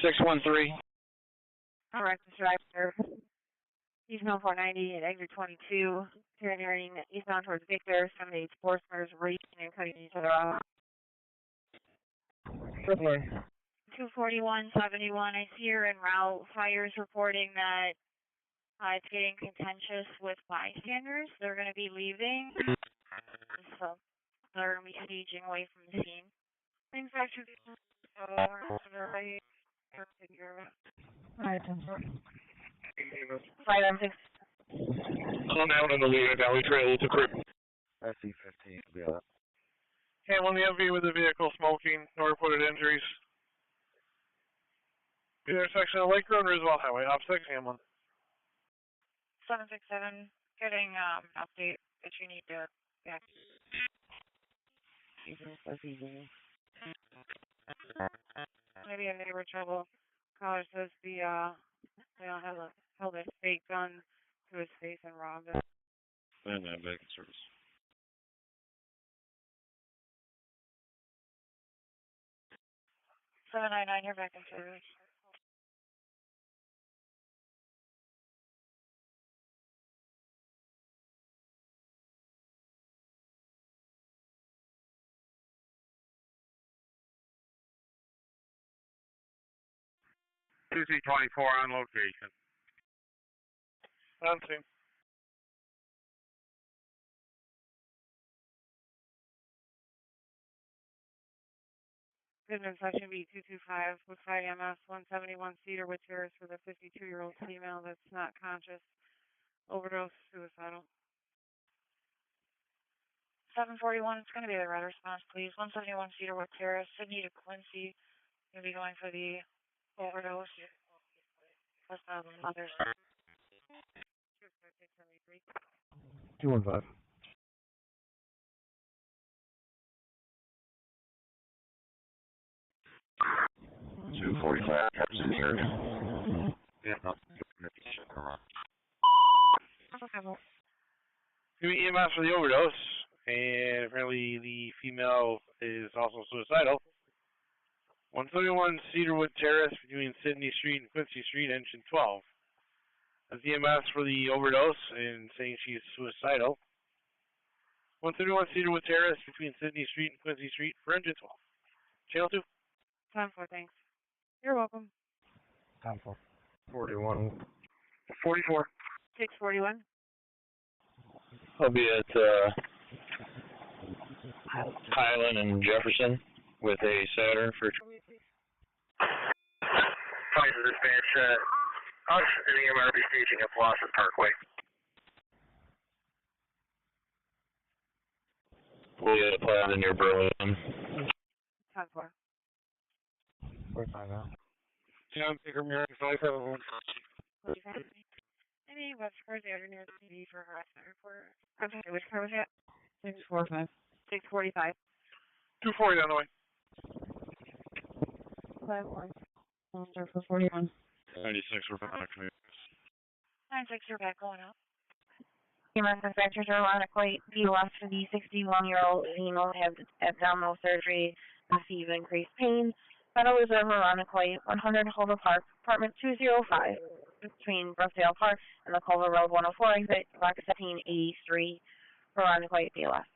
613. All right, Mr. Driver. He's known 490 at exit 22, turning eastbound towards Victor. 78 sportsmen racing and cutting each other off. 24171. I see you're en route. Fire's reporting that it's getting contentious with bystanders. They're going to be leaving, so they're going to be staging away from the scene. Things actually I'm out in the Lehigh Valley Trail with the crew. SC-15, yeah. Handling the MV with the vehicle smoking, no reported injuries. The intersection of Lake Road and Roosevelt Highway, op 6, Hamlin. 767, getting update that you need to back. Maybe a neighbor trouble. Caller says they held a fake gun to his face and robbed him. And that back in service. 799, you're back in service. C-24 on location. On scene. Goodman section B225 with 5 EMS 171 Cedar Whitters for the 52-year-old female that's not conscious. Overdose, suicidal. 741, it's going to be the red response, please. 171 Cedar Whitters, Sydney to Quincy. Going to be going for the overdose. Plus others. 215. 245, in here. Yeah, no. Give me EMS for the overdose, and apparently the female is also suicidal. 171 Cedarwood Terrace between Sydney Street and Quincy Street, engine 12. That's EMS for the overdose and saying she's suicidal. 171 Cedarwood Terrace between Sydney Street and Quincy Street for engine 12. Channel 2. Time for, thanks. You're welcome. Time for 41. 44. 641. I'll be at Highland and Jefferson with a Saturn for. Fine, dispatch. Us and the MRB staging at Blossom Parkway. We'll get a plan near Burlington. Time for. 45 now. John Baker, American 571. Any West cars out near the TV for harassment report? I'm sorry, which car was that? 645. 645. 240 on the way. 51. Officer for 41. 96, we're back to me. 96, you're back going out. EMS inspectors are ironically BOS for the 61-year-old female has abdominal surgery, receive increased pain. Federal Reserve ironically 100 Holder Park, apartment 205, between Brookdale Park and the Culver Road 104 exit, block 1783, ironically BOS.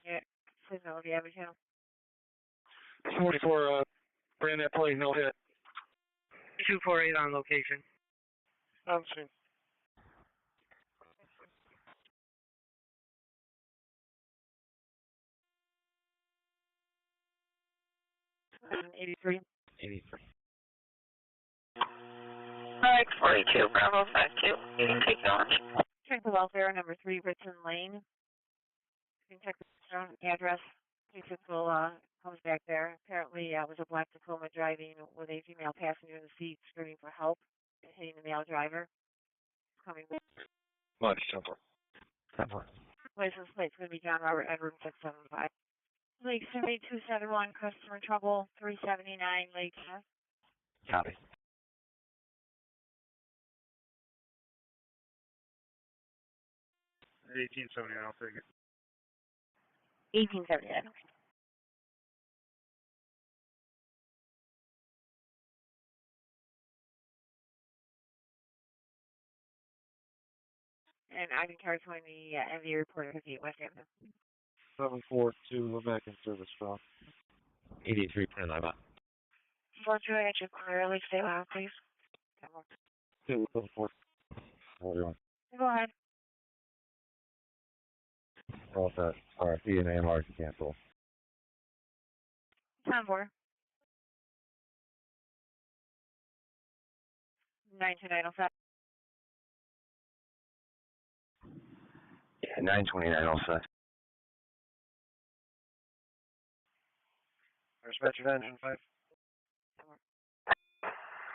Yeah, please know if you have a channel. 44, brand that plane, no hit. 248 on location. On scene. And 83. 83. Alright, 42, Bravo 52. You can take knowledge. Check the welfare, number 3, Richmond Lane. You can check the address. P6 will comes back there. Apparently, it was a black Tacoma driving with a female passenger in the seat screaming for help, hitting the male driver. Coming. Much, 10-4. 10-4. License plate's going to be John Robert Edward 675. Lake City 271, customer trouble 379, Lake. Copy. 1879, I'll take it. 1879. And Ivan Car's when the MV reported 58 West Avenue. 742, we're back in service, bro. 83 print I got. 42, I got you clearly. Stay loud, please. 744. Hold Go ahead. All set. RFP and AMR to cancel. 10-4. 92907. 929 all set. Dispatcher engine 5.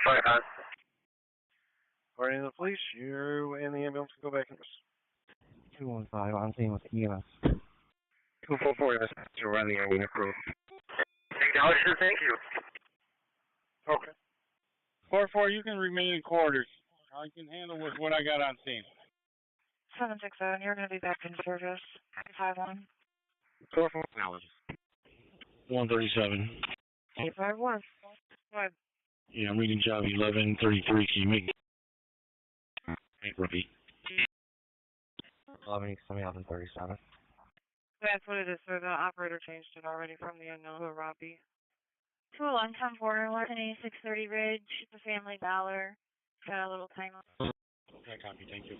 5 on. According to the police, you and the ambulance can go back in. 215 on scene with EMS. 244, we're on the arena crew. Acknowledged, thank you. Okay. 4-4, you can remain in quarters. I can handle with what I got on scene. 767, you're going to be back in service. 51. 4-4, acknowledged. 137. 851. Go ahead. Yeah, I'm reading job 1133. Can you make repeat? 1137. That's what it is. So the operator changed it already from the unknown to Robbie. 201, 10-4, 630 Ridge, the Family Dollar. Got a little time on. Okay, copy. Thank you.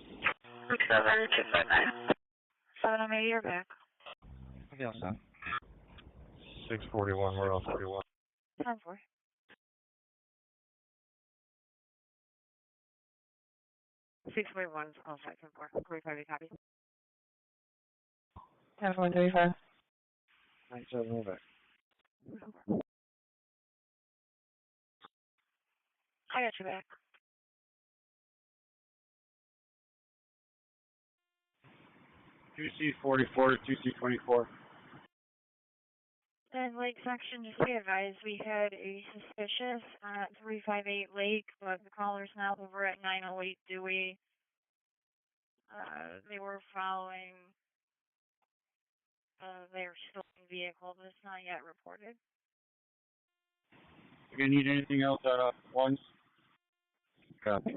780, you're back. Okay, all set. 641, we're on 41. 10-4. 641, all set, 10-4. 45, copy. 10-4, 97, we're back. I got you back. 2C44 to 2C24. Then Lake Section, just be advised, we had a suspicious at 358 Lake, but the caller's now over at 908 Dewey. They were following their stolen vehicle, but it's not yet reported. If you need anything else at once, Copy.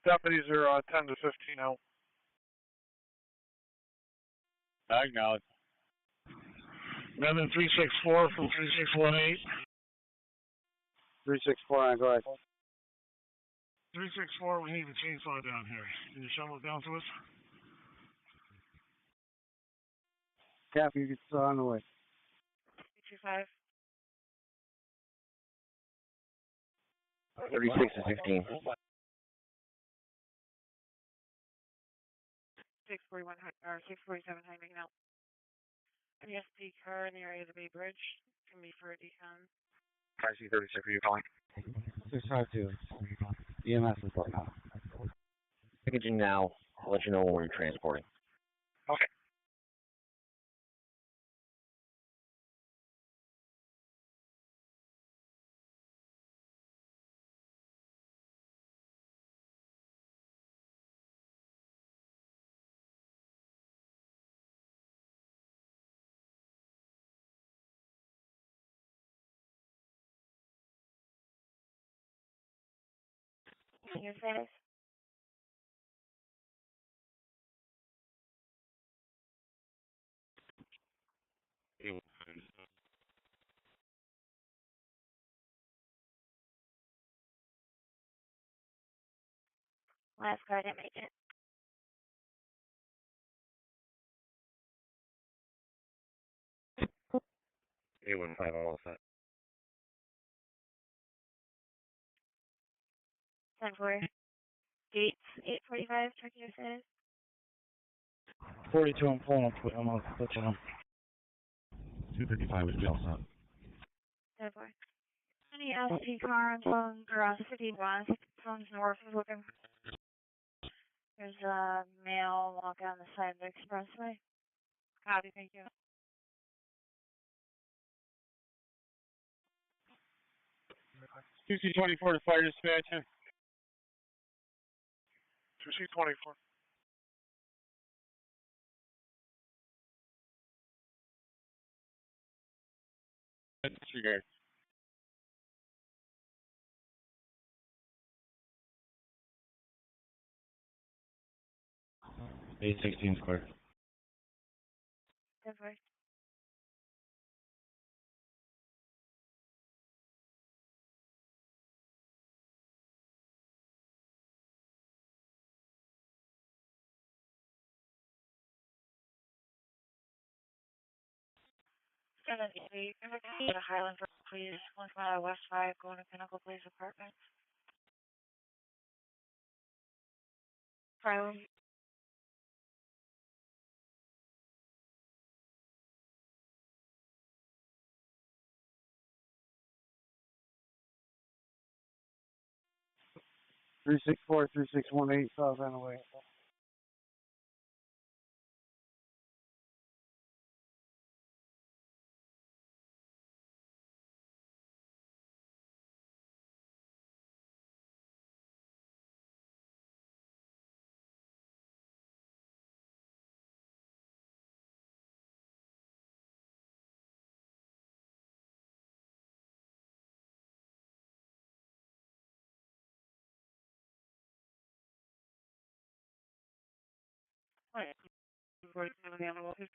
deputies are 10 to 15 out. I acknowledge. Mendon 364 from 3618. 364, go ahead. 364, we need a chainsaw down here. Can you shovel it down to us? Copy, it's on the way. 225. 36 to 16. 641 or 647 high making out. MSP car in the area of the Bay Bridge can be for a decon. I see 36, are you calling? 652. EMS report now. Packaging now. I'll let you know when we're transporting. Okay. Your status? Last car didn't make it. A15 all set. 10-4. Gates 845. Check your status. 42, I'm pulling up. I'm on switching them. 255 is all set. 10-4. Any SP car on phone around 15 west. Phone's north is looking. There's a male walking on the side of the expressway. Copy, thank you. QC24 to fire dispatcher. 2C24. Disregard. 816 square. 10-4. Seven eight. Go to Highland, please. 1 mile West 5, going to Pinnacle Place Apartments. Highland. Three 3618 South Anaway. Wait. 47 animal 15.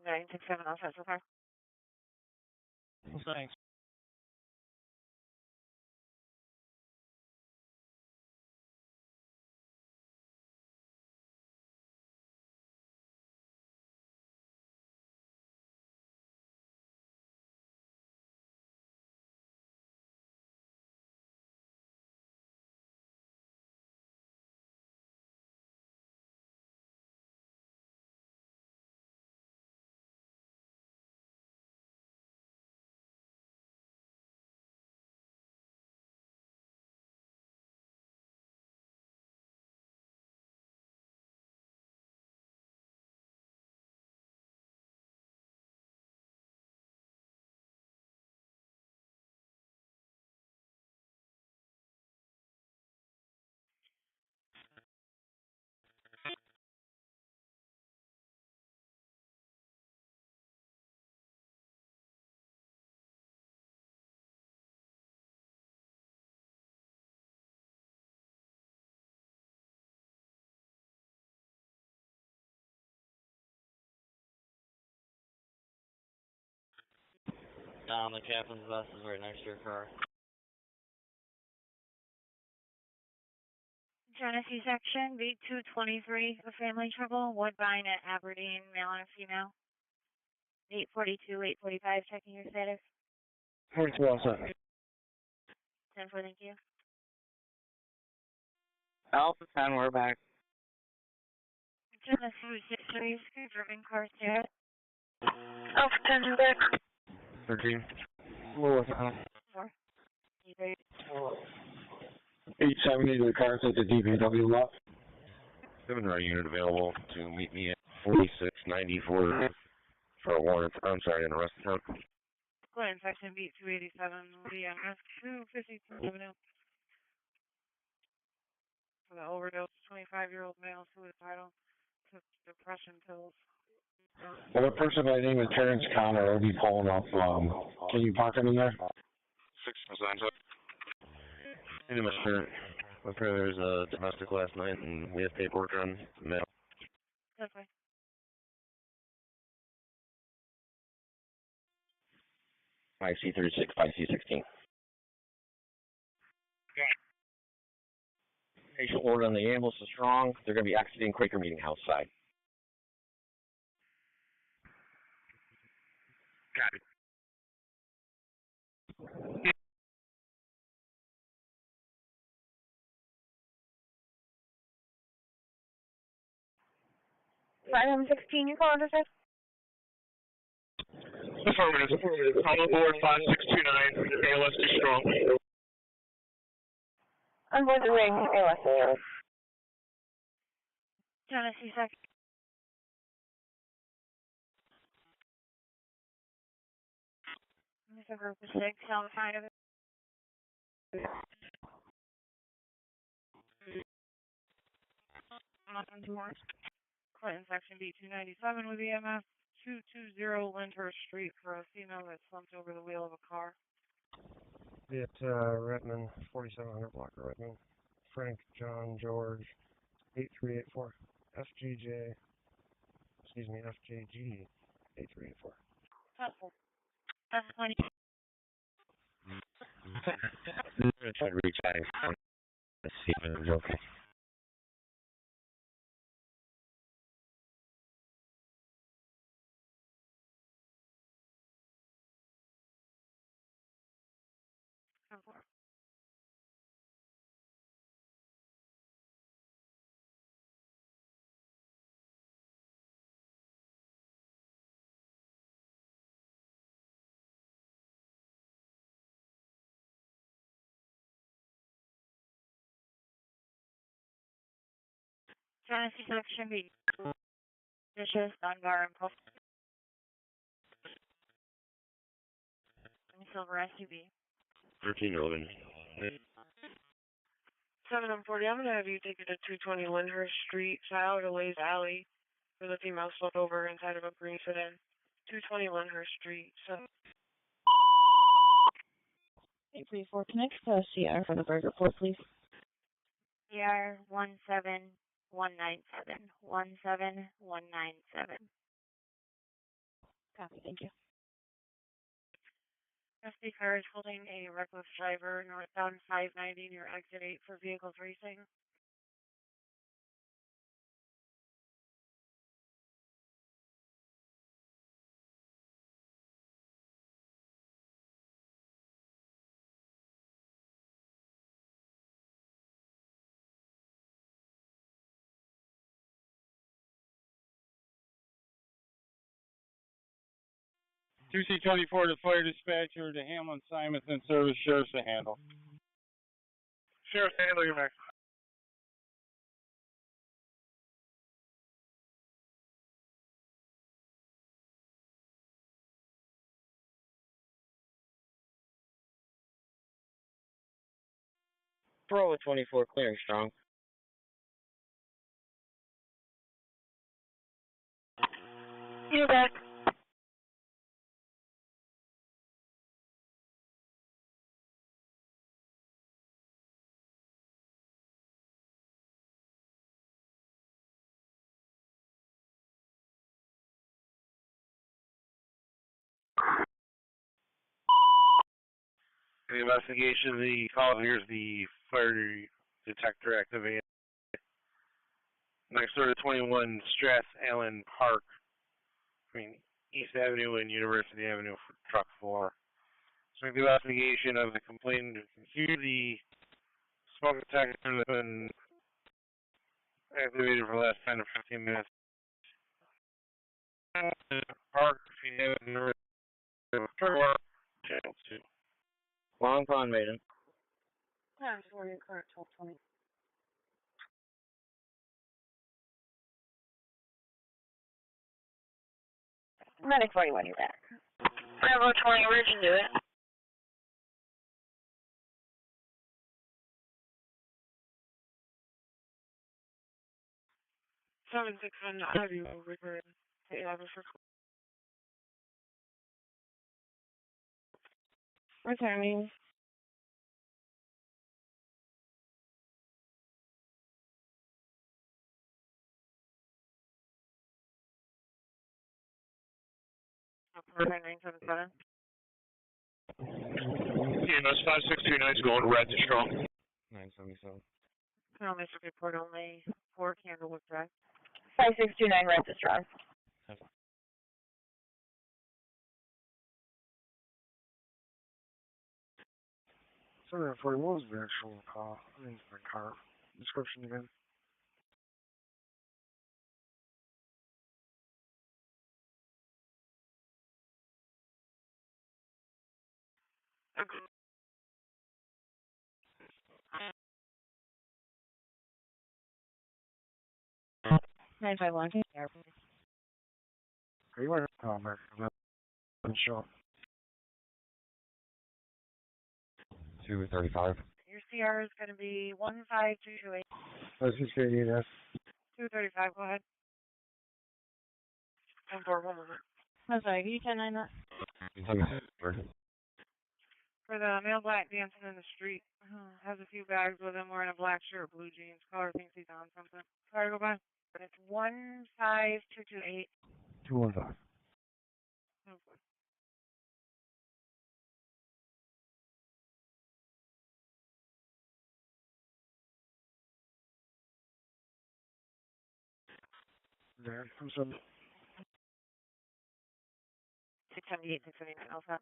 Nine 6 7 outside so far. Well, thanks. The captain's bus is right next to your car. Genesee section, beat 223, a family trouble, Woodbine at Aberdeen, male and female. 842, 845, checking your status. 42 outside. 10-4, thank you. Alpha 10, we're back. Genesee 63, confirming car status. Alpha 10, back. 13. Lewis, 4. Great. 870 to the cars at the DPW lot. 7 right unit available to meet me at 4694 for a warrant. I'm sorry, an arrest attempt. Go ahead, section beat 287, the EMS 252 Avenue. For the overdose, 25-year-old male suicidal, took depression pills. Well, a person by the name of Terrence Connor will be pulling up. Can you park him in there? 6%. Hey, Mr. Apparently there's a domestic last night and we have paperwork on mail. That's fine. IC36, IC16. Patient order on the ambulance is strong. They're going to be exiting Quaker Meeting House side. Copy. 516, you calling us? Affirmative. I'm aboard 5629. ALS too strong. I'm going to ring ALS. Tennessee second. There's a group of 6 outside of it. Nothing too much. Clinton section B297 with EMS 220 Lyndhurst Street for a female that slumped over the wheel of a car. Be at Redmond, 4700 block of Redmond. Frank John George, 8384. FGG 8384. That's funny. I'm going to try to reach out and see if it's okay. Tennessee section B. Vicious, Dunbar, and Puff. Silver SUV. 1311. 740, I'm going to have you take it to 220 Lyndhurst Street, Child Delays Alley, where the female slumped over inside of a green sedan. 220 Lyndhurst Street. So 834 connect to CR for the burger port, please. CR 17197. 17197. Copy, thank you. IDENTIFIERS holding a reckless driver northbound 590 near exit 8 for vehicles racing. C24 to fire dispatcher to Hamlin Simonson Service Sheriff's to handle. Sheriff's to handle your back. Bravo 24 clearing strong. You're back. The investigation, the call here's the fire detector activated. Next door to 21 Strath Allen Park, between East Avenue and University Avenue for truck 4. So the investigation of the complainant, you can hear the smoke detector that's been activated for the last 10 to 15 minutes. Park, between Avenue and Channel 2. Long Pond Maiden. I'm sorry, current 1220. Medic 41, you're back. Bravo 20, where'd you do it? Seven 600, have you returned to 11 for returning. Perfect, 977. EMS 5629 is going red to strong. 977. No, Mr. Report only 4 Candlewood Drive. 5629 red to strong. 740, what was the actual call? I mean, the car description again. 951 CR. Great work. Mark. Sure. 235. Your CR is going to be 15228. Let's just get you this. 235, go ahead. 10-4, 1 moment. I'm sorry, can you 10-9 that? For the male black dancing in the street, has a few bags with him, wearing a black shirt, blue jeans. Caller thinks he's on something. Sorry, go by. But it's 15228. 215. Okay. There. I'm sorry. 678, 679, Alpha.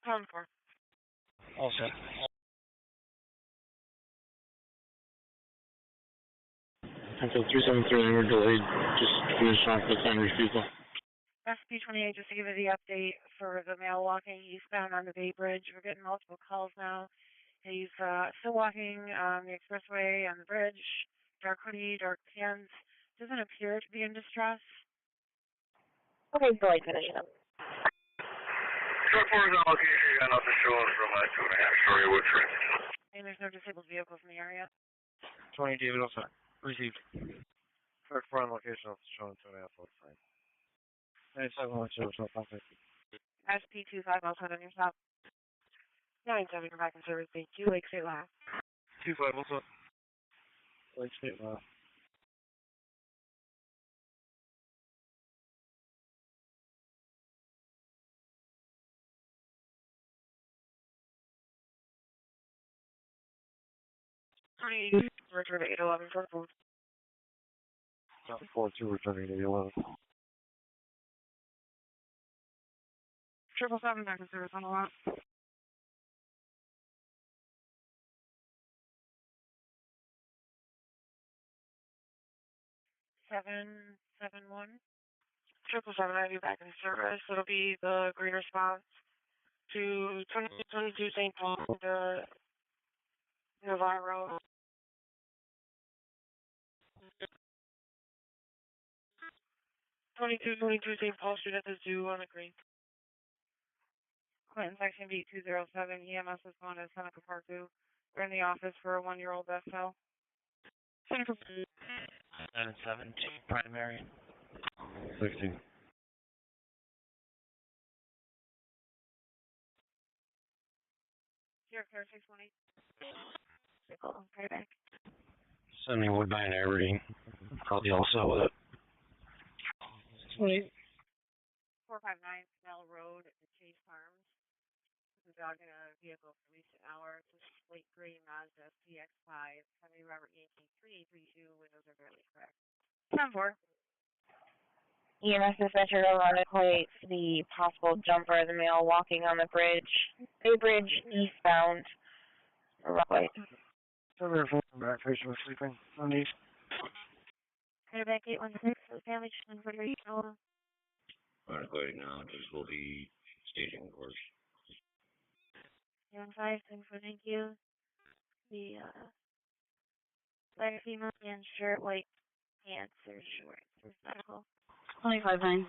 10-4. All set. Until 373, we're delayed. Just finish off the time refusal. SP28, just to give you the update for the male walking eastbound on the Bay Bridge. We're getting multiple calls now. He's still walking on the expressway on the bridge. Dark hoodie, dark pants. Doesn't appear to be in distress. Okay, go ahead, finish it up. Short forward on location, you got nothing showing from 2.5 story wood tree. And there's no disabled vehicles in the area. 20 David, all set. Received. Short forward on location, also showing 2.5 foot fine. 97, let's show us up. SP25, I'll set on your stop. 97, you're back in service. Thank you. Lake State Last. 25, what's up? Lake State Last. Return to 811 for food. 42, returning to 11. 777 back in service on the lot. 771. 777, I'll be back in service. It'll be the green response to 2022 St. Paul to Navarro. 2222 St. Paul student is due on the green. Clinton section beat 207. EMS is going to Seneca Park 2. We're in the office for a 1-year-old SL. Seneca 772 primary. 16. Here, clear 618. Right back. Sending Woodbine Aberdeen. Probably also with it. 459 Snell Road at the Chase Farms. The dog in a vehicle for at least an hour. It's a slate gray Mazda CX-5. Henry Robert Yankee 3832. Windows are barely cracked. 10-4. EMS dispatcher will equate the possible jumper of the male walking on the bridge. Bay Bridge eastbound. Right. Back, patient was sleeping. On these. Clear back 816. Family just for your shoulder. Automatically now, just will be staging course. 75, thank you. The lighter female and short white pants or shorts. Is medical. 25-9.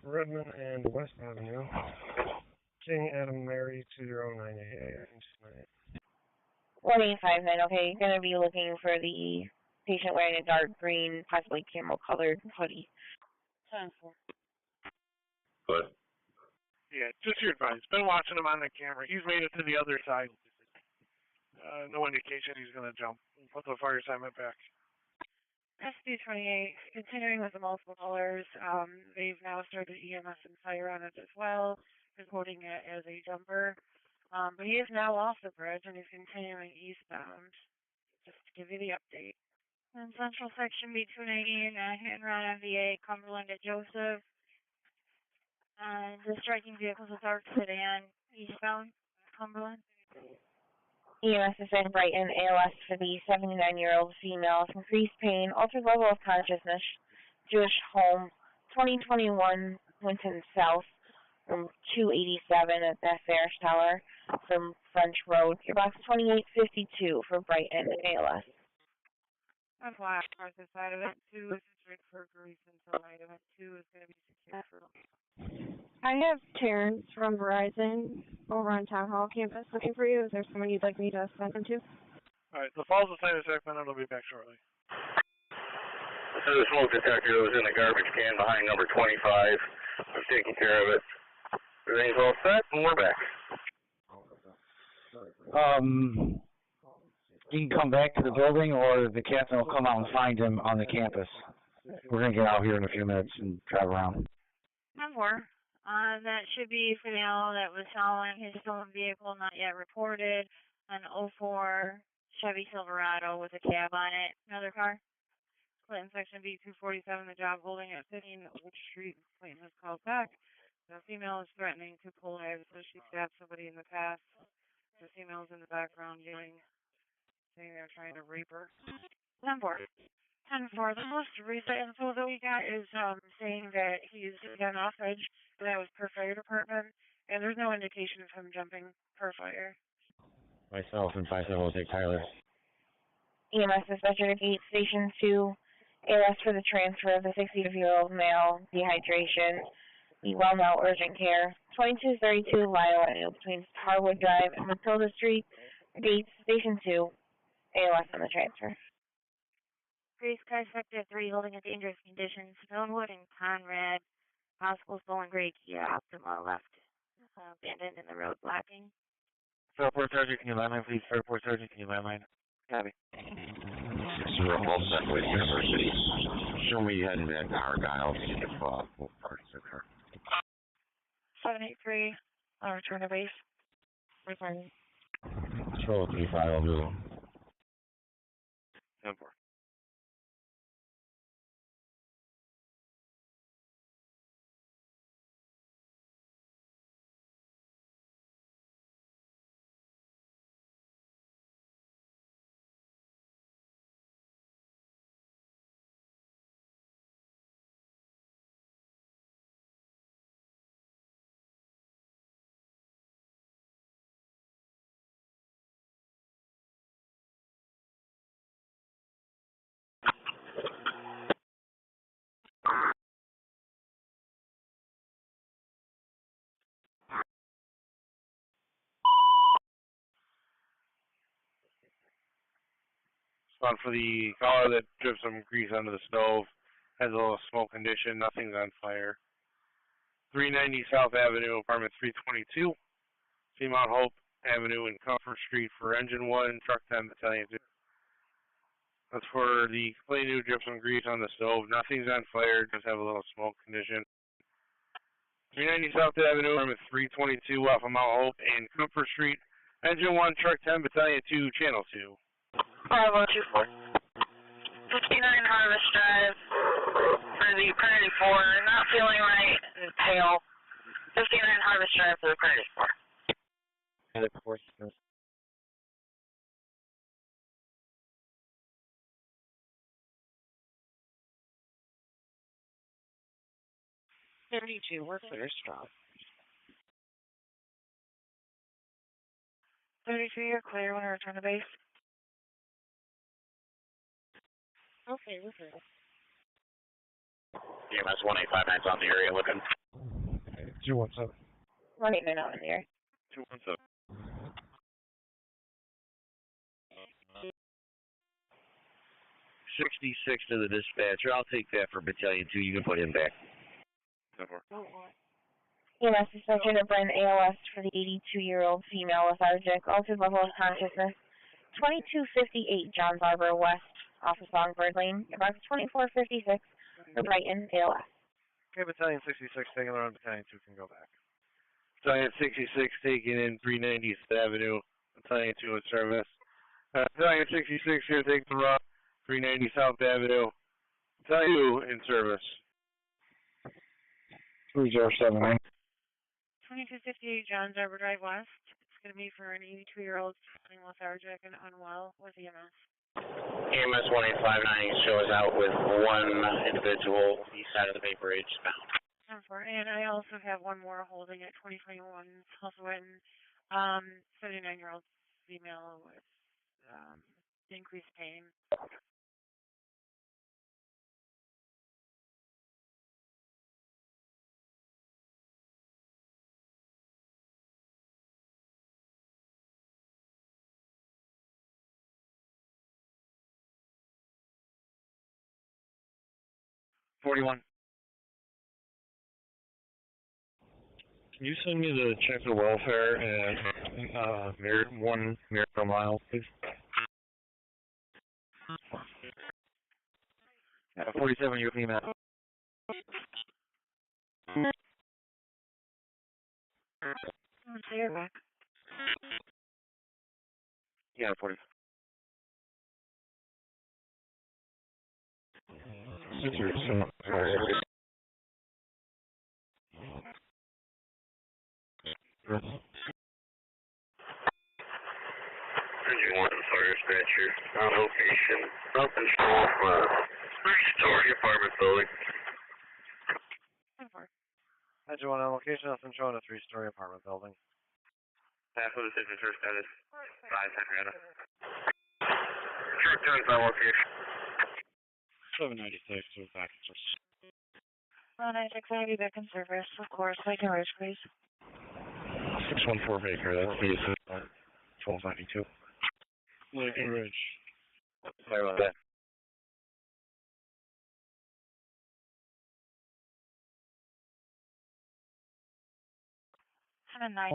Redmond and West Avenue. King Adam Mary 2098. 1859, okay. You're going to be looking for the patient wearing a dark green, possibly camel colored hoodie. 10-4. But Yeah, just your advice. Been watching him on the camera. He's made it to the other side. No indication he's going to jump. Put the fire assignment back. SB28, continuing with the multiple colors. They've now started EMS and fire on it as well, reporting it as a jumper. But he is now off the bridge and he's continuing eastbound. Just to give you the update. And Central Section B290 and around MVA, Cumberland at Joseph. And the striking vehicle is a dark sedan eastbound, Cumberland. EMS is in Brighton, ALS for the 79-year-old female, increased pain, altered level of consciousness, Jewish home, 2021 Winton South, from 287 at the Ferris Tower from French Road. Your box 2852 for Brighton, ALS. That's why north side event 2 is secured for grease until night. Event 2 is going to be secured for. I have Terrence from Verizon over on Town Hall campus looking for you. Is there someone you'd like me to send them to? Alright, the falls assigned to Sacramento will be back shortly. This is a smoke detector that was in the garbage can behind number 25. I'm taking care of it. Everything's all set, and we're back. You can come back to the building, or the captain will come out and find him on the campus. We're going to get out here in a few minutes and drive around. 10-4. That should be for the L that was following his stolen vehicle, not yet reported. An 04 Chevy Silverado with a cab on it. Another car. Clinton section B247, the job holding at 15 Old Street. Clinton has called back. The female is threatening to pull out, so she stabbed somebody in the past. The female is in the background yelling, saying they're trying to rape her. 10-4. 10-4. The most recent info that we got is saying that he's got off edge, and that was per fire department, and there's no indication of him jumping per fire. Myself and 57 will take Tyler. EMS dispatcher to gate station 2. ALS for the transfer of the 62-year-old male, dehydration. Be well now, urgent care. 2232 Lyle Avenue between Harwood Drive and Matilda Street. Gate station 2. ALS on the transfer. Grace Car Sector 3 holding a dangerous condition. Stonewood and Conrad. Possible stolen gray Kia Optima left. Abandoned in the road blocking. Fairport Sergeant, can you landline, please? Fairport Sergeant, can you landline? Copy. 6 we're all set with University. Show me heading back to Argyle. If, what parties occur. 783. Return to base. Return. Control 35, I'll do. 10-4. Spot for the caller that dripped some grease onto the stove. Has a little smoke condition. Nothing's on fire. 390 South Avenue, apartment 322. Mount Hope Avenue and Comfort Street for engine 1, truck 10, battalion 2. That's for the complaint who dripped some grease on the stove. Nothing's on fire, just have a little smoke condition. 390 South Avenue, apartment 322 off of Mount Hope and Comfort Street. Engine 1, truck 10, battalion 2, channel 2. 5124. 59 Harvest Drive for the Prairie 4. Not feeling right and pale. 59 Harvest Drive for the Prairie 4. And of course, 32, we're clear strong. 32, you're clear when I return to base. Okay, we're clear. EMS 1859's on the area looking. 217. 189 out in the air. 217. 66 to the dispatcher. I'll take that for battalion 2. You can put him back. 10-4. EMS dispatcher to Brent ALS for the 82-year-old female lethargic, altered level of consciousness. 2258 Johns Harbor West, off of Songbird Lane. About 2456 for Brighton ALS. Okay, battalion 66, taking around battalion 2 can go back. Battalion 66 taking in 390th Avenue, battalion 2 in service. Battalion 66 here taking the run, 390 South Avenue, battalion 2 in service. 3079. 2258 Johns Harbor Drive West. It's going to be for an 82-year-old feeling lethargic and unwell with EMS. EMS 1859 shows out with one individual east side of the Bay Bridge bound. And I also have one more holding at 2021 Hillswin, 79-year-old female with increased pain. 41. Can you send me the check of welfare and one Miracle Mile, please? 47, you clean that. So you're back. Yeah, 40. Engine 1 fire dispatcher. On location. Up and stall. 3-story apartment building. Engine 1 on location, nothing showing a 3-story apartment building. Half of the signature status. 5 henrietta. Truck turns on location. 796 to the packages. 96, I'll be back in service. Of course, I can reach, please. 614 Baker, that's the 1292. Lincoln Ridge. Sorry about that. Seven nine.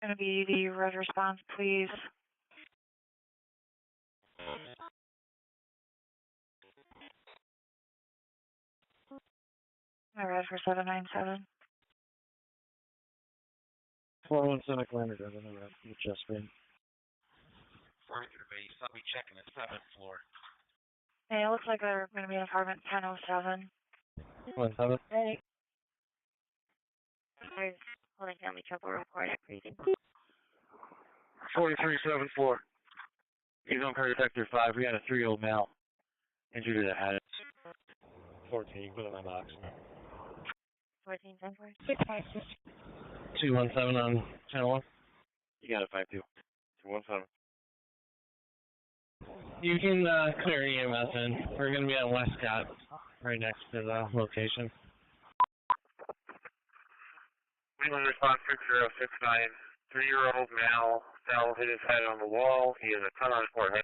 Going to be the red response, please. My red for 797. 417 Atlanta, doesn't know that. Just been. Further base, I'll be checking the 7th floor. Hey, it looks like they're going to be in apartment 1007. 17? Hey. There's holding family trouble report at precinct. 4374. He's on car detector 5. We had a 3-year-old male injured in the head. 14, put it on box. 14, 10, 656. 217 on channel 1. You got it, 52. 217. You can clear EMS in. We're going to be on Westcott, right next to the location. Wheeling response 6069. 3-year-old male fell, hit his head on the wall. He has a cut on his forehead.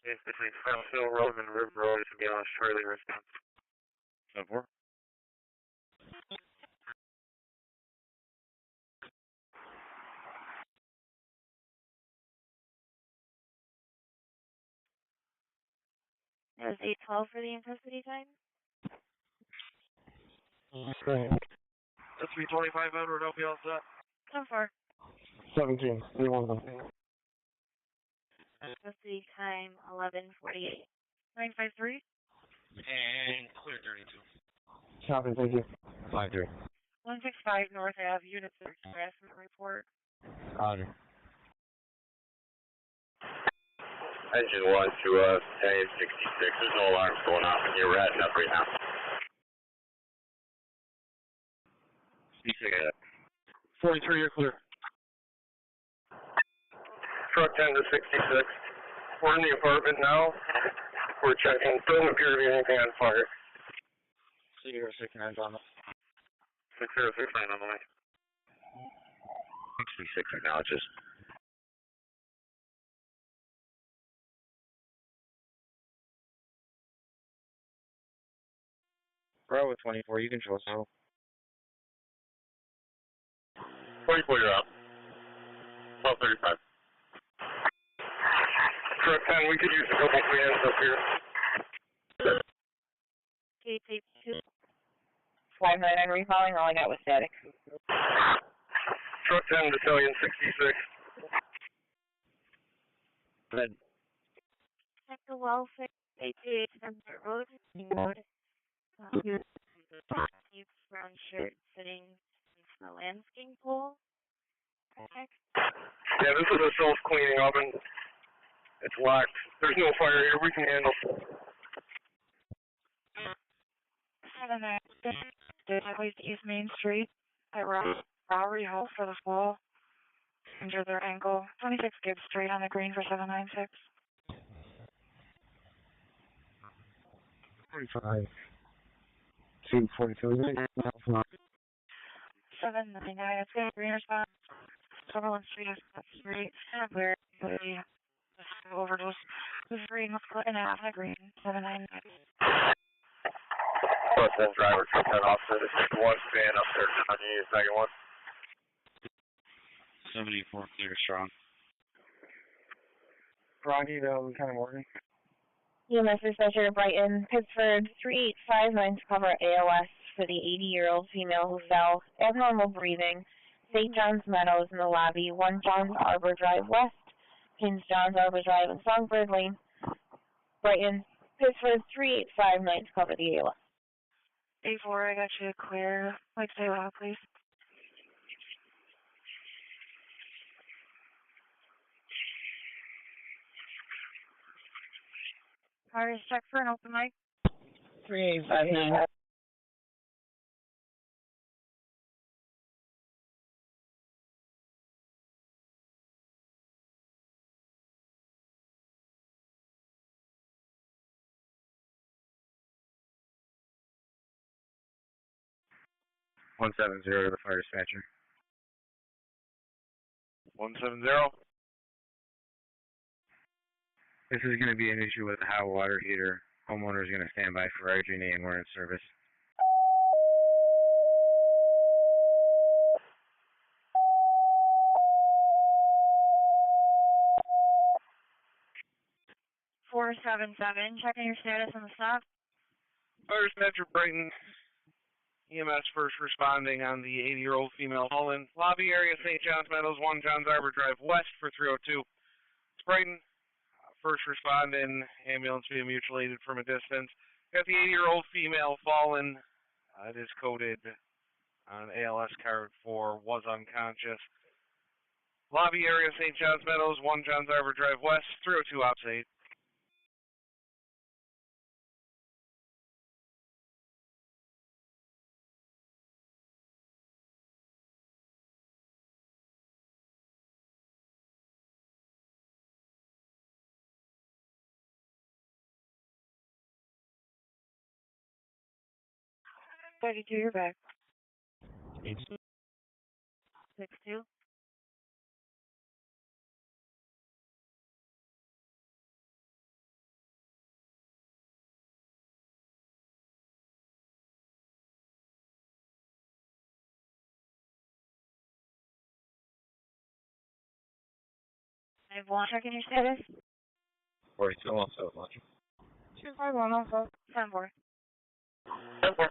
It's between Hill Road and River Road. It's going to be on Charlie response. 74. It was 812 for the in-custody time. The 325 Edward, help you all set? 10-4. 17, 311. Custody time 11:48. 953. And clear 32. Copy, thank you. 53. 165 North Ave, Unit 6, harassment report. Roger. Engine 1 to 1066. There's no alarms going off, and you're ratting up right now. Speak again. 43, you're clear. Truck 10 to 66. We're in the apartment now. We're checking. Doesn't appear to be anything on fire. 6069 on it. 6069 on the way. 66 acknowledges. Bravo 24, you can show us now. 44, you're up. 1235. Truck 10, we could use a couple free hands up here. Gate tape 2. 599 recalling, all I got was static. Truck 10, Battalion 66. Go ahead. Check the welfare. 88 Spencer Road. Mode. Deep brown shirt sitting in the landscape pole. Protect. Yeah, this is a self-cleaning oven. It's locked. There's no fire here. We can handle. 7 Highways East Main Street at Robbery House for the fall. Injured their ankle. 26 Gibbs Street on the green for 796. 45. 242, 799. It's got a green response. Sutherland Street is Street. Where the overdose was green was split in half on the green. 799. full driver, truck head officer. This is the one van up there. I need a second one. 74 clear strong. Rocky to Lieutenant Morgan. EMS dispatcher Brighton, Pittsford, 3859 to cover ALS for the 80-year-old female who fell, abnormal breathing, St. John's Meadows in the lobby, 1 Johns Arbor Drive West, Kings Johns Arbor Drive and Songbird Lane. Brighton, Pittsford, 3859 to cover the ALS. A4, I got you clear. Like, say loud, please. Iris, check for an open mic. 3859. One 170 to the fire dispatcher. 170. This is going to be an issue with the hot water heater. Homeowner is going to stand by for RG&E and we're in service. Four 7-7, checking your status on the stop. Fire dispatcher Brighton. EMS first responding on the 80-year-old female fallen. Lobby area, St. John's Meadows, 1 Johns Arbor Drive West for 302. It's Brighton. First responding, ambulance being mutual aided from a distance. Got the 80-year-old female fallen. It is coded on ALS card for was unconscious. Lobby area, St. John's Meadows, 1 Johns Arbor Drive West, 302 Ops 8. Ready to your back. 8. 6-2. I have 1 checking your status. 42 also at lunch. 251 also. 10-4. 10-4.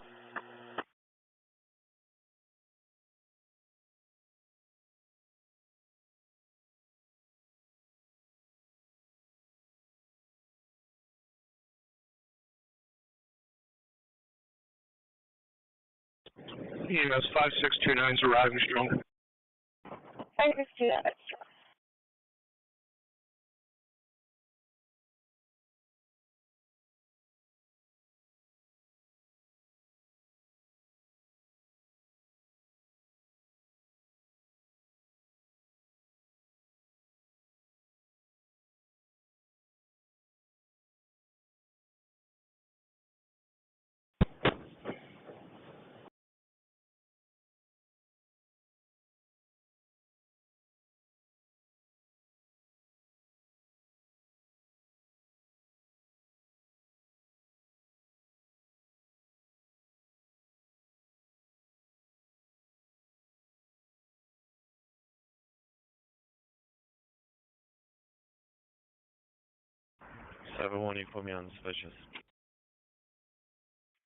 EMS 5629 is arriving strong. 562, that's Seven one, you put me on suspicious.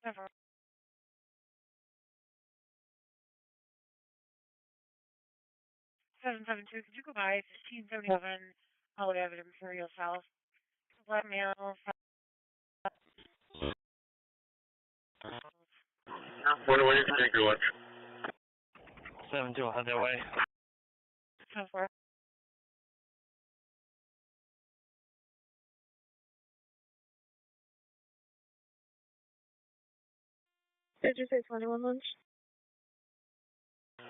10-4. 772, could you go by 1577 Hollywood Avenue, Imperial South? Black male, What do you think you're lunch? 7-2, I'll head that way. 10-4. Did you say 21 lunch?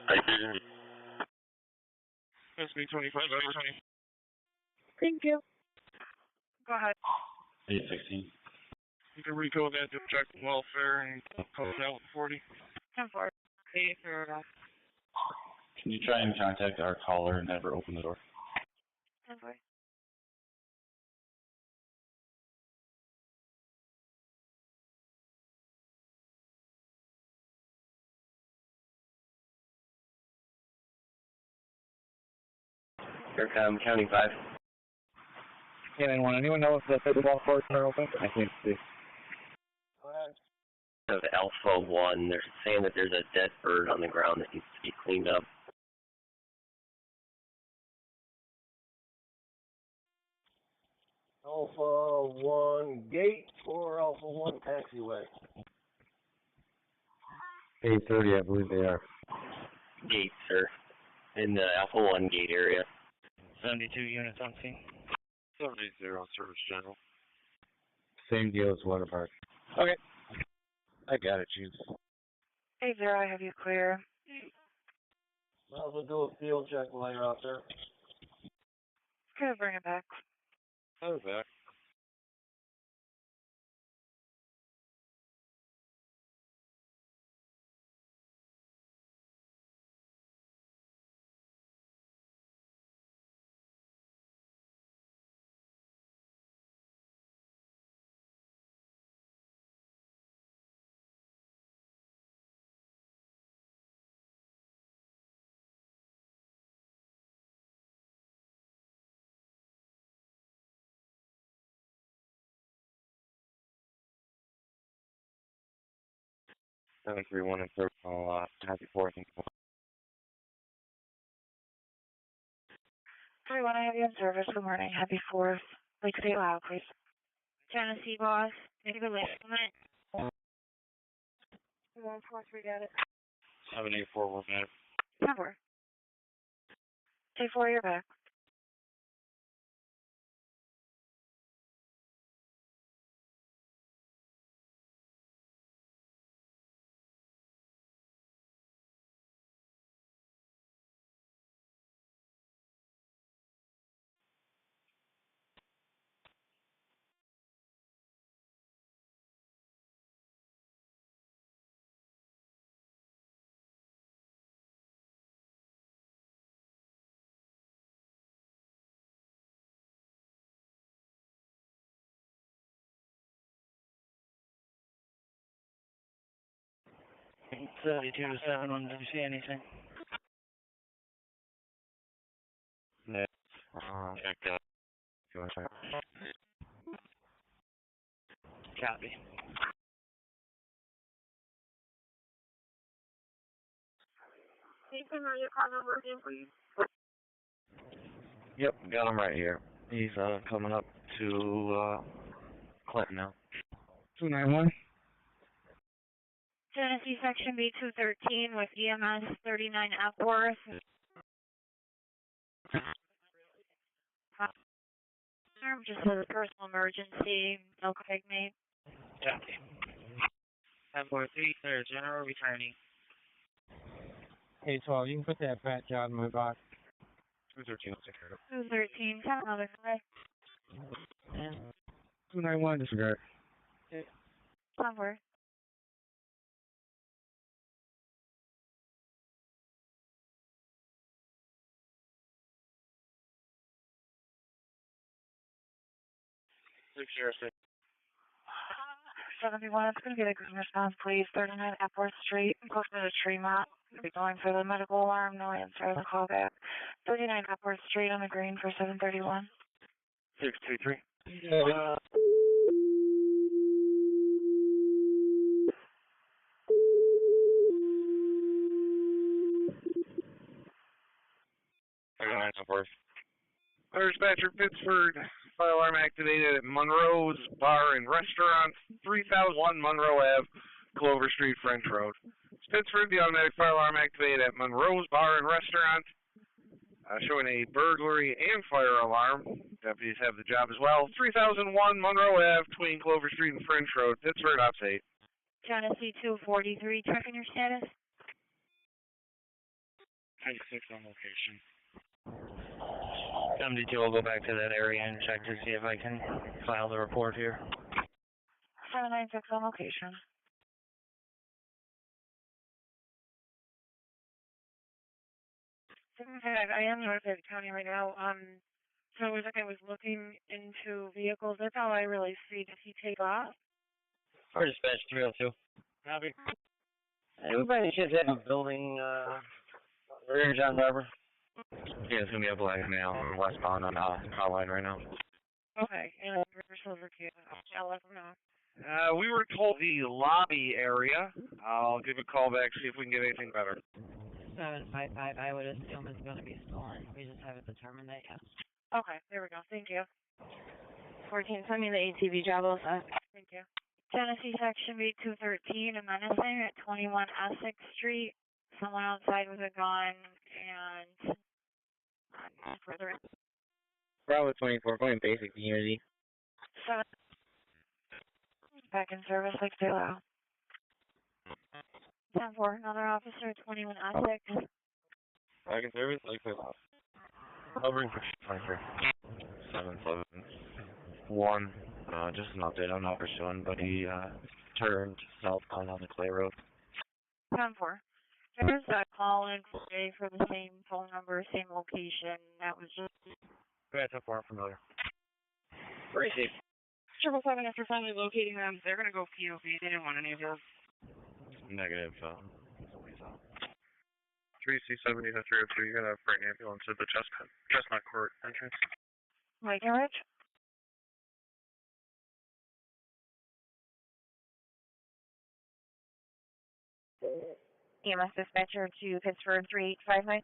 I didn't. SB 25 over 20. Thank you. Go ahead. 816. You can recode that to check welfare and code out 40. 10-4. Can you try and contact our caller and have her open the door? 10-4. Aircom County 5. Anyone know if the pickleball courts are open? I can't see. Of Alpha 1, they're saying that there's a dead bird on the ground that needs to be cleaned up. Alpha 1 gate or Alpha 1 taxiway? 8:30, I believe they are. Gate, sir. In the Alpha 1 gate area. 72 units on scene. 70 service general. Same deal as Water Park. Okay. I got it, Chief. 80, I have you clear. Might as well do a field check while you're out there. Gonna bring it back. I was back. Seven three one and protocol. Happy 4th. 31, I have you in service. Good morning. Happy 4th. Please say it loud, please. Tennessee boss. Make a good list. 143, got it. 784 was that. Number. Say 4, you're back. Eight 72-71, did you see anything? No. Check that. You want to check? Copy. Can you send me your car number again, please? Yep, got him right here. He's coming up to Clinton now. 291. Tennessee Section B213 with EMS 39 Epworth. Just as a personal emergency, no quick mate. Copy. Epworth 3, sir, General returning. Hey, 12, you can put that fat job in my box. 213 will take care of 213, have another guy. 291, disregard. Somewhere. Six Sheriff 71, it's going to get a green response, please. 39 Epworth Street, close to the Tremont. Be going for the medical alarm, no answer, the call back. 39 Epworth Street on the green for 731. 623. Dispatcher, Pittsford. Fire alarm activated at Monroe's Bar and Restaurant, 3001 Monroe Ave, Clover Street, French Road. Pittsford, the automatic fire alarm activated at Monroe's Bar and Restaurant, showing a burglary and fire alarm. Deputies have the job as well. 3001 Monroe Ave, between Clover Street and French Road. Pittsford, Ops 8. Tennessee 243, checking your status. 96 on location. 72 will go back to that area and check to see if I can file the report here. 796 on location. I am in North County right now. So it was like I was looking into vehicles. That's all I really see. Did he take off? Or dispatch 302. Copy. Everybody should have a building, rear John Barber. Yeah, it's gonna be a black male westbound on Hotline right now. Okay, and River Silver Q. I'll let them know. We were told the lobby area. I'll give a call back, see if we can get anything better. 755, I would assume it's going to be stolen. We just haven't determined that yet. Okay, there we go. Thank you. 14, send me the ATV job also. Thank you. Tennessee Section B213, a menacing at 21 Essex Street. Someone outside with a gun and further. Bravo 24, going basic unity. 7. Back in service, 6 0. 10-4, another officer, 21 Essex. Back in service, like this. Hovering for 23. 771. Just an update. I'm not pursuing, but he turned southbound on the Clay Road. 10-4. There's a call in today for the same phone number, same location. That was just. Go ahead, so far familiar. Receive. 777, after finally locating them, they're going to go POV. They didn't want any of those. Negative. 3C70 to 302, you got a freight ambulance at the Chestnut Court entrance. Mike and Rich? EMS dispatcher to Pittsford 3859.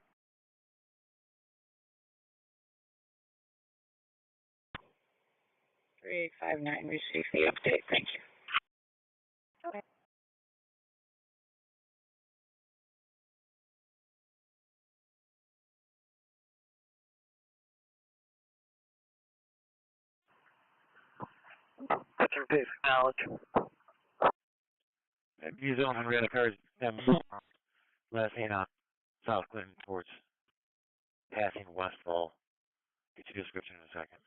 Received the update. Thank you. Okay. That's your basic knowledge. View zone Henrietta cars last lane on South Clinton towards passing Westfall. Get your description in a second.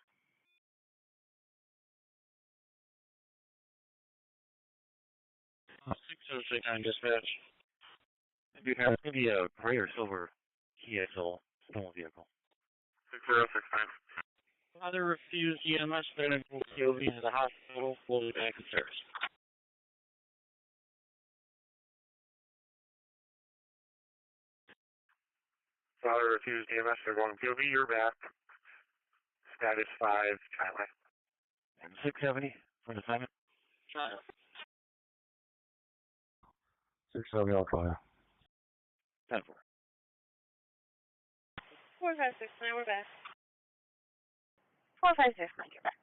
606 dispatch. Maybe a gray or silver Kia Soul stolen vehicle. 6069. Other refused EMS, then POV to the hospital, floated back to service. Father refused EMS, they're going POV, you're back. Status 5, Chile. 670 for the assignment. 670 on fire. 10-4. 4569, we're back. 4569, you're back.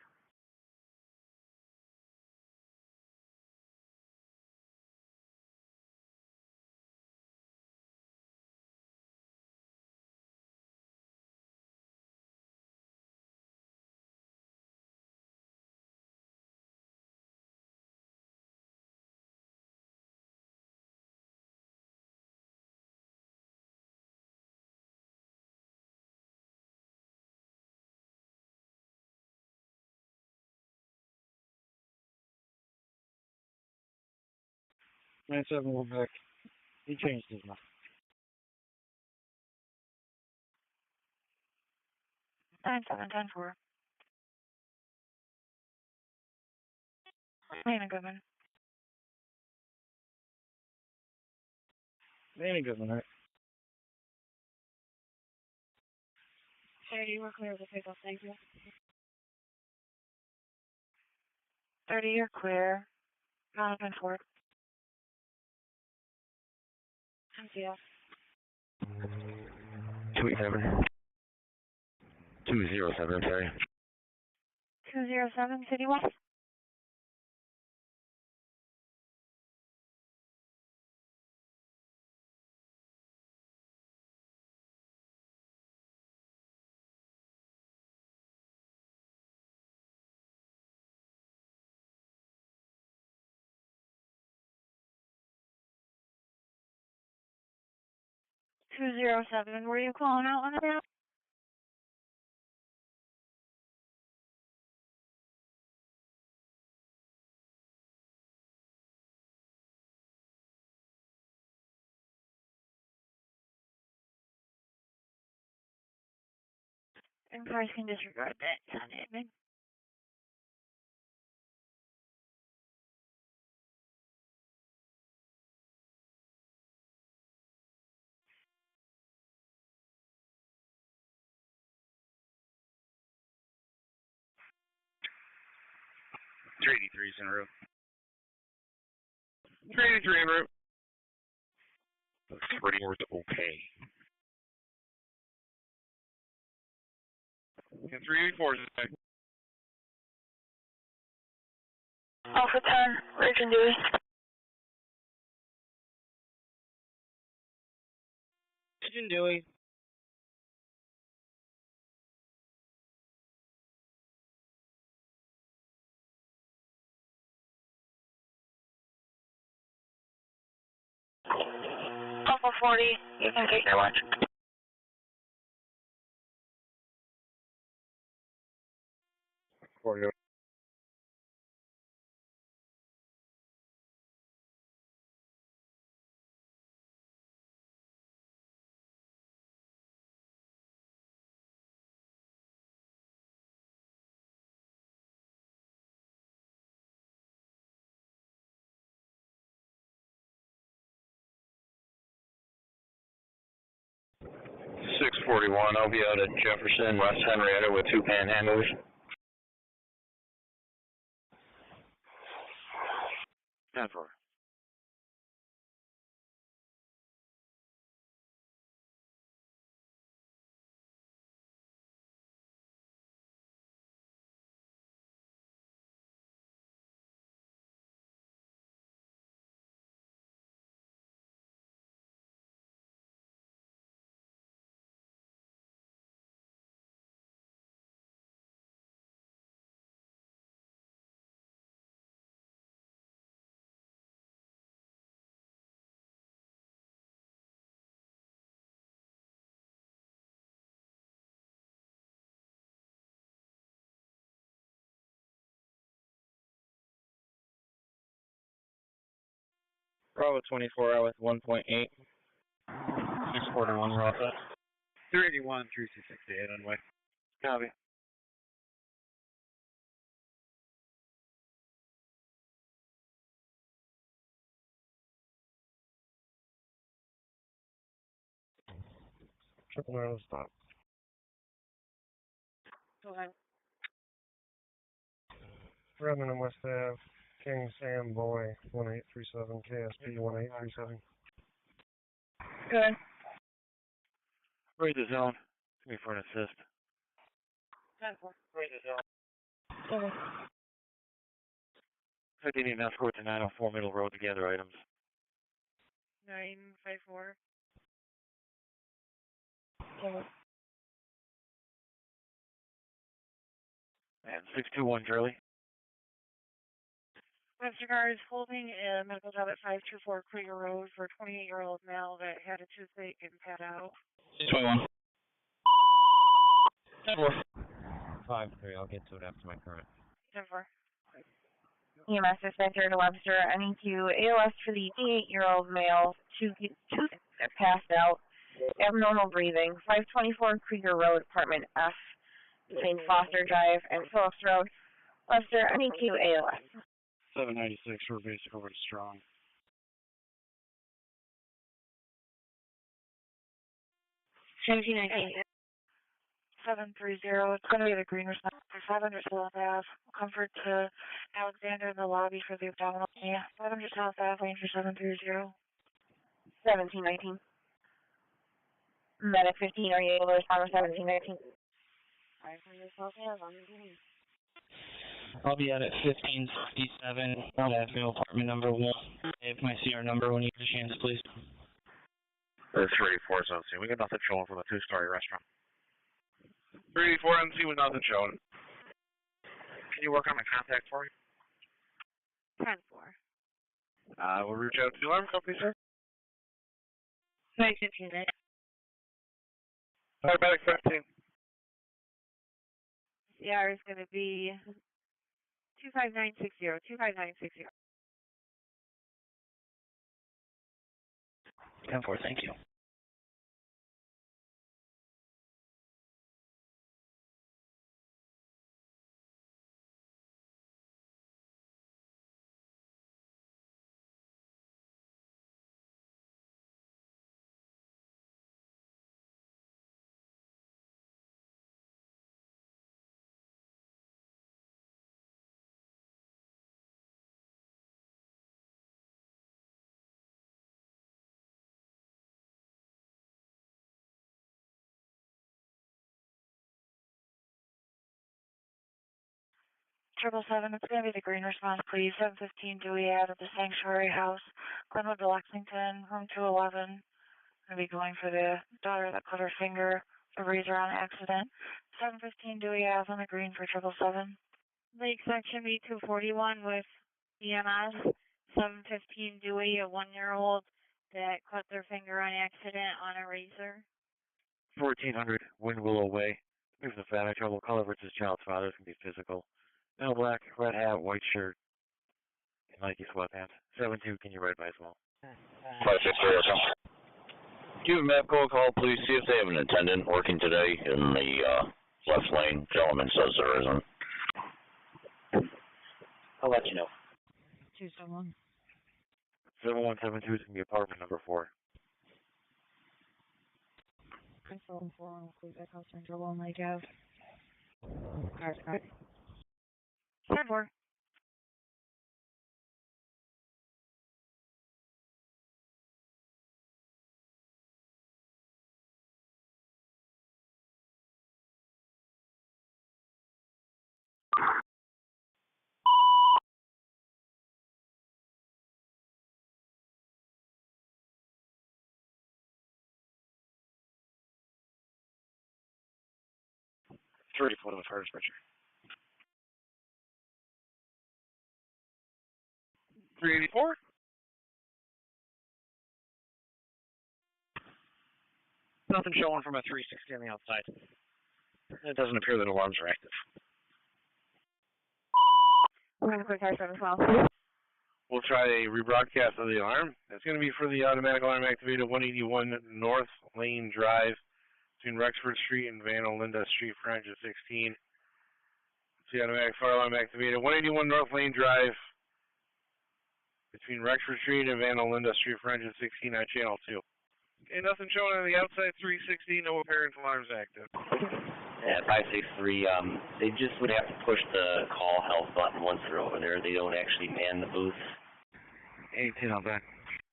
Nine seven one back. He changed his mind. 9710-4. Lana Goodman. Danny Goodman, right? Sarah, you were clear of the pickup, thank you. 30, you're clear. Jonathan Ford. MCF. 287. 207, sorry. 207, City West. Two 207, were you calling out on that? Employees can disregard that. It's on admin. 383 is en route. 383 en route. That's pretty worth okay. And 384 is back. Alpha 10, Raging Dewey. Raging Dewey. Alpha 40, you can take your watch. For you. I'll be out at Jefferson, West Henrietta with 2 panhandlers. 10-4. Bravo 24 out with 1.8. 641, we're all set. 381, 3268 on way. Copy. Triple arrow stop. Okay. Redmond and West Ave, King Sam Boy, 1837, KSP 1837. Good. Read the zone. Give me for an assist. 10-4. Read the zone. Okay. I need an escort to 904 Middle Road to gather items. 954. Okay. And 621 Charlie. Webster car is holding a medical job at 524 Krieger Road for a 28-year-old male that had a toothache and pat out. 21. 5-3, I'll get to it after my current. 10-4. EMS dispatcher to Webster, NEQ, ALS for the 88-year-old male, toothache that passed out, abnormal breathing, 524 Krieger Road, apartment F, between Foster Drive and Phillips Road. Webster, NEQ, ALS. 796, we're basic over to Strong. 1719. 730, it's going to be the green response for 500 South Ave. Comfort to Alexander in the lobby for the abdominal pain. 500 South Ave, Ranger 730. 1719. Medic 15, are you able to respond to 1719? 500 South Ave, on the green. I'll be out at 1567 Avenue, apartment number 1. Have my CR number when you get a chance, please. That's 384 zone C. We got nothing showing from the 2-story restaurant. 384 on C with nothing showing. Can you work on my contact for me? 10-4. We'll reach out to the alarm company, sir. 915. Paramedic 15. CR is going to be 25960. 25960. 10-4, thank you. 777, it's going to be the green response, please. 715 Dewey out of the Sanctuary House, Glenwood to Lexington, room 211. Going to be going for the daughter that cut her finger, the razor on accident. 715 Dewey Ave on the green for 777. Lake Section B241 with EMS. 715 Dewey, a 1-year-old that cut their finger on accident on a razor. 1400 Wind Willow Way. There's a family trouble. Color versus child's father. It's going to be physical. No black, red hat, white shirt, and Nike sweatpants. 72, can you write by as well? 560. Give a medical call, please. See if they have an attendant working today in the left lane. Gentleman says there isn't. I'll let you know. 271. 7172 is going to be apartment number 4. Control 4, include that house in trouble, Lake Ave. Alright. 4. Ready for the fire dispatcher. 384? Nothing showing from a 360 on the outside. It doesn't appear that alarms are active. We'll try a rebroadcast of the alarm. It's going to be for the automatic alarm activated 181 North Lane Drive between Rexford Street and Van Olinda Street, French at 16. It's the automatic fire alarm activated 181 North Lane Drive between Rexford Street and Van Olinda Street, French at 16 on channel 2. Okay, nothing showing on the outside 360, no apparent alarms active. Yeah, 563, they just would have to push the call help button once they're over there. They don't actually man the booth. 18 on that.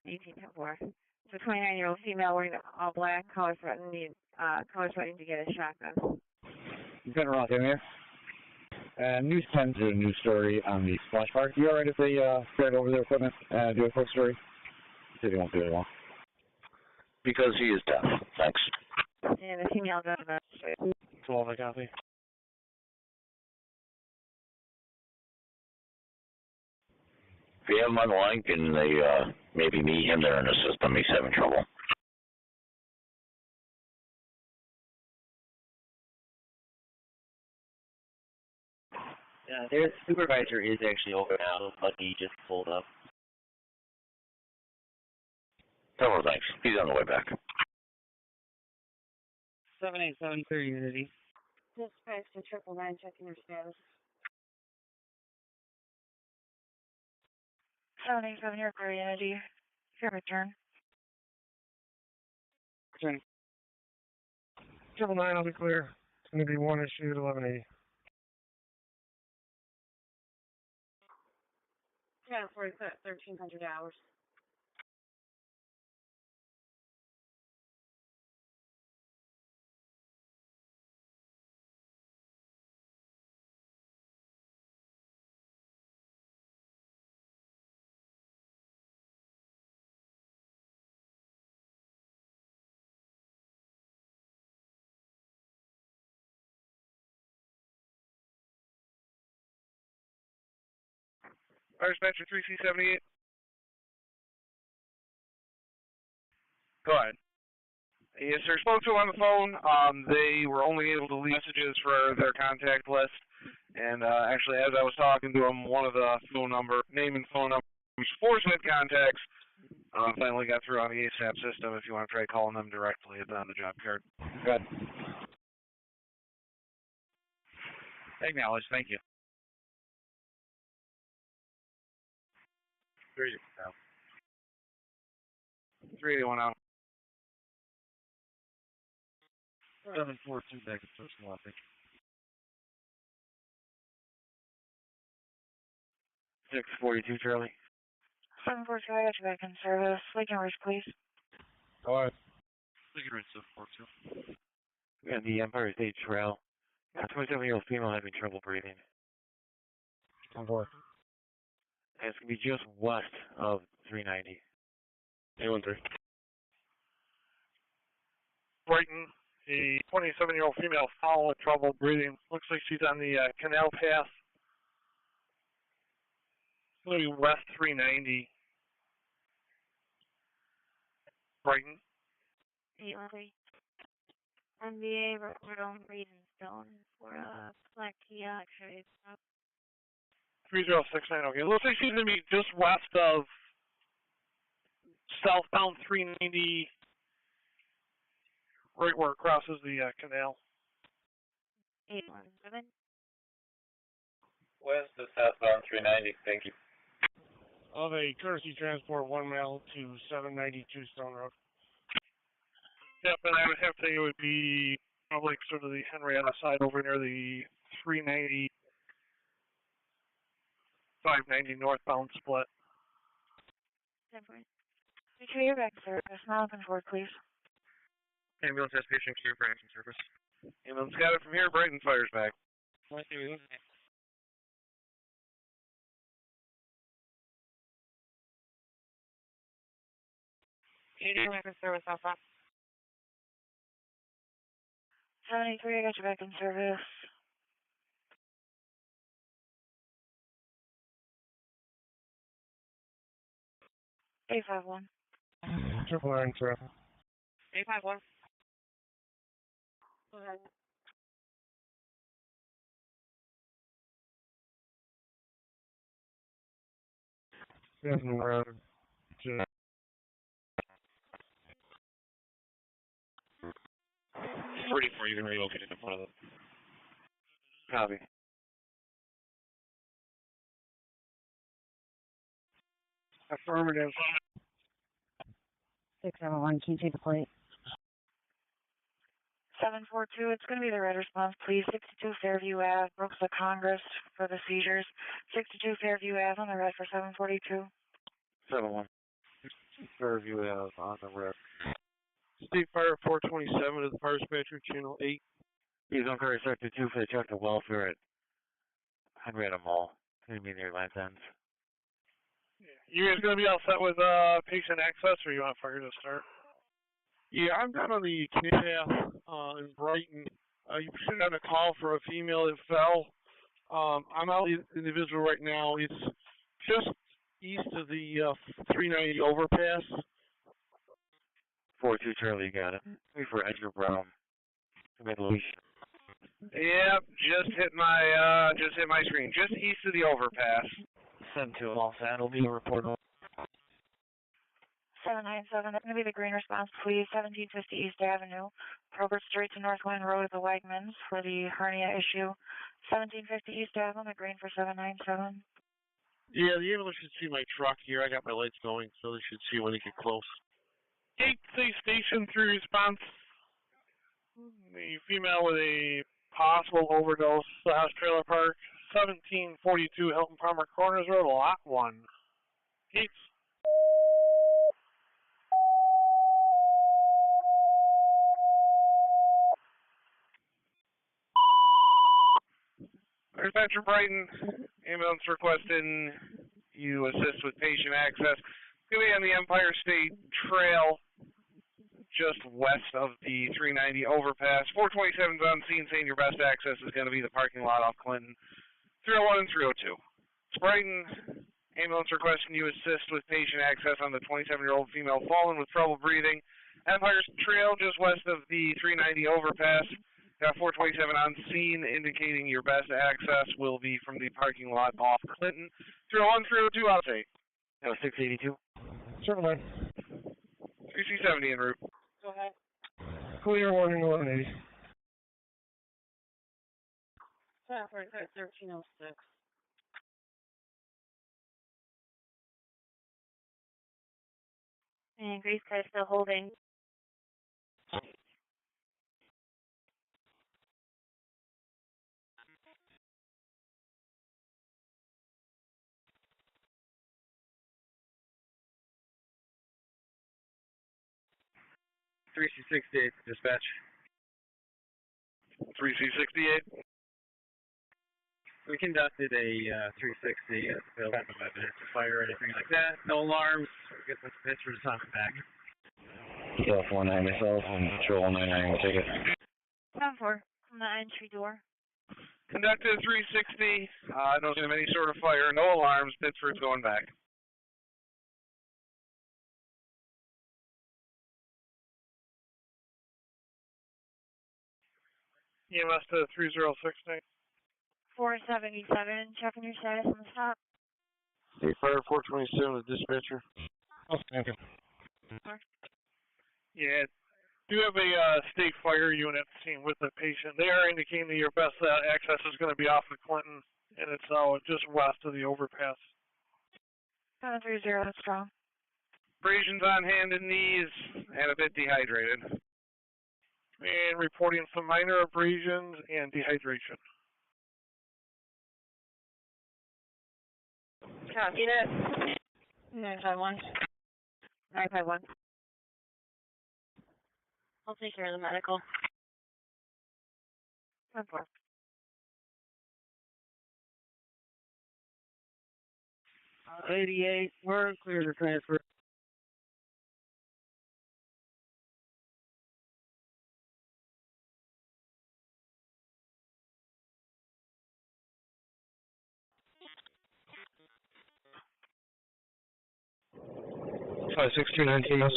18-4. It's a 29-year-old female wearing all black, color threatening to get a shotgun. Lieutenant Roth, here. News 10 did a news story on the splash park. You alright if they spread over their equipment and do a quick story? Say they won't be very long. Because he is deaf. Thanks. And the female got about 12, I copy. If you have him on the line, can they maybe meet him there in the system? He's having trouble. Their supervisor is actually over now, but he just pulled up. Tell him thanks. He's on the way back. 7873 Unity. dispatch to 999, checking your status. 787 here for Unity. Your return. Okay. 999, I'll be clear. It's going to be 1 issued 1180. Yeah, for 1,300 hours. Fire dispatcher 3C78. Go ahead. Yes, sir. Spoke to him on the phone. They were only able to leave messages for their contact list. And actually, as I was talking to him, one of the name and phone numbers for said contacts finally got through on the ASAP system. If you want to try calling them directly, it's on the job card. Good. Acknowledge. Thank you. 381 out. 742 back at personal, I think. 642, Charlie. 742, I got you back in service. Lincoln Ridge, please. All right. Lincoln Ridge 742. We got the Empire State Trail. A 27-year-old female having trouble breathing. On board. And it's going to be just west of 390. 813. Brighton, a 27-year-old female foul with trouble breathing. Looks like she's on the canal path. It's going to be west 390. Brighton. 813. NBA, Rockport, Reading Stone for Black Kia X-ray. 3069, okay. Looks like she's going to be just west of southbound 390, right where it crosses the canal. 817. West of southbound 390, thank you. Of a courtesy transport 1 mile to 792 Stone Road. Yep, and I would have to say it would be probably sort of the Henrietta side over near the 390, 590 northbound split. 10-4. Retrieve your back service. Now open forward, please. Ambulance has patient queue for action service. Ambulance got it from here. Brighton fires back. Service alpha. 73, I got you back in service. Eight 51. 999, sir. 851. Go ahead. Benton Road. 34, you can relocate it in front of them. Copy. Affirmative. 671, can you take the plate? 742, it's going to be the red response, please. 62 Fairview Ave, Brooks of Congress for the seizures. 62 Fairview Ave on the red for 742. 71. Fairview Ave on the red. State Fire 427 to the Fire Dispatcher, Channel 8. He's on Ferry Sector 2 for the check to welfare at Henrietta Mall. It's going to be near Land's End. You guys going to be all set with patient access, or you want fire to start? Yeah, I'm down on the canal path in Brighton. You should have a call for a female that fell. I'm out with the individual right now. It's just east of the 390 overpass. 42 Charlie, you got it. Wait for Edgar Brown. Louise. Yep, just hit my screen. Just east of the overpass. Send to Los Angeles. Be a report. 797, that's going to be the green response, please. 1750 East Avenue. Probert Street to Northland Road at the Wegmans for the hernia issue. 1750 East Avenue, the green for 797. Yeah, the ambulance should see my truck here. I got my lights going, so they should see when they get close. 8 station 3 response. The female with a possible overdose, House Trailer Park, 1742 Hilton Palmer Corners Road, Lot 1. Gates. Dispatcher Brighton, ambulance requesting you assist with patient access. It's going to be on the Empire State Trail, just west of the 390 overpass. 427's on scene saying your best access is going to be the parking lot off Clinton. 301 and 302. It's Brighton, ambulance requesting you assist with patient access on the 27-year-old female fallen with trouble breathing. Empire Trail, just west of the 390 overpass. Got 427 on scene, indicating your best access will be from the parking lot off Clinton. 301, 302, out 8. That was 682. 79. 3C70 en route. Go ahead. Clear warning 1180. 1306. And Grease Car still holding. C68, dispatch. 3C68. We conducted a 360 at the field, no evidence of fire or anything like that. No alarms. We get the Pittsford on the back. Self 19 yourself and Patrol 99 will take it. 10-4 from the entry door. Conducted 360. Don't see any sort of fire. No alarms. Pittsford's going back. EMS to 3069. 477, checking your status on the stop. Hey, Fire 427 with dispatcher. Oh, thank you. Yeah, do have a state fire unit scene with the patient. They are indicating that your best access is going to be off of Clinton, and it's just west of the overpass. 730, strong. Abrasions on hand and knees and a bit dehydrated. And reporting some minor abrasions and dehydration. Copy that. 951. 951. I'll take care of the medical. 10-4. '88, we're clear to transfer. Five 6219 miss.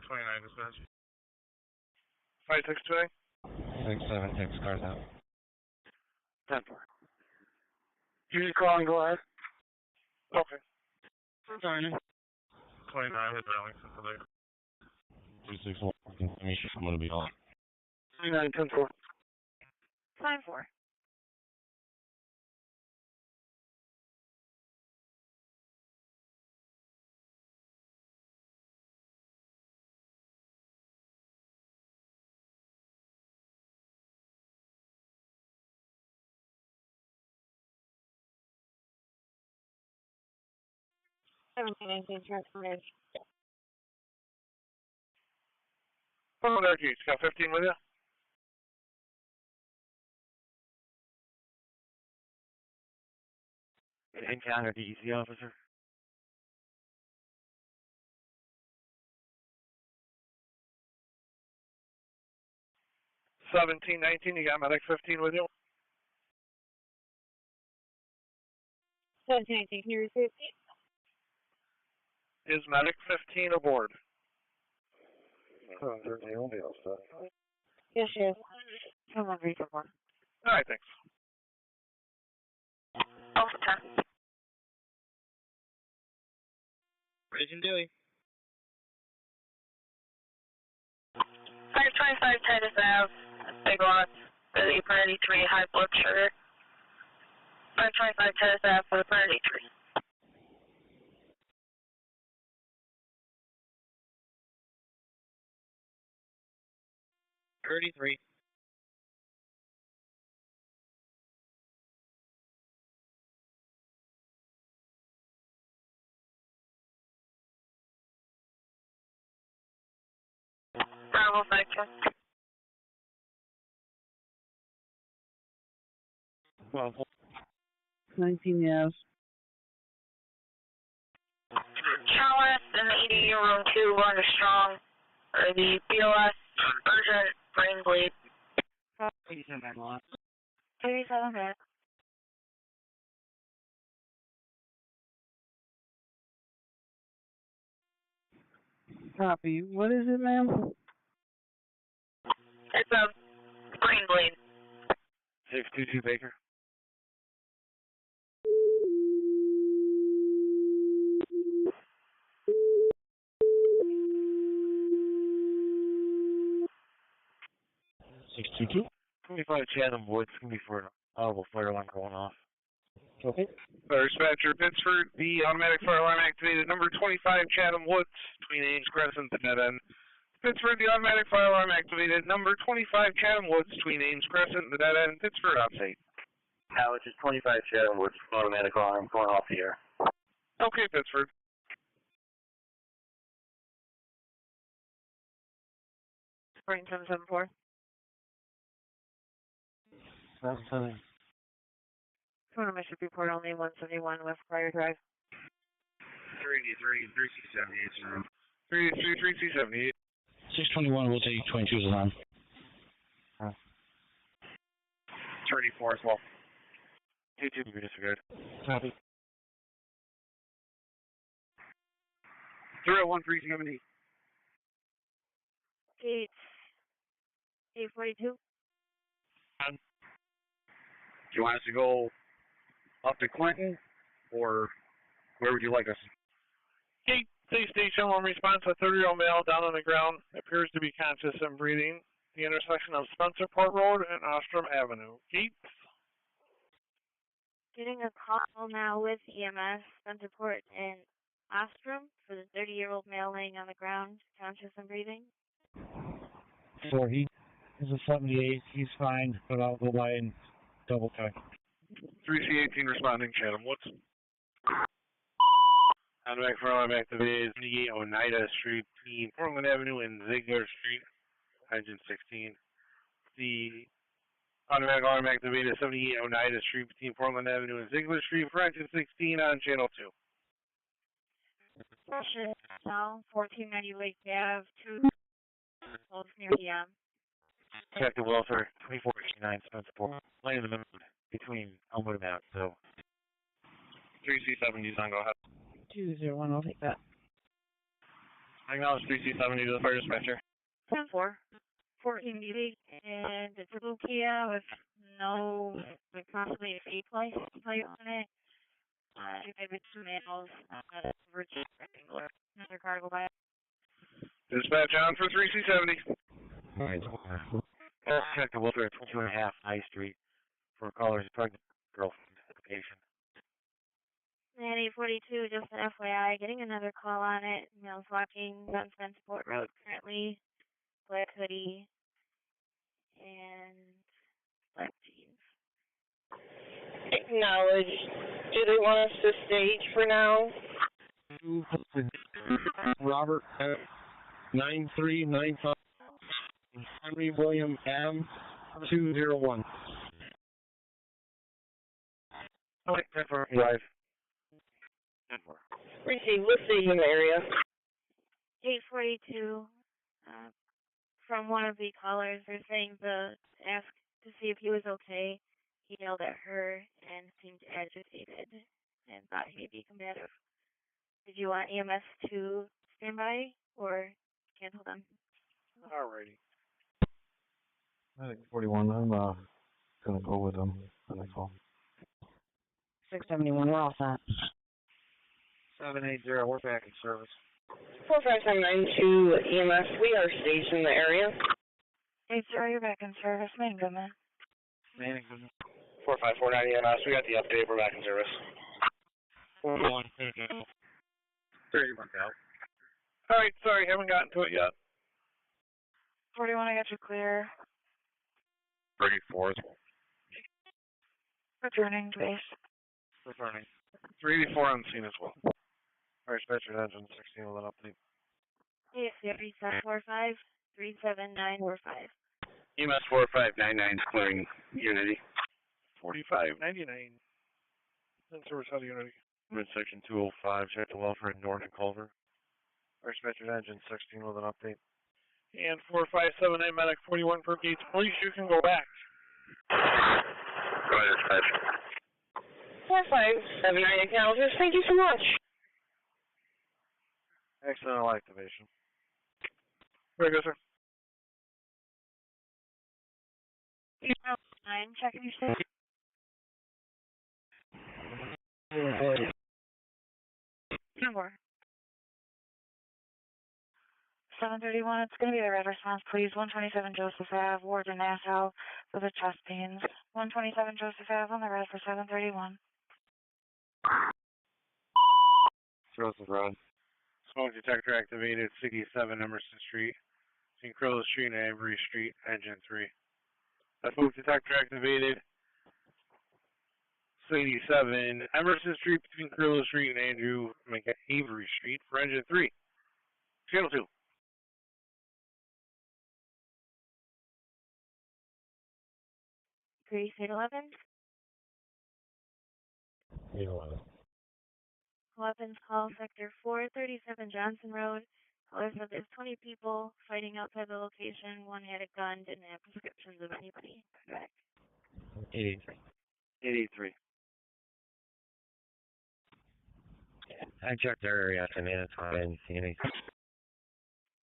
29 dispatch. 5628. 676 cars out. 10-4. You just call and go ahead. Okay. Sorry. 29 is Arlington today. 361. I'm going to be on. 29 10-4. 9-4. Transportation. Oh, there, Keith. Got 15 with you? Encounter DEC officer. $17, $19. You got medic 15 with you? 17, can you repeat? Is medic 15 aboard? Yes, she is. Come on, read one. All right, thanks. Alpha 10. Bridge and Dewey. 525 Titus Ave, Big Lots, for the priority 3 high blood sugar. 525 Titus Ave for the priority 3. '33. Bravo Vector. Well, 19 yes. Chalice in the ED room 2 under strong, or the BOS urgent brain bleed. 87 back lot. 37 minutes. Copy. What is it, ma'am? It's a brain bleed. 622 Baker. Six two two. 25 Chatham Woods. It's going to be for an audible fire alarm going off. Okay. Fire dispatcher, Pittsford, the automatic fire alarm activated. Number 25 Chatham Woods, between Ames Crescent and Dead End. Pittsford, the automatic fire alarm activated. Number 25 Chatham Woods, between Ames Crescent and the Dead End. Pittsford, on site. Which is 25 Chatham Woods, automatic alarm going off the air. Okay, Pittsford. Brain 774. 770. Mission report only 171 West Prior Drive. 383, 3C78. 383, 3C78. 621 will take 22 is alarm. 34 as well. 22, you disregard. Copy. 301, 370. Gate 842. Do you want us to go up to Clinton, or where would you like us? Gate Station 1 response, a 30-year-old male down on the ground, appears to be conscious and breathing. The intersection of Spencerport Road and Ostrom Avenue. Gate. Getting a call now with EMS, Spencerport and Ostrom for the 30-year-old male laying on the ground, conscious and breathing. So he's a 78. He's fine, but I'll go by and double check. 3C18 responding, Chatham Woods. Automatic fire alarm activated 78 Oneida Street between Portland Avenue and Ziegler Street, engine 16. The automatic alarm activated 78 Oneida Street between Portland Avenue and Ziegler Street for engine 16 on channel 2. Now, 1490 Lake Ave, 2 close near EM. Detective welfare, 2489 Spencerport. Line in the middle between Elmwood and Mount, so. 3C70 on, go ahead. 201, I'll take that. Acknowledge 3C70 to the fire dispatcher. 4 1490 and it's a blue Kia with no, like possibly a fake license plate on it. Maybe 2 males, Virgin Wrangler. Another car go by. Dispatch on for 3C70. Alright. Detective welfare, 22.5 High Street for a caller's pregnant girlfriend application. And 842, just an FYI, getting another call on it. Males walking down Spencerport Road currently. Black hoodie and black jeans. Acknowledge. Do they want us to stage for now? Robert, 9395 Henry William M. 201. Okay, 10-4, 5. Receive, what stage in the area? 842, from one of the callers, they're saying ask to see if he was okay. He yelled at her and seemed agitated and thought he may be combative. Did you want EMS to stand by or cancel them? Alrighty. I think 41. I'm gonna go with them on the call. 671, we're all set. 780, we're back in service. 45792 EMS, we are staged in the area. 80, you're back in service. Mendon. Manning, 4549 EMS, we got the update, we're back in service. 41, 30 months out. Alright, sorry, haven't gotten to it yet. 41, I got you clear. 34. Returning to base. Returning. 384 on scene as well. Fire dispatcher engine 16 with an update. Yes, 3745 37945. EMS 4599 is clearing Unity. 4599. In service out of Unity. Midsection 205, check the welfare at Norton Culver. Fire dispatcher engine 16 with an update. And 4578 medic 41 per Gates Police, you can go back. Go ahead, dispatcher. 4579 acknowledgers, thank you so much. Accidental activation. Very good, sir. 9, checking your state. Number. 731, it's going to be the red response, please. 127 Joseph Ave, Ward in Nassau, for the chest pains. 127 Joseph Ave on the red for 731. Joseph Road. Smoke detector activated, 67 Emerson Street, between Crowley Street and Avery Street, engine 3. That smoke detector activated, 87 Emerson Street, between Crowley Street and Avery Street, for engine 3. Channel 2. Grease 811. Weapons call sector 437 Johnson Road. Caller said there's 20 people fighting outside the location. One had a gun, didn't have prescriptions of anybody. Back. 83. I checked their area after minutes. I didn't see any.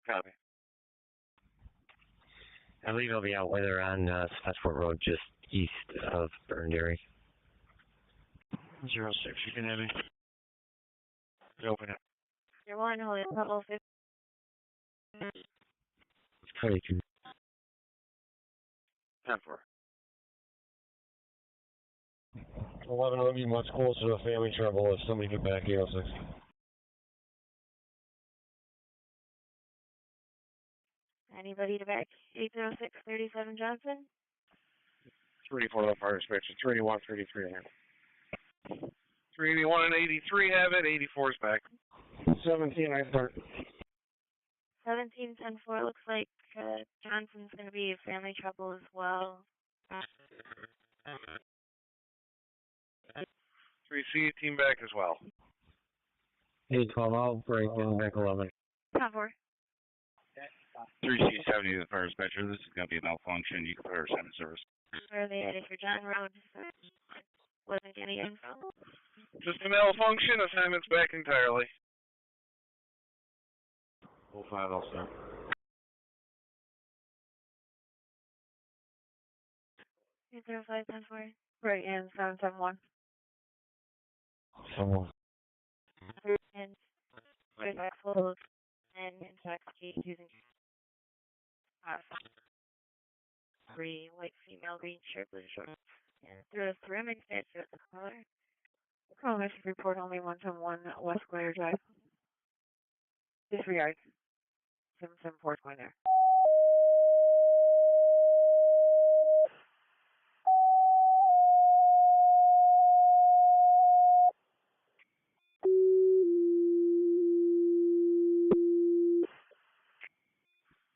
Copy. I believe he'll be out with her on Spencerport Road, just east of Burnderry. 06, you can have me. Open it. You're one, hold it, level 50. 22. 10-4. 11 would be much closer to family trouble if somebody get back 806. Anybody to back 806 37 Johnson? 34 left fire dispatcher, 381, 33 ahead. 381 and 83 have it, 84 is back. 17, I start. 17, 10-4, looks like Johnson's going to be family trouble as well. 3C, team back as well. 812, I'll break in back 11. 10-4. 3C 70 the fire dispatcher, this is going to be a malfunction. You can put our center service. Where are they headed for John Road? Wasn't any info. Just a malfunction, assignment's back entirely. 05, I'll start. 805, 10-4. Right, and 771. Someone. And respectful and intoxicated using 3 white female, green shirt, blue shorts. And through a ceramic statue at the caller. The caller message report only 171 West Square Drive. Disregard. 774 going there.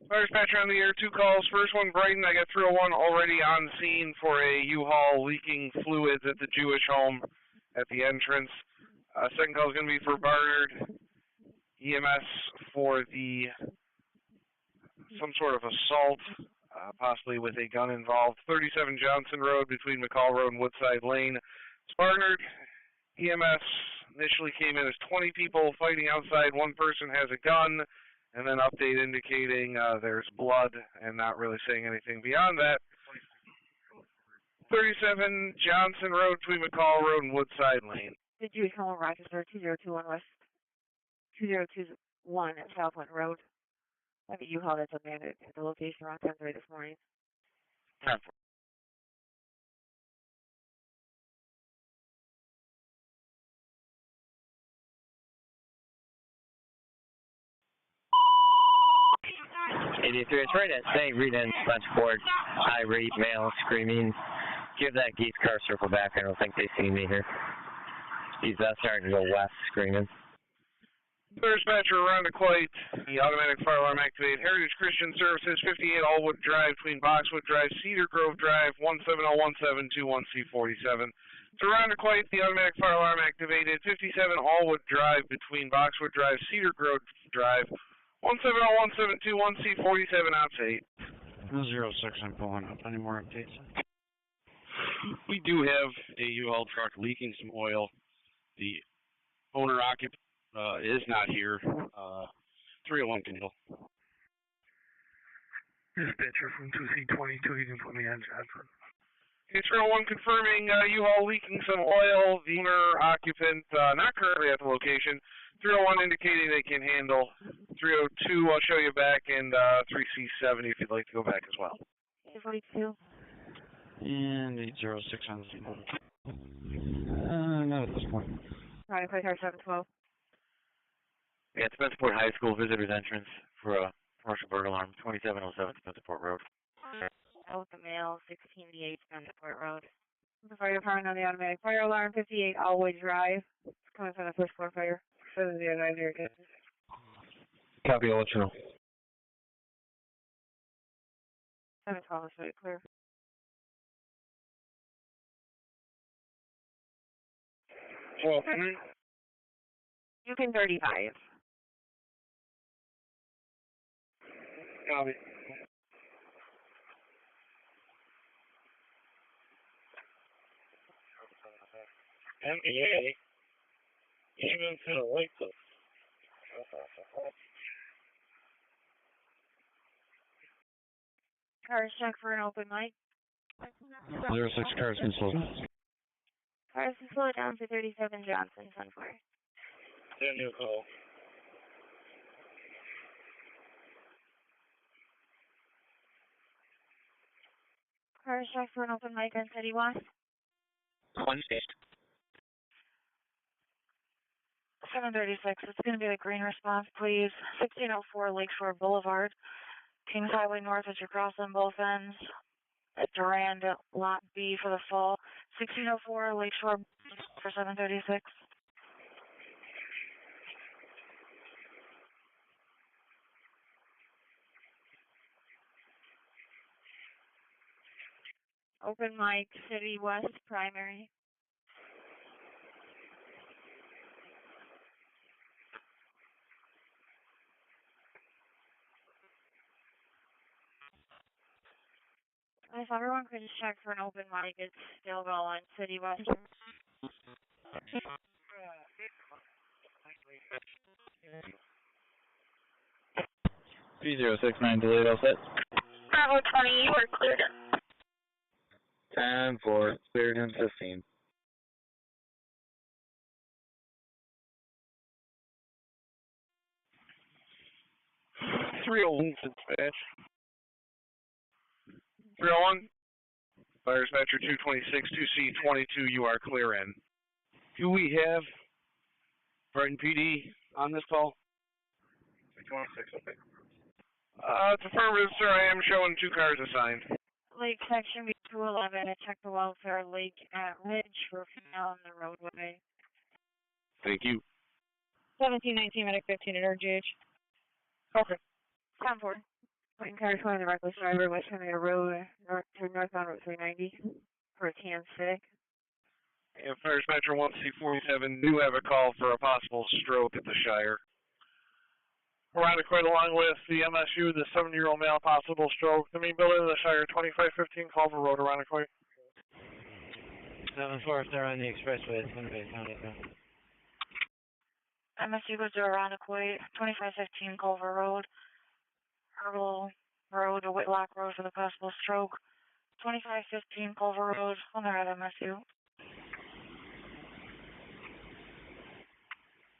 Fire dispatcher on the air, 2 calls. First one, Brighton. I got 301 already on scene for a U-Haul leaking fluids at the Jewish home at the entrance. Second call is going to be for Barnard EMS for some sort of assault, possibly with a gun involved. 37 Johnson Road between McCall Road and Woodside Lane. Barnard EMS initially came in as 20 people fighting outside. One person has a gun. And then update indicating there's blood and not really saying anything beyond that. 37 Johnson Road between McCall Road and Woodside Lane. The Jewish home in Rochester, 2021 West, 2021 at Southland Road. I have a U-Haul that's abandoned at the location around 10:30 this morning. 10-4. It's right at St. Rita and Spencerport. Irate male screaming. Give that geese car circle back. I don't think they see me here. He's starting to go west screaming. Dispatcher around the Coit. The automatic fire alarm activated. Heritage Christian Services, 58 Allwood Drive between Boxwood Drive, Cedar Grove Drive, 1701721C47. So around the Coit, the automatic fire alarm activated. 57 Allwood Drive between Boxwood Drive, Cedar Grove Drive, 1701721C47 out to 8. 06, I'm pulling up. Any more updates? We do have a U-Haul truck leaking some oil. The owner occupant is not here. 301 can handle. Dispatcher from 2C22, you can put me on Johnson. Okay, 301 confirming U-Haul leaking some oil. The owner occupant not currently at the location. 301 indicating they can handle. 302, I'll show you back, and 3C70 if you'd like to go back as well. 842. And 806 on the scene. Not at this point. Right, car 712. Yeah, it's Spencerport High School visitor's entrance for a commercial burglar alarm, 2707 Spencerport Road. Out the mail, 1688 Spencerport Road. The fire department on the automatic fire alarm, 58 Allwood Drive. It's coming from the first floor fire. So the advisor again. Copy, I'll let you know. 712 is very clear. 1200. Yukon 35. Copy. MEA. Even to the lake though. Cars check for an open mic. 06 cars been slowed. Cars can slow down to 37 Johnson, 10-4. Then you call. Cars check for an open mic on City West. 736, it's going to be the green response, please. 1604 Lakeshore Boulevard. Kings Highway North as you cross on both ends. At Durand, Lot B for the fall. 1604 Lakeshore for 736. Open mic, City West, primary. If everyone could just check for an open mic, it's still going, City West. 3069 delayed, all set. Bravo 20, you are cleared. 10-4, cleared in 15. Dispatch. 301. Fire dispatcher 226, 2C22, you are clear in. Do we have Brighton PD on this call? 26, okay. It's affirmative, sir. I am showing 2 cars assigned. Lake Section B211, I checked the welfare lake at Ridge for female on the roadway. Thank you. 1719, medic 15 at RGH. Okay. 10-4. Waiting cars going the reckless driver, West Henrietta Road, northbound Route 390 for a tan stick. And Fire dispatcher 1C47 do have a call for a possible stroke at the Shire. Irondequoit along with the MSU, the 7-year-old male, possible stroke. The main building of the Shire, 2515 Culver Road, Irondequoit. 7-4, if they're on the expressway, it's going to be found it now. MSU goes to Irondequoit, 2515 Culver Road, Herbal Road to Whitlock Road for the possible stroke. 2515 Culver Road, on the right MSU.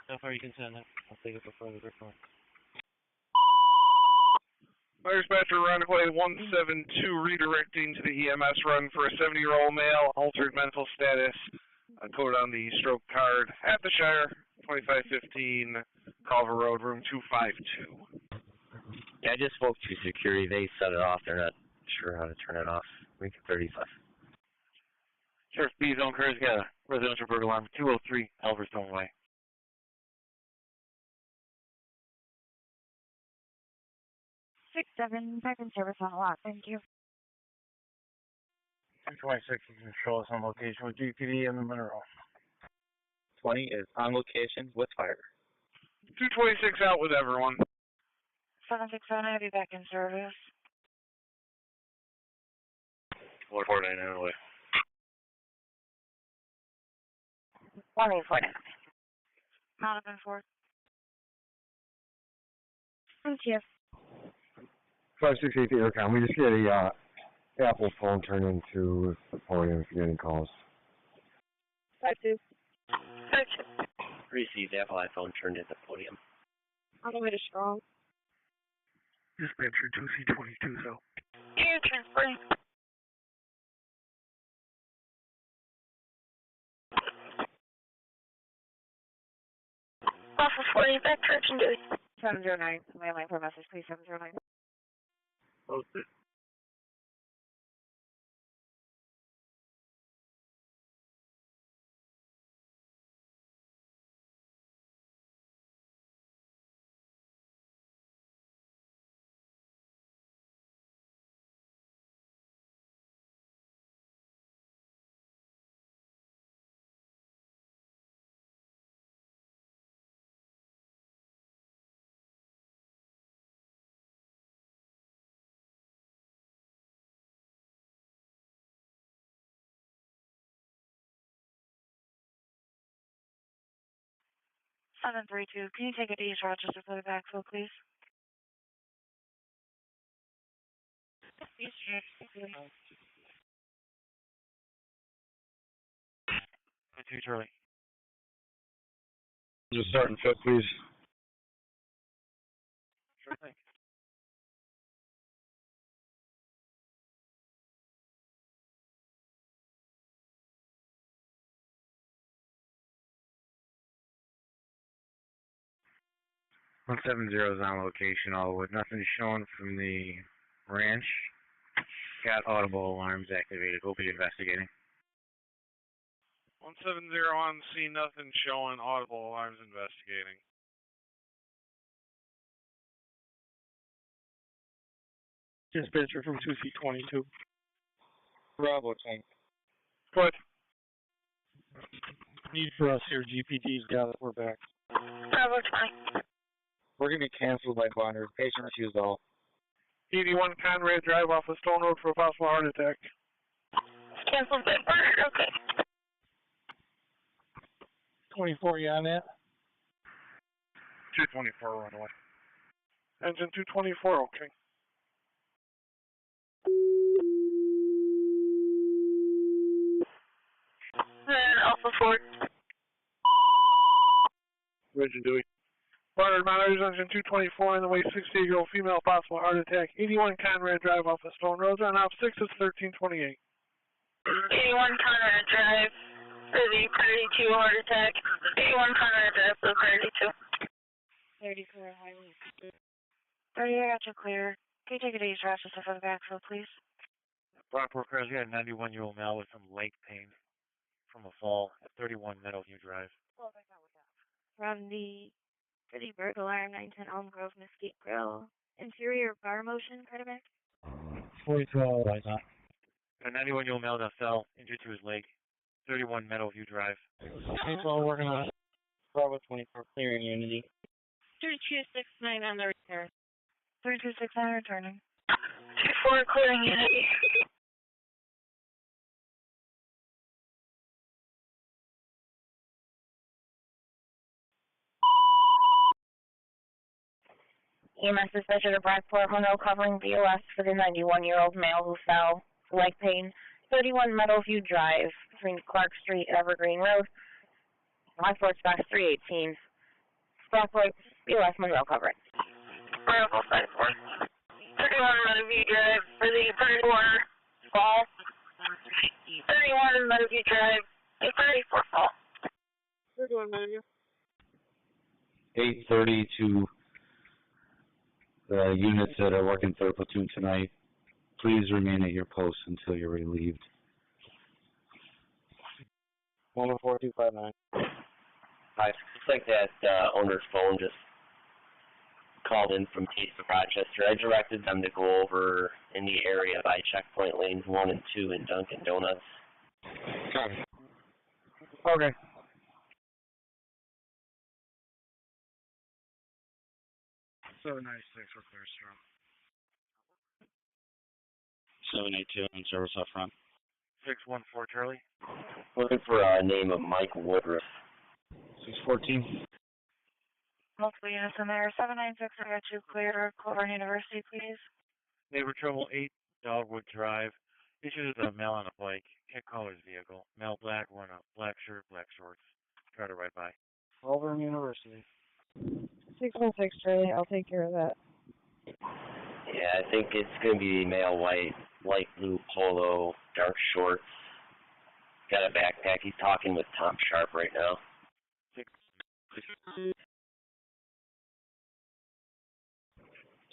How far you can send it? I'll take it before the report. Fire dispatcher Irondequoit 172 redirecting to the EMS run for a 70-year-old male, altered mental status, code on the stroke card at the Shire, 2515 Culver Road, room 252. Yeah, I just spoke to security. They set it off. They're not sure how to turn it off. Week 35. Sheriff B zone cars got a residential burglar alarm 203 Elverstone Way. 6-7, back in service on a lot, thank you. 226, you can show us on location with GPD and the Monroe. 20 is on location with fire. 226 out with everyone. 767, I'll be back in service. 449 away. 149. Not up in 4. Thank you. 568 Aircom. We just get a Apple phone turned into the podium if you're getting calls. 5-2. Received Apple iPhone turned into podium. On the way to Strong. Dispatcher 2C22, so. Air transferring. Officer 40, back direction duty. 709, my line for message, please, 709. Posted. 732, can you take it to East Rochester for the backfill, please? Two Charlie. Just start and fit, please. Sure thing. One 170 is on location, all with nothing showing from the ranch. Got audible alarms activated. We'll be investigating. 170 on scene, nothing showing, audible alarms investigating. Dispatcher from 2C22. Bravo tank. Go ahead. Need for us here, GPD's got it, we're back. Bravo 20. We're going to be canceled by Bonner. Patient refused all. 81 Conrad Drive off of Stone Road for a possible heart attack. Canceled by Barnard, okay. 24, you on that? 224 run away. Engine 224, okay. Alpha 4. Roger, Dewey. Barnard monitors engine 224 on the way, 68-year-old female, possible heart attack. 81 Conrad Drive off of Stone Road. On op 6 is 1328. 81 Conrad Drive for the priority 2 heart attack. 81 Conrad Drive for the priority 2. 34 highway. 30, I got you clear. Can you take it to East Rochester for the backfill, please? Brockport cars, we got a 91-year-old male with some leg pain from a fall at 31 Meadowview Drive. From the City Burglar, 910 Elm Grove Mesquite Grill. Interior bar motion, Carterback. 42, I thought. A 91-year-old male that fell, injured to his leg, 31 Meadowview Drive. It's all working on it. Bravo 24, clearing Unity. 3269 on the return. 3269 returning. 24 clearing Unity. EMS dispatcher to Brockport, Monroe, covering BOS for the 91-year-old male who fell, leg pain, 31 Meadowview Drive, between Clark Street and Evergreen Road. Brockport box 318. Brockport, BOS, Monroe, covering. Bravo 54. 31 Meadowview Drive for the 34 fall. 31 Meadowview Drive, a 34 fall. 31 Meadowview. 8:30 to the units that are working third platoon tonight. Please remain at your posts until you're relieved. 104259. Hi. Looks like that owner's phone just called in from Pittsford, Rochester. I directed them to go over in the area by checkpoint lanes 1 and 2 in Dunkin' Donuts. Copy. Okay. So nice, thanks for clear, sir. 782 in service up front. 614 Charlie. Looking for a name of Mike Woodruff. 614. Multiple units in there. 796, I got you clear. Colburn University, please. Neighbor trouble 8 Dogwood Drive. Issues with a male on a bike. Can't call his vehicle. Male black, wearing a black shirt, black shorts. Try to ride by. Colburn University. 616, Charlie. I'll take care of that. Yeah, I think it's going to be male white, light blue polo, dark shorts. Got a backpack. He's talking with Tom Sharp right now.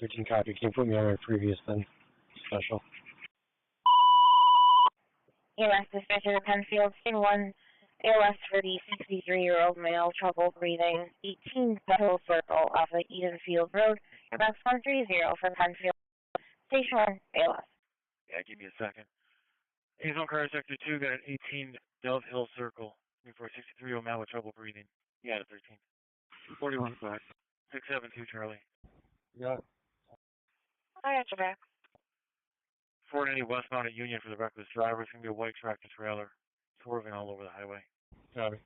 13 copy. Can you put me on my previous then? Special. EMS dispatcher to Penfield, scene 1, ALS for the 63-year-old male, trouble breathing, 18 Hill Circle off of EdenField Road, box 130 for Penfield, station 1, ALS. Yeah, give me a second. Hazel car sector 2 got an 18 Dove Hill Circle. For a 63-year-old male with trouble breathing. Yeah, 13. 41 5. 672 Charlie. Yeah. I got your back. 490 westbound at Union for the reckless driver. It's going to be a white tractor trailer swerving all over the highway. Copy.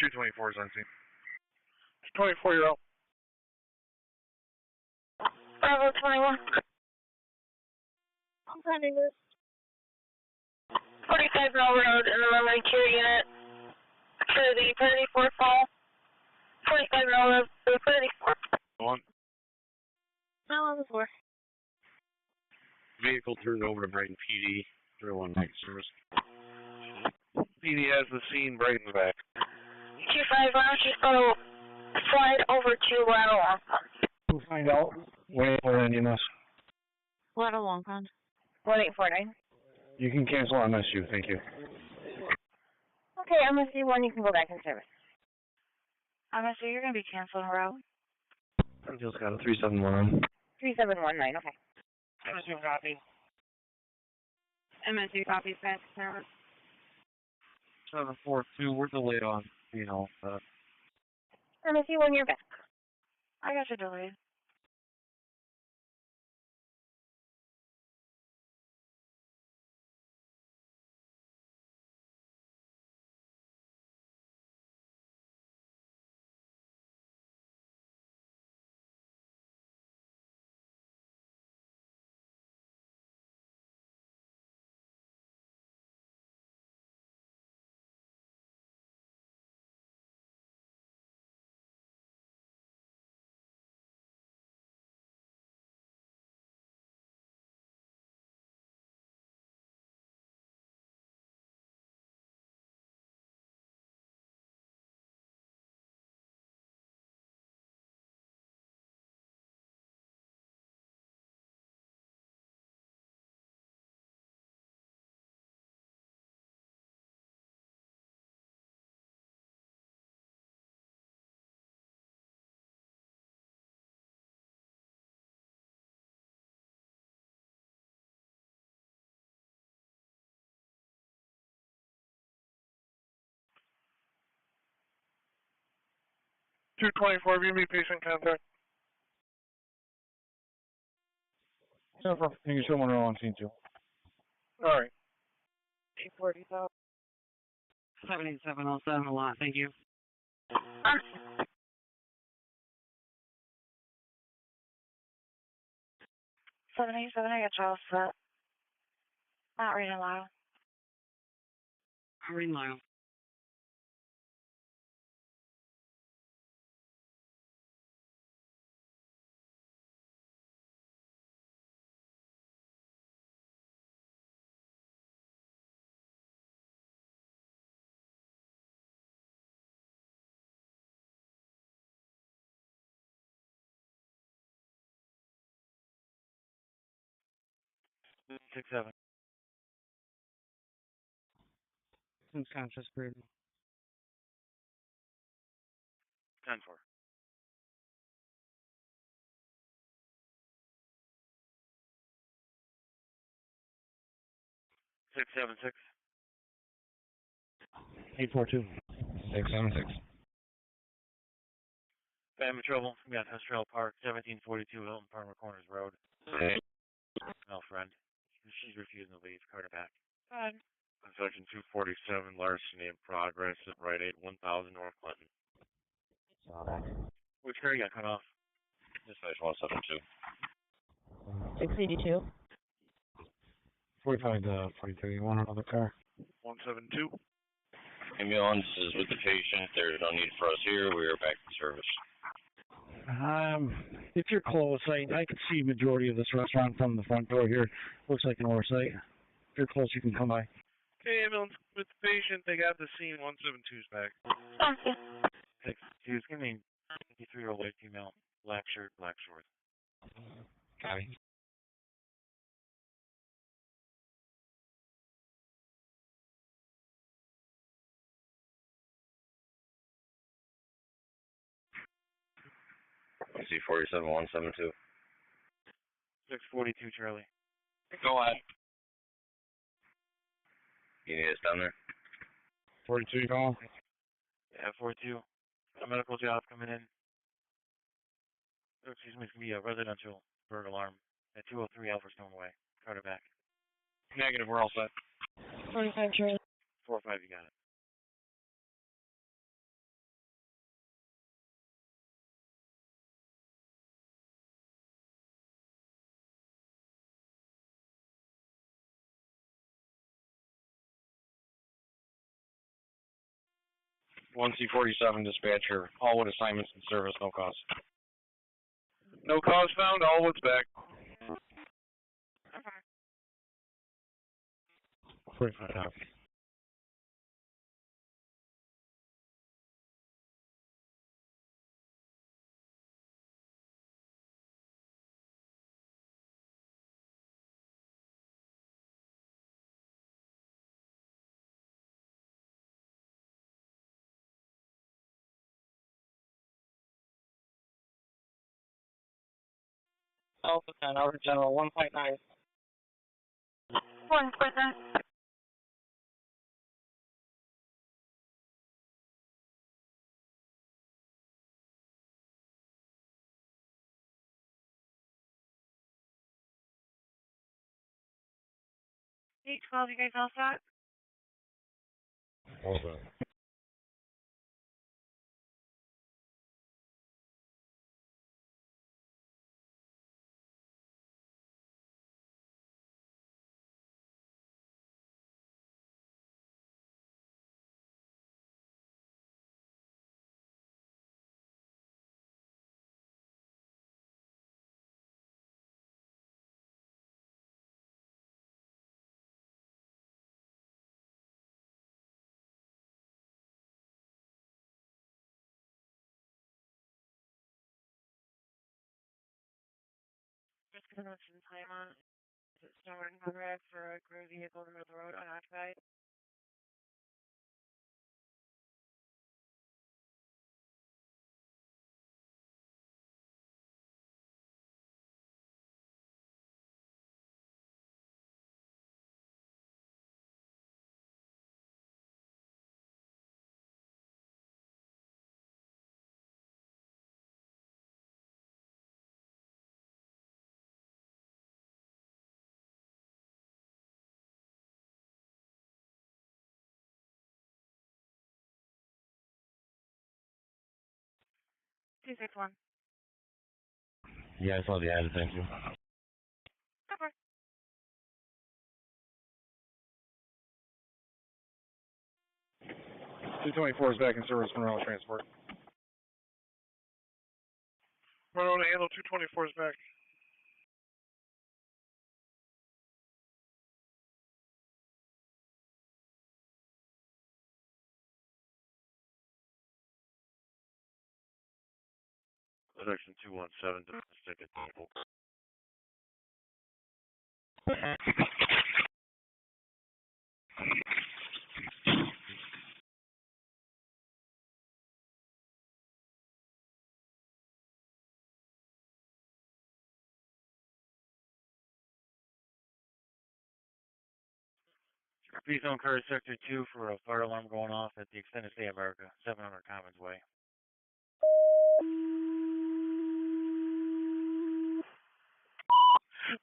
224 is on scene. 224, you're out. Bravo 21. I'm finding this. 45 Railroad in the runway 2 unit to the 34th fall. 45 Railroad to the 34th. One. I'm on the floor. Vehicle turned over to Brighton PD. 301 night service. PD has the scene, Brighton's back. 25 Rochester, so slide over to lateral long pond. We'll find out. Wait for an EMS. Lateral long pond. 1849. You can cancel on MSU, thank you. Okay, MSU1, you can go back in service. MSU, you're going to be canceled en route. Penfield's got a 371. 3719, okay. MSU copy. MSU copies back to service. 742, we're delayed on, MSU1, you're back. I got you delayed. Two 24, VB patient contact. Jennifer, you can show Monroe on scene 2. All right. 840, 78707, a lot, thank you. 787, I got y'all set. Not reading loud. I'm reading loud. Six seven. Unconscious breathing. 10-4. Six seven six. 842. 676. Family trouble. We got Industrial Park, 1742 Hilton Palmer Corners Road. No friend. She's refusing to leave. Carter back. Good. On section 247, larceny in progress at Rite Aid, 1000 North Clinton. Saw that. Which car you got cut off? Dispatch 172. 682. 45 to 43. You want another car? 172. Ambulance is with the patient. There's no need for us here. We are back in service. If you're close, I can see majority of this restaurant from the front door here. Looks like an oversight. If you're close, you can come by. Okay, ambulance with the patient. They got the scene. 172's back. 6 give me 53-year-old white female, black shirt, black shorts. Copy. C 47172. 642 Charlie. Go ahead. You need us down there? 42, you call? Yeah, 42. A medical job coming in. Oh, excuse me, it's going to be a residential bird alarm at 203 Alpha Stoneway. Carter back. Negative, we're all set. 45 Charlie. 4-5, you got it. 1C47 dispatcher, Allwood assignments and service, no cost. No cause found, Allwood's back. 45 hours. Alpha 10, Outer General 1.9. 1.9. Eight 12, you guys all set? All set. Just gonna put some time on. Is it stored in progress for a crew vehicle to the road unoccupied? Two 6-1. Yeah, I saw the ad, thank you. Cover. $224 is back in service, Monroe Transport. Monroe to handle 224 is back. Section 217, domestic at table. Please don't encourage Sector 2 for a fire alarm going off at the Extended Stay America, 700 Commons Way.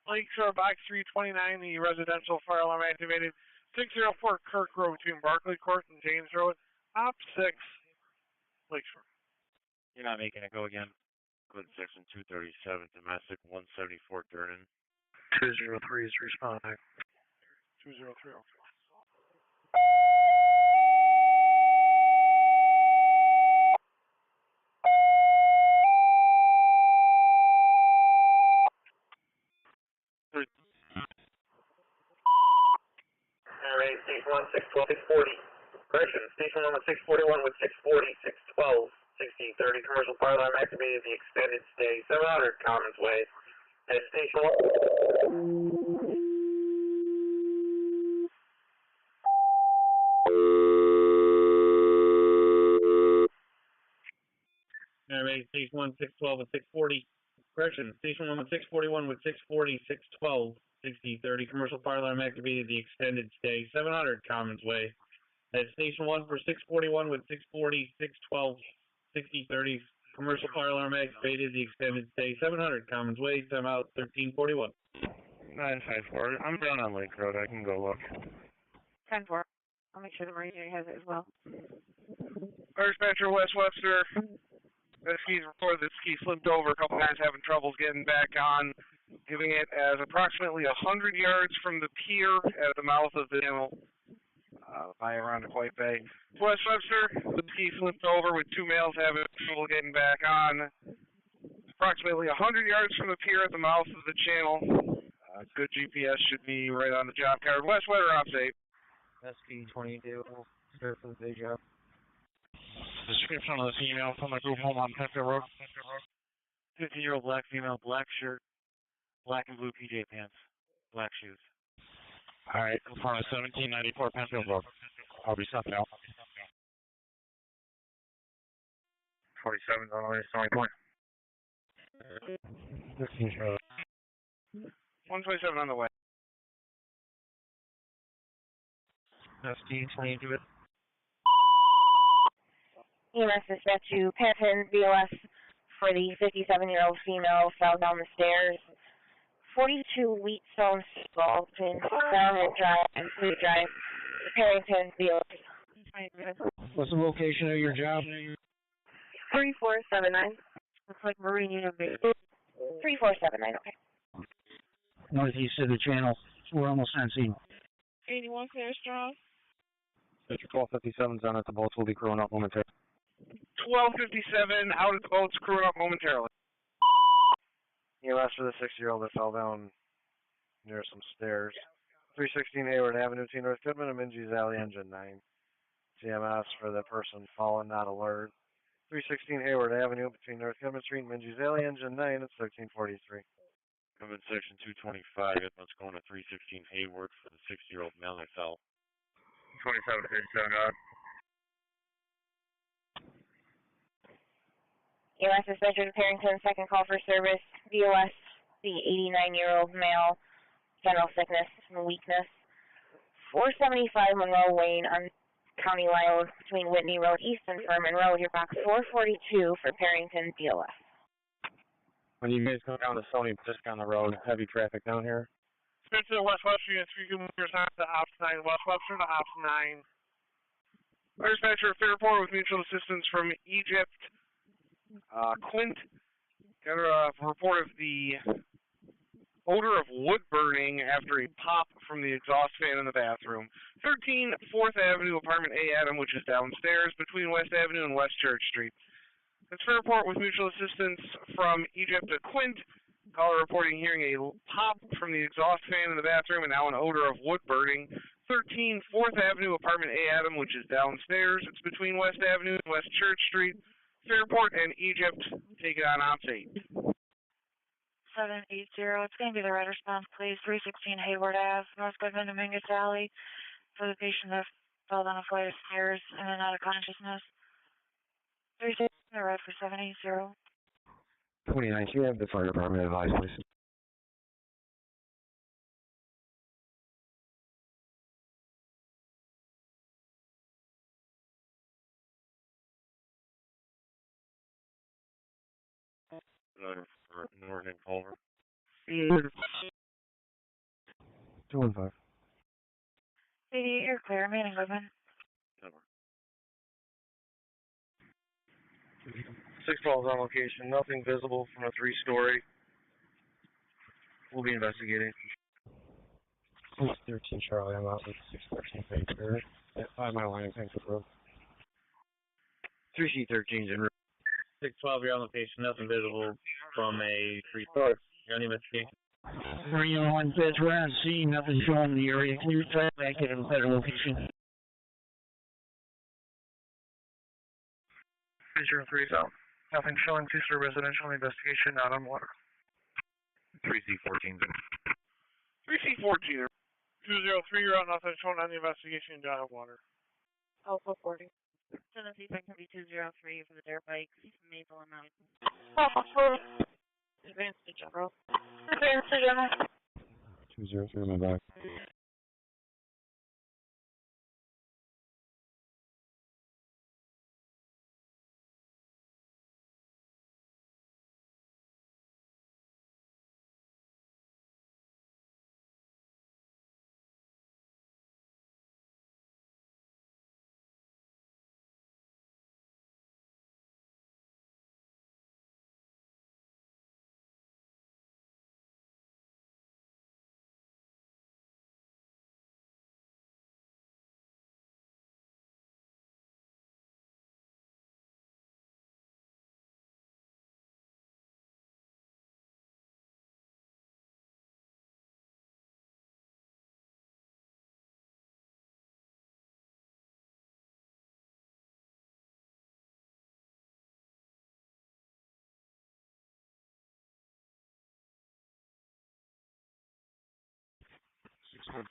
Lakeshore Box 329, the residential fire alarm activated. 604 Kirk Road between Barclay Court and James Road. Op 6, Lakeshore. You're not making it go again. Clinton Section 237, domestic 174 Durnan. 203 is responding. 203, okay. Alright, station 1, 612, 640. Correction, station 1 with 641 with 640, 612, 1630. Commercial fire alarm activated the extended stay, 700 Commons Way. At station 1. Alright, station 1, 612 with 640. Correction, station 1 with 641 with 640, 612, 6030. Commercial fire alarm activated the extended stay, 700 Commons Way. At station 1 for 641 with 640, 612, 6030. Commercial fire alarm activated the extended stay, 700 Commons Way. Time out 1341. 954. I'm down on Lake Road. I can go look. 10-4. I'll make sure the Marine has it as well. Fire dispatcher West Webster. The ski's reported that ski slipped over a couple times, having troubles getting back on, giving it as approximately 100 yards from the pier at the mouth of the channel. by around the Quite Bay. West Webster, the ski flipped over with 2 males having trouble getting back on. Approximately 100 yards from the pier at the mouth of the channel. Good GPS should be right on the job card. West weather update. SP22, clear for the day job. Description of the female from the group home on Penfield Road. 50-year-old black female, black shirt, black and blue PJ pants, black shoes. Alright, in front of 1794 Penfield Road. I'll be stopping out. 47 on the way to Stony Point. 127 on the way. SP22. EMS dispatch to Penfield BOS for the 57-year-old female fell down the stairs. 42 Wheatstone Circle between Government Drive and Fleet Drive, Perrington BOS. What's the location of your job? 3479. Looks like Marine Unit Base. 3479, okay. Northeast of the channel. We're almost on scene. 81 clear strong. Mr. 1257's on it. The boats will be crewing up momentarily. 1257 out at the boats, crewing up momentarily. EMS for the 60-year-old that fell down near some stairs. 316 Hayward Avenue, T. North Goodman, and Minji's Alley, engine 9. CMS for the person fallen, not alert. 316 Hayward Avenue between North Goodman Street and Minji's Alley, engine 9. It's 1343. I'm in section 225. Let's go to 316 Hayward for the 60-year-old male that fell. 2757 out. EMS dispatcher to Perrington, second call for service. BOS, the 89-year-old male, general sickness and weakness. 475 Monroe Lane on County Line between Whitney Road East and Furman Road. Your box 442 for Perrington BOS. When you guys come down to Stony, just down the road, heavy traffic down here. Spencer, West Webster, Unit 3 kilometers on to Ops 9. West Webster to Ops 9. Dispatcher of Fairport with mutual assistance from Egypt. Quint got a report of the odor of wood burning after a pop from the exhaust fan in the bathroom. 13 4th Avenue, Apartment A, Adam, which is downstairs between West Avenue and West Church Street. That's Fairport with mutual assistance from Egypt to Quint. Caller reporting hearing a pop from the exhaust fan in the bathroom and now an odor of wood burning. 13 4th Avenue, Apartment A, Adam, which is downstairs. It's between West Avenue and West Church Street. Fairport and Egypt, take it on Ops 8. 780. It's going to be the right response, please. 316 Hayward Ave, North Goodman to Mingus Alley, for the patient that fell down a flight of stairs and then out of consciousness. 316 right for 780. 29, can you have the fire department advise, please? Northern Culver. 215. 88, you're clear. Manning Goodman. 6 calls on location. Nothing visible from a 3-story. We'll be investigating. 613 Charlie, I'm out with 613 Baker at 5 Mile Line, Penfield Road. 3C13's en route. 612, you're on location. Nothing visible from a 3-story. You're on the investigation. Marine 1 says we're on scene. Nothing showing in the area. Can you try back at a better location? Fisher 3 south. Nothing showing 2-story residential investigation, not on water. 3C14's in. 3C14. 203, you're out. Nothing showing on the investigation, not on water. Alpha 40. Tennessee can be 203 for the dirt bike, Maple and Mountain. Alpha 40. Advanced to General. Advanced to General. 203 on my back.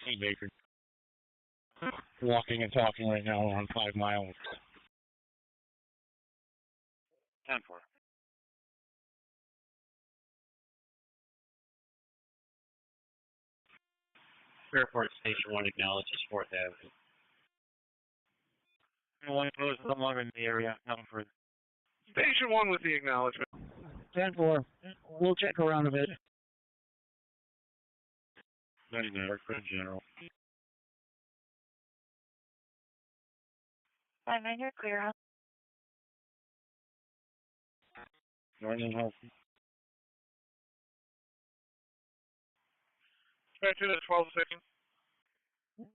T Baker. Walking and talking right now on 5 miles. 10-4. Fairport Station 1 acknowledges 4th Avenue. One close no longer in the area, nothing further. Station 1 with the acknowledgement. 10-4. We'll check around a bit. 99, Hartford General. 5-9, you're clear. Northern Hartford. Dispatcher to 12-6.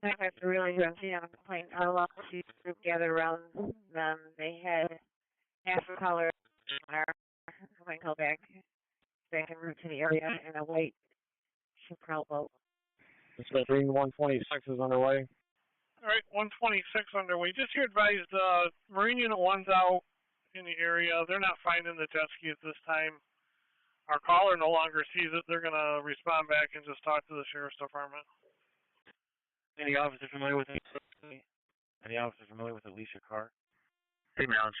I have to really see on a complaint. Our lawsuit group gathered around them. They had half a color coming back en route to the area in a white Chaparral boat. Dispatcher 126 is underway. All right, 126 underway. Just here advised, Marine Unit 1's out in the area. They're not finding the jet ski at this time. Our caller no longer sees it. They're going to respond back and just talk to the Sheriff's Department. Any officer familiar with it? Any officer familiar with Alicia Carr? Emails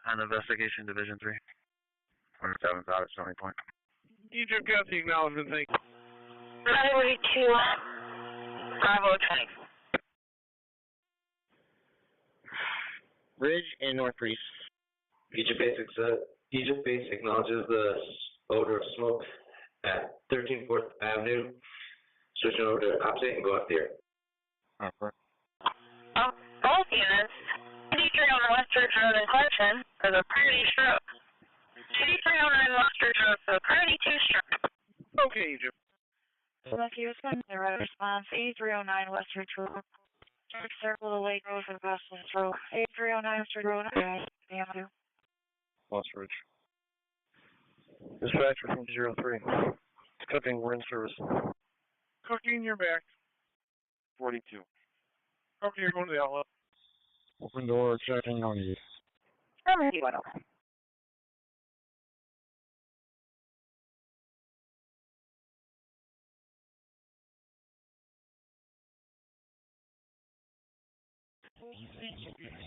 on Investigation Division 3. 27th out at Stony Point. Egypt got the acknowledgement, thank you. Highway 2, Bravo 20. Bridge and North Reef. Egypt Base acknowledges the odor of smoke at 13th 4th Avenue. Switching over to opposite and go up there. Both units, 2309 Westridge Road in Clinton for the priority stroke. 2309 Westridge Road for the priority 2 stroke. Okay, Egypt. Lucky respond to right response. 8309 Westridge Road. Circle the Lake Road for the Boston Road. 8309 Westridge Road. Avenue. Westridge. Dispatcher from 03. Cooking, we're in service. Cooking, you're back. 42. Okay, you're going to the outlet. Open door, checking on you. I'm ready, what else?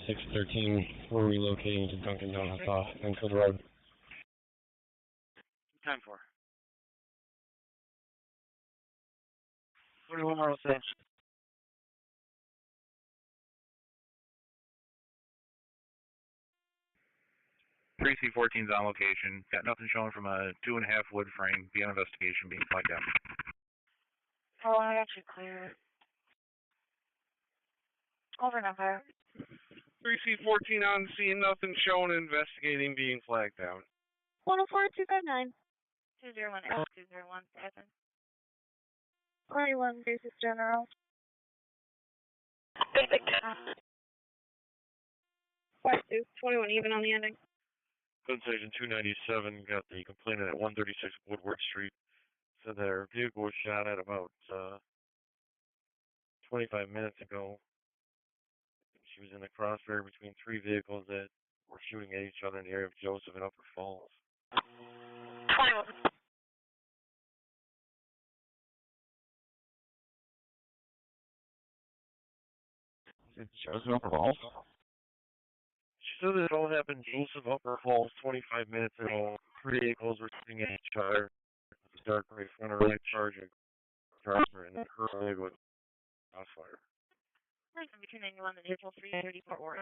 Six 13. We're relocating to Dunkin' Donuts off Penfield Road. 10-4. 41 Monroe Station. 3C14's on location. Got nothing showing from a 2.5 wood frame. Be on investigation, being flagged out. Oh, I got you clear. Over and Empire. 3C14 on scene, nothing shown, investigating, being flagged down. 104-259. 201 F201 7. 21 Basis General. Basic. 5-2. 21 even on the ending. Gun Station 297 got the complainant at 136 Woodward Street. Said that her vehicle was shot at about 25 minutes ago. She was in the crossfire between 3 vehicles that were shooting at each other in the area of Joseph and Upper Falls. 21. Joseph Upper Falls? She said that it all happened in Joseph Upper Falls 25 minutes ago. 3 vehicles were shooting at each other. The dark gray front right charging driver, and then her leg was crossfire. Between 91 and April 330 Fort Worth.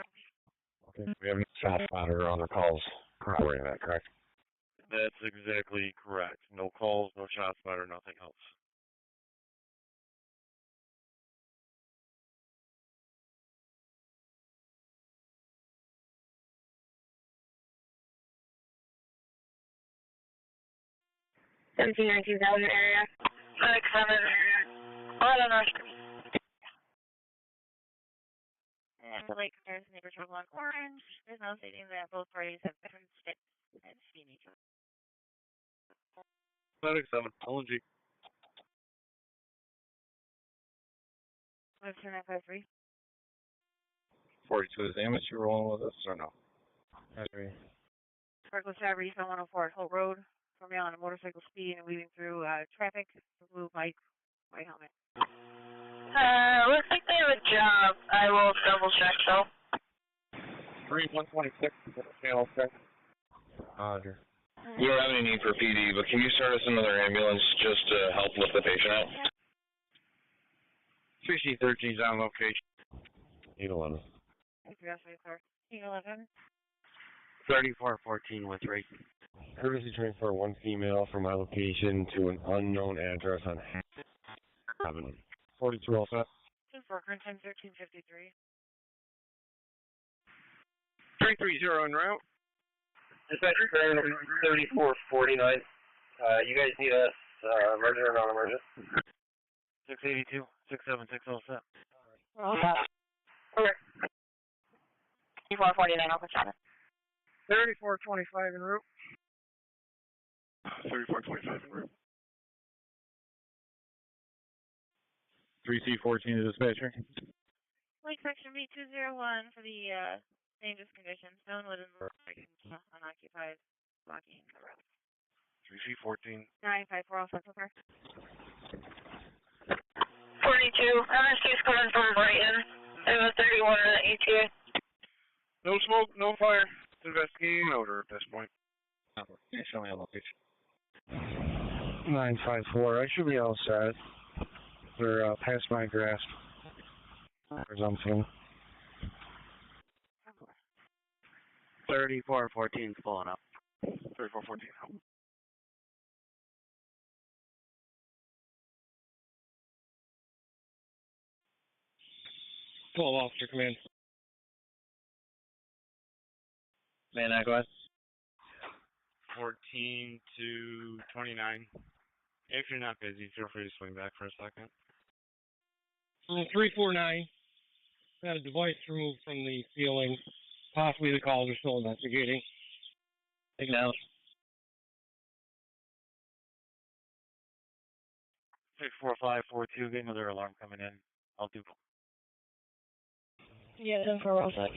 Okay, we have no shot spotter or other calls corroborating that, correct? That's exactly correct. No calls, no shot spotter, nothing else. Seventeen 19,000 area. 6-7. On North Street. The lake compares neighbor trouble on Orange. There's no stating that both parties have different sticks and seen each other. 7, LNG. 52953. 42 is Amos, you rolling with us or no? I agree. Sparkle Driver, East on 104 at Holt Road. From on a motorcycle speed and weaving through traffic. Blue bike, white helmet. Looks like they have a job. I will double check though. 126, channel check. Roger. We don't have any need for PD, but can you start us another ambulance just to help lift the patient out? 6013 is on location. 811. 811. 3414 with rate. Courtesy transfer one female from my location to an unknown address on Avenue. 42 all set. 410 1353. 330 en route. Dispatcher, 3449. You guys need us emergent or non-emergent? 682, 676 all set. Okay. 3449, I'll push on it. 3425 en route. 3425 en route. 3C14 to dispatcher. Lake section B201 for the dangerous conditions. No one within the unoccupied blocking the road. 3C14. 954 all set so far. 42, MST is coming from Brighton. It was 31 in the ETA. No smoke, no fire. Investigating odor at this point. Show me a location. 954, I should be all set. They're past my grasp. Presumption. 3414 pulling up. 3414 out. Full officer command. Man, go ahead. 14 to 29. If you're not busy, feel free to swing back for a second. 349. Had a device removed from the ceiling. Possibly the calls are still investigating. Acknowledge. 64542, get another alarm coming in. I'll do. Yeah, 10 for all set.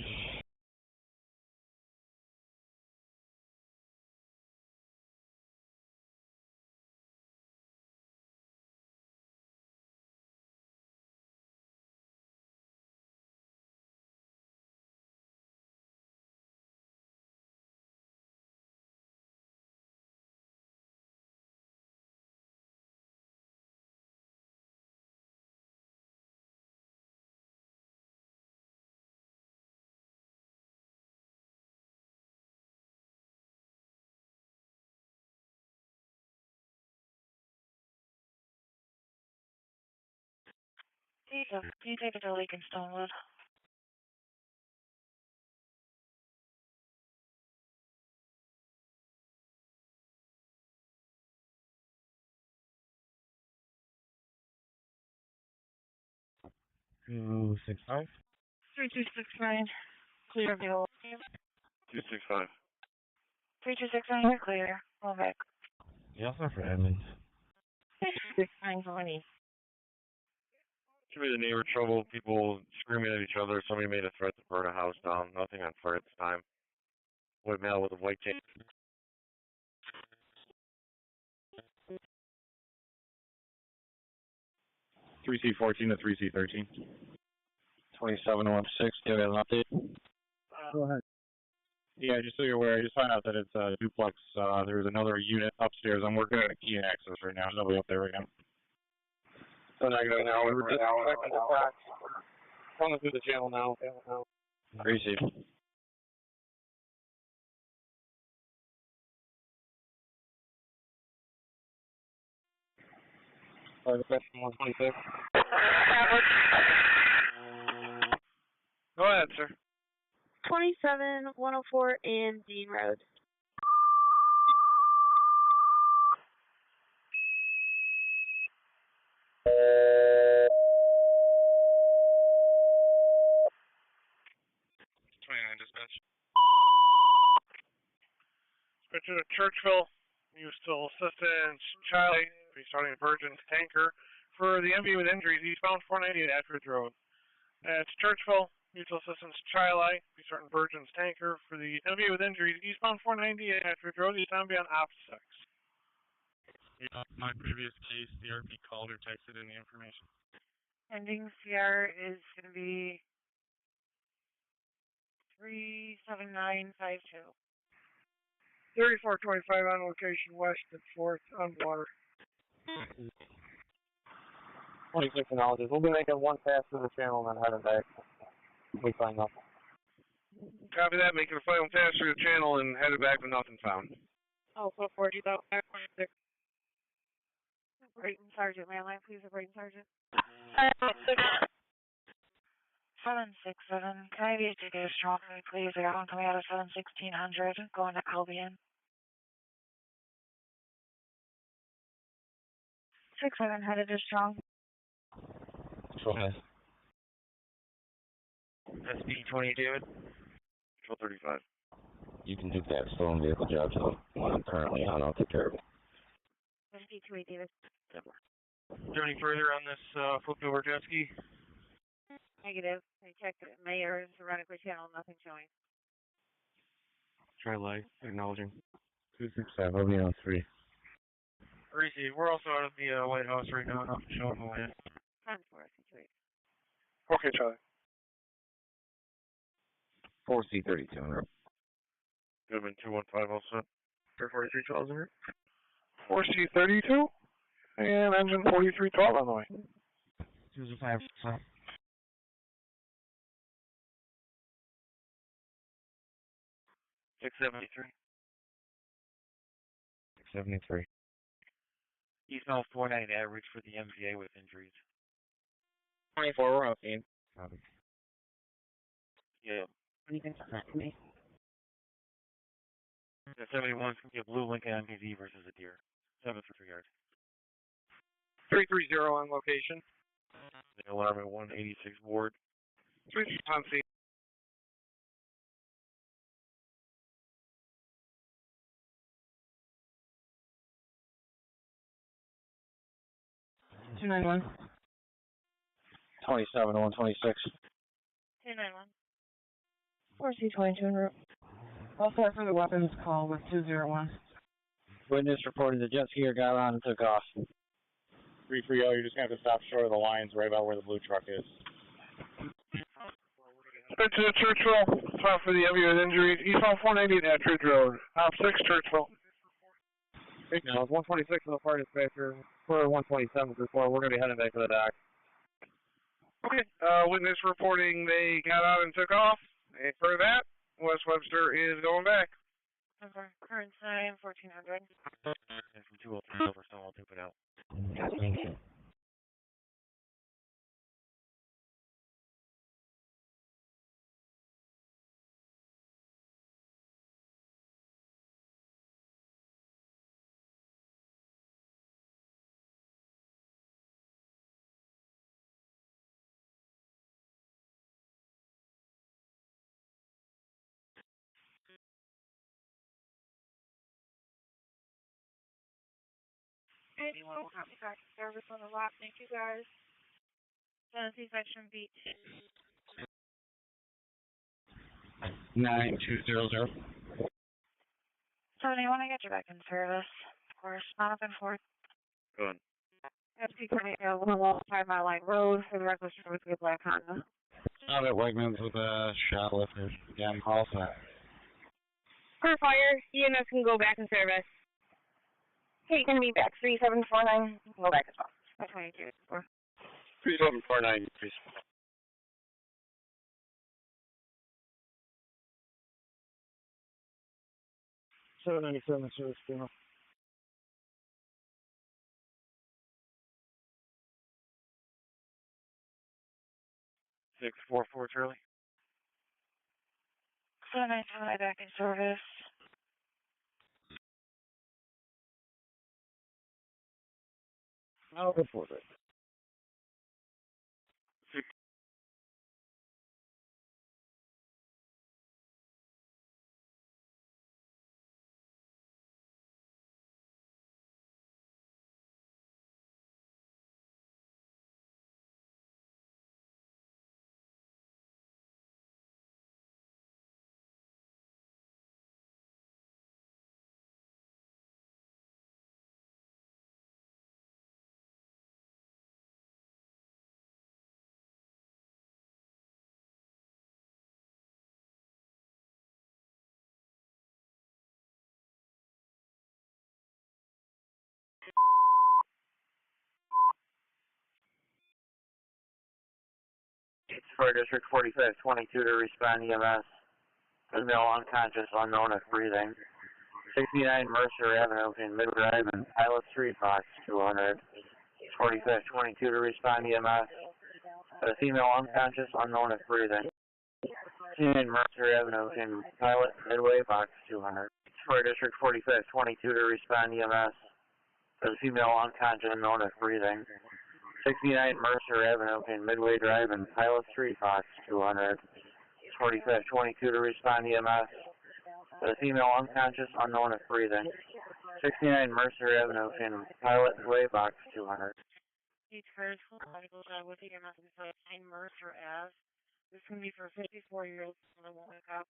Can you take it to Lake and Stonewood? Two 65. 3269. Clear of the whole. 265. 3269, you're clear. Going back. Yeah, for Edmonds. 920. Should be the neighbor trouble, people screaming at each other. Somebody made a threat to burn a house down. Nothing on fire at this time. White male with a white cape. 3C14 to 3C13. 2716, do you have an update? Go ahead. Yeah, just so you're aware, I just found out that it's a duplex. There's another unit upstairs. I'm working on a key and access right now. There's nobody up there right now. So negative now. We're just checking the facts. Coming through the channel now. Receive. Question 126. Go ahead, sir. 27104 and Dean Road. Dispatcher to Churchville. You still assistance Charlie, restarting Virgin's tanker for the MV with injuries eastbound 490 at Ashford Road. It's Churchville. Mutual assistance Charlie, restarting Virgin's tanker for the MV with injuries eastbound 490 at Ashford Road. Eastbound beyond Op 6. Yeah, my previous case, the RP called or texted in the information. Ending CR is going to be 37952. 3425 on location west at 4th on water. 26 acknowledges. We'll be making one pass through the channel and then heading back. We find nothing. Copy that. Making a final pass through the channel and headed back with nothing found. Also 40,526. Brayton Sergeant, landline, please, Brayton Sergeant. 767. Can I be a ticket strong, please? I got one coming out of 1600, going to Albion. 67 headed to strong. Okay. SP20, David. Control 35. You can do that stolen vehicle job, so I'm currently on. I'll take care of it. SP28, David. Is there any further on this flipped over jet ski? Negative. I checked it. Mayor's Veronica channel, nothing showing. Try light, acknowledging. 265, I'll be on 3. Receive. We're also out of the White House right now, nothing showing the land. Time for SP28. Okay, Charlie. 4C32 en route. Goodman 215 all set. 4312 en route. 4C32 and engine 4312 on the way. 205. 673. 673. Eastbound 49 average for the MVA with injuries. 24, we're on scene. Copy. Yeah. Anything for me? The 71's going to be a blue Lincoln MPV versus a deer. 7 for 3 yards. 330 on location. The alarm at 186 Ward. 3 on scene. Two 291. 27 to 126. 291. 4C22 en route. All set for the weapons call with 201. Witness reported the jet skier got on and took off. 330, you're just going to have to stop short of the lines right about where the blue truck is. Spencer to Churchill, file for the MV with injuries. Eastbound 490 at Attridge Road. Op 6, Churchill. Now, it's 126 so far dispatcher. For 127 before, we're going to be heading back to the dock. Okay, witness reporting they got out and took off. And for that, West Webster is going back. Over. Current time 1400. And from 203 over, so I'll tip it out. Thank you. Anyone copy back service on the lot? Thank you guys. Tennessee section beat. 9200. Tony, when I get you back in service, of course, not up and forth. Good. SP28, 5 Mile Line Road for the reckless driver with a black Honda. Out at Wegmans with a shoplifter. Yeah, I'm all set. Per fire, EMS can go back in service. Hey, you can be back. 3749. Go back as well. That's 22. 3749, please. $797 service channel. 644 Charlie. 795 back in service. I'll report it. For District 45, 22 to respond EMS. Male unconscious, unknown if breathing. 69 Mercer Avenue in Mid Drive and Pilot Street, Box 200. 45, 22 to respond EMS. A female unconscious, unknown if breathing. 69 Mercer Avenue in Pilot Midway, Box 200. For District 45, 22 to respond EMS. A female unconscious, unknown if breathing. 69 Mercer Avenue in Midway Drive and Pilot Street, Box 200. 45, 22 to respond EMS. A female unconscious, unknown if breathing. 69 Mercer Avenue in Pilot Midway, Box 200. Each first medical job with EMS beside 9 Mercer Ave. This can be for 54-year-olds who won't wake up.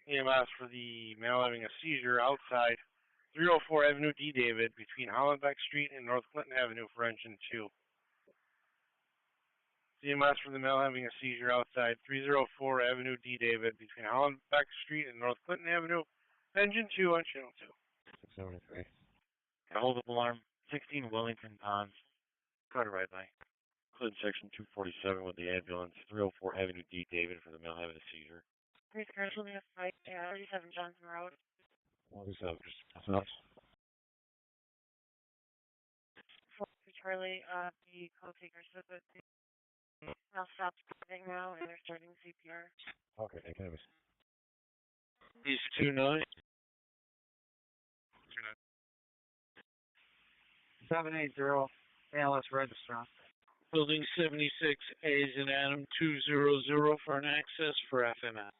EMS for the male having a seizure outside 304 Avenue D. David between Hollenbeck Street and North Clinton Avenue for engine 2. EMS for the male having a seizure outside 304 Avenue D. David between Hollenbeck Street and North Clinton Avenue, engine 2 on channel 2. 673. Hold up alarm, 16 Wellington Ponds. Car to right by. Include section 247 with the ambulance, 304 Avenue D. David for the male having a seizure. Please schedule me a flight at 37 Johnson Road. 127, just nothing else. Charlie, the code taker said that I'll stop breathing now and they're starting CPR. Okay, thank you. East 29. 780, ALS registrant. Building 76A is in Adam 200 for an access for FMS.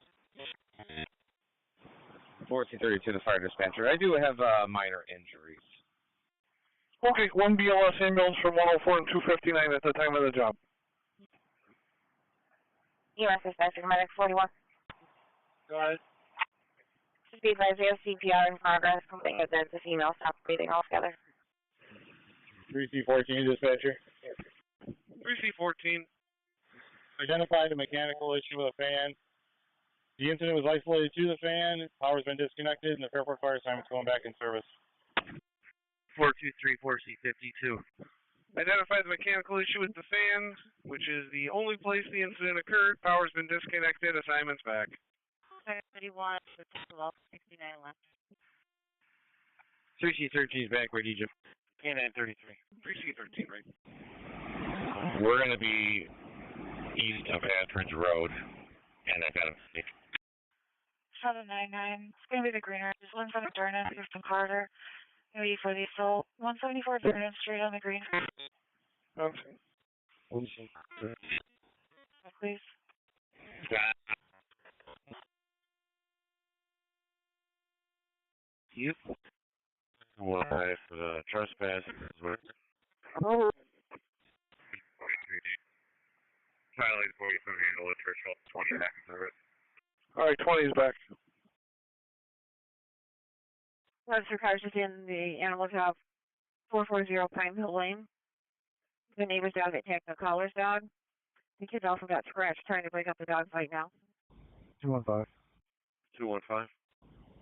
1432 to the fire dispatcher. I do have minor injuries. Okay, one BLS ambulance from 104 and 259 at the time of the job. EMS dispatcher, medic 41. Go ahead. Just be advised, we have CPR in progress. Something that the female stopped breathing altogether. 3C14 dispatcher. 3C14. Identify the mechanical issue with a fan. The incident was isolated to the fan. Power's been disconnected, and the Fairport fire assignment's going back in service. 423 4C52. Identify the mechanical issue with the fan, which is the only place the incident occurred. Power's been disconnected. Assignment's back. 31, 69 left. 3C13 is back. Ready, Egypt. K9 33. 3C13, right? We're going to be east of Athridge Road, and I got a 799. It's going to be the greener. There's one from Durnan, 15 Carter. Going to be for the assault. 174 Durnan Street on the green. Okay. Please. You? Well, for the trespass. Oh. Violate 47 handle it, threshold 20 back in service. Alright, 20 is back. Officer Cars is in the animal shop, 440 Pine Hill Lane. The neighbor's dog attacked the caller's dog. The kid also got scratched trying to break up the dog fight now. 215. 215.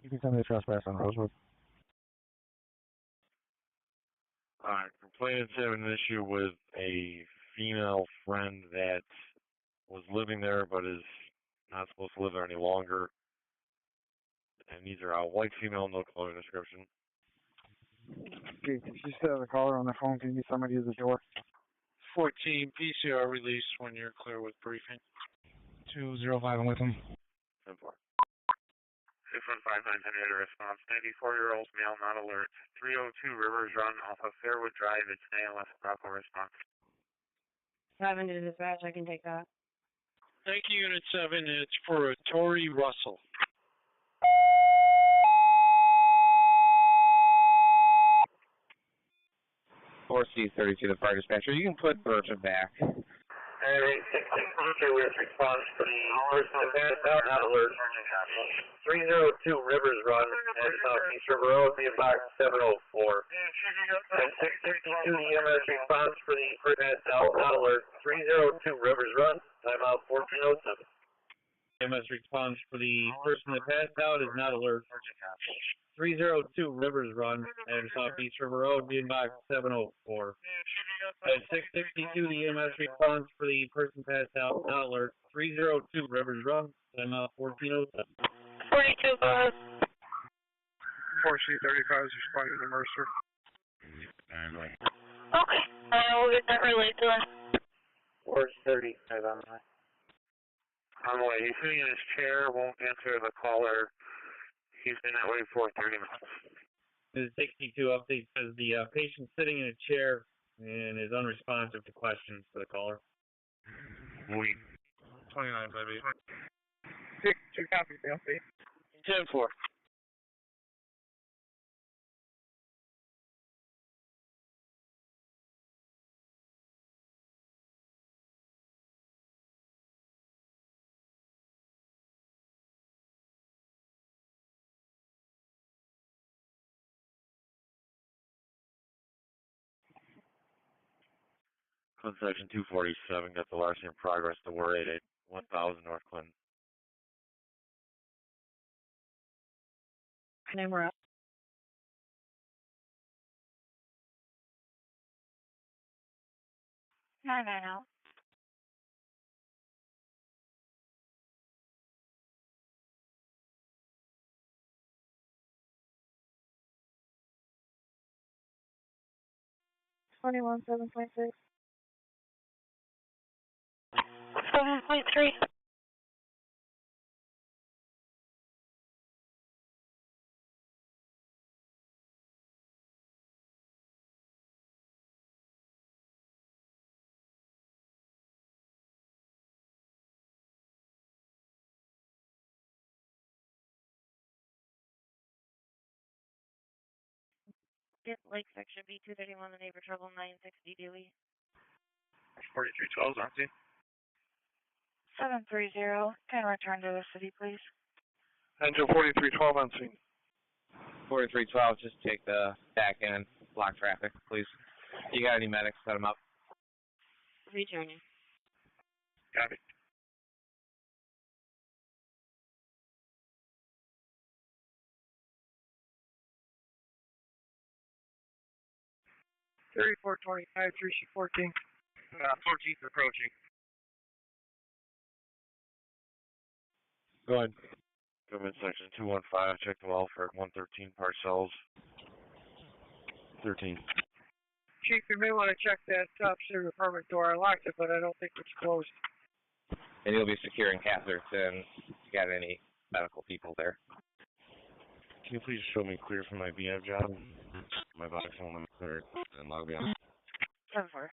You can send me a trespass on Rosewood. Alright, complainant's having an issue with a female friend that was living there but is not supposed to live there any longer. And these are a white female, no clothing description. Okay, if you still have a caller on the phone, can you get somebody to the door? 14, PCR release when you're clear with briefing. 205, I'm with him. 10-4. 6159 Henrietta response. 94-year-old male not alert. 302 Rivers Run off of Fairwood Drive. It's an ALS Bravo response. 7 to dispatch, I can take that. Thank you, Unit 7. It's for Tori Russell. Or C32 to fire dispatcher. You can put Burton back. Alright, 16 with response to the person out, not alert. 302 Rivers Run at Southeast River Road, via box 704. And 662 EMS response for the person out, not alert. 302 Rivers Run, timeout 1407. EMS response for the person that passed out is not alert. 302 Rivers Run and Southeast River Road, being box 704. At 662, the EMS response for the person passed out. Now alert 302 Rivers Run, time out 1407. 42, go ahead. 4C35 is responding to Mercer. Okay, we'll get that relayed to us. 435 on the way. On the way. He's sitting in his chair, won't answer the caller. He's been that way for 30 minutes. This is 62 update says the patient sitting in a chair and is unresponsive to questions for the caller. Wait. 29, baby. 62 copies, the update. 10-4. Clinton section 247 got the larceny in progress to War 88, 1000 North Clinton. Name we're up. I know. $21, 7.6. 7.3. Get Lake Section B231, the neighbor trouble 960 Dewey. 4312, aren't you? 730. Can return to the city, please. Angel 4312 on scene. 4312, just take the back end, block traffic, please. You got any medics? Set them up. Returning. Copy. $34.25, 3C14. 4G's approaching. Go ahead. Government section 215, check the welfare at 113 parcels. 13. Chief, you may want to check that top secret apartment door. I locked it, but I don't think it's closed. And you'll be securing Catherton. You got any medical people there? Can you please show me clear from my BF job? My box on the clear and log me on. 7-4.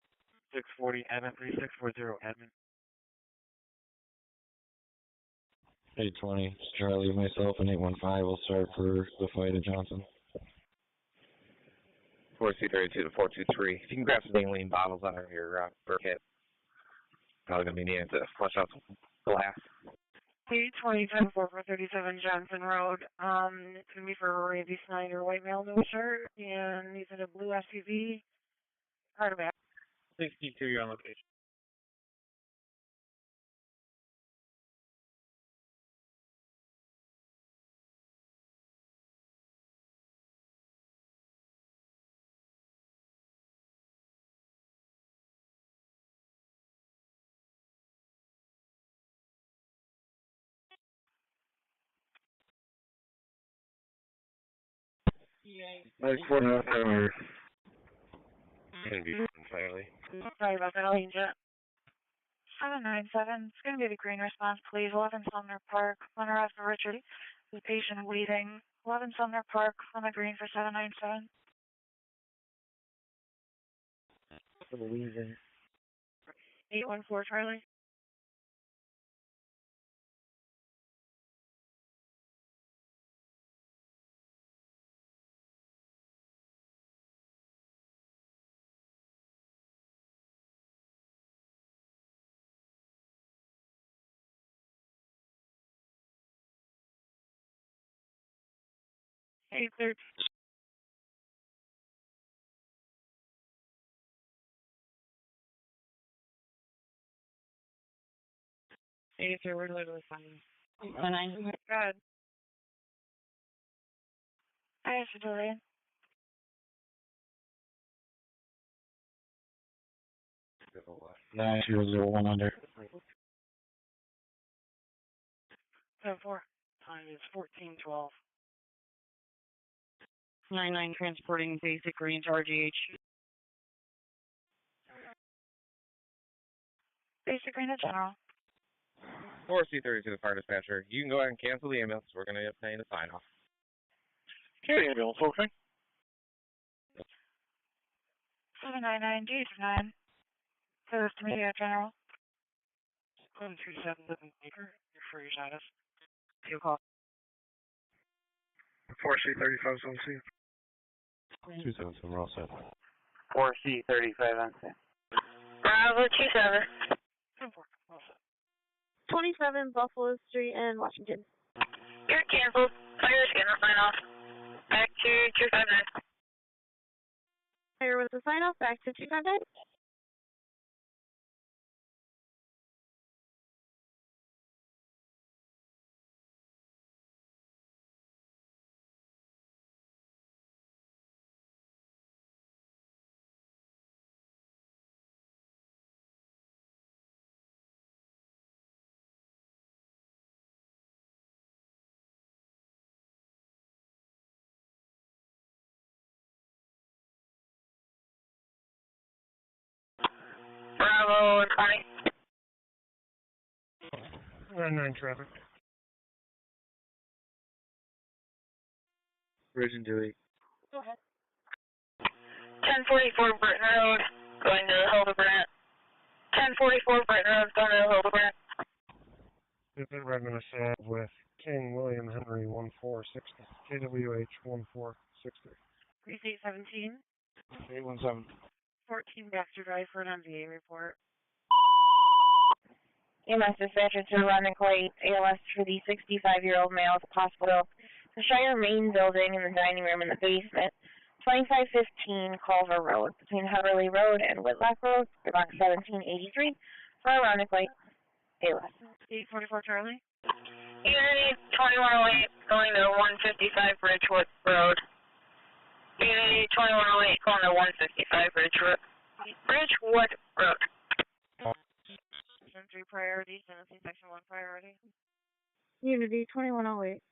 640 admin 3640 admin. 820, Charlie, myself, and 815 will start for the fight at Johnson. 4C32 to 423. If you can grab some saline bottles out of your bird kit. Probably going to be needing to flush out some glass. 820, 10-4 for 37 Johnson Road. It's going to be for Randy Snyder, white male, no shirt, and he's in a blue SUV. Hardback. 62, you're on location. Nice 4 North Hammer. Can be entirely. Sorry about that, I'll change it. 797, it's going to be the green response, please. 11 Sumner Park, Monroe for Richard. The patient waiting. 11 Sumner Park on the green for 797. Louisiana. 814, Charlie. Hey, 13. Hey, sir, we're literally fine. And I good. I should delay. 9001 under. 10-4. Time is 14:12. 99 transporting basic range RGH. Basic range of general. 4C30 to the fire dispatcher. You can go ahead and cancel the ambulance. We're going to obtain a sign off. Okay, ambulance, okay. 799 D9. Service to media general. 1277 Baker. You're free your status. Two call. 4C35 on scene. 277, we're all set. 4C35 on scene. Bravo 27. 10-4. All set. 27 Buffalo Street in Washington. You're canceled. Fire scanner sign off. Back to 259. Fire with the sign off. Back to 259. Bravo 20. 9 traffic. Bridge and Dewey. Go ahead. 1044 Burton Road, going to Hildebrandt. 1044 Burton Road, going to Hildebrandt. We've been Redmond Ave with King William Henry 1460. KWH 1460. Precinct 17. 817. 14 Baxter Drive for an MVA report. EMS dispatcher to Atlantic Light, ALS for the 65-year-old male at the hospital. The Shire main building in the dining room in the basement. 2515 Culver Road, between Heatherly Road and Whitlock Road, box 1783, for Atlantic Light, ALS. 844 Charlie. Unity 2108 going to 155 Bridgewood Road. Unity 2108 going to 155 Bridgewood Road. Section 3 priority, Tennessee Section 1 priority. Unity 2108.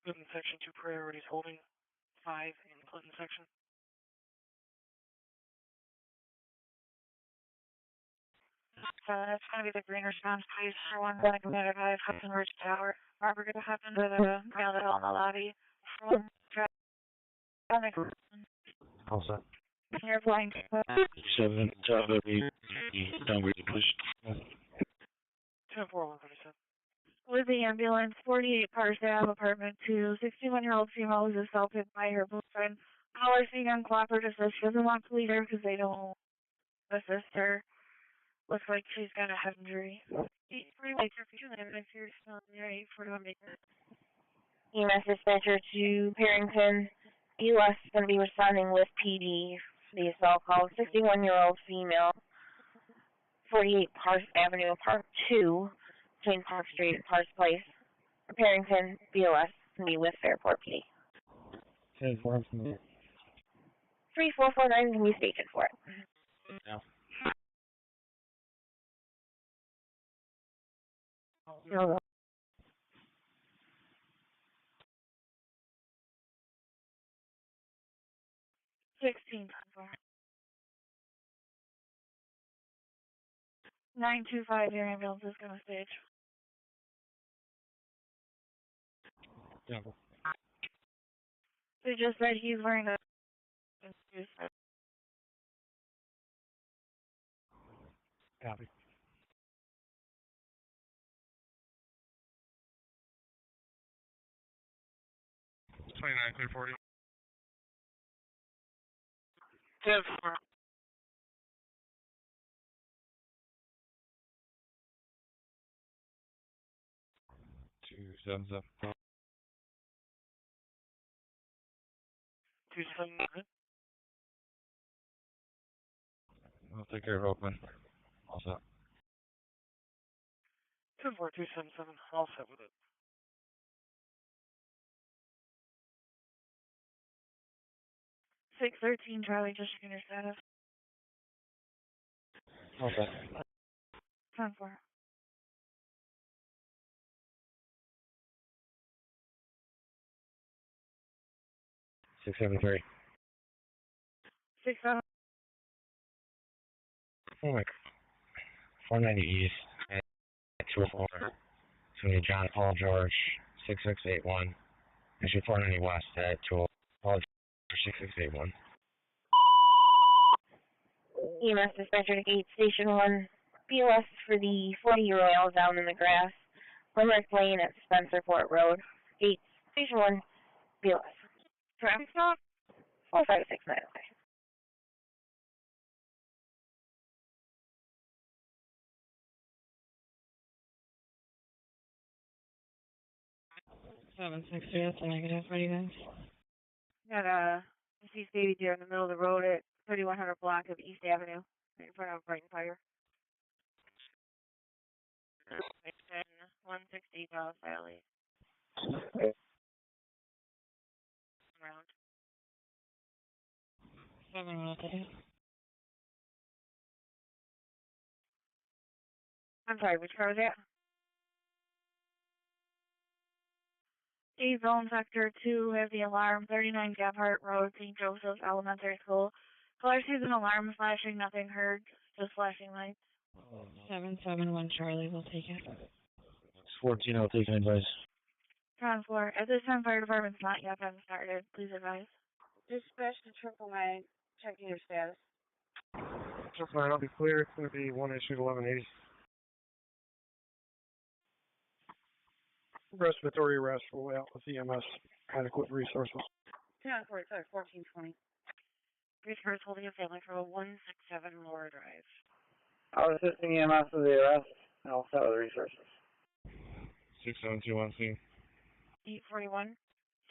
Clinton Section 2 priorities holding 5 in Clinton Section. So that's going to be the green response, please, for 1 going to Commander 5, Hudson Ridge Tower. Robert, going to happen to the ground level in the lobby. For 1 All set. You're flying. 7, Java, downgrade, push. 10-4, 137. With the ambulance, 48 Parks Ave, apartment 2, 61-year-old female was assaulted by her boyfriend. Caller seeing uncooperative, so she doesn't want to lead her because they don't assist her. Looks like she's got a head injury. EMS dispatcher to Parrington. US is going to be responding with PD for the assault call. 61-year-old female, 48 Park Avenue, Park 2, between Park Street and Park Place. Parrington, BOS, can be with Fairport PD. 10-4. 3449 can be stationed for it. No. No. 16. 925, your ambulance is going to stage. They just said he's wearing a... Copy. It's 29, clear 40. 10-4. 277. 279. I'll take care of Oakland. All set. 10-4, 277. All set with it. 613 Charlie, just checking your status. Okay. 10-4. 673. 6-7. Oh my. 490 East at 204. So we need John Paul George 6681. Actually 490 West at 204. Paul George 6681. EMS dispatcher to gate station 1. BOS for the 40-year-old male down in the grass. Limerick Lane at Spencerport Road. Gate station 1. BOS. Traffic stop? 4569. Okay. 760, that's a negative. What do you guys? Got a deceased baby deer in the middle of the road at 3100 block of East Avenue, right in front of Brighton Fire. 160 Dallas Valley. Around. 7 minutes. I'm sorry, which car was that? A-Zone Sector 2, have the alarm, 39 Gabhart Road, St. Joseph Elementary School. Caller sees an alarm flashing, nothing heard, just flashing lights. 771 Charlie, we'll take it. 14, I'll take an advice. Ground floor. At this time, fire department's not yet been started. Please advise. Dispatch to triple nine. Checking your status. So far, I'll be clear. It's going to be 1 issue 1180. Respiratory arrest will out with EMS. Adequate resources. 1420. Resource holding a family for 167 Laura Drive. I'll assisting EMS with the arrest. I'll start with the resources. 6721 C. 841.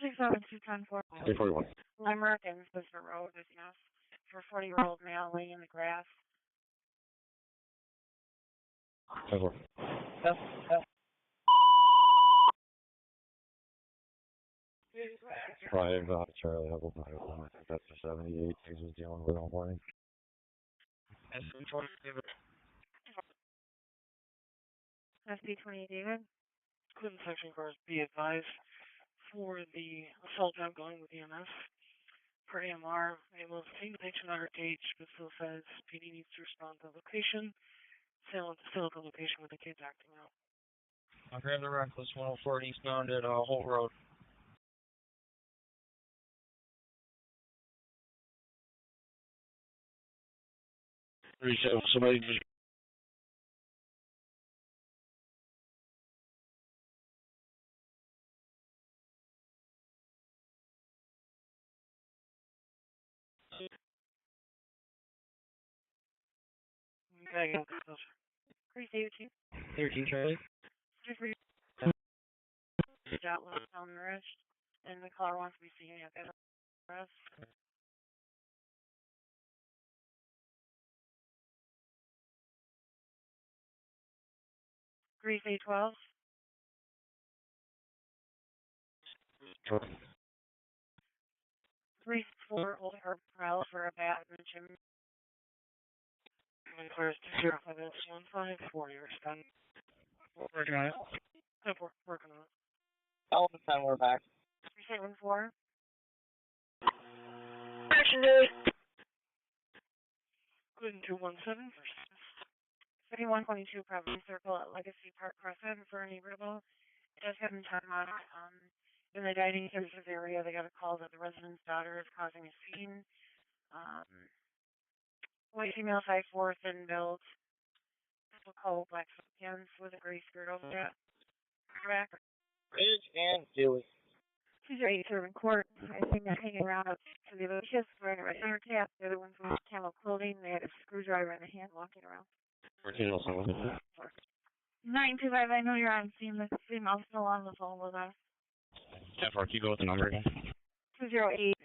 672 841. Limerick and Pittsford Road is yes. For 40-year-old male laying in the grass. 54. Yes. Five, Charlie, I think that's the 78 he was dealing with all morning. SP28 David. Clinton section cars be advised for the assault job going with EMS. Per AMR, able to take the patient under cage, but still says PD needs to respond to the location. Still at the location with the kids acting out. I'll grab the reckless 104 eastbound at Holt Road. Somebody Okay, go. Grease 18. 13 Charlie. Shot left on the wrist, and the caller wants to be seen at that arrest. Grease 812. Grease 4, hold her prowl for a bat mention. And clears 20515 for your respond. Working on it. Working on it. All the time we're back. 3814. Action day. Good 217 for 3122 Providence Circle at Legacy Park Crescent for any rebel. It does have in time on in the dining services area. They got a call that the resident's daughter is causing a scene. White female 5'4", thin build. Pistol coat, black pants with a gray skirt over that. Back. Ridge and Dewey. 208 Servant Court. I think they're hanging around up to the other kids wearing a red hair cap. The other ones with camel clothing. They had a screwdriver in the hand walking around. 1407. 925, I know you're on scene. The female's still on the phone with us. Jeff, can you go with the number again? 208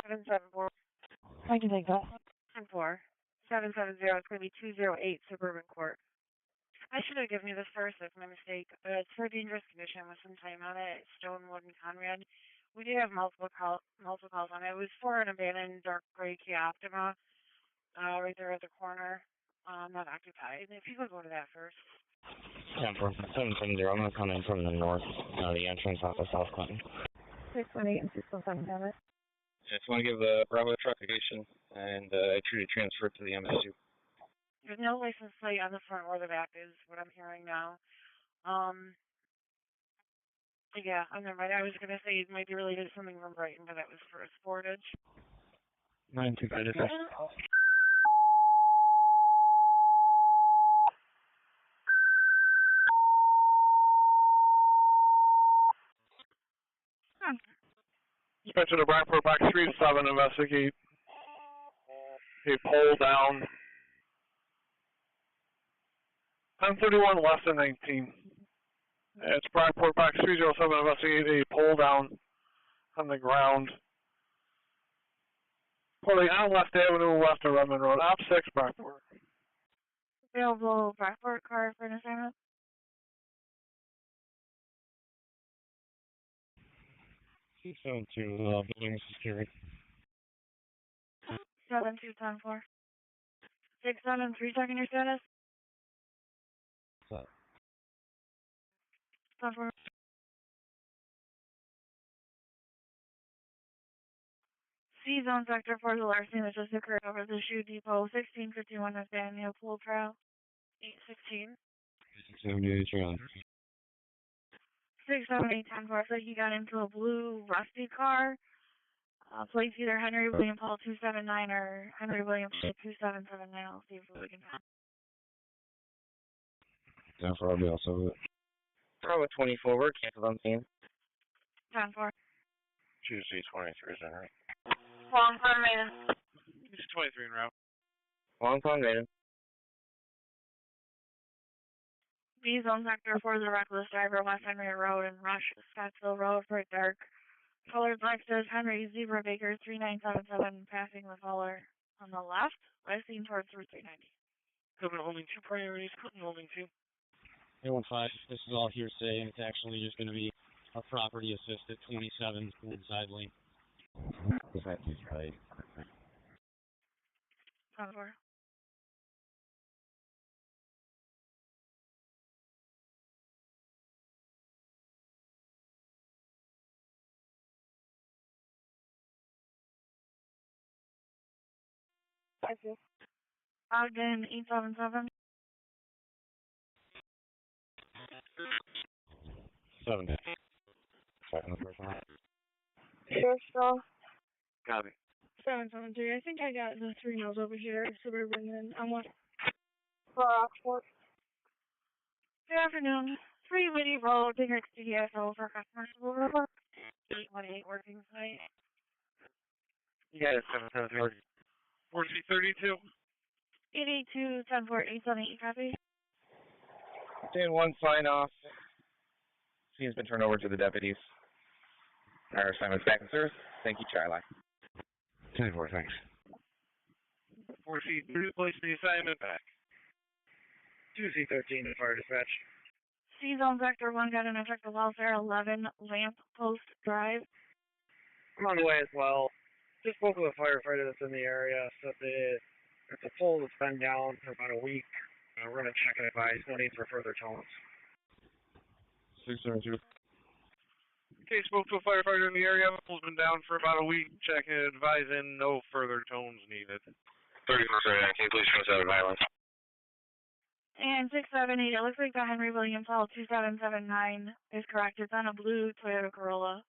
774. I can take that. 10-4. 770. It's going to be 208 Suburban Court. I should have given you this first. That's my mistake. It's for a dangerous condition with some time on it. It's Stonewood and Conrad. We do have multiple calls on it. It was for an abandoned dark gray Kia Optima, right there at the corner, not occupied. If you could go to that first. Yeah, for 770, I'm going to come in from the north, the entrance off of South Clinton. 618 and 617 have it. I just want to give the Bravo truck location, and I treated transfer to the MSU. There's no license plate on the front or the back is what I'm hearing now. Yeah, never mind. I was going to say it might be related to something from Brighton, but that was for a Sportage. 925 dispatch. Dispatcher to Brockport, box 37, investigate a pole down. 1031, less than 19. It's Brockport, box 307, investigate a pole down on the ground. Pulling on West Avenue, west of Redmond Road, op 6, Brockport. Available Brockport car for an assignment. 272, building security. 7210-4. 673, checking your status. What's up? 10-4. C-Zone Sector 4, the larceny that just occurred over the shoe depot. 1651 Nathaniel Pool Trail. 816. 678 trailer. 678-10-4. Looks like you got into a blue rusty car. Plates either Henry William Paul 279 or Henry William Paul 2779. I'll see if we can find. Yeah, for I'll also Bravo 24, we're canceled on scene. 10-4. Tuesday 23, is that right? Long time Maiden. Tuesday 23 en route. Long time, Maiden. B-Zone Sector 4 is a reckless driver, West Henry Road and Rush, Scottsville Road, for dark. Colored Lexus, Henry Zebra Baker 3977, passing the caller on the left, racing towards Route 390. Clinton holding 2 priorities, Clinton holding 2. 815, this is all hearsay, and it's actually just going to be a property assist at 27 inside lane. That is right. 10-4. Ogden 877. 7. Second the first one. Sure, so. Copy. 773. I think I got the 3 miles over here, Suburban, and I'm with Brockport. Good afternoon. 3 Whitty Road, Bigger DSO for customers. Will report 818 working site. You got it, 773. 4C32. 882 10-4 878, copy. Stand 1, sign off. Scene's been turned over to the deputies. Our assignment's back in service. Thank you, Charlie. 10-4, thanks. 4C3, place the assignment back. 2C13 to fire dispatch. C-Zone Sector 1 got an objective welfare 11 Lamp Post Drive. I'm on the way as well. Just spoke with a firefighter that's in the area. Said it's a pole that's been down for about a week. We're going to check and advise. No need for further tones. 672. Okay, spoke to a firefighter in the area. Pole's been down for about a week. Checking and advising. No further tones needed. 3439, can you please transfer violence? And 678, it looks like the Henry William Paul 2779 is correct. It's on a blue Toyota Corolla.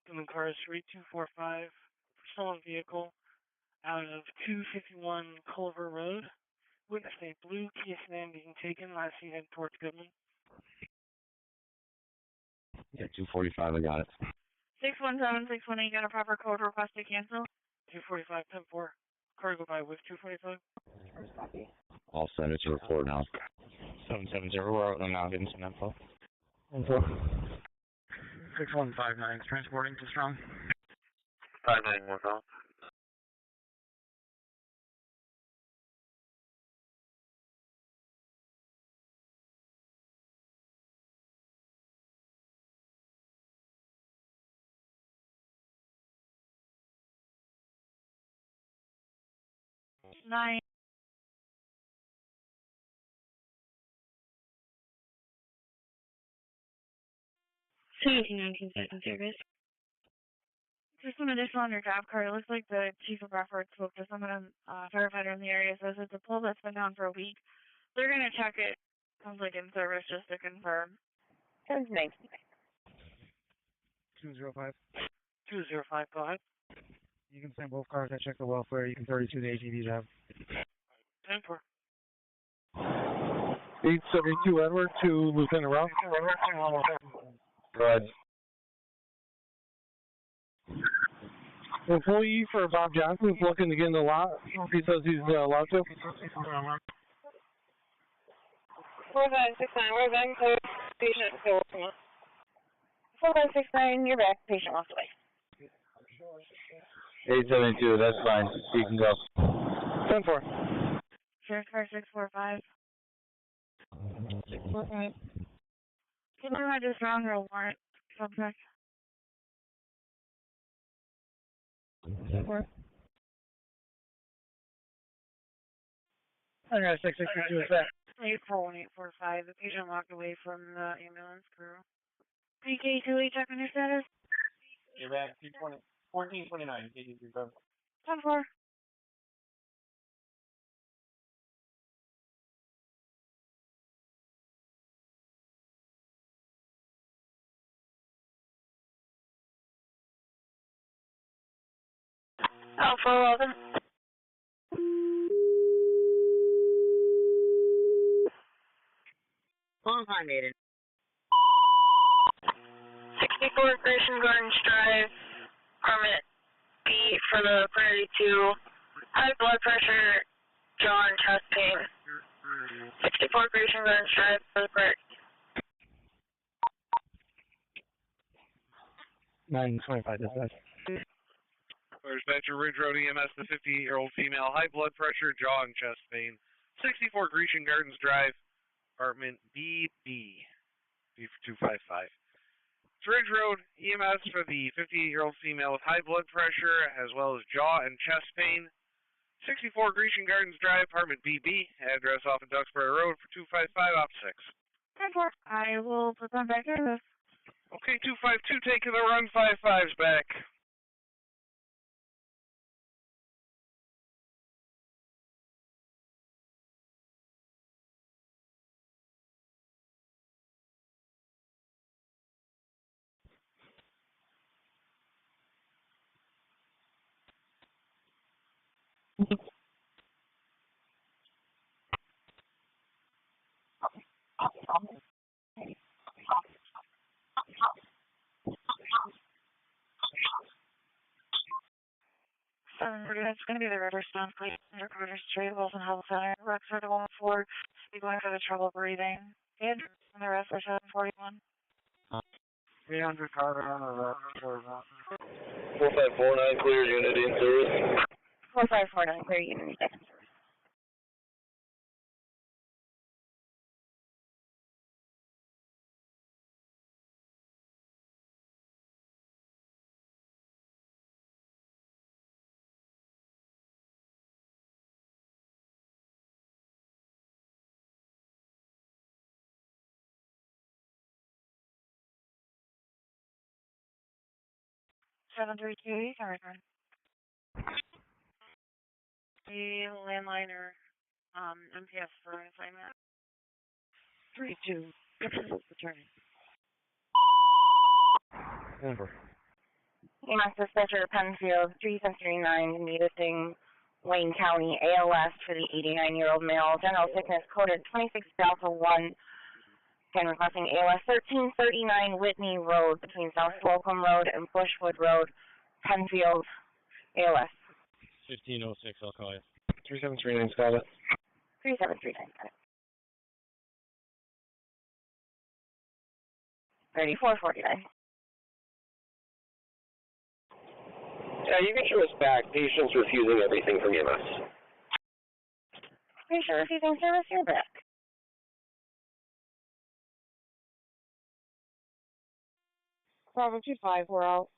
And the car is 3245. Stolen vehicle out of 251 Culver Road. Witness a blue Kia sedan being taken last seen heading towards Goodman. Yeah, 245, I got it. 617 618, got a proper code request to cancel. 245 10-4. Car go by with 245. All set, it's a report now. 770, we're out now, getting some info. Info. 6159, transporting to Strong. 591 call. 9. Service. Just some additional on your job card. It looks like the chief of brockport spoke to someone, firefighter in the area, says it's a pole that's been down for a week. They're going to check it. Sounds like in service just to confirm. 10-9. 205. 205, go ahead. You can send both cars. I checked the welfare. You can 32 the ATV job. 10-4. 872 Edward to Lieutenant Ralph. Go ahead. Employee for Bob Johnson is looking to get in the lot. He says he's allowed to. 4569, we're back to patient. 4569, you're back. Patient walks away. 872, that's fine. You can go. 10-4. Sheriff's car 645. 645. Can you have just wrong or warrant subject? 4. I got 662 is that. 841-845. The patient walked away from the ambulance crew. PK2 check on your status. You're back 1429. 10-4. Alpha 11. Long time, Aiden. 64 Grayson Gardens Drive, permit B for the priority 2, high blood pressure, jaw and chest pain. 64 Grayson Gardens Drive for the priority. 925 dispatch. Dispatcher Ridge Road EMS, the 50-year-old female, high blood pressure, jaw and chest pain. 64 Grecian Gardens Drive, apartment BB, B255. Ridge Road EMS for the 58-year-old female with high blood pressure as well as jaw and chest pain. 64 Grecian Gardens Drive, apartment BB, address off of Duxbury Road for 255 op 6. 10-4. I will put them back in this. Okay, 252, taking the run, 55's back. It's going to be the river response, please. Undercover Street, Wilson Health Center. Rochester to 114. Be going for the trouble breathing. And the rest are 741. 300 Carter on the left. 4549, clear unit in service. 4549, clear unit in service. Seven three two. You can return. The landline or MPS for an assignment. 32. Returning. Over. EMS dispatcher Penfield 3739 Newton, Wayne County, ALS for the 89-year-old male. General sickness coded 26 Alpha 1. Again, requesting ALS 1339 Whitney Road between South Slocum Road and Bushwood Road, Penfield, ALS. 1506, I'll call you. 3739, got it. 3739, got it. 3449. Yeah, you can show us back. Patient's refusing everything from EMS. Patient refusing service, you're back. Bravo 25, we're out.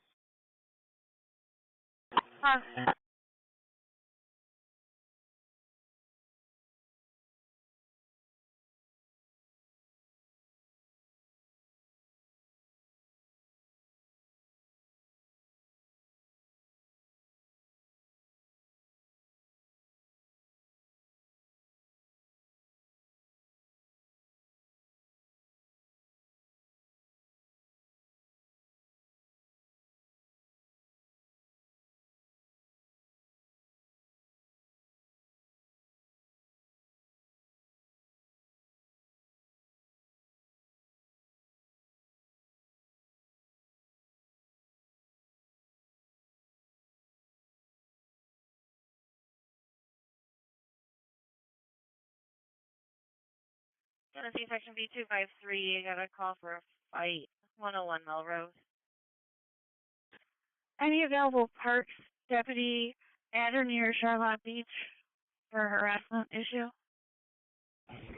Tennessee Section B253, got a call for a fight, 101 Monroe. Any available parks deputy at or near Charlotte Beach for a harassment issue?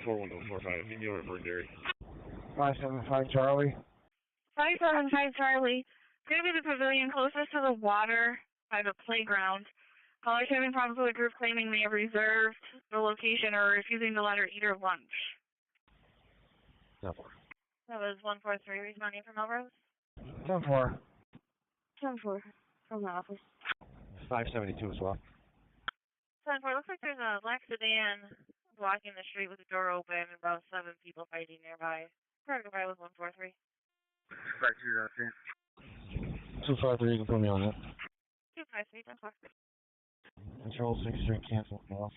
41045, you know it for Gary. 575 Charlie. 575 Charlie. It's going to be the pavilion closest to the water by the playground. Callers having problems with a group claiming they have reserved the location or refusing to let her eat her lunch. 10-4. That was 143 responding from Melrose. 10-4. 10-4 from the office. 572 as well. 10-4. Looks like there's a black sedan blocking the street with the door open and about 7 people fighting nearby. Try to go by with 143. Back to your team. 253, you can put me on it. 253, 10-4. Control 63, cancel off.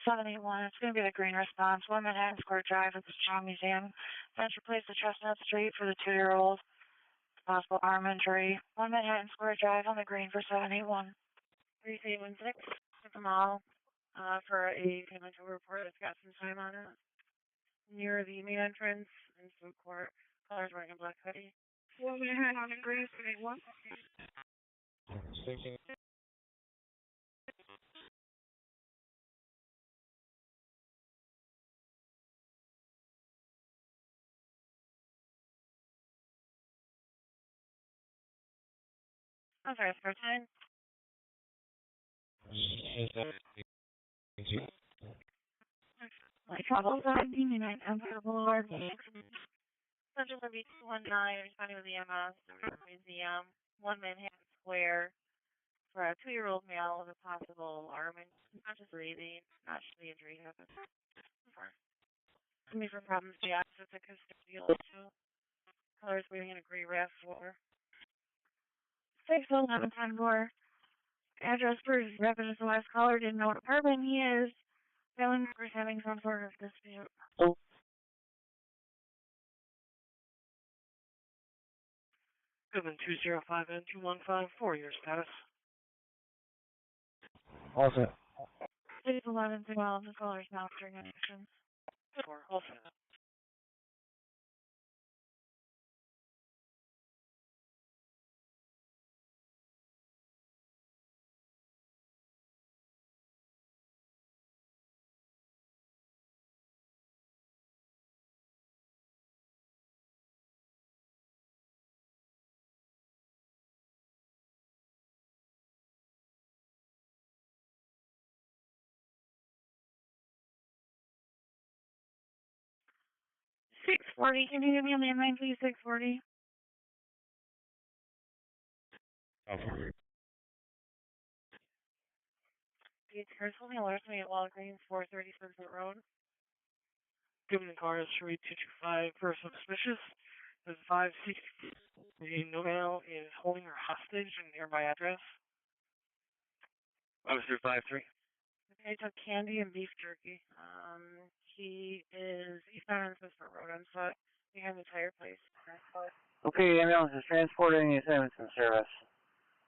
781, it's going to be the green response. 1 Manhattan Square Drive at the Strong Museum. Fence replace the Chestnut Street for the 2-year-old. Possible arm injury. 1 Manhattan Square Drive on the green for 781. 3816, took them all for a financial report that's got some time on it. Near the main entrance in food court. Callers wearing a black hoodie. 1 Manhattan on the green, 781. I'm sorry, first time. My troubles are being an unbearable Central Service 219, responding with the EMS, Museum, 1 Manhattan Square, for a 2-year-old male with a possible arm and unconscious breathing, not should the injury happen. Me for problems, the access to custodial issue. Colors wearing a gray RAV4. 611 10-4. Address for residence last caller didn't know what apartment he is. Family members having some sort of dispute. Goodman 205 and 215, 4 years status. All set. 611 12, the caller's now during action. 4, all set. $640. Can you give me a landline, please? $640. The personally alerts me at Walgreens 430 Spencerport Road. Given the car is 3225 for suspicious. The 560 no male is holding her hostage in a nearby address. Officer 53. Okay, took candy and beef jerky. He is eastbound on Spencerport Road on foot behind the tire place. Okay, ambulance is transporting the Simonson service.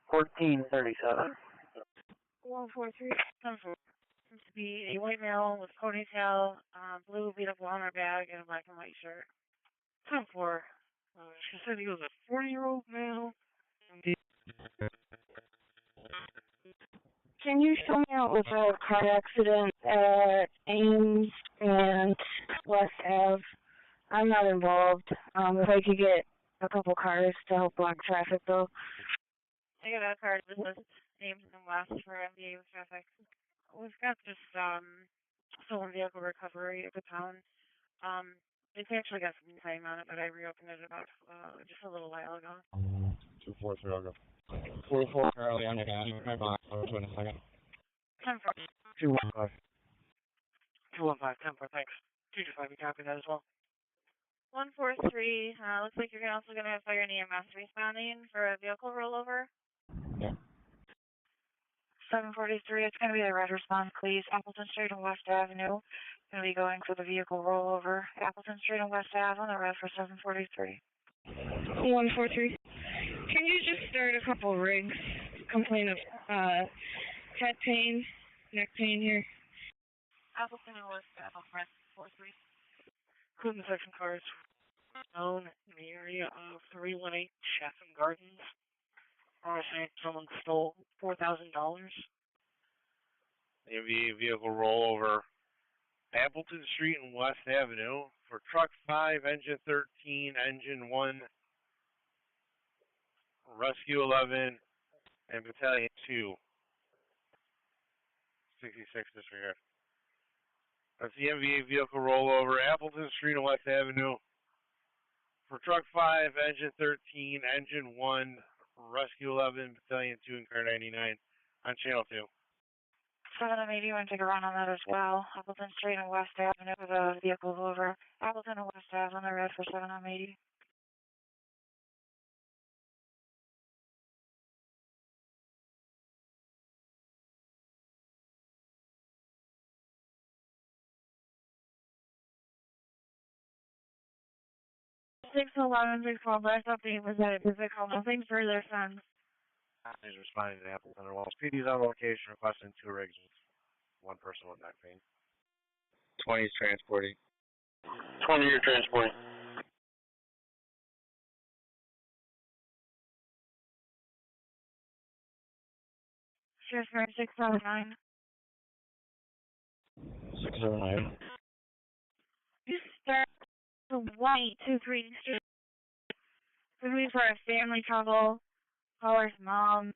1437. 143. Seems to be a white male with ponytail, blue beat up Walmart bag, and a black and white shirt. 10-4. She said he was a 40-year-old male. Can you show me out with a car accident at Ames and West Ave? I'm not involved. If I could get a couple cars to help block traffic, though. I got a car that says Ames and West for MDA with traffic. We've got this stolen vehicle recovery at the town. It's actually got some time on it, but I reopened it about just a little while ago. 243, I'll go. 44 Charlie on your gas. My box. I'll do it in a second. 10-4. 215. 215, 10-4, thanks. 225, you copy that as well. 143, looks like you're also going to have fire and EMS responding for a vehicle rollover. Yeah. 743, it's going to be the red response, please. Appleton Street and West Avenue. Going to be going for the vehicle rollover. Appleton Street and West Ave on the red for 743. 143. Can you just start a couple rigs? Complain of head pain, neck pain here. Appleton and West Ave, 43. including section cars known in the area of 318 Chatham Gardens. Or saying someone stole $4,000. MVA vehicle rollover Appleton Street and West Avenue for truck 5, engine 13, engine 1, rescue 11, and battalion 2. 66 disregard. That's the MVA vehicle rollover Appleton Street and West Avenue for truck 5, engine 13, engine 1, rescue 11, battalion 2, and car 99 on channel 2. 780, you want to take a run on that as well. Appleton Street and West Avenue for the vehicles over. Appleton and West Ave on the red for 780. Six 11 612. Last update was that it was physical. Nothing further since. He's responding to Appleton and Walls. PD's on location requesting 2 rigs with 1 person with neck pain. 20 is transporting. 20, you're transporting. Sheriff's 679. 609. You start the white 23 Street. Could be for a family trouble. Caller's mom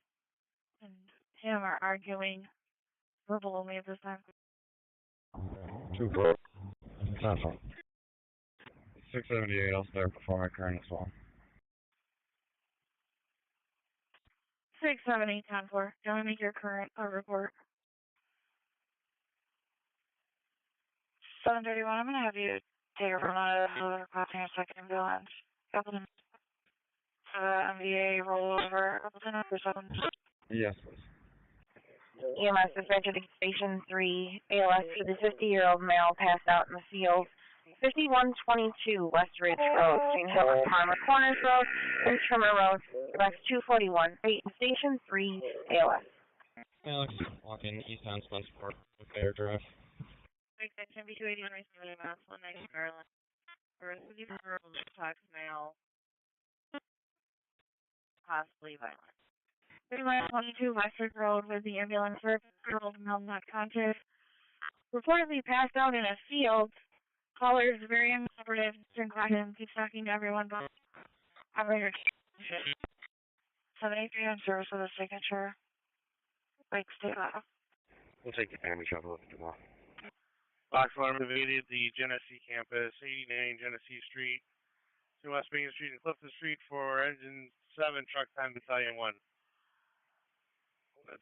and him are arguing. Verbal only at this time. 2-4. 678, I'll start before my current as well. 678 10-4. Don't make your current report. 731. I'm gonna have you take a run on another crossing a second ambulance. Appleton. MVA rollover. Appleton number 7. Yes, please. EMS dispatcher to station 3. ALS to the 50-year-old male passed out in the field. 5122 West Ridge Road between Hill and Palmer Corners Road and Trimmer Road. West 241. Station 3. ALS. Alex, walking east on Spencerport with Fair Drive. Extension B280 on Raceman EMS 190 Maryland. For a 50-year-old tax male. Possibly violent. 22 Western Road with the ambulance for male not conscious. Reportedly passed out in a field. Caller is very uncooperative and caution. Keeps talking to everyone but operator. 783 on service with a signature. Bike stay off. We'll take the family shuttle tomorrow. Box alarm evaded the Genesee campus, 89 Genesee Street, to West Main Street and Clifton Street for engine 7, truck 10, battalion 1.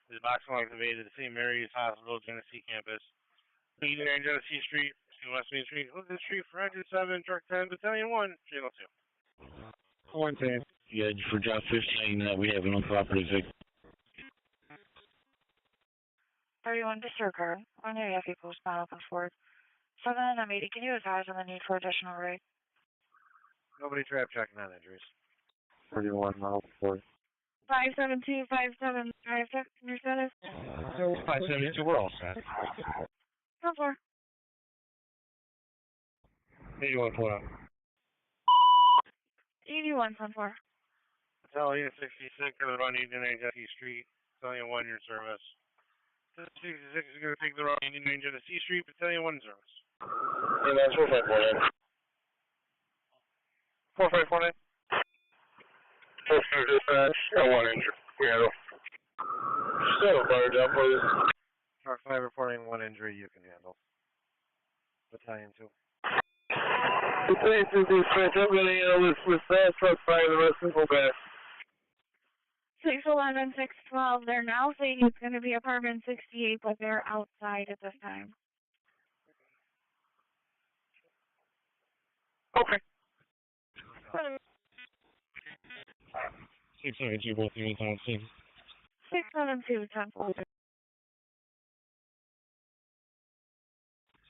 The box alarm evaded the St. Mary's Hospital, Genesee campus, 89 Genesee Street, to West Main Street, Clifton Street for engine 7, truck 10, battalion 1, channel 2. One thing. Yeah, for job 15, we have an uncooperative victim. 31 disregard. One area if you postpone open forward. 7 and 80. Can you advise on the need for additional rate? Nobody trap checking on injuries. 31 miles forward. 572 5756. Can you set us? 572, we're all set. Come for. 81 pull out. 81 10 4. Battalion 66 going to run 89 Genesee Street, battalion 1 your service. 66 is going to take the road 89 Genesee Street, battalion 1 service. Yeah, that's 4549. 4549. Postal dispatch, got 1 injured. Yeah. Still a fire job, please. Truck 5 reporting 1 injury you can handle. Battalion 2. Battalion 2 dispatch, I'm going to handle this with fast truck 5, the rest of them go back. 611 612. They're now saying it's going to be apartment 68, but they're outside at this time. Okay. 672, both units on scene. 672 10 4.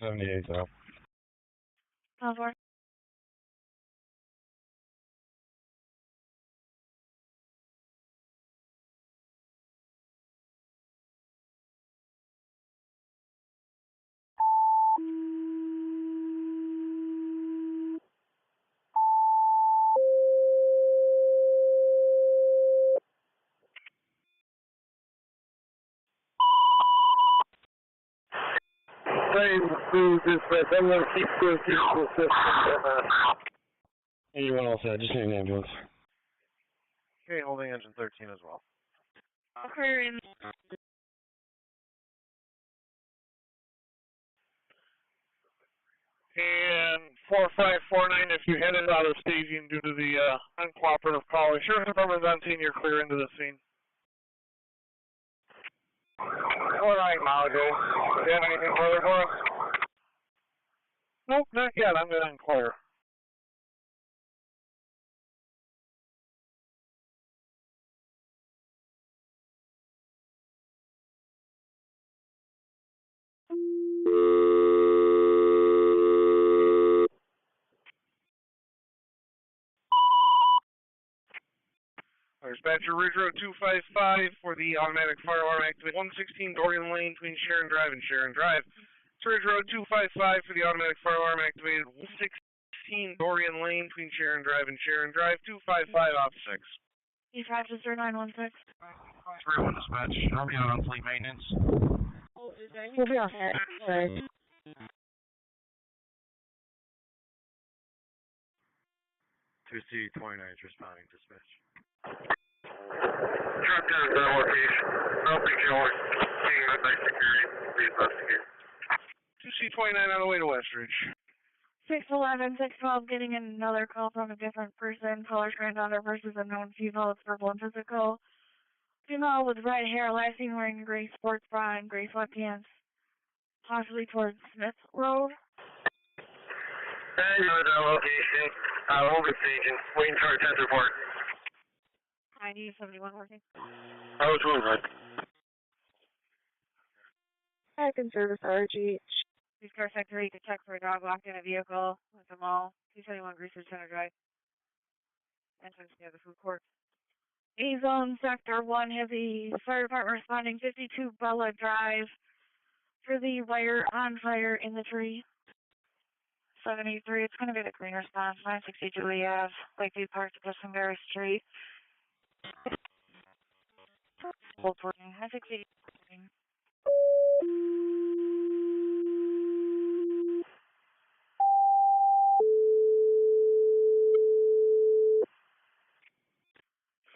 78, though. 10 4. I'm going to keep going through the system. Anyone else just need an ambulance. Okay, holding engine 13 as well. Okay. And 4549, if you headed out of staging due to the uncooperative call, Sheriff's Department's on scene, you're clear into the scene. All right, Monroe. Do you have anything further for us? Nope, not yet. I'm going to inquire. Dispatcher, Ridge Road 255 for the automatic fire alarm activated 116 Dorian Lane between Sharon Drive and Sharon Drive. It's Ridge Road 255 for the automatic fire alarm activated 116 Dorian Lane between Sharon Drive and Sharon Drive. 255 off 6. East Rochester 916. 3-1 dispatch. I'll be out on fleet maintenance. We'll be all set. Sorry. 2C29 is responding, dispatch. Truck is that location. Nothing showing. Seeing midnight security. Please investigate. 2C29 on the way to Westridge. 611, 612, getting another call from a different person. Caller's granddaughter versus a known female. It's verbal and physical. Female with red hair, last seen wearing a gray sports bra and gray sweatpants. Possibly towards Smith Road. Hey, you're at that location. Over staging. Waiting for a test report. ID 71 working. I was moving. I can service RG. Police car sector 8 to check for a dog locked in a vehicle with a mall. 271 Greaser Center Drive. Entrance near the food court. A-Zone Sector 1 has the fire department responding 52 Bella Drive for the wire on fire in the tree. 783, it's going to be the green response. 962 Lee Ave, Lakeview Park to Glastonbury Street. Both working. 962 working.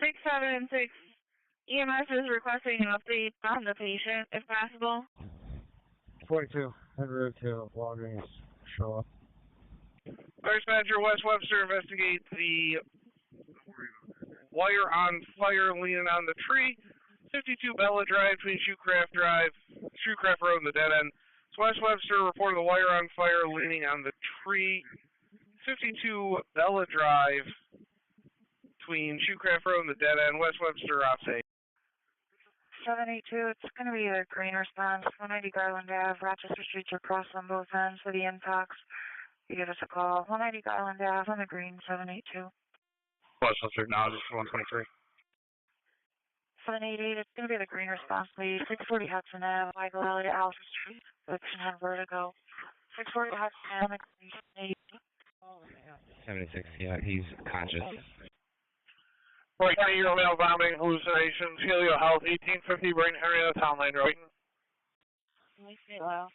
Six, 7, and 6. EMS is requesting an update on the patient, if possible. 42. En route to Walgreens. Show up. First Manager West Webster, investigate the wire on fire leaning on the tree. 52 Bella Drive between Shoecraft Road and the dead end. So West Webster reported the wire on fire leaning on the tree. 52 Bella Drive between Shoecraft Road and the dead end. West Webster off 8. 782, it's going to be a green response. 190 Garland Ave, Rochester Streets are crossed on both ends for the intox. You give us a call. 190 Garland Ave on the green, 782. Westchester now, just 123. 788, it's going to be the green response, please. 640 Hudson Ave, Michael Elliott, Alpha Street, Dixon and Vertigo. 640 Hudson Ave, 76, yeah, he's conscious. Right, your male vomiting, hallucinations, Helio Health, 1850 Brain Henrietta Town Line Road. Hello.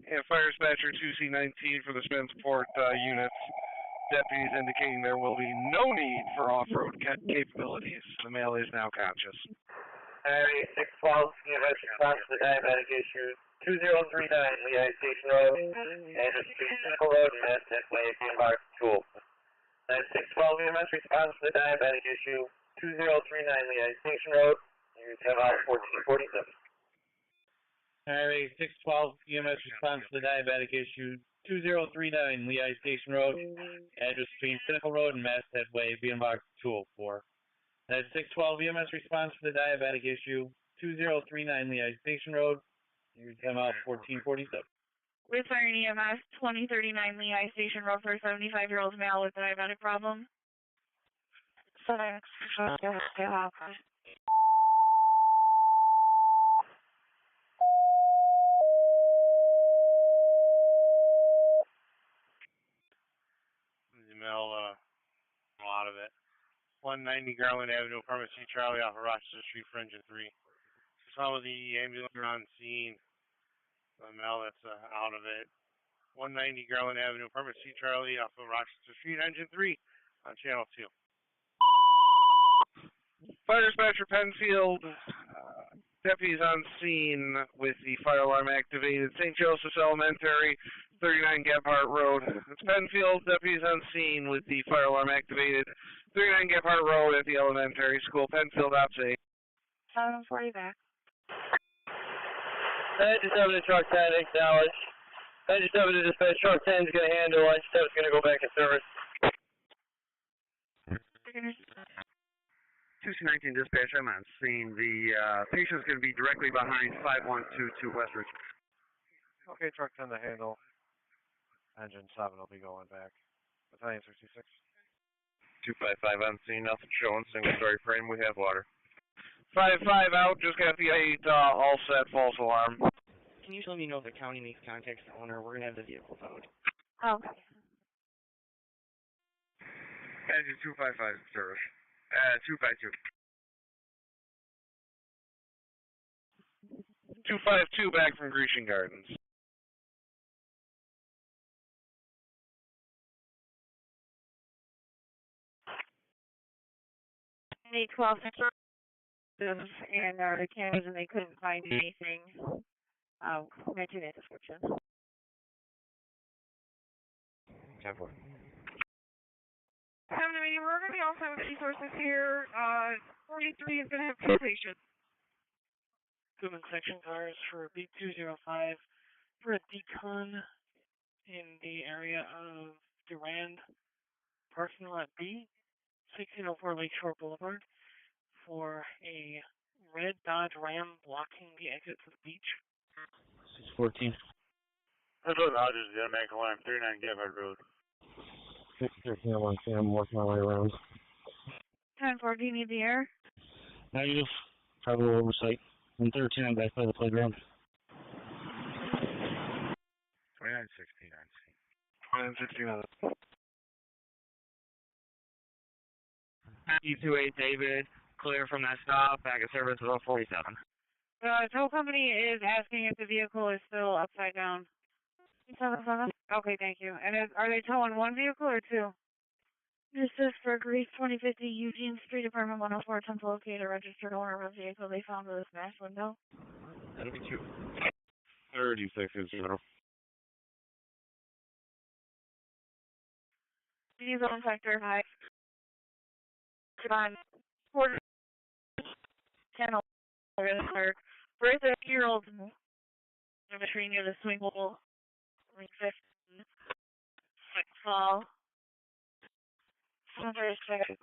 And Fire Dispatcher 2C19 for the Spencerport units. Deputies indicating there will be no need for off-road capabilities. The male is now conscious. 612, EMS response to the diabetic issue. 2039 Lehigh Station Road, address Pinnacle Road, Mass Way, Box Tool. 612 EMS response to the diabetic issue. 2039 Lehigh Station Road, you have out 1447. Highway 612, EMS response to the diabetic issue 2039 Lehigh Station Road, address between Pinnacle Road and Masthead Way, Box 204. That's 612 EMS response to the diabetic issue 2039 Lehigh Station Road, you come out 1447. With Fire EMS 2039 Lehigh Station Road for a 75-year-old male with diabetic problem. The male, a lot of it. 190 Garland Avenue, apartment C Charlie off of Rochester Street for engine 3. Some of the ambulance are on scene. The Mel that's out of it. 190 Garland Avenue, apartment C Charlie off of Rochester Street, engine 3 on channel 2. Fire dispatcher Penfield, deputies on scene with the fire alarm activated. St. Joseph's Elementary, 39 Gebhardt Road. It's Penfield, deputies on scene with the fire alarm activated. 39 Gebhardt Road at the elementary school. Penfield, ops 8. 740 back. 97 to truck 10, acknowledge. 97 to dispatch, truck 10 is going to handle, 97 is going to go back in service. 2C19 dispatch, I'm on scene. The patient's going to be directly behind 5122 Westridge. Okay, truck 10 to handle. Engine 7 will be going back. Battalion 66. 255 on scene, nothing showing. Single story frame, we have water. 5-5 out, just got the 8 all set, false alarm. Can you let me know if the county makes contact with the owner? We're going to have the vehicle towed. Okay. Engine 255 service. 252. 252 back from Grecian Gardens. They 12 and the cameras, and they couldn't find anything mentioned in the description. 10-4. We're going to be also have resources here. 43 is going to have 2 patients. Equipment section cars for B205 for a decon in the area of Durand, parking lot B, 1604 Lakeshore Boulevard, for a red Dodge Ram blocking the exit to the beach. 614. That's what Rogers is going to make alarm 39 Gebhardt Road. 613, I'm working my way around. 10-4, do you need the air? Negative. Probably oversight. And 13, I'm back by the playground. 2916 on scene. 2916 on the E28 David, clear from that stop, back at service at 47. The tow company is asking if the vehicle is still upside down. 77? Okay, thank you. And are they towing one vehicle or 2? This is for Greece 2050 Eugene Street, Apartment 104, attempt to locate a registered owner of a vehicle they found with a smashed window. That'll be 2. 36 is 0. Diesel inspector, hi. On quarter channel for a 30-year-old between near the swing hole, 15, 6 fall. 657.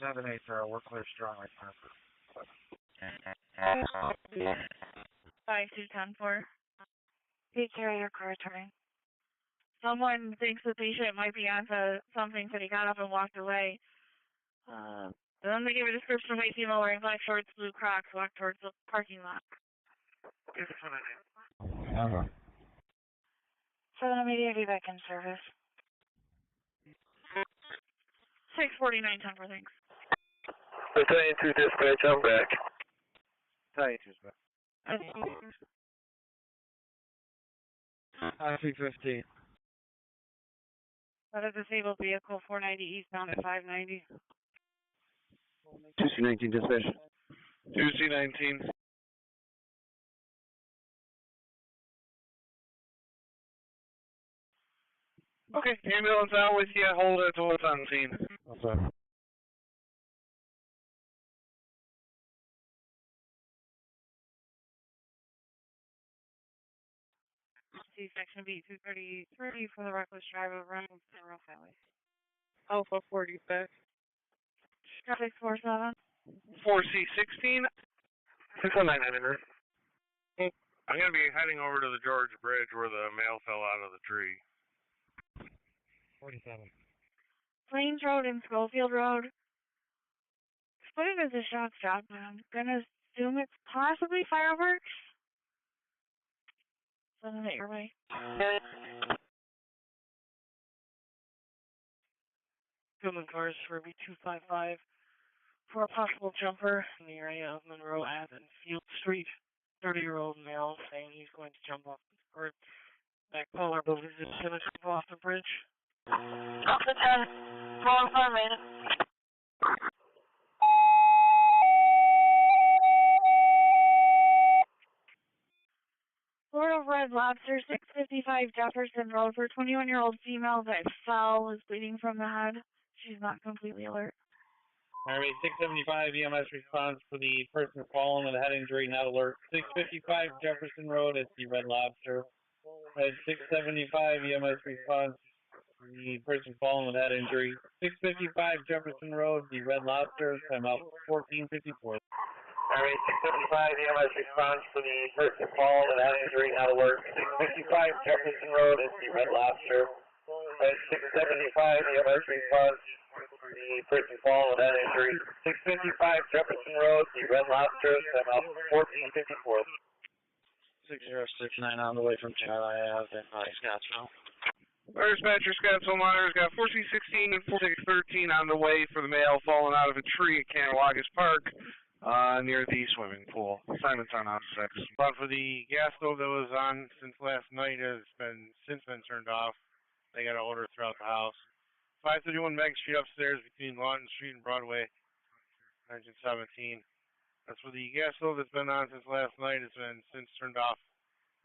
7-8, we're clear strong right now. 5210-4. Take care of your car turning. Someone thinks the patient might be onto something, so he got up and walked away. Then they gave a description of white female wearing black shorts, blue Crocs, walked towards the parking lot. 7 immediately back in service. 649, 10-4, thanks. Battalion 2 dispatch, I'm back. Battalion 2's back. 315. That is a disabled vehicle, 490 eastbound at 590. 2C19 dispatch. 2C19. Okay, ambulance out with you. Hold it till it's on scene. Okay. Section B233 for the reckless driver running through Rough Valley. Alpha 40 back. 647. 4C16. 619. I'm going to be heading over to the George Bridge where the male fell out of the tree. 47. Plains Road and Schofield Road. Put it as a shot stop, but I'm gonna assume it's possibly fireworks. Send it your way. Goodman cars for B255 for a possible jumper in the area of Monroe Ave and Field Street. 30-year-old male saying he's going to jump off the court. That caller believes he's going to jump off the bridge. Off the 10. 415 made it. Florida Red Lobster, 655 Jefferson Road for 21-year-old female that fell, is bleeding from the head. She's not completely alert. Army 675 EMS response for the person fallen with a head injury, not alert. 655 Jefferson Road at the Red Lobster. At 675 EMS response for the person fallen with head injury. 655 Jefferson Road, the Red Lobster. Time out 1454. Army 675 EMS response for the person fallen with head injury, not alert. 655 Jefferson Road at the Red Lobster. At 675 EMS response for the person fallen with head injury. 655 Jefferson Road, the Red Lobster. Time out 1454. 6069 on the way from Charlie Ave and Scottsville. Our dispatcher Scottsville Miners got 4616 and 4613 on the way for the male fallen out of a tree at Canawagas Park near the swimming pool. Assignments on 6. But for the gas stove that was on since last night has since been turned off. They got an odor throughout the house. 531 Meg Street upstairs between Lawton Street and Broadway, 1917. That's for the gas stove that's been on since last night. It's been since turned off.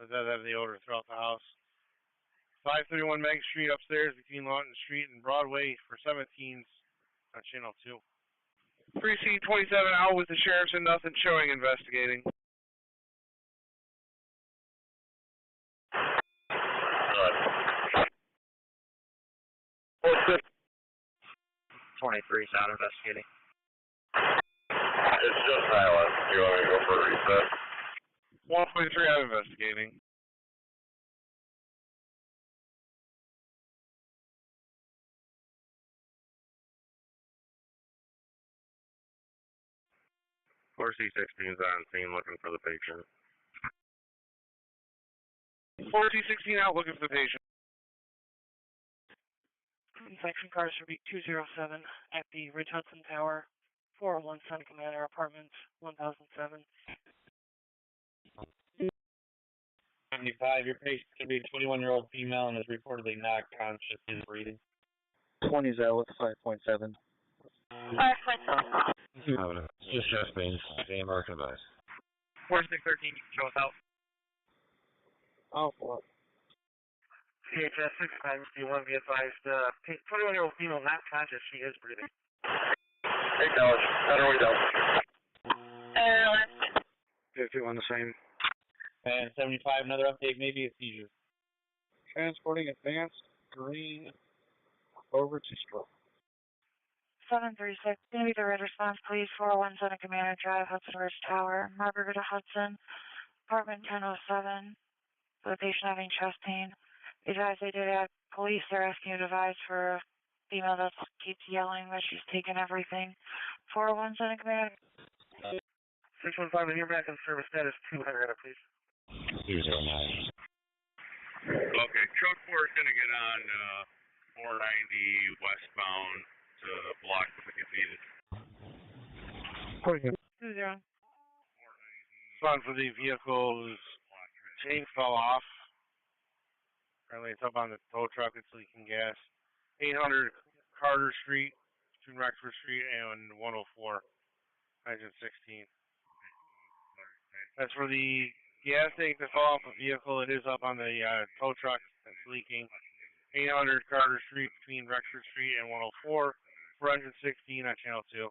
But that have the odor throughout the house. 531 Meg Street upstairs between Lawton Street and Broadway for 17s on Channel 2. 3C27 out with the sheriffs and nothing showing investigating. 23's out investigating. It's just silent. Do you want me to go for a reset? 123 out investigating. C16's on scene looking for the patient. 4C16 out looking for the patient. Section cars for B207 at the Ridge Hudson Tower, 401 Sun Commander Apartments, 1007. 75, your patient could be a 21-year-old female and is reportedly not conscious and breathing. 20's out with 5.7. 5.7. It's just chest pains. The American advice. 4613, show us out. Oh, what? CHS 691, be advised, 21-year-old female not conscious, she is breathing. Hey, College. Better way down. 51 the same. And 75, another update, maybe a seizure. Transporting advanced green over to stroke. 736, going to be the red response, please. 401 Sun Commander Drive, Hudson Ridge Tower, Margaret Hudson, apartment 1007, for the patient having chest pain. Advise they did have police. They're asking you to advise for a female that keeps yelling that she's taken everything. 401 Sun Commander. 615, and you're back in service status 200, please. 209. Okay, truck 4 is going to get on 490 westbound to block if it needed. 20. Respond for the vehicle's chain fell off. Apparently it's up on the tow truck. It's leaking gas. 800 Carter Street between Rexford Street and 104. 1916. That's for the gas tank that fell off the vehicle. It is up on the tow truck that's leaking. 800 Carter Street between Rexford Street and 104. 416 on Channel 2.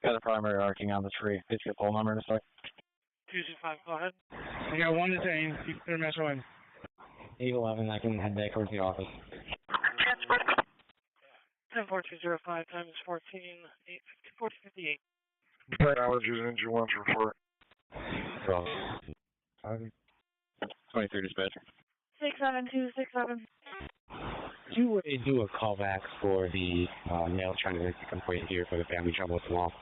Got a primary arcing on the tree. Get your phone number in a sec. 225, go ahead. I got one detained. Keep their mess away. 811, I can head back towards the office. 10205 times 14, 1458. Technologies engine 1 report. 23 dispatcher. 67267. Do a callback for the male trying to make a complaint here for the family trouble with the wall.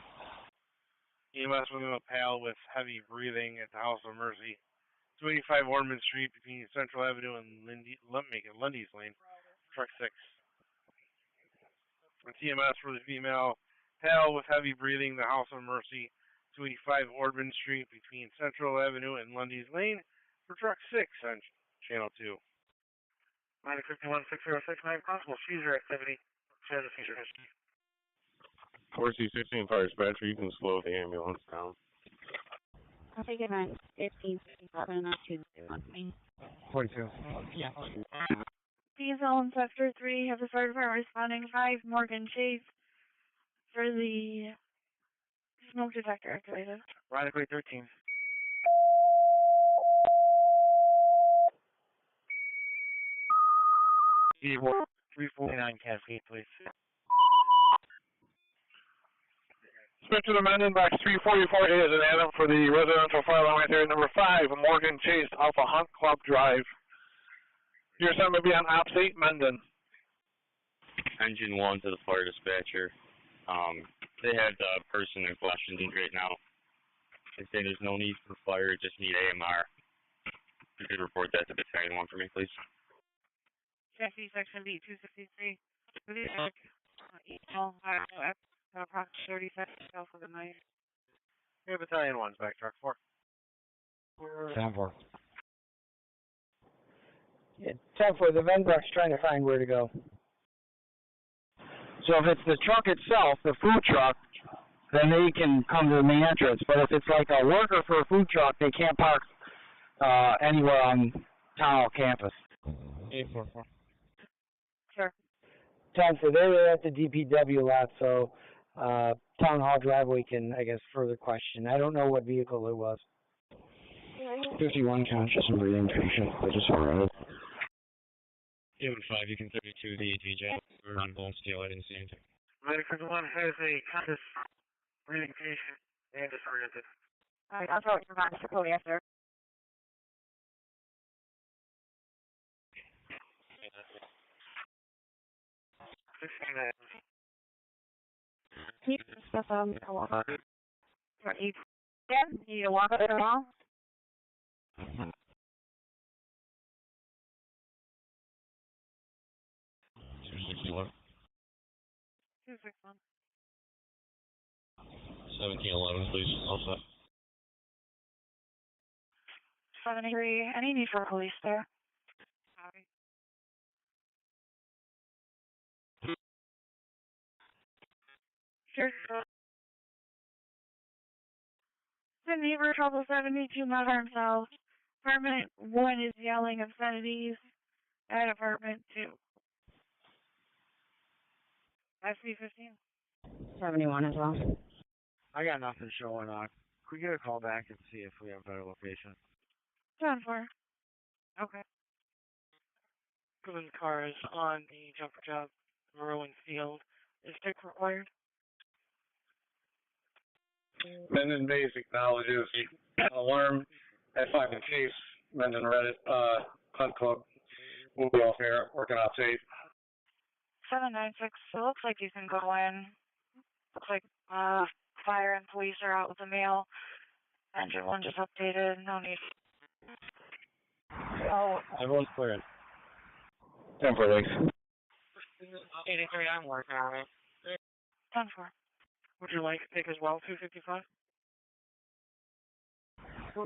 EMS within a pal with heavy breathing at the House of Mercy. 285 Ormond Street between Central Avenue and Lundy's Lane. Truck 6. And TMS for the female, hell with heavy breathing, the House of Mercy, 285 Orban Street between Central Avenue and Lundy's Lane for truck 6 on channel 2. 951-6069, possible seizure activity. Share the seizure history. 4C16 fire dispatcher, you can slow the ambulance down. I'll take it on 1567, not 201. 42. Yeah. Diesel in Sector 3, have the fire department responding 5 Morgan Chase for the smoke detector activated. Radically 13. P4 349 Cascade, please. Spencer to Mendon, box 344 is an Adam for the residential fire alarm right there, number 5, Morgan Chase, Alpha Hunt Club Drive. Your assignment will be on Ops 8, Mendon. Engine 1 to the fire dispatcher. They have the person in question right now. They say there's no need for fire, just need AMR. You could report that to Battalion 1 for me, please. Chassis Section B 263. Approximately 30 seconds south of the night. Hey, Battalion 1's back, truck 4. 10-4. Yeah, 10-4, the Venbrook's trying to find where to go. So if it's the truck itself, the food truck, then they can come to the main entrance. But if it's like a worker for a food truck, they can't park anywhere on Town Hall campus. 844. Sure. 10-4, they're at the DPW lot, so Town Hall driveway can, I guess, further question. I don't know what vehicle it was. 51 conscious and breathing patient, which is alright. 5, you can 32 the ETJ. We're on bone steel, I didn't see anything. Medical 1 has a conscious breathing patient and disoriented. Alright, I'll throw it to Ron Cody after. Keep the stuff on the wall. You need to walk up to the wall? Two 6-1. 1711, please. Also. 73. Any need for police there? Copy. Sure. The neighbor trouble 72 Monroe South. Apartment 1 is yelling obscenities at apartment 2. SB15. 71 as well. I got nothing showing on. Could we get a call back and see if we have a better location? 10-4. Okay. Given the car is on the jumper job, Monroe and Field. Is stick required? Mendon Base acknowledges alarm at 5 and Chase. Mendon Reddit Hunt Club will be off air, working off tape. 796. It looks like you can go in. Looks like fire and police are out with the mail. Engine 1 just updated. No need. Oh, everyone's cleared. 10 for links. 83, I'm working on it. 10-4. Would you like to take as well, 255?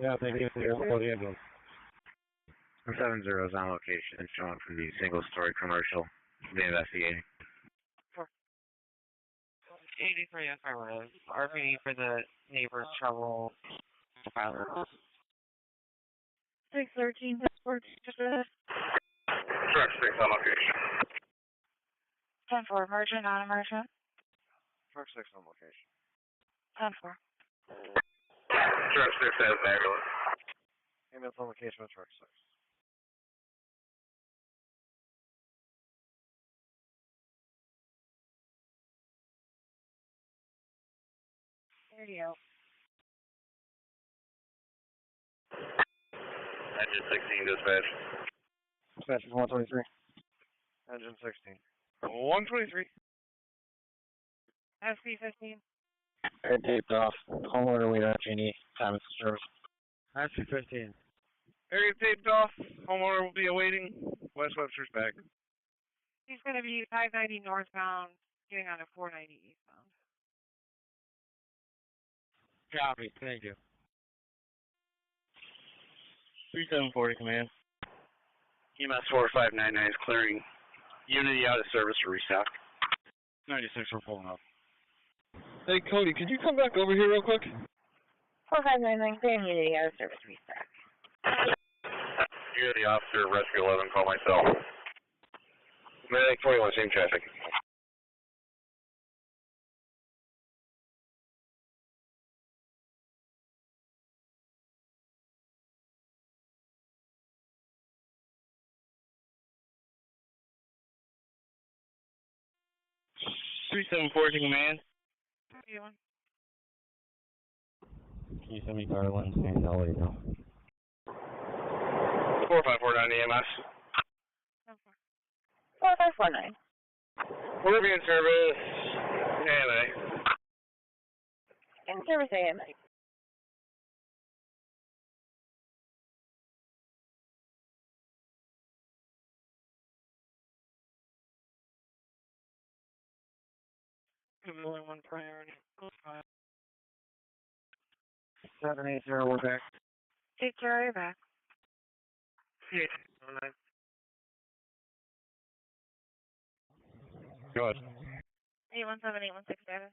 Yeah, thank you for the ambulance. 70 is on location, showing for the single-story commercial. The investigating. 83 affirmative. RPD for the neighbor's trouble. 613. Truck 6 on location. 10-4. Emergent, non-emergent. Truck 6 on location. 10-4. Truck 6 has an ambulance. Ambulance on location with truck 6. Radio. Engine 16 dispatch. Dispatch is 123. Engine 16. 123. SB15. Air taped off. Homeowner leader, Genie. Time of service. SB15. Area taped off. Homeowner will be awaiting. West Webster's back. He's going to be 590 northbound, continuing on to 490 eastbound. Copy. Thank you. 3740 command. EMS 4599 is clearing Unity out of service for restock. 96, we're pulling up. Hey, Cody, could you come back over here real quick? 4599, clearing Unity out of service restock. Unity officer, rescue 11, call myself. Medic 41, same traffic. Command. Can you send me car lens and I'll let you know. 4549 EMS. 4549. We're in service. AMA. In service AMA. Only one priority. 780, we're back. 80, you're back. 3809. Go ahead. 817, 816 status.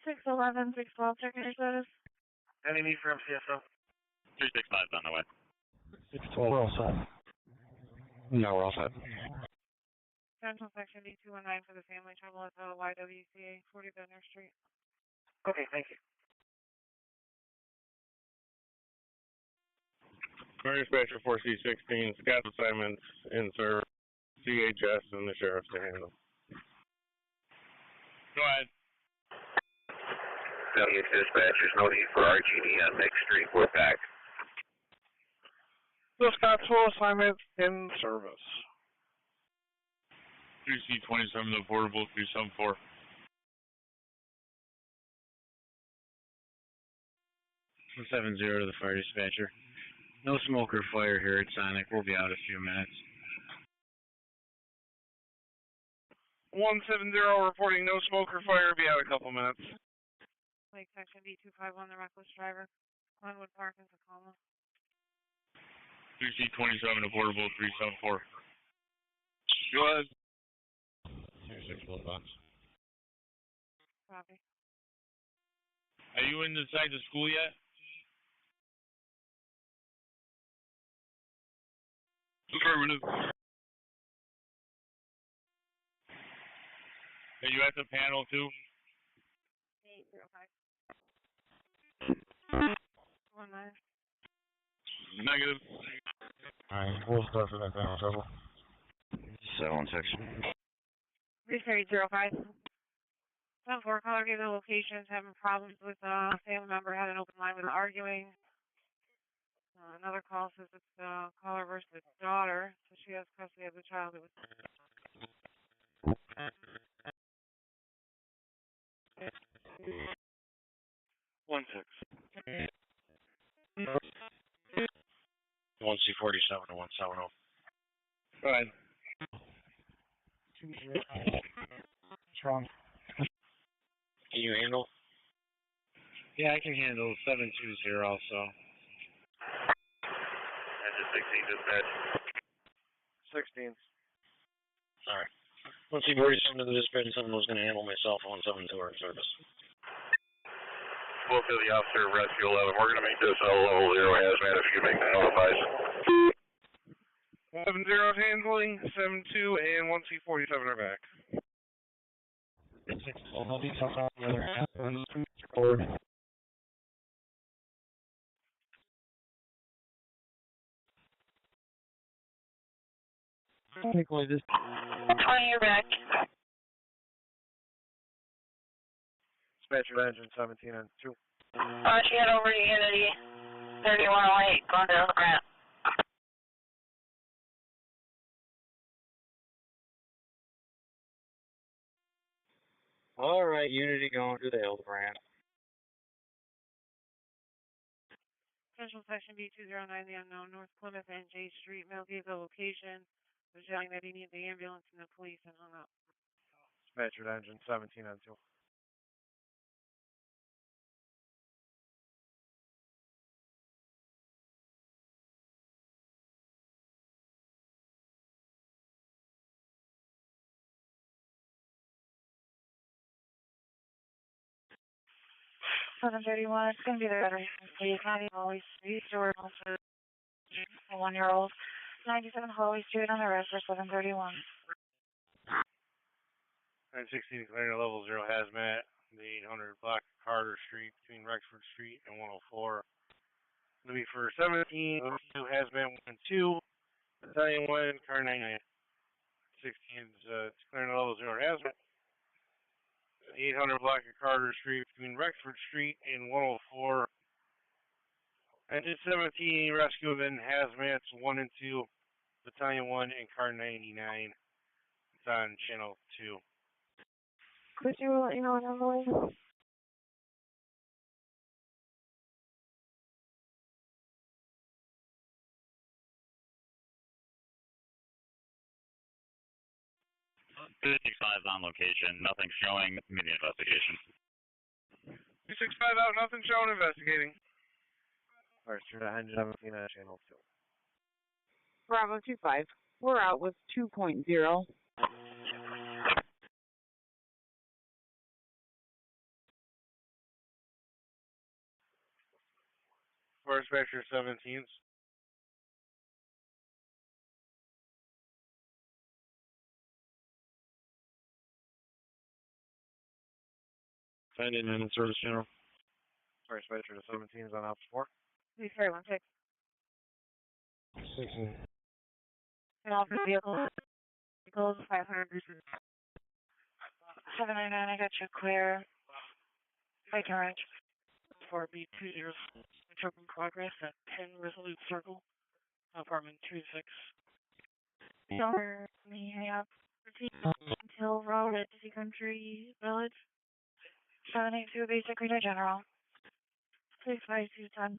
611, 612, checking your status. Any need for MCSO? 365 on the way. 612. We're all set. No, we're all set. Central section D219 for the family trouble at the YWCA, 40 Bednar Street. Okay, thank you. Fire dispatcher 4C16, Scott's assignments in service, CHS and the sheriff's to handle. Go ahead. WH dispatchers, no need for RGD on Next Street, we're back. The Scottsville assignment in service. 3C27 to portable 374. 70 to the fire dispatcher. No smoke or fire here at Sonic. We'll be out in a few minutes. 170 reporting no smoke or fire. Be out a couple minutes. Lake section D251, the reckless driver. Glenwood Park in Tacoma. 3C27 to portable 374. Go ahead. Here's 6 bullet box. Copy. Are you inside the school yet? Affirmative. Are you at the panel too? 805. 19. Negative. Alright, we'll start for that panel trouble. 716. 3805. 10-4 caller gave the locations, having problems with a family member, had an open line with arguing. Another call says it's the caller versus the daughter, so she has custody of the child. It was 16. 1C47 to 170. Go ahead. What's wrong? Can you handle? Yeah, I can handle 720 also. That's a 16 dispatch. 16. Alright. 1C47 to the dispatch, someone was going to handle my cell phone, 720 in service. Both of the officer, rescue 11. We're going to make this a level 0 hazmat if you make the notifies. 70 handling, 72 and 1C47 are back. 6 I'll be on the other half on the board. Technically, this 20, you're back. dispatcher engine 17 and 2. She had over to Unity 3108, going to the grant. Alright, Unity going to the Hildebrand. Central section B209, the unknown, North Plymouth and J Street. Male gave the location, was yelling that he needed the ambulance and the police and hung up. Dispatcher engine 17 on 2. $731, it's going to be the veteran, please. 90 Holly Street, Stewart, also a 1-year-old. 97 Holly Street on arrest for 731. 916 declaring a level 0 hazmat, the 800 block Carter Street between Rexford Street and 104. It'll be for 17, 2 hazmat 1 and 2, battalion 1, car 99. 16 is declaring a level 0 hazmat. 800 block of Carter Street between Rexford Street and 104. Engine 17, rescue of in hazmats 1 and 2, battalion 1 and car 99. It's on channel 2. Could you let me know what I'm going? On location, nothing showing, immediate investigation. 265 out, nothing showing, investigating. Alright, sure, engine 17 on channel 2. Bravo 25. We're out with 2.0. First vector 17s. Find in and service general. Sorry, Spectre to 17s on ops 4. Please carry 16. 16. And all the vehicles 500 versus 799, I got you clear. I can range. 4B20, trouble in progress at 10 Resolute Circle, apartment 26. Over me, hang up. Hill Road at Dizzy Country Village. 782 basic reader general. 65210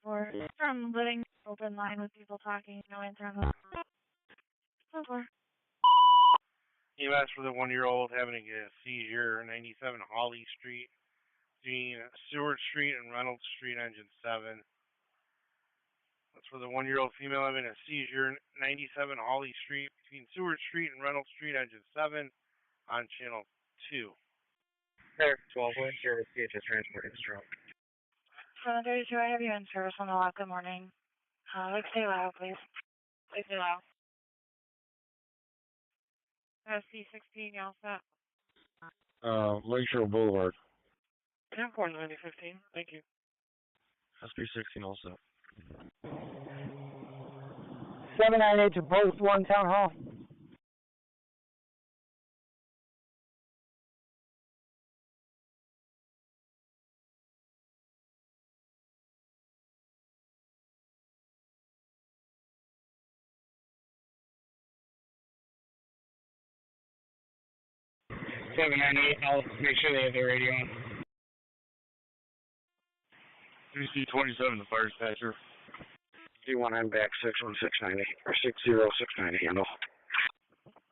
from living open line with people talking, no internal. So far. EMS for the 1-year-old having a seizure, 97 Hawley Street, between Seward Street and Reynolds Street, engine 7. That's for the 1-year-old female having a seizure, 97 Hawley Street, between Seward Street and Reynolds Street, engine 7, on channel 2. There, 12 1, here with CHS transport stroke. 732, I have you in service on the lot. Good morning. Let's stay loud, please. Please stay loud. C16, you all set? Lakeshore Boulevard. 10-4, 9015, thank you. SB16 also. 798 to Post 1 Town Hall. I'll make sure they have their radio on. 3C27, the fire dispatcher. D1, I'm back 61690 or 60690 handle.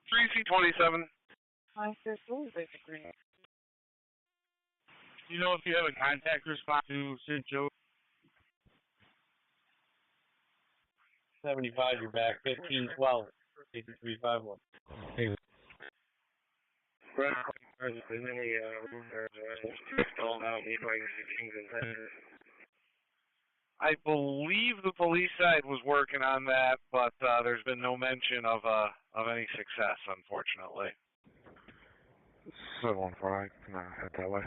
3C27. My sister, basically. Do you know if you have a contact response to Sid Joe? 75, you're back. 1512. 8351. Hey. I believe the police side was working on that, but there's been no mention of any success, unfortunately. 715, no, head that way.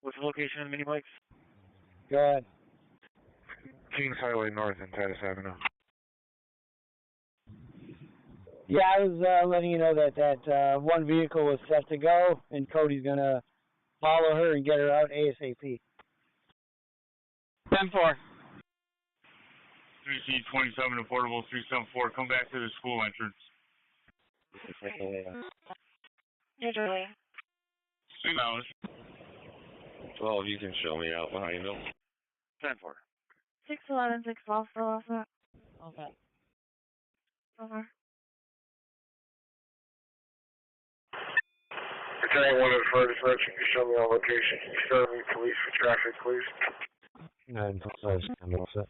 What's the location of the mini bikes? Go ahead. Kings Highway North and Titus Avenue. Yeah, I was letting you know that one vehicle was set to go, and Cody's going to follow her and get her out ASAP. 10-4. 3C27 affordable 374, come back to the school entrance. Usually. 6 hours. 12, you can show me out behind them. 10-4. 611, 612, still all set? All set. So far. Returning one of the furthest roads, can you show me our location? Can you show me police for traffic, please? 945, I'm all set.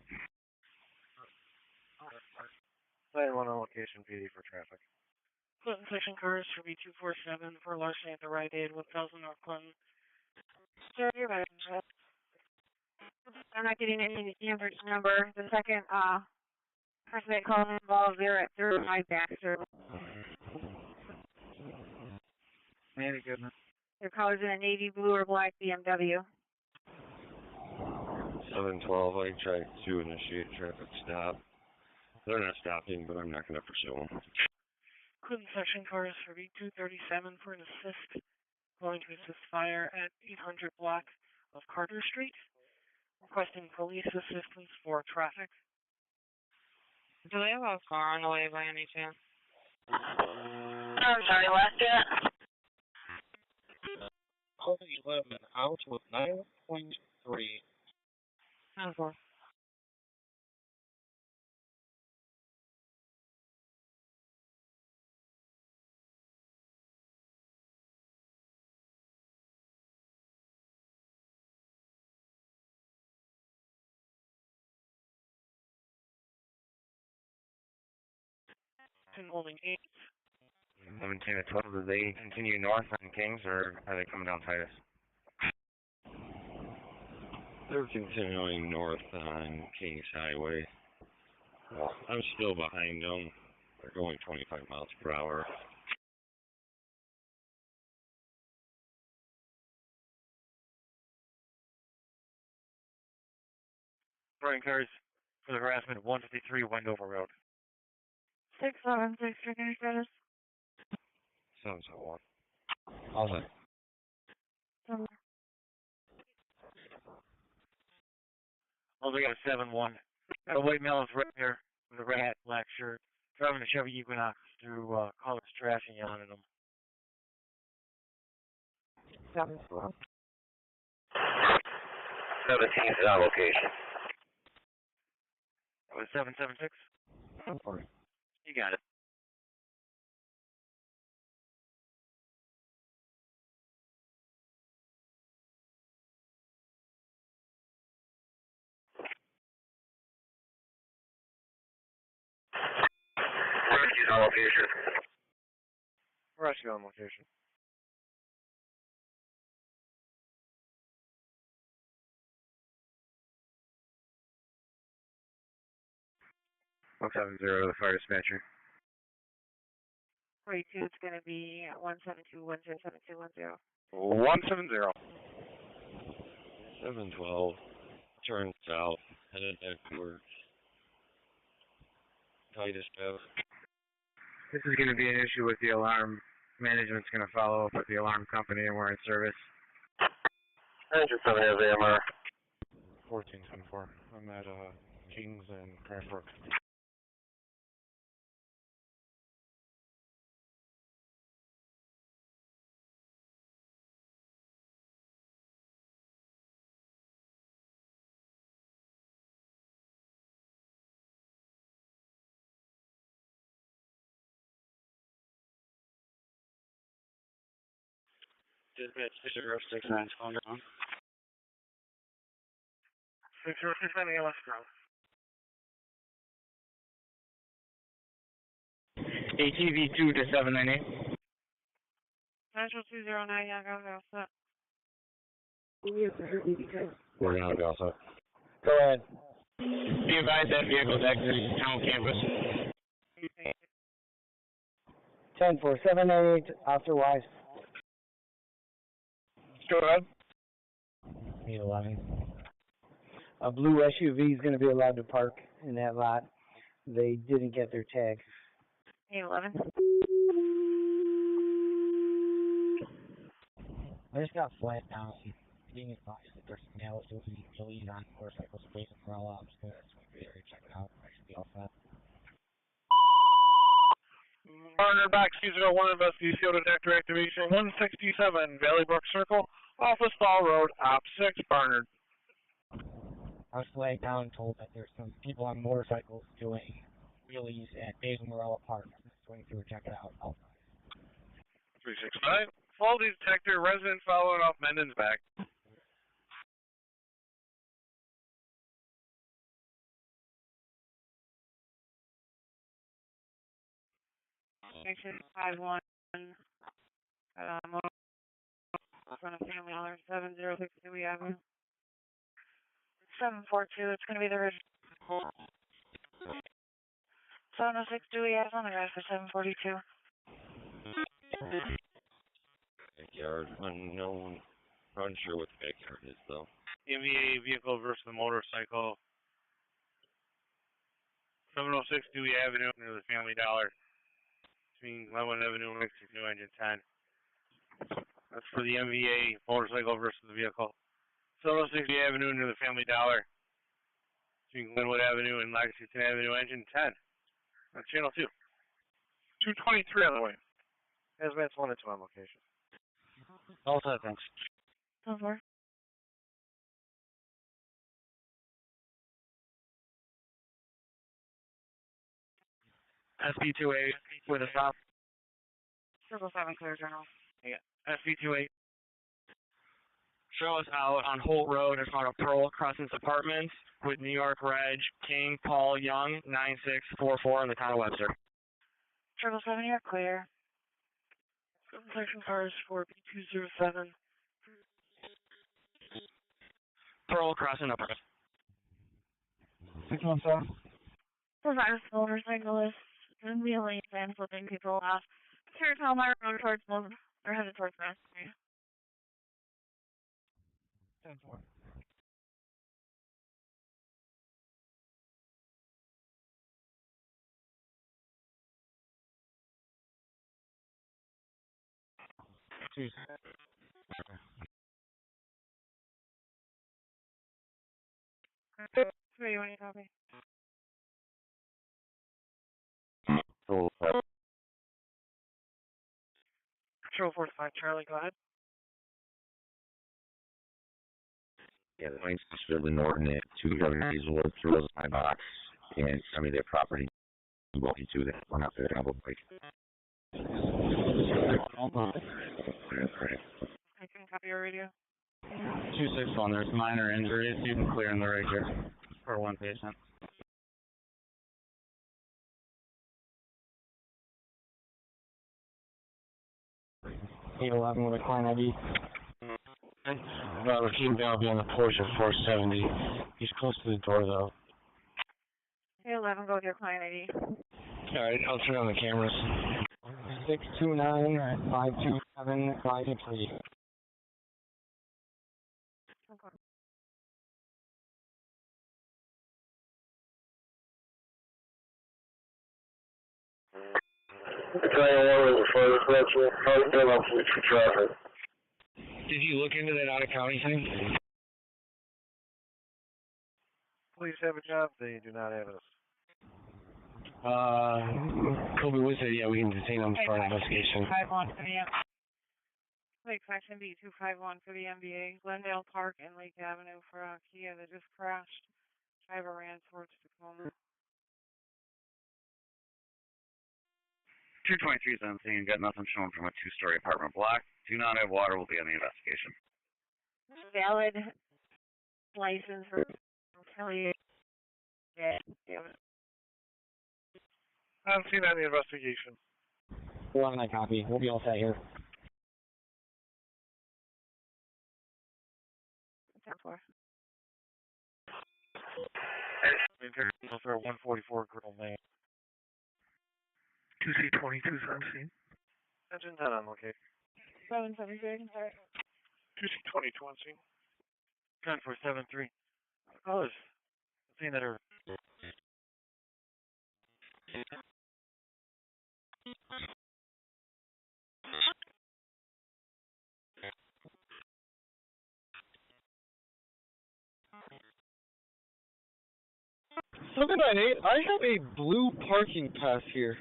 9-1 on location, PD for traffic. Clinton section cars for B247 for larceny at the Rite Aid with 1000 North Clinton. Sir, you're right. I'm not getting any Amherst number. The second person that called involved, they're at 35 Baxter. Any goodness. Their colors in a navy blue or black BMW. 712, I tried to initiate traffic stop. They're not stopping, but I'm not going to pursue them. Clinton section cars for B237 for an assist. Going to assist fire at 800 block of Carter Street. Requesting police assistance for traffic. Do they have a car on the way by any chance? I'm sorry, last yet? Code 11 out with 9.3. 10-4. Holding 8. 17 to 12, do they continue north on Kings, or are they coming down Titus? They're continuing north on Kings Highway. Well, I'm still behind them. They're going 25 miles per hour. Running cars for the harassment, 153 Wendover Road. 676, you're going to get us? Sounds like one. All set. Oh, they got a 7-1. Got a white male is right there with a red hat, black shirt, driving a Chevy Equinox through College Trash and yelling at them. 7-4. 17 is on location. That was 776? You got it. Rescue's on location. Rescue on location. One 70 to the fire dispatcher. 42, it's going to be 172-107210. 170. 712, turn south, headed back towards Titus Ave. This is going to be an issue with the alarm. Management's going to follow up with the alarm company, and we're in service. Engine 7 has AMR. 1474. I'm at Kings and Cranbrook. Dispatch 6069 calling down. 6069 ALS ground. ATV 2 to 798. Central 209, yeah, go set. We're now go set. Go ahead. Be advised that vehicle's exiting town campus. 10-4, 798, Officer Wise. Go ahead. 811. A blue SUV is going to be allowed to park in that lot. They didn't get their tag. 811. I just got flat down. Being advised that there's some male illegal on motorcycles waiting for all ops. So that's my area. Check it out. I should be all set. Partner back, C01, investigate CO detector activation, 167, Valley Brook Circle, off of Stall Road, op 6, Barnard. I was flagged down and told that there's some people on motorcycles doing wheelies at Basil Morella Park. I'm just going through and check it out. 369, Fault detector, resident following up, Mendon's back. Station 51, Monroe, front of Family Dollar, 706 Dewey Avenue. 742, it's going to be the original. 706 Dewey Avenue, on the grass for 742. Backyard unknown. Unsure what the backyard is though. MVA vehicle versus the motorcycle. 706 Dewey Avenue near the Family Dollar. Between Glenwood Avenue and Exit New Engine 10. That's for the MVA motorcycle versus the vehicle. 706 Dewey Avenue near the Family Dollar. Between Glenwood Avenue and Lexington Avenue, Engine 10. On Channel 2. 223 on the way. Hazmat's 1 and 2 on location. All set, thanks. Over. SB28 with a stop. 777 clear journal. Yeah. SB28. Show us out on Holt Road in front of Pearl Crescent's Apartments with New York Reg King Paul Young 9644 in the town of Webster. 777, you're clear. Section cars for B207. Pearl Crescent Apartments. 617. Provide a motorcyclist in the lane and flipping people off. Here, Palmer Road towards Monroe, or headed towards Mass. 10-4. Where you want to copy? Control 45, Charlie, go ahead. Yeah, the line's possibly Norton at 2 Governors will through my box and send me their property. Welcome to that. We're not there to have a break. I can copy your radio. 261, there's minor injuries. You can clear in the right here for one patient. $811 with a client ID. Robert, keep down be on the porch at 470. He's close to the door though. 811, go with your client ID. Alright, I'll turn on the cameras. 629 at 527 563. Okay. Did you look into that out-of-county thing? Police have a job, they do not have us. Kobe Wood said, yeah, we can detain him for an investigation. 251 for the Lake Section B251 for the MBA. Glendale Park and Lake Avenue for a Kia that just crashed. Driver ran towards Tacoma. 223 is on scene. Got nothing shown from a 2-story apartment block. Do not have water. Will be on the investigation. Valid license for Kelly. Yeah. I haven't seen that in the investigation. 11, I copy. We'll be all set here. 10-4. For 144 Grill Lane. 2C22's on scene. Engine 10 on location. 773, sorry. 2C22 on scene. 10-4-7-3. Callers. Seeing that are. Something I hate. I have a blue parking pass here.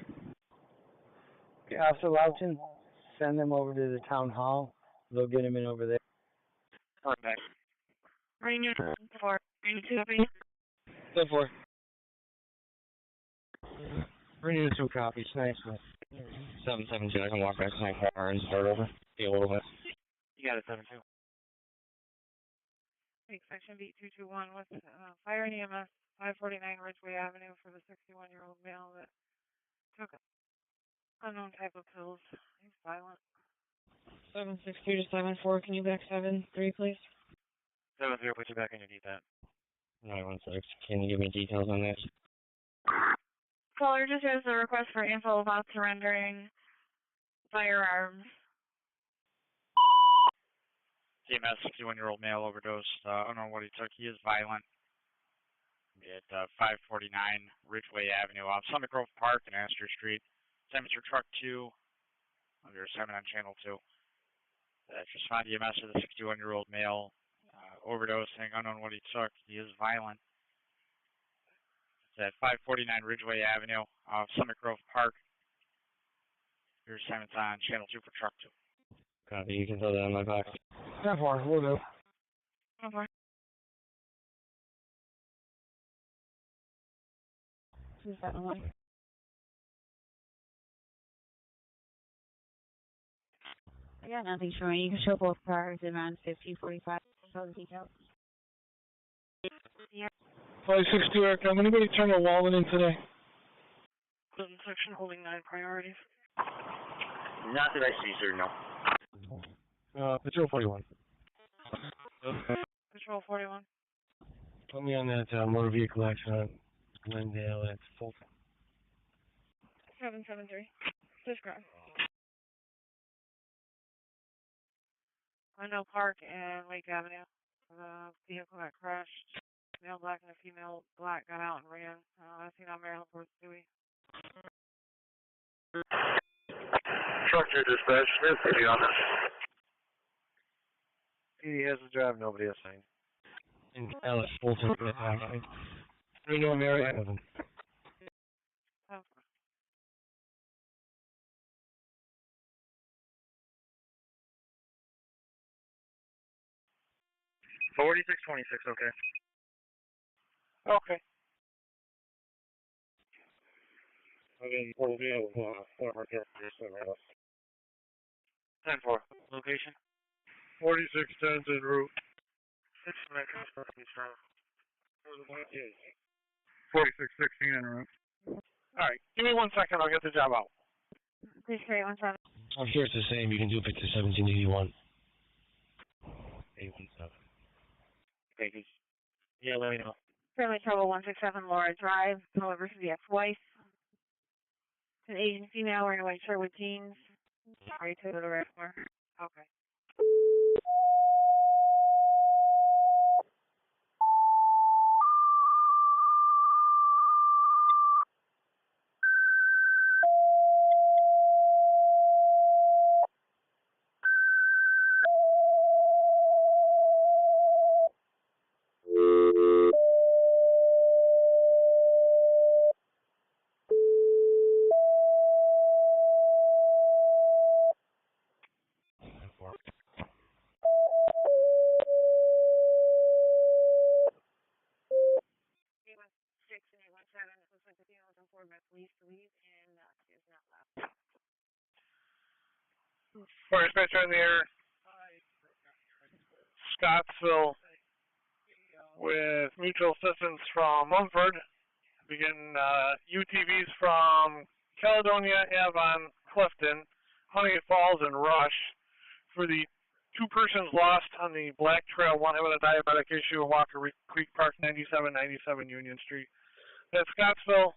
Okay, Officer Loughton, send them over to the town hall. They'll get him in over there. All right, back. Rainier 4. Rainier 2 copy. 10-4. Bring in 2 copies. Nice. 772, I can walk back to my car and start over. Stay a little bit. You got it, 7-2. Take section beat 221 with fire and EMS 549 Ridgeway Avenue for the 61-year-old male that took unknown type of pills. He's violent. 762 to 74. Can you back 7-3, please? 7-0, put you back in your DPAT. 916. Can you give me details on that? Caller just has a request for info about surrendering firearms. EMS, 61-year-old male overdosed. I don't know what he took. He is violent. At 549 Ridgeway Avenue off Summit Grove Park and Astor Street. Temperature truck 2 under 7 on channel 2. Just found EMS with a 61-year-old male overdosing. I don't know what he took. He is violent. It's at 549 Ridgeway Avenue off Summit Grove Park. Your assignment's on channel 2 for truck 2. Copy. You can throw that on my box. 10-4, we'll do. 10-4. Who's that one? I got nothing showing. You can show both cars around 50-45. Show the details. Yeah. 562 Aircom. Anybody turn a wall in today? Clinton section holding 9 priorities. Not that I see, sir, no. Patrol 41. Patrol 41. Put me on that motor vehicle action on Glendale at Fulton. 773. Describe. Glendale Park and Lake Avenue. The vehicle that crashed. Male black and a female black got out and ran. I seen on Maryland Fourth Dewey. Truck 2 dispatch, Smith, to be honest. He has the drive, nobody assigned. In Ellis, Fulton. We know Mary Evan. Oh. 4626, okay. Okay. I mean, we'll be able to former characters somewhere else. 10-4. Location? 4610 en route. 6 meters, please, from. 4616 en route. Alright, give me 1 second, I'll get the job out. Please carry 17. I'm sure it's the same. You can do Victor 1781. 817. Thank you. Yeah, let me know. Fairly trouble 167 Laura Drive. However, to the ex-wife. An Asian female wearing a white shirt with jeans. Sorry to the rest more. Okay. For dispatcher in the air, Scottsville with mutual assistance from Mumford. Begin UTVs from Caledonia, Avon, Clifton, Honeoye Falls, and Rush for the 2 persons lost on the Black Trail, one having a diabetic issue in Walker Creek Park, 9797 Union Street. That's Scottsville,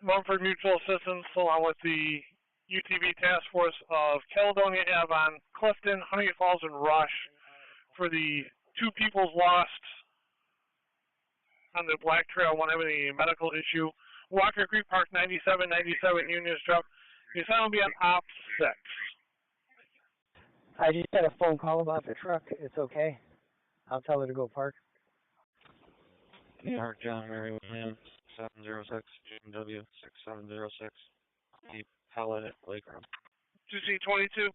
Mumford Mutual Assistance, along with the UTV Task Force of Caledonia, Avon, Clifton, Honeoye Falls, and Rush for the 2 people lost on the Black Trail, one having a medical issue. Walker Creek Park, 9797 Union Street. The assignment will be on Op 6. I just had a phone call about the truck. It's okay. I'll tell her to go park. Park John Mary William, 706, GMW 6706. Deep Pellet at Lakefront. 2C22.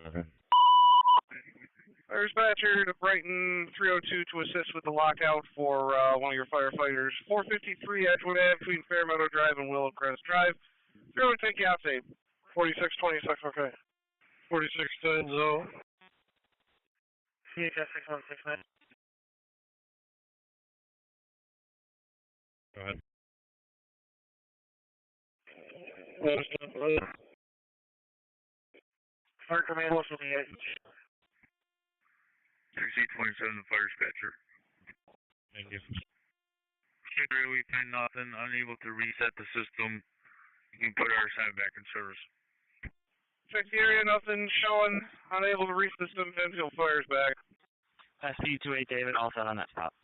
Okay. Dispatcher to Brighton 302 to assist with the lockout for one of your firefighters. 453 Edgewood Ave between Fairmeadow Drive and Willowcrest Drive. If you want to take you out, say 4626, okay. 4610. CHS 6169. Go ahead. Fire command will be at 3C27, the fire dispatcher. Thank you. Secretary, we find nothing, unable to reset the system. You can put our side back in service. Check the area, nothing showing, unable to reach the system, penfield fire's back. SP28 David, all set on that stop.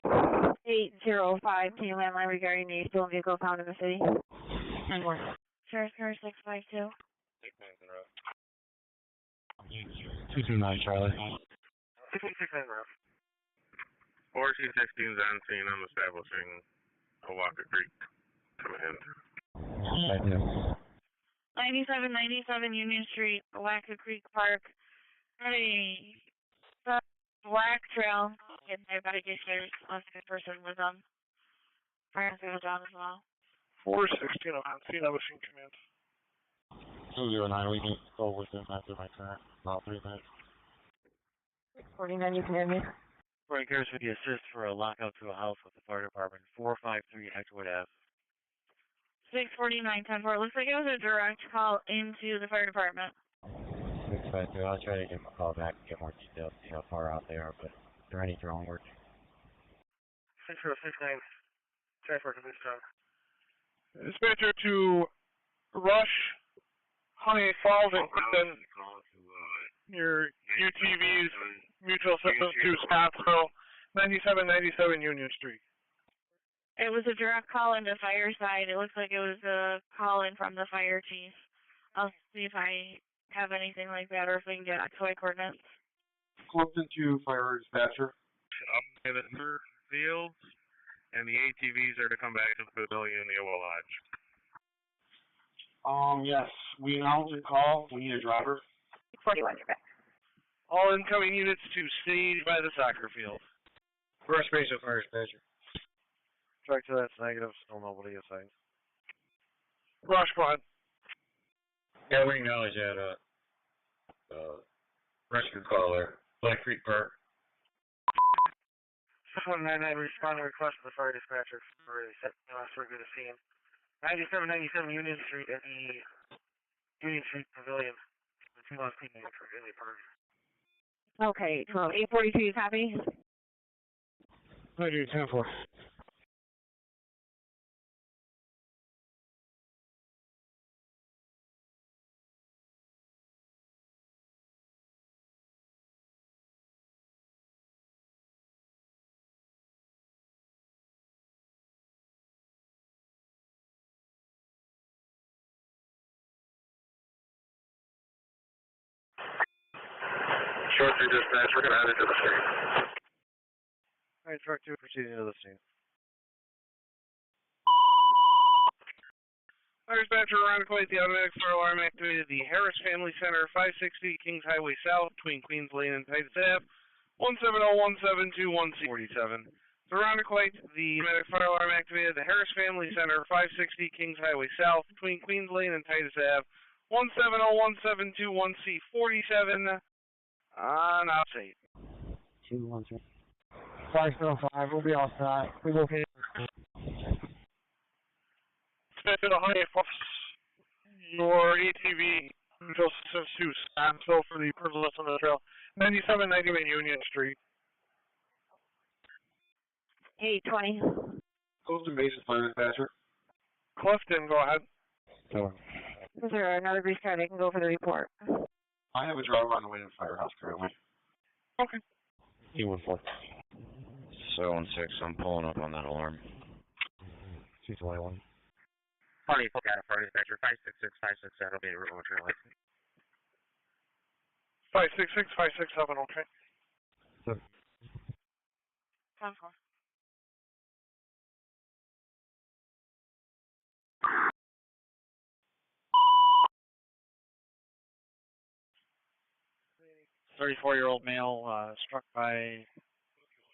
805, team landline regarding the stolen vehicle found in the city. Sheriff's Car 652. 229 Charlie. 669 route. 4C16 is on scene. I'm establishing Owaka Creek command. Thank you. 9797 Union Street, Owaka Creek Park. Had a black trail hit by investigators. Last good person was on fire and down as well. 416 on scene, I was in command. 209, we can go with him after my turn. About 3 minutes. 49, you can hear me. Brian Cares with the assist for a lockout to a house with the fire department. 453 Edgewood Ave. 649 10-4. Looks like it was a direct call into the fire department. 652, I'll try to give them a call back and get more details, see how far out they are, but they're any drone work. 6069. Transport to this time. Dispatcher to Rush, Honeoye Falls, and then your UTV's mutual systems to Scottsville, 9797 Union Street. It was a direct call into fire side. It looks like it was a call in from the fire chief. I'll see if I have anything like that or if we can get XY coordinates. Clifton to fire dispatcher. Up in the fields, and the ATVs are to come back to the pavilion in the Oval Lodge. Yes, we now call. We need a driver. 41, you're back. All incoming units to stage by the soccer field. First base of fire dispatcher. Track to that's negative, still nobody assigned. Rush, go ahead. Yeah, we acknowledge that, rescue caller, Black Creek Park. 6199, respond to request of the fire dispatcher for a set circuit of scene. 9797 Union Street at the Union Street Pavilion. The 2 months people in the park. Okay, so 842, you copy? I do, 10-4. Short 3 dispatch, we're going to add it to the screen. Alright, truck 2 proceeding to the scene. Fire dispatcher around quite the automatic fire alarm activated the Harris Family Center, 560 Kings Highway South between Queens Lane and Titus Ave, 170-172-1C47. Surrounded quite the automatic fire alarm activated the Harris Family Center, 560 Kings Highway South between Queens Lane and Titus Ave, 170-172-1C47 on outside. 213. 505, we'll be all set. We will hit. Dispatcher to Honeoye Falls. Your ATV mutual systems to Scottsville for the person that's on the trail. 9791 Union Street. 820. Clifton base of fire dispatcher. Clifton, go ahead. Is there another grease card? I can go for the report. I have a driver on the way to the firehouse currently. Okay. E14. 716, I'm pulling up on that alarm. 221. Funny, look at it, fire dispatcher. 566, 567, that'll be a route trail. 566, 567, okay. 10-4. .34-year-old male struck by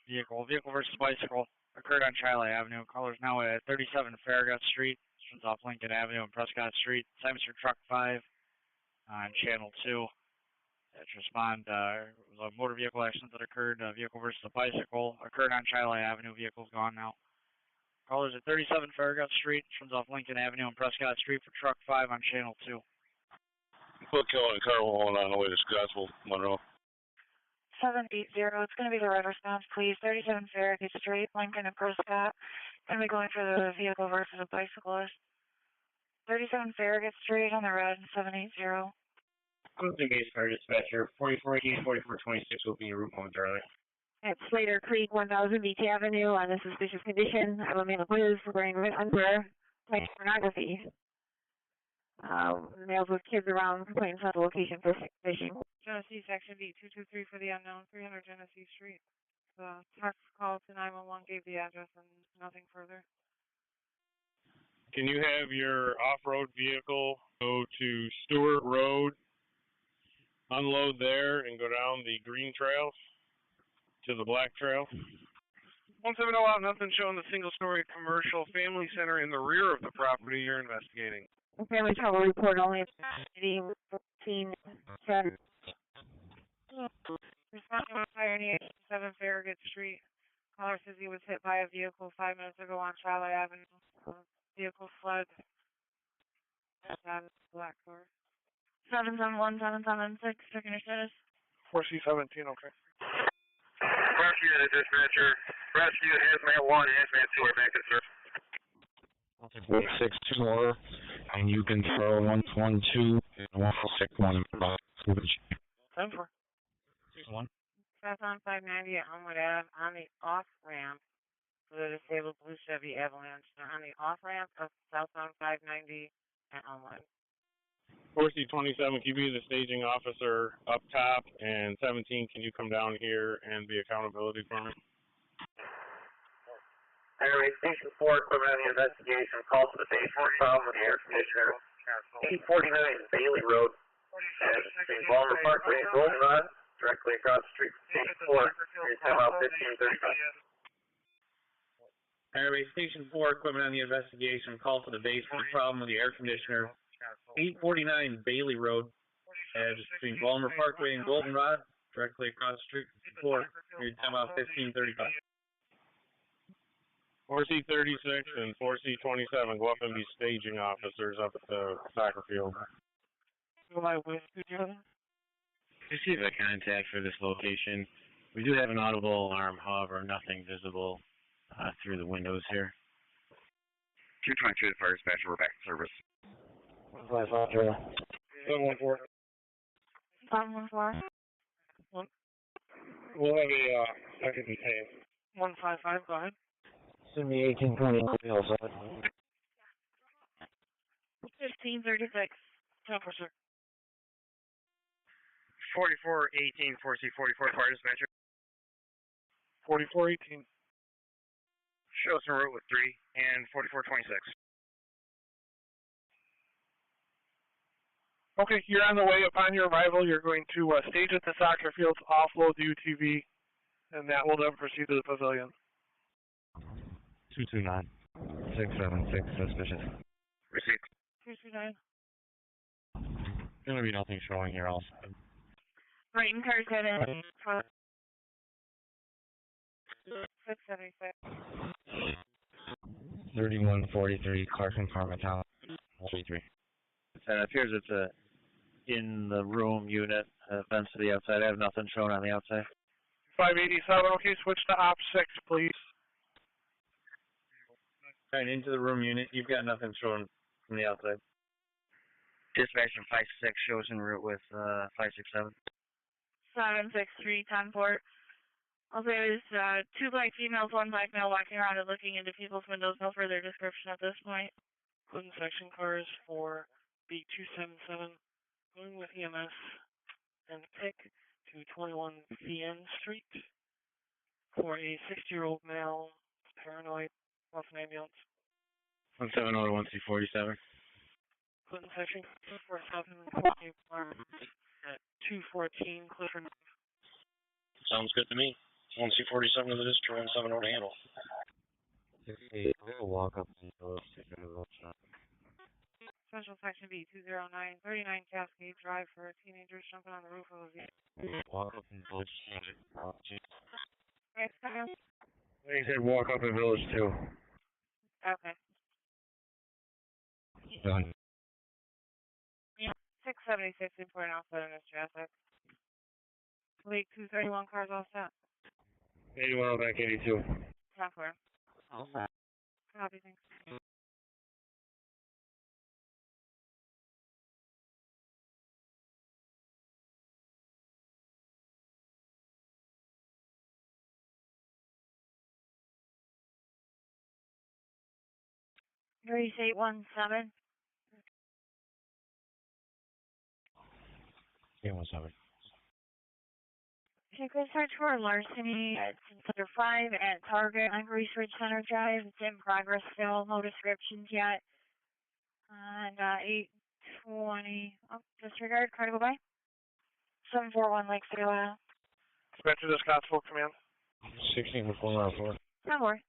vehicle. Vehicle versus bicycle occurred on Chile Avenue. Caller's now at 37 Farragut Street. This one's off Lincoln Avenue and Prescott Street. Assignments for truck 5 on channel 2. To respond, it was a motor vehicle accident that occurred. Vehicle versus a bicycle occurred on Chile Avenue. Vehicle's gone now. Callers at 37 Farragut Street. This one's off Lincoln Avenue and Prescott Street for truck 5 on channel 2. Put Kelly and Carl on the way to Scottsville, Monroe. 780, it's going to be the red response, please. 37 Farragut Street, Lincoln and Prescott. Going to be going for the vehicle versus a bicyclist. 37 Farragut Street on the red, 780. Closing base car dispatcher, 4418, 4426 will be your route momentarily. At Slater Creek, 1000 Beach Avenue, on a suspicious condition of a male quiz wearing red underwear, playing pornography. Males with kids around complaining about the location for fishing. Genesee Section B 223 for the unknown, 300 Genesee Street. The text call to 911 gave the address and nothing further. Can you have your off-road vehicle go to Stewart Road, unload there, and go down the green trail to the black trail? 170 out, nothing showing the single-story commercial family center in the rear of the property you're investigating. Family trouble report only at 14 10. Responding to fire near 7 Farragut Street. Caller says he was hit by a vehicle 5 minutes ago on Charlotte Avenue. Vehicle fled. Black car. 771-776, checking your status. 4C17, okay. Rescue to the dispatcher. Rescue hazmat 1 and hazmat 2 are back in service. I'll take 162 more, and you can throw 112 and 161 about switch. 10-4. 1. South on 590 at Homewood Ave on the off-ramp for the disabled blue Chevy Avalanche. They're on the off-ramp of southbound 590 at Homewood. 4C27, can you be the staging officer up top? And 17, can you come down here and be accountability for me? Anyway, Station 4, equipment on the investigation. Call to the base for problem with the air conditioner. 849 Bailey Road. Between Balmer Parkway and Goldenrod, directly across the street from Station 4. Your time out 1535. Airway Station 4, equipment on the investigation. Call to the base for the problem with the air conditioner. 849 Bailey Road. Between Balmer Parkway and Goldenrod, directly across the street from 4. Your time out 1535. 4C36 and 4C27, go up and be staging officers up at the soccer field. Who am I with together? Receive a contact for this location. We do have an audible alarm, however, nothing visible through the windows here. 223 to fire dispatcher, we're back in service. 714. 714. We'll have a second detained. 155, go ahead. Send me 1820 outside. 1536. 10-4, sir. 4418, 4C44, fire dispatcher. 4418. Show us en route with 3 and 4426. Okay, you're on the way. Upon your arrival, you're going to stage at the soccer fields, offload the UTV, and that will then proceed to the pavilion. 229. 676, suspicious. Receipt. 229. Gonna be nothing showing here also. Right in car's headed. 676. 3143, car compartment tower. 33. It appears it's a in the room unit, vents to the outside. I have nothing shown on the outside. 587, okay, switch to op 6, please. Right into the room unit, you've got nothing showing from the outside. Dispatch from 56 shows en route with 567. 763, 10-4. I'll say there's 2 black females, 1 black male walking around and looking into people's windows. No further description at this point. Including section cars for B277, going with EMS and pick to 21 VN Street for a 60-year-old male, paranoid, off an ambulance. 170 to 1C47. Clinton section for 740 at 214 Clifford. Sounds good to me. 1C47 to the district, 17 over to handle. 68, I'm gonna walk up and go take a little shot. Special Section B 209, 39 Cascade Drive for a teenager jumping on the roof of a vehicle. Walk up and village 200. Next time. They said walk up in village 2. Okay. Done. 676 reporting outside of this traffic. Lake 231 cars all set. 81 back 82. Software. All set. Copy, thanks. Grease 817. 817. Take a search for larceny at Center 5 at Target on Grease Ridge Center Drive. It's in progress still. No descriptions yet. And 820. Oh, disregard. Try to go by. 741 Lake City, Ohio. Spencer, this Constable Command. 16 with 4. Don't worry.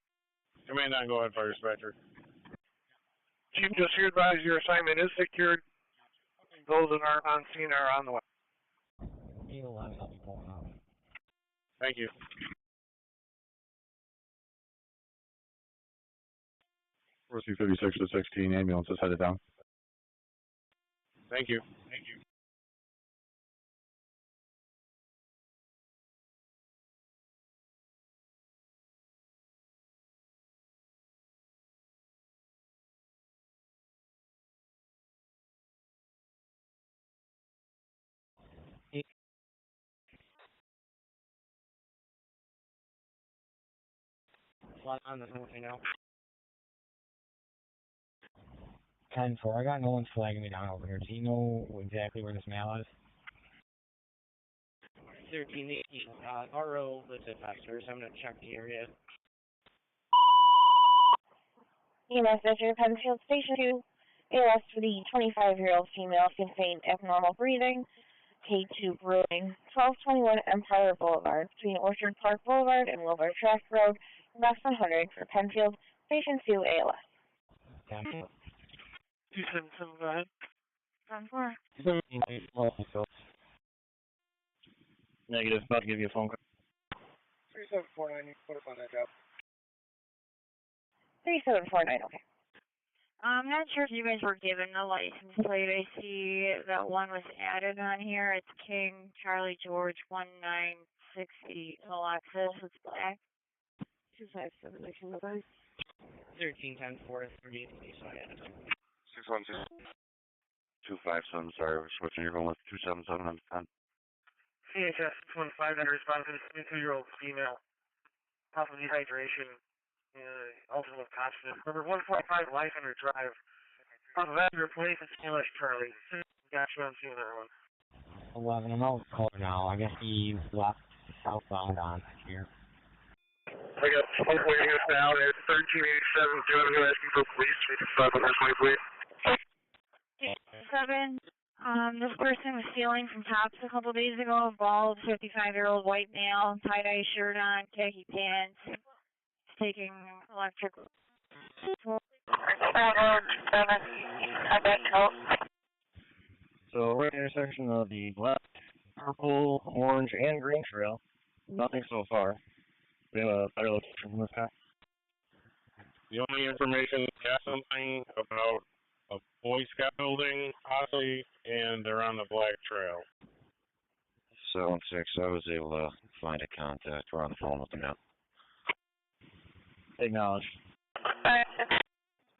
Command 9, go ahead, Fire Dispatcher. Chief, just here advise your assignment is secured. Those that aren't on scene are on the way. 811, I'll be pulling up. Thank you. Forty 56 to 16, ambulance is headed down. Thank you. Thank you. On the you know. 10-4, I got no one flagging me down over here. Do you know exactly where this mail is? 1318, RO, listed officers. I'm going to check the area. EMS District Penfield Station 2. ALS for the 25-year-old female contained abnormal breathing. K2 Brewing, 1221 Empire Boulevard, between Orchard Park Boulevard and Wilbur Track Road, west 100 for Penfield, Station 2 ALS. 277, go ahead. 10-4. Negative, about to give you a phone call. 3749, you put us on that job. 3749, okay. I'm not sure if you guys were given the license plate. I see that one was added on here. It's King Charlie George 1960 Alexis. It's black. 257, I can go by. 1310 Forest 38, so I added them. 612. 257, sorry, we're switching. You're going with 277 on 10. CHS 15 that responds to this 22-year-old female. Possible dehydration. Ultimate consciousness. Number 145 Life Under Drive. Off of that, replace it's ALS Charlie. Got you on scene that one. 11, I'm out cold now. I guess he left southbound on here. I got 24 units now. It's 1387. Do you want to go asking for police? We can start with this one, please. 7. This person was stealing from Tops a couple days ago. Bald, 55-year-old white male, tie-dye shirt on, khaki pants. Taking electric. So we're at the intersection of the black, purple, orange, and green trail. Nothing so far. We have a better location from this guy. The only information is got something about a Boy Scout building, possibly, and they're on the black trail. 76, I was able to find a contact. We're on the phone with them now. Acknowledged.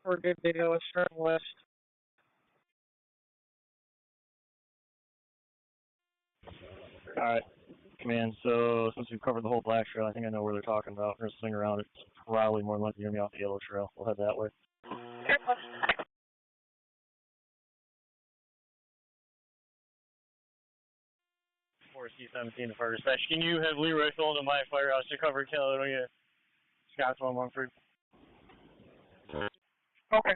We're good to go. Let's start west. Alright, Command, so since we've covered the whole black trail, I think I know where they're talking about. There's a thing around it. It's probably more likely going to be off the yellow trail. We'll head that way. C-17 to Fire Dispatch. Can you have Leroy Solon and my firehouse to cover Caledonia, Scott's 113? Okay.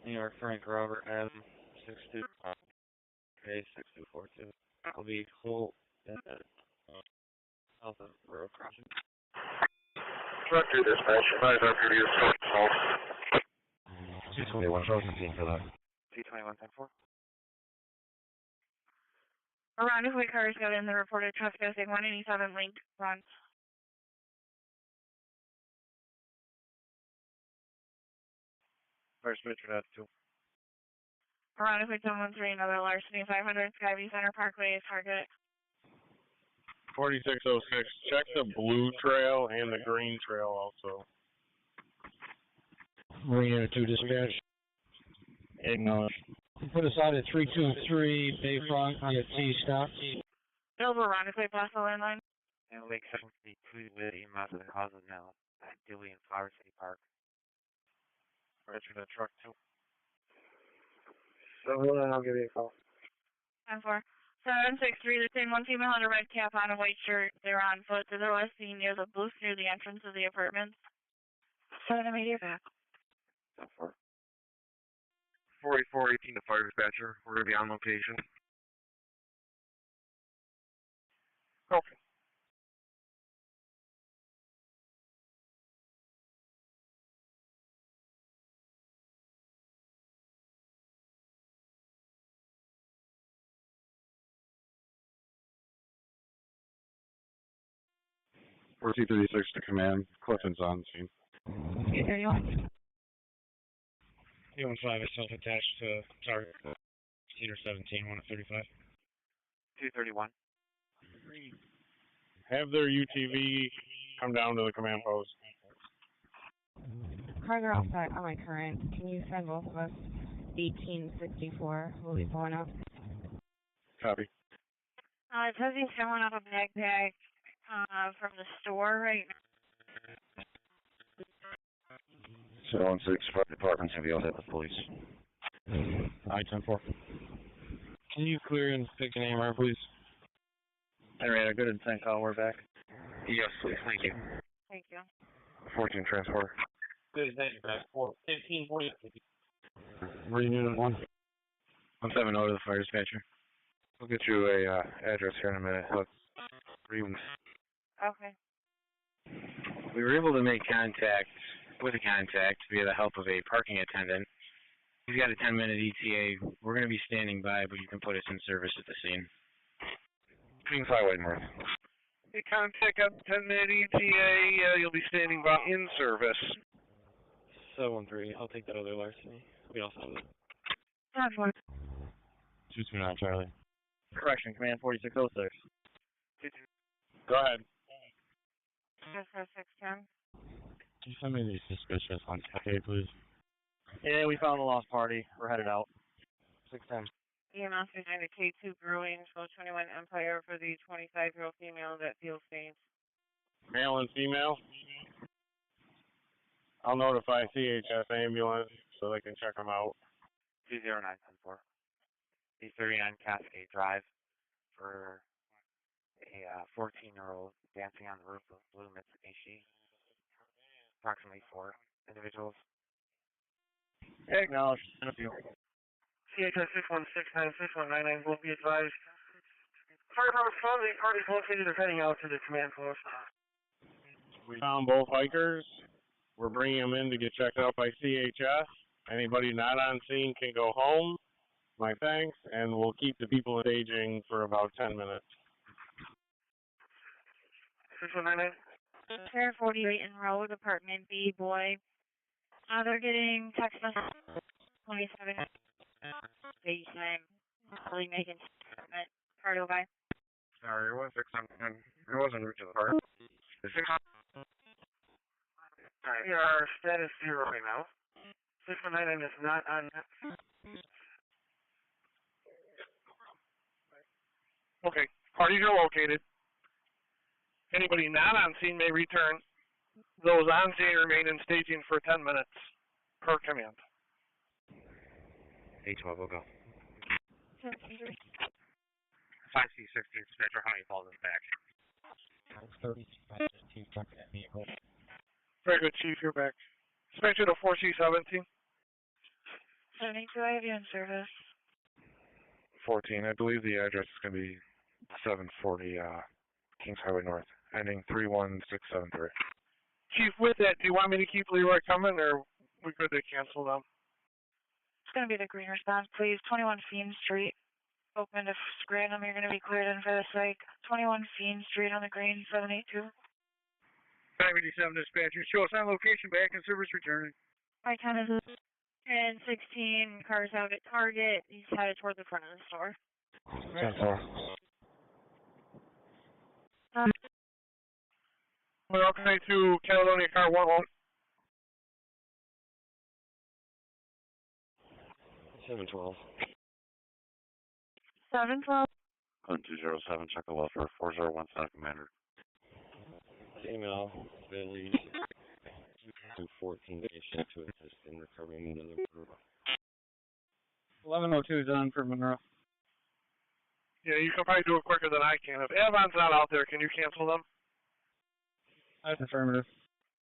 New York Frank Robert M 62. Okay, 6242. I'll be full south of road crossing. Director dispatch, advise our previous call. 221, chosen scene for that. 221-10-4. Around if we cars got in the reported trespassing 187 link run. First Richard, that's 2. Around if we 113, another larceny 500 Skyview Center Parkway target. 4606, check the blue trail and the green trail also. Marina 2 dispatch. Acknowledge. Put us out at 323 Bayfront on the T stop. Available around if we pass the landline. And Lake 72 with EMS of the cause of now. Dewey and Flower City Park. Richard, that truck 2. So hold on, I'll give you a call. 10-4. 763, the same one female had a red cap on, a white shirt. They were on foot. They're last seen near the booth near the entrance of the apartment. 7 immediate back. 10-4. 4418 to fire dispatcher. We're going to be on location. Okay. Or T36 to command. Clifton's on scene. 315 is self-attached to target. Cedar 17, 1 at 35. 231. Have their UTV come down to the command post. Cars are outside on my current. Can you send both of us 1864? We'll be pulling up. Copy. It says he's filling up a backpack from the store right now. 716 fire department to be on at the police. I-10-4. Can you clear and pick an AMR, please? Henrietta, good and 10 call, we're back. Yes, please, thank you. Thank you. 14 transport. Good, thank you, back. 1540. Marine Unit 1. 170 to the fire dispatcher. We'll get you a address here in a minute. Let's read. Okay. We were able to make contact with a contact via the help of a parking attendant. He's got a 10-minute ETA. We're going to be standing by, but you can put us in service at the scene. Queens Highway North. Hey, contact up 10-minute ETA. You'll be standing by in service. 713. I'll take that other larceny. We also have it. 10-4. 229 Charlie. Correction, command 4606. Go ahead. 610. Can you send me these suspicious on Cafe, please? Yeah, we found the lost party. We're headed out. 610. EMS behind the K2 Brewing, 1221 Empire for the 25-year-old female that feels pain. Male and female. I'll notify CHS ambulance so they can check them out. 209-10-4. 39 Cascade Drive for a 14-year-old dancing on the roof of blue Mitsubishi. Approximately 4 individuals. Acknowledged. Thank you. CHS 616-96199 will be advised. Fire department found the parties located are heading out to the command post. We found both hikers. We're bringing them in to get checked out by CHS. Anybody not on scene can go home. My thanks, and we'll keep the people staging for about 10 minutes. 6199. Fair 48 in Road, apartment B, boy. They're getting text message 27 stage time. Really making apartment. Cardo by. Sorry, it was 610. It wasn't route to the park. Alright, we are status 0 right now. 6199 is not on that. Okay, parties are located. Anybody not on scene may return. Those on scene remain in staging for 10 minutes per command. 812, we'll go. 5C60 dispatcher, how many calls us back? 35 to truck that vehicle. Very good, Chief, you're back. Dispatcher to 4C17. 72, I have you in service. 14. I believe the address is going to be 740 Kings Highway North, ending 31673. Chief, with that, do you want me to keep Leroy coming, or we good to cancel them? It's going to be the green response, please. 21 Fiend Street. Open to Scranton. You're going to be cleared in for the psych. 21 Fiend Street on the green, 782. 587 dispatcher. Show us on location, back in service returning. Right, 10 and 16, cars out at Target. He's headed toward the front of the store. We're okay to Caledonia car 11. 712. 712. Clinton 207, check the welfare, 4017 Commander. Email, Billy, 214 patient to assist in recovering another group. 1102 is on for Monroe. Yeah, you can probably do it quicker than I can. If Avon's not out there, can you cancel them? That's affirmative.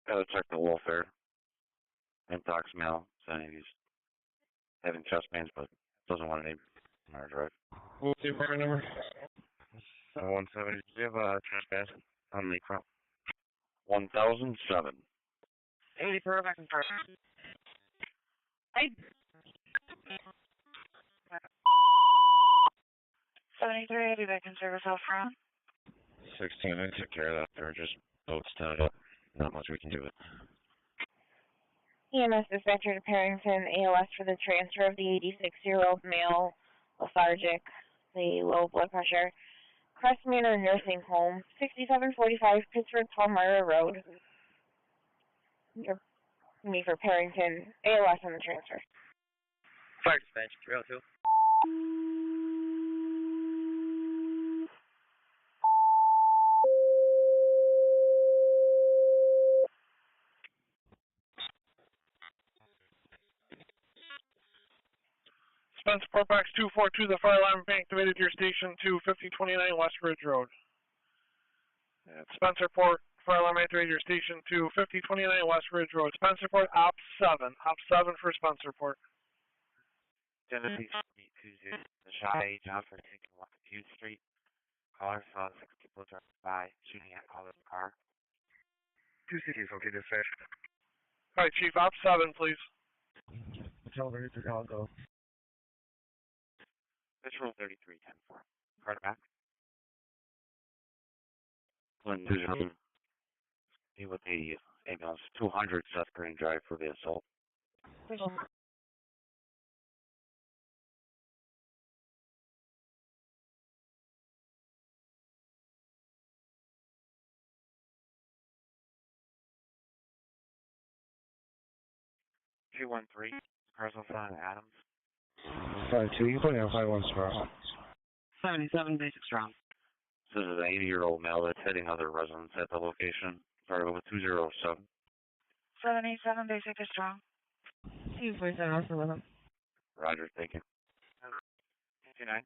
Gotta check the welfare. Intox mail, saying he's having chest pains, but doesn't want any on our drive. What's the apartment number? 170. Do you have a trespass on the front? 1007. 80 per back and first. 73, I'll be back in service out front. 16, I took care of that. They're just boats tied up. Not much we can do with it. EMS dispatcher to Parrington, ALS for the transfer of the 86-year-old male lethargic, the low blood pressure. Crest Manor Nursing Home, 6745 Pittsford, Monroe Road. Me for Parrington, ALS on the transfer. Fire dispatch, 302. Spencerport box 242, the fire alarm being activated to your station to 5029 West Ridge Road. At Spencerport, fire alarm activated your station to 5029 West Ridge Road. Spencerport, op 7. Op 7 for Spencerport. Genesee Street, 20, the shot age out for taking walk to Hughes Street. Caller saw 6 people driving by, shooting at caller's car. 2 cities, okay, dispatch. Alright, Chief, op 7, please. Hotel ready to go. Patrol 3310-4. Card back. Clinton 207. Be with the ambulance 200 Seth Green Drive for the assault. Two 213, Carswell Son Adams. 52, you put in 51 tomorrow. 77, basic strong. This is an 80-year-old male that's hitting other residents at the location. Started with 207. 787, basic is strong. 247, also with him. Roger, thank you. 29.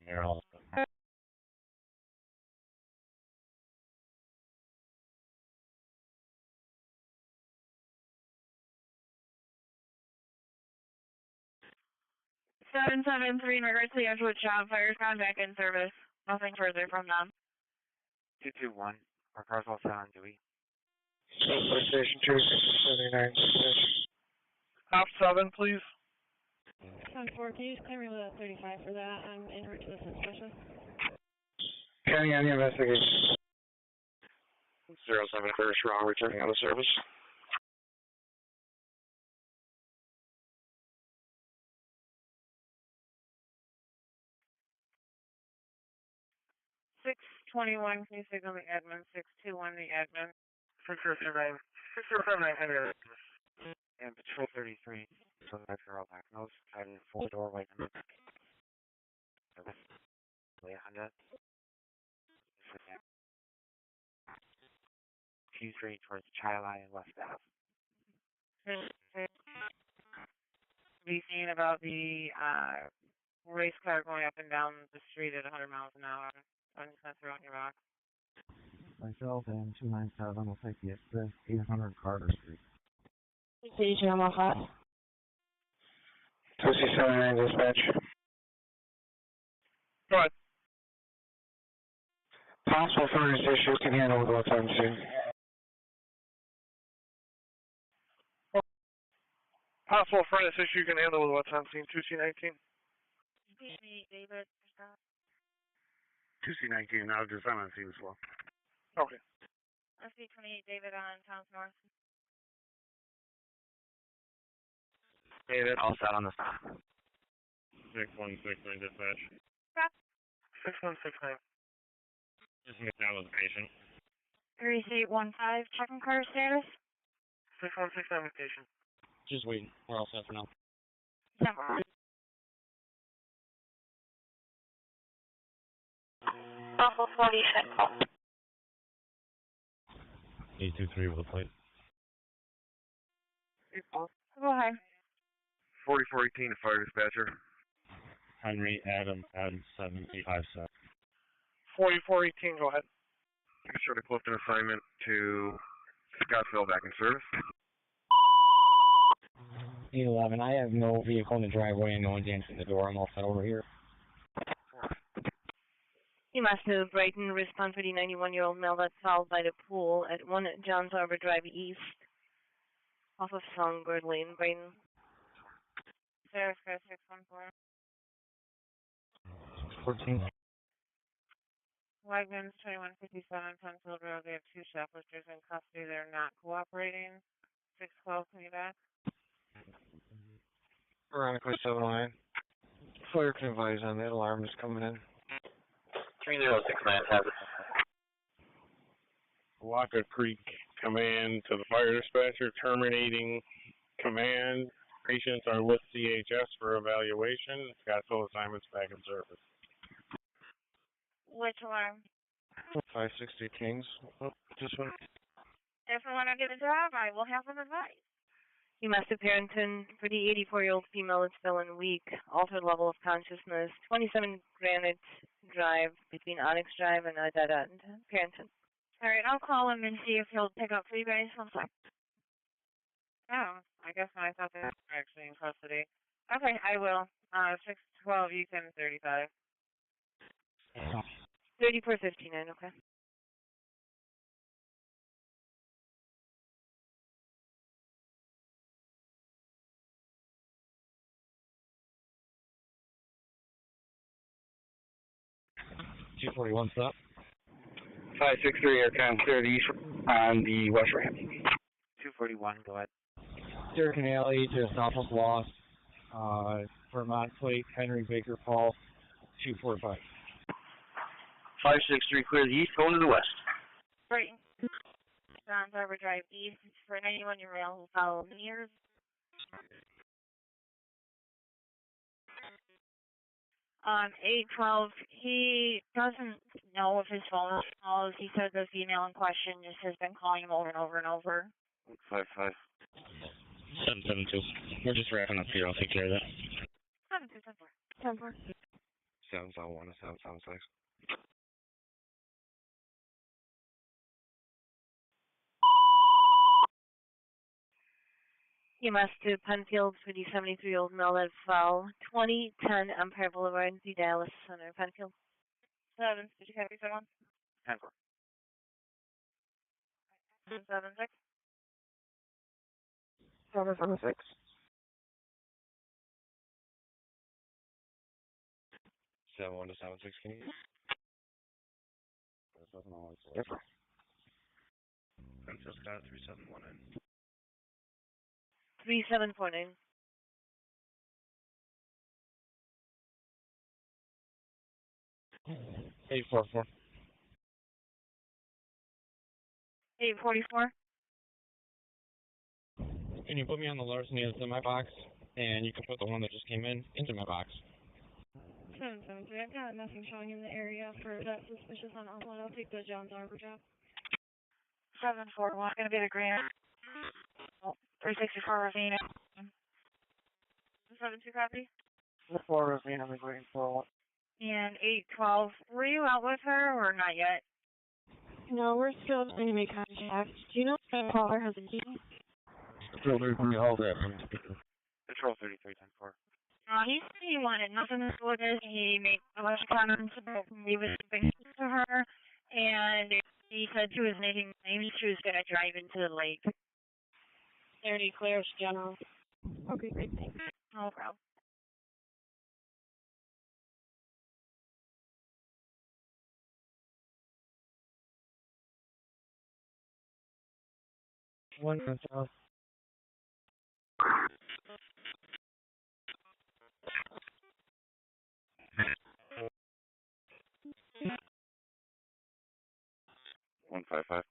You're all set. Seven three, regards to the Edgewood shop, fire's gone back in service. Nothing further from them. 221, our Carswell Son Dewey. Station 279. Op 7, please. 10-4, can you just clear me with a 35 for that? I'm en route to the suspicious. County on the investigation. 07 first wrong, returning out of service. 621, can you signal the admin? 621, the admin. 6079. 6079, And Patrol 33, so that's your all back nose, driving 4-door white number. Service. Lay 100. Q Street towards Chilai and West Ave. Be seen about the race car going up and down the street at 100 miles an hour. I'm just going to throw it in your box. Myself and 297 will take the express 800 Carter Street. Station, I'm off hot. 2C79 dispatch. Go ahead. Possible furnace issue can handle with what's on scene. Possible furnace issue you can handle with what's on scene. 2C19. David. 2C19, now just I'm on scene as well. Okay. SC28 David on Towns North. David, all set on the spot. 6169 dispatch. 6169. Just missed out with the patient. 3815, checking car status. 6169 patient. Just waiting. We're all set for now. Bravo 46. 823 with a plate. Go ahead. 4418 fire dispatcher. Henry Adam 7857. 4418, go ahead. Sure to Clifton assignment to Scottsville back in service. 811, I have no vehicle in the driveway and no one's answering the door. I'm all set over here. You must move Brighton, respond for the 91-year-old male that's fouled by the pool at 1 Johns Harbor Drive East, off of Songbird Lane, Brighton. Sarah Square 614. 14. Wagman's 2157 Penfield Road. They have two shoplifters in custody. They're not cooperating. 612, can you back? Veronica 79. Fire can advise on that alarm is coming in. 3069 has it. Waka Creek command to the fire dispatcher, terminating command. Patients are with CHS for evaluation. Scottsville assignments back in service. Which alarm? 560 Kings. Oh, just one. If I want to get a job, I will have them advice. You must have Parrington for the 84-year-old female that's feeling weak, altered level of consciousness, 27 Granite Drive between Onyx Drive and dead end, Parrington. All right, I'll call him and see if he'll pick up for you guys. One sec. Oh, I guess I thought they were actually in custody. Okay, I will. 612, you can 35. 3459, okay. Two 41 stop. 563 aircon clear the east on the west ramp. 241, go ahead. Durkin Alley to Southwest Lost, Vermont Plate, Henry Baker Paul, 245. 563 clear the east, going to the west. Right. Johns Harbor Drive East for 91-year-old who followed years. 812, he doesn't know if his phone calls. He said the female in question just has been calling him over and over and over. 55. 772. We're just wrapping up here. I'll take care of that. 724. 771 to 776. You must do Penfield for the 73-year-old male that fell, 2010 Empire Boulevard, the Dallas Center, Penfield. 7, did you copy someone? 10-4. 776. 776. 71 to 76, can you? This doesn't always work. That's just got 3719. 3749. 844. 844. Can you put me on the larceny that's in my box? And you can put the one that just came in into my box. 773. I've got nothing showing in the area for that suspicious on Upland. I'll take the Johns Harbor job. 741. Gonna be the Grand. 364 Ravine. 72 copy. The 4 Ravine, I'm waiting for one. And 812. Were you out with her or not yet? No, we're still going to make contact. Do you know if the caller has a key? Control 33, hold that. Control 33, 10-4. He said he wanted nothing to do with it. He made a bunch of comments about he was speaking to her, and he said she was making claims she was going to drive into the lake. 30 clears, General. Okay, great, thanks. No problem. One south. One 5-5.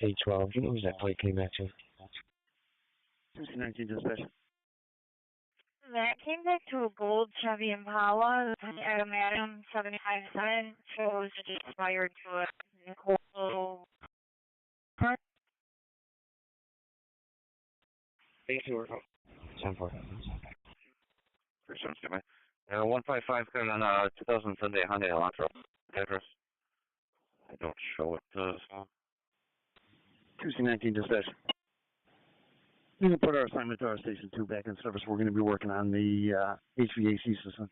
812. You know who's that plate came back to? 19 dispatch. That came back to a gold Chevy Impala at a Madam 757. Shows it expired to a Nicole. 10-4. First one's coming. 155 got on 2000 Sunday Hyundai Elantra address. I don't show it. 2C19 dispatch. We can put our assignment to our station 2 back in service. We're going to be working on the HVAC system.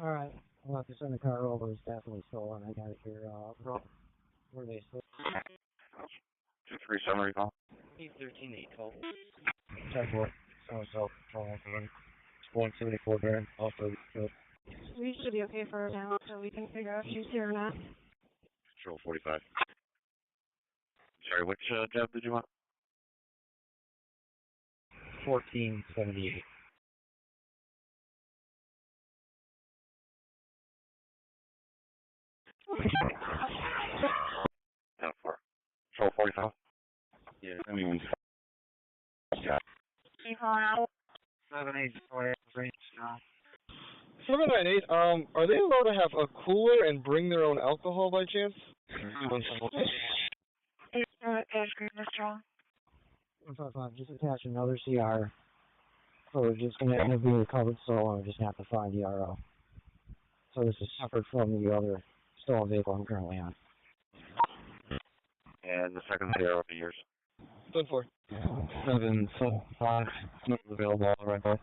All right. I'll have to send the car over. It's definitely stolen. I got it here. Where are they stolen? 237 recall. 813, 812. 10-4. So, 174 grand. Also, We should be okay for now, so we can figure out if she's here or not. Control 45. Sorry, which job did you want? 1478. Four. Control 45. Yeah, I mean, yeah. You calling out? 784 range now. 798, are they allowed to have a cooler and bring their own alcohol by chance? Just attach another CR. So we're just going to interview the covered stolen. We just have to find the RO. So this is separate from the other stolen vehicle I'm currently on. And the second CR will be yours. 10-4. 7-5. Not available on the right bar.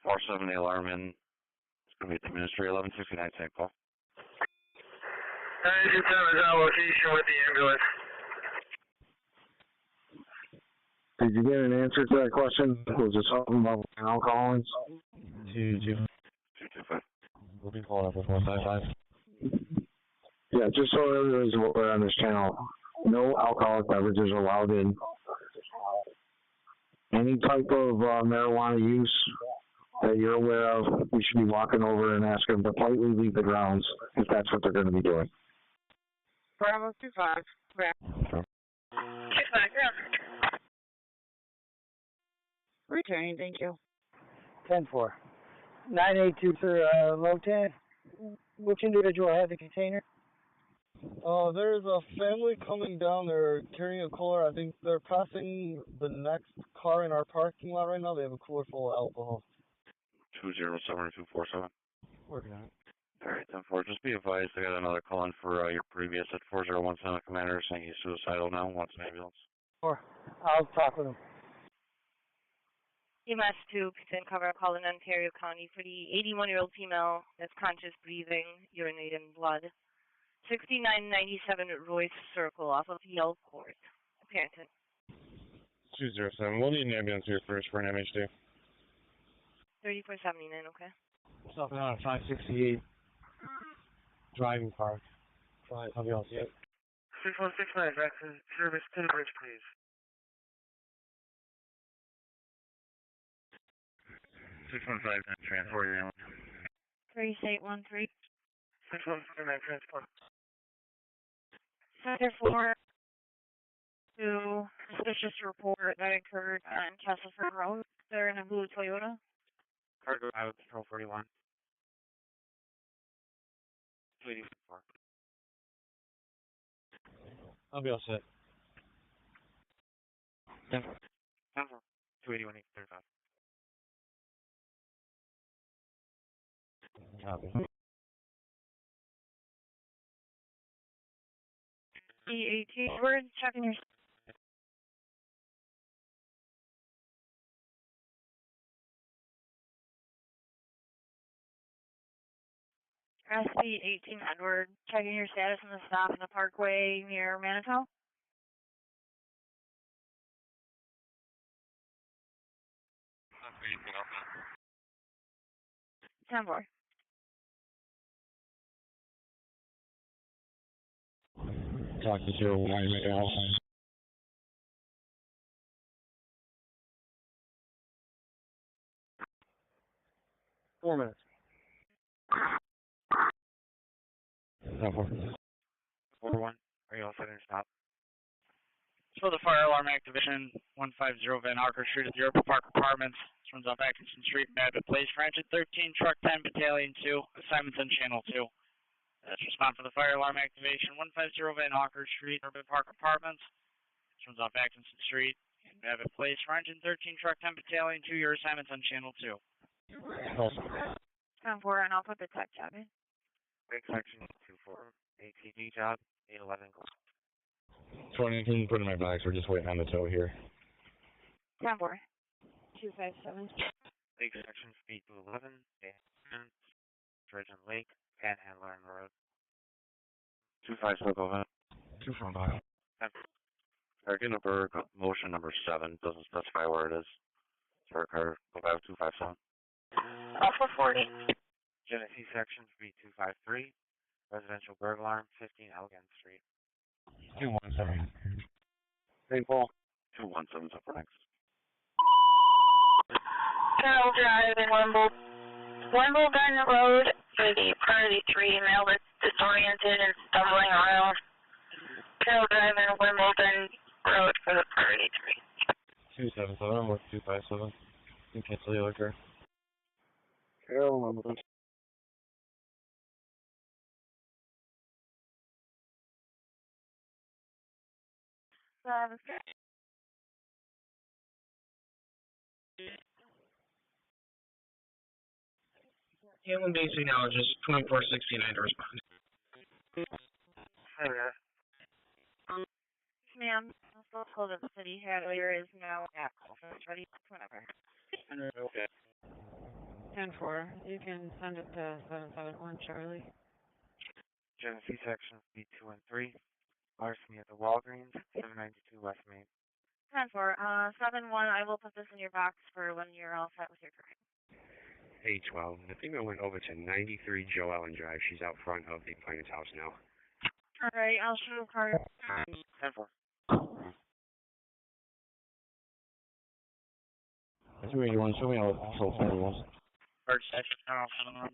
Four 7 alarm in. It's going to be administrator 1169 St. Paul. 927 is on location with the ambulance. Did you get an answer to that question? Was it something about alcohol? 225. We'll be calling up with 155. Yeah, just so everybody's aware on this channel, no alcoholic beverages allowed in. Any type of marijuana use that you're aware of, we should be walking over and asking them to politely leave the grounds if that's what they're going to be doing. Bravo 25. Sure. 25, yeah. Returning, thank you. 10-4. 982 for low 10. Which individual had the container? There's a family coming down. They're carrying a cooler. I think they're passing the next car in our parking lot right now. They have a cooler full of alcohol. 207 or 247. Working on it. Alright, 10-4. Just be advised, I got another call in for your previous at 4017 commander saying he's suicidal now, wants an ambulance. Or I'll talk with him. EMS 2, present cover call in Ontario County for the 81-year-old female that's conscious, breathing, urinating blood. 6997 Royce Circle off of Yale Court. Apparently. 207. We'll need an ambulance here first for an MH2. 3479, okay. Something out of 568. Driving park. Right, I'll be all set. 6169, back to service to the bridge, please. 615, transport now. 3813. 6169, transport. Center 4 to suspicious report that occurred on Castleford Road. They're in a blue Toyota. Cargo out, Control 41. 284. I'll be all set. 10-4. 281, 835. Copy. SB18 Edward, checking your SB18 Edward, checking your status in the stop in the parkway near Manitou. Anything else? 10-4. Talk to 019 Miguel. 4 minutes. 10-4. 4-1. Are you all set in stop? So the fire alarm activation, 150 Van Harker Street at the Urban Park Apartments. This runs off Atkinson Street, Madrid Place, for engine 13, truck 10, battalion 2, assignments on channel 2. That's respond for the fire alarm activation, 150 Van Harker Street, Urban Park Apartments. This runs off Atkinson Street in Madrid Place, for engine 13, truck 10, battalion 2, your assignments on channel 2. 10-4, and I'll put the tech job in. Big section 2-4. ATG job 811. 2019, put in my box. We're just waiting on the tow here. 10-4. 257. Big section speed 211. Dredge and Lake. Panhandler on the road. 257, go ahead. 2 from Bio. Harkinenberg, motion number 7, doesn't specify where it is. Sorry, car, go back 257. Alpha 40. Genesee section speed 253. Residential burglar alarm 15 Elgin Street. 217. St. Paul. 217's up next. Carroll Drive in Wimbledon Road for the priority 3 male that's disoriented and stumbling around. Carroll Drive in Wimbledon Road for the priority 3. 277, I'm with 257. You can cancel the other car. Carroll Wimbledon. Hamlin basic knowledge is 2469 to respond. Hi there. Ma'am, the full code of the city earlier is now at call. So it's ready whenever. Okay. 10-4. You can send it to 771 Charlie. Genesee section speed 2 and 3. Larceny at the Walgreens 792 West Main. 10-4. 7-1. I will put this in your box for when you're all set with your car. A12. The female went over to 93 Joe Allen Drive. She's out front of the plaintiff's house now. All right, I'll show a car. 10-4. 281, show me also 41. First section, 7-1.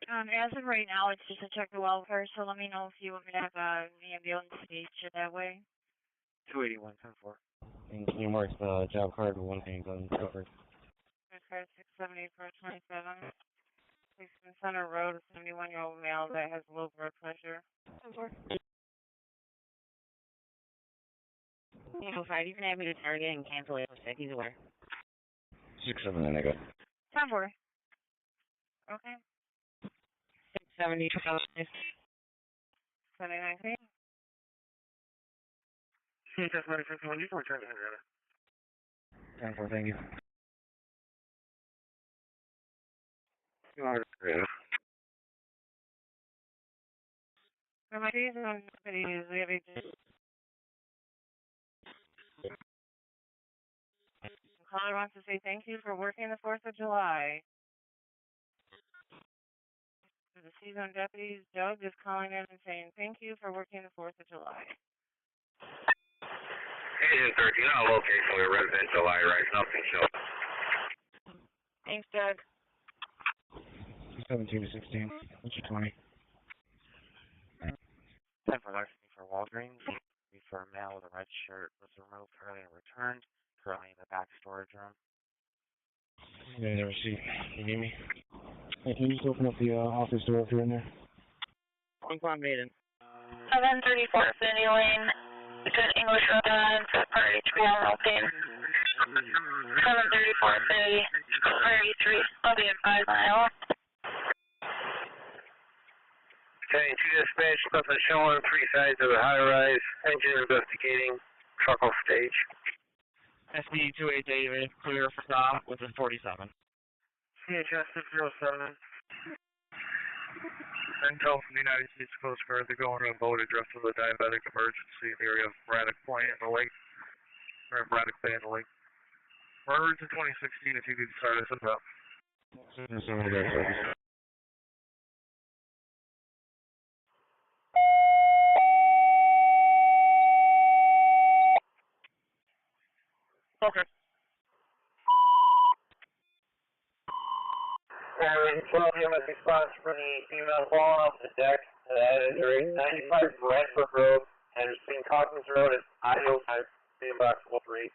As of right now, it's just to check the welfare, so let me know if you want me to have an ambulance station that way. 281, 10-4. And can you mark the job card with one hand uncovered? Card 678-427. 6 Center Road, a 71-year-old male that has low blood pressure. 10-4. You can have me to target and cancel it. He's aware. 679, I got. 10-4. Okay. 670. 719. That's 96 you can return to Henrietta. 10-4, thank you. For my reason on deputies, we have a caller wants to say thank you for working the 4th of July. The seasoned deputies, Doug is calling in and saying thank you for working the 4th of July. Agent 13, I'll locate for your residential right, nothing shows. Thanks, Doug. 17 to 16. What's your 20? 10 for larceny for Walgreens. For a male with a red shirt was removed early and returned. Currently in the back storage room. Yeah, never see. You need me? Hey, can you just open up the office door if you're in there? Quinquan Maiden. 734 Cindy Lane. Good English Road for the party 3 on Rollpin. 734 Cindy. Party 3. I'll be advised on Iowa. Okay, 2 dispatch, nothing showing, 3 sides of the high-rise, engine investigating, truck off stage. SB 28 David, clear for stop within 47. CHS 607. Intel from the United States Coast Guard, they're going to a boat addressed to the diabetic emergency in the area of Braddock Point in the lake. Or Braddock Bay in the lake. Murder to 2016 if you could start us up. Okay. And 12 EMS response for the female falling off the deck at injury 95 Bradford Road and between Calkins Road and Audio Type, box 3.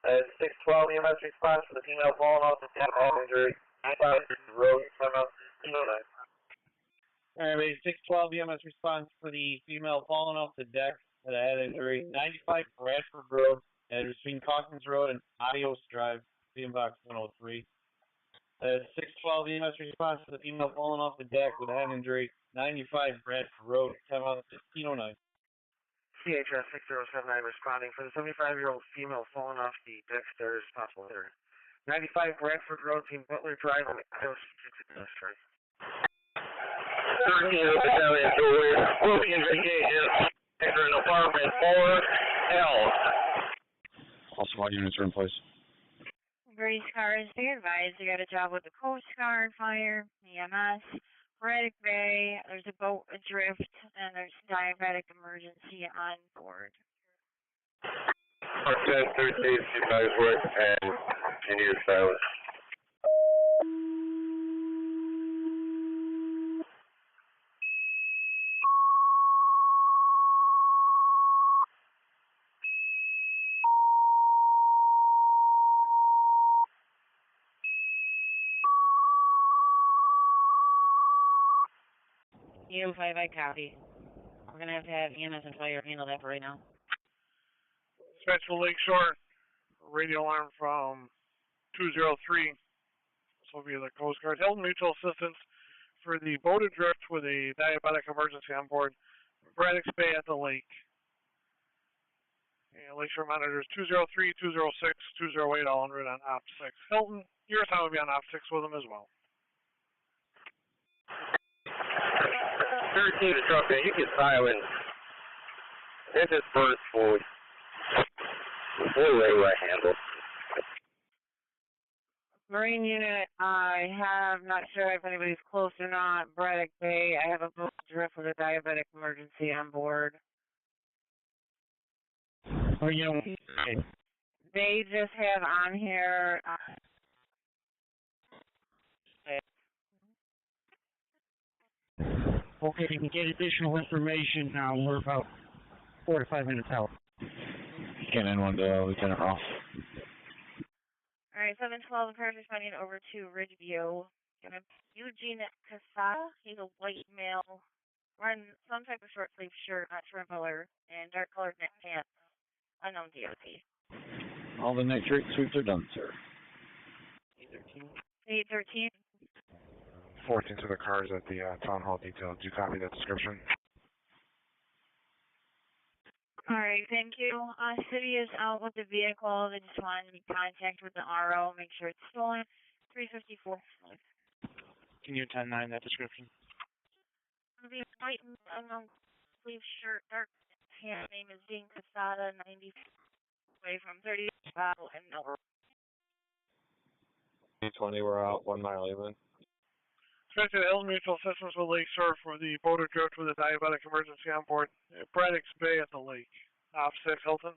And 612 EMS response for the female falling off the deck at injury 95 Road, timeout 1609. Alright, 612 EMS response for the female falling off the deck at a head injury 95 Bradford Road and between Calkins Road and Adios Drive, box 103. 612 EMS response to the female falling off the deck with a head injury, 95 Bradford Road, timeout 1609. CHS 6079 responding for the 75-year-old female falling off the deck stairs, possible hitter. 95 Bradford Road, Team Butler Drive, on the Adios Drive. 13 of the battalion doorway, moving investigation, entering apartment 4L. Also, all units are in place. Grace cars, be advised, you got a job with the Coast Guard, Fire, EMS, Braddock Bay, there's a boat adrift, and there's diabetic emergency on board. Our 10 Thursday, supervised work, and continue silence. U5, I copy. We're going to have EMS and Fire handle that for right now. Dispatch to Lakeshore, radio alarm from 203. This will be the Coast Guard. Held mutual assistance for the boat adrift with a diabetic emergency on board Braddock Bay at the lake. And Lakeshore monitors 203, 206, 208, all en route on Op 6. Hilton, your time will be on Op 6 with them as well. 13 to truck, man, you can silence. This is first forward. Fully right handle. Marine unit, I have, not sure if anybody's close or not, Braddock Bay, I have a boat drift with a diabetic emergency on board. Oh, you know, They just have on here, okay, you can get additional information now. We're about 4 to 5 minutes out. Cannon 1 to Lieutenant Ross. Alright, 712, cars responding over to Ridgeview. Gonna Eugene Casada, he's a white male, wearing some type of short sleeve shirt, not sure color, and dark colored neck pants. Unknown DOT. All the night sweeps are done, sir. 813. 14 to the cars at the town hall detail. Did you copy that description? Alright, thank you. City is out with the vehicle. They just wanted to be in contact with the RO, make sure it's stolen. 354. Can you 10-9 that description? The white unknown sleeve shirt, dark pants, name is Dean Casada, 90 away from 30 and over. 20, we're out 1 mile even. Dispatch to Hilton Mutual Assistance with Lakeshore for the boat adrift with a diabetic emergency on board Braddock Bay at the lake. Op 6, Hilton.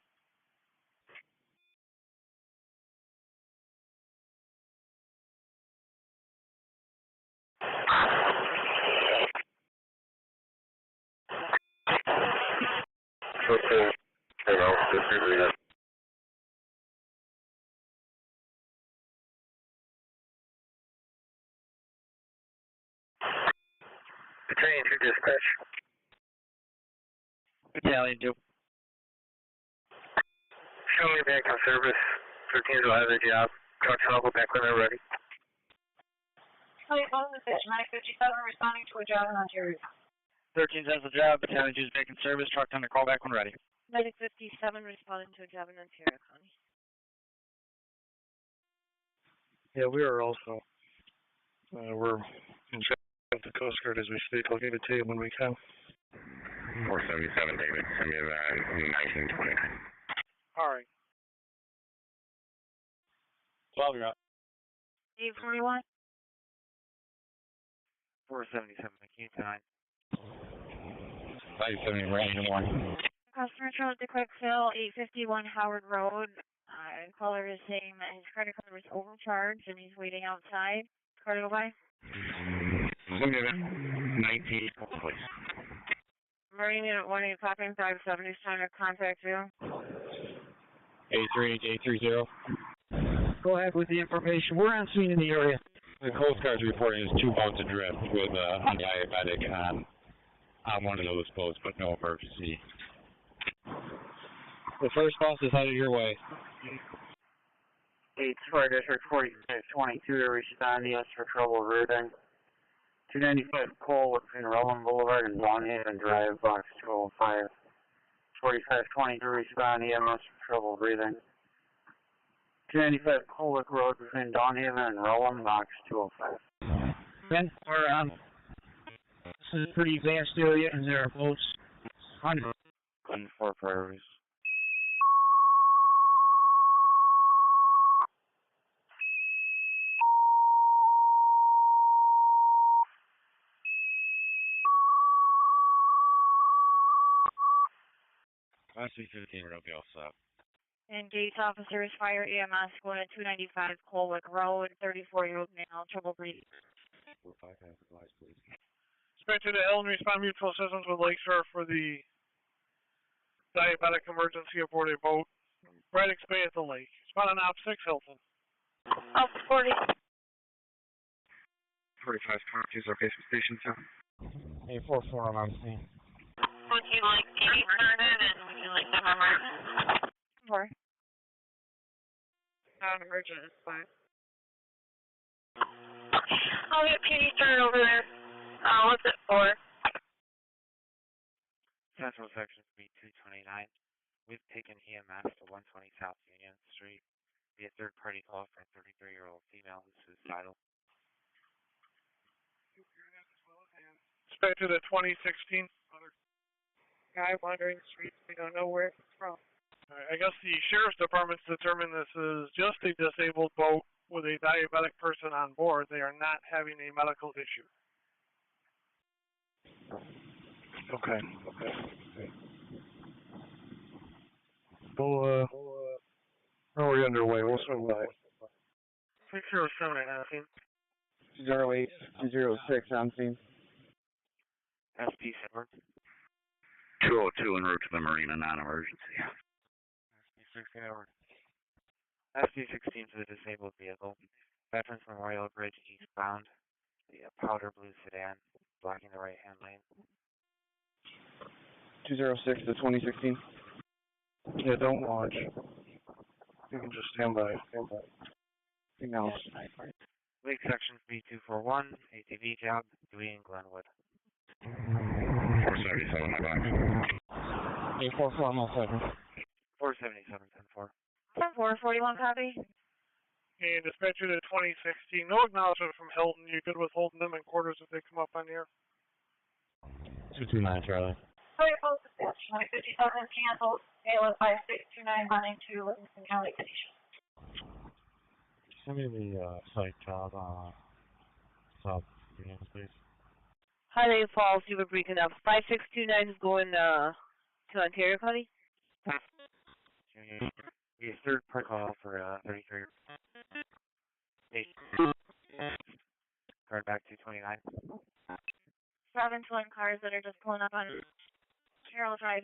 Okay. Battalion 2 dispatch. Battalion 2. Show me back on service. 13 will have the job. Trucks all go back when they're ready. Hi, on the pitch, 957 responding to a job in Ontario. 13 has the job. Battalion 2 is back in service. Truck under call back when ready. Medic 57 responding to a job in Ontario County. Yeah, we are also. We're in check with the Coast Guard as we speak. I'll give it to you when we can. 477, David. Send me that 1920. All right. 12, you're up. 841. 477, McKean 570, Ryan 1. Customer showed the quick fill, 851 Howard Road. Caller is saying that his credit card was overcharged and he's waiting outside. Card go by. Send me that 19, please. Marine Unit 18557 is trying to contact you. 830. Go ahead with the information. We're on scene in the area. The Coast Guard's reporting is 2 boats adrift with a diabetic on one of those boats, but no emergency. The first bus is headed your way. 8 Square District 4622 to respond EMS for trouble breathing. 295 Cole between Roland Boulevard and Longhaven Drive, box 205. 4520 to respond EMS for trouble breathing. 295 Colic Road between Dawnhaven and Rowan, box 205. Ben, we're this is a pretty vast area, and there are boats. 4 priorities. Last 15, we're okay, all set. Engaged officers, fire EMS going at 295 Colwick Road, 34-year-old male, trouble breathing. 45 has advice, please. Dispatcher to Ellen, respond mutual assistance with Lakeshore for the diabetic emergency aboard a boat. Braddock's Bay at the lake. Spot on op 6 Hilton. Up 40. 45 copies, okay, station 2. 844, I'm on scene. Would you like PD started and would you like them emergent? 4. Emergent is 5. I'll get PD started over there. What's it for? Central Section B229. We've taken EMS to 120 South Union Street via third-party call from 33-year-old female who's suicidal. Dispatcher to 2016. Guy wandering the streets. We don't know where it's from. I guess the Sheriff's Department's determined this is just a disabled boat with a diabetic person on board. They are not having a medical issue. Okay. We'll, how are we underway? We'll swing by. 607 at scene. 208, 206 on scene. SP Edward. 202 en route to the marina, non-emergency. SP16 Edward. SP16 to the disabled vehicle. Veterans Memorial Bridge eastbound. The powder blue sedan blocking the right-hand lane. 206 to 2016. Yeah, don't launch. You can just stand by. Acknowledge. Lake Sections B241, ATV job, Dewey and Glenwood. 477, my bad. 844, I'm all set. 477, 10-4. 10-4, 41 copy. And dispatcher to 2016. No acknowledgement from Hilton. You good with holding them in quarters if they come up on here? 229, Charlie. Fire post dispatch, 57 canceled. ALS 5629 running to Livingston County Station. Send me the site job, South Union, please. Highway Falls, you were breaking up. 5629 is going to Ontario County? The third part call for 33. Card back to 29. 7 twin cars that are just pulling up on Carroll Drive.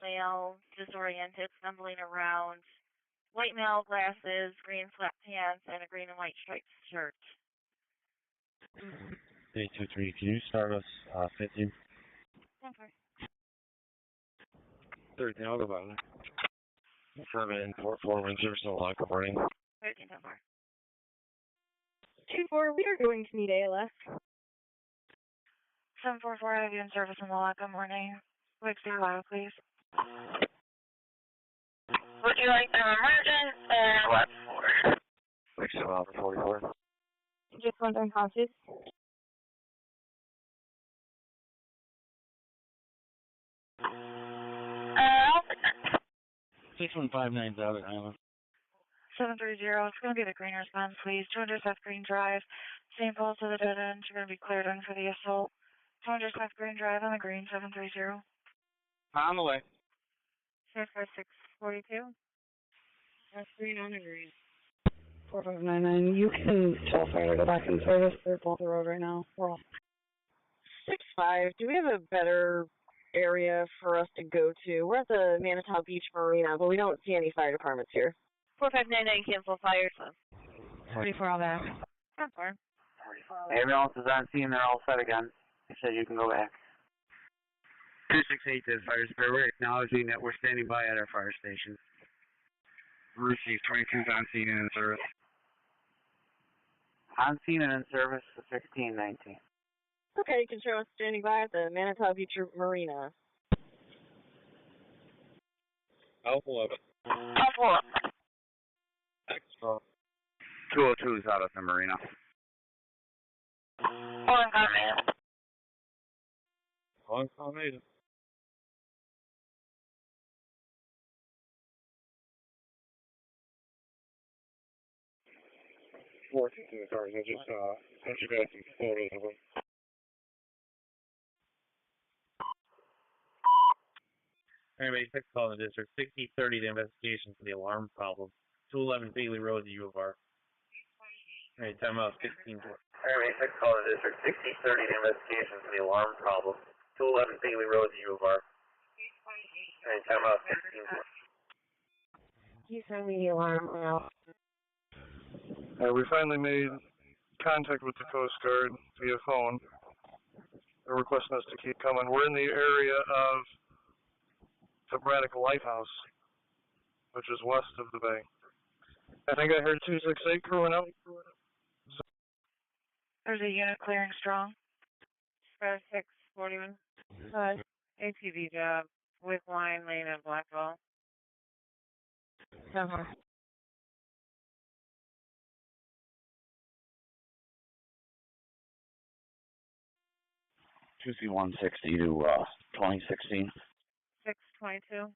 Male, disoriented, stumbling around. White male, glasses, green flat pants, and a green and white striped shirt. 823, can you start us 50? Okay. 13, I'll go by there. 744, Windsor, so lock up running. 13, 10-4. 2-4, we are going to need ALS. 744, I have you in service in the lot. Good morning. Quick CY, please. Would you like them emergent and what for? Quick CY 44. Just one unconscious. 6159's out at Island. 730, it's going to be the green response, please. 200 South Green Drive. St. Paul to the dead end. You're going to be cleared in for the assault. 200 South Green Drive on the green, 730. On the way. 64642. That's green on the green. 4599. You can tell fire to go back in service. They're both the road right now. We're all 65. Do we have a better area for us to go to? We're at the Manitow Beach Marina, but we don't see any fire departments here. 4599, cancel fire. 44 all back. 4. Ambulance is on scene. They're all set again. They said you can go back. 268 to the fire spare. We're acknowledging that we're standing by at our fire station. Received 22's on scene and in service. On scene and in service, 1619. Okay, you can show us standing by at the Manitow Beach Marina. Alpha 11. Alpha 11. Extra. 202 is out at the marina. Calling Conrad. Calling Conrad. Working cars. I just sent you guys some photos of them. Anyway, 6 call in the district. 6030 to investigation for the alarm problem. 211 Bailey Road, U of R. Alright, time out 16. Airway 6 call to district 6030 to investigation for the alarm problem. 211 Bailey Road, U of R. Alright, time out 16. You send me the alarm out. We finally made contact with the Coast Guard via phone. They're requesting us to keep coming. We're in the area of the Braddock Lighthouse, which is west of the bay. I think I heard 268 crewing out. There's a unit clearing strong. 641. ATV job with line lane at Blackwell. 2C160 to 2016. 622.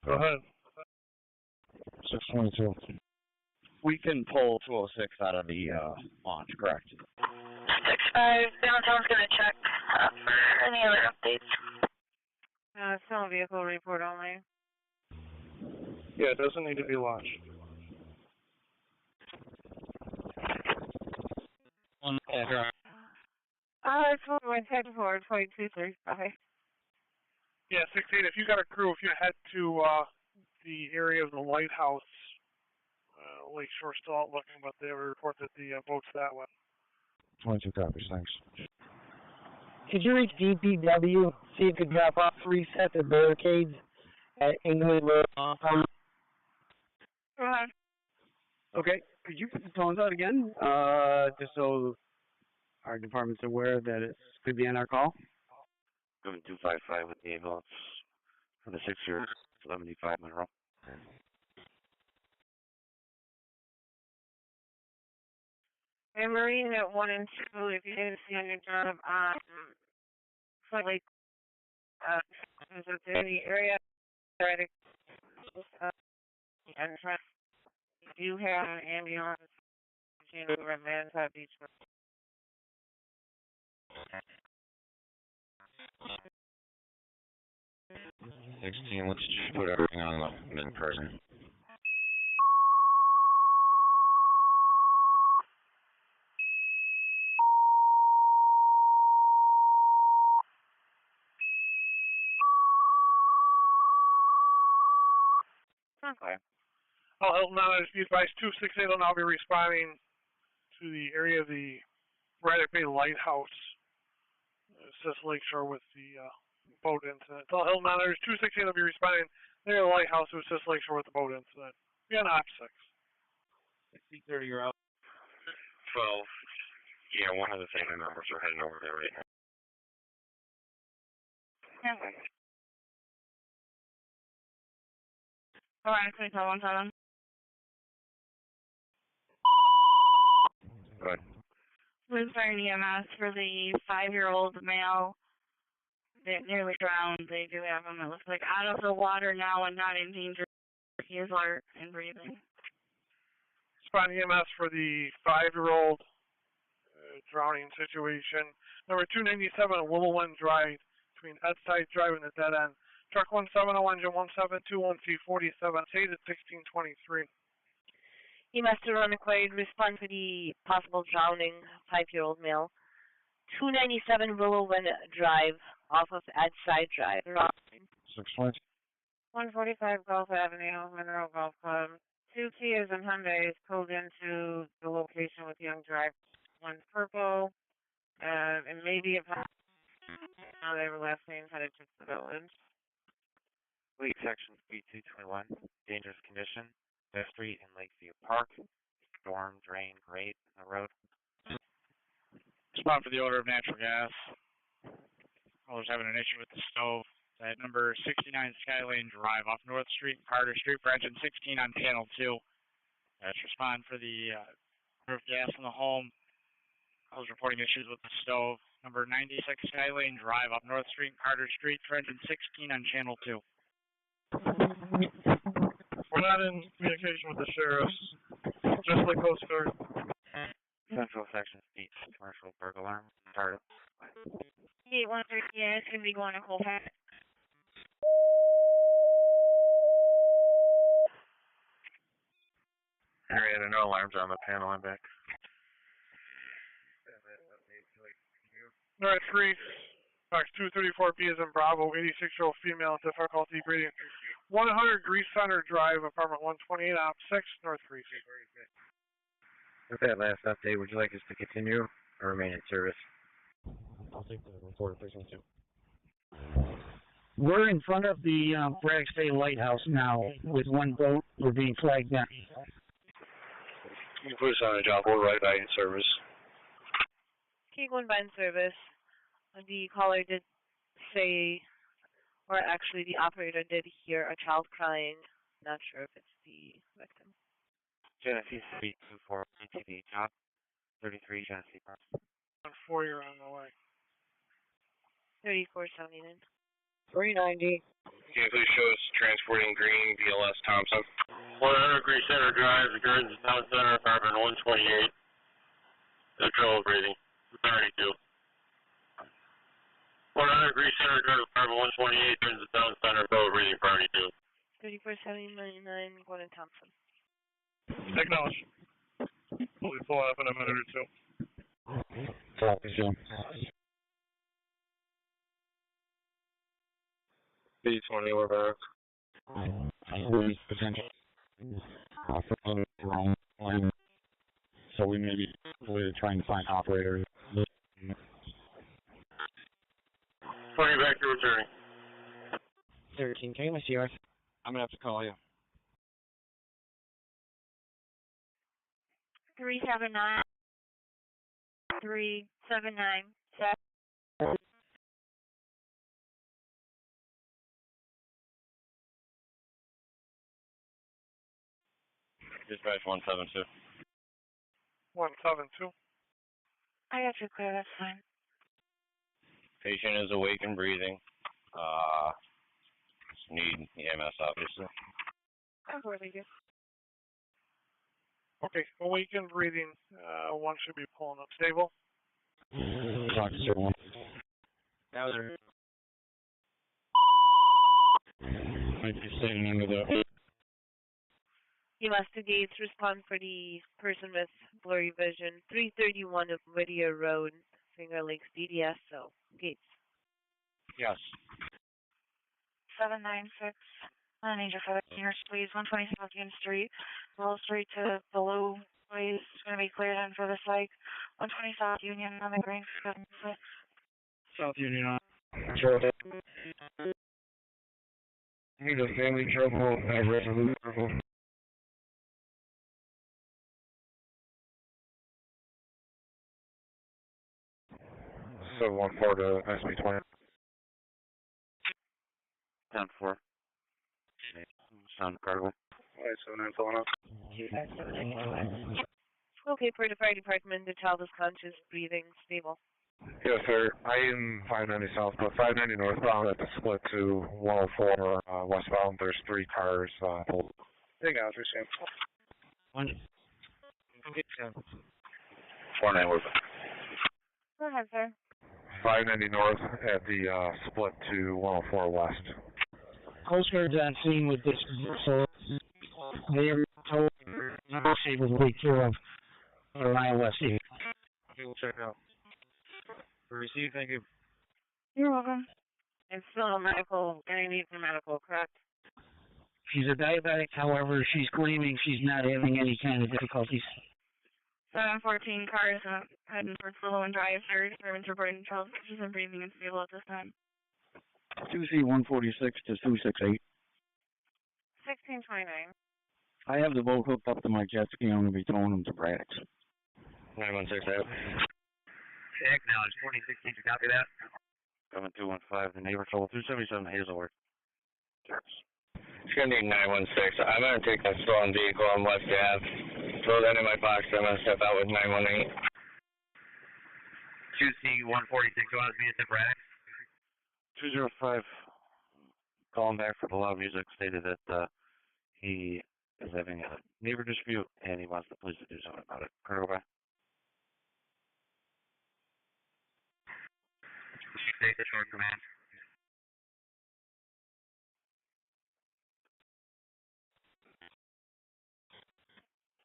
Go ahead. 622. We can pull 206 out of the launch, correct? 65. Downtown's going to check for any other updates. Still vehicle report only. Yeah, it doesn't need to be launched. It's going to head forward 2235. Yeah, 68. If you got a crew, if you head to the area of the lighthouse, Lakeshore still out looking, but they report that the boat's that way. 22 copies, thanks. Could you reach DPW, see if you could drop off 3 sets of barricades at England Road? Go ahead. Okay, could you put the phones out again, just so our department's aware that it could be on our call? Going 255 with the ambulance for the 675 Monroe. And Marine at 1 and 2, if you didn't see on your job, slightly, is it in the area, right, and you have an ambulance over at Manitow Beach. 16, let's just put everything on the mid-person. Okay. I'll help now. As be advised, 268 will now be responding to the area of the Braddock Bay Lighthouse, Cecil Lakeshore, with the boat incident. I'll help now. 268 will be responding near the lighthouse with Cecil Lakeshore with the boat incident. Be on op 6. 6030, you're out. 12. Yeah, one of the family members are heading over there right now. Okay. Alright, 2717. Good. Lutheran EMS for the 5-year-old male that nearly drowned. They do have him, it looks like, out of the water now and not in danger. He is alert and breathing. Respond EMS for the 5-year-old drowning situation. Number 297 Willowwind Drive between Edside Drive and the dead end. Truck 170 engine 1721 C47, stayed at 1623. He must have run acquired. Respond to the possible drowning 5-year-old male. 297 Willowwind Drive off of Edside Drive. 620. 145 Gulf Avenue, Monroe Golf Club. 2 Kias and Hyundais pulled into the location with young drive. One's purple, and maybe a now they were last name headed to the village. Fleet section speed 221, dangerous condition, West Street and Lakeview Park, storm, drain, grate in the road. Respond for the odor of natural gas. Callers having an issue with the stove. At number 69 Skylane Drive off North Street and Carter Street for engine 16 on panel 2. That's respond for the odor of gas in the home. Callers reporting issues with the stove. Number 96 Skylane Drive off North Street and Carter Street for engine 16 on channel 2. We're not in communication with the sheriffs, just the Coast Guard. Central section speed, commercial burglar alarm, start. 813, yeah, it's going to be going to Homepatrol. Henrietta, no alarms on the panel, I'm back. Alright, 3, box 234B is in Bravo, 86-year-old female, difficulty breathing. 100 Grease Center Drive, apartment 128, op 6, North Grease. With that last update, would you like us to continue or remain in service? I'll take the report, please, 1-2. We're in front of the Braddock State Lighthouse now with one boat. We're being flagged down. You can put us on a job. We're right by in service. Okay, going by in service. The caller did say, or actually the operator did hear a child crying. Not sure if it's the victim. Genesee Street 24 ATV job 33 Genesee Park. 4, you're on the way. 3479. 390. Can you please show us transporting green BLS Thompson? 100 Grease Center Drive, Gardens Town Center, apartment 128. No trouble breathing. 32. 100 Grease Center Drive, apartment 128, Gardens Town Center, trouble breathing, 32. 3479, Gordon Thompson. Acknowledge. We'll be pulling up in a minute or two. Copy, Jim. B20, we're back. Potential. Wrong line. So we may be trying to find operators. 20 back to returning. 13, can you my CRs? I'm going to have to call you. 379. 379. Dispatch 172. 172. I got you clear, that's fine. Patient is awake and breathing. Need EMS, obviously. Of course we do. Okay, awakened breathing. One should be pulling up stable. Talk to one. Now they're Might be standing under the. You must engage respond for the person with blurry vision. 331 of Whittier Road, Finger Lakes, DDS, so Gates. Yes. 796. I need your fingers, please. 120 South Union Street. Roll straight to below, please. It's going to be cleared in for the psych. 120 South Union on the green. South Union on. Need a family trouble. Resolute. 2714 to SB20. 10-4. Sound cargo. 79 filling up. Okay, for the fire department, the child is conscious, breathing, stable. Yes, sir. I am 590 southbound, 590 northbound at the split to 104 westbound. There's 3 cars pulled. Hey, guys, we're seeing. 49 was. Go ahead, sir. 590 north at the split to 104 west. Coast Guard's on scene with this, so they are told negotiators will take care of Ryan West. Okay, we'll check out. Receive, thank you. You're welcome. It's still a medical, and I need for medical, correct? She's a diabetic, however, she's claiming she's not having any kind of difficulties. 714 cars heading for Slow and Drive. Fire department's reporting child conscious and breathing and stable at this time. 2C-146 to 268. 1629. I have the boat hooked up to my jet ski. I'm going to be towing them to Braddock's. 916 out. Check now, it's 2016, you copy that? 7215, the neighbor told 277 Hazelwood. It's going to be 916. I'm going to take that stolen vehicle on West Ave. Throw that in my box. I'm going to step out with 918. 2C-146, you want to be at the Braddock? 205, calling back for the loud music, stated that he is having a neighbor dispute and he wants the police to do something about it. Colonel, go back. Take the short command.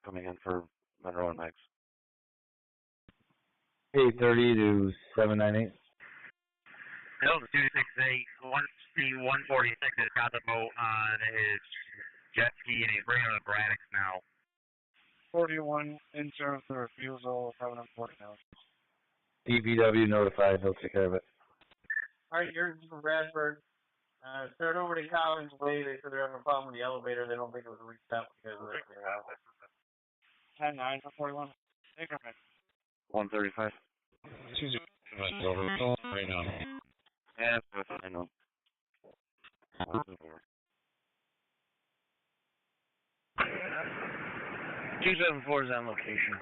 Coming in for Monroe and Mike's. 830 to 798. Delta 268, 1C-146 has got the boat on his jet ski and he's bringing it to Braddock's now. 41 in service to refusal, 740 now. DPW notified, they'll take care of it. Alright, you're from Bradford. Start over to Collins Way. They said they're having a problem with the elevator. They don't think it was reached out because of their house. 10-9 for 41. Take her back. 135. Over right now. Yeah, I know. 274 is on location.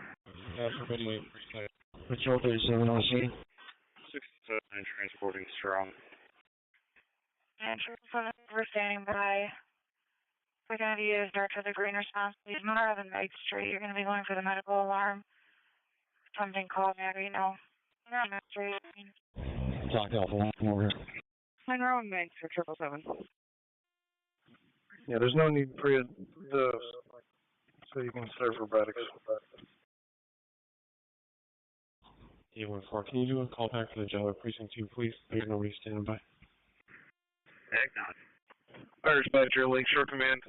Patrol 37 on scene. 679 transporting strong. And we're standing by. We're going to be used for the green response, please. Monroe and Mike Street. You're going to be going for the medical alarm. Something called me right now. Monroe and Mike Street. Talk to Alpha 1, come over here. Monroe and Mike for 777. Yeah, there's no need for you to, so you can serve for Braddock's. A14, can you do a call back for the Jello Precinct 2, please? There's nobody standing by. Heck not. Fire dispatcher, Lakeshore Command.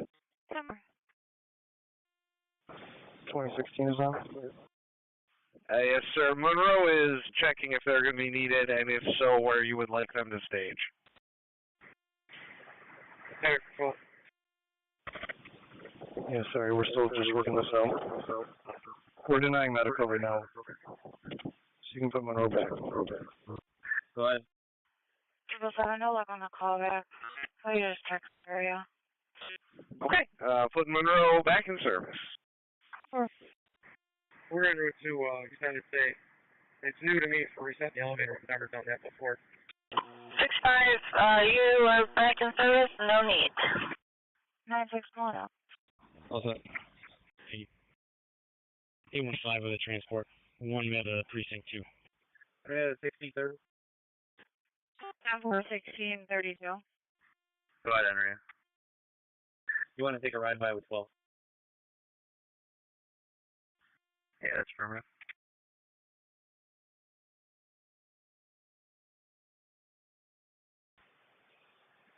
2016 is on? Yes, sir. Monroe is checking if they're going to be needed, and if so, where you would like them to stage. Okay, cool. Yeah, sorry, we're still just working this out. We're denying medical right now. So you can put Monroe back. Go ahead. 777, no luck on the call back. We just text the area. Okay, put Monroe back in service. We're in route to United States. It's new to me for reset the elevator. I've never done that before. 65, you are back in service, no need. 961 up. Also, 815 with a transport. 1 med precinct 2. 1630. 1632. Go ahead, Henry. You want to take a ride by with 12? Yeah, that's permanent.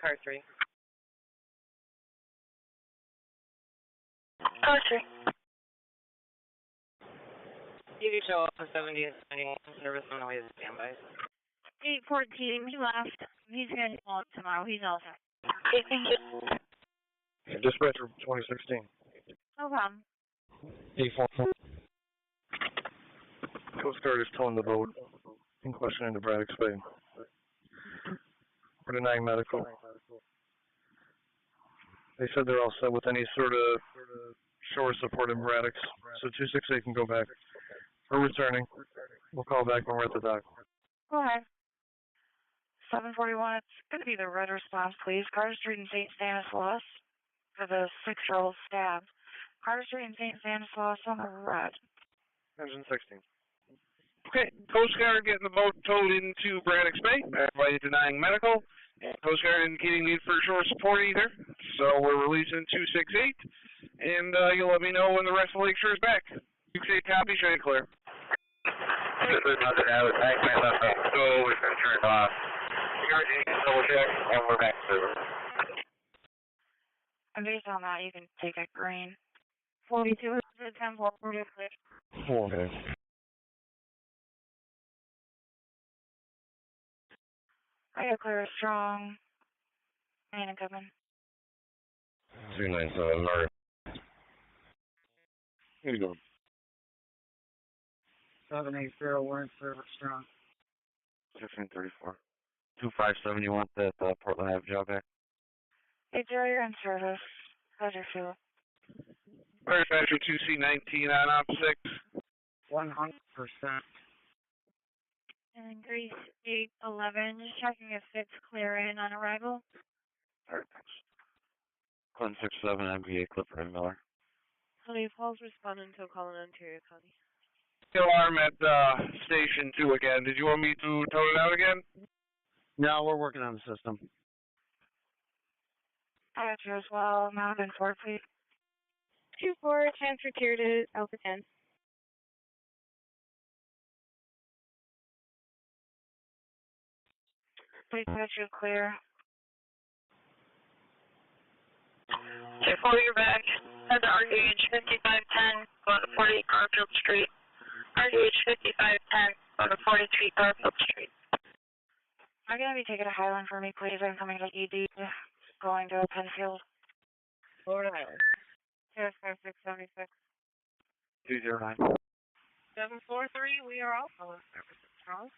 Car 3. Car 3. You can show up for 70 and 71 service on the way to standby. 814, he left. He's going to call tomorrow. He's all set. Okay, thank you. Dispatcher 2016. No problem. 844. Coast Guard is towing the boat in question into Braddock Spade. We're denying medical. They said they're all set with any sort of shore support in Braddock's. So 268 can go back. We're returning. We'll call back when we're at the dock. Go ahead. 741, it's going to be the red response, please. Carter Street and St. Stanislaus for the 6-year-old stabbed. Carter Street and St. Stanislaus on the red. Engine 16. Okay, Coast Guard getting the boat towed into Braddock's Bay. Everybody denying medical. Coast Guard indicating need for shore support either. So we're releasing 268. And you'll let me know when the rest of the Lakeshore is back. 268 copy, show you clear. This is nothing out. Thank you, so we've been turned off. Double check, and we're back to And based on that, you can take it green. 42 is the 10-4, we're clear. Okay. I got clear strong. And coming. 297, Monroe. Here you go. 780, we're in service strong. 1634. 257, you want that Portland Ave job back? Hey, Jerry, you're in service. How's your fuel? Dispatcher 2C19 on op 6. 100%. And Grease 811, just checking if it's clear in on arrival. Alright, thanks. Clinton 67, MPA, Clifford and Miller. Honey, Paul's responding to a call in Ontario County. Alarm at Station 2 again. Did you want me to tow it out again? No, we're working on the system. I got you as well. Mountain 4, please. 2-4, transfer clear to Alpha 10. Please get you clear. 2-4, you're back. Head to RDH 5510, go to 48 Garfield Street. RDH 5510, go to 43 Garfield Street. I'm going to be taking a Highland for me, please. I'm coming to ED, going to Penfield. Florida Highland. 25676. 209. 743, we are all calling service strong.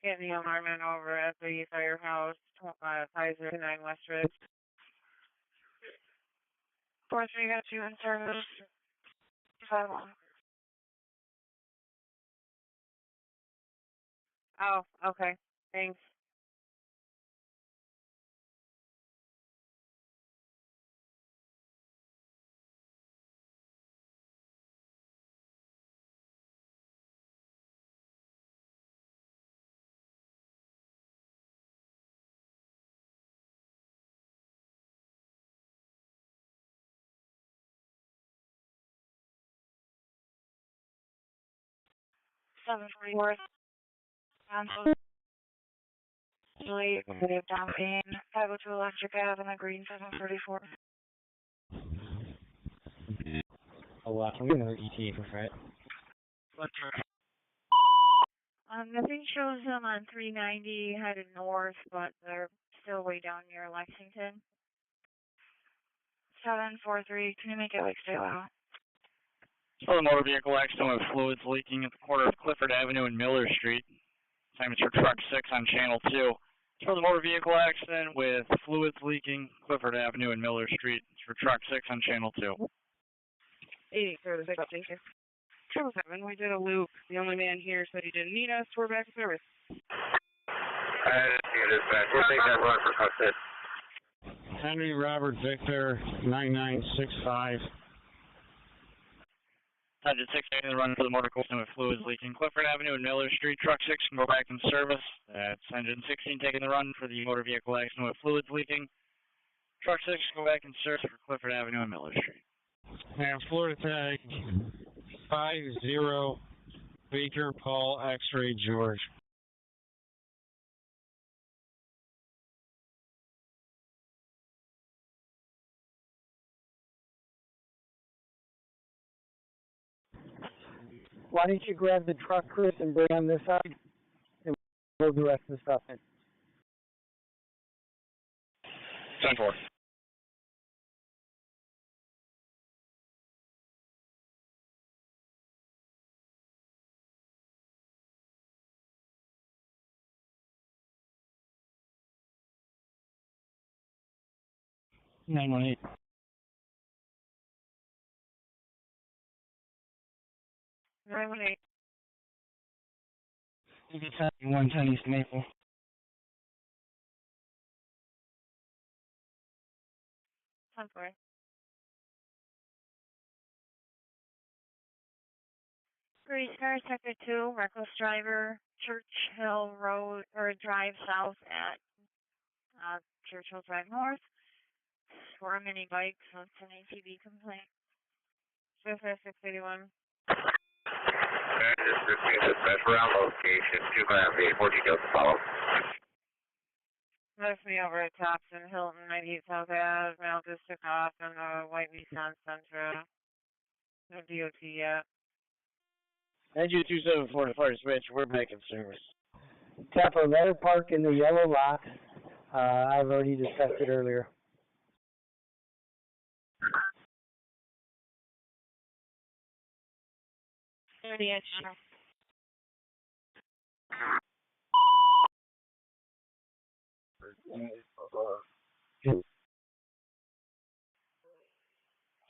Getting the alarmment over at the firehouse, 509 West Ridge. 43 got you in service. 51. Oh, okay. Thanks. Usually, we have down pain. 502 Electric Ave and the green 734. I'm going to ETA for Fred. Nothing shows them on 390 headed north, but they're still way down near Lexington. 743, can you make it like stay loud? So the motor vehicle accident with fluids leaking at the corner of Clifford Avenue and Miller Street. Time is for truck 6 on channel 2. So the motor vehicle accident with fluids leaking Clifford Avenue and Miller Street. It's for truck 6 on channel 2. 80, service, thank you. 777, we did a loop. The only man here said he didn't need us. We're back to service. We'll take that run for custody. Henry Robert Victor 9965. Engine 6 taking the run for the motor coaster with fluids leaking Clifford Avenue and Miller Street. Truck 6 can go back in service. That's engine 16 taking the run for the motor vehicle accident with fluids leaking. Truck 6 can go back in service for Clifford Avenue and Miller Street. And Florida tag 50 Baker Paul X-ray George. Why don't you grab the truck, Chris, and bring on this side, and we'll do the rest of the stuff in. 10-4. 918. Right. 110 East Maple. Sunflower. Grease car, sector 2, reckless driver, Churchill Road, or drive south at Churchill Drive North for a mini bike, so it's an ATV complaint. 681. Just received dispatch around location, 258, 4 details to follow. Left me over at Thompson, Hilton, 98 South Ave, mail just took off on the white Nissan Sentra. No DOT yet. NG 274 to Fire Switch, we're making service. Tap a letter park in the yellow lot. I've already discussed it earlier.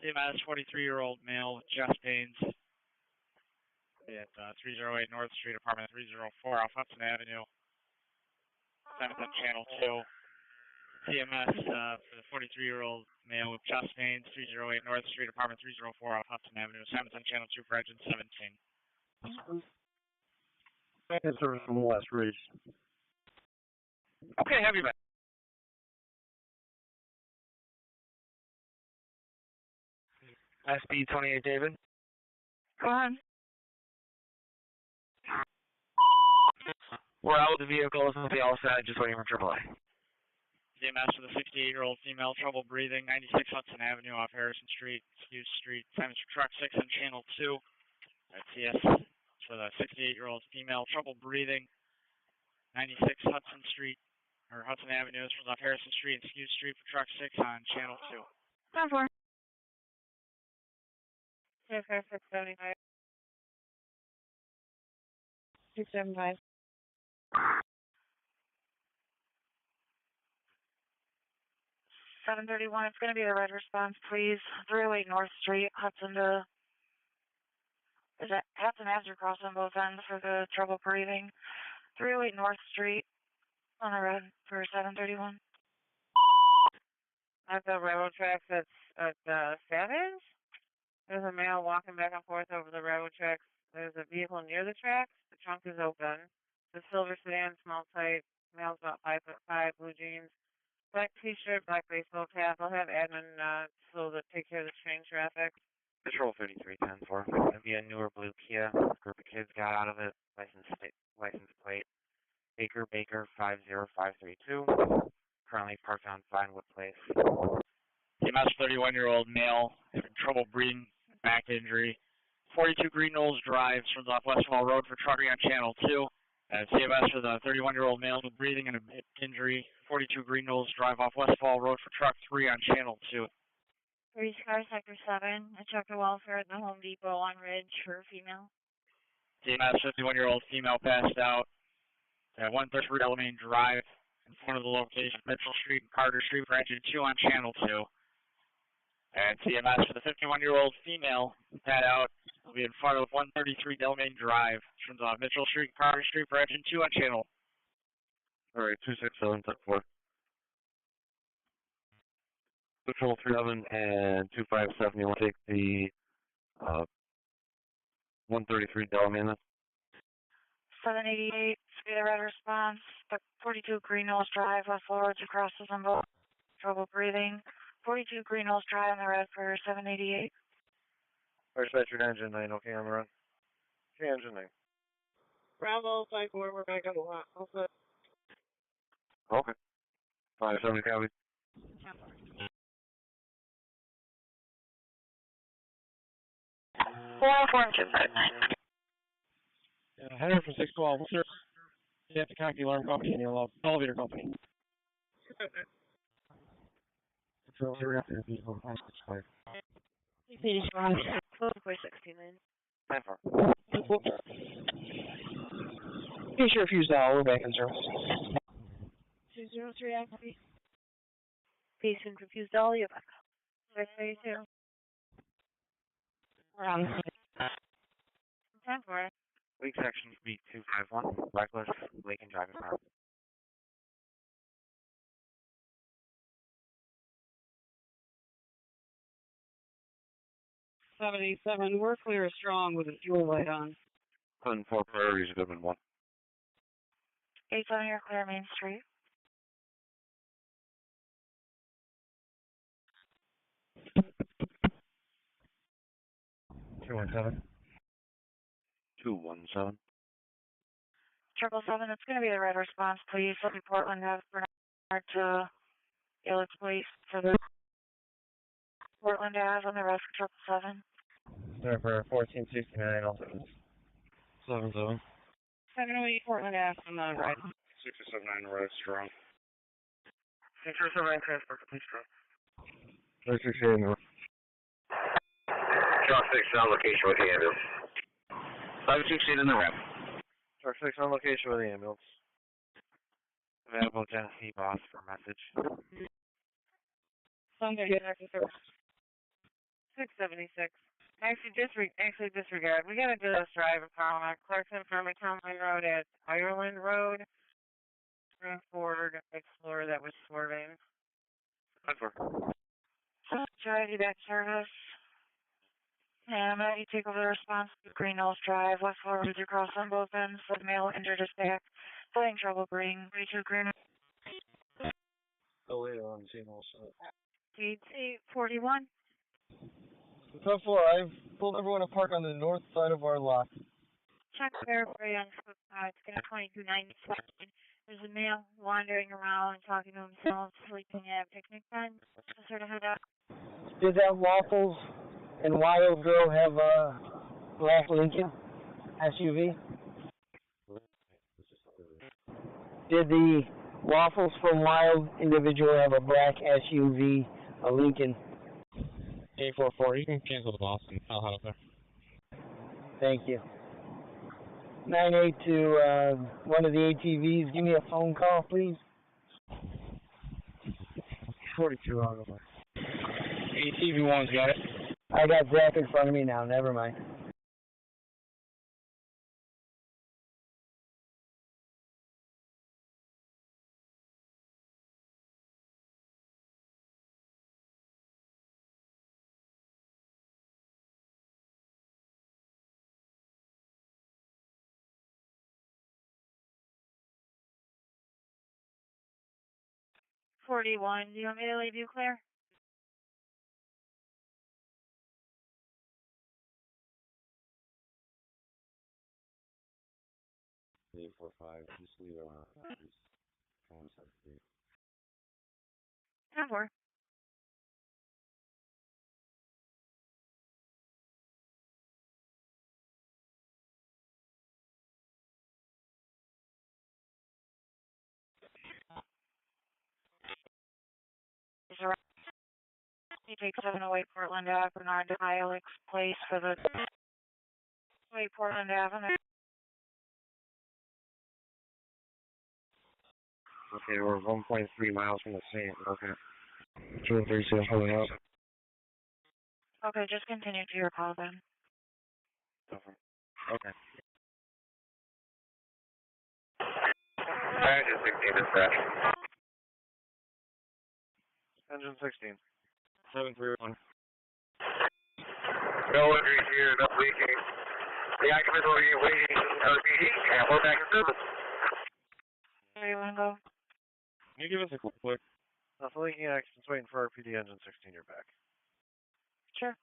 EMS 43-year-old male with chest pains at 308 North Street, apartment 304 off Hudson Avenue. 7th on channel 2. EMS for the 43-year-old male with chest pains, 308 North Street, apartment 304 off Hudson Avenue. 7th on channel 2 for engine 17. Second service from West Ridge. Okay, have you back. SB 28 David. Go on. We're out with the vehicle, it's going to be all set, just waiting for AAA. EMS for the 68-year-old female, trouble breathing, 96 Hudson Avenue off Harrison Street, Hughes Street. Simon's for truck 6 on channel 2. That's yes. For the 68-year-old female, trouble breathing, 96 Hudson Street, or Hudson Avenue. This off Harrison Street and Hughes Street for truck 6 on channel 2. 10-4. 675. 675. 731. It's going to be the red response, please. 308 North Street, Hudson to. Is that Hudson Master Cross on both ends for the trouble breathing? 308 North Street on the red for 731. At the railroad tracks, that's at Savage. There's a male walking back and forth over the railroad tracks. There's a vehicle near the tracks. The trunk is open. The silver sedan, small type. Male's about 5'5", blue jeans. Black t-shirt, black baseball cap. I'll have admin take care of the train traffic. Patrol 3310-4. It'll be a newer blue Kia. A group of kids got out of it. License plate. Baker 50532. Currently parked on Vinewood Place. EMS 31-year-old male having trouble breathing, back injury. 42 Green Knolls Drive, turns off Westfall Road for trucking on channel 2. CMS for the 31-year-old male with breathing and a hip injury. 42 Green Knolls Drive off Westfall Road for truck 3 on channel 2. Police car, sector 7. I checked the welfare at the Home Depot on Ridge for a female. CMS 51-year-old female passed out at 133 Delamain Drive in front of the location, Mitchell Street and Carter Street for engine 2 on channel 2. And CMS for the 51-year-old female passed out. Will be in front of 133 Delamain Drive. Turns off Mitchell Street, Carter Street for engine 2 on channel. All right, 267-4. Patrol 37 and 257. You want to take the 133 Delamain then? 788, speed of red response. 42 Green Knolls Drive, West Lords across the symbol. Trouble breathing. 42 Green Knolls Drive on the red for 788. Dispatcher engine 9, okay on the run. Okay, engine 9. Bravo, 5-4, we're back on the lot. All set. Okay. 570 copy. Henry from 612. Sir, you have to contact the alarm company and the elevator company. Patrol 565. Please respond. 12.69. 10-4. Be sure if you we're back in service. 203, I copy. Patient confused all you back. 682. Around 10-4. Weak section speed 251, reckless, Lincoln driving car. We're clear strong with a fuel light on. 104 priorities, Goodman 1. 87, you're clear Main Street. Two 217. 777, it's going to be the red response, please. Let me Portland have Bernard to Alex Place for the Portland Ave on the rest of 777. Sir, for 1469, also 77. 708 Portland Ave on the right. 679 right, strong. 679 transport to police truck. 668 in the Truck 6 on location with the ambulance. 568 in the ramp. Truck 6 on location with the ambulance. Available Tennessee boss for message. Sunday, 676. Actually, disregard. We gotta do this drive at Clarkson from Monroe Road at Ireland Road. Ford Explorer that was swerving. Try to do that service. And you take over the response to Green Knolls Drive, West Florida, with your cross on both ends, with male injured is back. Flying trouble green, 32 Green. Oh, later on, seeing all set. 41. 10-4, I've told everyone to park on the north side of our lot. Check fairport on it's going to 2297. There's a male wandering around talking to himself, sleeping at a picnic bench. Just sort of head out. Did that Waffles and Wild Girl have a black Lincoln SUV? Did the Waffles from Wild individual have a black SUV, a Lincoln? 844, you can cancel the Boston. I'll head up there. Thank you. 982, one of the ATVs, give me a phone call, please. 42 on the way. ATV1's got it. I got Zach in front of me now, never mind. Do you want me to leave you clear? Just leave it on. 10-4. You take 708 Portland Ave, Bernard to Alex Place for the Portland Avenue. Okay, we're 1.3 miles from the scene. Okay. 237 pulling up. Okay, just continue to your call then. Okay. Engine 16 dispatch. Engine 16. 731. No injuries here, no leaking. The occupants will be waiting RPD, and we're back in service. Where do you want to go? Can you give us a quick? Nothing leaking accidents, waiting for RPD engine 16, you're back. Sure.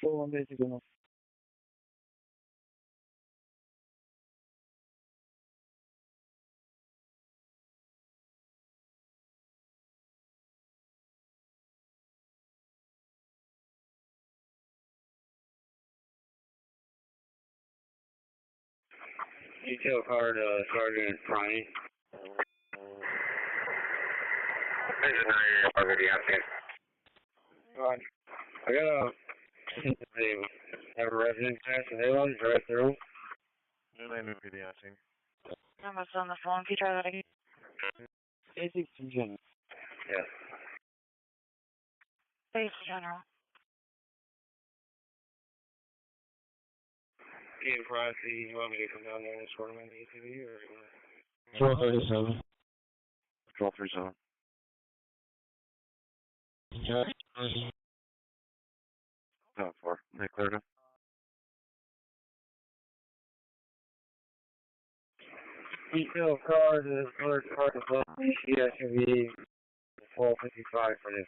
Full on basic enough. Detail car to Sergeant Proney. Engine 9 over the outside. I got a have a resident pass and they want to drive through. And I moved to the outside. I'm on the phone. Can you try that again? Basic Virginia. Yes. Base General. Ian Price, you want me to come down there and escort him in the ATV or? 1237. 1237. Okay. 4. They cleared him. Detail car to alert park above SUV 1255 for this.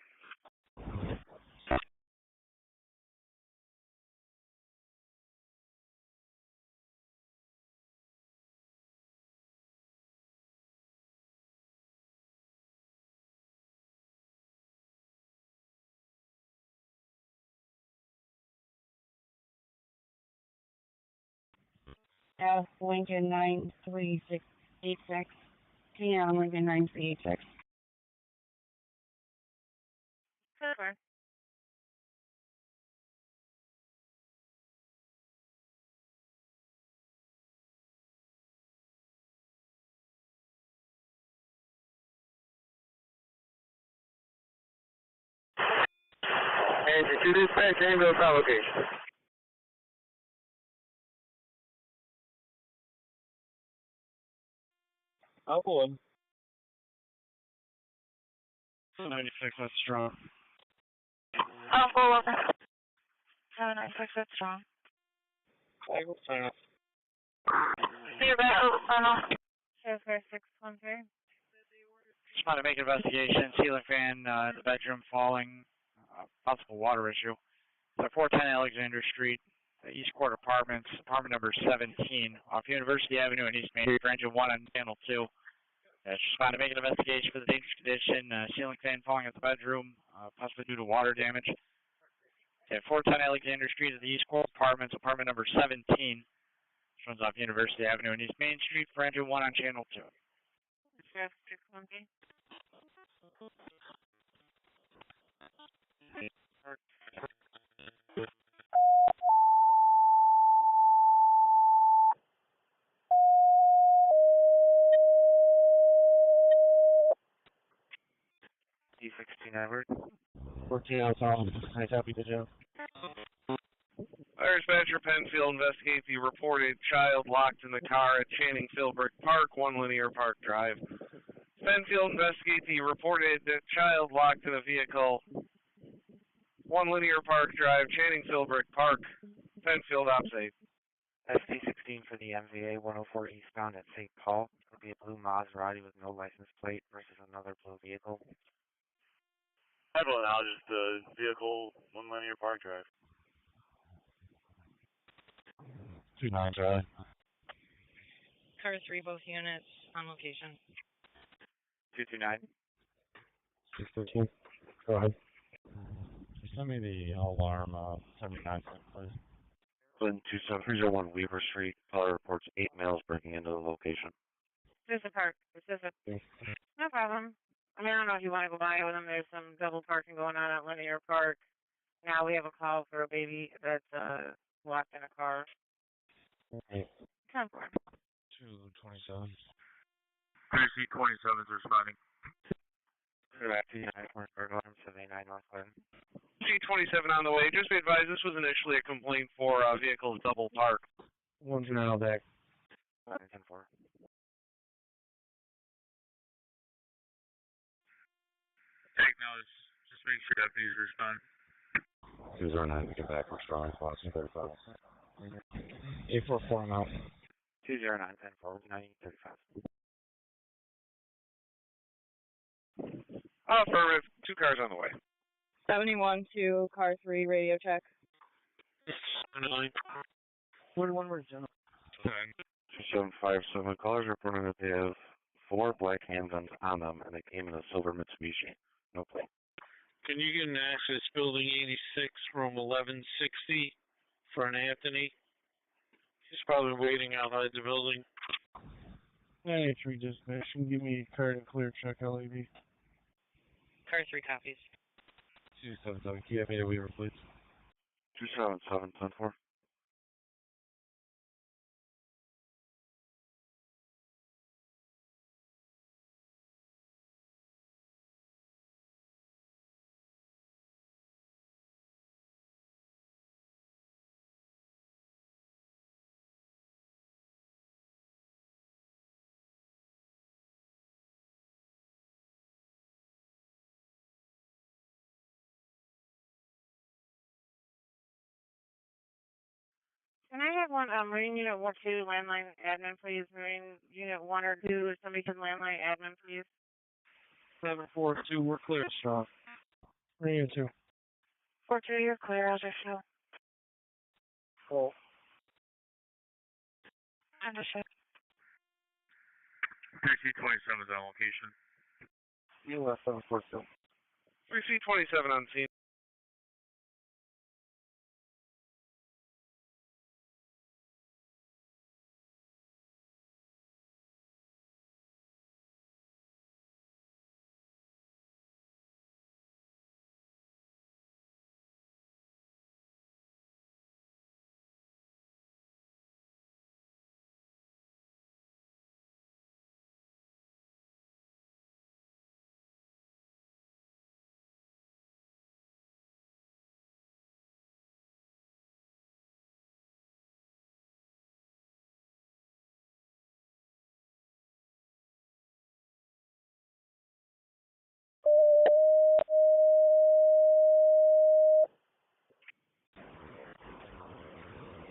F Lincoln 93686. PM Lincoln 9386. Perfect. And to dispatch ambulance allocation. I'll pull him. 96, that's strong. I'll pull over. 796, that's strong. I will sign up. You're back over funnel. 613. Just want to make an investigation. Ceiling fan in the bedroom falling. Possible water issue. So 410 Alexander Street, East Court Apartments, apartment number 17, off University Avenue in East Main Street, engine 1 on channel 2. Just want to make an investigation for the dangerous condition. Ceiling fan falling at the bedroom, possibly due to water damage. Okay, 410 Alexander Street at the East Court Apartments, apartment number 17. This one's off University Avenue in East Main Street for engine 1 on channel 2. 613. D16 Edward. 14 outside. Nice, happy to do. Dispatcher Penfield, investigate the reported child locked in the car at Channing Philbrick Park, 1 Linear Park Drive. Penfield, investigate the reported child locked in a vehicle, 1 Linear Park Drive, Channing Philbrick Park. Penfield, opposite. SD16 for the MVA 104 eastbound at St. Paul. It'll be a blue Maserati with no license plate versus another blue vehicle. I don't know, just the vehicle, 1 Linear Park Drive. 29, Charlie. Car 3, both units on location. 229. 613. Go ahead. Send me the alarm 79, please. Glen 27301 Weaver Street. Caller reports 8 males breaking into the location. Pacific Park. Pacific. No problem. I mean, I don't know if you want to go by with them. There's some double parking going on at Linear Park. Now we have a call for a baby that's locked in a car. Okay. 10-4. 227. 3C27 is responding. C27 on the way. Just be advised, this was initially a complaint for vehicles double parked. 129 back. 10-4. Take notes. Just make sure deputies respond. 209, we get back. We're strong. Boston 35. 844, I'm out. 209 10-4 9035. Affirmative. 2 cars on the way. 71 to car 3, radio check. 41 words, General. 2757 callers reporting that they have 4 black handguns on them and they came in a silver Mitsubishi. No plate. Can you get an access building 86 room 1160 for an Anthony? He's probably waiting outside the building. 93 dispatch. Can give me card and clear check LAB. Car 3 copies. 277, can you have me to Weaver, please? 277, 10-4. Can I have one, Marine Unit 1-2, landline admin, please? Marine Unit 1 or 2, if somebody can landline admin, please. 742, we're clear, strong. Marine 2. 4-2, you're clear, Roger, show. Full. Understood. 3C27 is on location. US 742. 3C27 on scene.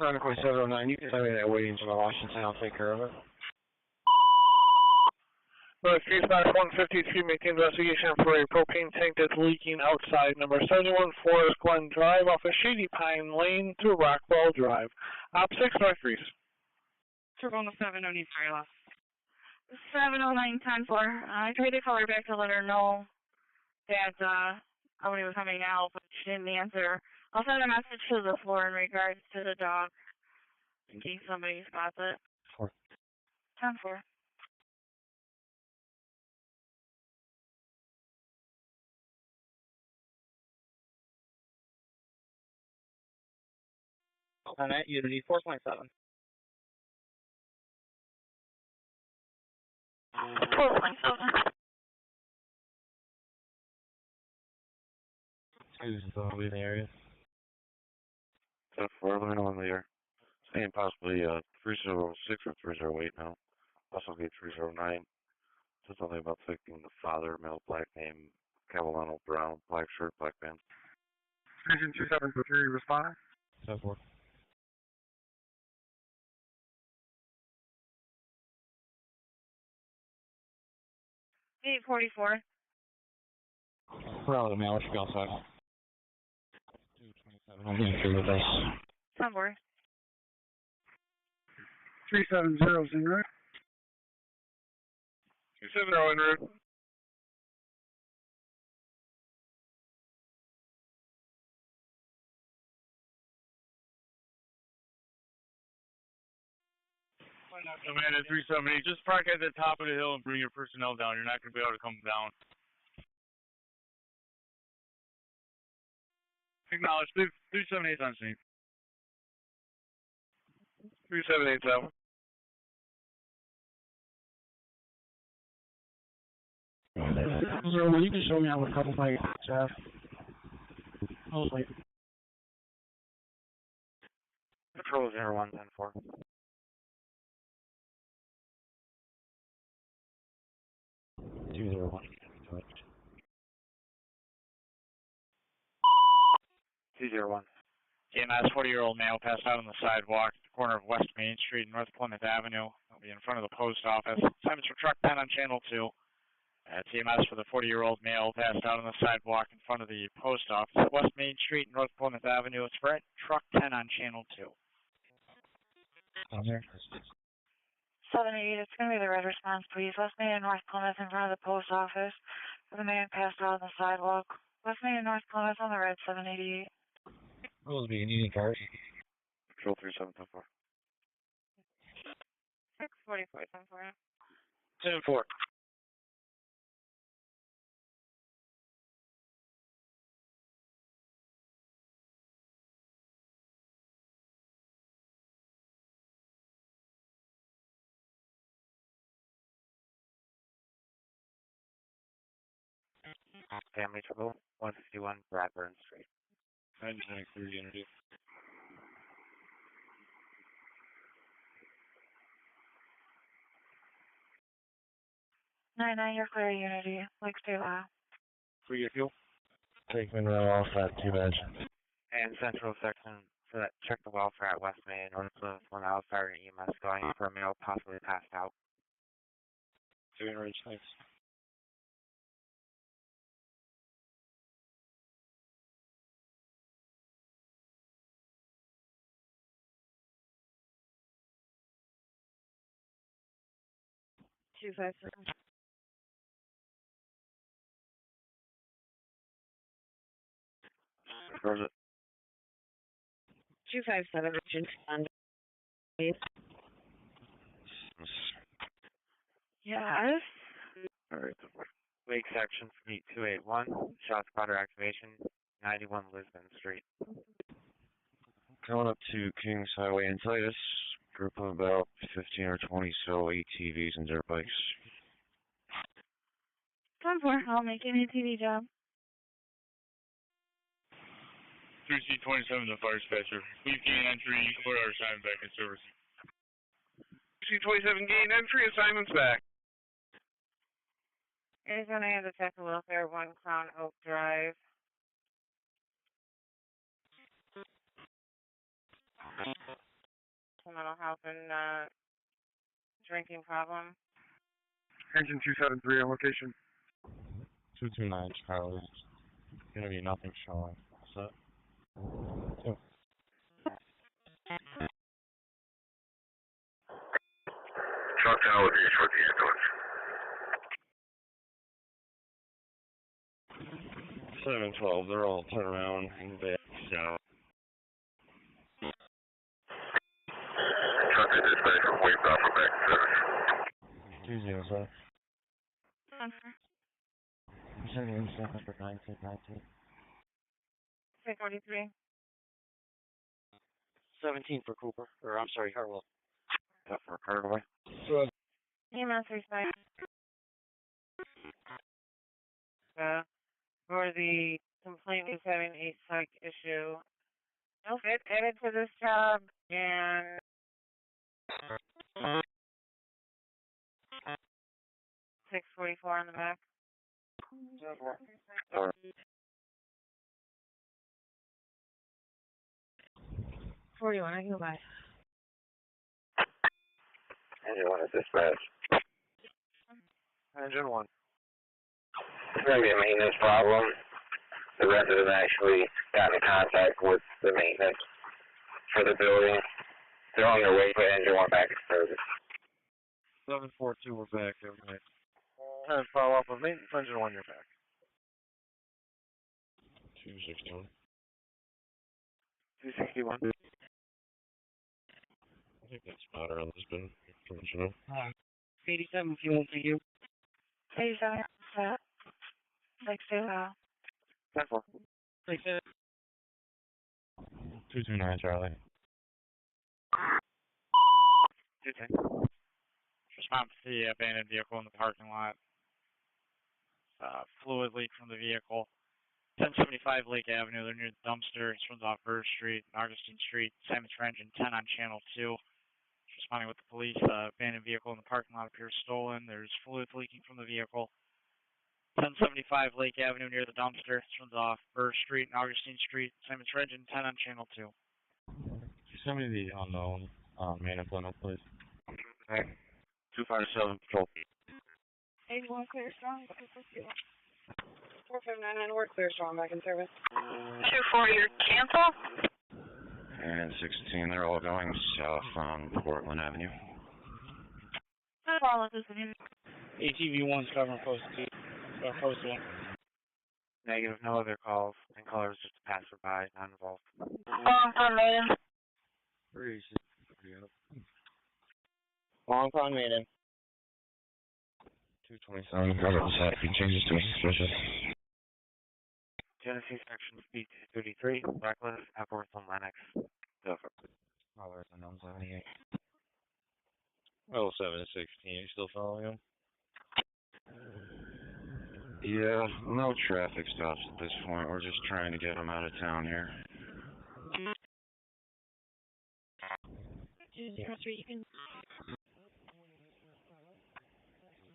Chronicle 709, you can tell me that waiting until Washington, I'll take care of it. North Case Box 152, make the investigation for a propane tank that's leaking outside. Number 71 Forest Glen Drive off of Shady Pine Lane to Rockwell Drive. Op 6 North Grease. Triple 7 no need fire loss. 709 10-4. I tried to call her back to let her know that somebody was coming out, but she didn't answer. I'll send a message to the floor in regards to the dog in case somebody spots it. 10-4. On that, Unity 4.7. 4.7. Who's in the area? 10-4, let me know when they are. Saying possibly 306 or 308 now. Also gate 309. Says something about taking the father, male, black name, Cavallano Brown, black shirt, black pants. Vision 2723, respond. 10-4. Eight 44. Well, man, what you got outside? 227, I'm getting through with this. 10-4. 3700. 270 en route. Amanda 370, just park at the top of the hill and bring your personnel down. You're not going to be able to come down. Acknowledge. 378 on scene. 3787. So you can show me out with a couple fights, Jeff. I'll wait. Patrol 01 10-4. 201. 201. EMS 40-year-old male passed out on the sidewalk at the corner of West Main Street and North Plymouth Avenue. He'll be in front of the post office. Assignments for truck 10 on channel 2. EMS for the 40-year-old male passed out on the sidewalk in front of the post office at West Main Street and North Plymouth Avenue. It's for truck 10 on channel 2. 788, it's going to be the red response, please. West Main and North Plymouth in front of the post office. The man passed out on the sidewalk. West Main and North Plymouth on the red, 788. Rules being union cars. Patrol 37 10-4. 644 10-4. 10-4. Family Trouble, 151 Bradburn Street. 923 Unity. 9-9, you're clear, Unity. Lake State Law. Free your fuel. Take Monroe off that 2 badge. And Central Section, for that, check the welfare at West Main. Notice of one outside EMS going for a male possibly passed out. 200, thanks. Two five seven. Where's it? 257. Yes. Alright. Wake Section, Fleet 281, shot spotter activation, 91 Lisbon Street. Coming up to Kings Highway and Titus. Group of about 15 or 20 so ATVs and dirt bikes. 10-4, I'll make an ATV job. 3C27 to fire dispatcher. Please gain entry, 4 hour assignment back in service. 3C27 gain entry, assignments back. Anyone I have to check the welfare, 1 Crown Oak Drive. Mental health and drinking problem. Engine 273 on location. 229 Charlie. Gonna be nothing showing. So. Yeah. Truck down with each with the ambulance. 712, they're all turned around and back south. Truck is dispatched from Wayne off from back to service. 207. I'm sending in staff number 1919. 643. 17 for Cooper, or I'm sorry, Harwell. That for Cartaway. EMS respect. For the complaint was having a psych issue. No fit added to this job and 644 on the back. 41, I can go by. Engine 1 is dispatched. Engine 1. It's going to be a maintenance problem. The resident actually got in contact with the maintenance for the building. They're on their way to put engine 1 back in service. 742, we're back. Everybody. And follow up with maintenance. Engine 1, you're back. 261. 261. I think that's spotter on this been conventional. 87 fuel for you. 87, Lake State Law. 10-4. 229 Charlie. 210. Respond to the abandoned vehicle in the parking lot. Fluid leak from the vehicle. 1075 Lake Avenue, they're near the dumpster. It runs off Burr Street, Augustine Street, Simon's Engine 10 on Channel 2. Responding with the police, abandoned vehicle in the parking lot appears stolen. There's fluids leaking from the vehicle. 1075 Lake Avenue near the dumpster. It runs off Burr Street and Augustine Street, Simon's Engine 10 on Channel 2. Send me the unknown main implement, please. Okay. 257 patrol. 81 clear strong. 4599 work clear strong back in service. 24, you're cancel. And 16, they're all going south on Portland Avenue. That's all of this is. ATV 1's covering post 2. Post 1. Negative, no other calls. And colors just a passerby, not involved. Long on maiden. 3. Long on maiden. 227, cover setting changes to suspicious. Genesee Section Speed 233, Reckless, Epworth, and Lennox. Go for it. Oh, there's a 78. 0716, you still following him? Yeah, no traffic stops at this point. We're just trying to get them out of town here. 203, you can...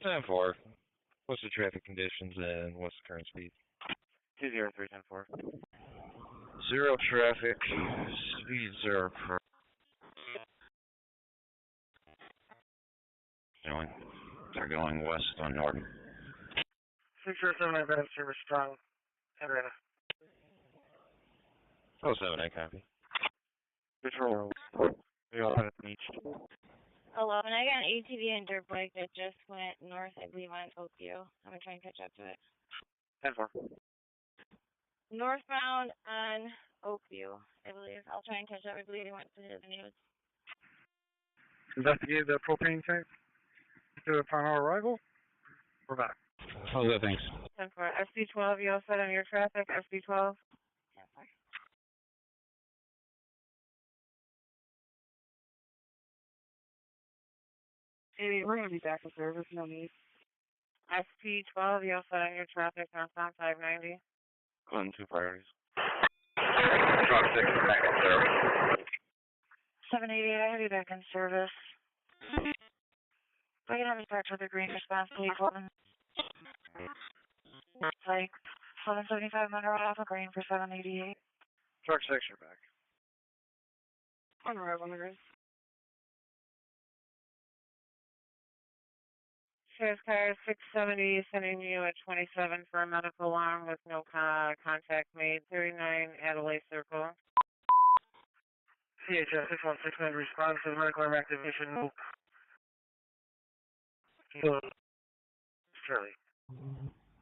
10-4. What's the traffic conditions and what's the current speed? 203, 10-4. Zero traffic, speed 0 per. They're going west on Norton. 6079 Advanced Service Strong, Henrietta. 07, I copy. Patrol. We all had it each. 11, I got an ATV and dirt bike that just went north, I believe, on Oakview. I'm going to try and catch up to it. 10-4. Northbound on Oakview, I believe. I'll try and catch up. I believe he went to the news. Investigate the propane tank. Upon our arrival, we're back. How's that, thanks? 10-4. SB12, you all set on your traffic? SB12. 10-4. Amy, we're going to be back in service, no need. SP12, you all set on your traffic, northbound 590. Clinton, 2 priorities. Truck 6 back in service. 788, I have you back in service. I can have you back to the green response, please. Like 775 Monroe off of green for 788. Truck 6, you're back. Monroe, Monroe. Sheriff's car 670, sending you at 27 for a medical alarm with no contact made. 39 Adelaide Circle. CHS 6169 response to the medical arm activation. Charlie.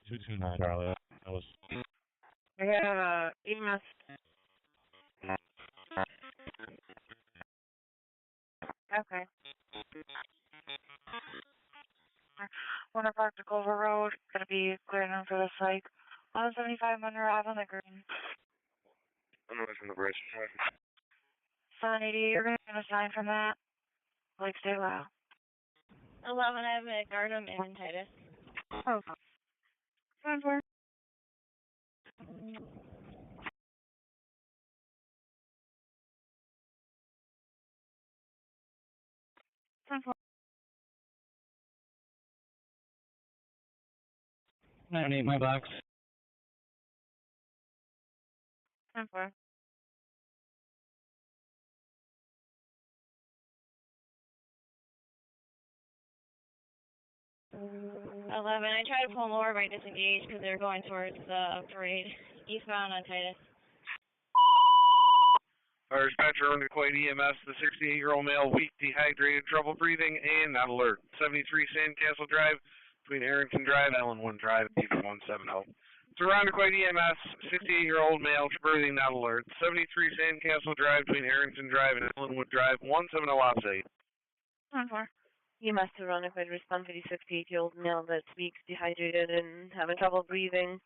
229 Charlie. That was. I have EMS. Okay. Winter Park to Culver Road, gonna be clearing them for the site. 175 Monroe Ave on the green. I'm away from the bridge. 788, you're gonna get a sign from that. Like, stay loud. 11, I have McGardum and Titus. Oh. 10-4. Eight my box. 10-4. I tried to pull them over by disengage because they're going towards the parade. Eastbound on Titus. Our dispatcher on the Quaid EMS, the 68-year-old male, weak, dehydrated, trouble breathing, and not alert. 73 Sandcastle Drive, between Arrington Drive, Ellenwood Drive, TV170. Surround the Quaid EMS, 68-year-old male, breathing, not alert. 73 Sandcastle Drive, between Arrington Drive and Ellenwood Drive, 170 Offstate. 10-4. You must have run if I'd respond to the 68-year-old male that speaks, dehydrated and having trouble breathing.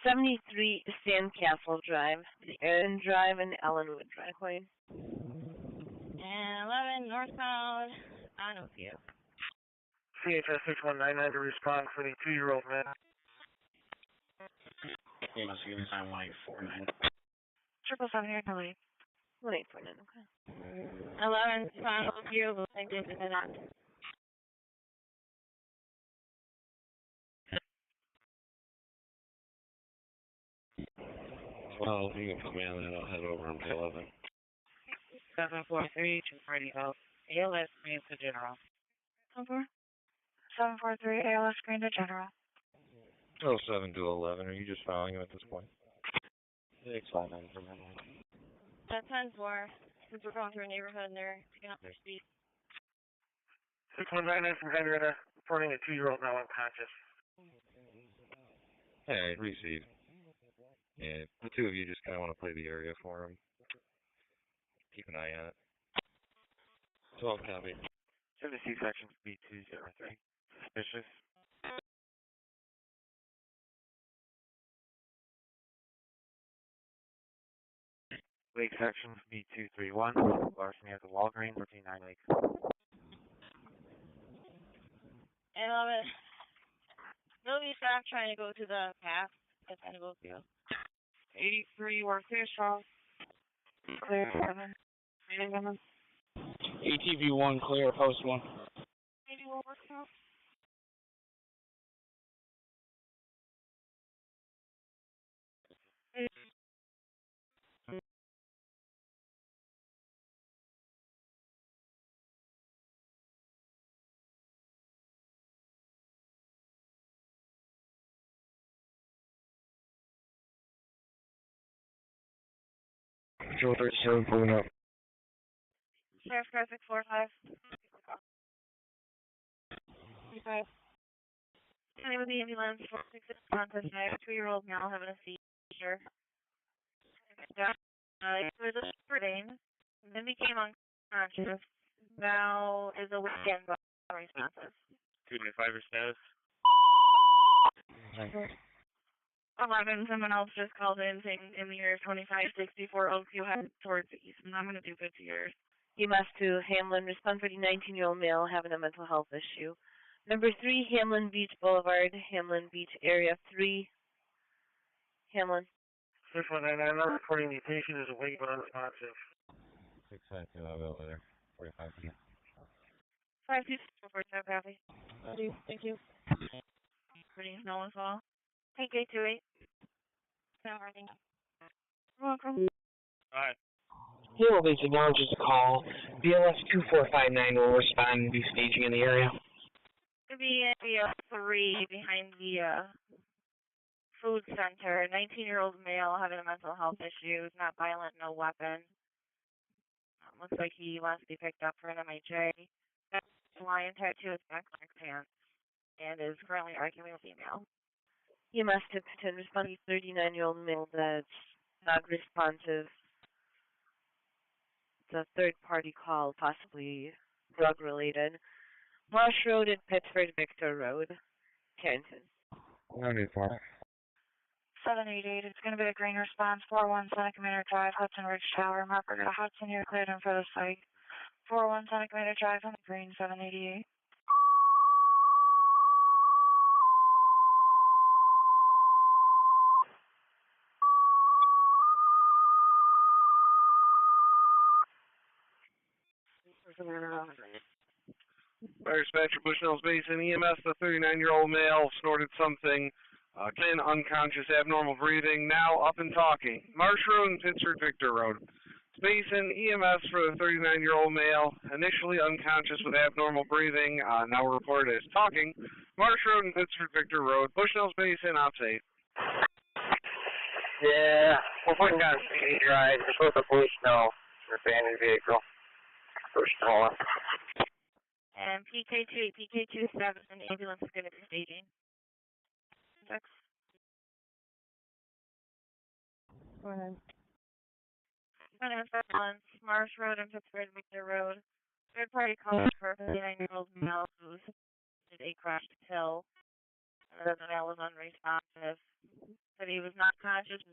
73 Sandcastle Drive, the Aaron Drive and Ellenwood Drive. And 11 northbound on Oakview. CHS 6199 to respond for the 2-year-old man. You must give me time 1849. 777 here, Kelly. 1849, okay. 11 on Oakview, looks like this is not. Well, you can put me on that. I'll head over and pay 11. 743 to Freddy House. ALS green to General. 743 ALS green to General. 07 to 11. Are you just following him at this point? 659 from that one. That's 10-4. Since we're going through a neighborhood and they're picking up their speed. 6199 from Henrietta, reporting a 2-year-old now unconscious. Hey, receive. Yeah, the two of you just kind of want to play the area for him. Keep an eye on it. 12 copy. 76 section speed 203. Suspicious. Lake section speed 231. Larceny at the Walgreens, 149 Lake. 11. Nobody stopped trying to go to the path. It's trying to go through. 83, we're clear strong. Clear 7. ATV 1, clear, post 1. 81, we're clear. Joe 37 pulling up. Sheriff's car 645. 35. Name of the ambulance 466 contest 2-year-old male having a seizure. It was a sprain, then became unconscious. Now is a weekend responsive. 225 status. 11, someone else just called in saying in the year 2564 Oakview headed towards the east, and I'm going to do 50 years. EMS to Hamlin, respond for the 19-year-old male having a mental health issue. Number 3, Hamlin Beach Boulevard, Hamlin Beach Area 3, Hamlin. 6199, I'm reporting the patient is awake but unresponsive. 652, I'll go over there. 45 feet. 5245 copy. Thank you. Pretty snow as well. Take 828. Welcome. Alright. Halo Base acknowledges the call. BLS 2459 will respond and be staging in the area. It'll be area 3 behind the food center. 19-year-old male having a mental health issue. Not violent, no weapon. Looks like he wants to be picked up for an MHA. Got a lion tattoo, his back black pants, and is currently arguing with female. EMS to Pittsford, respond to 39-year-old male that's not responsive. It's a third-party call, possibly drug-related. Marsh Road and Pittsford Victor Road, Carrington. 94. 788, it's going to be a green response, 41 Sonic Commander Drive, Hudson Ridge Tower, marker to Hudson, you're cleared in for the site. 41 Sonic Commander Drive on the green, 788. Fire dispatcher, Bushnell's Basin, EMS, the 39-year-old male snorted something, then unconscious, abnormal breathing, now up and talking. Marsh Road and Pittsford Victor Road. Basin, EMS for the 39-year-old male, initially unconscious with abnormal breathing, now reported as talking. Marsh Road and Pittsford Victor Road. Bushnell's Basin, update. Yeah, we're putting down speed drive. Just let the police know the abandoned vehicle. First call. And PK2, PK27, an ambulance is going to be staging. 6. Go ahead. Ambulance, Marsh Road and Pittsburgh Victor Road. Third party call for a 59-year-old male who did a crashed pill. The male was unresponsive. Said he was not conscious.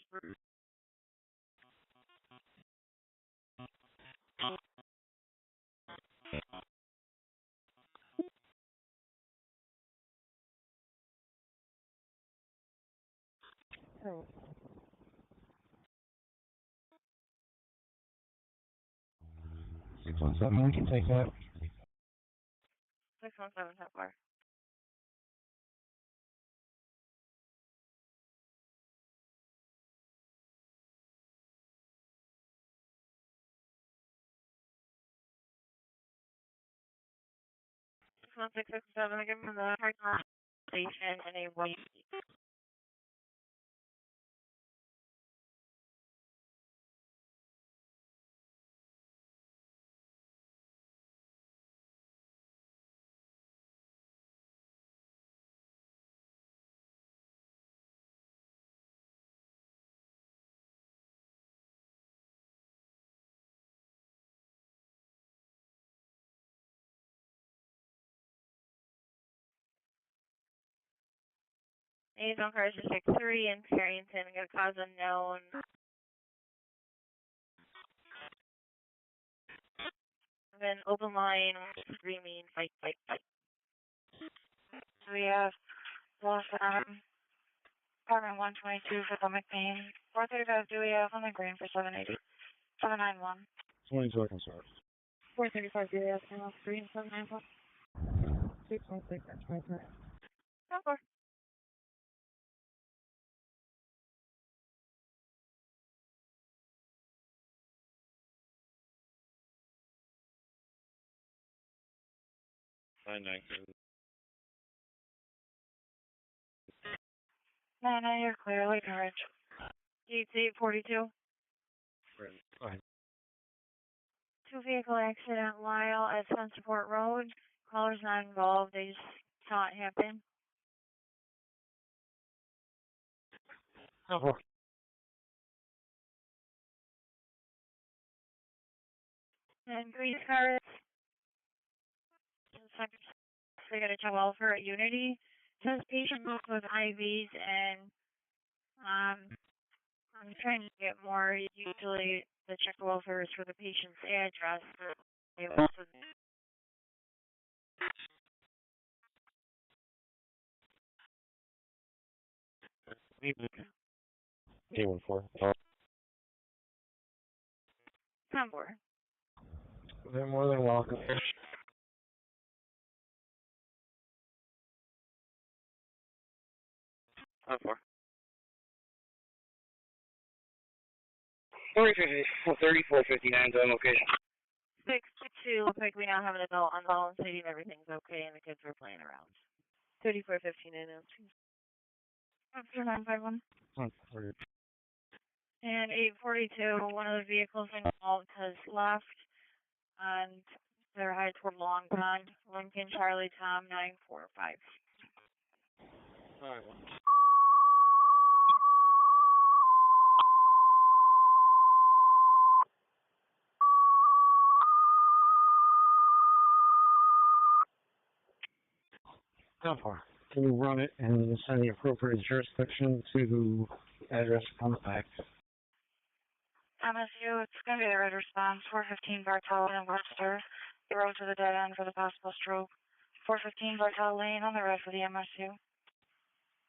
Oh. 617, we can take that. 617, how far? One 667, I give him the parking lot station and a white. He's on cars 63 in Carrington. Got a cause unknown. Then open line, screaming, fight, fight, fight. So we have Plus, apartment 122 for the McBain. 435 Dewey Ave on the green for 791. 20 seconds, sir. 435 Dewey Ave on the green, 791. 616, 23. Number. No, you're clear. Lake Ridge. Gates 842. Go ahead. 2-vehicle accident, Lyle at Spencerport Road. Caller's not involved. They just saw it happen. Oh, And grease cards. They got a check welfare at Unity. Says patient booked with IVs, and I'm trying to get more. Usually the check welfare is for the patient's address. It was K14. Number. They're more than welcome. For 3459 on location. 6-2. Looks like we now have an adult on call and stating everything's okay and the kids were playing around. 3459 now. After 951. Oh, And 842, one of the vehicles involved has left, and they're headed toward Long Pond. Lincoln Charlie Tom 945. all right. How far? Can you run it and send the appropriate jurisdiction to the address on the back? MSU, it's going to be the red response. 415 Bartel and Webster. The road to the dead end for the possible stroke. 415 Bartel Lane on the red for the MSU.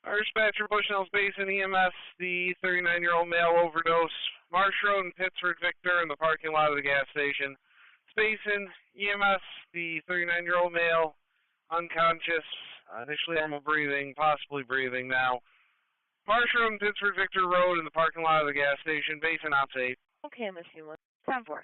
Our dispatcher, Bushnell's Basin EMS, the 39-year-old male overdose. Marsh Road and Pittsford Victor in the parking lot of the gas station. Basin EMS, the 39-year-old male, unconscious, initially normal breathing, possibly breathing now. Marsh Road and Pittsford Victor Road in the parking lot of the gas station. Basin out safe. Okay, Miss Hewlett. 10-4.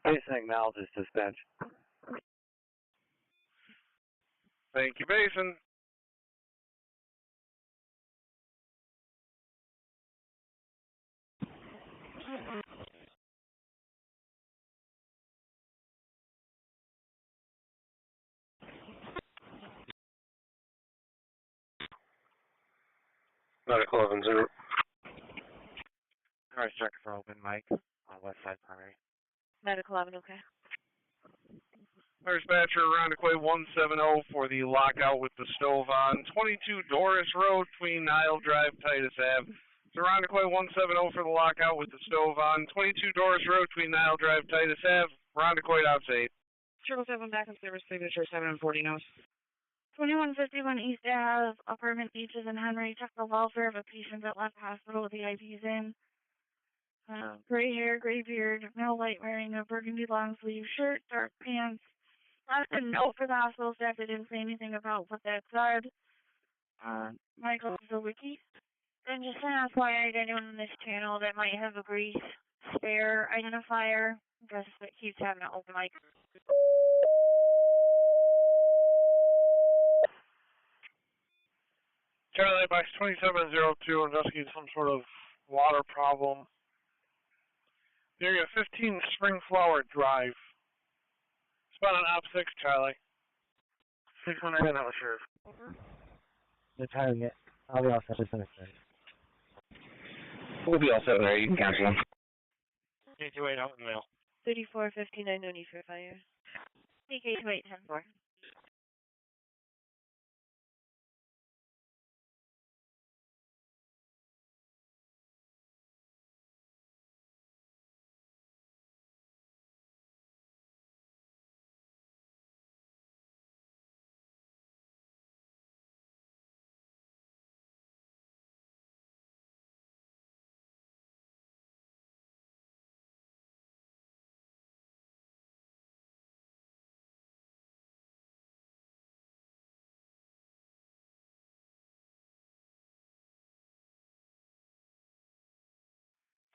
Basin acknowledges dispatch. Thank you, Basin. Medical 11-0. Car check for open mic on West Side Primary. Medical 11, okay. Our dispatcher, Roundaquay 170 for the lockout with the stove on. 22 Doris Road between Nile Drive, Titus Ave. So Roundaquay 170 for the lockout with the stove on. 22 Doris Road between Nile Drive, Titus Ave. Roundaquay out safe. 777 back in service signature 740 nose. 2151 East Ave, apartment beaches in Henry. Check the welfare of a patient that left hospital with the IVs in. Gray hair, gray beard, male light wearing a burgundy long sleeve shirt, dark pants. Left a note for the hospital staff that didn't say anything about what that said. Michael Zawicki. And just to ask why anyone on this channel that might have a grease spare identifier, because it keeps having an open mic. Charlie Box 2702 investigating some sort of water problem. The area 15 Springflower Drive. Spot on op 6, Charlie. 619, that was Sheriff. The target. I'll be off at this intersection. We'll be all set there. You can cancel them. 228 out in the mail. 3459, no need for fire. DK2810-4.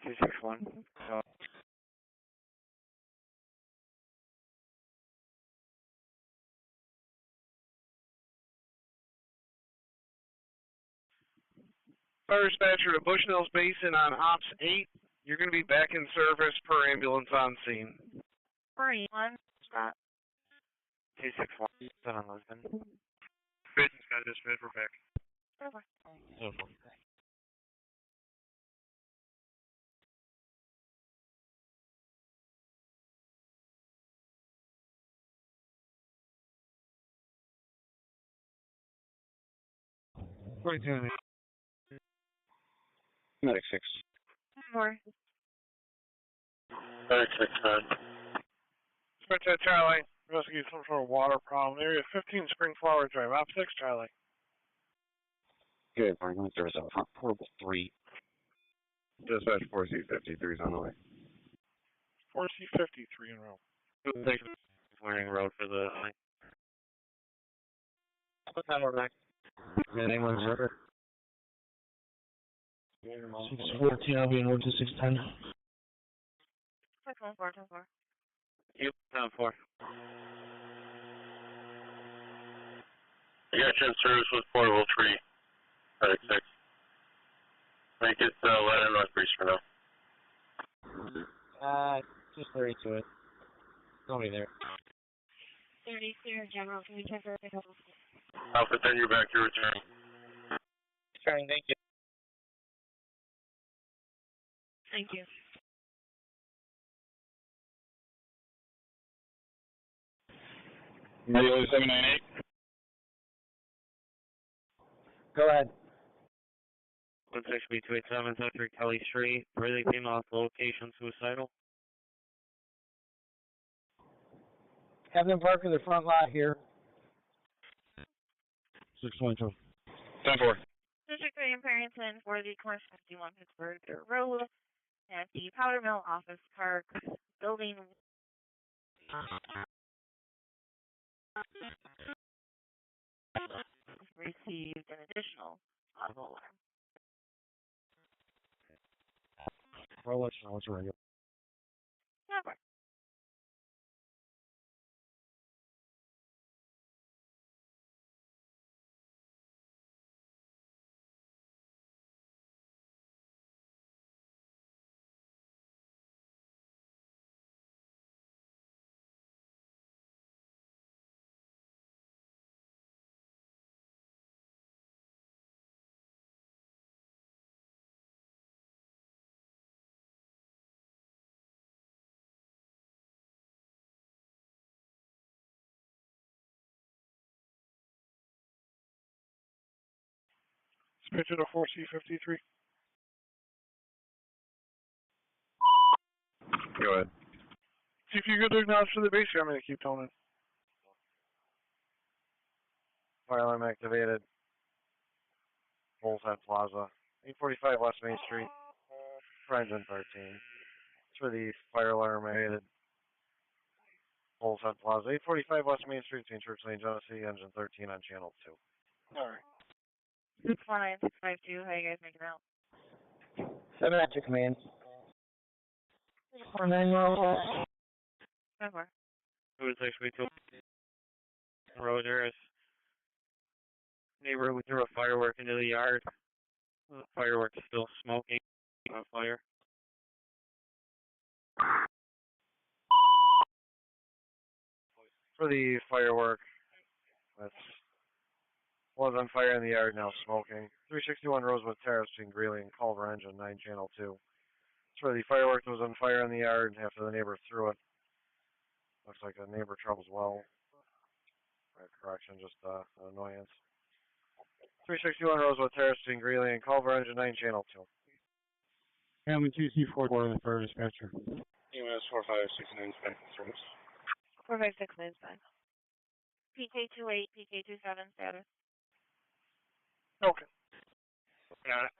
Two 6-1. Fire dispatcher to Bushnell's Basin on Ops 8. You're going to be back in service per ambulance on scene. 481, stop. 261. Set on Lisbon. Good, got this bed, we're back. Over. Over. Medic 6. More. Medic 6, man. Dispatch at Charlie. Investigate some sort of water problem. Area 15 Spring Flower Drive. Op 6, Charlie. Good, ambulance service out front. Portable 3. Dispatch 4C53 is on the way. 4C53 in row. Learning road for the thing. What time we're back? Ambulance river. 614, I'll be in road to 610. 614. You, 10-4. I got you in service with Portable 3. Medic 6. Make it ladder North Breeze for now. Just 30 to it. I'll be there. 30 clear, General. Can we check for a pickup? Alpha 10, you're back to return. Fine, thank you. Thank you. Radio 798. Go ahead. 16B287, Dr. Kelly Street. Really female off the location, suicidal. Have them park in the front lot here. 622. 10-4. District 3 in Parrington for the Course 51 Pittsford Road at the Powder Mill Office Park building. Received an additional audible alarm. I'll let you know what's radio. Number. Dispatch at a 4C53. Go ahead. See if you could acknowledge to the base here. I'm going to keep toning. Fire alarm activated. Bullshead Plaza. 845 West Main Street. Renton 13. It's for the fire alarm activated. Bullshead Plaza. 845 West Main Street, St. Church Lane, Genesee. Engine 13 on channel 2. Alright. 649-652, how you guys making out? 7 at your command. 490. 10-4. 262. Road there is neighbor who threw a firework into the yard. The firework is still smoking on fire. For the firework, that's Was on fire in the yard, now smoking. 361 Rosewood Terrace between Greeley and Culver, engine 9, channel 2. It's where the fireworks was on fire in the yard after the neighbor threw it. Looks like a neighbor troubles well. Right, correction, just an annoyance. 361 Rosewood Terrace between Greeley and Culver, engine 9, channel 2. Family 2C4 for the fire dispatcher. EMS 4569 Spectrum service. 4569 spec. PK28, PK27 status. Okay. Got it.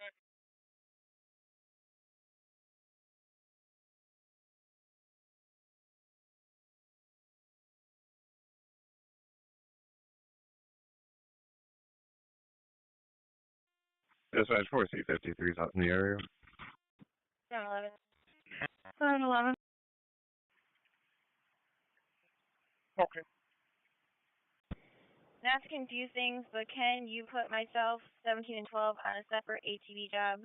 Dispatch 4C53 is out in the area. 711. 711. Okay. Not to confuse things, but can you put myself, 17 and 12, on a separate ATV job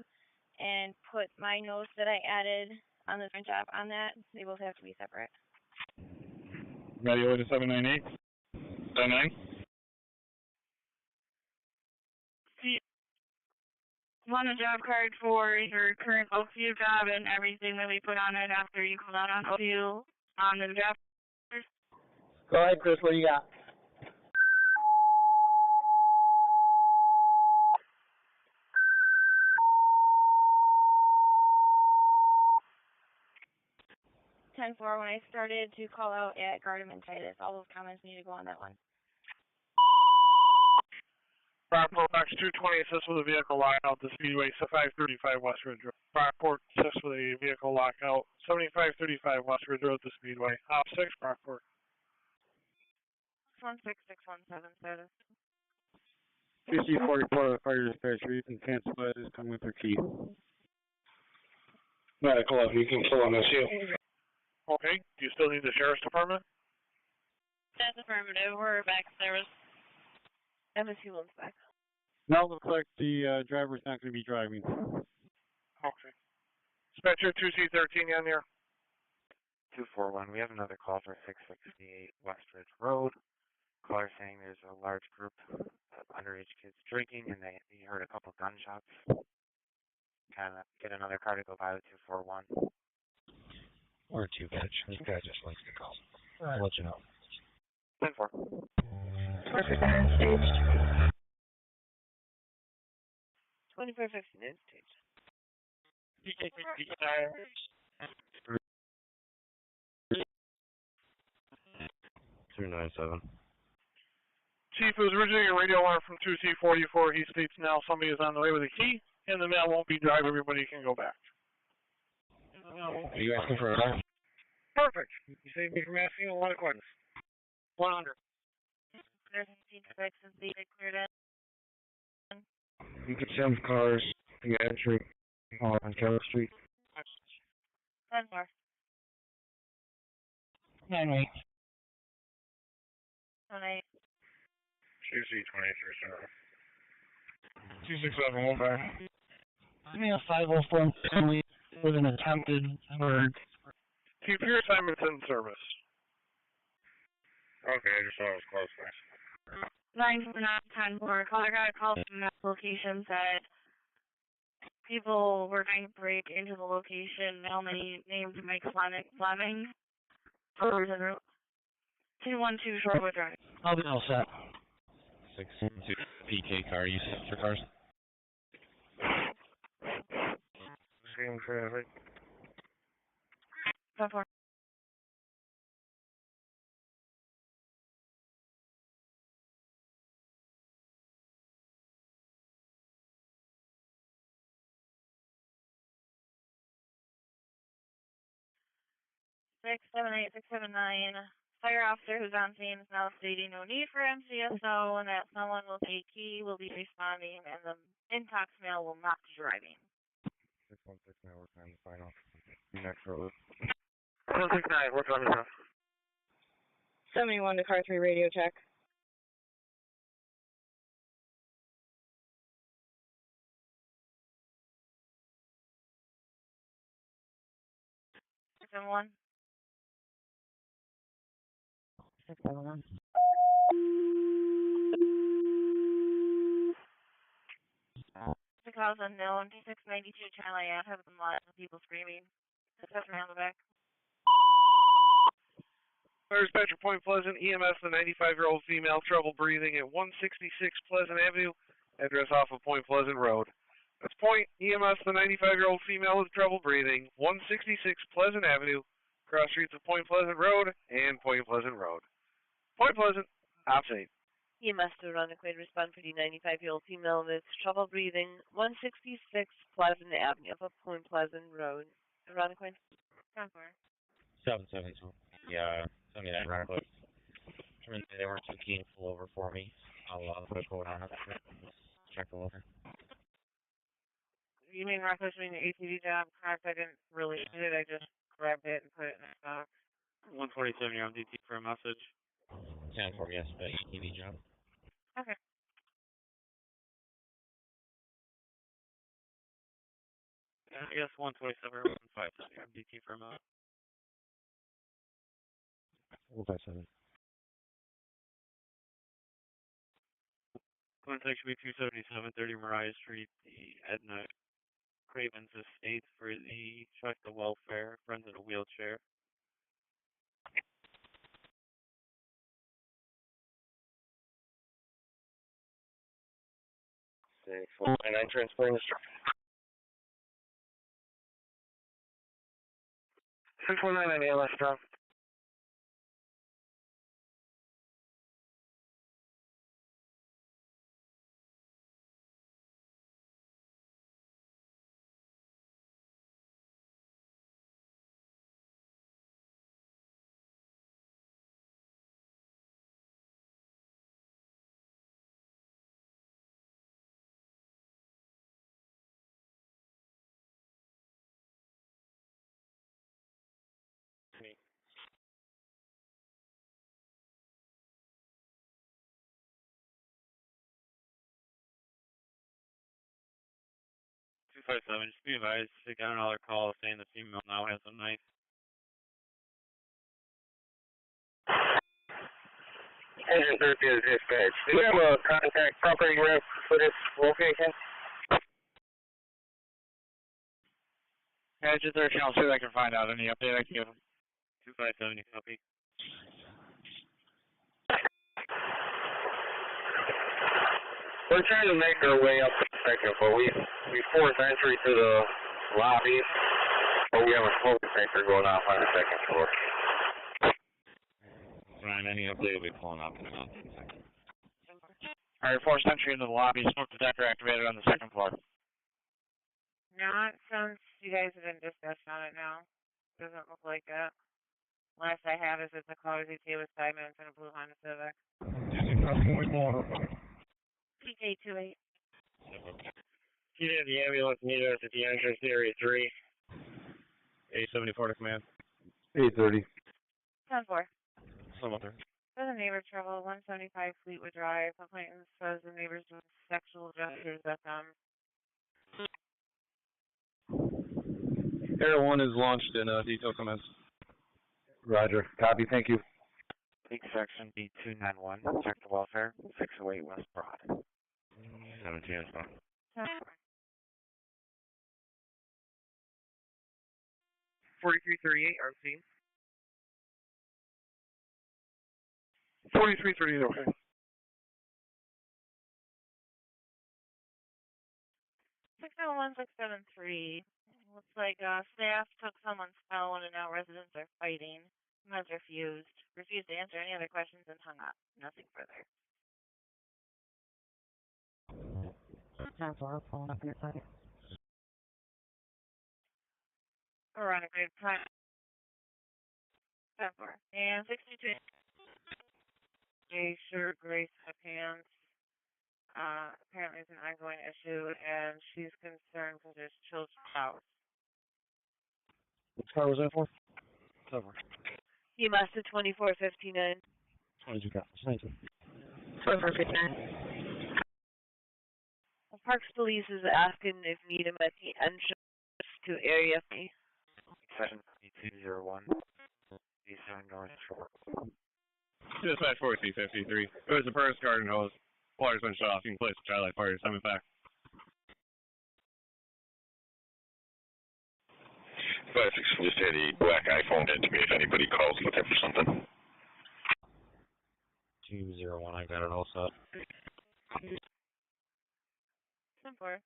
and put my notes that I added on the different job on that? They both have to be separate. Radio to 798. 79. Want a job card for your current Oakview job and everything that we put on it after you called out on Oakview on the job. Go ahead, Chris. What do you got? Ten-4, when I started to call out at Gardeman Titus, all those comments need to go on that one. Brockport Box 220 assists with a vehicle lockout the Speedway 535 West Ridge Road. Brockport assists with a vehicle lockout 7535 West Ridge Road the Speedway. Op 6 Brockport. 16617 status. QC44 fire dispatcher. You can cancel that. Just come with your key. Medical, if you can kill MSU. Okay. Do you still need the Sheriff's Department? That's affirmative. We're back in service. MSU one's back. Now it looks like the driver's not going to be driving. Okay. Dispatcher 2C13 on here. 241. We have another call for 668 West Ridge Road. Caller saying there's a large group of underage kids drinking and he heard a couple gunshots. Kind of get another car to go by with 241. Or two catch. This guy just likes to call. I'll let you know. 10-4. Perfect. 2415 stage. 297. Chief, it was originally a radio alarm from 2C44. He states now somebody is on the way with a key, and the mail won't be drive. Everybody can go back. Are you asking for a car? Perfect. You saved me from asking a lot of questions. 100. There's since they cleared it. You could send cars to the entry on Keller Street. 10-4. 9-8. 9-8. QC23, sir. 2671 fire. Give me a 504 family with an attempted murder. Chief, your assignment's in service. Okay, I just thought it was close. Thanks. 9-4. Caller got a call from that location said people were trying to break into the location. Only named Mike Fleming. 212 Shorewood Drive. I'll be all set. 662 PK car use for cars. Same traffic. 10-4. Six, 679. Fire officer who's on scene is now stating no need for MCSO and that someone will take key, will be responding, and the intox male will not be driving. 616 now, we're trying to sign off. Next road. 169, what's on this? 71 to car 3 radio check. One. 671. cause unknown. 692 Charlie Ave has been lots of people screaming. Except on the back. Fire dispatcher, Point Pleasant, EMS, the 95-year-old female, trouble breathing at 166 Pleasant Avenue, address off of Point Pleasant Road. That's Point, EMS, the 95-year-old female with trouble breathing, 166 Pleasant Avenue, cross streets of Point Pleasant Road and Point Pleasant Road. Point Pleasant, opposite. EMS to Veronica respond for the 95-year-old female with trouble breathing, 166 Pleasant Avenue of Point Pleasant Road. Veronica? 772. Yeah, I mean, Veronica. They weren't too keen to pull over for me. I'll put a code on it. Check the loader. You mean reckless doing the ATV job? Correct, I didn't really do it. I just grabbed it and put it in the stock. 127, you're on DT for a message. 10-4, yes, the ATV job. Okay. Yes, 127, 157, you're on DT for a message. 157. Contact should be 277, 30 Mariah Street, the Edna Craven's Estate for the check the welfare, friends in a wheelchair. Okay, 499 transporting the structure. 619 ALS drop. Me. Just be advised, they got another call saying the female now has a knife. Engine 30 is dispatch. Do you have a contact property rep for this location? Yeah, just 13, I'll see if I can find out any update I can give them. 257, you copy? We're trying to make our way up to the second floor. We forced entry to the lobby, but we have a smoke detector going off on the second floor. Ryan, any update will be pulling up in about 10 seconds. Alright, forced entry into the lobby, smoke detector activated on the second floor. Not since you guys have been discussed on it now. Doesn't look like it. Last I have is that the caller ETA was 5 minutes in a blue Honda Civic. PK28. You have the ambulance meet us at the entrance to Area 3. 874 to command. 830. 10-4. Someone there. There's a neighbor trouble, 175 Fleetwood Drive. Complainant says the neighbor's doing sexual gestures at them. Air 1 is launched and detail commenced. Roger. Copy. Thank you. Peak section B291, check the welfare, 608 West Broad. 17 as well. 10-4. 4338, on scene. 4338, okay. 601-673. Looks like staff took someone's phone and now residents are fighting. Meds refused to answer any other questions and hung up. Nothing further. 10-4, pulling up your side. Veronica, time. 10-4. And 62. A shirt, gray sweatpants. Apparently it's an ongoing issue, and she's concerned because there's children's house. Which car was that for? Cover. EMS to 2459. 22 copies. 22. 2459. Parks Police is asking if need him at the entrance to Area 3. Section B201. B7 North Shore. Dispatch 4353. It was the first garden hose. Water's been shut off. You can place the child light fire. Send it back. just had a black iPhone in to me if anybody calls looking for something. 201, I got it all set. 10-4.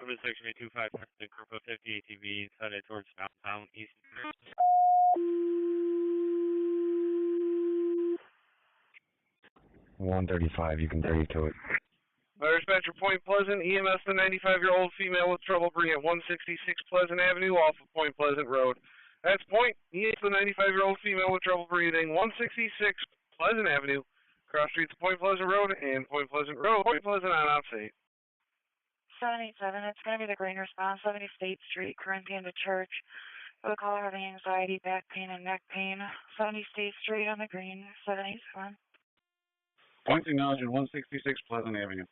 Urban Section 256, group of 50 ATVs headed towards downtown East. 135, you can carry to it. Dispatcher Point Pleasant, EMS the 95-year-old female with trouble breathing at 166 Pleasant Avenue off of Point Pleasant Road. That's Point, EMS the 95-year-old female with trouble breathing, 166 Pleasant Avenue, cross streets of Point Pleasant Road and Point Pleasant Road, Point Pleasant on outside. 787, it's going to be the green response, 70 State Street, Corinthian to Church. For the caller having anxiety, back pain, and neck pain, 70 State Street on the green, 787. Point acknowledged 166 Pleasant Avenue.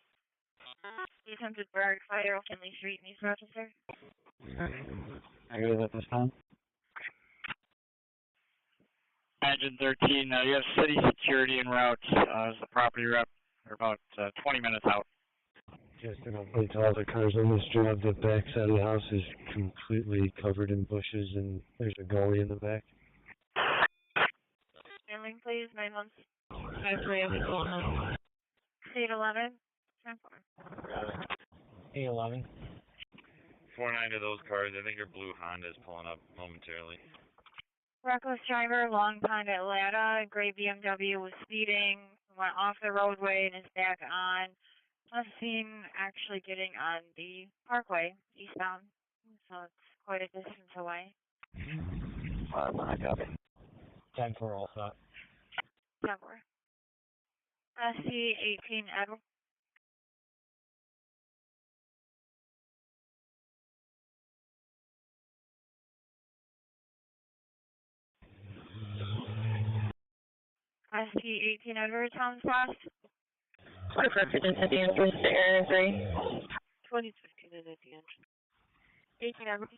You attempted Berg, Fire, Kinley Street, in East Rochester. I got it at this time. Engine 13, you have city security en route as the property rep. They're about 20 minutes out. Just to complete all the cars on this job, the back side of the house is completely covered in bushes and there's a gully in the back. Handling, please, 916. 811. 811. 49 of those cars, I think your blue Honda is pulling up momentarily. Reckless driver, Long Pond, Atlanta. Gray BMW was speeding, went off the roadway and is back on. I've seen actually getting on the parkway eastbound, so it's quite a distance away. I got it. 10-4 all set. 10-4. SC-18 Edward. SC-18 Edward, Tom's Cross. 2015 at the entrance to Area 3. 2015 at the entrance. 18 Edward.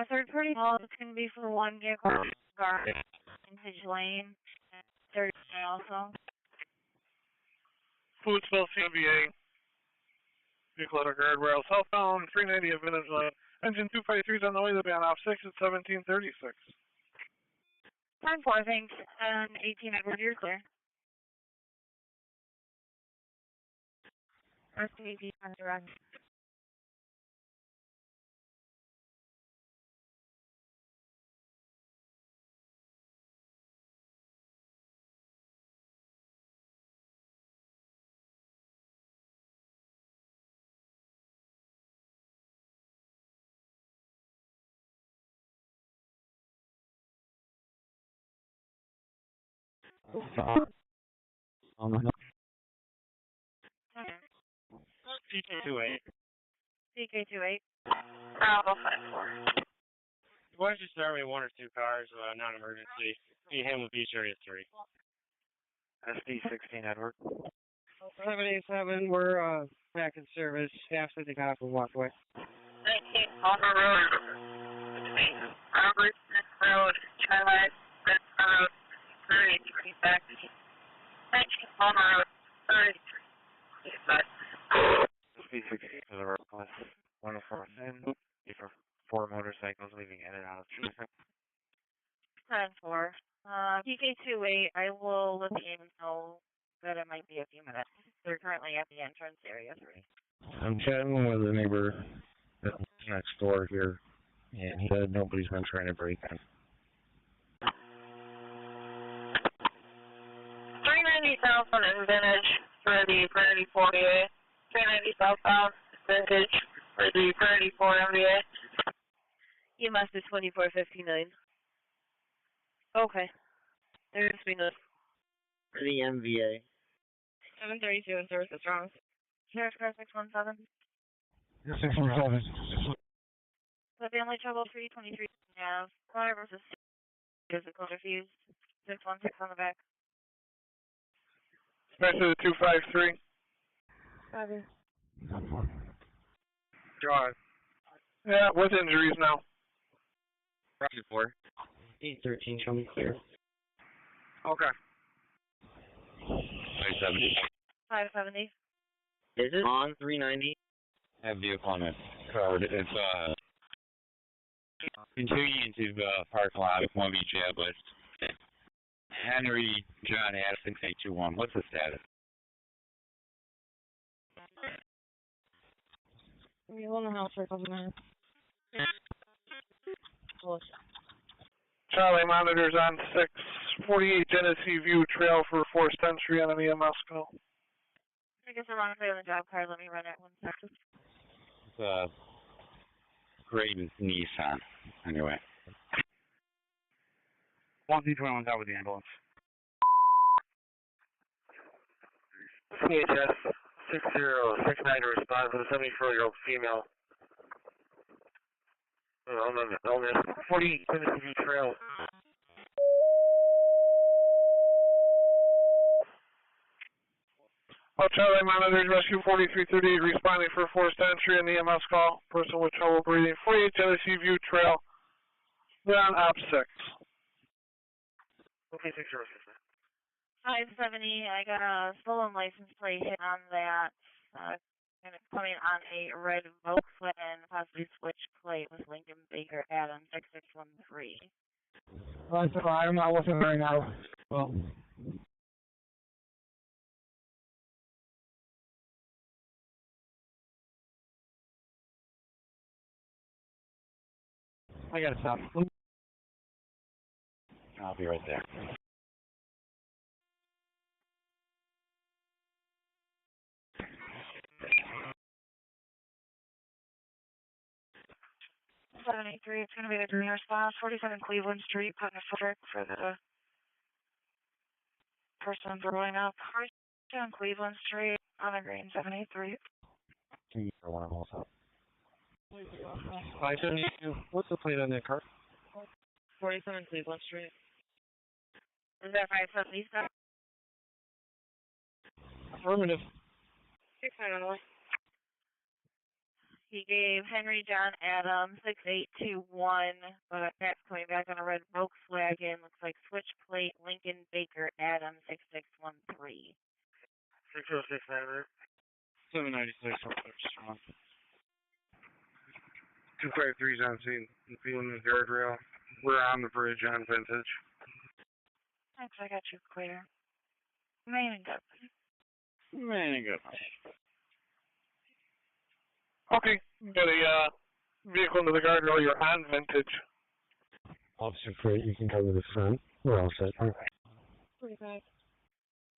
Third party call is going to be for one vehicle guard in Hinge Lane. Third also. Foodsville CMBA. Vehicle at a guardrail southbound 390 at Vintage Lane. Engine 253 is on the way to be on off 6 at 1736. 10-4, thanks. And 18 Edward, you're clear. SC-18 on direct. CK28. CK28. Bravo 5-4. Why don't you start me one or two cars, non-emergency? You handle beach area 3. SD-16 Edward. 787, we're back in service. Staff said they got off and walked away. 19 Palmer Road. Between Robert Smith Road, Charlotte, Smith Road, 33 back. 19 Palmer Road, 33. Back. SD-16 for the road class. 104 in. For 4 motorcycles leaving in and out of traffic. 10-4. PK28, I will let the agents know that it might be a few minutes. They're currently at the entrance area 3. I'm chatting with a neighbor that's next door here, and he said nobody's been trying to break in. 390 southbound in Vintage for the Priority 48. 390 southbound Vintage for the Priority 4 MVA. EMS is 2459. Okay. There's been a... For the MVA. 732 in service is wrong. Sheriff's car 617. 617. So the only trouble 323 have fire versus physical refused. 616 on the back. Especially the 253. Roger. John. Yeah, with injuries now. Roger 4. 813, show me clear. Okay. 570. 570. Is it on 390? I have vehicle on it card. It's continuing into the parking lot with 1B jab list. Henry John Ad 6821. What's the status? We hold the house for a couple minutes. Charlie monitors on 648 Genesee View Trail for forced entry on an EMS call. I guess I'm wrong on the job card. Let me run it 1 second. It's a Graydon Nissan. Anyway. 1C21's out with the ambulance. CHS 6069 to respond to the 74-year-old female. Illness. 48 Genesee View Trail. Charlie monitors rescue 4338 responding for forced entry on the EMS call. Person with trouble breathing. 48 Genesee View Trail. They're on op 6. Okay, 606. 570. I got a stolen license plate hit on that. And it's coming on a red Volkswagen, possibly switch plate with Lincoln Baker Adam 6613. Well, that's fine. I'm not looking right now. Well. I gotta stop. I'll be right there. It's going to be the green response, 47 Cleveland Street, putting a foot for the person throwing up. 47 Cleveland Street on the green, 783. Can you throw one of those up? 572. What's the plate on that car? 47 Cleveland Street. Is that 570 stuff? Affirmative. 600. He gave Henry John Adam 6821, but that's coming back on a red Volkswagen. Looks like switch plate Lincoln Baker Adam 6613. 606 Saturday. 796. 253's on scene. Feeling the guardrail. We're on the bridge on Vintage. Thanks, I got you clear. Man and good. Okay, got a vehicle into the guardrail. You're on Vintage. Officer Freight, you can cover the front. We're all set. All right. 45.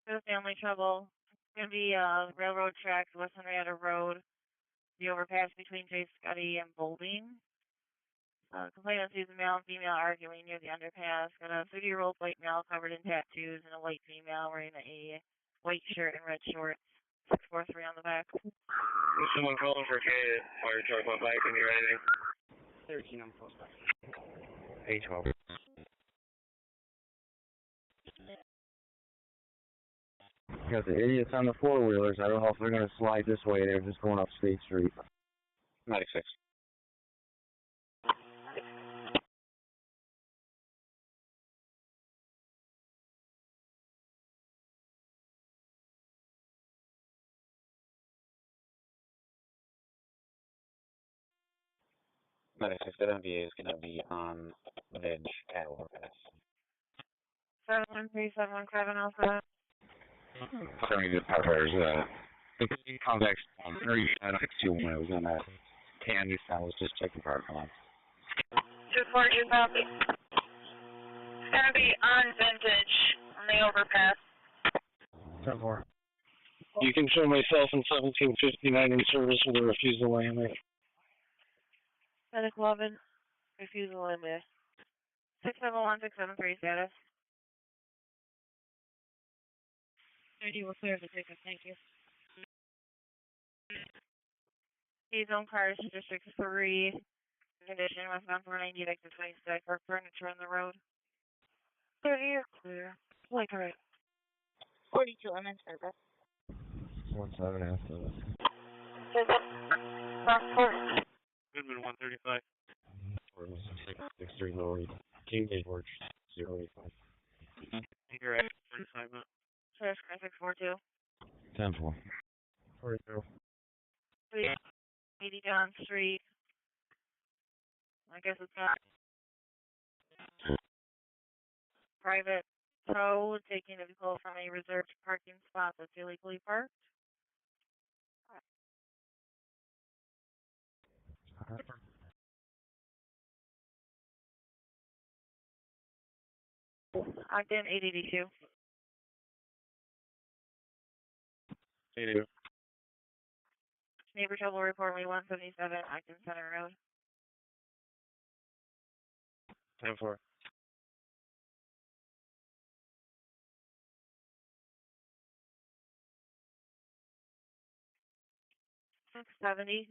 No family trouble. It's going to be railroad tracks, West Henrietta Road, the overpass between J. Scuddy and Boulding. Complainant sees a male and female arguing near the underpass. Got a 30-year-old white male covered in tattoos and a white female wearing a white shirt and red shorts. 643 on the back. Someone calling for K. Fire truck went by. Can you hear anything? 13 on close by. A12. Got the idiots on the four-wheelers. I don't know if they're going to slide this way. They're just going up State Street. 96. That MVA is going to be on Midge at overpass. 713-717 also. Sorry, the powers. The convex 621. I was on that candy sound. Was just checking parking lot. 240 copy. It's going to be on Vintage on the overpass. 10-4. You can show myself in 1759 in service with a refusal AMA. Medic 11, refusal AMA. 671-673 status. 30 will clear the ticket, thank you. His own car is District 3. Condition westbound 490, exit 26. For furniture on the road. 30, you're clear. Like right. 42, I'm in service. 17 after this. Brockport. Goodman 135. 6-3 lower. King Gate Works 085. You're at 45 minutes. Service 642. 10-4. 42. 380 John Street. I guess it's not private tow, taking a vehicle from a reserved parking spot that's illegally parked. Ogden 882. 82. Neighbor trouble report me 177 Ogden Center Road. 10-4. $670.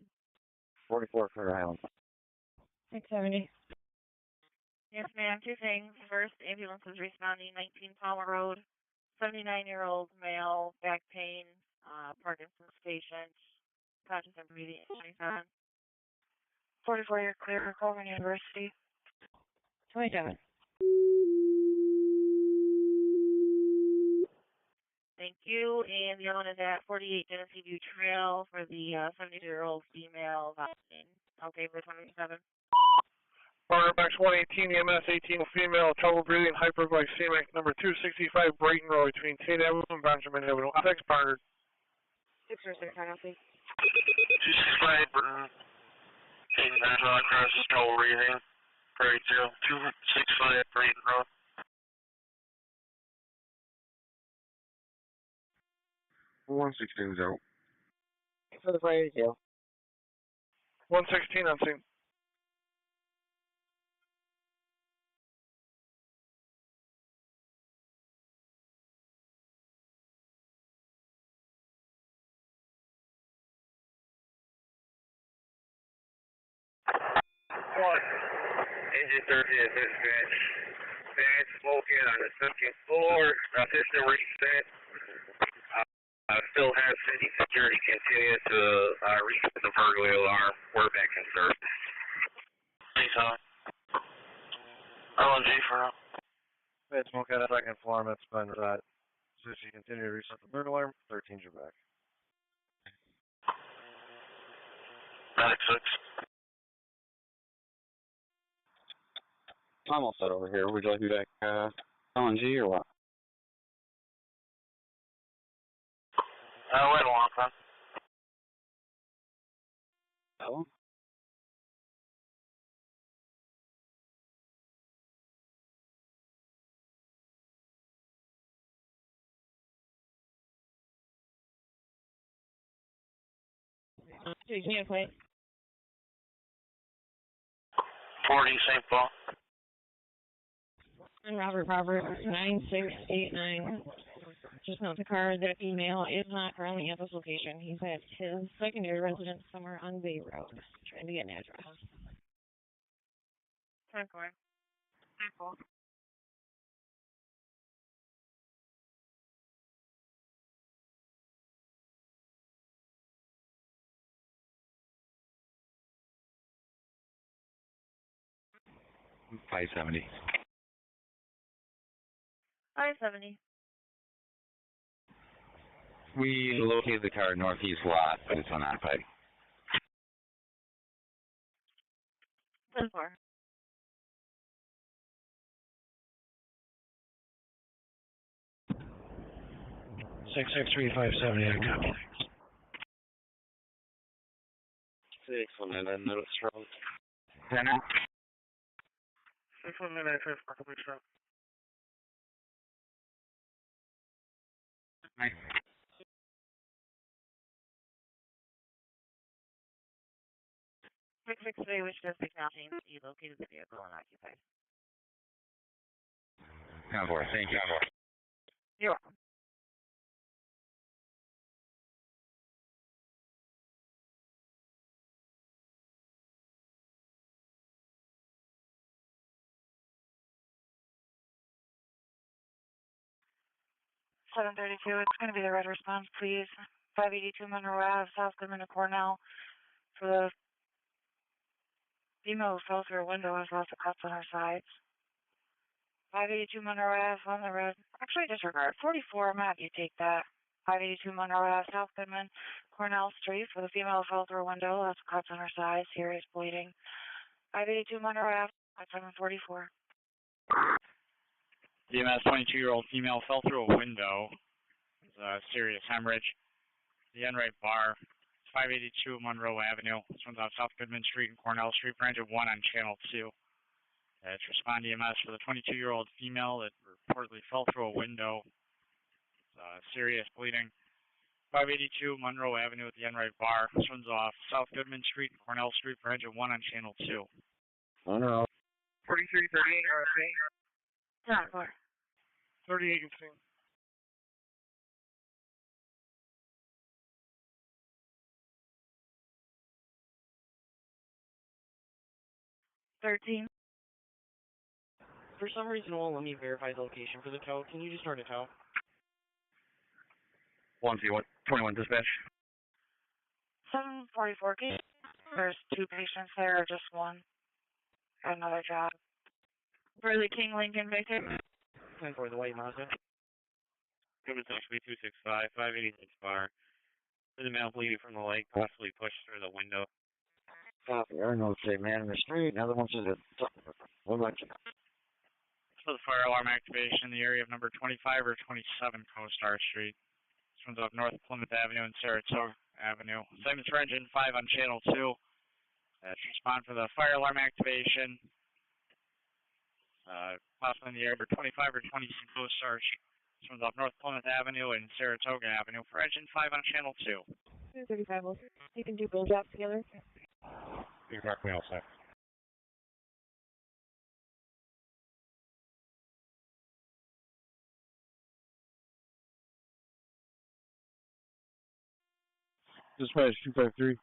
44 for Island. 670. Yes, ma'am. Two things. First, ambulance is responding 19 Palmer Road. 79-year-old male, back pain, Parkinson's patient, conscious and breathing, 27. 44-year clear, Colburn University. 27. Thank you. And the other one is at 48 Genesee View Trail for the 72-year-old female vomiting. Okay, for 27. Cornerback 118, EMS 18 female, trouble breathing, hyperglycemic, number 265 Brayton Road between Tate Avenue and Benjamin Avenue. Apex partner. 606, I don't see. 265 Brayton, Tate Avenue, address, trouble breathing, grade 0, 265 Brayton Road. One 16's out. For the fire detail. 116 on scene. Engine 30 at dispatch. Bad smoking on the second floor. System reset. Still have city security continue to reset the burglary alarm. We're back in service. Thanks, Tom. LNG for up. Bad smoke on the second floor, that's been reset. So you continue to reset the burglar alarm, 13's your back. 96. I'm all set over here. Would you like me back LNG or what? Wait a long time. Oh. Yeah, play. 40 St. Paul. And Robert 9689. Just note the car, that female is not currently at this location. He's at his secondary residence somewhere on Bay Road, trying to get an address. 10-4. 10-4. $570. 570. We located the car northeast lot, but it's unoccupied. 10-4. Six 570. I copy. 619, notice road. 10 619, complete shot. Nice. 663, which does acknowledging you located the vehicle unoccupied. 10-4, thank you. You're welcome. $732, it's going to be the red response, please. 582 Monroe Ave, South Goodman to Cornell. For the female who fell through a window, has lots of cuts on her sides. 582 Monroe Ave on the red. Actually, disregard. 44, I'm happy you take that. 582 Monroe Ave, South Goodman, Cornell Street, for the female fell through a window, has cuts on her side, serious bleeding. 582 Monroe Ave, 744. EMS 22-year-old female fell through a window. Serious hemorrhage. The end right bar. 582 Monroe Avenue. This one's off South Goodman Street and Cornell Street, branch of 1 on Channel 2. It's respond EMS for the 22-year-old female that reportedly fell through a window. Serious bleeding. 582 Monroe Avenue at the end right bar. This one's off South Goodman Street and Cornell Street, branch of 1 on Channel 2. Monroe. 4338 RC. 38 and 13. For some reason, it won't let me verify the location for the tow. Can you just start a tow? 21 dispatch. 744 case. There's 2 patients there, or just 1. Got another job. Burley King Lincoln Victor. 10 for the white Mazda. Goodman Township 265, 586 bar. There's a male bleeding from the leg, possibly pushed through the window. Copy. There are no safe man in the street. Another one says it's what about you? For the fire alarm activation in the area of number 25 or 27 CoStar Street. This one's off North Plymouth Avenue and Saratoga Avenue. Segments for engine 5 on Channel 2. Respond for the fire alarm activation. Possibly in the area of 25 or 26 CoStar Street. This one's off North Plymouth Avenue and Saratoga Avenue for engine 5 on Channel 2. 35. You can do both jobs together. You can mark me all set. Dispatch 253.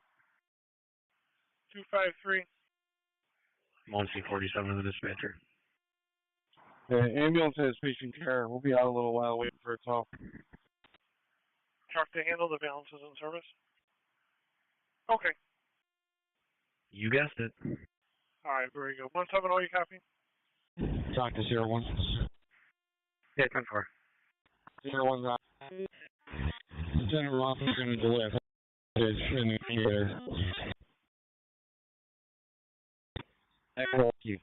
253. Monty 47 of the dispatcher. Ambulance has patient care. We'll be out a little while waiting for a call. Truck to handle, the balance is in service. Okay. You guessed it. Alright, very good. 170, you copy? Talk to 01. Yeah, 10-4. 01's out. General officer going to delay. It's in the theater. Echo you.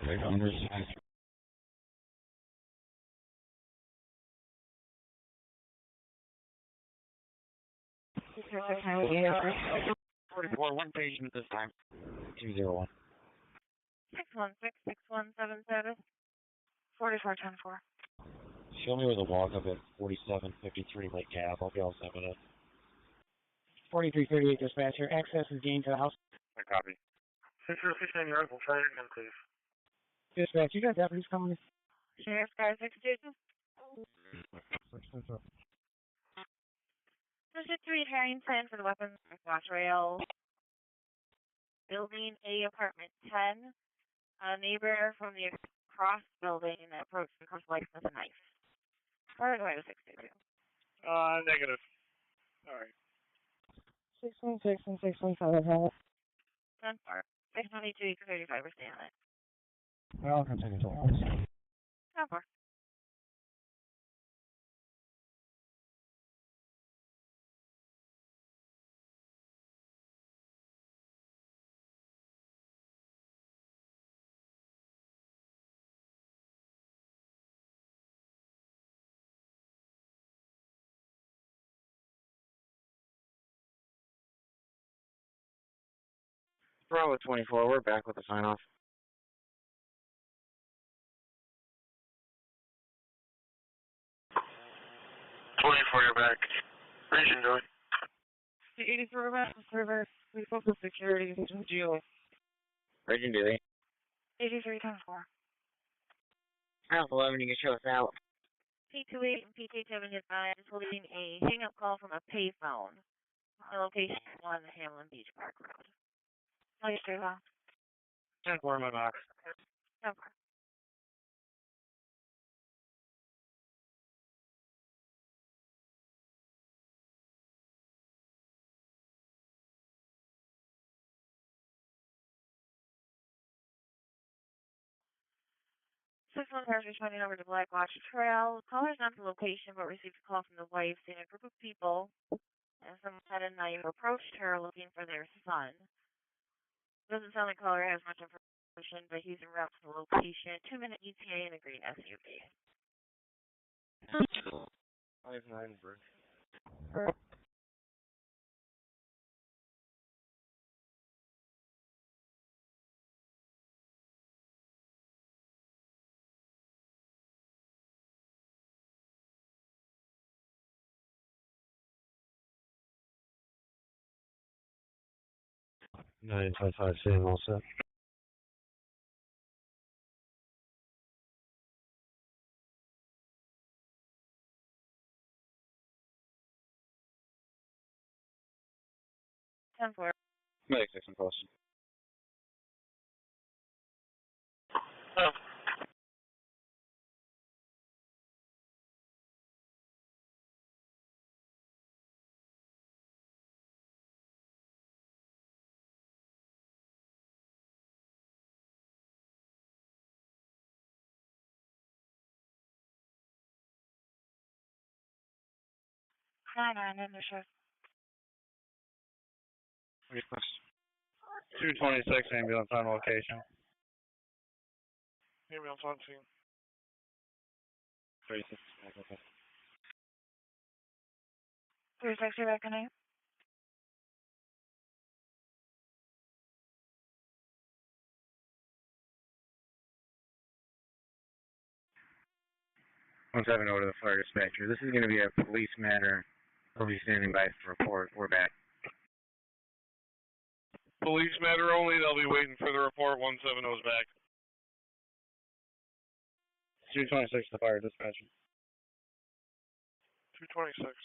Wait, Unrest. 44, 1 patient this time. 201. 616-6177. 4410-4. Show me where the walk up at 4753 Lake Ave. I'll be all set with it. 4338 dispatcher. Access is gained to the house. I copy. 6069 yards, we'll try it again, please. Dispatch, you got deputies coming? Sheriff's car 62. There's a 3 hiring plan for the weapons watch rail. Building A, apartment 10. A neighbor from the across building that approached the lights with a knife. Or do I have 62? Negative. Alright. 616 and 615. 10-4. 622, 35, we're staying on it. I'll continue to hold. 10-4. Bravo 24, we're back with the sign off. 24, you're back. Region doing. The 83 River, we spoke with security, Geo. Region duty. 83-10-4. Alpha 11, you can show us out. P28 and P27 is holding a hang-up call from a payphone. The location is 1 Hamlin Beach Park Road. Oh, you're straight on. 10-4 in my box. Okay. 6-1 cars responding over to Black Watch Trail. Caller's not the location, but received a call from the wife saying a group of people and someone had a knife approached her looking for their son. Doesn't sound like caller has much information, but he's en route to the location. 2-minute ETA in a green SUV. 5-9 bridge. Nine five five, Sam, all set. Ten four. Medic 6 in post. Nine in the shift. Request 226 ambulance on location. Ambulance on scene. 36. Okay. 36, you're reckoning. Once I have an order to the fire dispatcher, this is going to be a police matter. I'll be standing by for report. We're back. Police matter only. They'll be waiting for the report. 170's back. 226 to fire dispatcher. 226.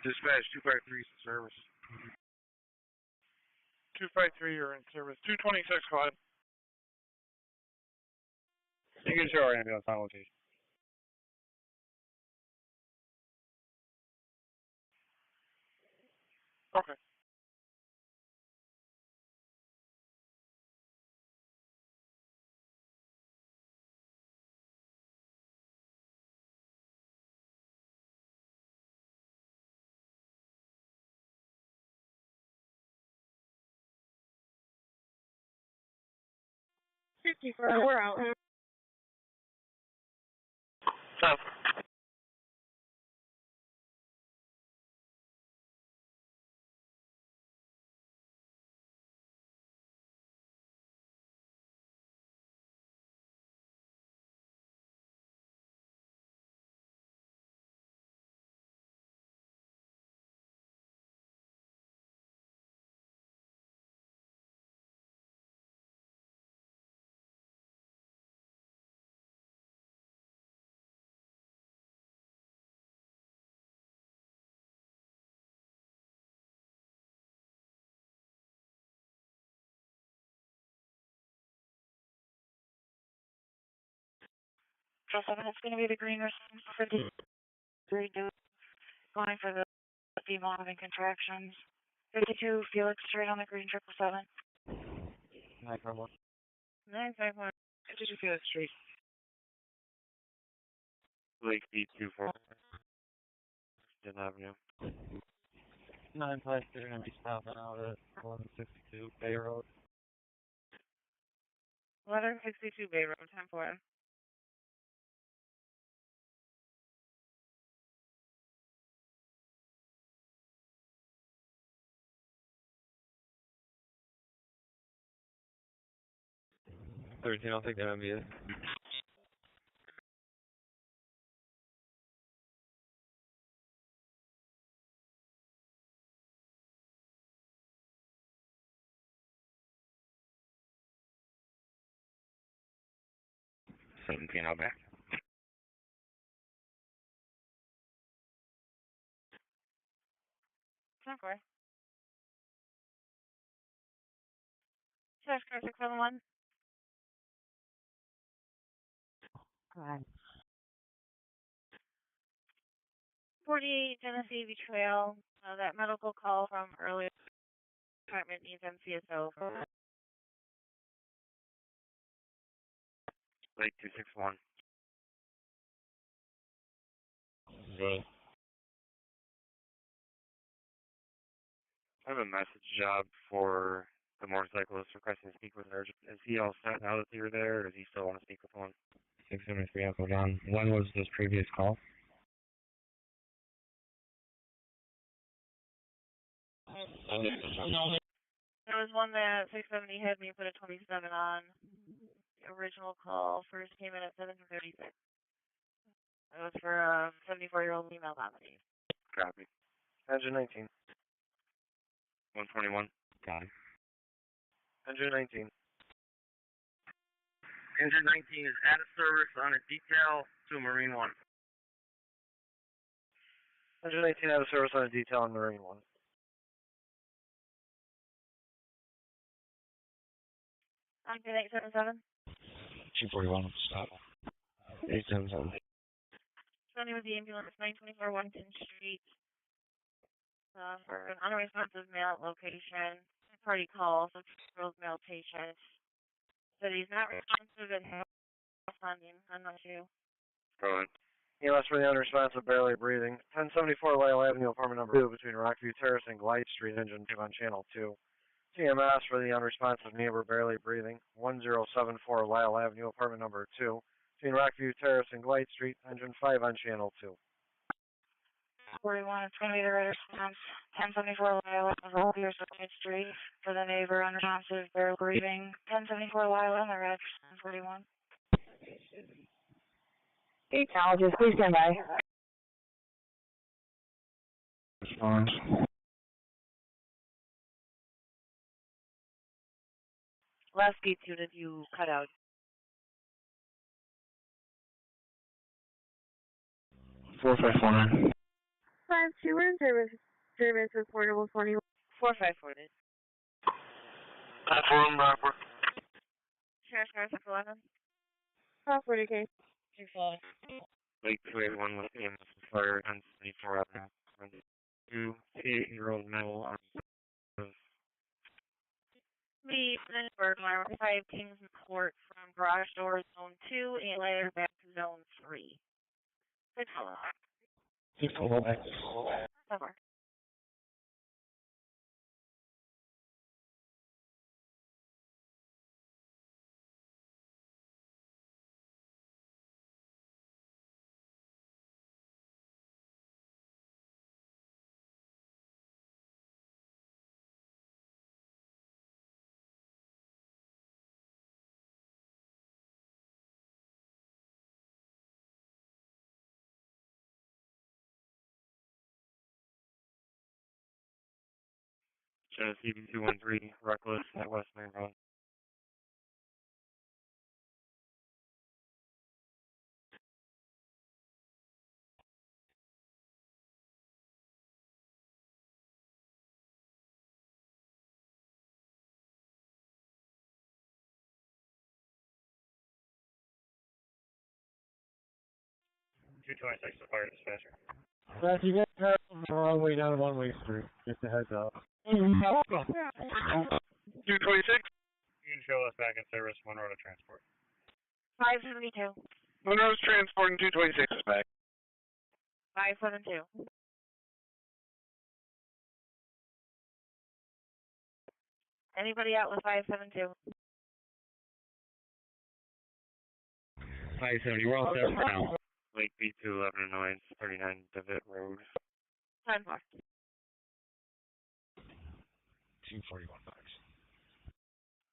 Dispatch 253 service. 253, you're in service. 226, go ahead. You can show our ambulance on location. Okay. We're out. Stop. Just 7, it's going to be the green response for the going for the female having contractions. 52, Felix straight on the green 777. 951. 951. 52, Felix straight. Lake B24. Avenue. 953, they're going to be stopping out at 1162 Bay Road. 1162 Bay Road, 10-4. I'll take that MBS. I'll back. Software. Source code 671. Right. 48 Tennessee Betrayal. That medical call from earlier department needs MCSO. Lake 261. Good. I have a message job for the motorcyclist requesting to speak with her. Is he all set now that you're there, or does he still want to speak with one? 673 Echo John. When was this previous call? There was one that 670 had me put a 27 on. The original call first came in at 7:36. It was for a 74-year-old female nominee. Copy. Engine 19. 121. Got it. Engine 19. Engine 19 is out of service on a detail to Marine 1. Engine 19 out of service on a detail on Marine 1. Ogden 877. 241, stop. 877. Running with the ambulance 924 Washington Street for an unresponsive male location. Party call, so girl's male patient. Said he's not responsive and has funding. I'm not sure. Go ahead. EMS for the unresponsive, barely breathing. 1074 Lyle Avenue, apartment number 2, between Rockview Terrace and Glide Street, engine 2 on channel 2. TMS for the unresponsive neighbor, barely breathing. 1074 Lyle Avenue, apartment number 2, between Rockview Terrace and Glide Street, engine 5 on channel 2. 41, it's going to be the right response. 1074 Lyle Avenue, here's Glide Street for the neighbor, unresponsive, barely breathing. 1074 Lyle on the red, 41. Technologist, please stand by. Last gate unit, you cut out. 4549. 52, we're in service with portable 21. 4549. That's room, Brockport. Sheriff's Car 611. 40K. 25. Lake 281 with EMS and fire on 24 Avenue. 2 8-year-old male on The burglar, 5 Kingsport from garage door zone 2 and later back to zone 3. 6 hello. 6 hello, back. So far. Genesee 213, reckless at West Main Road. .226 to fire dispatcher. If you get the wrong way down one-way street, just a heads up. 226. You can show us back in service, Monroe to transport. 572. Monroe's transporting 226 is back. 572. Anybody out with 572? 570, we're all set for now. Lake B211 annoyance, 39 Devitt Road. 10 more. 241 bucks.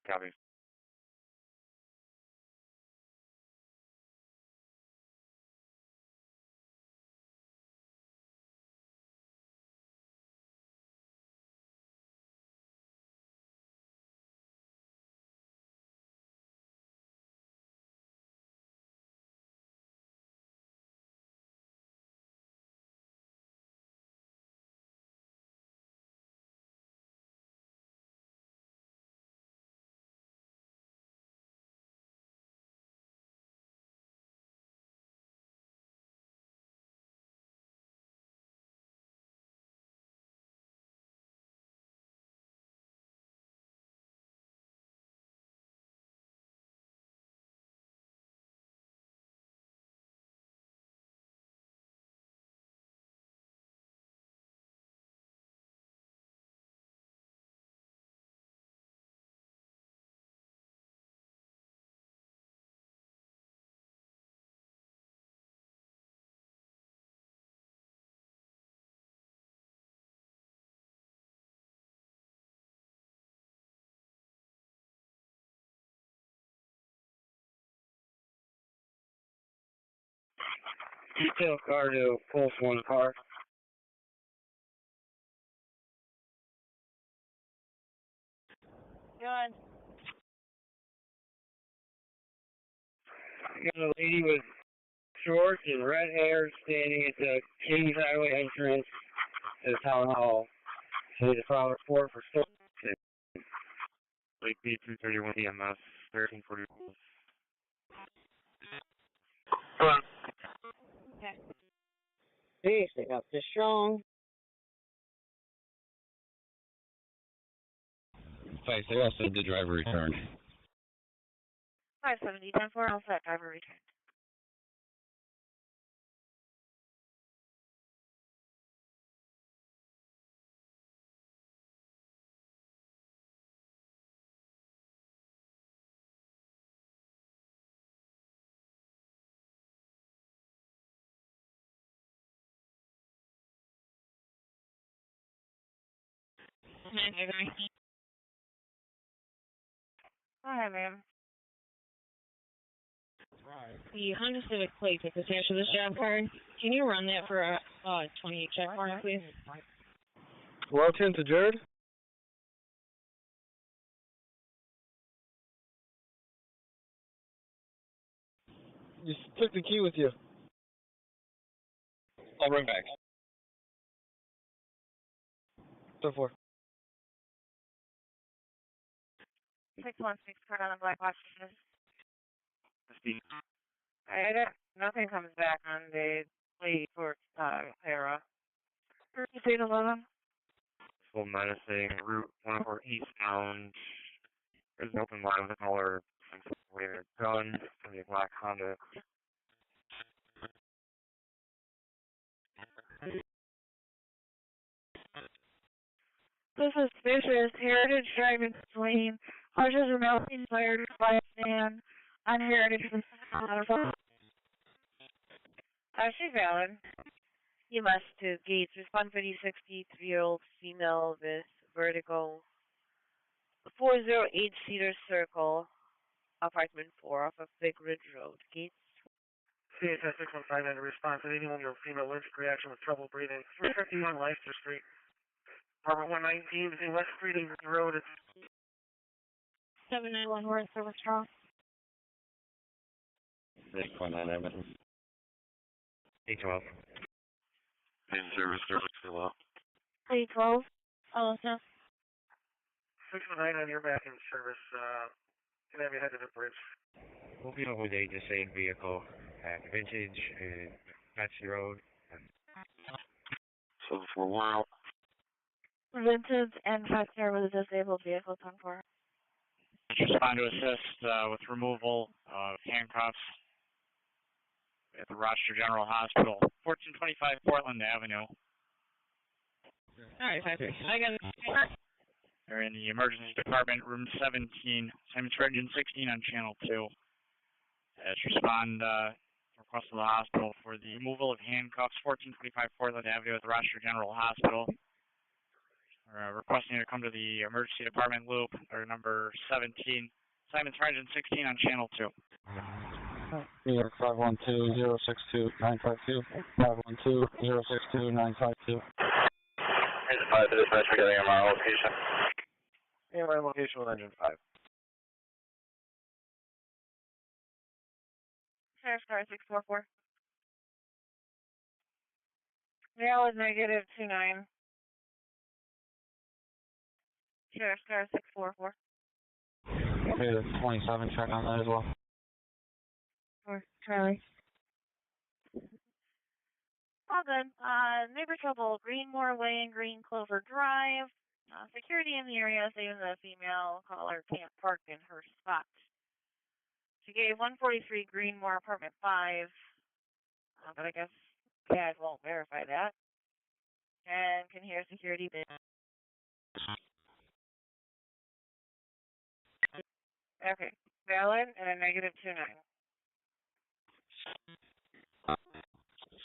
Copy. Detail car to pulse one car. Good. I got a lady with shorts and red hair standing at the Kings Highway entrance to the town hall. She needs a file report for stolen. Lake B231 EMS 1340. Okay. Peace, they got this strong. 5-0, also the driver returned. 570, 10-4, all set, driver returned. Hi, ma'am. The Honda Civic plate that's attached to this job card, can you run that for a 28 check for me, please? Welcome to Jared. You took the key with you. I'll run back. 10-4. 616 card on the black box. Steve. Nothing comes back on the plate for Clara. 3811. Full menacing, Route 104 eastbound. There's an open line with a caller. We're gun. It's going to be a black Honda. This is suspicious. Heritage driving lane. Horses are melting fired by a man on Heritage. She's valid. EMS to Gates. Respond for the 63-year-old female with vertigo. 408 Cedar Circle, apartment 4 off of Big Ridge Road. Gates. CHS 615 and a response to 81-year-old female allergic reaction with trouble breathing. 351 Leicester Street. Apartment 119 between West Street and Road. 791 North Service Strong. 619 Edmonton. 812. In service still up. 812. Also. 619 on your back in service. Can I have you head to the bridge? We'll be over with a disabled vehicle at Vintage and Patsy Road. So for a while. Vintage and Fester with a disabled vehicle, 10-4. Respond to assist with removal of handcuffs at the Rochester General Hospital, 1425 Portland Avenue. Alright, 5-3. I got it. They're in the emergency department, room 17, Simon Surgeon 16 on channel 2. Respond request of the hospital for the removal of handcuffs, 1425 Portland Avenue at the Rochester General Hospital. Requesting to come to the emergency department loop, or number 17, Simon Sargent 16 on channel 2. New York 512-062-952, 512-062-952. Here's the 5 to dispatch, we're getting MRI location. MRI location with engine 5. Sheriff's car 644. Valid negative 29. Sheriff's car 644. Okay, the 27 check on that as well. Or Charlie. All good. Neighbor trouble, Greenmore Way and Green Clover Drive. Security in the area saying the female caller can't park in her spot. She gave 143 Greenmore Apartment 5. But I guess CAD won't verify that. And can hear security bid. Okay. Valid and a negative 29.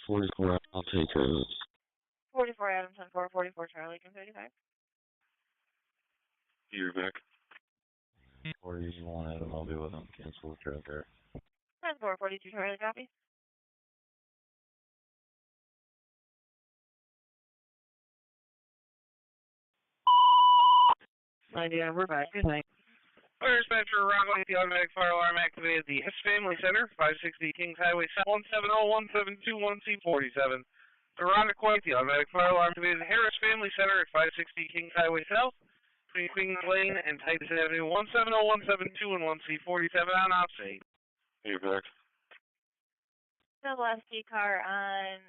44, I'll take it. 44 Adamson 444 Charlie, can 35. You're back. 41 Adam, I'll be with him. Cancel the trigger. 10-4, 42 Charlie, copy. Yeah, we're back. Good night. Fire dispatcher, Rockaway, the automatic fire alarm activated the Hess Family Center, 560 Kings Highway, 170-172-1C47. The Rockaway, the automatic fire alarm activated the Harris Family Center at 560 Kings Highway South, between Queens Lane and Titus Avenue, 170-172 and 1C47 on Ops 8. Hey, back. Double SD car on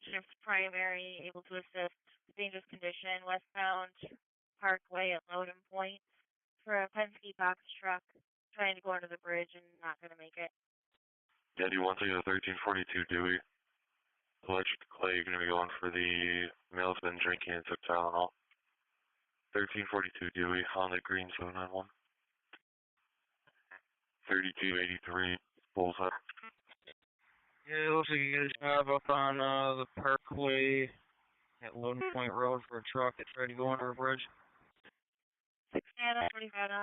shift primary, able to assist dangerous condition, westbound Parkway at Loudon Point for a Penske box truck trying to go under the bridge and not going to make it. Daddy, 1342 Dewey. Electric Clay, going to be going for the male's been drinking and took Tylenol. 1342 Dewey, Honda Green 791. 3283, Bullseye. Yeah, it looks like you guys have up on the Parkway at Loudon Point Road for a truck that tried to go under a bridge. 6-25 on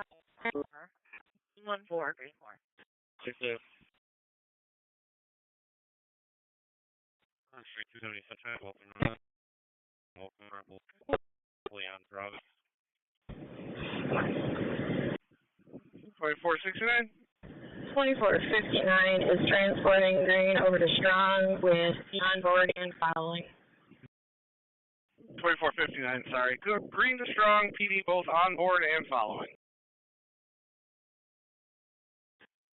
14, grade 4. 6-2. Street 270 Sunshine, welcome Leon Travis. 2469. 2459 is transporting grain over to Strong with on board and following. 2459, sorry. Good. Green to Strong, PD both on board and following.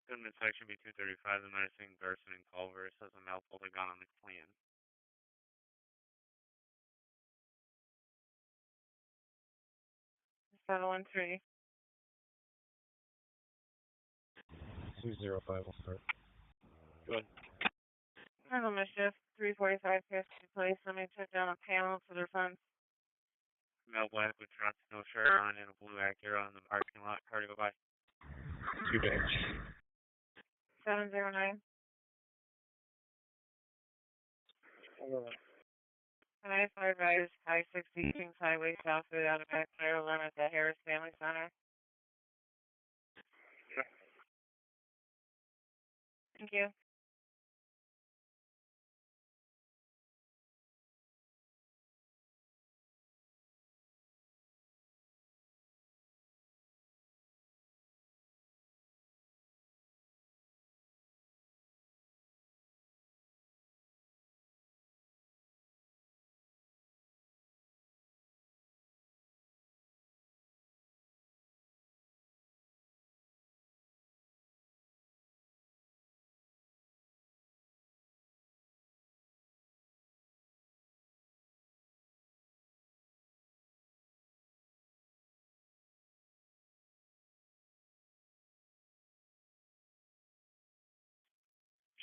Goodman section B235, the menacing Garson and Culver says a male pulled a gun on the Klan. 713. 205 will start. Good. Handle mischief, 345 fifth place. Somebody took down a panel to their fence. Male black with trucks, no shirt on, and a blue Acura on the parking lot. Car to go by. 2 days. 709. And I advise high 60 Kings Highway southward out of back fire alarm at the Harris Family Center. Sure. Thank you.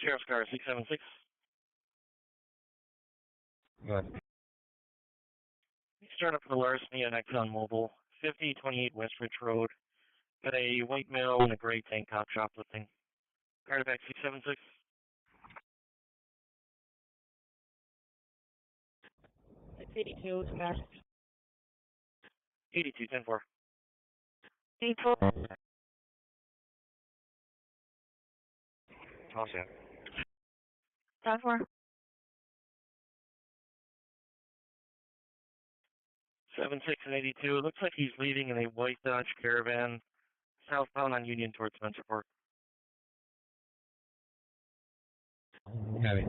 Sheriff's car 676. Good. Start up for larceny on Exxon Mobil, 5028 West Ridge Road. Got a white male and a gray tank top shoplifting. Car back 676. 682 is back. 82 10-4. 84. Toss out. 10-4. 76 and 82. It looks like he's leaving in a white Dodge Caravan, southbound on Union towards Spencerport. Heavy.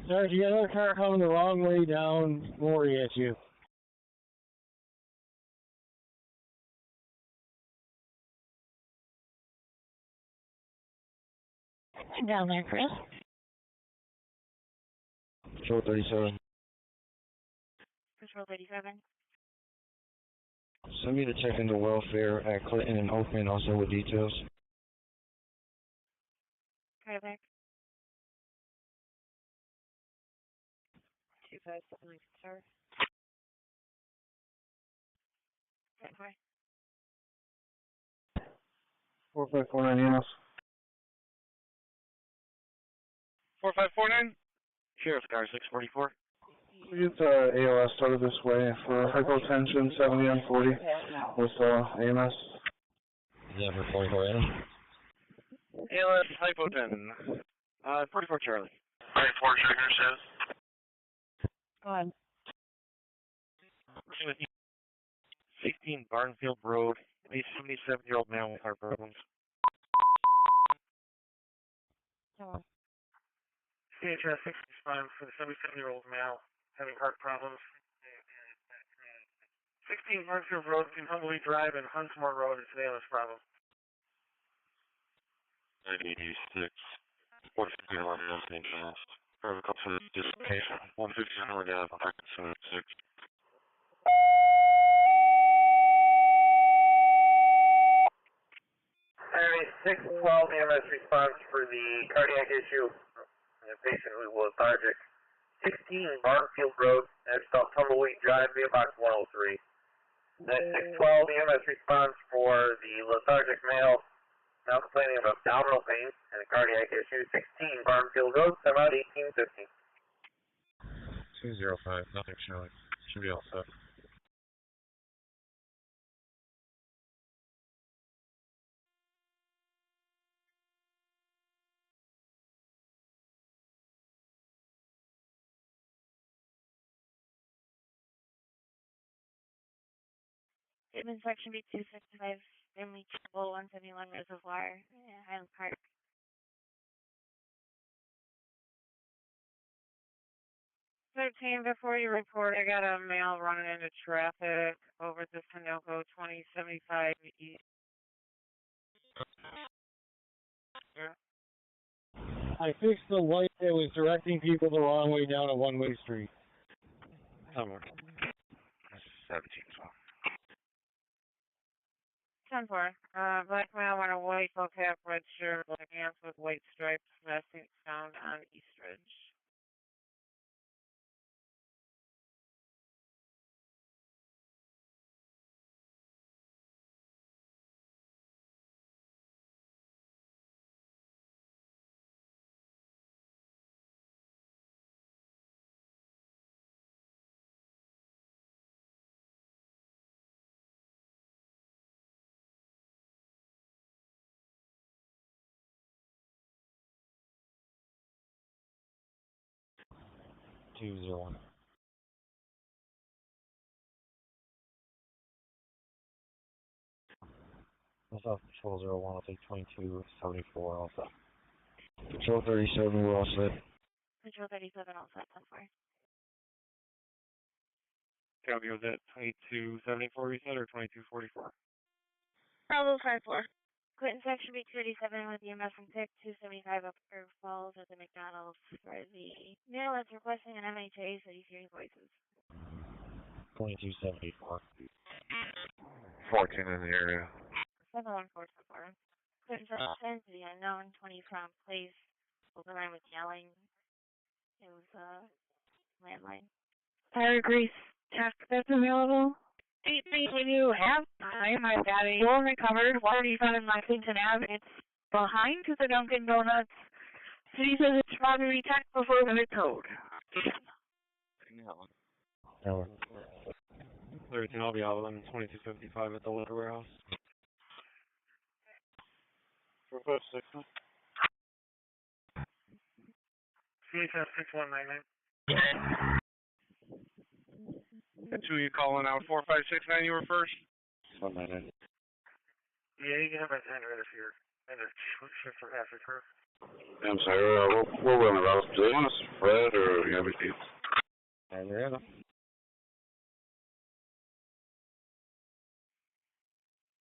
There's the other car coming the wrong way down, Maury at you. Down there, Chris. Control 37. Control 37. Send me the check into welfare at Clinton and Oakland also with details. Okay, back. 2579, sir. Okay, hi. 4549 EMS. 4549. Sheriff's car 644. We get ALS started this way for hypotension 70 on 40 with AMS. Is that for 44 Adam? ALS Hypoten. 44 Charlie. 44 Sugar says. Go ahead. Working with 16 Barnfield Road, a 77-year-old man with heart problems. CHS 6 responds for the 77-year-old male having heart problems. 16 Monroe Road between Honeoye Drive and Huntsmore Road is an ALS problem. 96. What's going on in St. Fast? Private call for dislocation. 150 Howard Ave, back at 76. Saturday 612 EMS response for the cardiac issue. A patient who was lethargic. 16 Barnfield Road, next stop Tumbleweed Drive, via box 103. Next 612 EMS response for the lethargic male now complaining of abdominal pain and a cardiac issue. 16 Barnfield Road, sum out 1850. 205, nothing showing. Should be all set. Statement section B265, family trouble 171 Reservoir, Highland Park. Before you report, I got a male running into traffic over at the Sunoco 2075 East. I fixed the light that was directing people the wrong way down a one-way street. Somewhere. 17. 10-4. Black male wearing a white full cap, red shirt, black pants with white stripes, vesting found on East Ridge. Myself, Patrol 01, I'll take 2274 also. Patrol 37, we're all set. Patrol 37, all set, 10-4. Copy, was that 2274 you said, or 2244? Bravo 5-4. Clinton section B287 with EMS and TIC 275 Upper Falls at the McDonald's for the male is requesting an MHA so he's hearing voices. 2274. 14 in the area. 714-4. Clinton section to the unknown 20 from place. Open line was yelling. It was a landline. Fire grease check that's available. 8-3 when you have time. I've got a fuel recovered. Water refund in my Clinton Ave. It's behind to the Dunkin' Donuts. City says it's probably checked before they're towed. No. 13, I'll be out with them. 2255 at the litter warehouse. 456. CHS 6199. That's who you calling out? 4569, you were first? 199. Yeah, you can have my henrietta if you're in a shift for half your crew. I'm sorry, we're running out. Do they want us to spread or have a seat? Henrietta.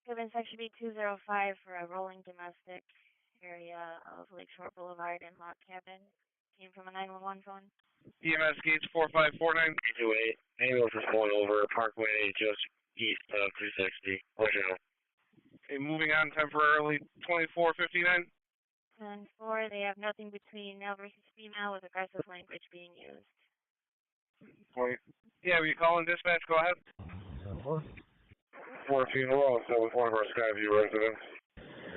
Given section B205 for a rolling domestic area of Lakeshore Boulevard and Lock Cabin. Came from a 911 phone. EMS gates 4549. 28. Ambulance is pulling over Parkway just east of 360. Let you know. Okay, moving on temporarily. 2459. 10-4, they have nothing between male versus female with aggressive language being used. Yeah, were you calling dispatch? Go ahead. 14 also with one of our Skyview residents.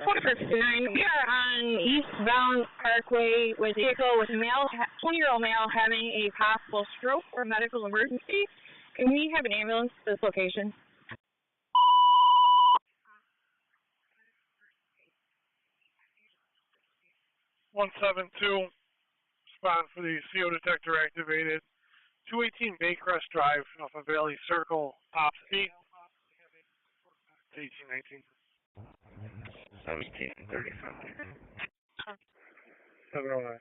469, we are on eastbound Parkway with a vehicle with a 20-year-old male having a possible stroke or medical emergency. Can we have an ambulance to this location? 172, respond for the CO detector activated. 218 Baycrest Drive off of Valley Circle, Ops 8. 1819. 1737. 709.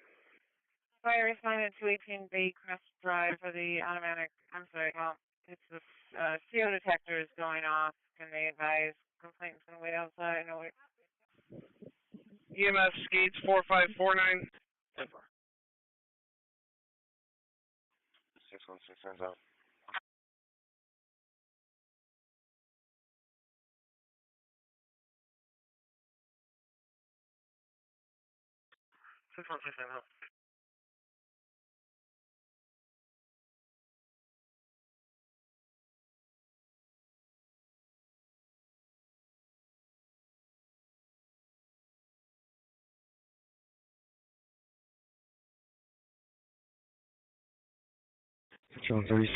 Fire responded to 218 Baycrest Drive for the automatic, it's the CO detector is going off. Can they advise complaints going to wait outside? No, wait. EMS Skates 4549. 616 turns out. Patrol 30.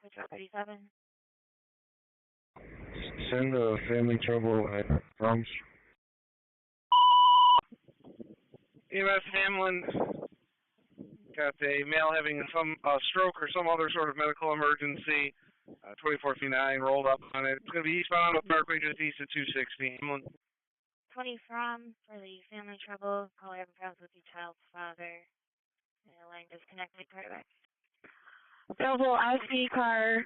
Patrol 37. Send family trouble at Drums. EMS Hamlin got a male having some stroke or some other sort of medical emergency. 2459 rolled up on it. It's going to be eastbound on the Parkway, just east of 260. Hamlin. 20 from for the family trouble. Call having problems with the child's father. And the line disconnected. Part of it. Double SD car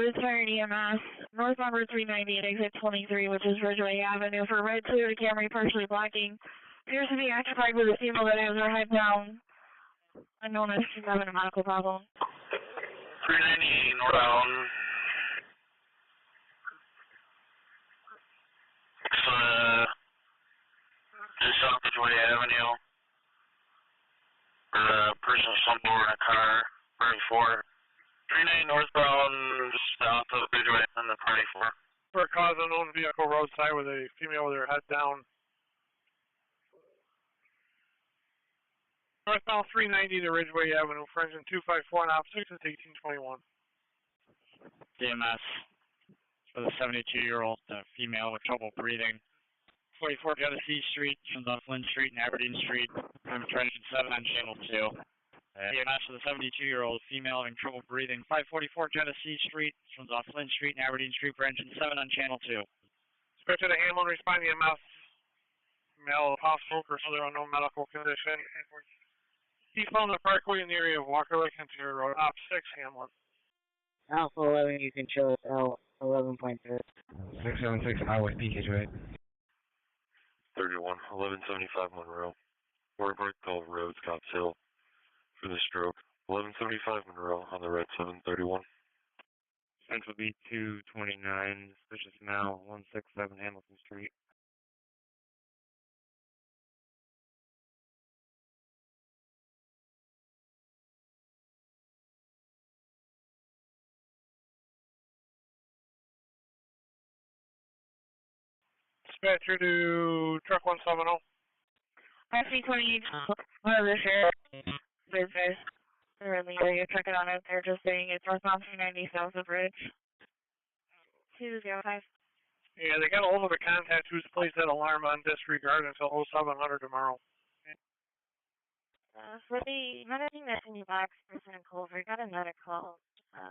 with Turn EMS. Northbound Route 390 at exit 23, which is Ridgeway Avenue. For Red Toyota Camry partially blocking. Appears to be occupied with a female that has her head down. Unknown as she's having a medical problem. 390 northbound. Just off Ridgeway Avenue. A person stumbled over in a car. Party 4. 390 northbound, just south of Ridgeway and the Party 4. For a cause unknown vehicle roadside with a female with her head down. Northbound 390 to Ridgeway Avenue, for engine 254 and op 6 is 1821. EMS for the 72-year-old female with trouble breathing. 44 Genesee Street, turns on Flynn Street and Aberdeen Street. I'm engine 7 on channel 2. EMS for the 72-year-old female having trouble breathing. 544 Genesee Street, turns off Flynn Street and Aberdeen Street for engine 7 on channel 2. Dispatcher to Hamlin, responding EMS. Male hospital for other unknown medical condition. Eastbound the Parkway in the area of Walker Lake Interior Road, op 6, Hamlin. Alpha 11, you can show us L11.3. 676 Highway PK, right? 31, 1175 Monroe. Fairport Cove Road, Scotts Hill. For the stroke, 1175 Monroe on the red 731. Central B 229, suspicious male, 167 Hamilton Street. Dispatcher to truck 170. I see 28, one of the sheriff business. They're in the area checking on it. They're just saying it's northbound 390 south of Ridge. 205. Yeah, they got a hold of a contact who's placed that alarm on disregard until 0700 tomorrow. For the managing that in the box person in Culver, got another call.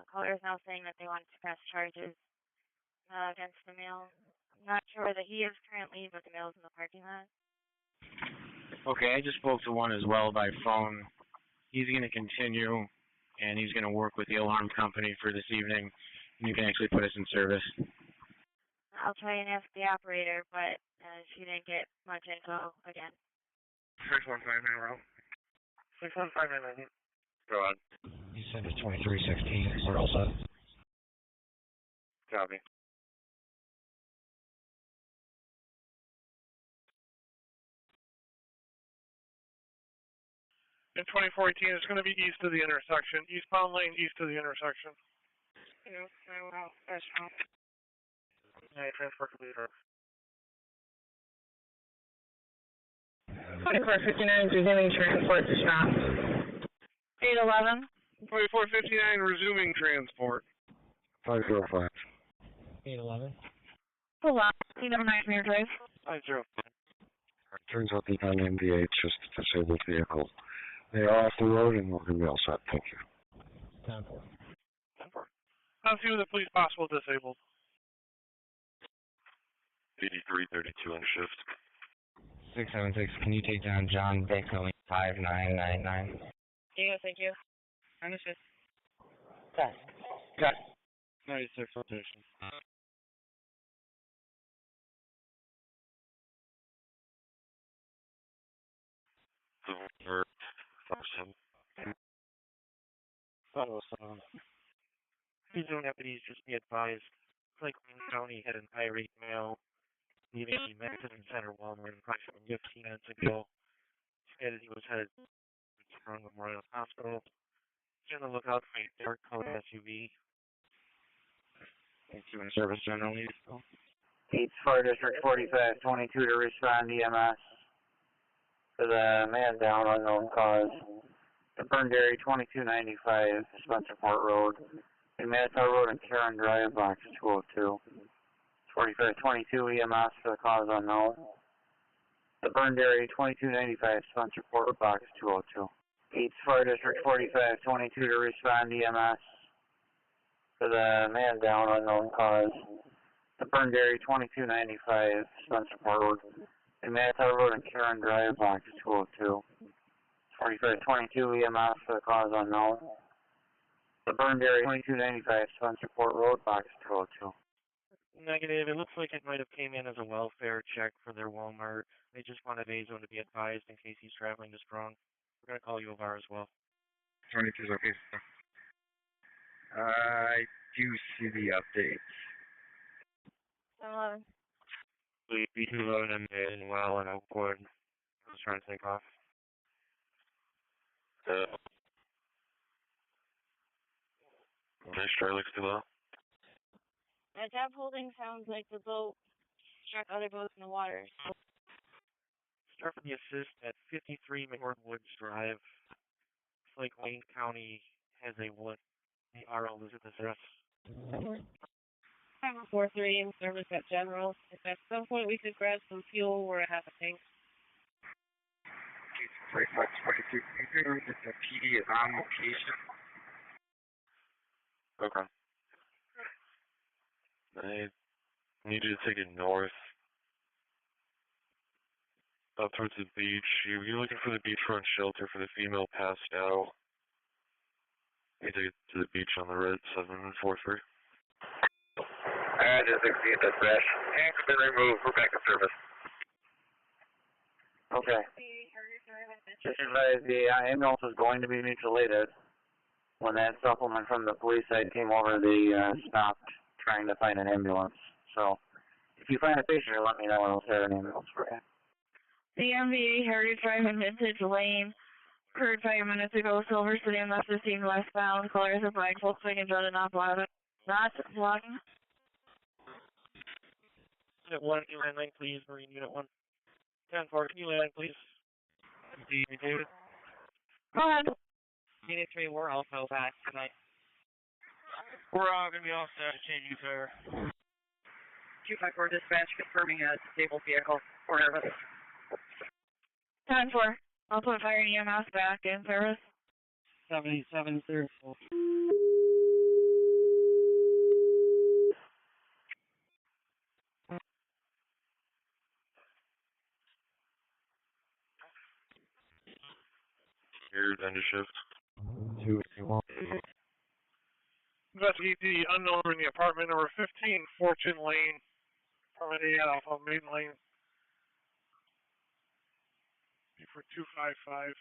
Caller is now saying that they want to press charges against the male. Not sure whether he is currently, but the male's in the parking lot. Okay, I just spoke to one as well by phone. He's going to continue, and he's going to work with the alarm company for this evening, and you can actually put us in service. I'll try and ask the operator, but she didn't get much info again. 615 Monroe. 615 Go on. You sent us 2316. We're all set. Copy. In 2014, it's going to be east of the intersection. Eastbound lane, east of the intersection. Yeah, well, that's fine. Yeah, transport leader. 2459 resuming transport to stop. 811. 2459 resuming transport. 505. 811. Hold on. 9 Drive. 505. Turns out the MVA just disabled vehicle. They are off the road and we're going to be all set. Thank you. 10-4. I'll see the police possible disabled. 8332 on shift. 676, can you take down John Bakery 5999? Yeah, thank you. Understood. Task. Got 96 rotation. Regional deputies just be advised, Lake County had an irate male leaving the Mexican Center Walmart approximately 15 minutes ago. Stated he was headed to Monroe Hospital. He's on the lookout for a dark colored SUV. Thank you in service, General Lee. Pittsford District 4522 to respond EMS to the man down unknown cause. The burned area 2295 Spencerport Road, and Manitow Road and Karen Drive, box 202. 4522 EMS for the cause unknown. The burned area 2295 Spencerport, box 202. Pittsford District 4522 to respond EMS to the man down unknown cause. The burned area 2295 Spencerport Road, and Manitow Road and Karen Drive, box 202. 4522 EMS for the cause unknown. The burned area 2295 Spencerport Road, box 202. Negative. It looks like it might have came in as a welfare check for their Walmart. They just wanted Azone to be advised in case he's traveling this strong. We're going to call U of R as well. 22 is okay, sir. I do see the updates. 11. B211 and well and Oakwood. I was trying to take off. Nice try, looks too low. That tap holding sounds like the boat struck other boats in the water. Start from the assist at 53 Northwoods Drive. Looks like Wayne County has a wood. The RL is at this address. 543 in service at General. If at some point we could grab some fuel, we're at half a tank. 4522, if the PD is on location. Okay. I need you to take it north. Up towards the beach. You're looking for the beachfront shelter for the female passed out. You take it to the beach on the red 743. I just exceed the crash. Tanks have been removed. We're back in service. Okay. Just advise the ambulance is going to be mutilated. When that supplement from the police side came over, they stopped trying to find an ambulance. So, if you find a patient, let me know and I'll set an ambulance for you. The MVA Heritage Drive in Vintage Lane. Heard 5 minutes ago, Silver City and left 15 westbound. Colors of black, Volkswagen Jetta, not blocking. Not blocking. Unit 1, can you landline, please? Marine Unit 1. 10-4, can you landline, please? David. Go ahead. Unit 3, we're also back tonight. We're all going to be all set to change you fare. 254 dispatch confirming a disabled vehicle for nervous. 10-4. I'll put fire EMS back in service. 77 0. Here's end of shift. 2 1. Investigate the unknown in the apartment number 15, Fortune Lane. Apartment A off of Main Lane. For 255.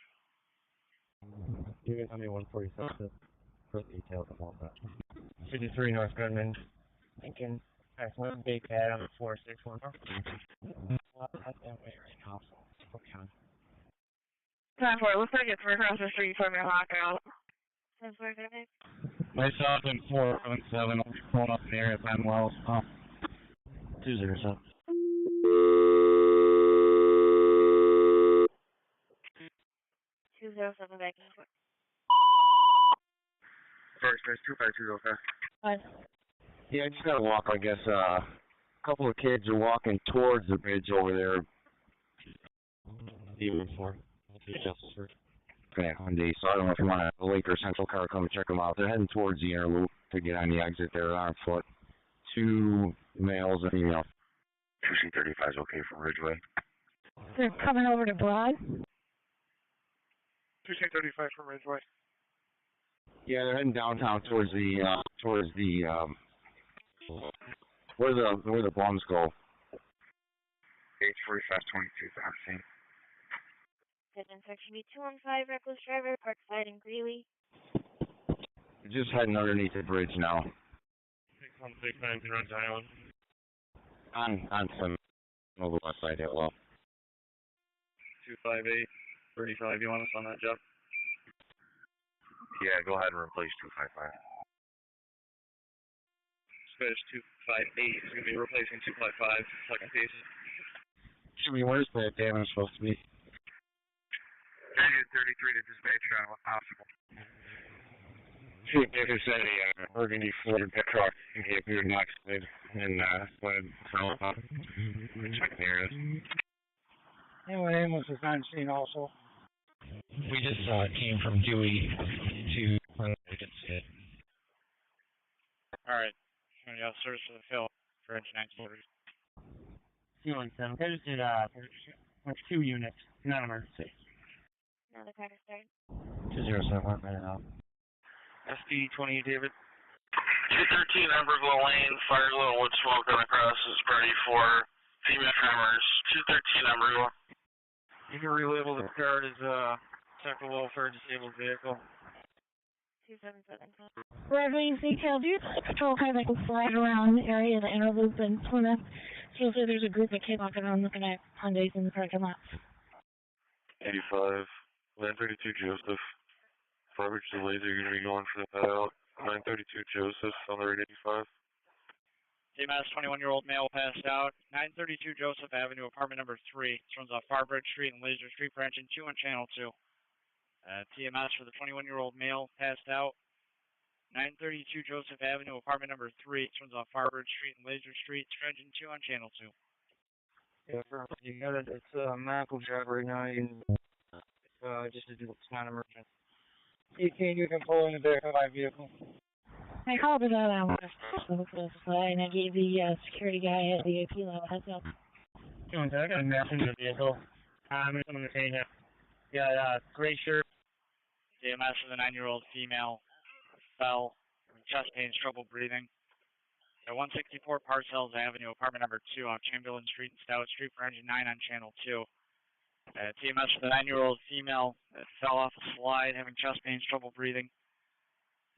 Unit 147 for details about that. 53 North Goodman. Lincoln. Excellent. Big pad on the 461. That's that way right now. Okay. 10-4. Looks like it's right across the street from your lockout. 10-4, good night. Myself and 417. I'll be pulling up in the area if I'm well. 207. Back in. First, 252, okay. Fine. Yeah, I just gotta walk, I guess. A couple of kids are walking towards the bridge over there. Even for Justice First. Okay, Hyundai. So I don't know if you want a Lake or Central car, come and check them out. They're heading towards the inner loop to get on the exit there on foot. 2 males and female. 2C35 is okay for Ridgeway. They're coming over to Broad. 2C35 from Ridgeway. Yeah, they're heading downtown towards the where the bums go. 845 22,000. Pigeon section B215, reckless driver, Parkside and Greeley. Just heading underneath the bridge now. 6169 to Rhode Island. On some over the west side, well. 258, 35, you want us on that, Jeff? Yeah, go ahead and replace 255. Spanish 258 is going to be replacing 255, second piece. Should be where's that damage supposed to be? 33 to dispatch when possible. Chief Baker said a burgundy Ford truck hit your next and fell apart. Check the area. Anyway, ambulance was on scene also. We just came from Dewey to it. Alright. I'm going to search for the fill for engine 1940. Feeling 7. I just did, there's 2 units, not emergency. Another car to start. 207, right now. SD 20, David. 213 Emberville Lane, fire low wood smoke on the cross is ready for female tremors. 213 Emberville. You can relabel the car as Central Welfare Disabled Vehicle. 277. Bradley's detailed use patrol car that can slide around the area of the inner loop in Plymouth. Feels like there's a group of kids walking around looking at Hyundais in the parking lot. 85, Land 32 Joseph. Garbage to laser, you're going to be going for the payout. 932 Joseph on the rate 85. TMS 21-year-old male passed out. 932 Joseph Avenue, apartment number 3. This runs off Farbridge Street and Laser Street, branching 2 on channel 2. TMS for the 21-year-old male passed out. 932 Joseph Avenue, apartment number 3. This runs off Farbridge Street and Laser Street, branching 2 on channel 2. Yeah, you got it. It's a medical job right now. You just it's not emergent. You can pull in the back of my vehicle. I called it out on and I gave the security guy at the AP level heads up. I got a mess in the vehicle. I'm going to say that. Yeah, gray shirt. TMS for the 9-year-old female fell from chest pains, trouble breathing. At 164 Parcells Avenue, apartment number 2 off Chamberlain Street and Stout Street for engine 9 on channel 2. TMS for the 9-year-old female fell off a slide, having chest pains, trouble breathing.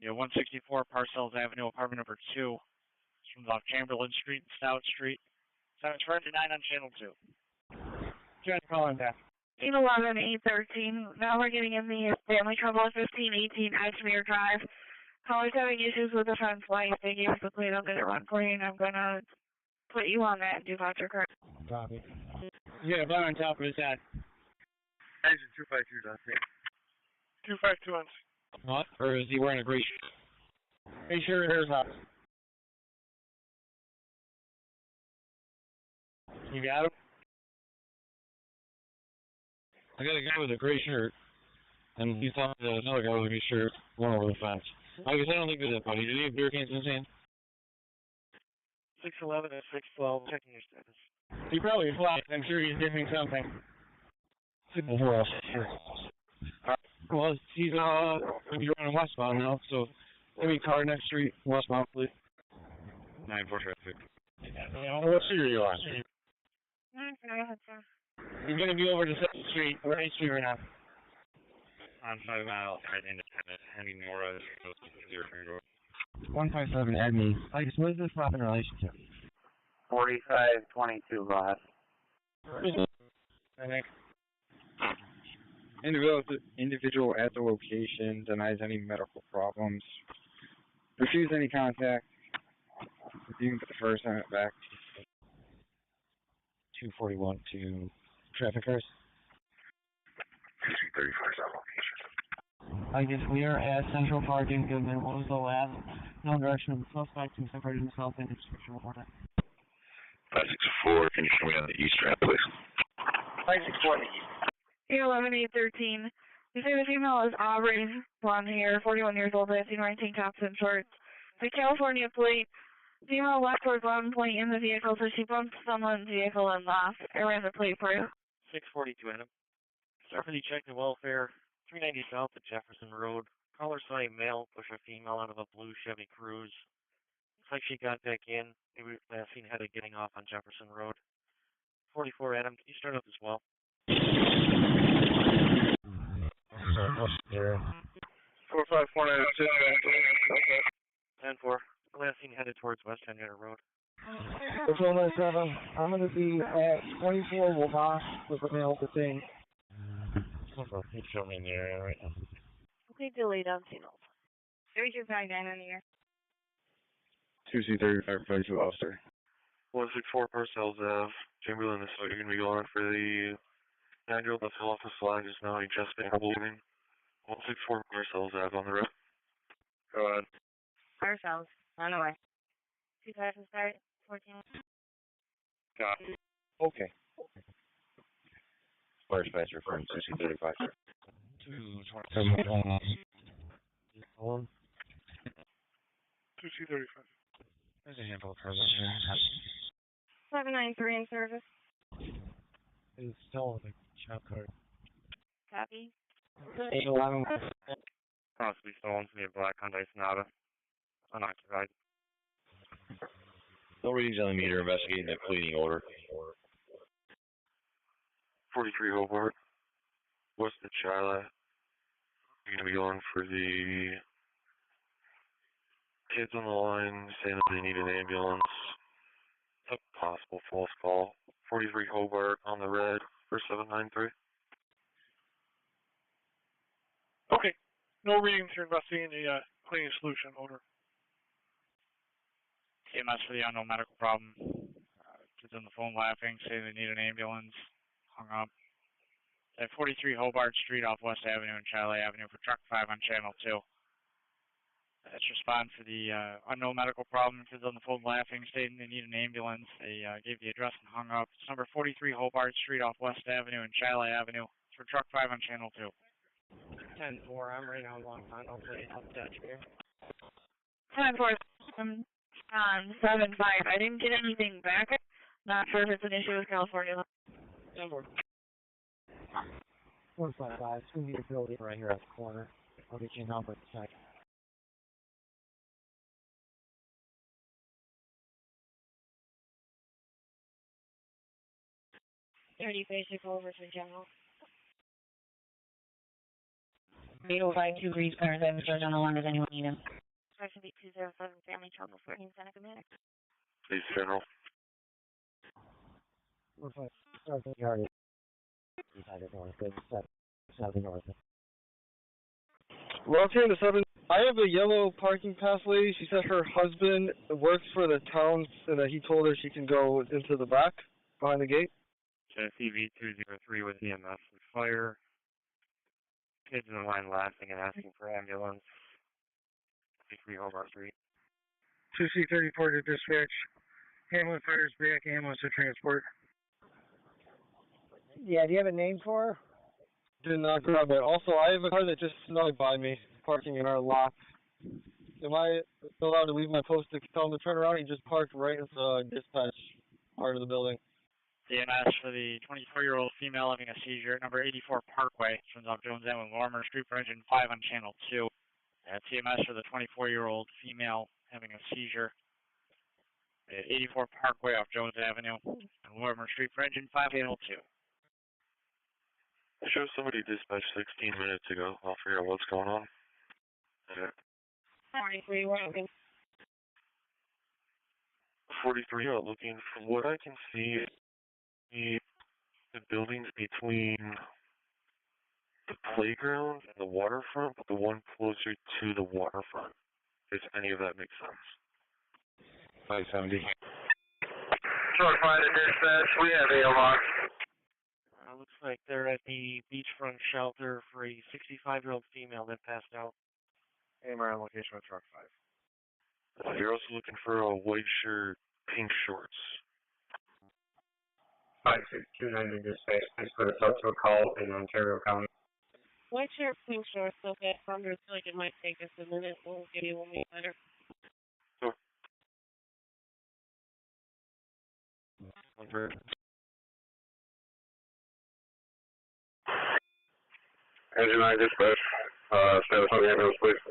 164 Parcells Avenue, apartment number 2. This one's off Chamberlain Street and Stout Street. So it's for engine 9 on channel 2. Just calling back. 811, 813. Now we're getting in the family trouble at 1518 Edgemere Drive. Caller's having issues with the front light. They gave us the plate. I'll get it run for you, and I'm going to put you on that and do voucher card. Copy. Yeah, but on top of his head. Engine 252, that's it. 252 on. What? Or is he wearing a gray shirt? Hey, sure, there's up. You got him? I got a guy with a gray shirt, and he thought another guy with a gray shirt went over the fence. I guess I don't think he did that, buddy. Did he have beer cans in his hand? 611 and 612, checking your status. He probably flies. I'm sure he's doing something. Who else? Well, he's going to be running westbound now, so maybe car next street, westbound, please. 9-4 traffic. What street are you on? He's going to be over to 2nd Street. We're 8th Street right now. On 5 mile, right independent, heading north, 157 Edney. I guess, what is this stop in relation to? 4522, boss. I think. Individual at the location denies any medical problems. Refuse any contact. You can put the first on it back. 241 to traffic cars. 35 on location. I guess we are at Central Park in Goodman. What was the last known direction of the suspect who separated himself in description report? 564, can you show me on the east ramp, please? 564 on the east. 11-813. We say the female is Aubrey, blonde hair, 41 years old, last seen wearing tank tops and shorts. The California plate. Female left towards 11 point in the vehicle, so she bumped someone's vehicle and lost. I ran the plate for you. 642 Adam. Start for the check and welfare. 390 south at Jefferson Road. Caller saw a male push a female out of a blue Chevy Cruze. Looks like she got back in. They were last seen headed getting off on Jefferson Road. 44 Adam, can you start up as well? 45496. 10-4. Last seen headed towards West Henrietta Road. Control 97. I'm going to be at 24 Wilbach with the male to thing. He's showing me in the area right now. Okay, delayed on signals. 3259 in the air. 2C35 22 officer. 164 Parcells Ave. Chamberlain, this is what you're going to be going for the 9-year-old that fell off the slide just now. He just been bleeding. 164 Parcells Ave on the road. Go ahead. Ourselves. On the way. 25 to start. 14. Got it. Okay. Fire Spencer from 2C35. 227. 2C35. There's a handful of cars 793 in service. It's still the shop card. Copy. 811. Possibly stolen from your black Hyundai Sonata. Unoccupied. No readings on the meter, investigating that pleading order. 43 Hobart. West of Charlotte. You're going to be going for the kids on the line saying that they need an ambulance. It's a possible false call. 43 Hobart on the red for 793. Okay. No readings here investigating the cleaning solution order. EMS for the unknown medical problem. Kids on the phone laughing, saying they need an ambulance. Hung up. At 43 Hobart Street off West Avenue and Charlie Avenue for truck 5 on channel 2. Let's respond for the unknown medical problem. Kids on the phone laughing, stating they need an ambulance. They gave the address and hung up. It's number 43 Hobart Street off West Avenue and Charlie Avenue for truck 5 on channel 2. 10-4. I'm right on long time. I'll play up Dutch here. 10-4. On 7-5. I didn't get anything back. Not sure if it's an issue with California. 10-4. 155. It's going to be a building right here at the corner. I'll get you a number in a second. Basic over for general. 8052 Breeze Cars. I have a charge on the line. Does anyone need him? Section 207, family trouble, 14 Seneca Minute. Please, General. 155. Start the yard. Decided north. Good. 7 north. Well, 10 to 7. I have a yellow parking pass lady. She said her husband works for the town and that he told her she can go into the back behind the gate. Genesee V203 with EMS and fire. Kids in the line laughing and asking for ambulance. 53 Hobart Street. 2C34 to dispatch. Hamlin fires back, ambulance to transport. Yeah, do you have a name for her? Did not grab it. Also, I have a car that just snuck by me, parking in our lot. Am I allowed to leave my post to tell him to turn around? He just parked right in the dispatch part of the building. EMS for the 24-year-old female having a seizure at number 84 Parkway. Turns off Jones Avenue, Lorimer Street for engine 5 on channel 2. That's EMS for the 24-year-old female having a seizure at 84 Parkway off Jones Avenue and Lorimer Street for engine 5 channel 2. I showed somebody dispatched 16 minutes ago. I'll figure out what's going on. Okay. 43, we're looking. 43, looking from what I can see, the buildings between the playground and the waterfront, but the one closer to the waterfront, if any of that makes sense. 570. Short 5 to dispatch, we have ALR. Looks like they're at the beachfront shelter for a 65-year-old female that passed out. AMR on location with truck 5. You're also looking for a white shirt, pink shorts. 5629 dispatch, please put us up to a call in Ontario County. What's your ping source so that Thunder feel like it might take us a minute? We'll give you 1 minute later. Sure. Engine 9 dispatch, status on the ambulance, please.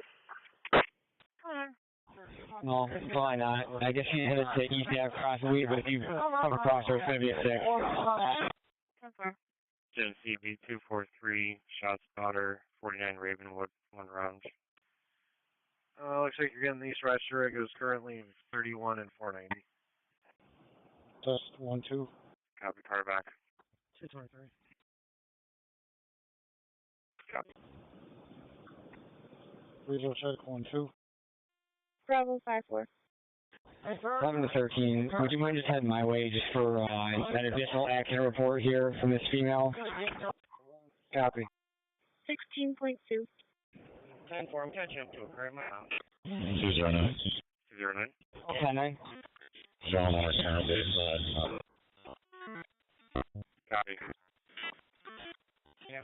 No, probably not. I guess you headed to East Ave across the week, but if you come across her, it's going to be a 6. CB 243, shots daughter, 49 Ravenwood, 1 round. Looks like you're getting the East Rochester. It goes currently 31 and 490. Just 1-2. Copy, car back. 223. Copy. Regional check 1-2. Bravo 5-4. 11 to 13. Would you mind just heading my way just for that additional accident report here from this female? Copy. 16.2. 10-4, I'm catching up to it right now. 209. 209. 10-9. 09, Copy. Yeah.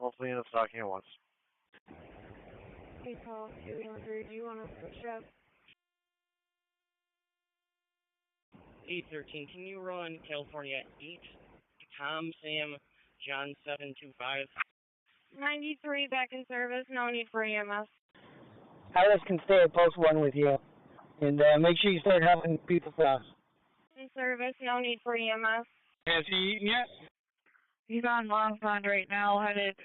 Multiple units talking at once. Hey, Paul, 203, do you want to switch up? 813, can you run California 8, Tom, Sam, John 725? 93, back in service, no need for EMS. Alice can stay at post 1 with you. And make sure you start helping people fast. In service, no need for EMS. Has he eaten yet? He's on Long Pond right now, headed,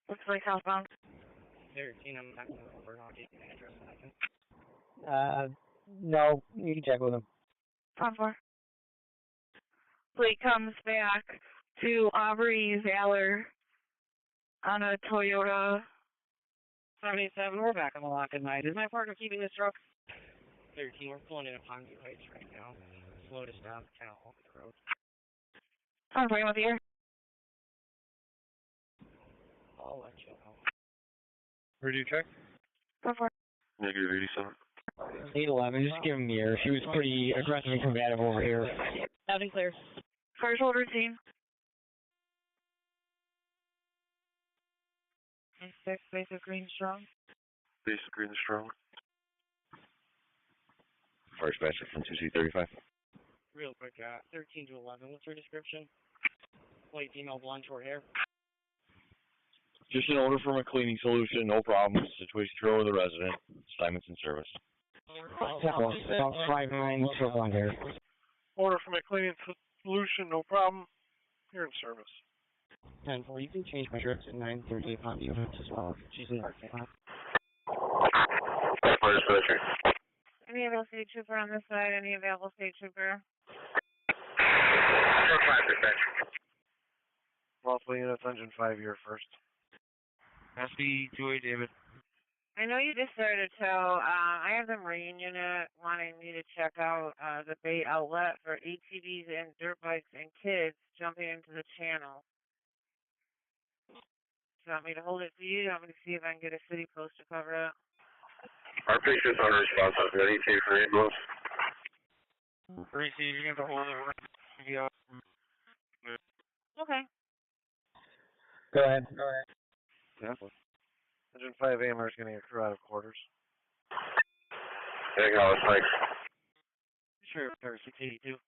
looks like southbound. 13, I'm not going to over, I'll get the address. No, you can check with him. 10-4. Plate comes back to Aubrey Valor on a Toyota 77, we're back on the lock at night. Is my partner keeping this truck? 13, we're pulling in upon the heights right now. Slow to stop, kind of off the road. I'm playing with you. I'll let you know. Where do you check? 10-4. Negative 87. 811, just give him the air. She was pretty aggressive and combative over here. Loud and clear. First hold routine. 6, basic green strong. Basic green strong. First dispatcher from 2C35. Real quick, 13 to 11, what's your description? White female, blonde, short hair. Just an order from a cleaning solution, no problem. Situation control with the resident. Assignments in service. About 5'9", for blonde hair. Order from a cleaning solution, no problem. You're in service. 10-4, you can change my trips at 9:30 upon the event as well. She's in our camp. First dispatcher. Any available state trooper on this side? Any available state trooper? 5 dispatcher. Multiple units, engine 5, you're first. SB 28 David. I know you just started to tow. I have the Marine unit wanting me to check out the bait outlet for ATVs and dirt bikes and kids jumping into the channel. Do you want me to hold it for you? Do you want me to see if I can get a city post to cover it? Our patient's unresponsive. Any ETA for ambulance? Receive, you're going to hold it. Yeah. Okay. Go ahead. Yeah. Engine 5 Amherst getting a crew out of quarters. Hang on, thanks. Sure, 682.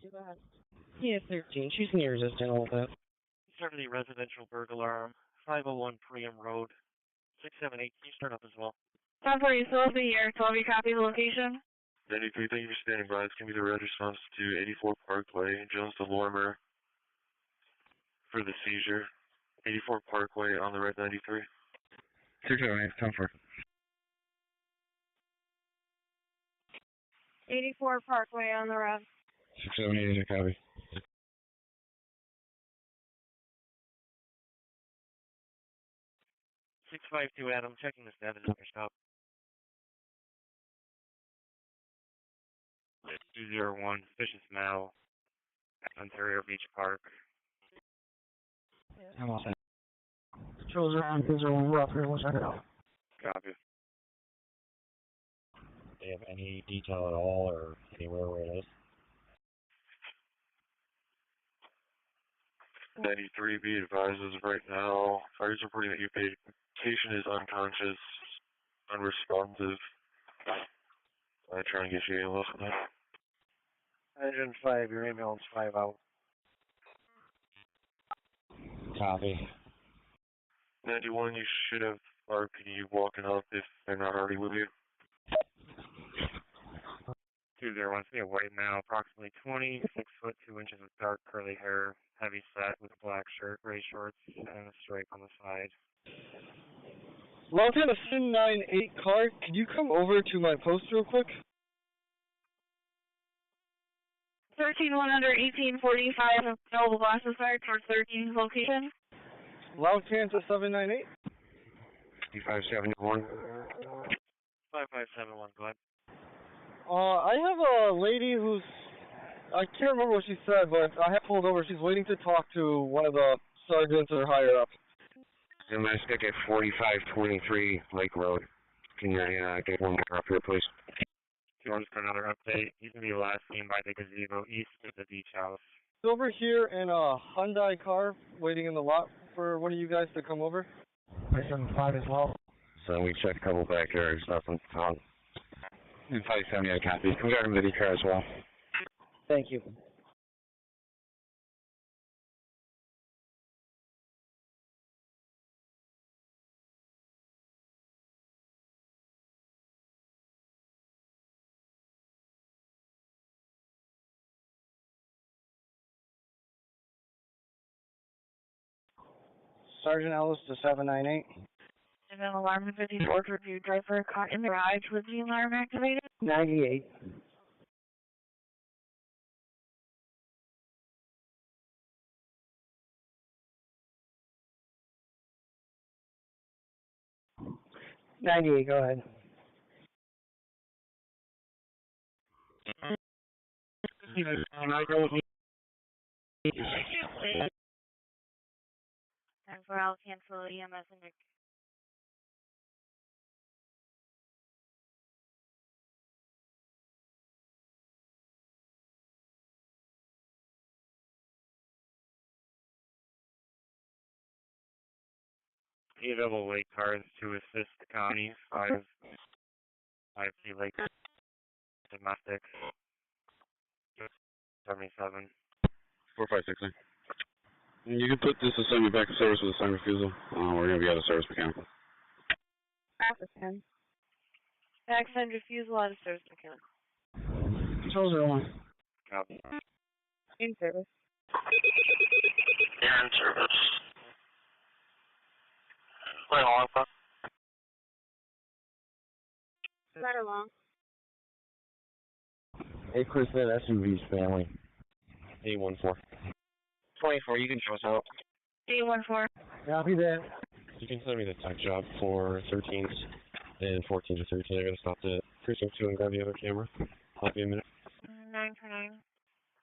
Go ahead. Yeah, 13, she's near resistant with that. Start the residential burglar, 501 Priam Road, 678. Can you start up as well? 10-4, you still have the year. 12, you copy the location? 93, thank you for standing by. It's going to be the red response to 84 Parkway, Jones to Lorimer for the seizure. 84 Parkway on the red 93. 228, 10-4. 84 Parkway on the red. 678 is a copy. 652 Adam, checking the status of your stop. 201 Fishes Mall, Ontario Beach Park. I'm all set. Patrols around, kids are rough here, we'll check it out. Copy. they have any detail at all or anywhere where it is? 93, be advised as of right now. Fire's reporting that your patient is unconscious, unresponsive. I try and get you a listen there. Engine 5, your ambulance 5 out. Copy. 91, you should have RPD walking up if they're not already with you. 201, see a white male, approximately 20, 6 foot 2 inches of dark curly hair, heavy set with a black shirt, gray shorts, and a stripe on the side. Montana 798 car, can you come over to my post real quick? 13100 1845 available glasses fired towards 13 location. Loud Kansas 798. 5571. 5571, go ahead. I have a lady who's, I can't remember what she said, but I have pulled over. She's waiting to talk to one of the sergeants or higher up. Domestic at 4523 Lake Road. Can you get one more up here, please? Just for another update, he's going to be last seen by the gazebo east of the beach house. It's over here in a Hyundai car waiting in the lot for one of you guys to come over. 575 as well. So we checked a couple backyards, nothing found. And 578 copy. We got a midi car as well. Thank you. Sergeant Ellis to 798. And then alarm 54 review driver caught in the garage with the alarm activated. 98. Go ahead. And for I'll cancel EMS and Nick. Available lake cars to assist the county, 5 lake domestic, 77. 4569. You can put this assignment back to service with a signed refusal. We're going to be out of service mechanical. Access 10. Accent refusal out of service mechanical. Control 01. Copy. In service. You're in service. Wait, hold on. Right along. Hey, Chris, that SUV's family. 814. 24, you can show us out. 814. Copy that. You can send me the tech job for 13s and 14 to 13. I got to stop the precinct 2 and grab the other camera. I'll be a minute. 949.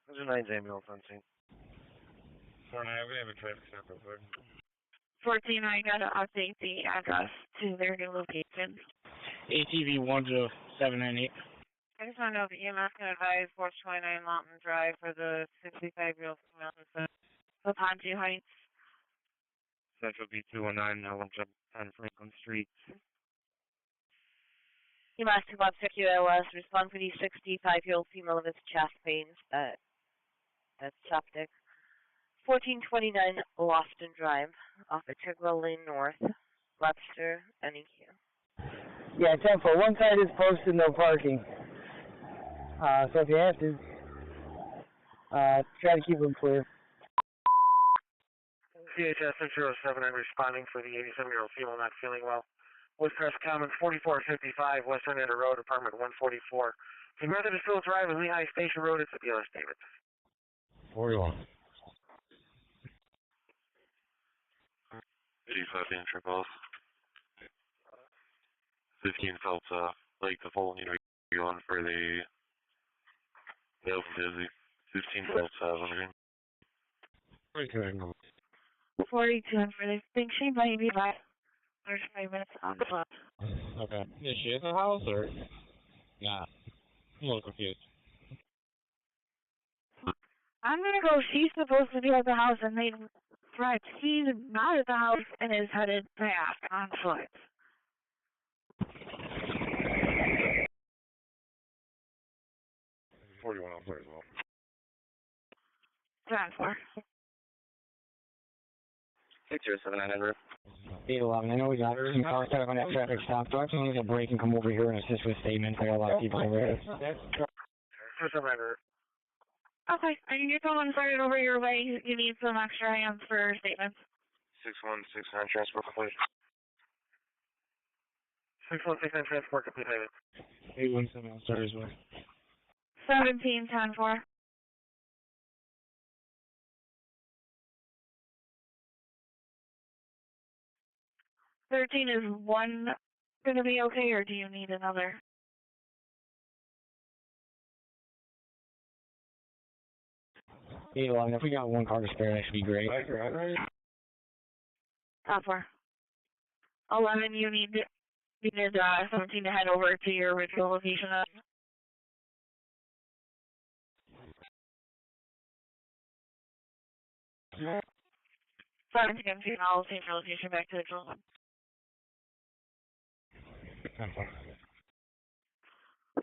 There's a 9's ambulance on scene. 49, we have a traffic stop real quick. 14, I gotta update the address to their new location. ATV 1 to 798. I just want to know if EMS can advise 429 Mountain Drive for the 65-year-old female in Ponte Heights. Central B219, now 110 Franklin Street. EMS to Bob QLS, respond for the 65-year-old female with chest pains. That's septic. 1429 Lofton Drive, off Integral Lane North, Webster, NEQ. Yeah, 10 for one side is posted, no parking. So if you have to, try to keep them clear. CHS Intro 7, I'm responding for the 87-year-old female not feeling well. Westcrest Commons 4455, Western Ender Road, apartment 144. Congratulations, Still Drive and Lehigh Station Road, it's a BLS David. 41. 85 in trip-off. 15 felt like the full, you're on for the busy. 15 felt wondering. 42 for this thing. She might be back. There's 5 minutes on the clock. Okay. Is she in the house or? Nah. I'm a little confused. I'm gonna go. She's supposed to be at the house, and right, he's not at the house and is headed back on foot. 41 out there as well. 10-4. 607 Henry. 811. I know we got some cars stuck on that traffic stop, so I just need to break and come over here and assist with statements. I got a lot of people over here. Okay, I can get someone started over your way. You need some extra hands for statements. 616 transport complete. 616 transport completed. 817 I'll start as well. 17, 10-4. Is one going to be okay, or do you need another? If we got one car to spare, that should be great. 10-4. 11, you needed 17 to head over to your original location. 17, I'll change your location back to the drill.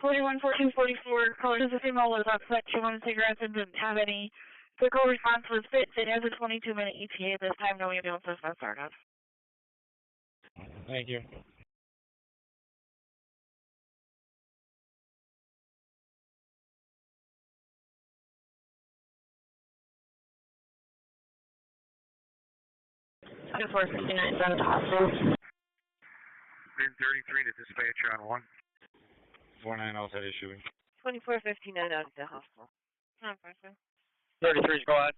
41, 14, 44, colors of the female was upset, she wanted cigarettes and didn't have any. Quick response was fit. It has a 22-minute ETA this time, no ambulance has been started. Thank you. I 459 down to hospital. 33 to dispatcher on 1. 49 outside issuing. 2459 out of the hospital. 33's go ahead.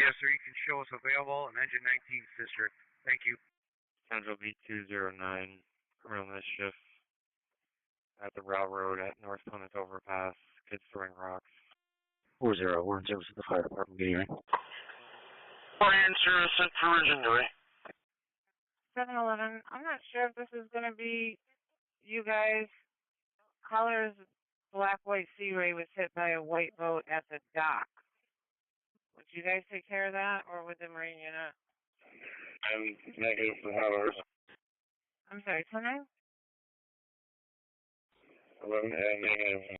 Yes, sir, you can show us available in engine 19's district. Thank you. Central B209, criminal mischief at the railroad at North Plymouth Overpass, kids throwing rocks. 40, we're in service at the fire department, getting ready. Orion service at Virgin Way. 7-11, I'm not sure if this is going to be you guys. Colors Black White Sea Ray was hit by a white boat at the dock. Would you guys take care of that, or would the Marine unit? I'm negative for hours. I'm sorry, 29? 11 and negative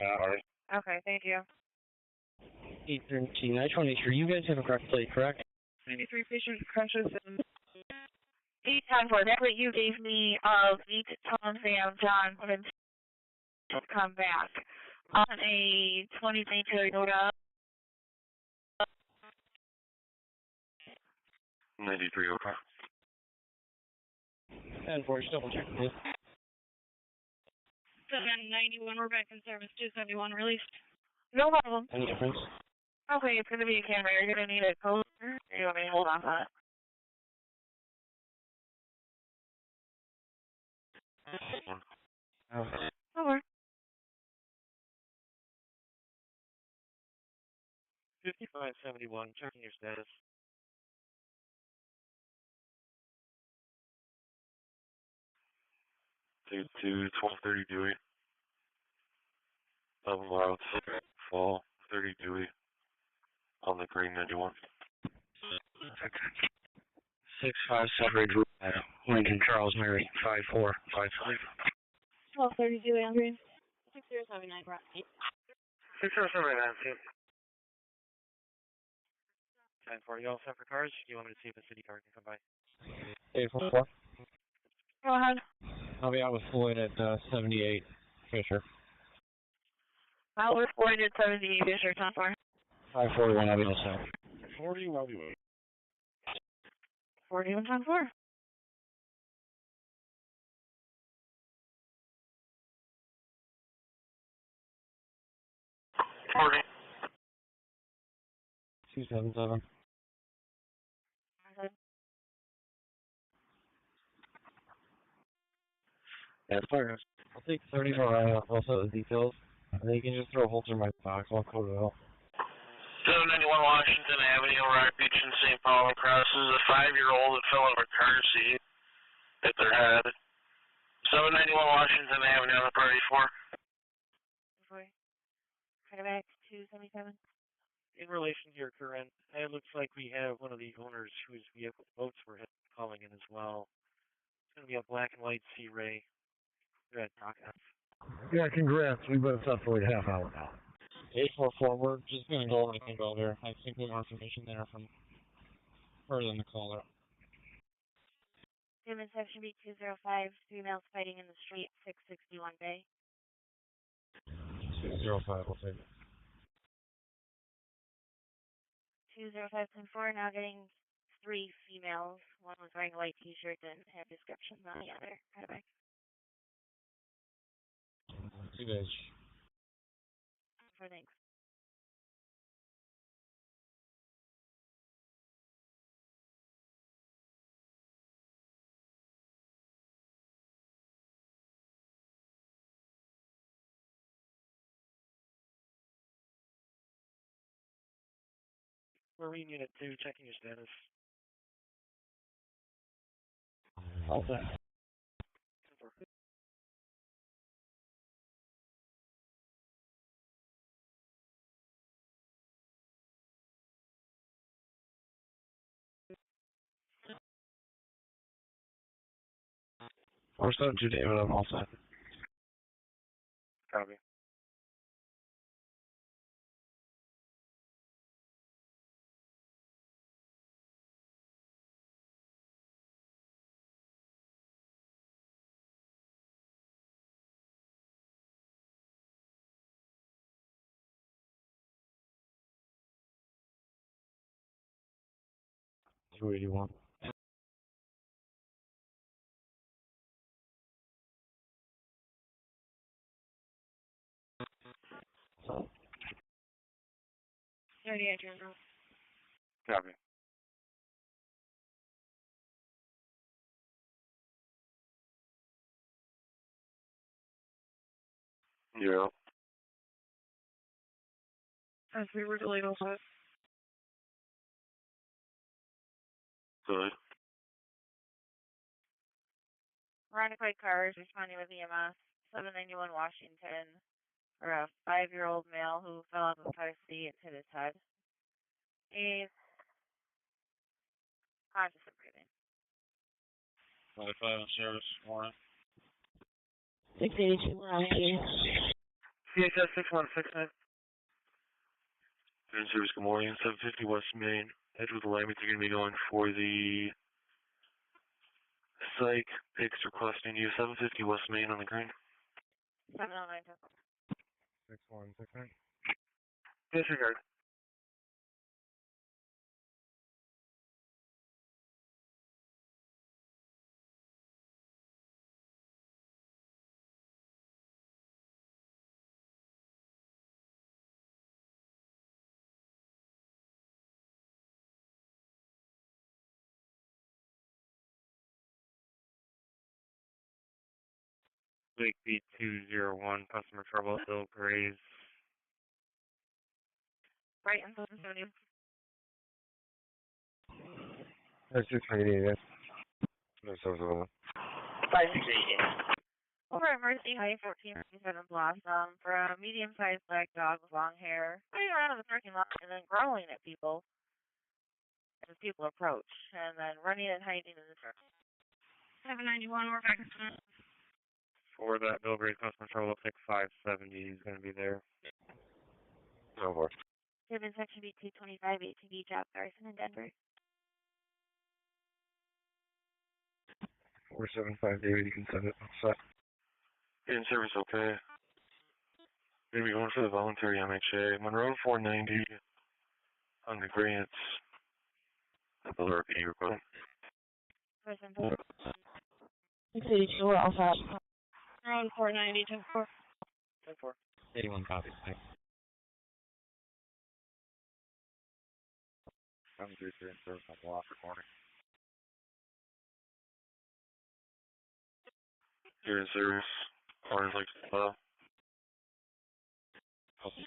hours. Okay, thank you. 813, I just want to make sure you guys have a correct plate, correct? 93 patient crashes and 8-10-4. That's what you gave me of Beat, Tom, Sam, John, and come back on a 2020 Toyota. 93 over. 10-4, just double check this. 791, we're back in service. 271 released. No problem. Any difference? Okay, it's going to be a camera. You're going to need a code. Or you want me to hold on to it? Over. 5571, checking your status. 1230 Dewey. 11 miles, fall, 30 Dewey. On the green 91. 657 Lincoln Charles Mary 5455. 1230 Dewey on green. 6079 Brock. 6079. 10-4, you all set for cars? Do you want me to see if the city car can come by? 844. Go ahead. I'll be out with Floyd at 78 Fisher. Out with Floyd at 78 Fisher, 10-4. 541, I'll be all set. 40, I'll be waiting. 41, 10-4. Forty. 277. Yeah, it's fire. I'll take 30 for also the details. And then you can just throw holes in my box. I'll code it out. 791 Washington Avenue, Rock Beach in St. Paul crosses a 5-year-old that fell out of a car seat at their head. 791 Washington Avenue on the party 4. Kind of back 277. In relation to your current, it looks like we have one of the owners whose vehicle boats were hit calling in as well. It's going to be a black and white Sea Ray. They're at Dock F. Yeah, congrats. We've been set for like a half hour now. 844, we're just going to go over the info there. I think we have more information there from further than the caller. Human section B205, 3 males fighting in the street, 661 Bay. 605, we'll take it. 205.4, now getting 3 females. One was wearing a white t-shirt and had descriptions on the other. Kind of back. 2 days. Thanks. Marine Unit 2, checking your status. All set. We're 72 David, I'm all set. Copy. $281. Copy. Yeah. As we were delayed also. Good. Veronica White cars responding with EMS, 791 Washington, for a 5-year-old male who fell off the car seat and hit his head. He's conscious and breathing. 25 on service, warrant. 682, we're on you. CHS 6169. Good service, good morning. 750 West Main. Edge with the Lambert, you're going to be going for the psych. Pigs requesting you. 750 West Main on the green. 709. 6169. Disregard. Lake B201, customer trouble at Bill Gray's. Right in 770. 688, yes. No, 771. 568. Over at Mercy High, 1457 Blossom, for a medium-sized black dog with long hair, running around in the parking lot and then growling at people as people approach, and then running and hiding in the truck. 791, we're back. For that Bill Gray's customer trouble, pick 570 is going to be there. No more. Given section B225, 18D job Garrison in Denver. 475 David, you can send it. Set. In service, okay. Going to be going for the voluntary MHA. Monroe 490 on the green. It's a Bill RPD request. 682, we're all set. Around 490, 10-4. 10-4. 81 copies, thanks. 733 in service on block recording. You're in service. Orange like Okay.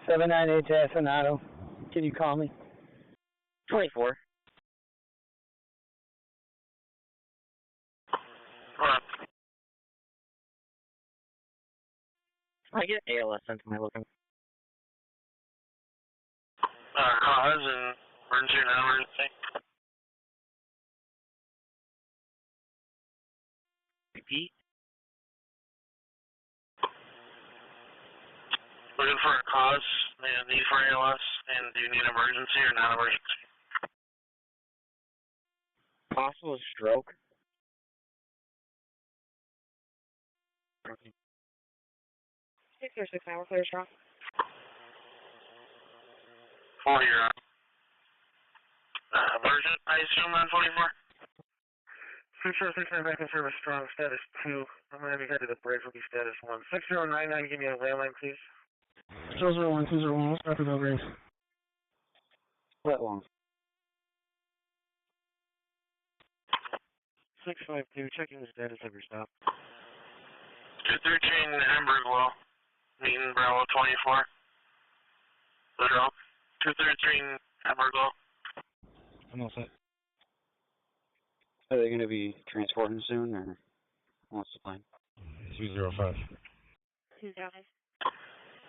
798 Jasinato. Can you call me? 24. I get ALS sent to my looking. Cause and emergency and emergency. Repeat. Looking for a cause and need for ALS, and do you need emergency or non-emergency? Possible stroke. 606 now, we're clear strong. 4 you're on. Emergent, I assume on 24? 606 back in service, strong, status 2. I'm going to be headed to bridge, will be status 1. 6099, give me a landline, please. 001, 201, what's Dr. Belgrave? Split long. 652, checking the status of your stop. 213 Hamburgwell, meeting Bravo 24. Literal. 213 Hamburgwell. I'm all set. Are they going to be transporting soon, or what's the plan? 205. 205.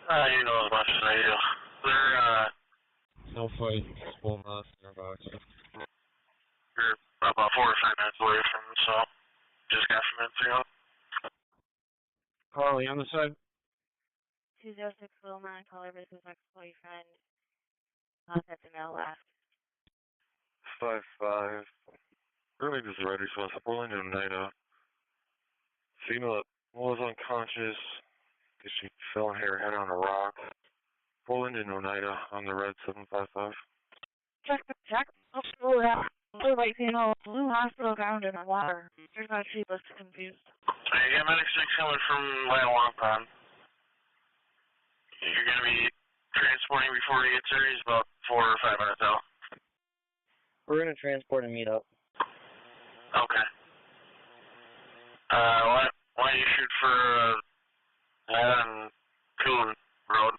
You know as much as I do. They're, No fight, full mass nearby. you're about 4 or 5 minutes away from them, so just got some minutes ago. Carly, on the side. 206 Wilmot, caller versus ex-boyfriend. That's an L left. 55. Really just right responsible in Oneida. Female that was unconscious because she fell and hit her head on a rock. Poland in Oneida on the red 755. Check. Oh, that blue white female, blue hospital ground in the water. Here's my she looks confused. You got medic 6 coming from Long Pond. You're going to be transporting before he gets there. He's about 4 or 5 minutes out. We're going to transport and meet up. Okay. Why don't you shoot for on Coon Road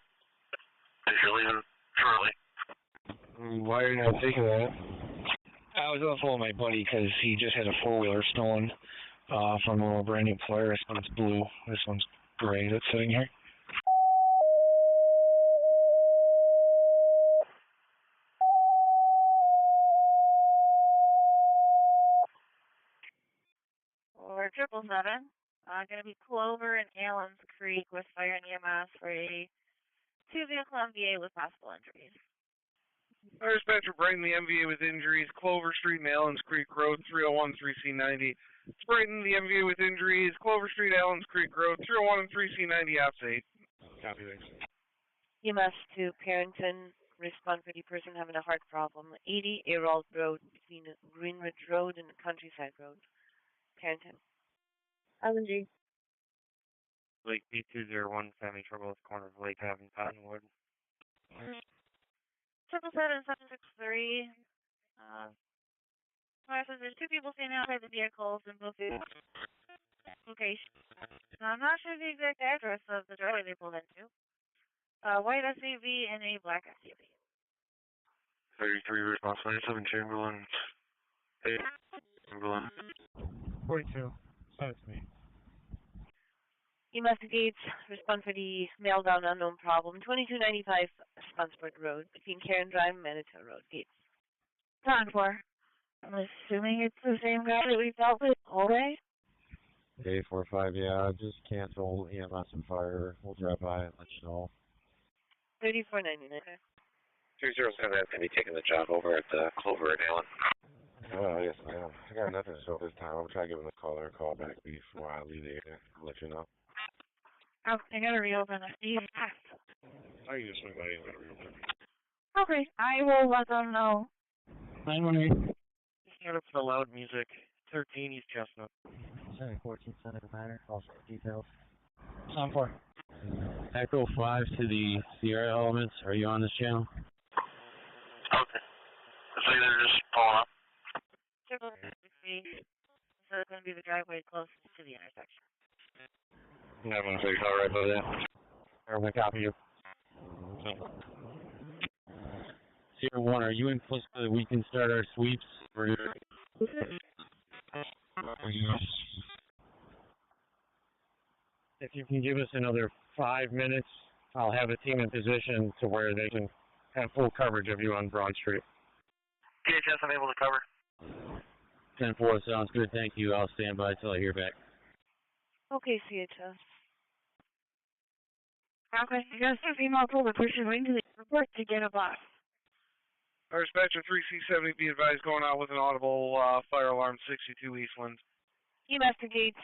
if you're leaving shortly? Why are you not taking that? I was on the phone with my buddy because he just had a four-wheeler stolen from a brand new Polaris. This one's blue. This one's gray that's sitting here. Or 777. Going to be Clover and Allen's Creek with fire and EMS for a 2-vehicle MVA with possible injuries. Fire dispatcher Brighton, the MVA with injuries, Clover Street and Allens Creek Road, 301 3C90. It's Brighton, the MVA with injuries, Clover Street, Allens Creek Road, 301 and 3C90, ops 8. Copy, thanks. EMS to Parrington, respond for the person having a heart problem. 80 Erald Road between Greenridge Road and Countryside Road. Parrington. LNG. Lake B201, family trouble at the corner of Lake Ave and Cottonwood. 777-763. Says there's 2 people standing outside the vehicles in both locations. Now, I'm not sure the exact address of the driveway they pulled into. White SUV and a black SUV. 33 response 97 Chamberlain. 8 Chamberlain. 42. Send it to me. Investigates, respond for the mail down unknown problem. 2295 Spencerport Road between Karen Drive and Manitou Road. Gates. Time for. I'm assuming it's the same guy that we dealt with all day. 845, yeah, just cancel EMS and fire. We'll drive by and let you know. 3499. 207 is going to be taking the job over at the Clover and Allen. Oh, yes, I am. I got nothing to show this time. I'm trying to give him a call or a call back before I leave the area. I'll let you know. Oh, I gotta reopen the EMS. I can just swing by and reopen. Okay, I will let them know. 918. Just notice the loud music. 13 East Chestnut. 714 Center Minor, also details. Sound 4. Echo 5 to the Sierra Elements. Are you on this channel? Okay. Looks like they're just pulling up. 663. So it's going to be the driveway closest to the intersection. 916, all right about that. I'm going to copy you. Sierra 1, are you in close so that we can start our sweeps? If you can give us another 5 minutes, I'll have a team in position to where they can have full coverage of you on Broad Street. DHS, I'm able to cover. 10-4, sounds good. Thank you. I'll stand by till I hear back. Okay, CHS. Okay, you guys have email told the person waiting to the airport to get a bus. Our dispatcher 3C70, be advised, going out with an audible fire alarm 62 Eastland. Investigates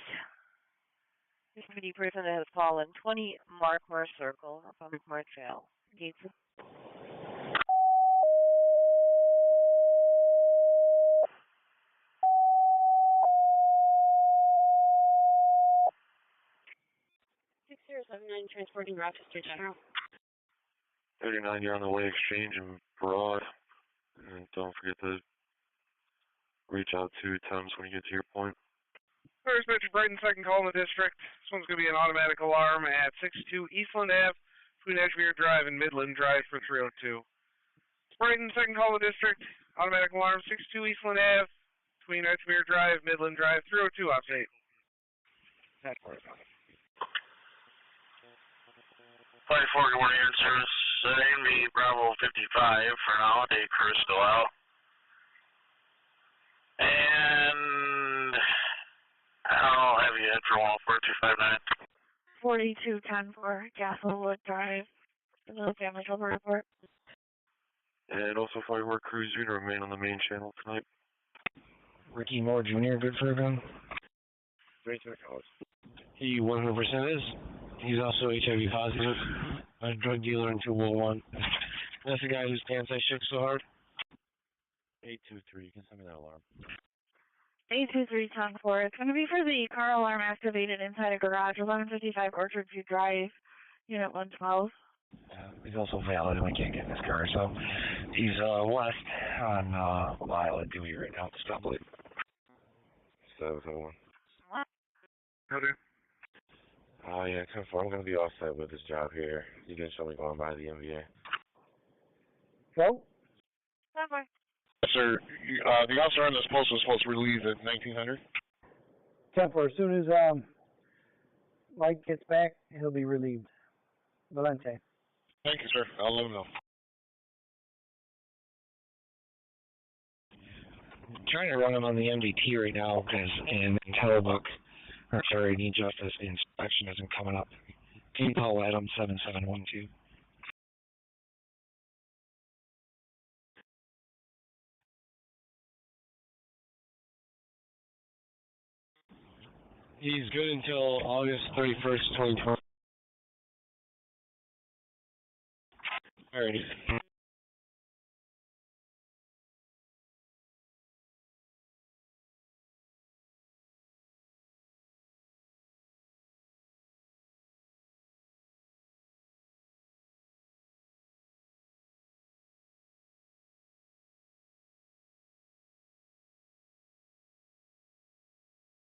the person that has fallen. 20 Markmore Circle, up on Markmore Trail. Gates. Transporting Rochester General. 39, you're on the way exchange in Broad. And don't forget to reach out to Thames when you get to your point. Fire dispatcher Brighton, second call in the district. This one's going to be an automatic alarm at 62 Eastland Ave, between Edgemere Drive and Midland Drive for 302. Brighton, second call in the district. Automatic alarm 62 Eastland Ave, between Edgemere Drive, Midland Drive, 302, update. 24, good morning, air service. AMB Bravo 55 for now. Day crew still out. And I'll have you in for 14259. 4210 Castlewood Drive. Little damage over report. And also firework crews, you're going to remain on the main channel tonight. Ricky Moore Jr., good for him. He 100% is. He's also HIV positive, a drug dealer in 201. That's the guy whose pants I shook so hard. 823, you can send me that alarm. 823-10-4. It's going to be for the car alarm activated inside a garage, 1155 Orchard View Drive, Unit 112. He's also valid and we can't get in his car, so he's west on Lyle at Dewey right now at the stoplight. 701. What? Okay. Yeah, 10-4, I'm going to be all set with this job here. You can show me going by the MVA. Go. Bye-bye. Sir, the officer on this post was supposed to relieve at 1900. 10-4, as soon as Mike gets back, he'll be relieved. Valente. Thank you, sir. I'll let him know. I'm trying to run him on the MDT right now because in Telebook, or sorry, Need Justice, the inspection isn't coming up. Can you call Adam 7712? He's good until August 31st, 2020. Alrighty.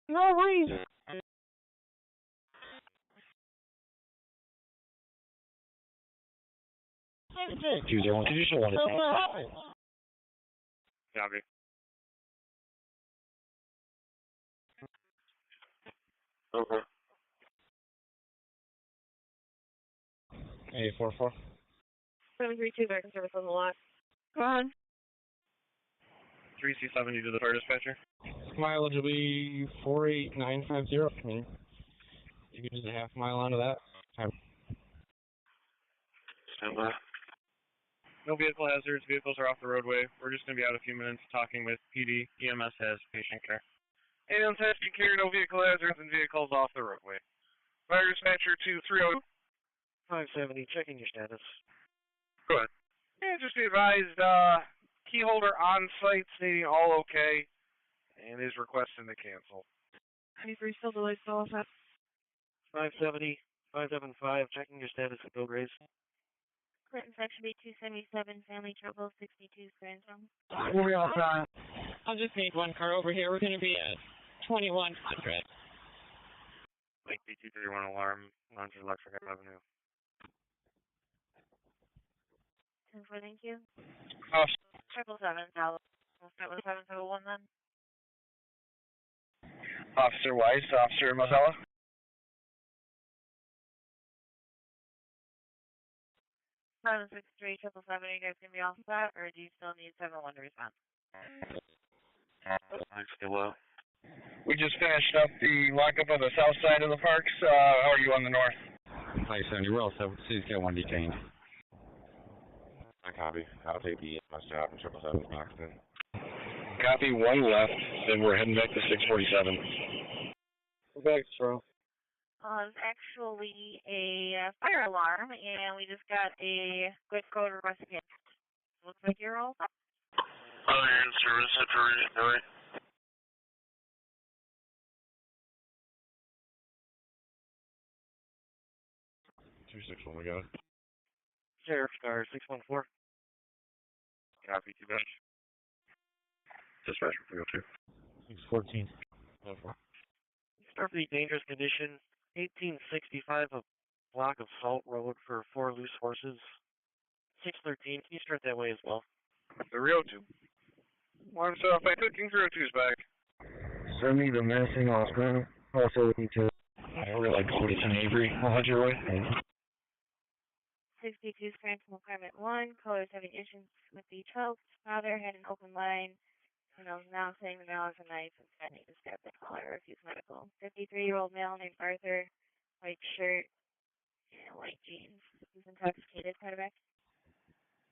No reason. Tuesday, one traditional one. Copy. Okay. 844. 732 back in service on the lot. Go on. 3C70 to the fire dispatcher. Mileage will be 48950. I mean, you can just a half mile onto that. Stand by. No vehicle hazards. Vehicles are off the roadway. We're just going to be out a few minutes talking with PD. EMS has patient care. Ambulance has secure, no vehicle hazards, and vehicles off the roadway. Fire dispatcher 230. 570, checking your status. Go ahead. Yeah, just be advised, key holder on site stating all okay, and is requesting to cancel. 23 still delayed, still off that. 570, 575, checking your status at Bill Grace. Clinton Section B277, Family Trouble, 62 Scranton. We'll be all set. I'll just need one car over here. We're going to be at 2100. Lake B231 alarm, launch Electric Avenue. Thank you. Officer 777, Dallas. We'll start with 771 then. Weiss, Officer Mazzella. 763, 777, are you guys going to be all set, or do you still need 701 to respond? Still low. We just finished up the lockup on the south side of the parks. How are you on the north? Hi, Sandy. We're all set. City's got one detained. I copy. I'll take the EMS job in 777 Ogden. Copy, one left, and we're heading back to 647. We're back, Charles. It's actually a fire alarm, and we just got a quick code request again. Looks like you're all set. Oh, you're in service. That's right. 261, we got it. Sheriff Star 614. Copy, too much. Dispatch, 302. 614. No problem. Start for the dangerous condition. 1865, a block of salt road for 4 loose horses. 613, can you start that way as well? 302. One stuff, I took King 302's back. Send me the menacing Oscar. Also with you too. I really like Otis and Avery. 100 way. 62 Scranton Requirement 1, colors having issues with the 12th. Father had an open line. Now saying the male has a knife and threatening to stab the caller, refuse medical. 53-year-old male named Arthur, white shirt, and white jeans. He's intoxicated, quarterback.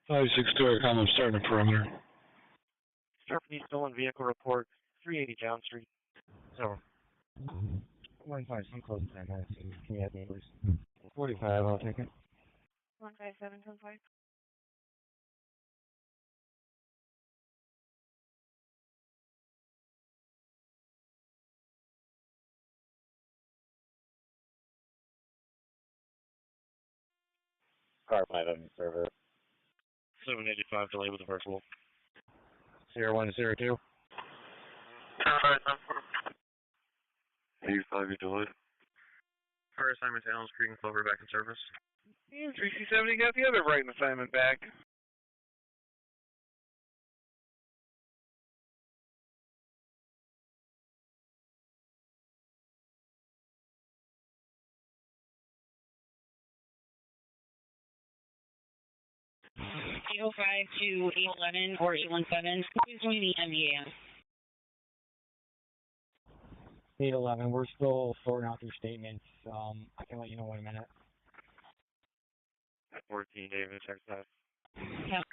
562, I'm starting a perimeter. Start for the stolen vehicle report, 380 John Street. So, 1-5, I'm close to 10 minutes. Can you have me, please? 45, I'll take it. 157, 10-4. Car 5 in service. 785 delay with the virtual. 0102. Alright, 85, you delayed. Car assignment to Allen Street and Clover back in service. 3C70 got the other right assignment back. .805 to 811 or 817. Please join the MEAS. 811, we're still sorting out your statements. I can let you know in a minute. 14 David, check that. Yep.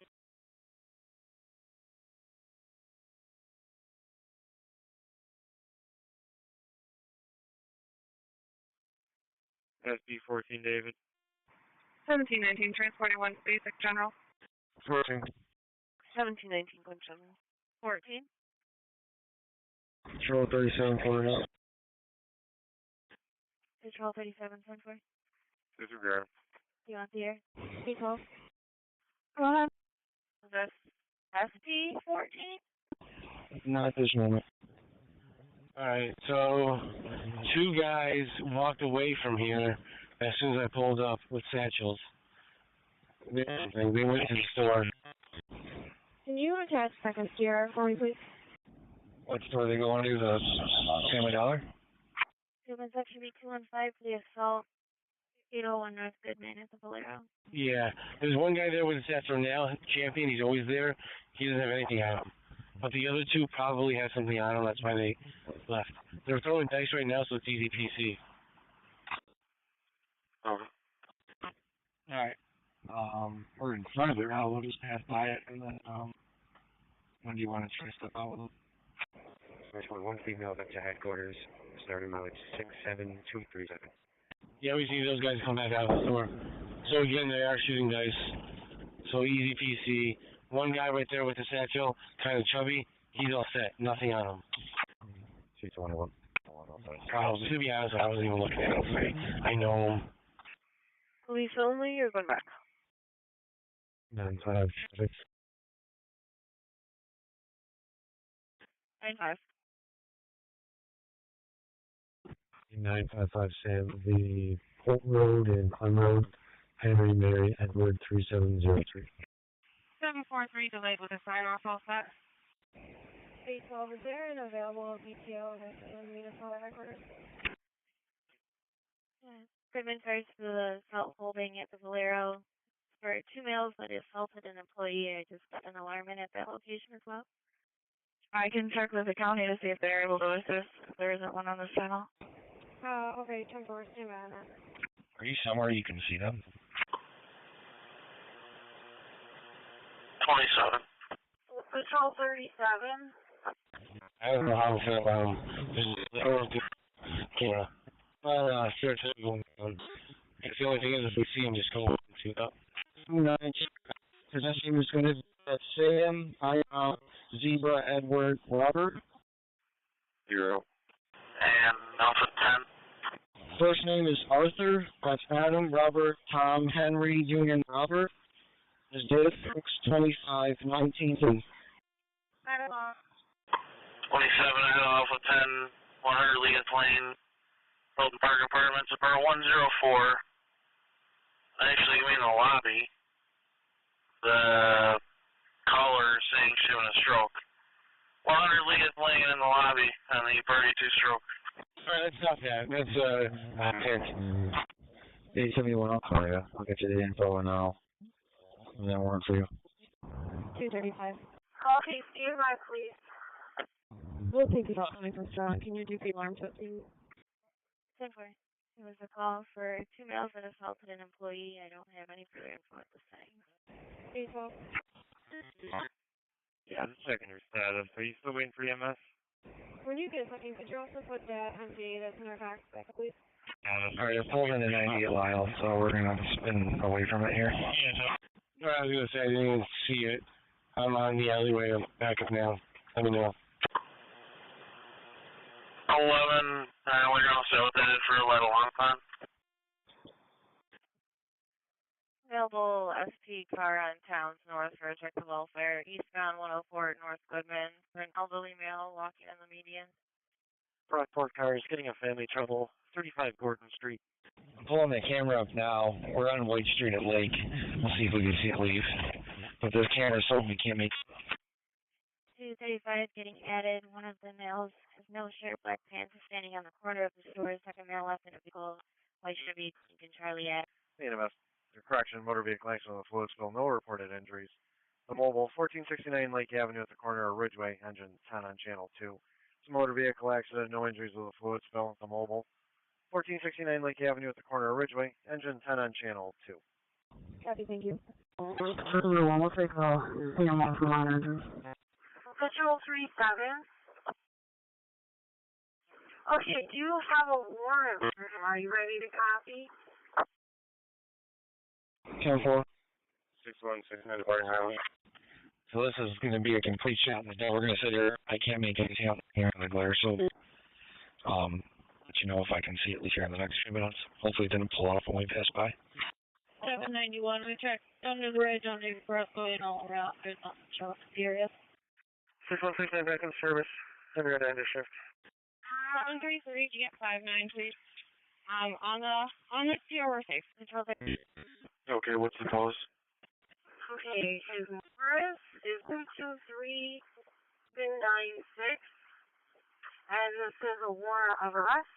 SB 14 David. 1719, transporting 1 basic general. 14. 1719, going general. 14. Control 37, pulling up. Control 37, 10-4. Disregard. Do you want the air? 312. Go ahead. Is this SB 14? Not at this moment. Alright, so 2 guys walked away from here as soon as I pulled up with satchels. They went to the store. Can you attach second steer for me, please? What store are they going to? The Family Dollar? Human section B215 for the assault. 801 North Goodman at the Bolero. Yeah, there's one guy there with a satchel now, champion, he's always there. He doesn't have anything on him. But the other 2 probably have something on them, that's why they left. They're throwing dice right now, so it's easy PC. Alright. We're in front of it now, we'll just pass by it, and then, when do you want to try to step out with them? First one female that's at headquarters, starting mileage 67237. Yeah, we see those guys come back out of the store. So again, they are shooting dice. So easy PC. One guy right there with the satchel, kind of chubby, he's all set, nothing on him. 221. To be honest, I wasn't even looking at him. I know him. Police only or going back? 956. 95. 9555 Sam, the Holt Road and Monroe, Henry, Mary, Edward, 3703. 743 delayed with a sign-off all set. 812 is there and available BTO with Minnesota headquarters. Equipment charge for the assault holding at the Valero for 2 males that assaulted an employee. I just got an alarm in at that location as well. I can check with the county to see if they're able to assist. If there isn't one on this channel. Okay, 10-4, stand by on that. Are you somewhere you can see them? 27. Patrol 37. I don't know how to feel about them. Camera. Sure, it's the only thing is if we see him, just go and see that. 29, possession is going to be Sam, Zebra, Edward, Robert. 0. And Alpha 10. First name is Arthur, that's Adam, Robert, Tom, Henry, Union, Robert. His date of birth, 25/19. 27 Alpha 10, 100 Leeds Lane, Hilton Park Apartments, apartment 104. Actually, in the lobby, the caller is saying she's having a stroke. 100 Leeds Lane in the lobby on the party 2 stroke. That's not that. That's, Pitt. 871, I'll call you. I'll get you the info and I'll then warrant for you. 235. Okay, stand by, please. We'll take it off for strong. Can you do the alarm shut, please? 10-4. It was a call for 2 males that assaulted an employee. I don't have any further info at this time. 812. Yeah, I'm just checking your status. Are you still waiting for EMS? When you get a second, could you also put that MCA that's in our box back, please? Alright, it's pulling in the 98 Lyle, so we're gonna spin away from it here. Yeah, I was gonna say, I didn't even see it. I'm on the alleyway. I'm back up now. Let me know. 11, we're all set with that for a little long time. Available SP car on Towns North for a check of welfare. Eastbound 104 at North Goodman for an elderly male walking on the median. Brockport car is getting a family trouble. 35 Gordon Street. I'm pulling the camera up now. We're on White Street at Lake. We'll see if we can see it leave. But this camera's so we can't make 235 getting added. One of the males has no shirt, black pants, is standing on the corner of the store. Second male left in a vehicle. White should be Lincoln Charlie at. EMS, correction, motor vehicle accident with fluid spill, no reported injuries. The mobile, 1469 Lake Avenue at the corner of Ridgeway, engine 10 on channel 2. It's a motor vehicle accident, no injuries with a fluid spill. The mobile, 1469 Lake Avenue at the corner of Ridgeway, engine 10 on channel 2. Copy, thank you. We'll take EMS for monitors. Patrol 37. Okay, do you have a warrant for him? Are you ready to copy? 10-4. 6169 Barton Highway. So this is going to be a complete shot in the dark. We're going to sit here. I can't make anything out here in the glare, so let you know if I can see at least here in the next few minutes. Hopefully it didn't pull off when we pass by. 791, we checked under the bridge on the expressway and all around. There's nothing showing in the area. 6169 back in service. Henrietta end of shift. 133, you get 59, please. On the CO, we're safe. Okay, what's the cause? Okay, his number is 223-96, and this is a warrant of arrest.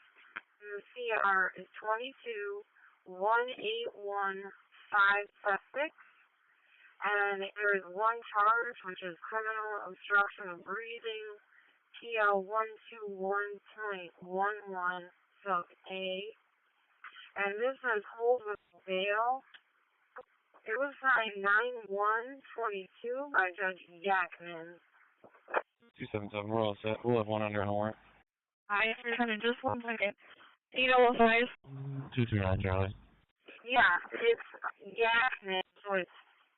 The CR is 22-181-576, and there is one charge, which is criminal obstruction of breathing, TL 121.11 sub A, and this is hold with bail. It was signed 9/1/22 by Judge Yakman. 277, we're all set. We'll have one under warrant. I understand. Just 1 second. 805. 229, Charlie. Yeah, it's Yakman, so it's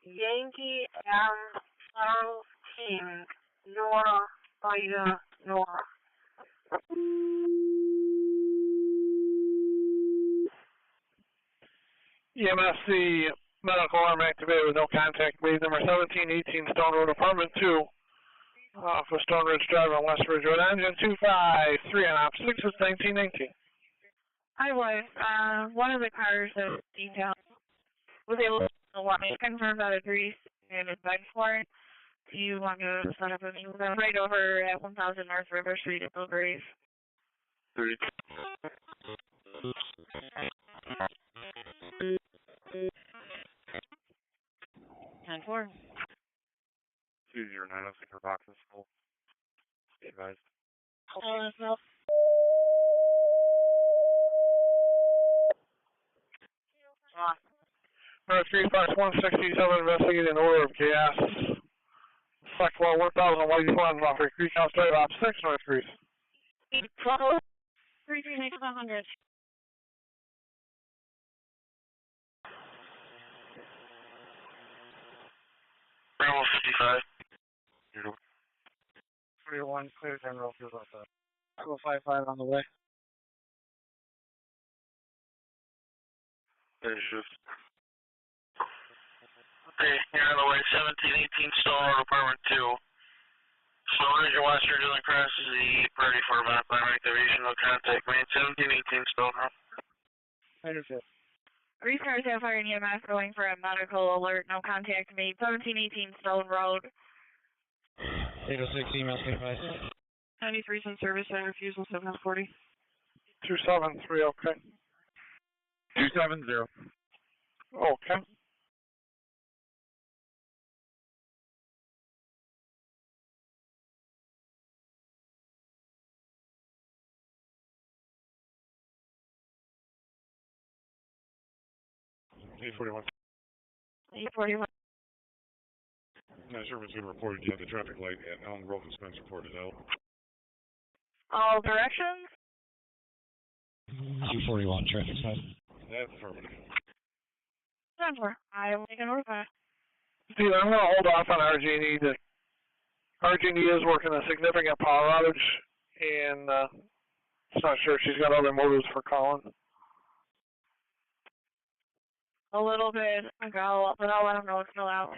Yankee M. Charles King, Nora, Ida, Nora. EMS, medical arm activated with no contact made. Number 1718 Stone Road, apartment 2. For Stone Ridge Drive on West Ridge Road. Engine 253 on op 6 is 1919. Hi, boys. One of the cars that was detailed was able to watch confirm that agrees in Bedford. Do you want to set up a meeting right over at 1000 North River Street at Belgrave? 30. And 4. 209, looks like her box is full. Be advised. Hold on, myself. North Street, Box 167, investigating order of gas. Select well 1000 White Fund, Lafayette Creek House Drive, Op 6, North Greece. 12, 338,100. Bravo 55. 301, clear general, feels like that. 255 on the way. Finish shift. Okay, you're on the way, 1718 Stone Road, Apartment 2. So, Region Western doing across the party for event plan activation. No contact me. 1718 Stone Road. Understood. Restart Sapphire and EMS going for a medical alert. No contact made. 1718 Stone Road. 806 email advice. 93 in service and refusal 740. 273, okay. 270. Okay. A41. 841. Not sure if it's been reported yet. The traffic light at Monroe and spencerport is out. All directions? 241, traffic side. That's affirmative. 10-4. I will make a note of that. Steve, I'm going to hold off on RG&E. RG&E is working a significant power outage, and it's not sure if she's got other motives for calling. A little bit ago, but I'll let them know it's still out.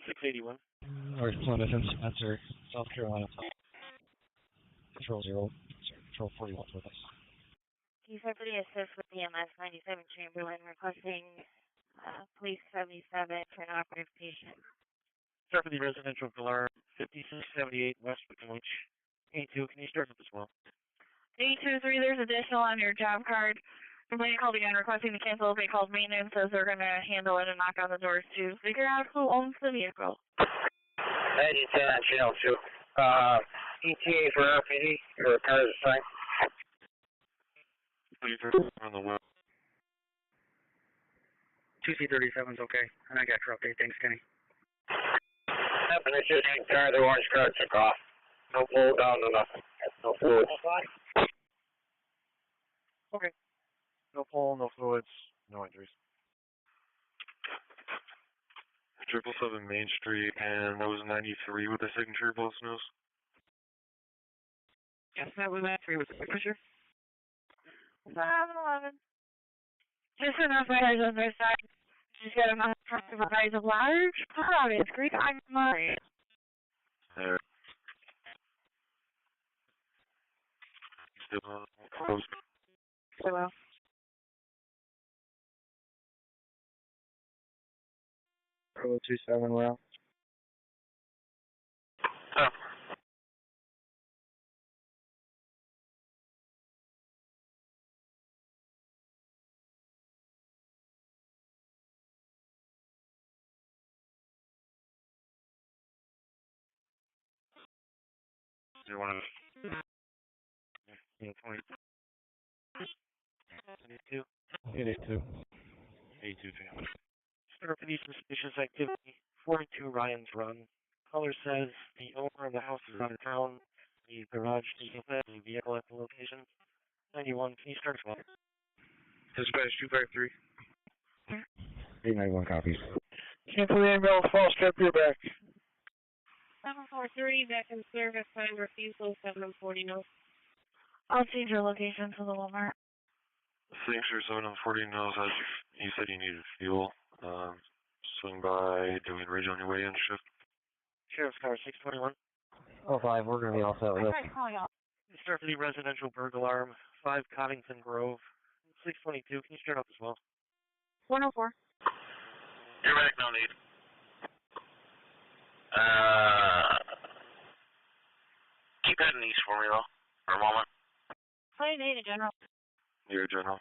681. North Plymouth and Spencer, South Carolina. Control 0, Control 41 with us. He's happy to assist with the EMS 97 Chamberlain requesting police 77 for an operative patient. Start for the residential alarm 5678 West Village. 82, can you start up as well? 823, there's additional on your job card. Complaint called again requesting to cancel. They called maintenance, says they're going to handle it and knock on the doors to figure out who owns the vehicle. 9010 on channel 2. ETA for RPD for cars assigned. Please on the web. 2C37's okay. And I got your update. Thanks, Kenny. Happened to just car, the orange car took off. No pull down to nothing. No fluids. Okay. No pull, no fluids, no injuries. 777 Main Street, and that was 93 with the signature both snows. Yes, that was 93 with the signature. 711. Just enough fires on their side. She's got enough to supervise a large crowd. It's Greek on Murray. There. Still closed. So well. Pro 27 well. Oh. Do you want to? Yeah, 20. 82. 82. 82 family. Start for the suspicious activity. 42 Ryan's Run. Caller says the owner of the house is out of town. The garage taking the vehicle at the location. 91, can you start as well? Dispatch 253. 891 copies. Cancel the ambulance, false cap, you're back. 743, back in service, time refusal, 740 no. I'll change your location to the Walmart. Signature 740 knows as you said you needed fuel. Swing by, doing radio on your way in shift. Sheriff's car 621. 05, we're going to be all set with this. Start for the residential burglar alarm, 5 Cottington Grove. 622, can you start up as well? 104. You're back, no need. Keep heading east for me, though, for a moment. Plane 8, General. You're General.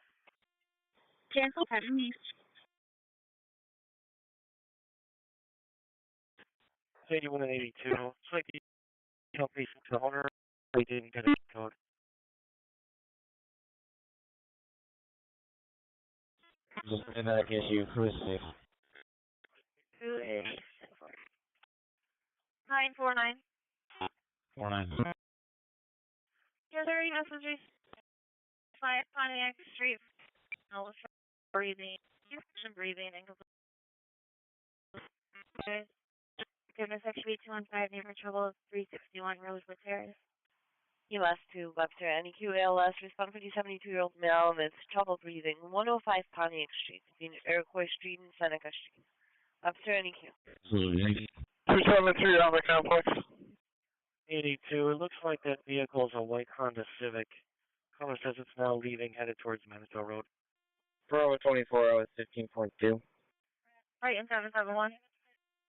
Cancel, heading east. 81 and 82. It's like the company from the owner. They didn't get a code. Just in that case, you who is safe. 949. 49. Your 30 messages. 5 Pontiac Street. No breathing. Breathing. Goodness, XB 215, neighbor trouble, 361 Rosewood Terrace. EMS to Webster, NEQ ALS, respond for the 72-year-old male with trouble breathing, 105 Pontiac Street, between Iroquois Street and Seneca Street. Webster, NEQ. 273 on the complex. 82. It looks like that vehicle is a white Honda Civic. Caller says it's now leaving, headed towards Monroe Road. Bravo 24, I was 15.2. Right, in 771.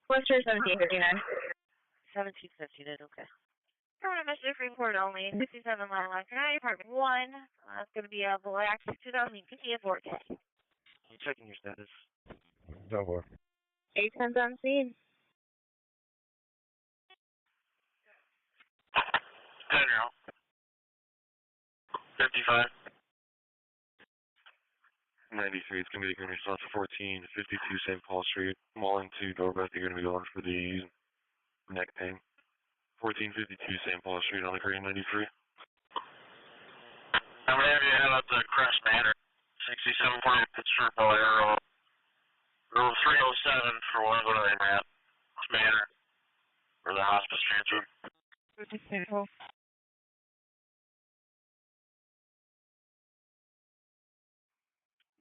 Webster 1759. 1759, okay. Current message report only, 67 line line. Canadian Department 1. It's going to be a black 2018 Forte. I'm checking your status. Go for it. 810's on scene. General. 55. 93, it's going to be going to response to 14, 52 St. Paul Street. Mulling to Doorbell, you're going to be going for the neck pain. 1452 St. Paul Street on the green 93. I'm going to have you head up to Crest Manor. 6740 Pittsford, Road 307 for one, go to the Manor. For the hospice transfer.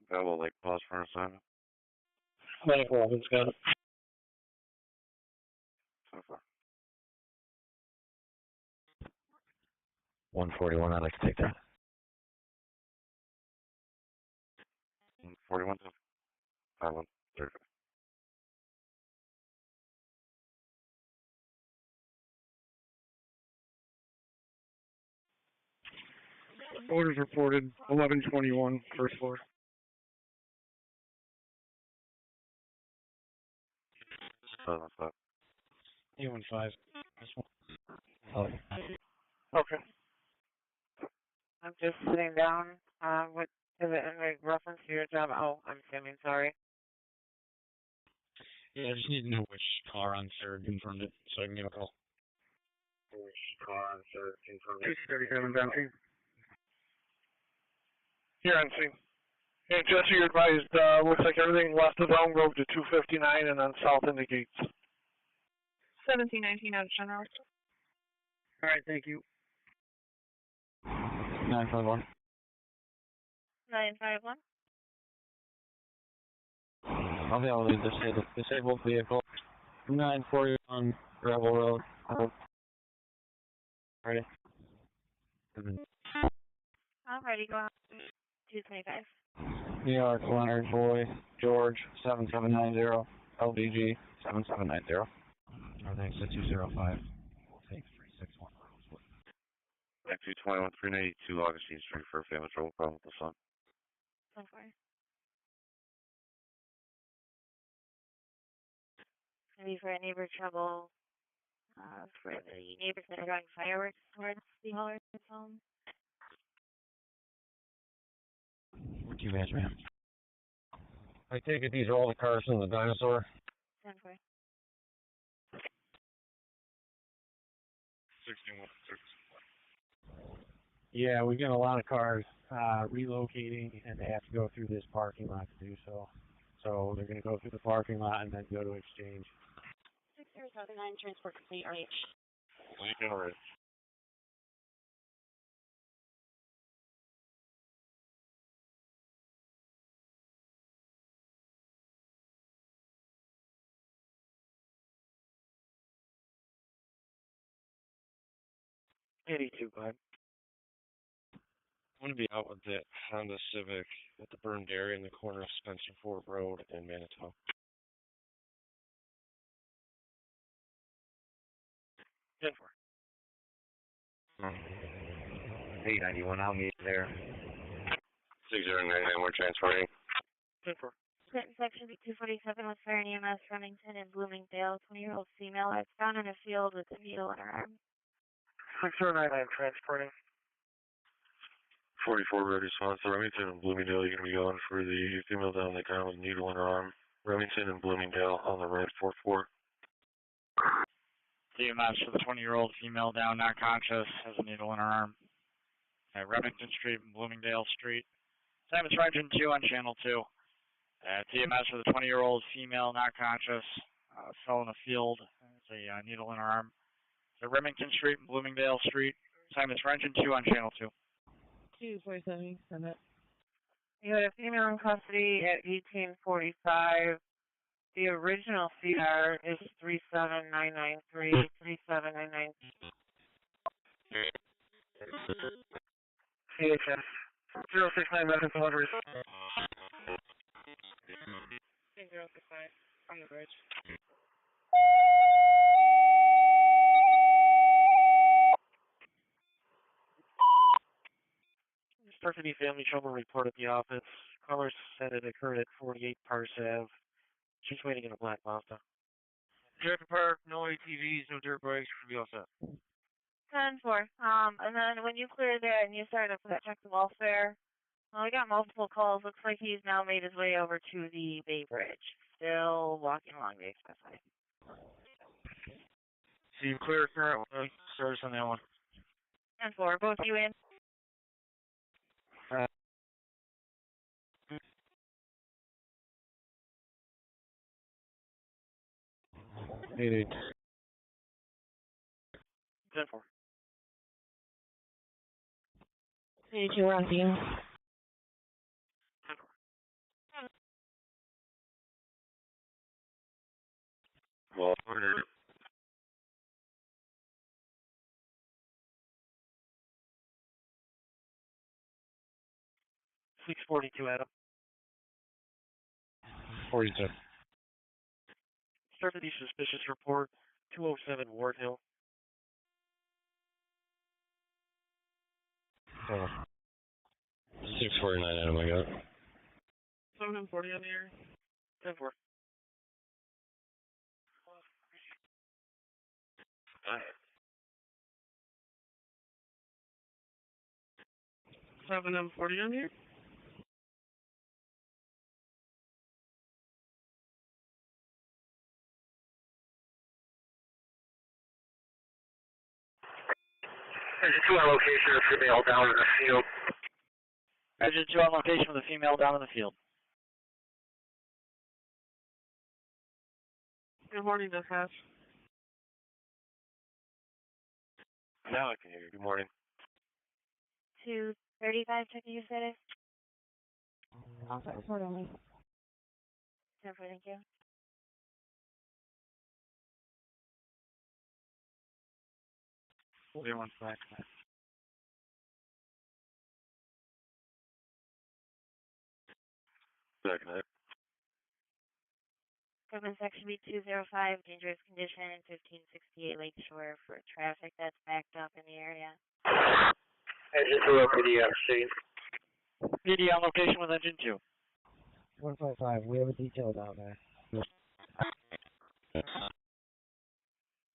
Babel Lake, pause for a second. Medical weapons got it. So far. 141, I'd like to take that. 41 to 51, 35. Orders reported 1121, first floor. 7-5. 815. This one. Okay. I'm just sitting down. What is it in reference to your job? Oh, I'm assuming. Sorry. Yeah, I just need to know which car on Sarah confirmed it, so I can give a call. Which car on Sarah confirmed it? 237 down scene. Here on scene. Hey, Jesse, you're advised, looks like everything west of Elm Grove to 259 and then south into Gates. 1719 out of General. All right, thank you. 951. 951. I'll be able to disabled vehicle. 941 Gravel Road. Ready? Alrighty, go on. 225. New York, Leonard Boy, George, 7790, LDG, 7790. Thanks to 205. Take 361. Actually, 21, 382 Augustine Street for a family trouble problem with the sun. 1-4. Maybe for a neighbor trouble, for the neighbors that are going fireworks towards the Holler's home. What you guys, ma'am? I take it these are all the cars from the dinosaur? 10-4. 61, 6. Yeah, we got a lot of cars relocating, and they have to go through this parking lot to do so. So they're going to go through the parking lot and then go to exchange. 6079, transport complete, RH. Lincoln Ridge. $82, bud. I'm going to be out with that Honda Civic at the burned area in the corner of Spencerport Road in Manitoba. 10-4. 891, I'll meet you there. 6099, we're transporting. 10-4. Section 247 with Fire and EMS, Remington and Bloomingdale, 20-year-old female that's found in a field with a needle in her arm. 6099, transporting. 44 red response to Remington and Bloomingdale. You're going to be going for the female down on the ground with a needle in her arm. Remington and Bloomingdale on the red 4-4. EMS for the 20-year-old female down, not conscious, has a needle in her arm. At Remington Street and Bloomingdale Street. Time is Engine 2 on Channel 2. TMS for the 20-year-old female, not conscious, fell in a field. There's a needle in her arm. So Remington Street and Bloomingdale Street. Time is Engine 2 on Channel 2. 247, send it. You had a female in custody at 1845. The original CR is 37993, 37993. CHS 069 Medical Deliveries. 065, on the bridge. Starcity family trouble report at the office. Caller said it occurred at 48 Pars Ave. She's waiting in a black Mazda. Jericho Park, no ATVs, no dirt bikes, should be all set. 10-4. And then when you cleared that and you started up that check the welfare, well, we got multiple calls. Looks like he's now made his way over to the Bay Bridge. Still walking along the expressway. So you clear current service on that one. 10-4. Both you in? Eight. 10-4. 82, we're on scene. Well, ordered. 642, Adam. 42. Started the suspicious report, 207 Ward Hill. 649, Adam, I got it. 740 on the air. 10-4. Seven 40 on here. Engine 2 on location, a female down in the field. Engine 2 on location with a female down in the field. Good morning, dispatch. Now I can hear you. Good morning. 235, checking your status. Outside report only. 10-4, thank you. Everyone's back. Second night. Government Section B205, dangerous condition, 1568 Lakeshore for traffic that's backed up in the area. Engine 2 on PDMC. PD on location with Engine 2. 155, we have a detail down there.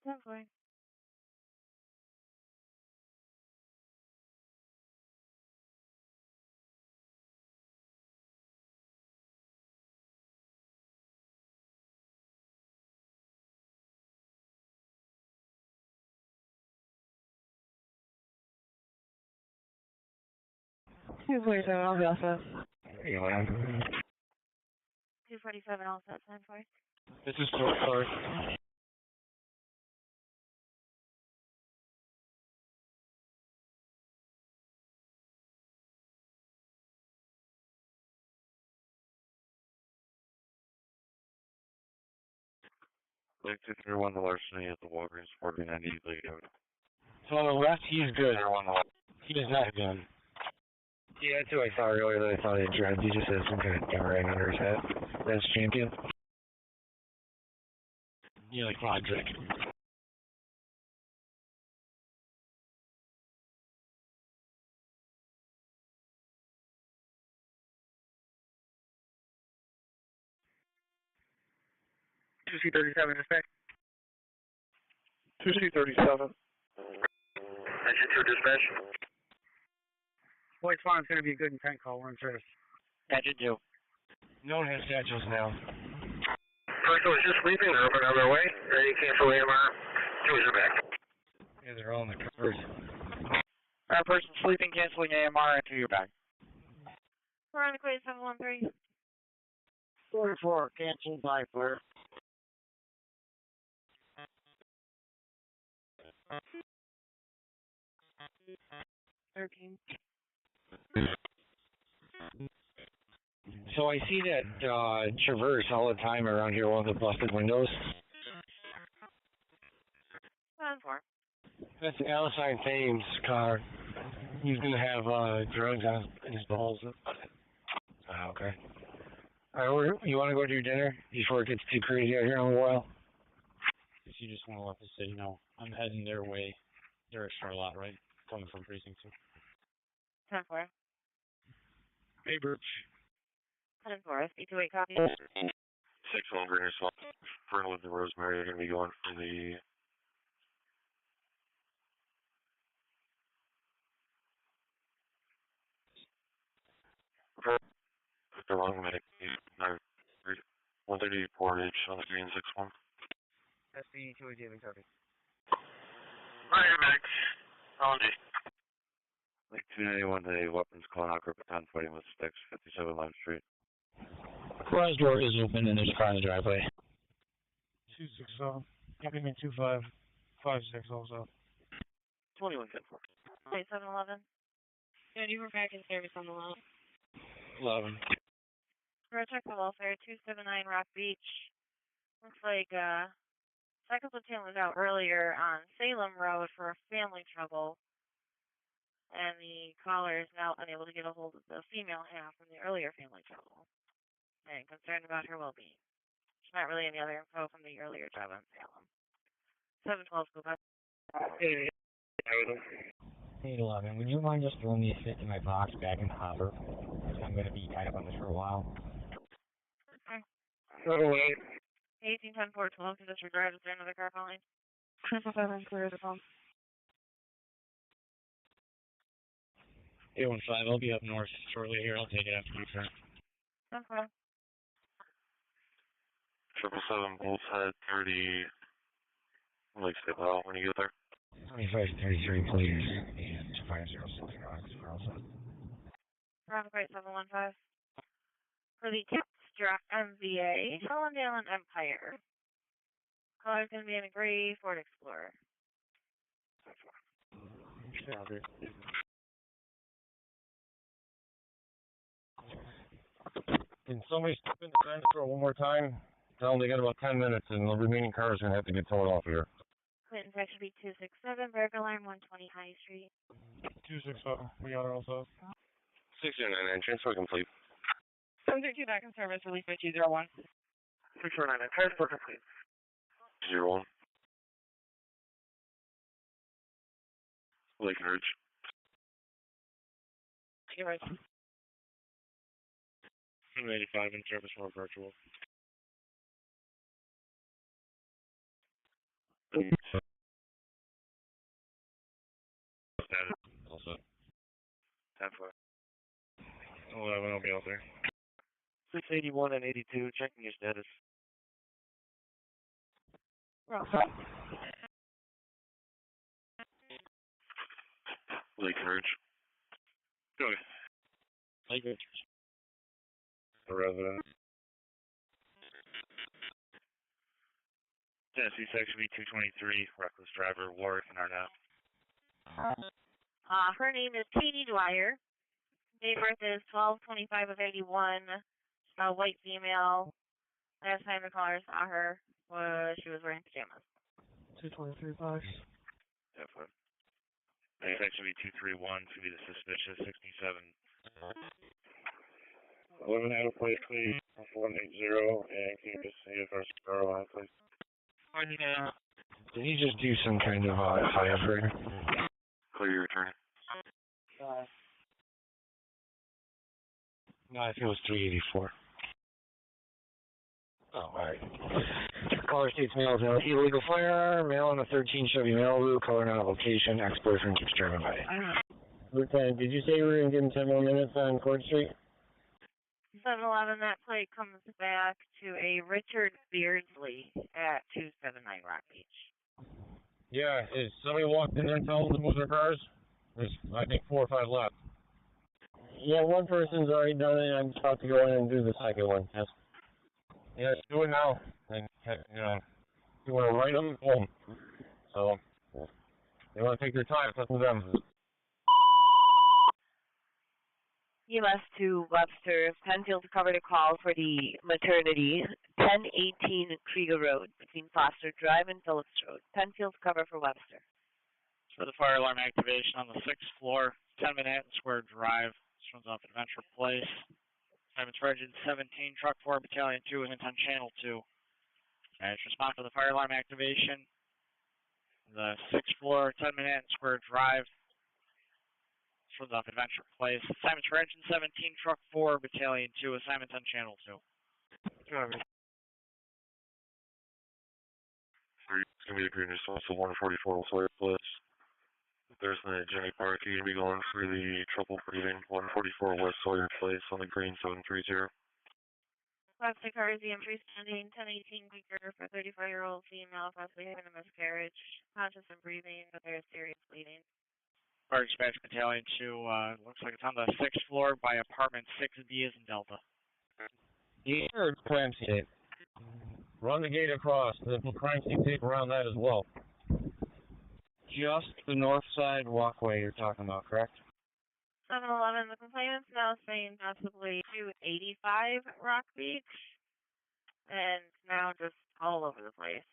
10-4. I'll be all set. 247, all set, 10-4. This is so sorry. Like 231, the larceny at the Walgreens, 1490 layout. So on the left, he's good. He does not have a gun. Yeah, that's who I saw earlier that I saw the insurance. He just has some kind of gun right under his head. That's Champion. Yeah, like Roderick. 2C37 dispatch. 2C37. Engine 2 dispatch. White Swan's going to be a good intent call. We're in service. Engine 2. No one has satchels now. First one is just sleeping, they're up another way. Ready to cancel AMR. Joys are back. Yeah, they're all in the covers. Person sleeping, canceling AMR into your back. We're on the Quay 713. 44, cancel by flare. So I see that Traverse all the time around here, one of the busted windows. 7-4. That's Alcine Thames' car. He's going to have drugs on his balls. Okay. All right, you want to go to your dinner before it gets too crazy out here on the wall? If you just want to let the city know, I'm heading their way. They're extra a lot, right? Coming from precinct 2. 10-4. Hey, Birch. 10-4. SB28 copy. 6 on Green Swamp. Fernwood and Rosemary are going to be going for the long medic 130 portage on the Green 6-1. SB28 copy. Alright, medic. Holiday. Like 291, the weapons calling out group of 10 fighting with sticks, 57 Lime Street. Garage door is open and there's a car in the driveway. 267. Copy me 2556 also. 21 10-4. Wait, 711. Yeah, you were back in service on the lot. 11. Check the welfare, 279 Rock Beach. Looks like, Cycle Platoon was out earlier on Salem Road for family trouble. And the caller is now unable to get a hold of the female half from the earlier family trouble. And concerned about her well-being. There's not really any other info from the earlier job on Salem. 712, go back. 811, would you mind just throwing me a fit in my box back in the hopper? I'm going to be tied up on this for a while. Okay. 718. 18, 10, 4, 12, to disregard. Is there another car calling? 7 clear the phone. 815, I'll be up north shortly here. I'll take it after you, sir. Okay. 777 Bulls Head 30. Like, stay out when you get there. 2533, please. And 2506 rocks, also. Traffic rate 715. For the Tipstruck MVA, Hellendale and Empire. Caller's going to be in a gray Ford Explorer. Can somebody step in the fence for one more time? Tell them they got about 10 minutes and the remaining cars are going to have to get towed off here. Clinton section B 267, Burger Line 120 High Street. 267. We got her also. 609 transfer complete. 732 back in service, release by 201. 649, transport complete. 01. Lake Ridge. You're right. 285 in service for virtual. Also. 10-4. 11, I'll be out there. 681 and 82, checking your status. Lake Ridge. Go ahead. Lake Ridge. The resident. Tennessee section B223, reckless driver, Warwick and Arnett. Her name is Katie Dwyer. Date of birth is 12/25 of 81. A white female. Last time the caller saw her was she was wearing pajamas. 223.5. Yeah, fine. Section B231 to be the suspicious 67. 11 adequate, please. 4180, and can you just see if our star line, please? Did he just do some kind of high operator? Clear your return. No, I think it was 384. Oh, alright. Caller states male is illegal firearm, male on a 13 Chevy Malibu, color not location, ex-boyfriend keeps driving by. Lieutenant, did you say we were going to give him 10 more minutes on Court Street? 7-11, that plate comes back to a Richard Beardsley at 279 Rock Beach. Yeah, is somebody walked in there and told them to move their cars? There's, I think, 4 or 5 left. Yeah, one person's already done it. I'm about to go in and do the second one. Yes. Yeah, do it now. And, you know, you want to write them, boom. So, they want to take their time. It's up to them. EMS to Webster. Penfield covered a call for the maternity. 1018 Krieger Road between Foster Drive and Phillips Road. Penfield cover for Webster. For the fire alarm activation on the 6th floor, 10 Manhattan Square Drive. This one's off Adventure Place. Simon's Regiment 17, Truck 4, Battalion 2, and on Channel 2. It's respond for the fire alarm activation. The 6th floor, 10 Manhattan Square Drive. This one's off Adventure Place. Simon's Regiment 17, Truck 4, Battalion 2, assignments on Channel 2. It's going to be a green response to 144 Sawyer Place. There's the Jenny Park. You're going to be going for the trouble breathing, 144 West Sawyer Place on the green 730. Plastic car is EM freestanding, 1018 Quaker for 35-year-old female, possibly having a miscarriage, conscious and breathing, but there's serious bleeding. Fire Dispatch Battalion 2, looks like it's on the 6th floor by apartment 6B as in Delta. You heard crime scene tape. Run the gate across, and then put crime scene tape around that as well. Just the north side walkway you're talking about, correct? 7-11, the complainant's now saying possibly 285 Rock Beach, and now just all over the place.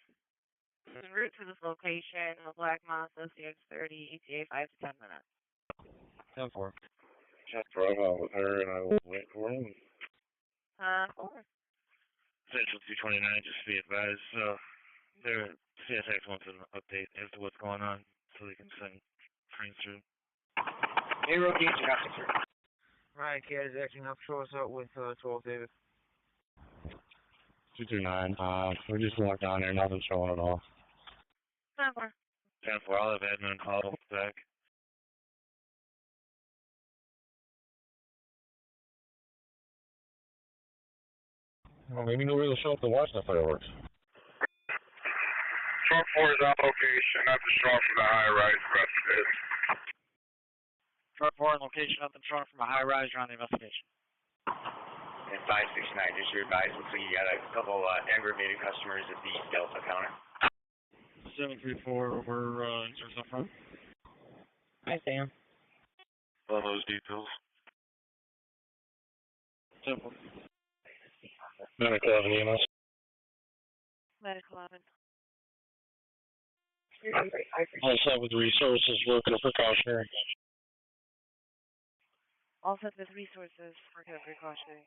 En route to this location, the Black Mazda CX-30, ETA 5 to 10 minutes. 10-4. Just drive out with her, and I will wait for him. 4. Central 229, just to be advised. Their CSX wants an update as to what's going on so they can send trains through. Hey, Rookie, traffic, sir. Ryan Cat is acting up. Show us out with 12 David. 229. We just walked down there. Nothing's showing at all. 10-4. 10-4, I'll have admin call back. Well, maybe nobody will show up to watch the fireworks. Truck 4 is on location, nothing showing from the high-rise investigation. Truck 4 on location, nothing showing from a high-rise, you're on the investigation. And 569, just your advice, looks like you got a couple aggravated customers at the Delta counter. 734, we're inserts up front. Hi, Sam. On those details. Simple. Medical 11 EMS. Medical 11. All set with resources, working a precautionary. All set with resources, working a precautionary.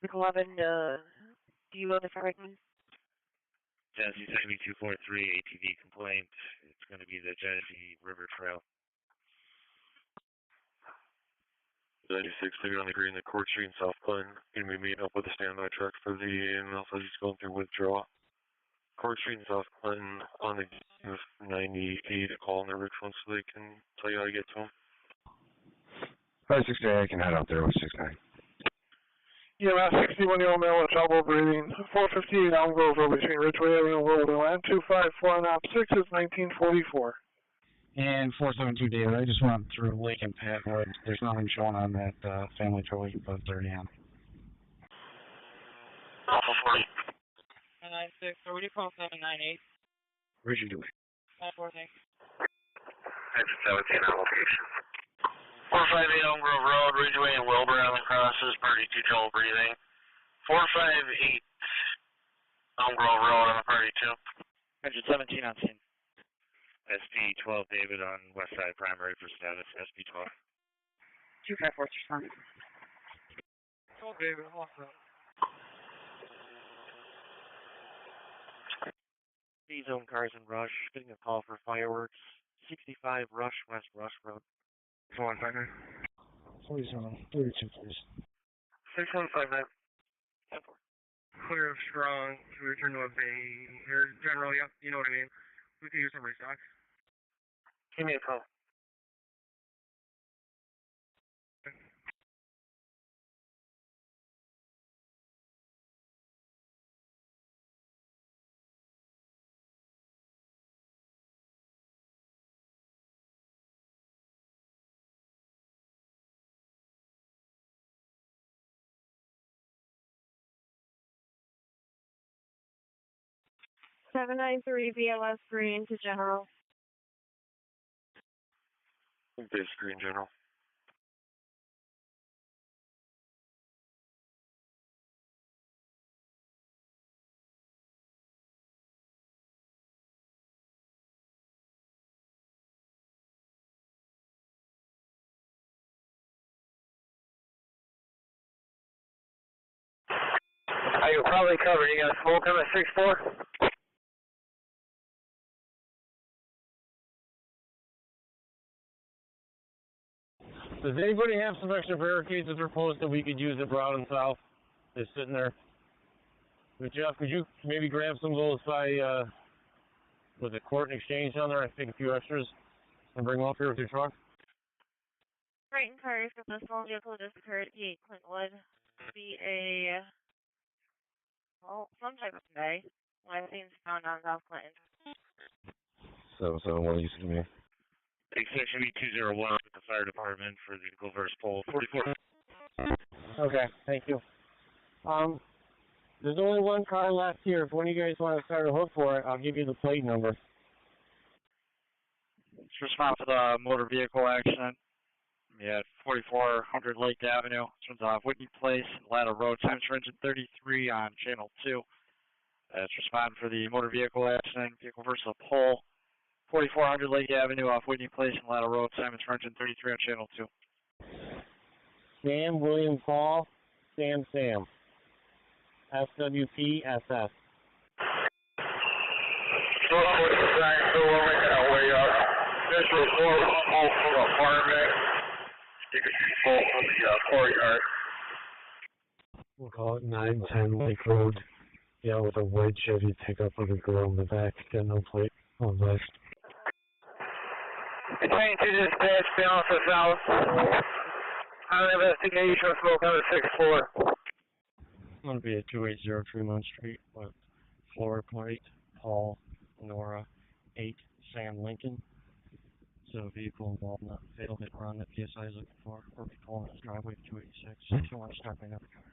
Medical 11, do you know the fragment? Genesee 7243 ATV complaint. It's going to be the Genesee River Trail. 96, they're on the green, the Court Street in South Clinton. Going to be meeting up with a standby truck for the EMS as he's going through withdrawal. Court Street in South Clinton on the 98, call in the Richmond so they can tell you how to get to him. 568, I can head out there with 69. EMS 61-year-old male with elbow breathing. 458 Elm Grove Road between Ridgeway Avenue and Willow. 254 and op 6 is 1944. And 472 David, I just went through Lake and Patwood. There's nothing showing on that family trouble you put 30 on. Alpha 40. 996, so what do you call 798? Richard Dewey. 9-4, thanks. Exit 17 on location. 458 Elm Grove Road, Ridgeway and Wilbur Island crosses, party 2 trouble breathing. 458 Elm Grove Road on the party 2. Exit 17 on scene. SP 12 David on west side primary for status, SP 12. 254, respond. 12 David, all set. D-zone cars in Rush, getting a call for fireworks. 65 Rush, West Rush Road. 4159. 47, 32, please. 6159. 10-4. clear of strong to return to a bay. Or general, yep, you know what I mean. We could use some restock. Give me a call. Seven 9-3 BLS Green to General. Base Green General. You're probably covered. You got smoke on the 6-4? Does anybody have some extra barricades that are posted we could use at Broad and South? They're sitting there. Jeff, could you maybe grab some of those by, was it Court and Exchange down there? I think a few extras and bring them up here with your truck. Right inquiries for the small vehicle just occurred at 8 Clintwood. Be a, well, some type of bay. I've seen found on South Clinton. 771 East of me. Section B201 with the fire department for the vehicle versus pole 44. Okay, thank you. There's only one car left here. If one of you guys want to start a hook for it, I'll give you the plate number. Let's respond to the motor vehicle accident. We had 4400 Lake Avenue. This one's off Whitney Place, Ladder Road, times for engine 33 on channel 2. Let's respond for the motor vehicle accident, vehicle versus a pole. 4400 Lake Avenue off Whitney Place and Ladder Road, Simons for engine 33 on channel 2. Sam, William, Paul, Sam. SWPSS. This was full for the apartment. You can see full from the courtyard. We'll call it 910 Lake Road. Yeah, with a white Chevy pickup with a girl in the back. Got no plate on west. Train to dispatch, balance of south. On investigation, smoke on the 6-4. I'm going to be at 2803 Fremont Street with floor plate, Paul, Nora, 8, Sam Lincoln. So vehicle involved in a fatal hit run that PSI is looking for, or people in his driveway 286. If you want to start picking up a car.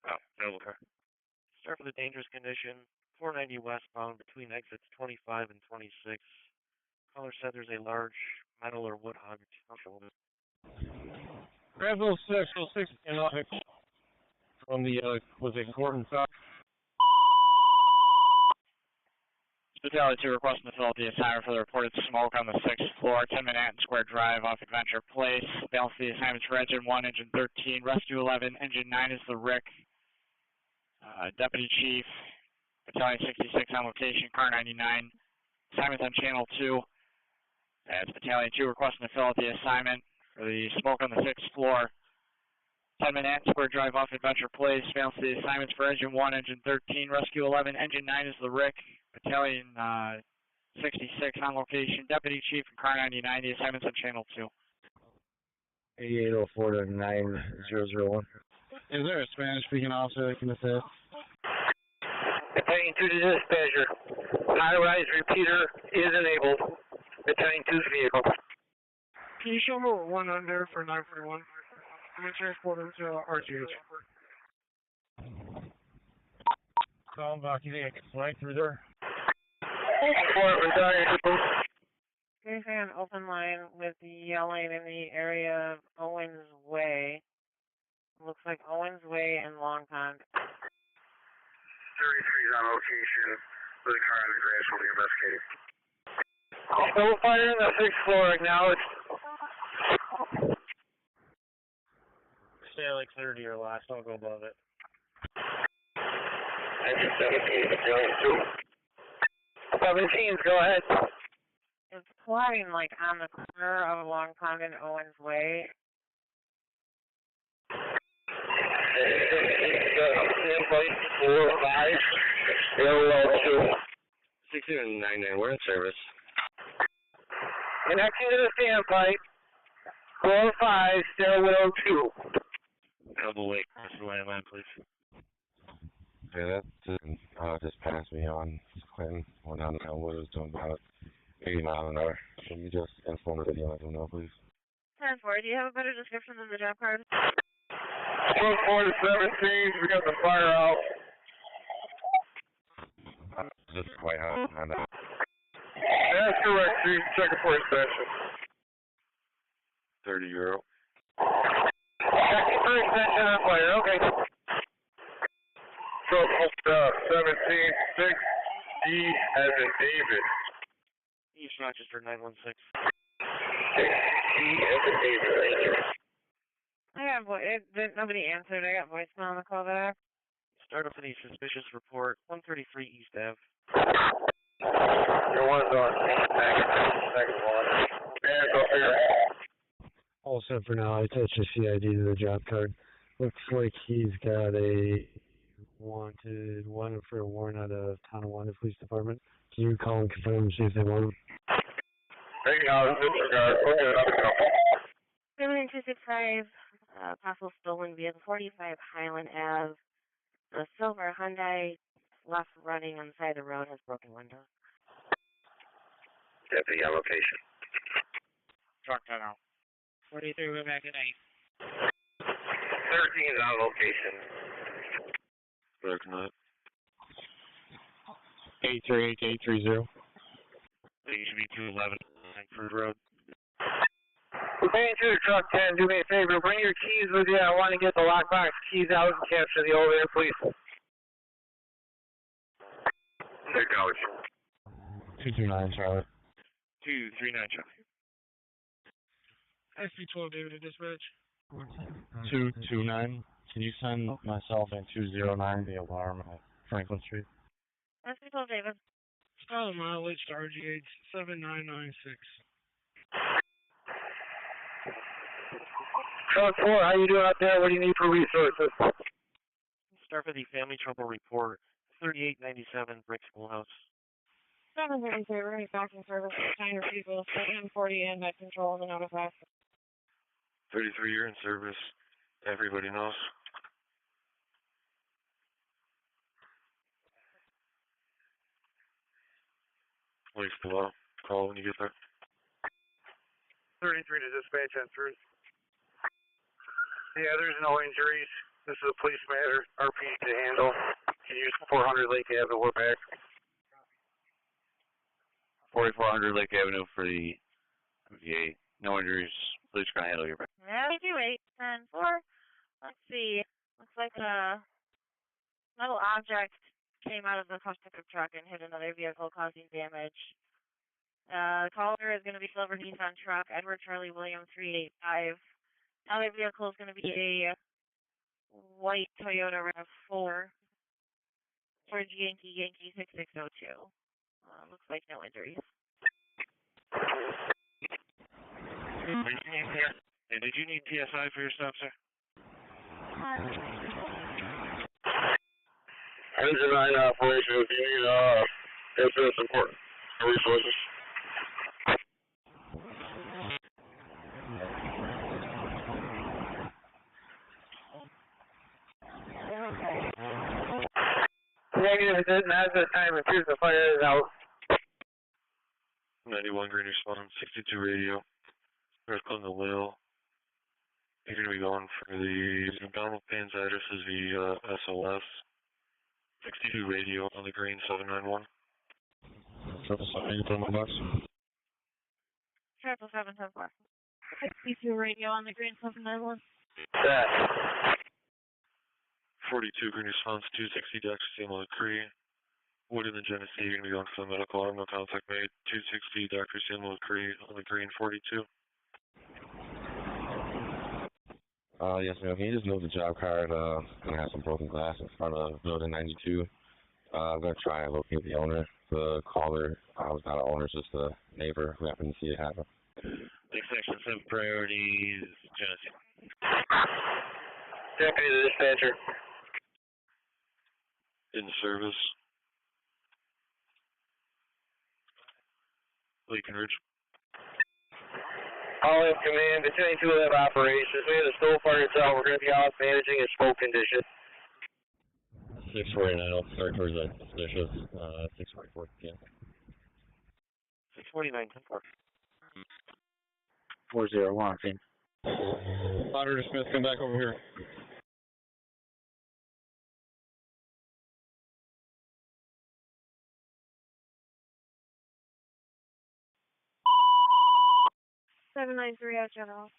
Oh, available car. Start with a dangerous condition, 490 westbound between exits 25 and 26. Caller said there's a large metal or wood object on shoulder. Grab those 6 and from the, was it Gordon South? Fatality 2 requesting to fill out the assignment for the reported smoke on the 6th floor, 10 Manhattan Square Drive off Adventure Place. Balance the assignments for engine 1, engine 13, rescue 11, engine 9 is the Rick. Deputy Chief, Battalion 66 on location, car 99. Assignments on channel 2. That's Battalion 2 requesting to fill out the assignment for the smoke on the 6th floor. 10 Manhattan Square Drive off Adventure Place. Balance the assignments for engine 1, engine 13, rescue 11, engine 9 is the Rick. Battalion 66 on location. Deputy Chief and car 99. The assignments on channel 2. 8804-9001. Is there a Spanish-speaking officer that can assist? Battalion 2 to dispatcher. High-rise repeater is enabled. Battalion 2's vehicle. Can you show me what one under for 941? I'm going to transport him to RGH. Call back. You think I can fly through there? There's an open line with the yelling in the area of Owens Way. Looks like Owens Way and Long Pond. 33 is on location with a car on the grass will be investigating. Still fire on the 6th floor, acknowledged. Stay like 30 or less, don't go above it. Engine 17, Battalion 2. 17s, go ahead. It's flying like on the corner of Long Pond and Owens Way. 45, Airwell 2. 6099, we're in service. Connection to the standpipe. 45, stairwell 2. Double wait, Mr. Landline, please. Yeah, that just passed me on Clinton. Went down to Elmwood. It was doing about 80 miles an hour. Can you just inform the video and let them know, please? 10-4, do you have a better description than the job card? 4 to 17, we got the fire out. Just quite hot. I know. That's correct, Chief. Check it for extension. 30 euro. Checking for extension on fire, okay. So, 17, 6, D as in David. East Rochester 916. 6, D as in David, thank you. I got nobody answered. I got voicemail on the call back. Start off any suspicious report, 133 East Ave. Your one's on. Second one. And go here. All set for now. I attached a CID to the job card. Looks like he's got a wanted one for a warrant out of Town of Wanda Police Department. Can you call and confirm and see if they want him? Taking out in disregard. Okay, I'm Criminal 265, possible stolen vehicle, 45 Highland Ave. The silver Hyundai left running on the side of the road has broken windows. Deputy on location. Truck 10 out. 43, we're back at 8. 13 is on location. Recognize. 838-830. You should be 211 Frankfurt Road. We're paying to the truck 10. Do me a favor. Bring your keys with you. I want to get the lockbox keys out and capture the elevator, please. Acknowledge. 229, Charlotte. 239, Charlie. SP12 David to dispatch. 229. Can you send myself and 209 the alarm at Franklin Street? SP12 David. Style mileage to RGH 7996. Truck 4, how you doing out there? What do you need for resources? Start with the family trouble report, 3897 Brick Schoolhouse. 703, we're back in service with China people, M40 and net control and notify. 33, you're in service. Everybody knows. Wait below. Call when you get there. 33 to dispatch on through. Yeah, there's no injuries. This is a police matter. RP to handle. Can use 400 Lake Avenue. We're back. 4400 Lake Avenue for the MVA. No injuries. Police are going to handle your back. Yeah, we do 8, 10, 4. Let's see. Looks like a metal object came out of the pickup truck and hit another vehicle, causing damage. The caller is going to be silver Nissan truck, Edward Charlie William 385. Other vehicle is going to be a white Toyota RAV4 for Yankee 6602. Looks like no injuries. And did you need PSI for your stop, sir? Engine 9 operation. If you need incident support resources. Negative, it didn't have the time. Appears the fire is out. 91 green response, 62 radio. North Clinton Lil. You're going to be going for the McDonald Pins address is the SOS. 62 radio on the green 791. 791. 777 62 radio on the green 791. 42 green response, 260 Dr. Samuel Cree. Wood in the Genesee, you're going to be going for the medical arm, no contact made. 260 Dr. Samuel Cree on the green 42. Yes, ma'am. Can you just move the job card? Gonna have some broken glass in front of building 92. I'm gonna try and locate the owner. The caller was not an owner, just a neighbor who happened to see it happen. Next section 7 priorities, Genesee. Deputy to the dispatcher. in service. Lincoln Ridge. All in command, attending to that operations. We have the snow fire itself. We're going to be off managing its smoke condition. 649, I'll start towards that suspicious, 644 p.m. 649, 10-4. 401, team. Auditor Smith, come back over here. Seven nine three out general.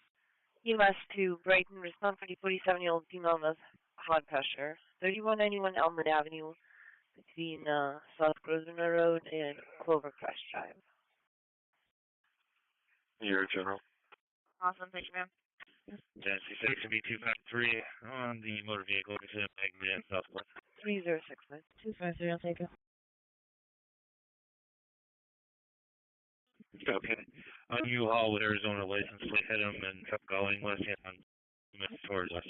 EMS to Brighton, respond for the 47-year-old female with hot pressure. 3191 Elmwood Avenue between South Grosvenor Road and Clovercrest Drive. You're General. Awesome, thank you, ma'am. Genesee 6 and B253 on the motor vehicle to Magnet Southwest. 3069. 253, I'll take it. Okay. On U-Haul with Arizona license plate, hit him and kept going west and moved towards us.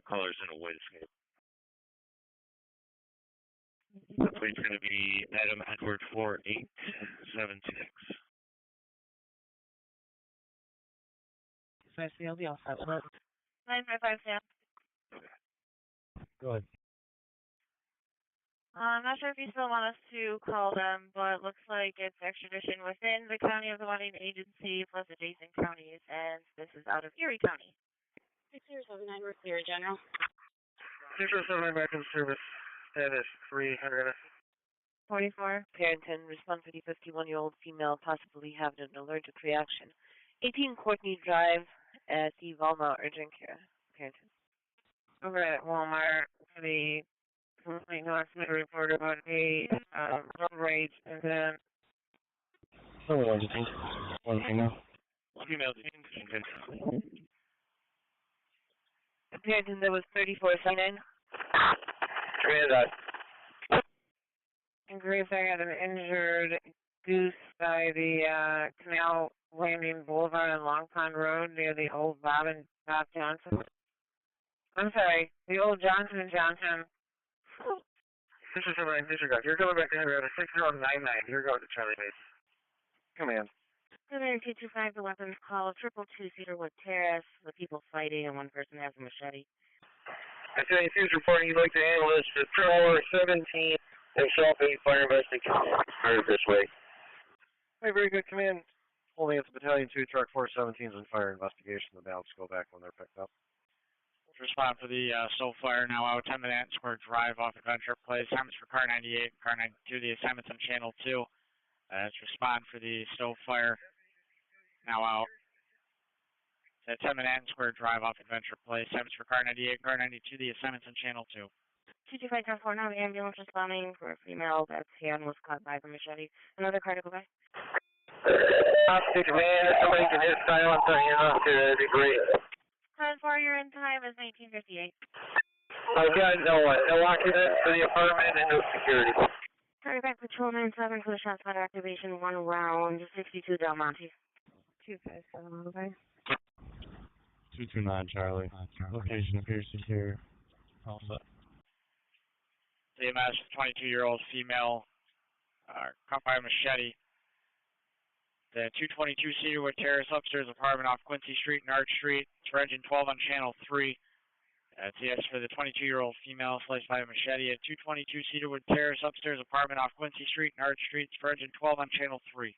Colors in a white escape. The plate's going to be Adam Edward 4876. I'll be all set with it. 955, Sam. Go ahead. I'm not sure if you still want us to call them, but it looks like it's extradition within the county of the wanting agency plus adjacent counties, and this is out of Erie County. 6079, we're clear, General. 6079 back in service. Status 3, Henrietta. 44. Parrington, respond for the 51-year-old female possibly having an allergic reaction. 18 Courtney Drive at the Walmart Urgent Care. Parrington. Over at Walmart, the complaint Knoxman report about a road rage incident. Someone wants to think. One female. Female detained. Parrington, there was 3479. Command that. In Grace, I had an injured goose by the Canal Landing Boulevard and Long Pond Road near the old Bob Johnson. I'm sorry, the old Johnson & Johnson. 6079, disregard. You're going back to Henrietta. 6099. You're going to Charlie Base. Command. 225, the weapons call, 222 Cedarwood Terrace, the people fighting and one person has a machete. I tell you, who's reporting you'd like to handle this to Patrol 17 and Shelby Fire Investigation. Heard this way. Hey, very good, command. Holding it to Battalion 2, Truck 417's in fire investigation. The ballots go back when they're picked up. Respond for the Stowe Fire, now out 10 Minute Square Drive off Adventure Place. Assignments for car 98, car 92. The assignments on Channel 2. Let's respond for the Stowe Fire, now out. At 10 Minute Square Drive off Adventure Place. Assignments for car 98, car 92. The assignments on Channel 2. 225, 10-4, now the ambulance responding for a female that's hand was cut by the machete. Another car to go by. Officer command, if somebody can hit silence on your officer, that'd be great. 10-4, your end time is 1958. I've got no occupants for the apartment and no security. Sorry, back Patrol 97 for the shots fired activation, 1 round, 62 Del Monte. 257 on the way. 229 Charlie. Location appears secure. All set. EMS, 22-year-old female, caught by a machete. The 222 Cedarwood Terrace upstairs apartment off Quincy Street and Arch Street. It's for engine 12 on Channel 3. TS for the 22-year-old female sliced by a machete at 222 Cedarwood Terrace upstairs apartment off Quincy Street and Arch Street. It's for engine 12 on Channel 3.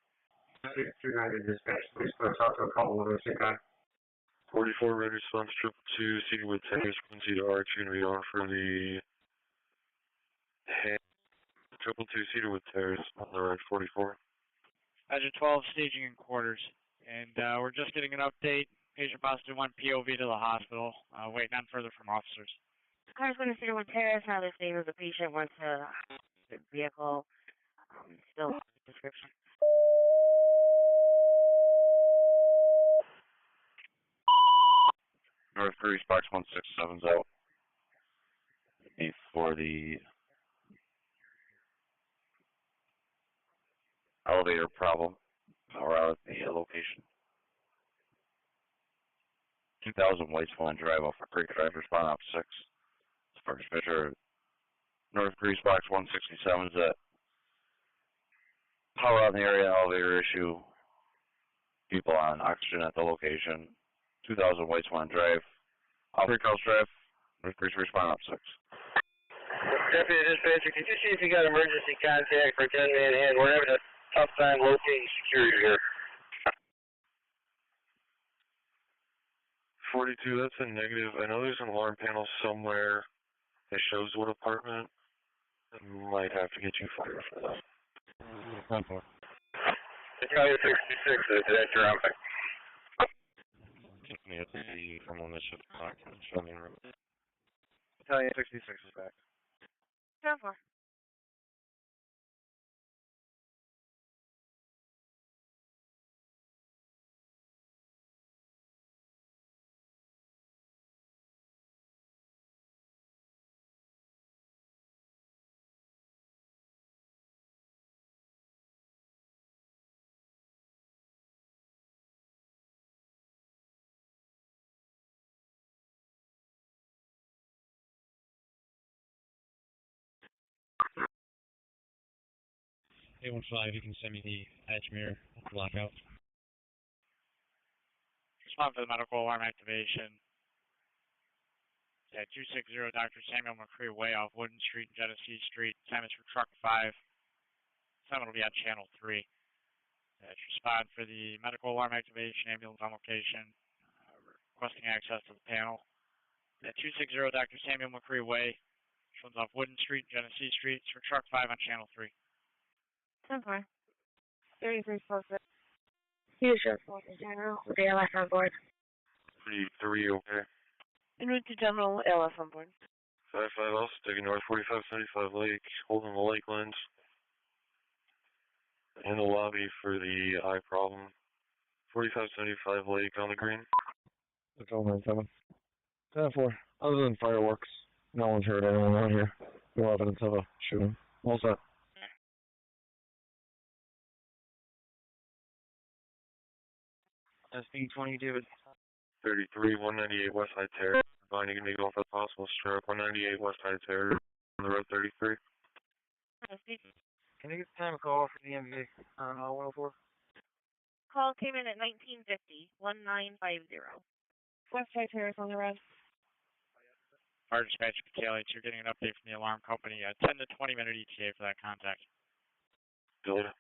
290 dispatch, please put talk to a call over 69. 44 ready response 222 Cedarwood Terrace, Quincy to Arch. You're going to be on for the 222 Cedarwood Terrace on the right 44. Engine 12 staging in quarters. And we're just getting an update. Patient positive 1 POV to the hospital. Waiting on further from officers. Car's going to Cedarwood Terrace. Now the name of the patient went to the vehicle. Still description. North 3, Sparks 167's out. For the elevator problem, or out at the location. 2000 Whitesville Drive off of Creek Drive, respond out 6. Sparks Fisher, North Grease Box 167 is that power out in the area, elevator issue. People on oxygen at the location. 2000 White Swan Drive. Creek House Drive. North Grease respond up 6. Deputy Dispatcher, can you see if you got emergency contact for 10-man hand? We're having a tough time locating security here. 42, that's a negative. I know there's an alarm panel somewhere that shows what apartment. I might have to get you fired for that. Italian 66 is at your outback. Get me at the from on the shift clock. Show me room. Italian 66 is back. 10-4. A15, you can send me the hatch mirror lockout. Respond for the medical alarm activation. At 260 Dr. Samuel McCree Way off Wooden Street and Genesee Street. Time is for truck 5. Time will be on channel 3. Respond for the medical alarm activation, ambulance on location, requesting access to the panel. At 260 Dr. Samuel McCree Way, runs off Wooden Street, Genesee Street. It's for truck 5 on channel 3. 10-4. 3346. Leadership, General, with ALS on board. 3, okay. En route to General, ALS on board. 5-5, also taking north 4575 Lake, holding the Lakelands. In the lobby for the eye problem. 4575 Lake on the green. Patrol 97. 10-4. Other than fireworks, no one's hurt anyone around here. No evidence of a shooting. All set. SB20, David. 33, 198 West High Terrace. Finding an eagle for possible stroke. 198 West High Terrace on the road 33. Can I get the time of call for the MVA on 104? Call came in at 1950, 1950. West High Terrace on the red. Fire dispatch battalions, you're getting an update from the alarm company. 10 to 20 minute ETA for that contact. Delta.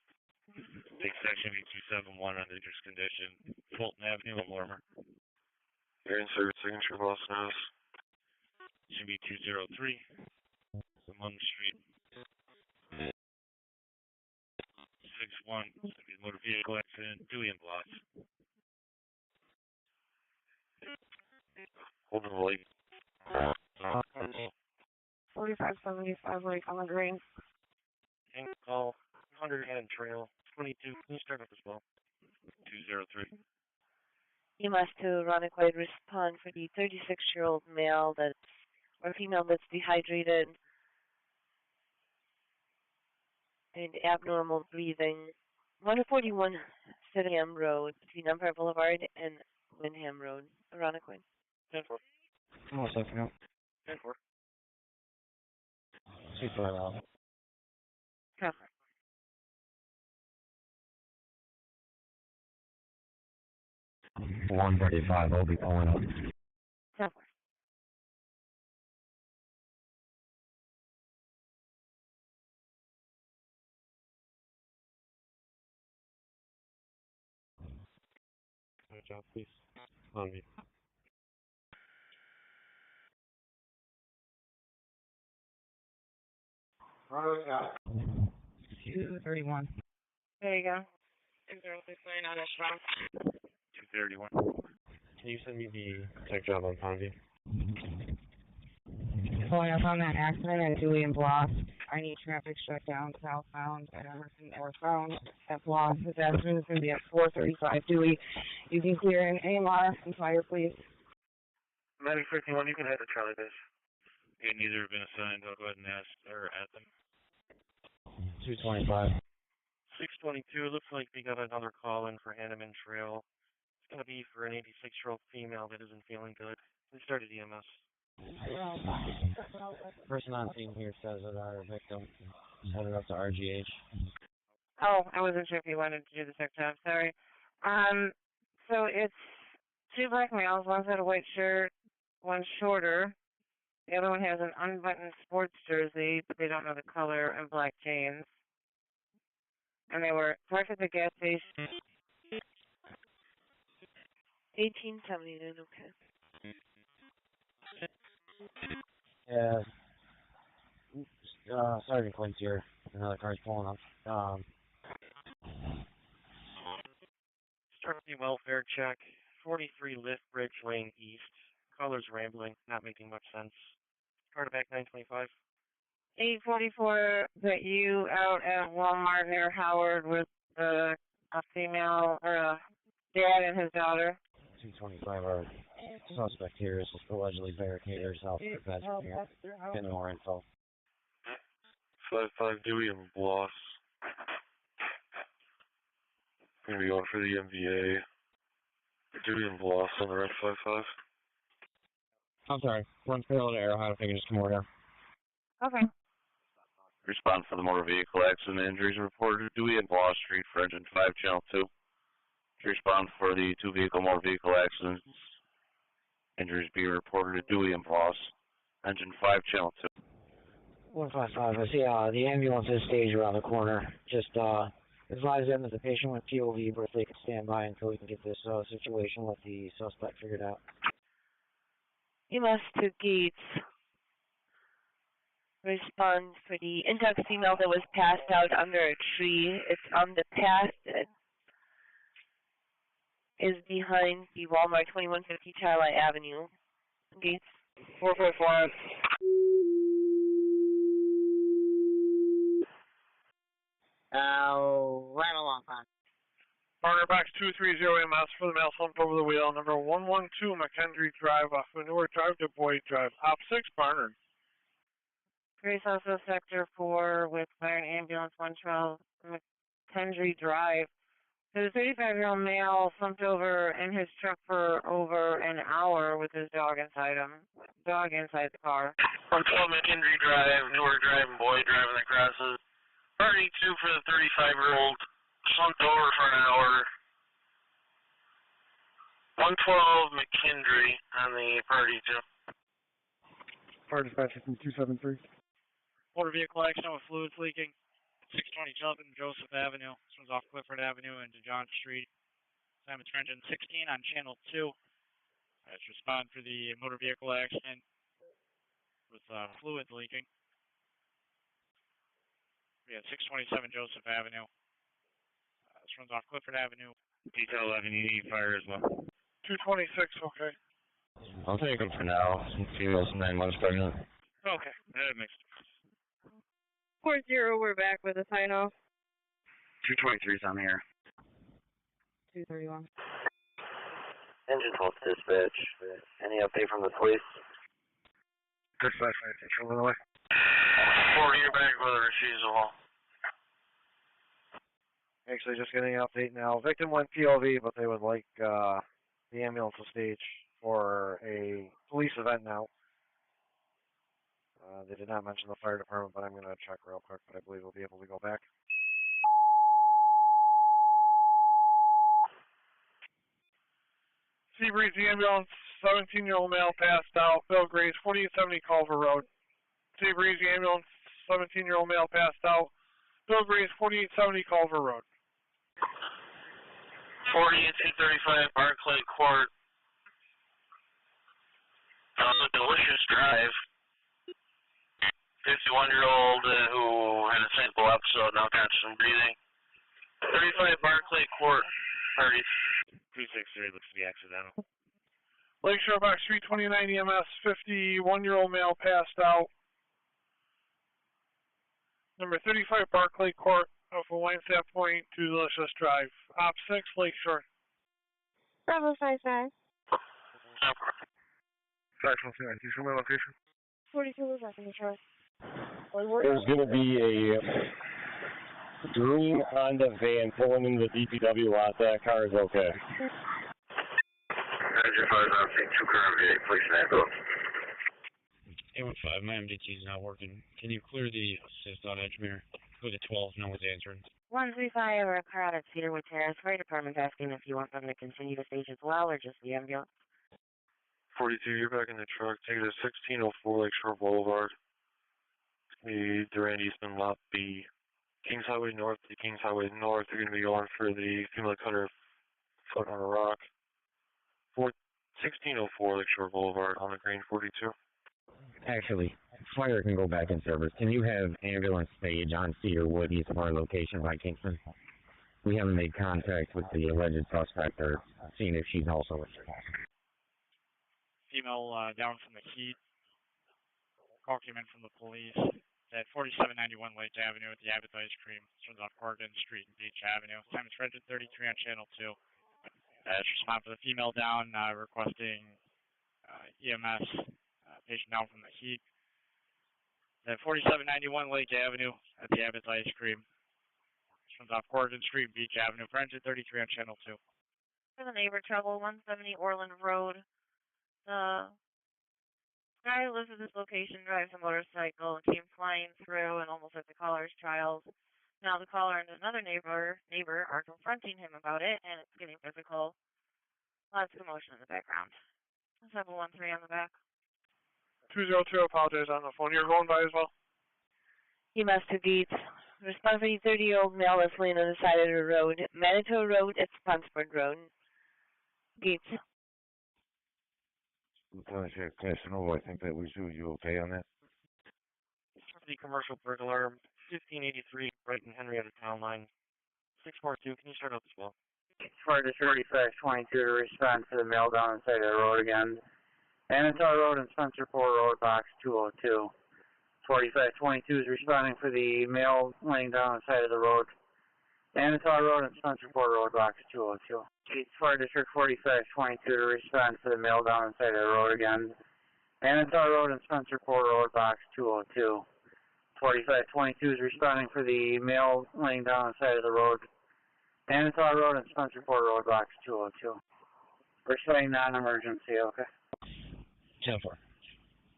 Take section 271 under this condition. Fulton Avenue, Warmer. Your in-service signature boss knows. Should be 203. Simon Street. 61. Should be motor vehicle accident. Julian Block. Holding the lake. 4575 Lake on the green. And call 100 Hand Trail. 22. Can you start up as well? 203. EMS to Roanoke respond for the 36-year-old male or female that's dehydrated and abnormal breathing. 141 Sydenham Road between Empire Boulevard and Windham Road, Roanoke. 10-4. Oh, second out. 10-4. Super out. Copy. 135, I'll be pulling up. Copy. Good job, please. On me. Right, 231. There you go. 2069 on this round. 231. Can you send me the tech job on Pondy? Following up on that accident at Julian Bloss, I need traffic shut down southbound at Emerson northbound at Bloss. This accident is going to be at 435 Dewey. You can clear an AMR and fire, please. Medic 51, you can head to Charlie Base. Yeah, neither have been assigned. I'll go ahead and ask or at them. 225. 622, it looks like we got another call in for Hanneman Trail. It's going to be for an 86-year-old female that isn't feeling good. We started EMS. Person on scene here says that our victim is headed up to RGH. Oh, I wasn't sure if you wanted to do the second time. Sorry. So it's two black males. One's got a white shirt, one's shorter. The other one has an unbuttoned sports jersey, but they don't know the color, and black jeans. And they were parked at the gas station. 1879, okay. Yeah. Sergeant Clint's here. Another car's pulling up. Structure welfare check. 43 Lift Bridge Lane East. Colors rambling, not making much sense. Car to back 925. 844, that you out at Walmart near Howard with a female, or a dad and his daughter. 225, our suspect here is allegedly barricaded herself to prevent getting more info. 55 Dewey and Bloss. Gonna be going for the MVA. Dewey and Bloss on the red 55. I'm sorry, run parallel to Arrowhead if I can just come over there. Okay. Respond for the motor vehicle accident injuries reported to Dewey and Bloss Street for engine 5, channel 2. Respond for the two vehicle motor vehicle accidents. Injuries being reported to Dewey and Bloss, engine 5, channel 2. 155, I see the ambulance is staged around the corner. Just advise them that the patient went POV, but if they could stand by until we can get this situation with the suspect figured out. EMS to Gates. Respond for the intact female that was passed out under a tree. It's on the path that is behind the Walmart 2150 Charlotte Avenue. Gates. 455. Right along, Pond. Partner box 230 MS for the male slumped over the wheel. Number 112 McKendree Drive off Manure Drive to Boyd Drive. Op 6, partner. Grace also Sector 4 with Fire and Ambulance 112 McKendree Drive. So the 35-year-old male slumped over in his truck for over an hour with his dog inside the car. 112 McKendree Drive, Newark Drive, and Boyd Drive in the crosses. Party 2 for the 35-year-old, slumped over for an hour. 112 McKendree on the party 2. Part dispatch from 273. Motor vehicle accident with fluids leaking. 620 Joseph Avenue. This one's off Clifford Avenue into John Street. Simon Trenton 16 on channel 2. Let's respond for the motor vehicle accident with fluids leaking. We have 627 Joseph Avenue. This one's off Clifford Avenue. Detail 11, you need fire as well. 226, okay. I'll take him for now. Female's 9 months pregnant. Okay, that makes sense. 40, we're back with a sign off. 223's on the air. 231. Engine 12 dispatch. Any update from the police? Dispatch, from the way. 40, you're back with a refusal. Actually, just getting an update now. Victim went POV, but they would like the ambulance to stage for a police event now. They did not mention the fire department, but I'm going to check real quick, but I believe we'll be able to go back. Seabreeze, the ambulance, 17-year-old male passed out. Bill Grace, 4870 Culver Road. Seabreeze, the ambulance, 17-year-old male passed out. Bill Grace, 4870 Culver Road. 4835 Barclay Court. Delicious Drive. 51-year-old who had a simple episode, now conscious and breathing. 35 Barclay Court, party. 263 looks to be accidental. Lakeshore Box 329 EMS, 51-year-old male passed out. Number 35 Barclay Court, off of Winesap Point to Delicious Drive. Op 6, Lakeshore. Bravo 55. Factual, can you show my location? 42 was up in the truck. There's going to be a green Honda van pulling into the DPW lot. That car is okay. Engine 5 out, 2 car MVA, please stand up. 815, my MDT is not working. Can you clear the assist on Edgemere? Go to 12, no one's answering. 135, or a car out at Cedarwood Terrace. Fire department's asking if you want them to continue the stage as well, or just the ambulance. 42, you're back in the truck. Take it to 1604 Lakeshore Boulevard. The Durand Eastman Lot B. Kings Highway North to Kings Highway North. You're going to be going for the female cutter foot on a rock. 1604 Lakeshore Boulevard on the green 42. Actually, fire can go back in service. Can you have ambulance stage on Cedarwood east of our location by Kingston? We haven't made contact with the alleged suspect or seen if she's also with her. Female down from the heat. Call came in from the police at 4791 Lake Avenue at the Abbott Ice Cream. Turns off Oregon Street and Beach Avenue. Time is rented 33 on Channel 2. Respond for the female down, requesting EMS, patient down from the heat. At 4791 Lake Avenue at the Abbott Ice Cream. Turns off Oregon Street and Beach Avenue. Rented 33 on Channel 2. For the neighbor trouble, 170 Orland Road. The guy who lives at this location drives a motorcycle and came flying through and almost hit the caller's child. Now the caller and another neighbor are confronting him about it, and it's getting physical. Lots of commotion in the background. 713 on the back. 202, apologize on the phone. You're going by as well? EMS to Gates. Respond for the 30-year-old male that's laying on the side of the road. Manitou Road at Spencerport Road. Gates. Lieutenant Sheriff Casanova, I think that was you okay on that? The commercial burglar, 1583, right in Henrietta Town Line. 642, can you start up as well? Fire District 3522 to respond to the male down the side of the road again. Manitou Road and Spencerport Road, box 202. 4522 is responding for the male laying down the side of the road. Manitou Road and Spencerport Road, box 202. Fire District 4522 to respond to the male down the side of the road again. Manitou Road and Spencerport Road, box 202. 4522 is responding for the male laying down the side of the road. Manitou Road and Spencerport Road, box 202. We're saying non-emergency, okay? 10-4.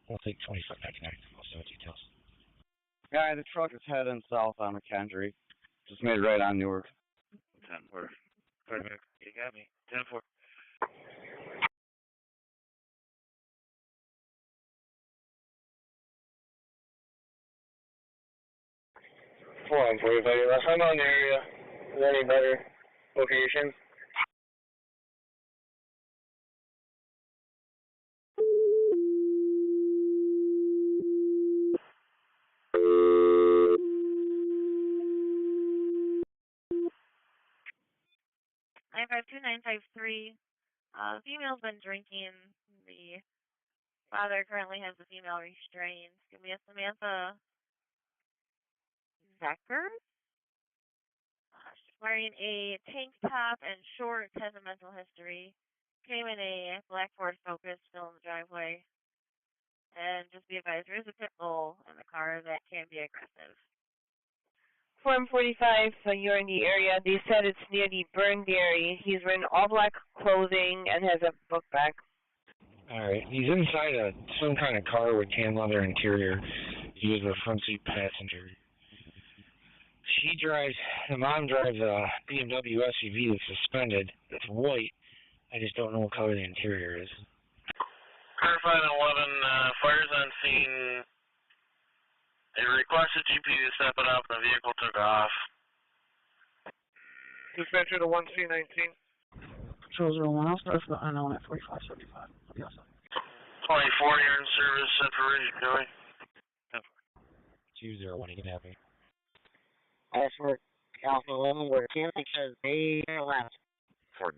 We'll take 2599. I'll send details. Guy, the truck is heading south on McKendree. Just made right on Newark. 10-4. You got me. 10-4. I'm on the area. Is there any better location? Nine 952-953. The female's been drinking. The father currently has the female restrained. Give me a Samantha Zachary. She's wearing a tank top and shorts, has a mental history. Came in a black Ford Focus, still in the driveway. And just be advised, there is a pit bull in the car that can be aggressive. Form 45, so you're in the area. They said it's near the burn dairy. He's wearing all black clothing and has a book bag. Alright, he's inside some kind of car with tan leather interior. He is a front seat passenger. The mom drives a BMW SUV that's suspended. It's white. I just don't know what color the interior is. Car 5 and 11, fires on scene. They requested GP to step it up, and the vehicle took off. Dispatcher to 1C19. Control 01, I'll start for the unknown at 4575. 24, you're in service, set for Ridge, Joey. 201, you can have me. As for Alpha 11, where Camping says they are left. Ford.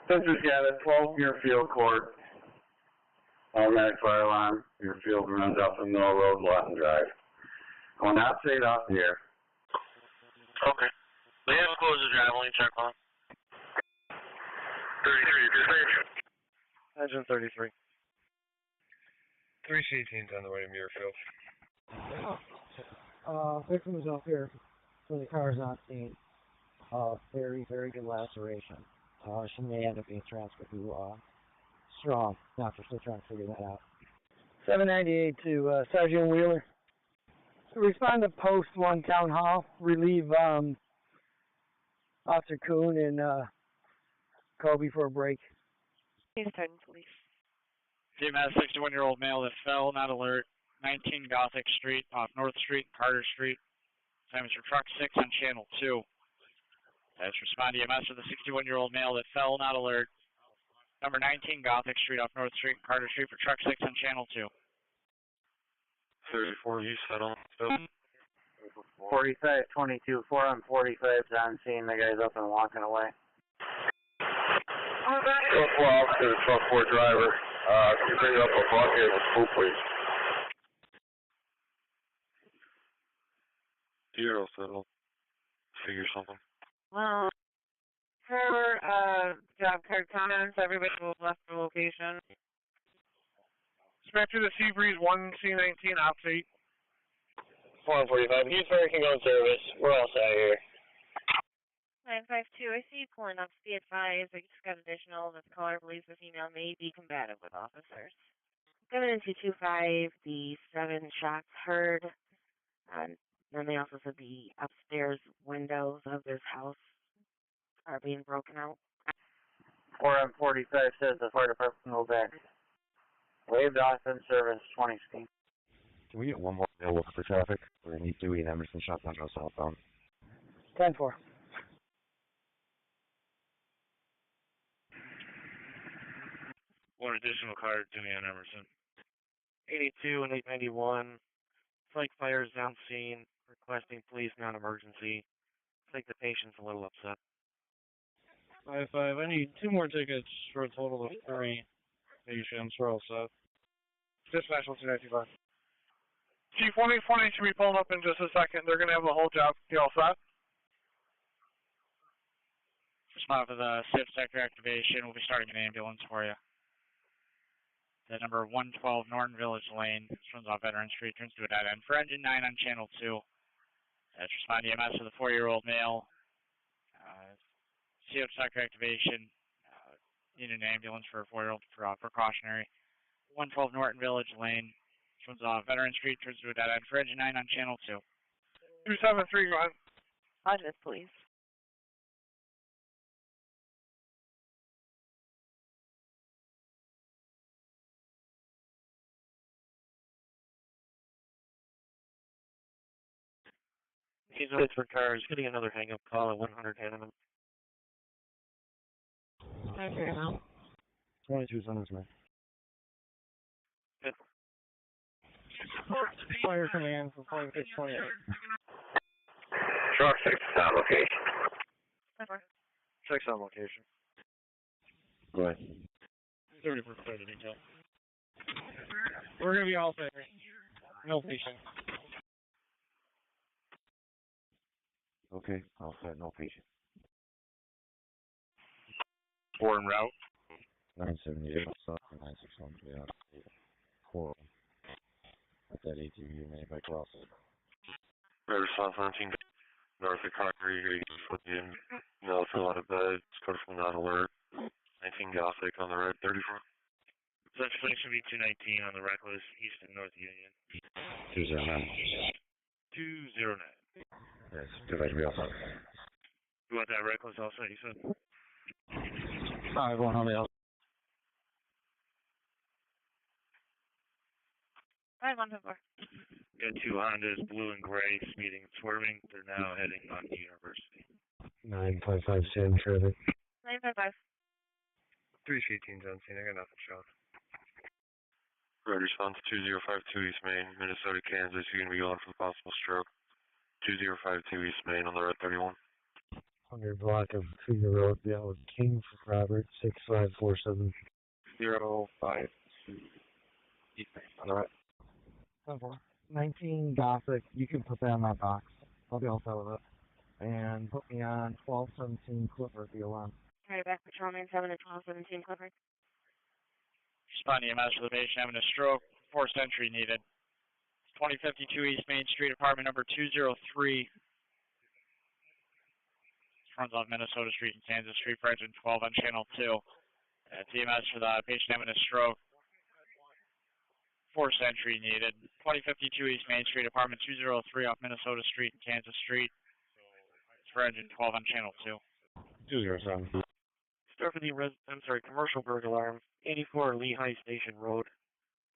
This is Gavin, 12 your field court. Automatic fire alarm. Your field runs off the Mill Road, Lawton Drive. Going outside off the air. Okay. We haven't closed the drive, only check on. 33, dispatch. Engine 33. 3C-18's on the way to Muirfield. Victim is up here, so the car is not seen. Very, very good laceration. She may end up being transferred to strong. Not for still trying to figure that out. 798 to Sergeant Wheeler. Respond to Post 1 Town Hall. Relieve Officer Kuhn and Kobe for a break. Eastern Police. EMS 61-year-old male that fell, not alert. 19 Gothic Street off North Street, Carter Street. Time is for truck 6 on channel 2. That's respond EMS for the 61-year-old male that fell, not alert. Number 19 Gothic Street off North Street, Carter Street for truck 6 on channel 2. 34, you settle. 4522, 4 on 45's on scene. The guy's up and walking away. Truck 4 officer, truck 4 driver. Can you bring up a bucket and a spool, please? 0 settle. Figure something. Well, for job card comments, everybody will have left the location. Inspector to Seabreeze 1C19, ops 8. 445, Pittsford can go in service. We're all set here. 952, I see you pulling up. Be advised, I just got additional. This caller believes the female may be combative with officers. Coming into 225, the 7 shots heard. Then they also said the upstairs windows of this house are being broken out. 4 on 45 says the fire department will back. Waved off in service, 20 speed. Can we get one more bill for traffic? We're going to need Dewey and Emerson shots on our cell phone. 10-4. One additional car, Dewey and Emerson. 82 and 891. Psych fires down scene, requesting police non-emergency. I think the patient's a little upset. 5-5, I need 2 more tickets for a total of 3 patients. We're all set. Dispatch 295. Chief 120 should be pulling up in just a second. They're going to have the whole job. You all set? Respond for the SIP sector activation. We'll be starting an ambulance for you. The number 112 Norton Village Lane, runs off Veteran Street, turns to a dead end for engine 9 on channel 2. That's respond EMS for the 4-year-old male. CF sector activation. Need an ambulance for a 4-year-old for precautionary. 112 Norton Village Lane, runs off Veteran Street, turns to a dead end for engine 9 on channel 2. 273, go ahead. Roger, please. He's on Pittsford cars, getting another hang-up call at 100 Hanneman. Okay, now. 22 Summers, man. Fire command for 4628. Truck 6 is on location. 6 on location. Go ahead. 30 for further detail. We're going to be all set. No patient. Okay, all set, no patient. 4 en route. 978, 961, yeah. 4. At that ATV, man, if I cross it. Red response 19, north of Concrete, with the no, fell out of bed, scored from not alert. 19 Gothic on the red, 34. Such place should be 219 on the reckless, east and north Union. 209. 209. Yes, good idea. You want that reckless also, you said? 5-1 on the outside. 5154. Got 2 Hondas, blue and gray, speeding and swerving. They're now heading on to University. 955 Sam traffic. 955. 318's on scene. I got nothing showing. Red response 2052 East Main, Minnesota, Kansas. You're going to be going for the possible stroke. 2052 East Main on the red 31. 100 block of Cedar Road, yeah, with King for Robert, 6547. 052 East Main on the red. 19 Gothic, you can put that in that box. I'll be all set with it. And put me on 1217 Clifford, the alarm. Alright, back patrolman 7 and 1217 Clifford. Respond EMS for the patient having a stroke. Forced entry needed. 2052 East Main Street, apartment number 203. Runs off Minnesota Street and Kansas Street for engine 12 on channel 2. EMS for the patient having a stroke. Forced entry needed. 2052 East Main Street, apartment 203 off Minnesota Street and Kansas Street. It's for engine 12 on channel 2. 207. Start for the commercial burglar alarm, 84 Lehigh Station Road.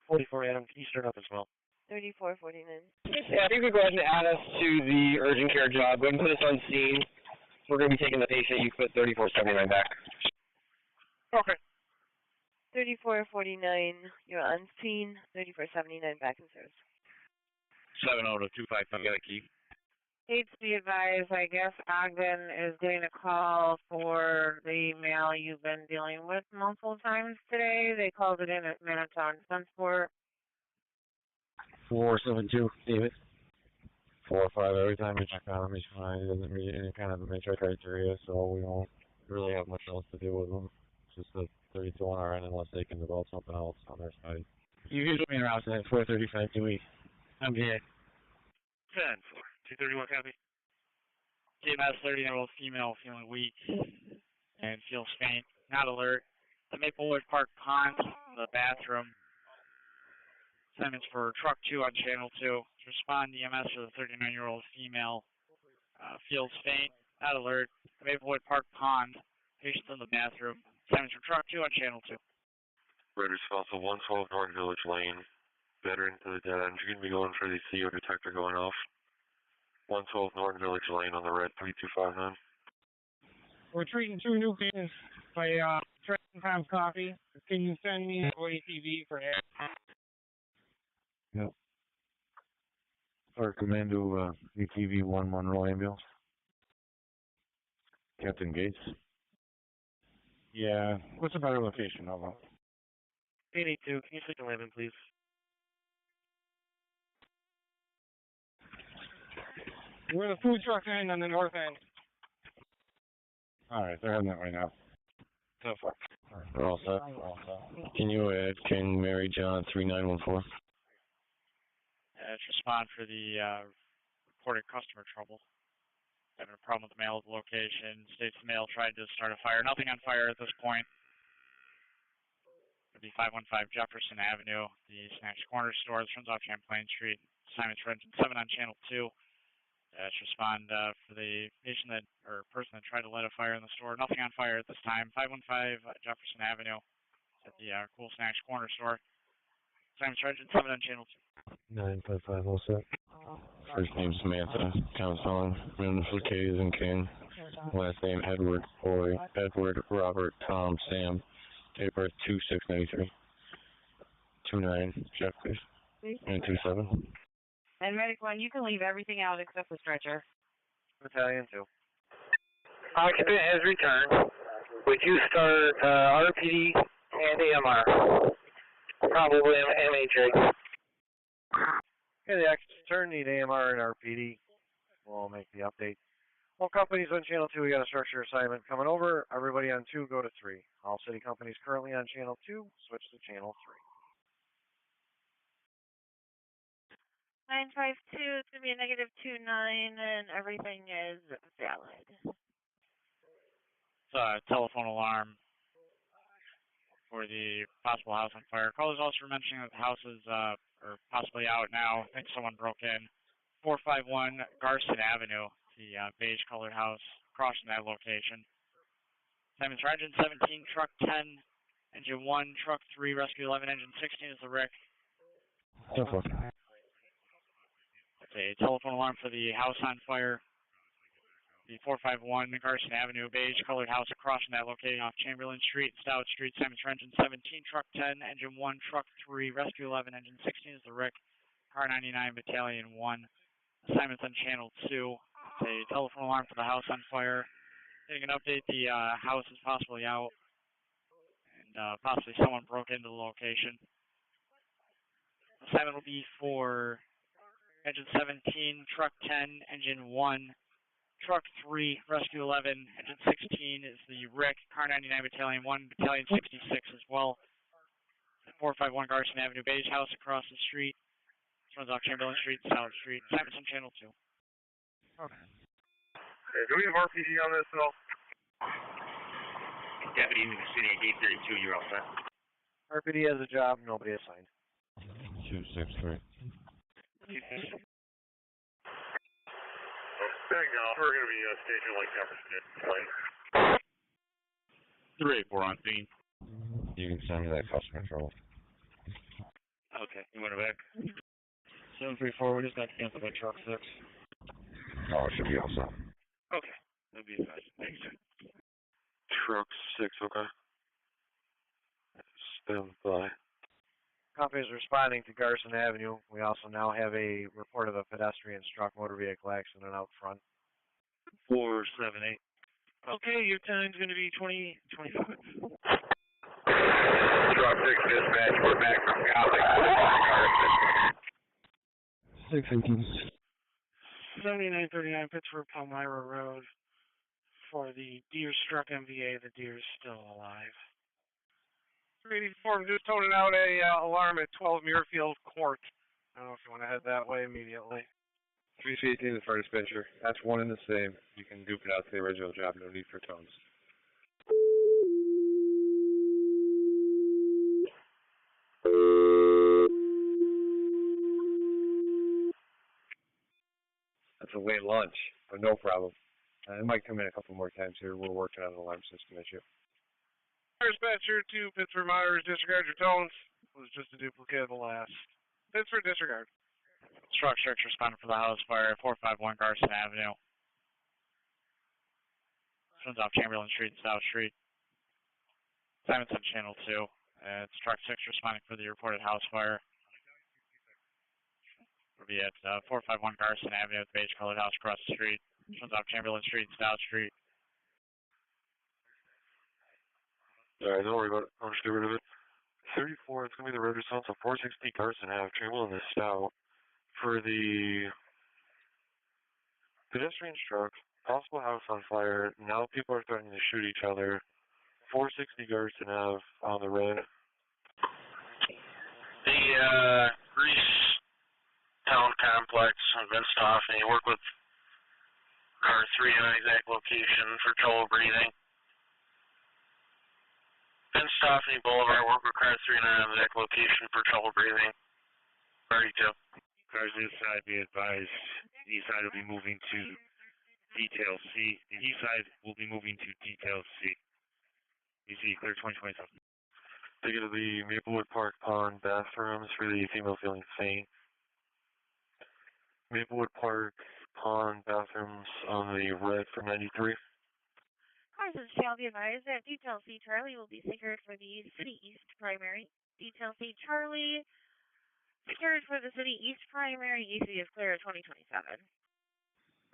44 Adam, can you start up as well? 3449. Yeah, I think we go ahead and add us to the urgent care job. Go ahead and put us on scene. We're going to be taking the patient. You put 3479 back. Okay. 3449, you're on scene. 3479 back in service. 70255, got a key. Aids be advised, I guess Ogden is getting a call for the male you've been dealing with multiple times today. They called it in at Mendon, Spencerport. 472, David. 4 or 5 every time we check on him, he's fine. He doesn't meet any kind of major criteria, so we don't really have much else to do with him. It's just a 32 on our end unless they can develop something else on their side. You usually mean around 435 2 weeks. I'm here. 10-4. 231 copy. EMS 30-year-old female feeling weak and feels faint, not alert. The Maplewood Park Pond, the bathroom. Assignments for truck 2 on channel 2. To respond, EMS for the 39-year-old female feels faint, not alert. The Maplewood Park Pond, patient in the bathroom. Assignments for truck 2 on channel 2. Red responsive 112 North Village Lane. Veteran to the dead end. You're going to be going for the CO detector going off. 112 North Village Lane on the red 3259. We're treating 2 new patients by Trenton Times Coffee. Can you send me an ATV for air? Yep. Our Commando ATV 1 Monroe ambulance. Captain Gates. Yeah. What's a better location, Nova? 882, can you stick to landing, please? Where the food truck's in on the north end. Alright, they're heading that way now. So far. We're all set. All set. Can you add King Mary John 3914? Respond for the reported customer trouble. Having a problem with the mail at the location. States the mail tried to start a fire. Nothing on fire at this point. It'll be 515 Jefferson Avenue, the Snacks Corner Store. This runs off Champlain Street. Assignments for engine 7 on channel 2. Respond for the patient that or person that tried to light a fire in the store. Nothing on fire at this time. 515 Jefferson Avenue at the Cool Snacks Corner Store. Assignments for engine 7 on channel 2. 955, all set. First name Samantha, Councilman, middle initial K is in King. Last name Edward, Boy, Edward, Robert, Tom, Sam. Date of birth 2693. 29, Jeff, please. And 27. And Medic 1, you can leave everything out except the stretcher. Battalion 2. Occupant has returned. Would you start RPD and AMR? Probably MHA. Okay, the turn need AMR and RPD. We'll make the update. All companies on channel 2, we got a structure assignment coming over. Everybody on 2, go to 3. All city companies currently on channel 2, switch to channel 3. 952, it's going to be a negative 29, and everything is valid. Telephone alarm for the possible house on fire. Callers also were mentioning that the house is possibly out now. I think someone broke in. 451 Garson Avenue, the beige-colored house across from that location. Assignments for engine 17, truck 10, engine 1, truck 3, rescue 11, engine 16 is the Rick. It's a telephone alarm for the house on fire. The 451 Garson Avenue, beige-colored house across from that location off Chamberlain Street, Stout Street. Assignments for engine 17, truck 10, engine 1, truck 3, rescue 11, engine 16 is the Rick. Car 99, Battalion 1. Assignments on channel 2. It's a telephone alarm for the house on fire. Getting an update, the house is possibly out, and possibly someone broke into the location. Assignment will be for engine 17, truck 10, engine 1, truck 3, rescue 11, engine 16 is the Rick, car 99, Battalion 1, Battalion 66 as well. 451 Garson Avenue, beige house across the street. This runs off Chamberlain Street, South Street. Assignments on channel 2. Okay. Do we have RPD on this at all? Deputy in the city at gate 32, you're all set. RPD has a job, nobody assigned. 263. There you go. We're going to be stationed like 10%. 384 on scene. You can send me that customer control. Okay, you want it back? 734, we just got canceled by truck 6. Oh, it should be all set. Okay, that'll be advised. Thanks. Truck 6, okay. Stand by. Company is responding to Garrison Avenue. We also now have a report of a pedestrian struck motor vehicle accident out front. 478. Okay, your time's going to be 2025. Truck 6 dispatch, we're back from Gothic. 618. 7939 Pittsford, Palmyra Road. For the deer struck MVA, the deer is still alive. 384, just toning out a alarm at 12 Muirfield Court. I don't know if you want to head that way immediately. 318 is fire dispenser. That's one and the same. You can dupe it out to the original job. No need for tones. That's a late lunch, but no problem. It might come in a couple more times here. We're working on an alarm system issue. Dispatcher to Pittsford Monitors, disregard your tones. It was just a duplicate of the last. Pittsford, disregard. Truck 6 responding for the house fire, 451 Garrison Avenue. Runs off Chamberlain Street, South Street. Simon's on Channel 2. It's truck 6 responding for the reported house fire. We'll be at 451 Garrison Avenue at the beige-colored house across the street. Runs off Chamberlain Street, South Street. Alright, don't worry about it. I'll just get rid of it. 34, it's going to be the red response of 460 Garrison Ave, Chamberlain and Stout. For the pedestrian struck, possible house on fire, now people are threatening to shoot each other. 460 Garrison Ave on the red. The Greece Town Complex has been stopped, and you work with car 3 on exact location for trouble breathing. Been Stoffney Boulevard, work with car 3 on exact location for trouble breathing. 32. Cars this side be advised, the east side will be moving to detail C. The east side will be moving to detail C. EC, clear 2027. They go to the Maplewood Park Pond bathrooms for the female feeling faint. Maplewood Park Pond bathrooms on the red for 93. Cars shall be advised that Detail C Charlie will be secured for the City East primary. Detail C Charlie secured for the City East primary. EC is clear at 2027.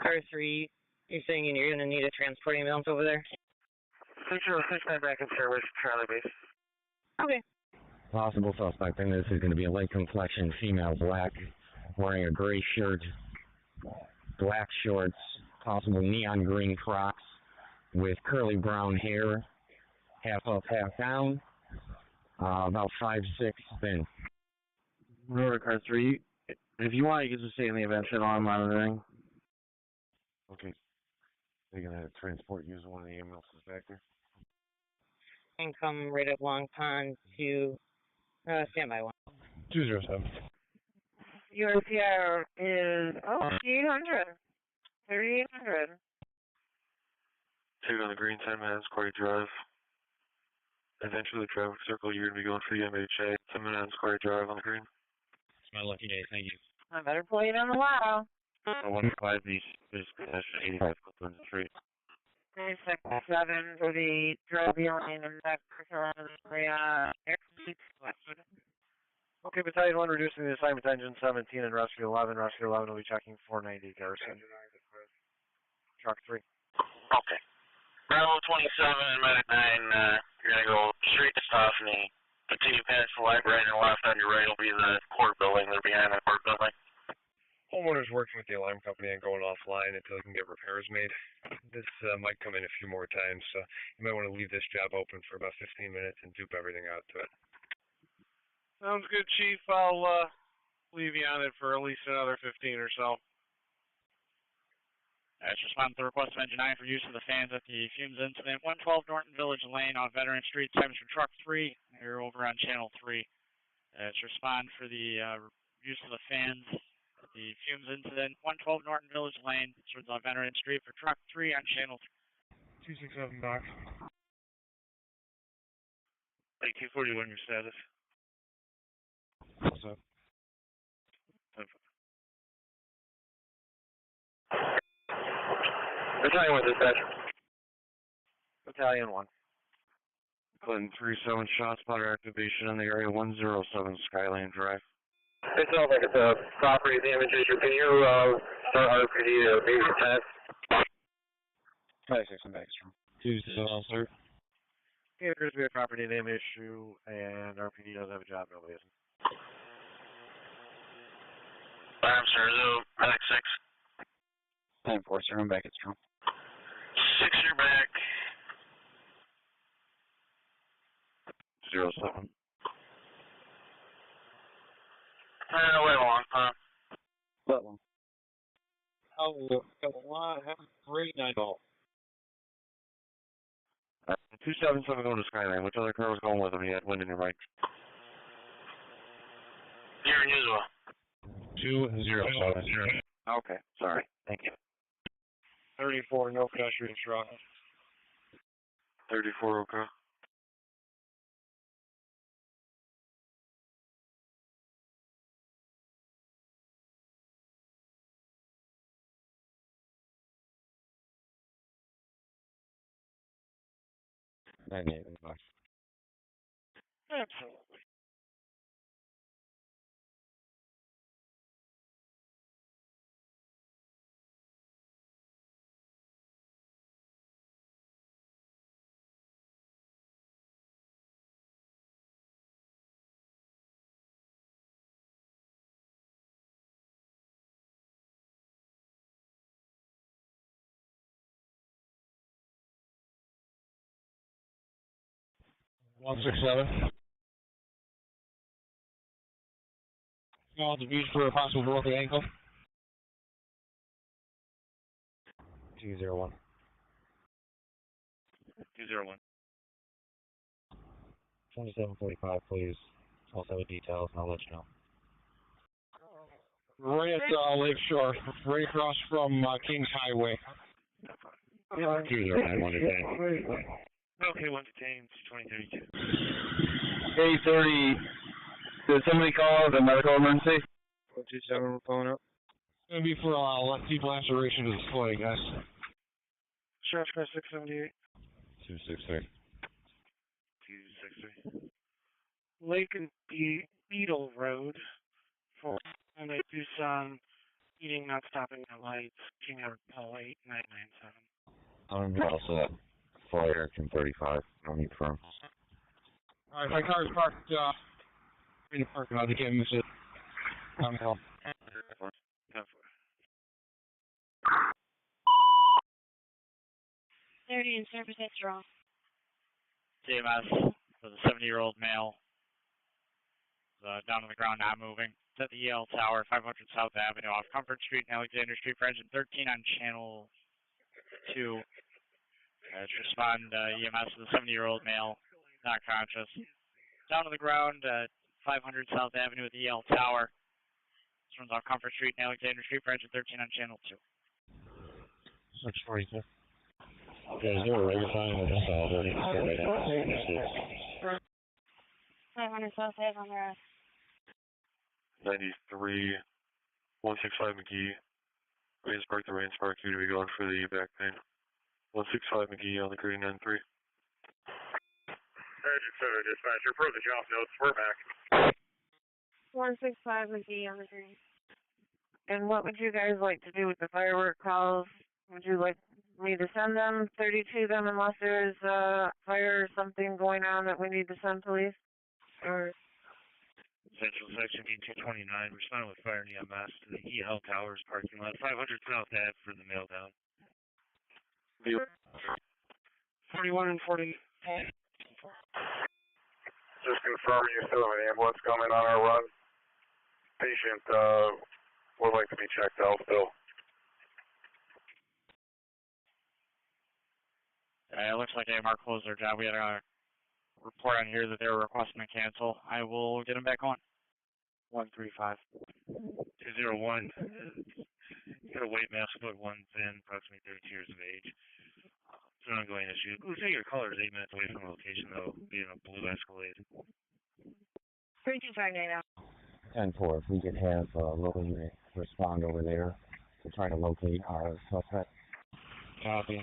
Car 3, you're saying you're going to need a transport ambulance over there? 6069 back in service, Charlie base. Okay. Possible suspect in this is going to be a light complexion female, black, wearing a gray shirt, black shorts, possible neon green Crocs, with curly brown hair, half up, half down, about 5'6" thin. Remember, car 3, if you want, you can just stay in the event set on monitoring. Okay. They're going to have transport use one of the ambulances back there. And come right up Long Pond to standby 1. 207. Your CR is 800. 3800. Take on the green side, Man's Quarry Drive. Eventually, the traffic circle, you're going to be going for the MHA. 10 Man's Quarry Drive on the green. It's my lucky day, thank you. I better play it on the lotto. 115 East, is 85 Clifton Street. 967 for the drug dealing and that particular area. Okay, Battalion 1 reducing the assignment to engine 17 and Rescue 11. Rescue 11 will be checking 490 Garrison. Truck 3. Okay. Bravo 27 and Medic 9, you're going to go straight to Stoffney. Continue past the library and left on your right will be the court building. They're behind the court building. Homeowner's working with the alarm company and going offline until he can get repairs made. This might come in a few more times, so you might want to leave this job open for about 15 minutes and dupe everything out to it. Sounds good, Chief. I'll leave you on it for at least another 15 or so. It's respond to the request of Engine 9 for use of the fans at the fumes incident. 112 Norton Village Lane on Veteran Street, Simmons for Truck 3. You're over on Channel 3. It's respond for the use of the fans at the fumes incident. 112 Norton Village Lane, Simmons on Veteran Street for Truck 3 on Channel 3. 267 back. 1841, your status. What's up? Battalion 1 dispatch. Battalion 1. Clinton 37 shot spotter activation in the area 107 Skyline Drive. It sounds like it's a property damage issue. Can you start RPD to maybe 10? 26 and back, strong. 2-7, sir. Okay, there appears to be a property damage issue, and RPD does have a job, nobody isn't. I'm sir, medic 6. 10-4, sir, I'm back at strong. 6, you're back. 07. Wait long, What one? Oh, got a lot. Have a great night all. 277 going to Skyline. Which other car was going with him? He had wind in your right. You're unusual. 207. Okay, sorry. Thank you. 34, no pressure in truck. 34, okay. Absolutely. One 167. Small abuse for a possible broken ankle. 201. 201. 2745, please. Also with details, and I'll let you know. Right at Lakeshore, right across from Kings Highway. 209, 1 detained. Okay, 1 detained, 2032. 830. Did somebody call the medical emergency? 127, we're pulling up. It's going to be for deep laceration of the foot, guys. Sheriff's car 678. 263. 263. Lake and Beetle Road for Hyundai Tucson, eating, not stopping at lights, King Edward Paul 8997. I'm also at Flyer from 35. No need for him. Alright, my car is parked in the parking lot. They can't miss it. I'm home. 30 in service at Straw. CMS for the 70-year-old male. Down on the ground, not moving. It's at the EL Tower, 500 South Avenue, off Comfort Street and Alexander Street for engine 13 on channel 2. Let's respond EMS to the 70-year-old male, not conscious. Down on the ground, 500 South Avenue at the EL Tower. This one's off Comfort Street and Alexander Street for engine 13 on channel 2. 642. Okay, is there a regular time with this already? 500 South Ave on the rest. 93, 165 McGee. Rains Park to Rains Park, you to be going for the back pain. 165 McGee on the green 93. Urgent Center dispatcher, per the job notes, we're back. 165 McGee on the green. And what would you guys like to do with the firework calls? Would you like me to send them, 32 them, unless there's fire or something going on that we need to send police? Or Central Section B229, responding with fire and EMS to the EL Towers parking lot, 500 South Ave for the mail down. 41 and 40. Just confirm you still have an ambulance coming on our run. Patient would like to be checked out still. It looks like AMR closed their job. We had a report on here that they were requesting to cancel. I will get them back on. 135. 201. You got a white mask, foot 110, approximately 32 years of age. It's an ongoing issue. Looks like your caller is 8 minutes away from the location, though, being a blue Escalade. 3259 now. 10-4, if we could have Lily respond over there to try to locate our suspect. Copy.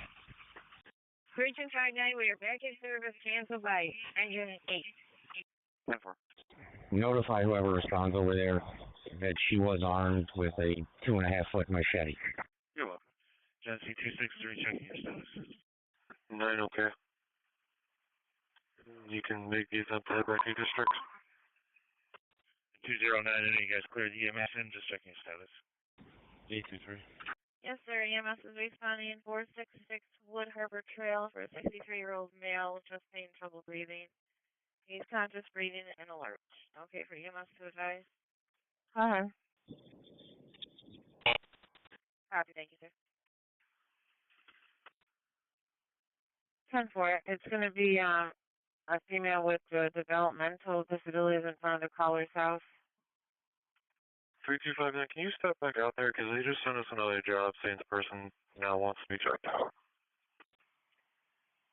3259, we are back in service, canceled by engine 8. 10-4. Notify whoever responds over there that she was armed with a 2.5-foot machete. You're welcome. Genesee 263, checking your status. 9, okay. You can make the attempt to head back to district. 209, I know you guys cleared the EMS in, just checking your status. 823. Yes, sir. EMS is responding 466 Wood Harbor Trail for a 63-year-old male with chest pain, trouble breathing. He's conscious, breathing, and alert. Okay, for EMS to advise. Uh-huh. Copy, thank you, sir. 10-4. It's going to be a female with developmental disabilities in front of the caller's house. 3259, can you step back out there? Because they just sent us another job saying the person now wants to be checked out.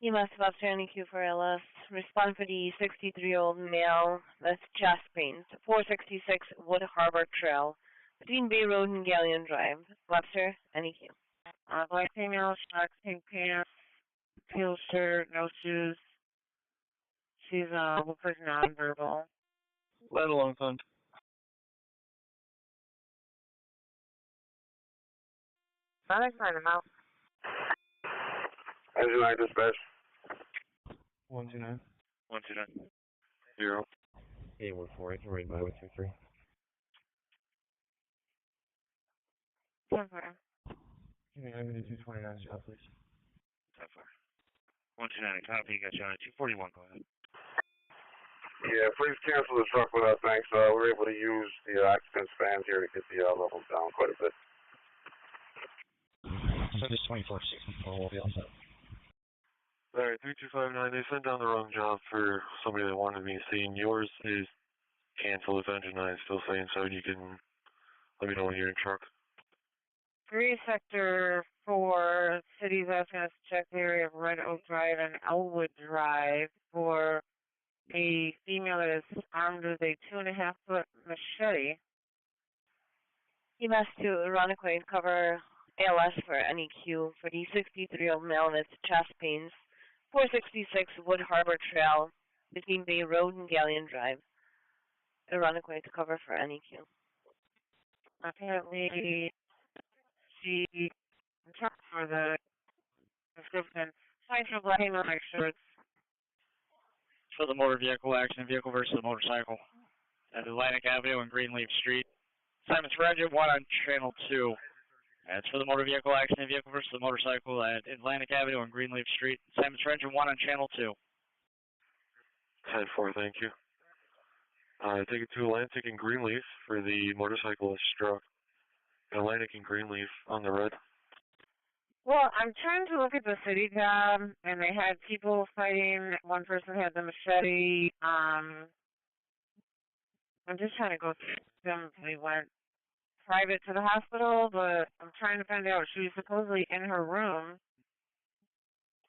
You must have Australian Q for LS. Respond for the 63-year-old male with chest pains. 466 Wood Harbor Trail, between Bay Road and Galleon Drive. Webster, NEQ. Black female, shorts, pink pants, teal shirt, no shoes. She's looks like nonverbal. Let alone fun. I'll find him out. Engine 9 dispatch. 129. 129. 0. 814, right by with 23. 10-4. Give me 229 job, please. 10-4. 129, copy, you got you on it. 241, go ahead. Yeah, please cancel the truck with us, thanks. We're able to use the occupant spans here to get the levels down quite a bit. So this 2464 will be all set. Alright, 3259, they sent down the wrong job for somebody that wanted me seen. Yours is canceled if engine 9 is still saying so, and you can let me know when you're in truck. 3 Sector 4, city's asking us to check the area of Red Oak Drive and Elwood Drive for a female that is armed with a 2.5-foot machete. He must to ironically cover ALS for NEQ for the 63-year-old male with chest pains. 466 Wood Harbor Trail, between Bay Road and Galleon Drive. Ironically to cover for NEQ. Apparently, she checked for the description. Signed for black and white shirts. For the motor vehicle accident, vehicle versus the motorcycle at Atlantic Avenue and Greenleaf Street. Simon's Engine 1 on Channel 2. It's for the motor vehicle accident, vehicle versus the motorcycle at Atlantic Avenue and Greenleaf Street. Simon's Engine 1 on Channel 2. 10-4, thank you. Take it to Atlantic and Greenleaf for the motorcyclist struck. Atlantic and Greenleaf on the red. Well, I'm trying to look at the city job, and they had people fighting. One person had the machete. I'm just trying to go through them. We went private to the hospital, but I'm trying to find out. She was supposedly in her room,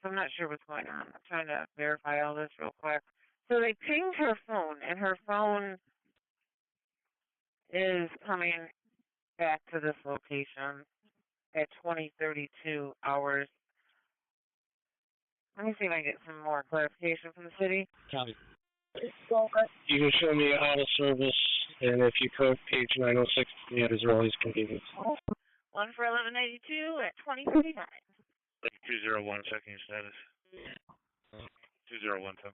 so I'm not sure what's going on. I'm trying to verify all this real quick. So they pinged her phone, and her phone is coming back to this location at 20:32 hours. Let me see if I can get some more clarification from the city. Copy. You can show me out of service, and if you could, page 906 at his earliest convenience. 1 for 1192 at 20:39. 201, checking your status. 201, Tom.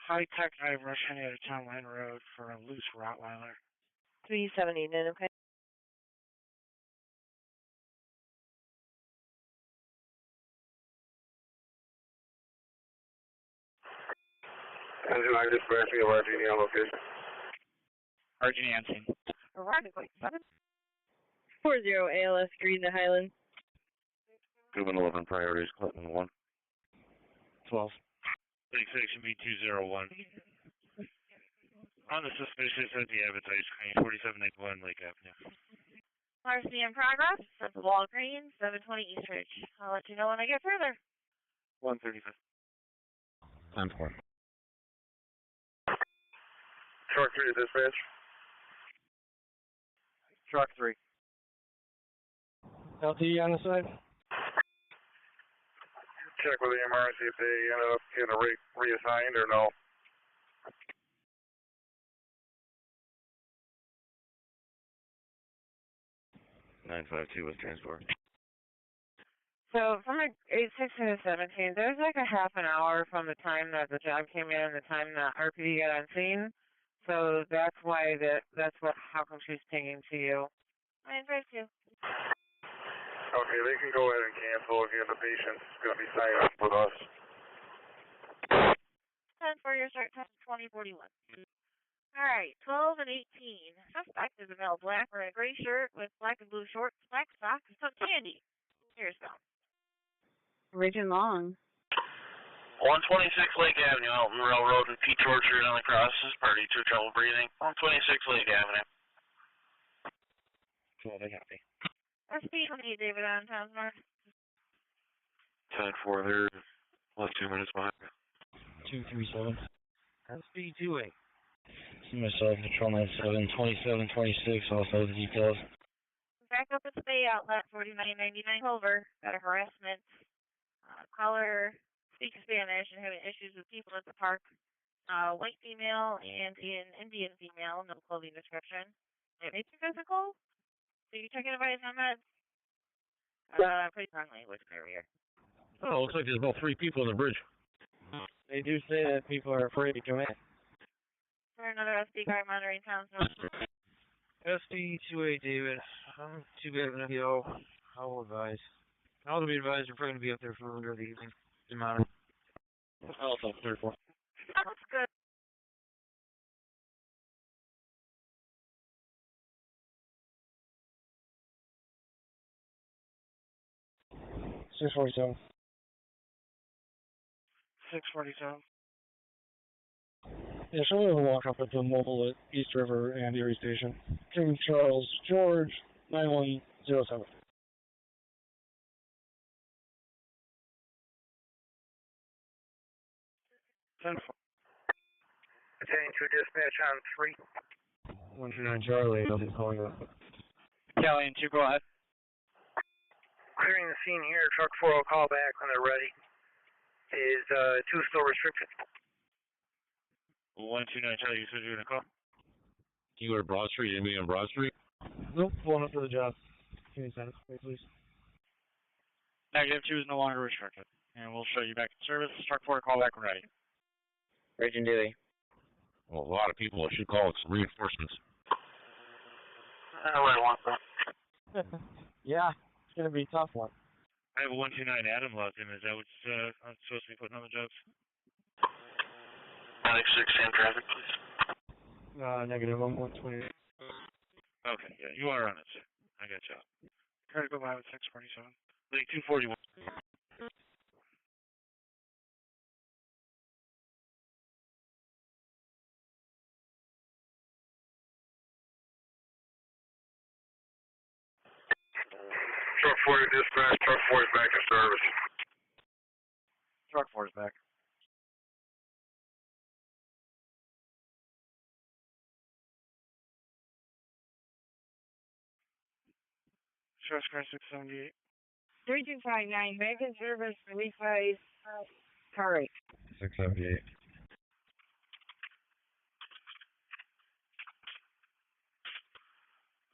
High-tech driver rushing out of Town Line Road for a loose Rottweiler. 3789, okay. Engine 9 dispatch, we have RGD on location. RG Yancey. Ironically, 40 ALS Green to Highland. 211 priorities, Clinton 1. 12. Lake section B201. On the suspicious at the Abbott's Ice Cream, 4781 Lake Avenue. RC in progress. At the Walgreens, 720 East Ridge. I'll let you know when I get further. 135. 10-4. Truck 3 dispatch. Truck 3. LTE on the side? Check with the EMS, see if they ended up getting reassigned or no. (952) with transport. So from 8:16 to 17, there's like a half an hour from the time that the job came in and the time that RPD got on scene. So that's why how come she's pinging to you. 952. Okay, they can go ahead and cancel again. The patient's going to be signed up with us. 10 for your start time 2041. Alright, 12 and 18. Suspect is a male black wearing a gray shirt with black and blue shorts, black socks, and some candy. Here's some. Region Long. 126 Lake Avenue, Elton Railroad and Peach Orchard on the crosses. Party 2, trouble breathing. 126 Lake Avenue. 12, I copy. SP 28 David on Townsmore. 10-4, they're less 2 minutes behind. 237. SP 28. See myself, Patrol 97, 27, 26, also the details. Back up at the Bay Outlet, 4999 Culver. Got a harassment. Caller speaks Spanish and having issues with people at the park. White female and an Indian female, no clothing description. Anything physical? So you checking advice on that? Pretty strong language barrier. Oh, looks like there's about 3 people on the bridge. They do say that people are afraid to come in. For another SD guard monitoring Townsville. SD 28 David. Too bad of an FO. I'll advise. I'll be advised we're probably going to be up there for later the evening. Doesn't matter. Also, 34. That's good. (647). 647. Yeah, someone will walk up at the mobile at East River and Erie Station. King Charles George 9107. 10-4. Attending to dispatch on 3. 129 Charlie, I'll be calling up. Callie and 2, go ahead. Clearing the scene here. Truck 4 will call back when they're ready. Is 2 still restricted? 129 Charlie, you said you were going to call? Can you go to Broad Street? Anybody on Broad Street? Nope, pulling up for the job. Can you send it, please? Negative 2 is no longer restricted. And we'll show you back in service. Truck 4, call back when ready. Region Dewey. Well, a lot of people should call it some reinforcements. I want that. Yeah, it's going to be a tough one. I have a 129 Adam logged in. Is that what's I'm supposed to be putting on the jobs? 96 in traffic, please. Negative 120. Okay, yeah, you are on it, sir. I got you. Try to go by with 647. Lake 241. Truck 4 to dispatch. Truck 4 is back in service. Truck 4 is back. Sheriff's Car 678. 3259, back in service, relief eyes, car 8. 678.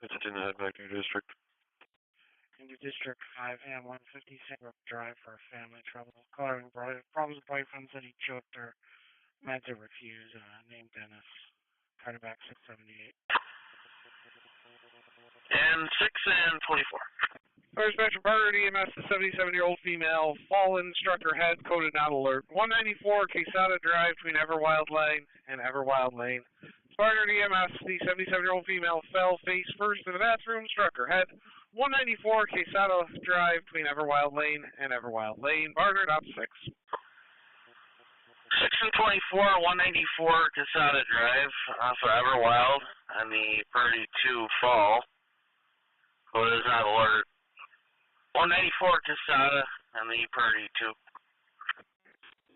It's in the head back to your district. Into District 5 and 150 Sangrove Drive for family trouble. Caller problems with boyfriend said he choked her. Meds are refused. Named Dennis. Carterback 678. And 6 and 24. First Metro Bird, EMS, the 77-year-old female, fallen, struck her head, coded not alert. 194 Quesada Drive between Everwild Lane and Everwild Lane. Spartan EMS, the 77-year-old female, fell face first in the bathroom, struck her head. 194 Quesada Drive between Everwild Lane and Everwild Lane. Barnard, op 6. Section 24, 194 Casada Drive, off of Everwild, on the Purdy 2 Fall. Code is not alert. 194 Casada, on the Purdy 2.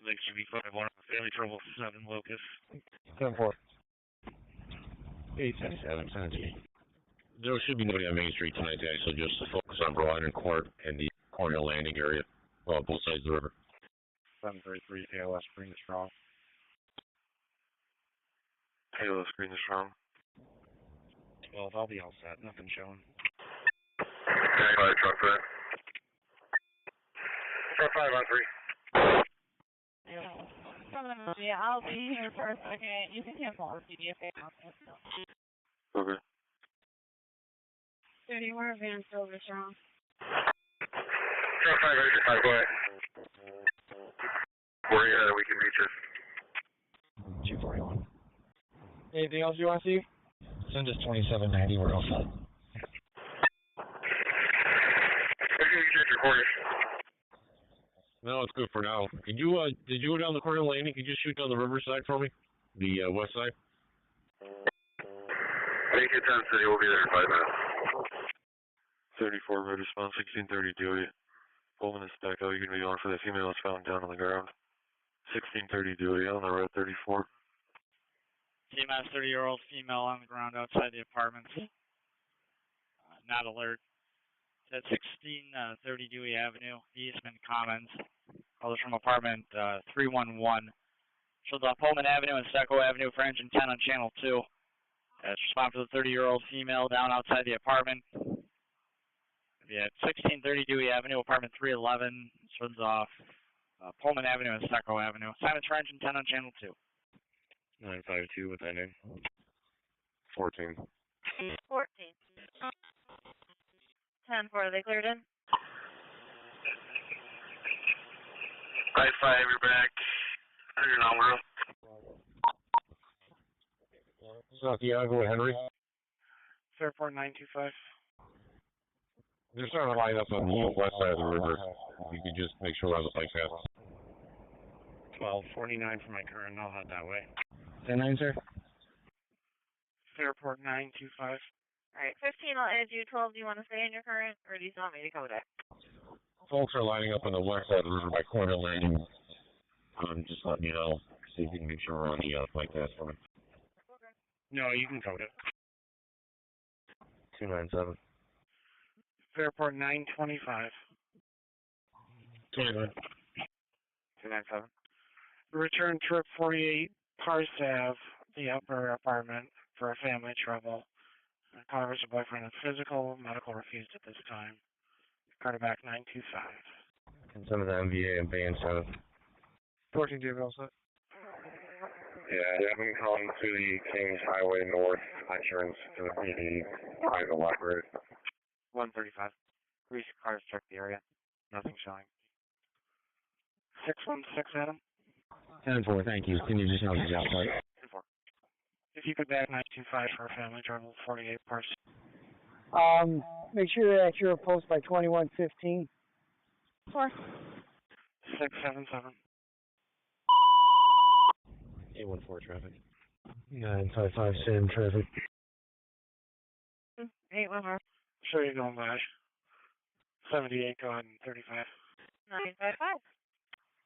Lake should be 5-1, Family Trouble 7 Locus. 10-4. 877, sounds good. There should be nobody on Main Street tonight, guys, so just focus on Broad and Court and the Cornell Landing area, well, both sides of the river. 733 KLS, Green is strong. KLS, Green is strong. 12, I'll be all set, nothing showing. Okay, truck there. Truck 5 on 3. Yeah, I'll be here for a second. You can cancel our CD if they want to. Okay. 30, we're advanced over strong. Truck 5, exit 5, go ahead. Where you at, we can reach it. 241. Anything else you want to see? Send us 2790, we're all set. Okay, you check your quarters. No, it's good for now. Did you go down the Cornell Landing? Could you just shoot down the riverside for me? The west side? Make it 10 City, we'll be there in 5 minutes. 34, red response, 1630 Dewey. Pullman is back out, you can be on for the female that's found down on the ground. 1630 Dewey, on the road 34. TMS 30-year-old female on the ground outside the apartment. Not alert. At 1630 Dewey Avenue, Eastman Commons. Callers from apartment 311. Shows off Pullman Avenue and Stecco Avenue for engine 10 on channel 2. Respond for the 30-year-old female down outside the apartment. At 1630 Dewey Avenue, apartment 311. Shows off Pullman Avenue and Stecco Avenue. Assignments for engine 10 on channel 2. 952 with that name. 14. 14. 10-4, they cleared in? 5-5, you're back. Under Monroe. Santiago and Henry. Fairport 925. They're starting to line up on the west side of the river. You can just make sure all the bikes have. 1249 for my current, I'll head that way. 10-9, sir. Fairport 925. Alright, 15, I'll add you. 12, do you want to stay in your current, or do you want me to code it? Folks are lining up on the west side of the river by Cornell Landing. Just letting you know. See if you can make sure we're on the flight path for me. No, you can code it. 297. Fairport 925. 29. 297. Return trip 48 Pars Ave, the upper apartment for a family trouble. Converse, a boyfriend is physical, medical refused at this time. Carter back 925. And some of the MVA and band 7. 14 David also. Yeah, have them come to the Kings Highway North entrance to the PD private library. 135. Police cars check the area. Nothing showing. 616 Adam. 10-4, thank you. Can you just help us out, please? 10-4. If you could back 925 for a family trouble, 48 parts. Make sure that you're post by 2115. 4. 677. 814 traffic. 955 Sam traffic. 811. Sure you're going by. 78, go ahead and 35. 955.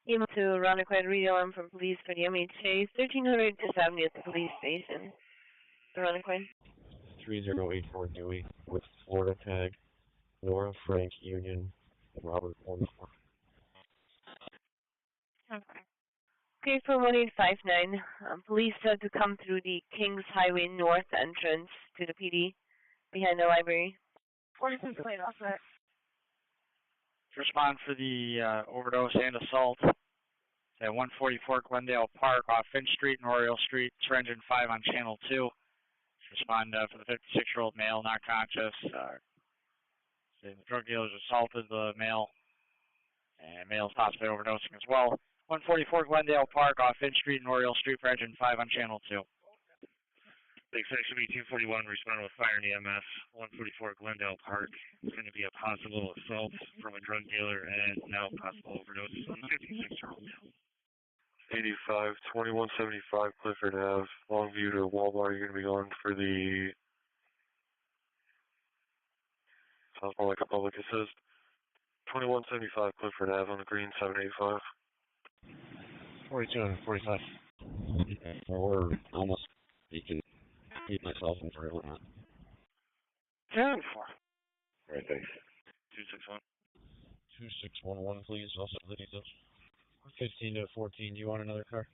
Email to Roanoke Radio Alarm from police for the MHA 1300 to 70 at the police station. Roanoke. 3084 Dewey with Florida tag. Nora, Frank, Union, Robert, 44. Okay. Okay, for 1859, police said to come through the Kings Highway North entrance to the PD behind the library. 46 plate off that. Respond for the overdose and assault at 144 Glendale Park off Finch Street and Oriole Street. It's engine 5 on channel 2. Respond for the 56-year-old male, not conscious. The drug dealers assaulted the male, and male is possibly overdosing as well. 144 Glendale Park off Finch Street and Oriole Street for engine 5 on channel 2. Big section B241, respond with fire and EMS. 144 Glendale Park. It's going to be a possible assault from a drug dealer and now possible overdose on a 56-year-old male. 85, 2175 Clifford Ave, Longview to Walmart. You're going to be going for the, sounds more like a public assist, 2175 Clifford Ave on the green, 785. 42 and 45. We're almost, you can keep myself in for it. 10-4. Right, thanks. 261. 2611, please. Also the details. 15 to 14. Do you want another car?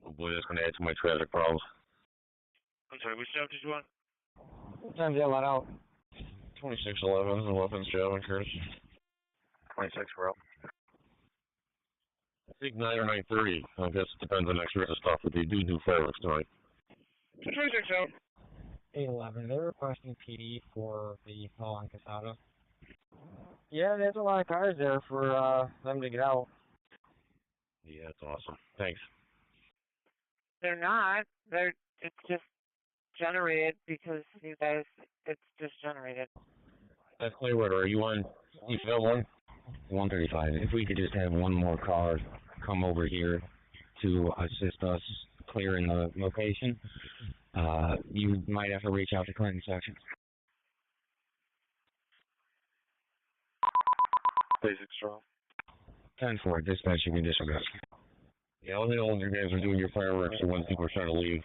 Oh boy, that's going to add to my traffic problems. I'm sorry, which job did you want? What time did you let out? 2611, the weapons job in Curtis. 26, we're up. I think 9 or 9:30. I guess it depends on extra stuff, but they do fireworks tonight. 26 out. 811, they're requesting PD for the call on Casada. Yeah, there's a lot of cars there for them to get out. Yeah, that's awesome. Thanks. They're not. It's just generated because you guys, it's just generated. That's Clearwater. Are you on Eastville 1? 135. If we could just have one more car come over here to assist us clearing the location, you might have to reach out to Clinton section. Basic strong. 10-4, dispatch, you can disregard. Yeah, all the old you guys are doing your fireworks and when people are trying to leave.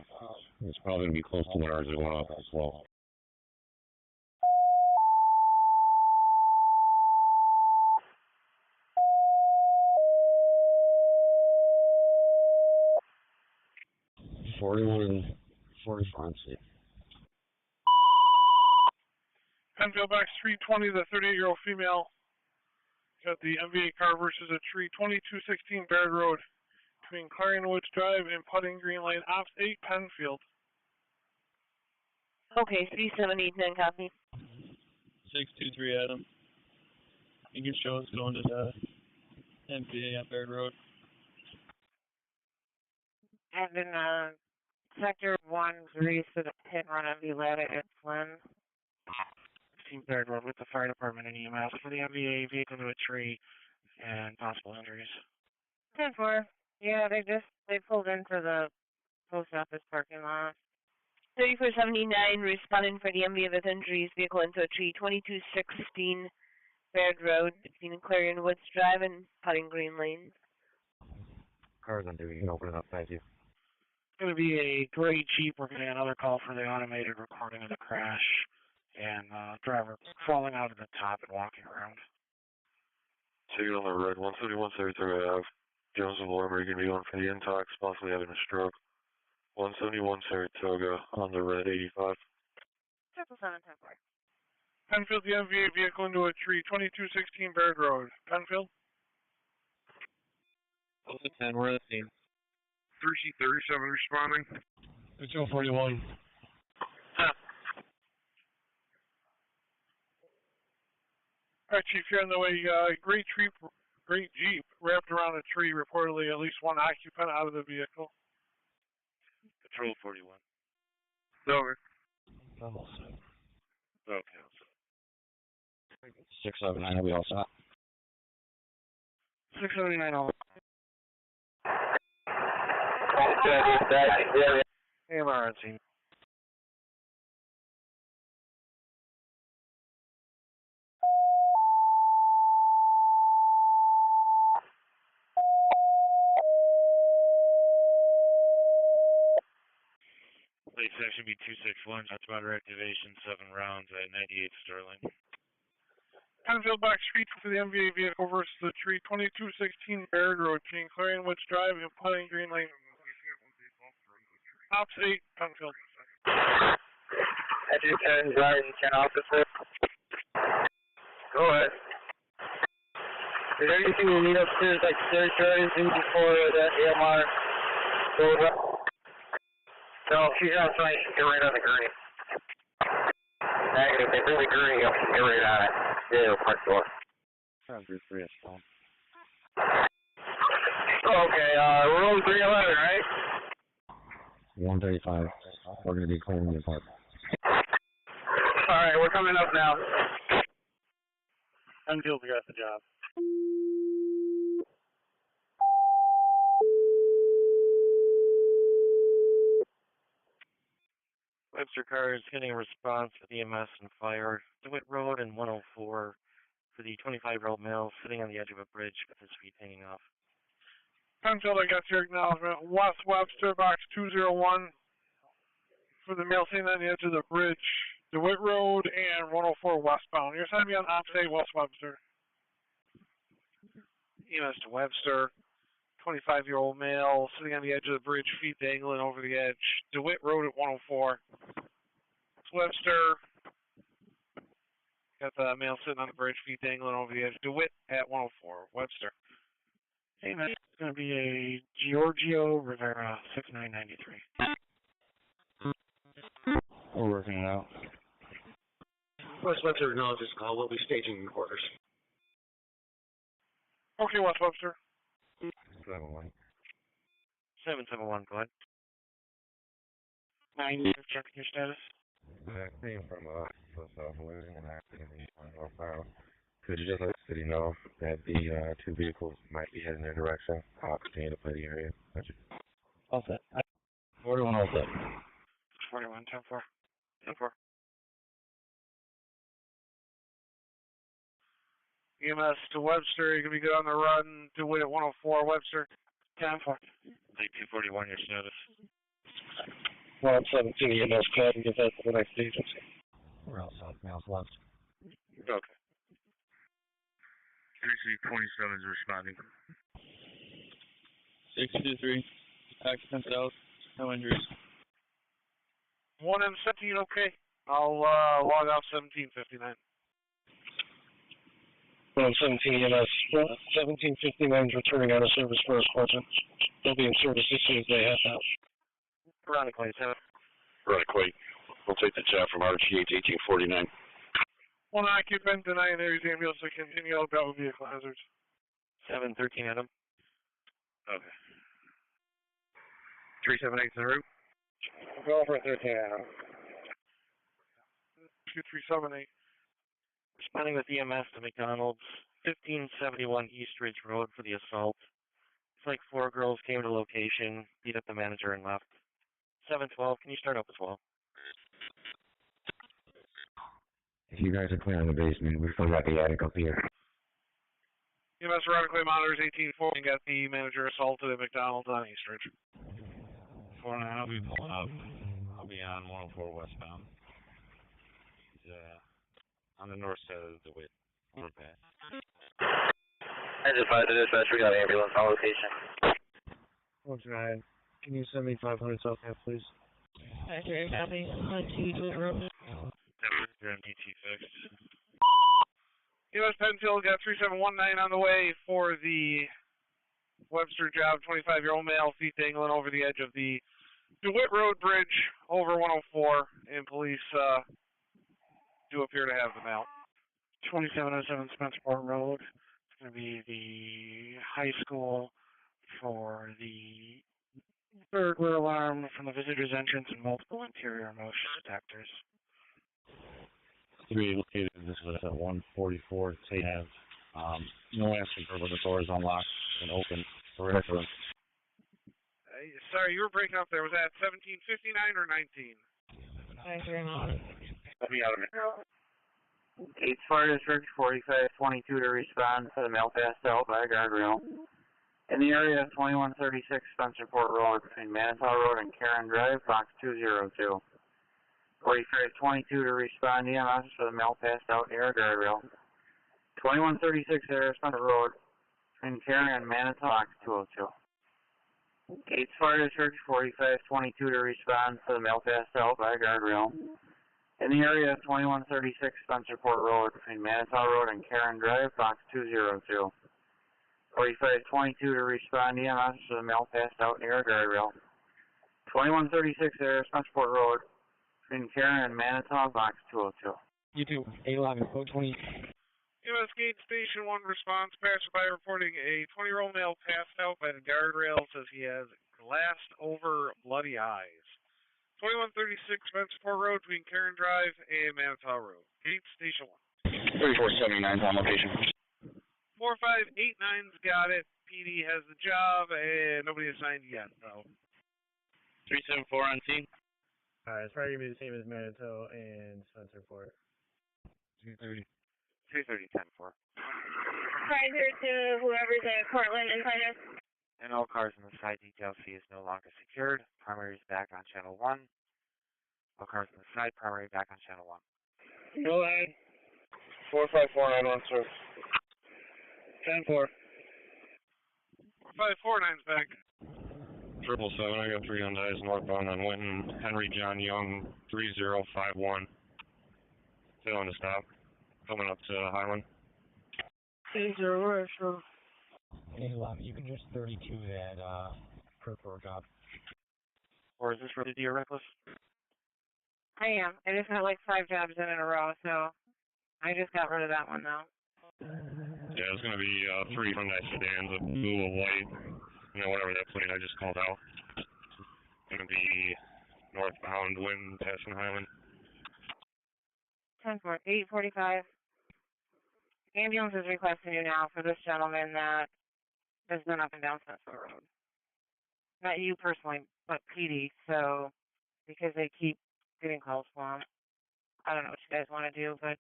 It's probably going to be close to 1 hour that went off as well. $41 and $45. Penfield back Street 20, the 38-year-old female. Got the MVA car versus a tree, 2216 Baird Road, between Clarion Woods Drive and Putting Green Lane, Ops 8, Penfield. Okay, 3789 copy. 623 Adam. You can show us going to the MPA on Baird Road. And then Sector 1 Grease to the hit and run on Viletta at Flynn. Team Baird Road with the fire department and EMS for the MVA vehicle to a tree and possible injuries. 10-4. Yeah, they pulled into the post office parking lot. 3479 responding for the MVA with injuries, vehicle into a tree, 2216 Baird Road between Clarion Woods Drive and Putting Green Lane. Cars on duty, you can open it up, thank you. It's going to be a gray Jeep. We're getting another call for the automated recording of the crash and driver falling out of the top and walking around. Signal on the red, 171 Saratoga Ave. Jones and Lorimer, you're going to be going for the intox, possibly having a stroke. 171 Saratoga on the red, 85. 777 Penfield, the MVA vehicle into a tree, 2216 Baird Road. Penfield? What's the 10? We're at the scene. 3C37 responding. 41. Alright, Chief, you're on the way. Great Jeep wrapped around a tree, reportedly at least one occupant out of the vehicle. Patrol 41. Over. Okay. 679, we all stop. 679 all. AMR on scene. Late section be 261, that's about activation, 7 rounds at 98 Sterling. Penfield back Street for the MVA vehicle versus the tree, 2216 Baird Road, between Clarion Woods Drive and Putting Green Lane. Ops 8, Penfield. I just had driving 10 officer. Go ahead. Is there anything you need upstairs, like search or anything before the AMR goes up? No, she's outside. Get right on the green. Negative. If it's the green, you can get right on it. Yeah, front door. Okay, road 311, right? 135. We're going to be clearing the park. Alright, we're coming up now. Penfield got the job. Webster car is getting a response with EMS and fire. DeWitt Road and 104 for the 25-year-old male sitting on the edge of a bridge with his feet hanging off. Penfield, I got your acknowledgement. West Webster, box 201 for the male sitting on the edge of the bridge, DeWitt Road and 104 westbound. You're sending me on opposite West Webster. EMS to Webster, 25-year-old male sitting on the edge of the bridge, feet dangling over the edge, DeWitt Road at 104. It's Webster. Got the male sitting on the bridge, feet dangling over the edge, DeWitt at 104. Webster. Hey, man, it's going to be a Giorgio Rivera, 6993. We're working it out. West Webster acknowledges call. We'll be staging quarters. Okay, West Webster. 7-1. 771, go ahead. 9, checking your status. That came from losing an accident in Monroe file. Could you just let the city know that the two vehicles might be heading their direction? I'll continue to play the area. Gotcha. All set. 41 all set. 41, 10-4. 10-4. EMS to Webster, you're going to be good on the run. DeWitt at 104, Webster. 10-4. Late 241, your status. Well, 17 EMS, go ahead and give that to the next agency. We're all south, males left. Okay. 3327 is responding. 623, accident south, no injuries. 1 and 17, okay. I'll log off 1759. Well, 17 EMS, 1759 is returning out of service for a squadron. They'll be in service as soon as they have that. Veronica, 7. Veronica, we'll take the job from RGH 1849. One occupant denying areas ambulance to continue outbound vehicle hazards. 713, Adam. Okay. 378 to the route. Go for 13 Adam. 2378. Responding with EMS to McDonald's, 1571 East Ridge Road for the assault. It's like 4 girls came to location, beat up the manager, and left. 712, can you start up as well? If you guys are clear on the basement, we've still got the attic up here. EMS Veronica monitors 1840 and got the manager assaulted at McDonald's on East Ridge. 4 and a half, we pull up. I'll be on 104 westbound. He's on the north side of the DeWitt overpass. Engine 5 to dispatch, we got an ambulance on location. 129. Can you send me 500 south half, please? Accurate, copy. 2 DeWitt Road. You're on DT fixed. EMS Penfield got 3719 on the way for the Webster job. 25-year-old male, feet dangling over the edge of the DeWitt Road Bridge over 104, and police do appear to have them out. 2707 Spencerport Road. It's going to be the high school for the burglar alarm from the visitor's entrance and multiple interior motion detectors. 3 located, this is at 144 Tate Ave. No answer for the door is unlocked and open. Perimeter. Sorry, you were breaking up there. Was that 1759 or 19? 939. Let me out of it. 8 Florida District 4522 to respond to the male passed out by a guardrail. In the area of 2136 Spencerport Road between Manitow Road and Karen Drive, box 202. 4522 to respond EMS for the male passed out near a guardrail. 2136 area Spencer Road between Karen and Manitow, box 202. 8 Florida District 4522 to respond to the male passed out by a guardrail. In the area of 2136 Spencerport Road between Manitow Road and Karen Drive, box 202. 4522 to respond EMS for the male passed out near a guardrail. 2136 area Spencerport Road between Karen and Manitow, box 202. You too. 811, code 20. EMS Gate Station 1 response. Passerby reporting a 20-year-old male passed out by the guardrail. Says he has glassed over bloody eyes. 2136 Spencerport Road between Karen Drive and Manitow Road. Gate Station 1. 3479 on location. 4589's got it. PD has the job, and nobody assigned yet, though. 374 on scene. Alright, it's probably going to be the same as Monroe and Spencerport. 230. 230, 10-4. Reminder to whoever's at Portland and Titus. And all cars in the side detail C is no longer secured. Primary is back on channel 1. All cars on the side, primary back on channel 1. Go ahead. 45491, sir. 10-4. 549's back. 777, I got 3 Hyundais northbound on Winton, Henry John Young, 3051. Failing to stop. Coming up to Highland. 80 right, sure. Hey, Love, you can just 32 that purple job. Or is this ready or reckless? I am. I just had like 5 jobs in a row, so I just got rid of that one now. Yeah, it's going to be 3 Hyundai sedans, a blue, a white, whatever that plate I just called out. Going to be northbound, Winton, passing Highland. 10-4, 845. Ambulance is requesting you now for this gentleman that has been up and down Spencerport Road. Not you personally, but PD, so, because they keep getting calls for him. I don't know what you guys want to do, but,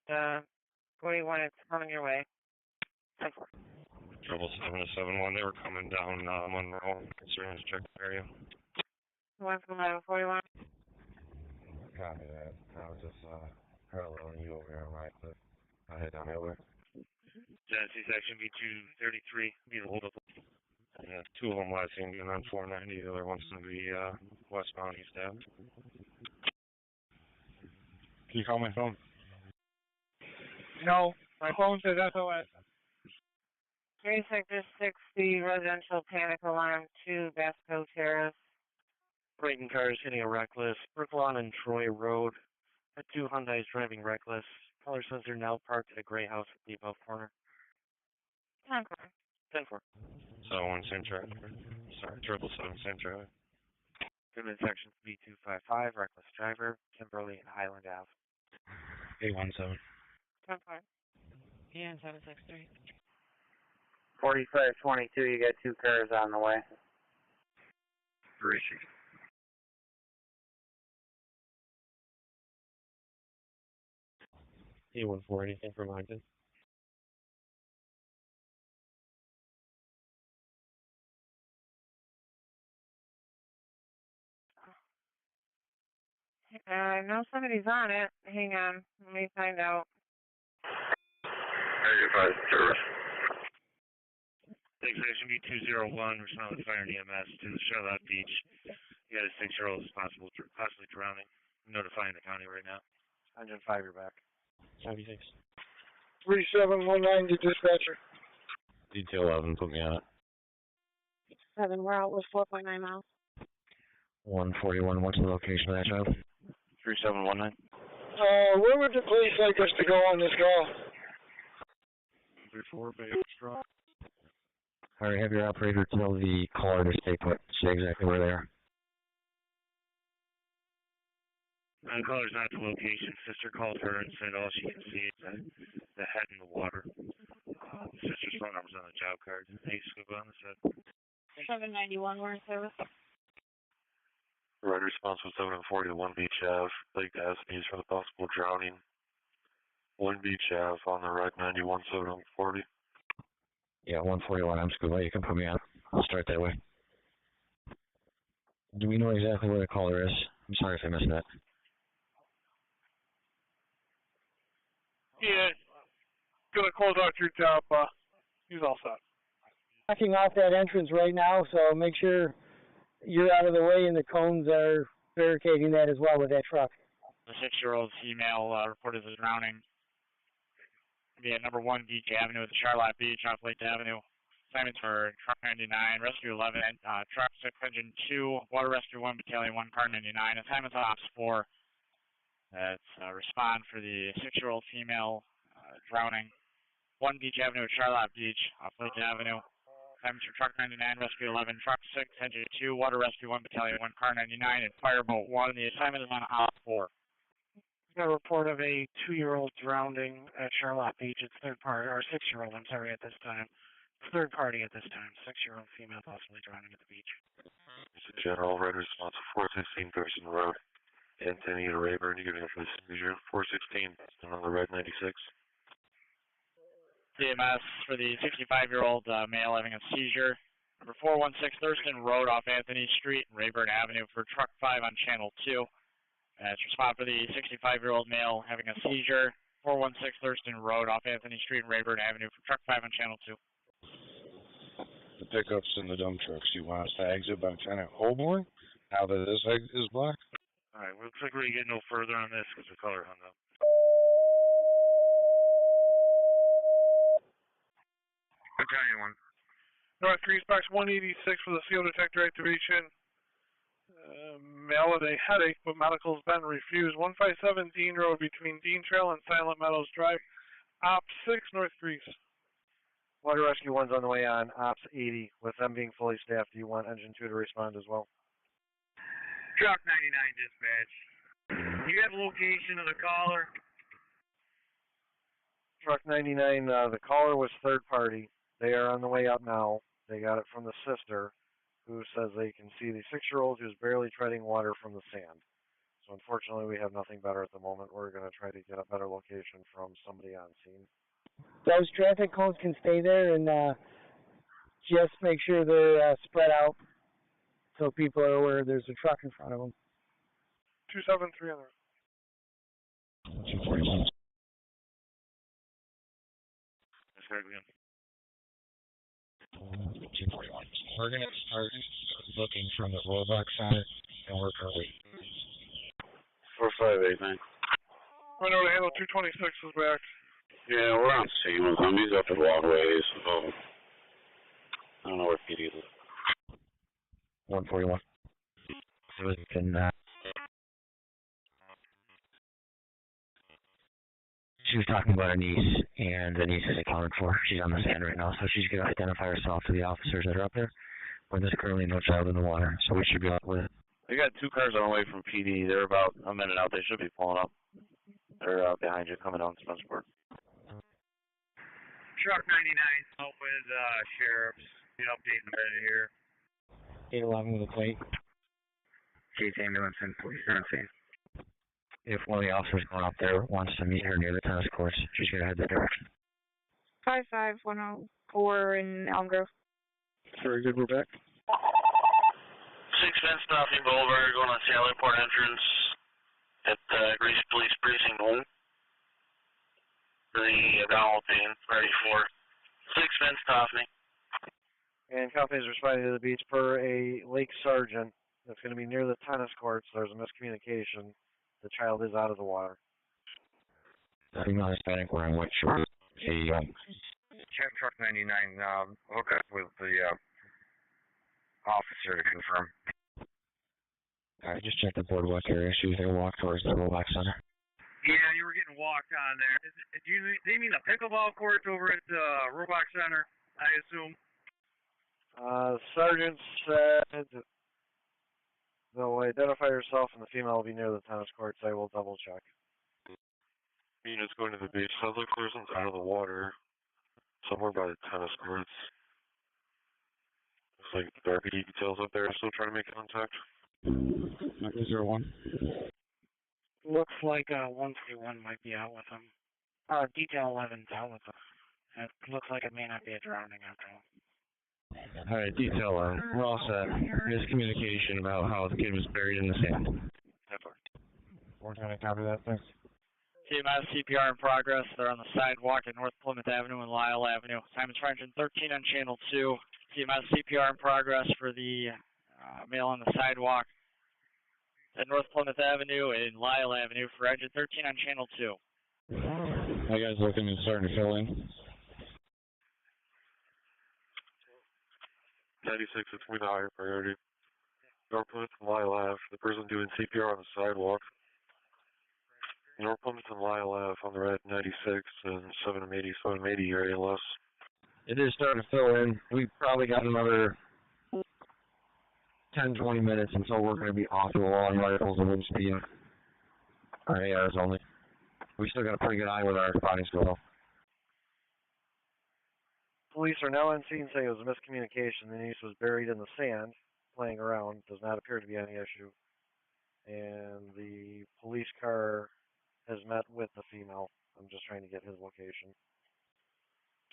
41, it's coming your way. 10-4. 771, they were coming down Monroe, concerning the check area. 1-11-41. Copy that. I was just paralleling you over here on right, but I'll head down the other way. Genesee section B233, be the holdup. Yeah, 2 of them last seen getting on 490, the other one's going to be westbound East Ave. Can you call my phone? No, my phone says SOS. 3 Sector 60, residential panic alarm, 2 Basco Terrace. Braking cars hitting a reckless. Brooklawn and Troy Road. The 2 Hyundais driving reckless. Caller says they're now parked at a gray house at the above corner. 10-4. 10-4. So 1 same traffic. Sorry, 777 same traffic. Goodman section B255, reckless driver, Kimberly and Highland Ave. 817. 10-4. Yeah, 763. 4522, you got 2 cars on the way. 360. A14, anything from Ogden? I know somebody's on it. Hang on, let me find out. 95 service. Take section B201, respond with fire and EMS to the Charlotte Beach. You got a 6-year-old possibly drowning. Notifying the county right now. Engine 5, you're back. 76. 3719 to dispatcher. Detail 11, put me on it. 7, we're out with 4.9 miles. 141, what's the location of that job? 3719. Where would the police like us to go on this call? 34 Bay Straw. Alright, have your operator tell the caller to stay put. Say exactly where they are. The caller's not the location. Sister called her and said all she can see is the head in the water. Sister's phone number's on the job card. Hey, scoop on the set. 791, we're in service. Right response was 740 to 1 Beach Ave. Lake Asneys for the possible drowning. 1 Beach Ave on the right, 91 740. Yeah, 141, I'm Scuba. You can put me on. I'll start that way. Do we know exactly where the caller is? I'm sorry if I missed that. Yeah, gonna close out your job. He's all set. Backing off that entrance right now, so make sure you're out of the way and the cones are barricading that as well with that truck. The 6-year-old female reported as drowning. Be at number 1 Beach Avenue at the Charlotte Beach off Lake Avenue. Assignments for Truck 99, Rescue 11, Truck 6, Engine 2, Water Rescue 1, Battalion 1, Car 99. Assignments on Ops 4. That's respond for the 6-year-old female drowning. 1 Beach Avenue at Charlotte Beach off Lake Avenue. Assignments for Truck 99, Rescue 11, Truck 6, Engine 2, Water Rescue 1, Battalion 1, Car 99, and Fireboat 1. The assignment is on Ops 4. Got a report of a 2-year-old drowning at Charlotte Beach. It's third party, or 6-year-old, I'm sorry, at this time. It's third party at this time. 6-year-old female possibly drowning at the beach. It's a general red response of 416 Gerson Road. 1010 to Rayburn. You give me for the seizure. 416 on the red 96. EMS for the 65-year-old male having a seizure. Number 416 Thurston Road off Anthony Street and Rayburn Avenue for truck 5 on channel 2. It's respond for the 65-year-old male having a seizure. 416 Thurston Road off Anthony Street and Rayburn Avenue for truck 5 on channel 2. The pickups and the dump trucks, you want us to exit by Lieutenant Holborn now that this exit is blocked? Alright, looks like we get no further on this because the color hung up. Battalion 1. North Grease Box 186 for the seal detector activation. Male with a headache, but medical's been refused. 157 Dean Road between Dean Trail and Silent Meadows Drive. Op 6 North Grease. Water Rescue 1's on the way on Ops 80. With them being fully staffed, do you want Engine 2 to respond as well? Truck 99 dispatch. Do you have a location of the caller? Truck 99, the caller was third party. They are on the way up now. They got it from the sister, who says they can see the 6-year-old who's barely treading water from the sand. So unfortunately, we have nothing better at the moment. We're going to try to get a better location from somebody on scene. Those traffic cones can stay there and just make sure they're spread out so people are aware there's a truck in front of them. 273 on the 241. That's right, again. 241. We're going to start looking from the rollback side and work our way. 458, man. Right over to handle 226 is back. Yeah, we're on scene with him. He's up at Waterways, so I don't know where PD is. 141. So we can, she was talking about her niece, and the niece is accounted for. She's on the stand right now, so she's going to identify herself to the officers that are up there. But there's currently no child in the water, so we should be up with it. We got 2 cars on the way from PD. They're about a minute out. They should be pulling up. They're behind you, coming down Spencerport. Truck 99 out with sheriffs. The update in a minute here. 811 with a plate. Chief ambulance and police are on scene. If one of the officers going up there wants to meet her near the tennis courts, she's going to head that direction. 55104 in Elm Grove. Very good, we're back. 6 Fence Stopping Boulevard going on Sallyport entrance at Grease Police Precinct 1. For the developing, ready for 6 Fence Stopping. And companies responding to the beach per a lake sergeant that's going to be near the tennis courts. There's a miscommunication. The child is out of the water. Female Hispanic wearing white shorts. Check Truck 99, hook up with the officer to confirm. Alright, just check the boardwalk area. She was going to walk towards the rollback center. Yeah, you were getting walked on there. Do you mean the pickleball courts over at the Roebuck Center, I assume? Sergeant said they'll identify herself and the female will be near the tennis courts. I will double check. Units going to the beach. Sounds like person's out of the water. Somewhere by the tennis courts. Looks like the RPD details up there are still trying to make contact. 001. Looks like 131 might be out with him. Detail 11's out with him. It looks like it may not be a drowning after all. Alright, detail we're all set. Miscommunication about how the kid was buried in the sand. We're trying to copy that, thanks. CMS CPR in progress. They're on the sidewalk at North Plymouth Avenue and Lyle Avenue. Simon's French and 13 on channel 2. CMS CPR in progress for the male on the sidewalk at North Plymouth Avenue and Lyle Avenue for engine 13 on channel 2. How you guys looking and starting to fill in? 96, it's going to be the higher priority. North Plymouth and Lyle Ave, the person doing CPR on the sidewalk. North Plymouth and Lyle Ave on the red 96 and 780 area less. It is starting to fill in. We've probably got another 10-20 minutes until we're going to be off the wall on rifles and we'll just be our ARs only. We still got a pretty good eye with our spotting skill though. Police are now on scene saying it was a miscommunication. The niece was buried in the sand, playing around. Does not appear to be any issue. And the police car has met with the female. I'm just trying to get his location.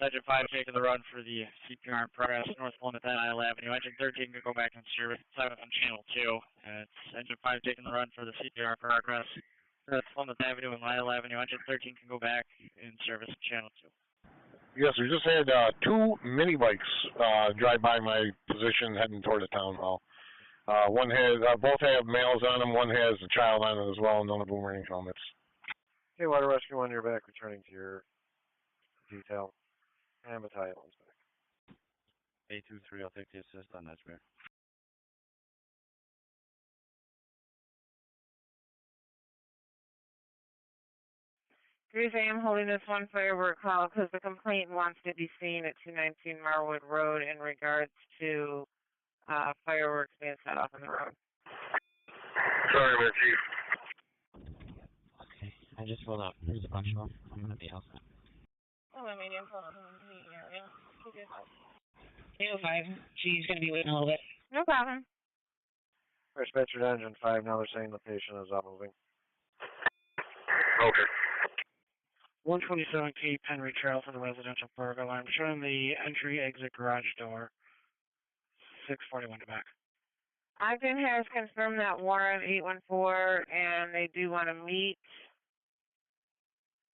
Engine 5 taking the run for the CPR in progress, North Plymouth at Isle Avenue. Engine 13 can go back in service, 7 on channel 2. And it's Engine 5 taking the run for the CPR in progress, North Plymouth Avenue and Isle Avenue. Engine 13 can go back in service, channel 2. Yes, we just had 2 mini bikes drive by my position heading toward the town hall. One has, both have males on them. One has a child on it as well, and none of them wearing helmets. Okay, Water Rescue 1, you're back, returning to your detail. And battalion one's back. A23, I'll take the assist on that, Mayor. Grace, I am holding this one firework call because the complaint wants to be seen at 219 Marwood Road in regards to fireworks being set off on the road. Sorry, my chief. Okay, I just pulled up. Here's a bunch of them. I'm going to be outside. Oh, I mean, you're pulling up in the area. 205. She's going to be waiting a little bit. No problem. Dispatcher to Engine 5, now they're saying the patient is up moving. Okay. 127 Cape Henry Trail for the residential park alarm, showing the entry-exit garage door. 641 to back. Ogden has confirmed that warrant 814, and they do want to meet.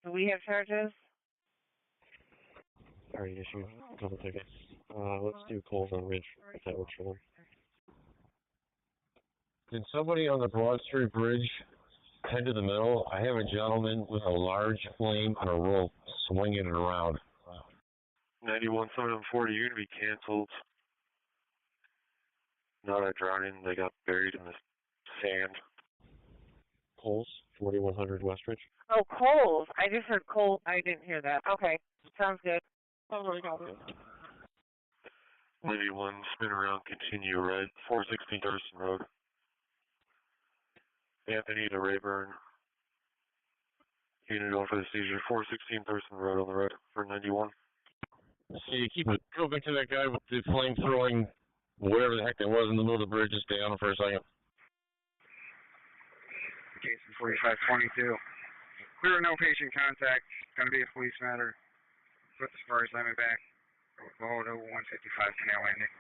Do we have charges? Already issued a couple tickets. Let's do Coles on Ridge, if that works for them. Can somebody on the Broad Street Bridge head to the middle? I have a gentleman with a large flame on a rope swinging it around. 91, 740, you're going to be canceled. Not a drowning, they got buried in the sand. Coles, 4100 Westridge. Oh, Coles. I just heard Coles. I didn't hear that. Okay. Sounds good. Totally got it. 91, spin around, continue red, 416 Thurston Road. Anthony to Rayburn. Unit on for the seizure, 416 Thurston Road on the road for 91. See, go back to that guy with the flame throwing whatever the heck that was in the middle of the bridge. Just stay on him for a second. Case 4522. Clear, no patient contact. Going to be a police matter. Put the spar assignment back. Go to 155 Canal Landing.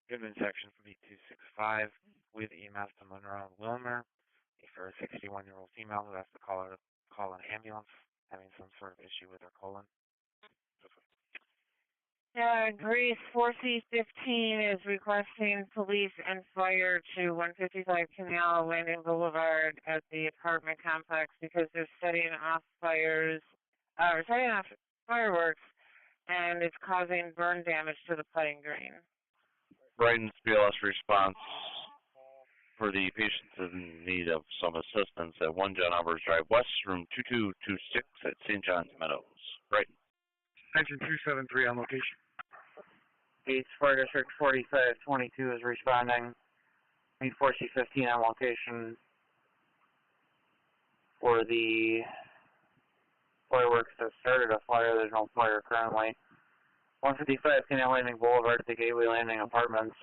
Goodman section from B265 with EMS to Monroe and Wilmer. For a 61-year-old female who has to call an ambulance, having some sort of issue with her colon. Grace 4C15 is requesting police and fire to 155 Canal Landing Boulevard at the apartment complex because they're setting off fireworks, and it's causing burn damage to the putting green. Brighton's BLS response for the patients in need of some assistance at 1 John Albers Drive West, room 2226 at St. John's Meadows. Brighton. Engine 273 on location. Gates Fire District 4522 is responding. I mean 4C15 on location for the fireworks that started a fire. There's no fire currently. 155 Canal Landing Boulevard at the Gateway Landing Apartments,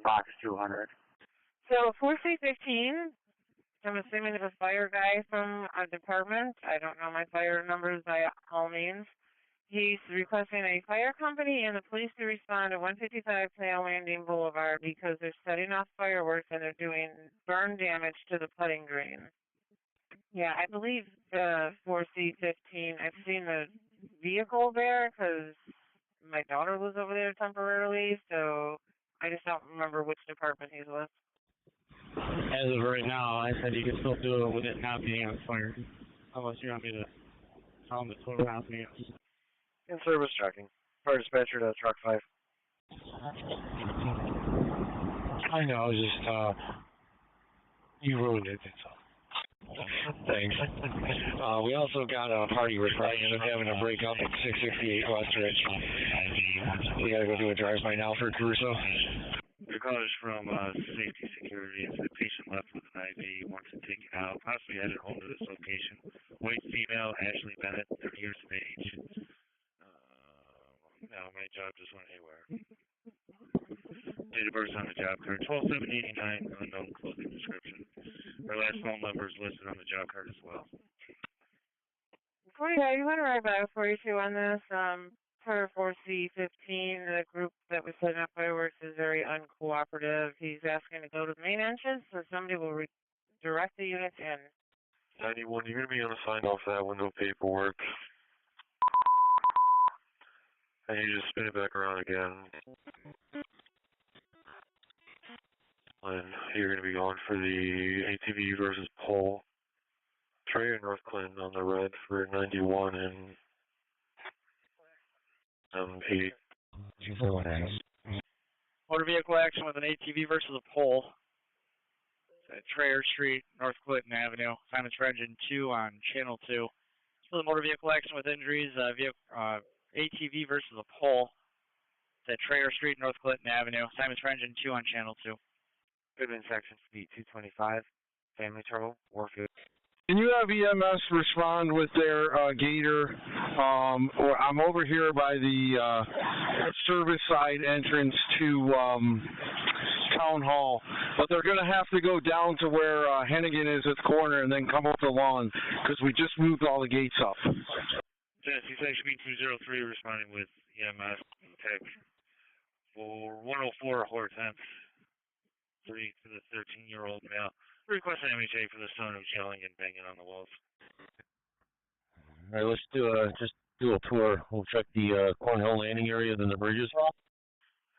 box 200. So 4C15, I'm assuming it's a fire guy from a department. I don't know my fire numbers by all means. He's requesting a fire company and the police to respond to 155 Canal Landing Boulevard because they're setting off fireworks and they're doing burn damage to the putting green. Yeah, I believe 4C15. I've seen the vehicle there because my daughter was over there temporarily, so I just don't remember which department he's with. As of right now, I said you could still do it with it not being on fire. Unless you want me to tell him to put it on me. In service checking. Fire dispatcher to truck 5. I know, just, you ruined it, that's all. Thanks. We also got a party we're probably end up having to break up at 668 Westridge. You gotta go do a drive-by now for Caruso. The call is from Safety Security. If the patient left with an IV, wants to take it out, possibly headed home to this location. White female, Ashley Bennett, 30 years of age. No, my job just went haywire. Date of birth on the job card, 12/7/89, unknown clothing description. Our last phone number is listed on the job card as well. 49, you want to ride by 42 on this? Part 4C15, the group that was setting up fireworks is very uncooperative. He's asking to go to the main entrance, so somebody will redirect the units in. 91, you're going to be unassigned off that window paperwork. And you just spin it back around again. And you're going to be going for the ATV versus pole. Trey and North Clinton on the red for 91 and Pete. Motor vehicle action with an ATV versus a pole. At Trayer Street, North Clinton Avenue. Assignments for engine 2 on channel 2. For the motor vehicle action with injuries, ATV versus a pole. At Trayer Street, North Clinton Avenue. Assignments for engine 2 on channel 2. Goodman section speed 225. Family trouble. Warfield. Can you have EMS respond with their gator? Or I'm over here by the service side entrance to Town Hall, but they're going to have to go down to where Hennigan is at the corner and then come up the lawn because we just moved all the gates up. Jesse section B203 responding with EMS tech for 104 Hortense, 3 to the 13-year-old male. Request an MHA for the son who's yelling and banging on the walls. All right, let's just do a tour. We'll check the Cornhill landing area, then the bridges. All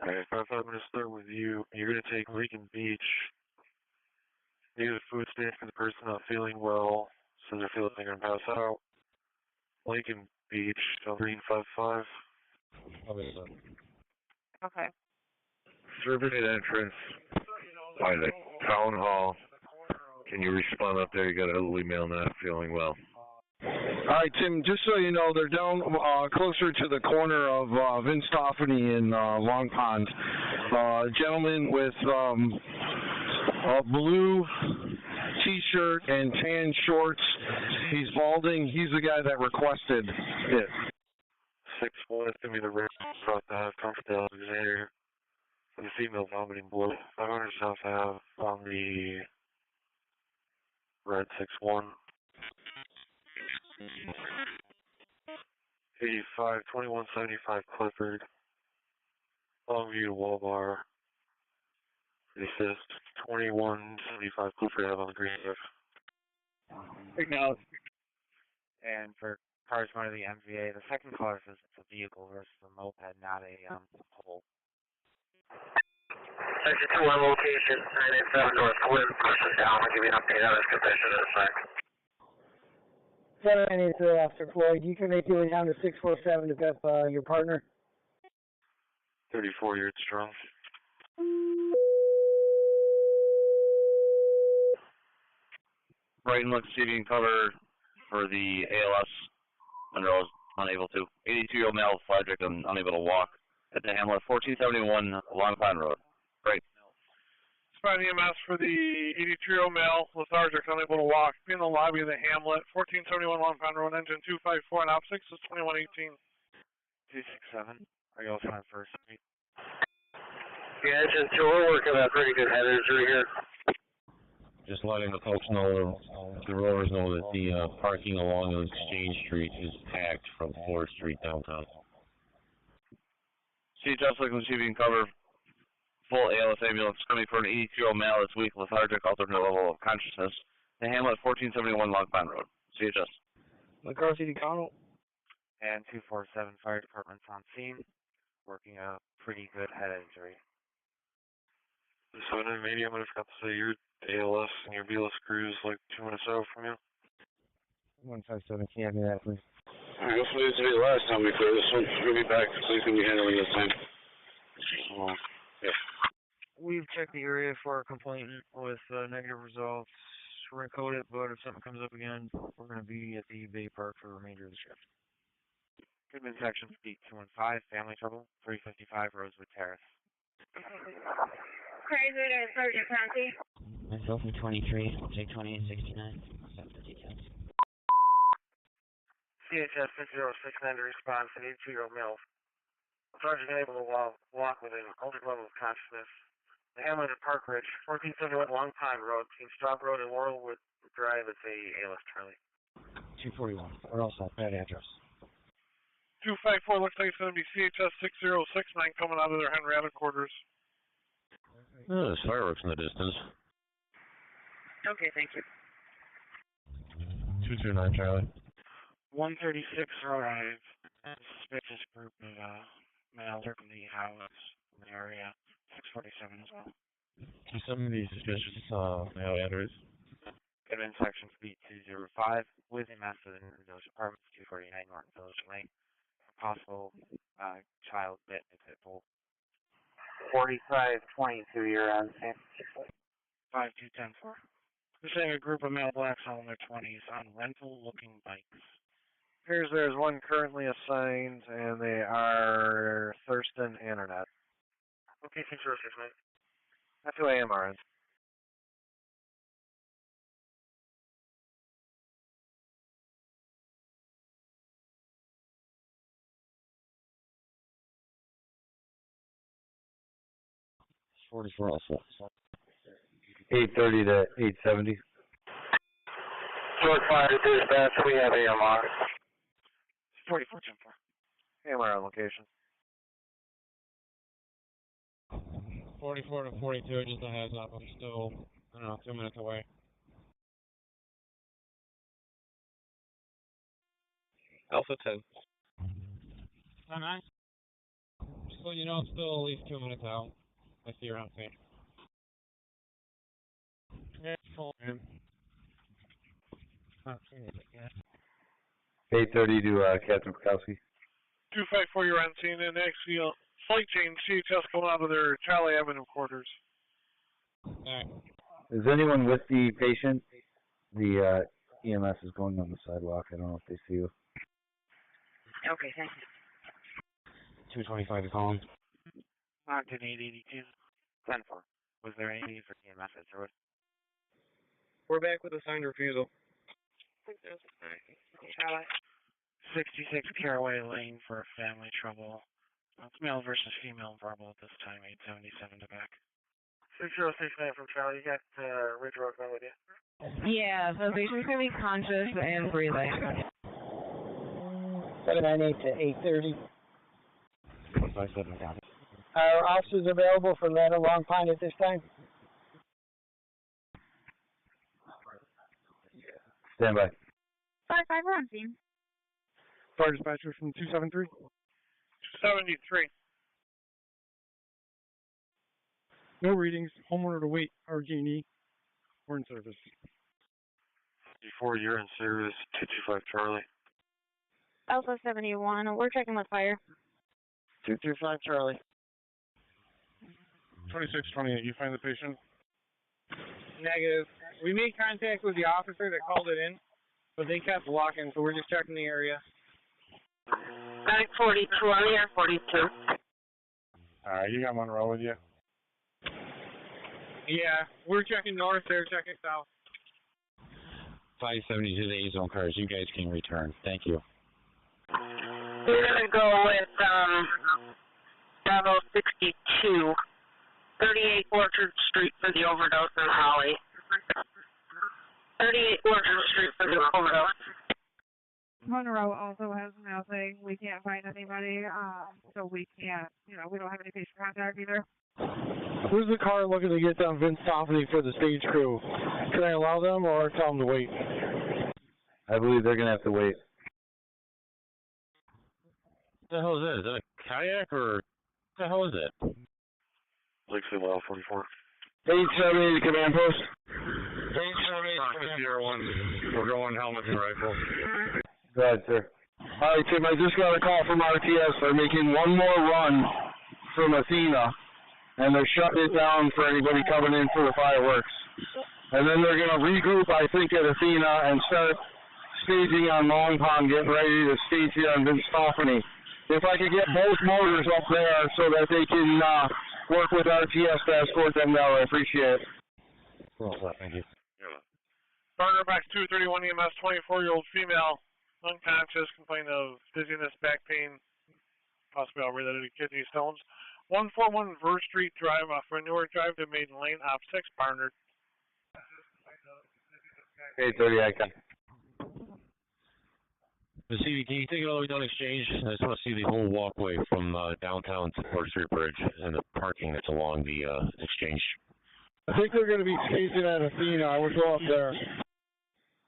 right, I'm going to start with you. You're going to take Lincoln Beach. Need a food stamp for the person not feeling well, so they feel like they're going to pass out. Lincoln Beach, Green 55. Okay. Surveyed entrance by the town hall. Can you respond up there? You got an elderly male not feeling well. All right, Tim, just so you know, they're down closer to the corner of Vince Toffany and Long Pond. A gentleman with a blue T-shirt and tan shorts. He's balding. He's the guy that requested it. 6-1, it's going to be the red brought to have Comfort Alexander. For the female vomiting blood. 500 South Ave on the red 6-1. 85, 2175 Clifford. Longview to Wallbar. Assist 2175 Clifford Ave on the green roof. Acknowledge. And for cars going to the MVA, the second car says it's a vehicle versus a moped, not a pole. Section 2 on location, 987 North Clinton, pushes down. I'll give you an update on this condition in a sec. 792 Officer Floyd, you can make your way down to 647 to pick up your partner. 34 years strong. Brighton looks receiving cover for the ALS. Monroe is unable to. 82-year-old male flight victim unable to walk at the Hamlet, 1471 Long Pond Road. Right. Spot EMS for the 82-year-old male, lethargic, unable to walk. Be in the lobby of the Hamlet, 1471 Long Pond Road, engine 254, and op 6 is 2118. 267. Are you also on first street? Yeah, engine 2, we're working on pretty good head injury here. Just letting the folks know, the rowers know that the parking along the Exchange Street is packed from 4th Street downtown. CHS looking receiving cover. Full ALS ambulance coming for an 82-year-old male that's weak, lethargic, alternate level of consciousness. The Hamlet, 1471 Long Pond Road. CHS. McCarthy to Connell. And 247 Fire Department's on scene, working a pretty good head injury. So maybe I'm going to forget to say your ALS and your BLS crew is like 2 minutes out from you. 157, can you have me that, please? Alright, hopefully this will be the last time we clear this one. We'll be back, so he's going to be handling this time. Yeah. We've checked the area for a complainant with negative results. We're going to code it, but if something comes up again, we're going to be at the Bay Park for the remainder of the shift. Goodman section speed 215, family trouble, 355 Rosewood Terrace. Crazy to Sergeant County. Myself from 23, take 2869. CHS 5069 to respond to the 82-year-old male. Sergeant unable to walk with an altered level of consciousness. The Hamlet and Park Ridge, 1471 Long Pond Road, between Stock Road and Laurelwood Drive. It's a ALS Charlie. 241. We're all set. Bad address. 254 looks like it's going to be CHS 6069 coming out of their Henrietta quarters. Oh, there's fireworks in the distance. Okay, thank you. 229 Charlie. 136 arrived. Suspicious group of males from the house in the area. 647 as well. 270 suspicious male enters. Admin section speed 205 with a master in Village Apartments 249 North Village Lane. Possible child bit in pit bull. 4522, you're on San 5210-4. We're saying a group of male blacks all in their 20s on rental-looking bikes. Appears there's one currently assigned, and they are Thurston Internet. Okay, 606, mate. That's who I am, RN. Also. 830 to 870. Short fire to dispatch, we have AMR. 4410-4. AMR on location. 44 to 42, just a heads up. I'm still, 2 minutes away. Alpha 10. Oh, nice. So you know, I'm still at least 2 minutes out. I see you're on scene. Yeah, full in. Not seen it yet. 830 to Captain Kukowski. 254, you're on scene, and actually flight change CHS coming out of their Charlie Avenue quarters. Alright. Is anyone with the patient? The EMS is going on the sidewalk. I don't know if they see you. Okay, thank you. 225 to call him. Ogden 882. 10-4. Was there any need for EMS at Druid? We're back with a signed refusal. Charlie. 66 Caraway Lane for family trouble. It's male versus female verbal at this time, 877 to back. 6069 from Charlie, you got Ridge Road going with you? Yeah, so the patient's going to be conscious and breathing. 798 to 830. 57 copy. Are officers available for Ladder Long Pond at this time? Stand by. 5-5, we're on scene. Fire dispatcher from 273. 273. No readings. Homeowner to wait. RG&E. We're in service. 54, you're in service. 225 Charlie. Alpha 71, we're checking with fire. 225 Charlie. 2628, you find the patient? Negative. We made contact with the officer that called it in, but they kept walking, so we're just checking the area. 942 on the air, 42. You got Monroe with you? Yeah, we're checking north, they're checking south. 570 to the A-zone cars. You guys can return. Thank you. We're going to go with Bravo 62, 38 Orchard Street for the overdose in Holly. 38 Orchard Street for the overdose. Monroe also has nothing. We can't find anybody, so we can't, we don't have any patient contact either. Who's the car looking to get down Vince Toffany for the stage crew? Can I allow them or tell them to wait? I believe they're going to have to wait. What the hell is that? Is that a kayak or what the hell is that? Lakeside Mile 44. 870 command post. 870 Sierra 1. We're going helmet and rifle. Go ahead, sir. All right, Tim, I just got a call from RTS. They're making one more run from Athena, and they're shutting it down for anybody coming in for the fireworks. And then they're going to regroup, I think, at Athena and start staging on Long Pond, getting ready to stage here on Vince Toffany. If I could get both motors up there so that they can work with RTS to escort them down, I appreciate it. Thank you. Burger Box 231 EMS, 24-year-old female, unconscious, complained of dizziness, back pain, possibly all related to kidney stones. 141 Verse Street Drive off Renewar Drive to Maiden Lane, op 6, Barnard. 830, I can. The CD, can you take it all the way down Exchange? I just want to see the whole walkway from downtown to 4th Street Bridge and the parking that's along the Exchange. I think they're going to be spacing at Athena. I would go up there.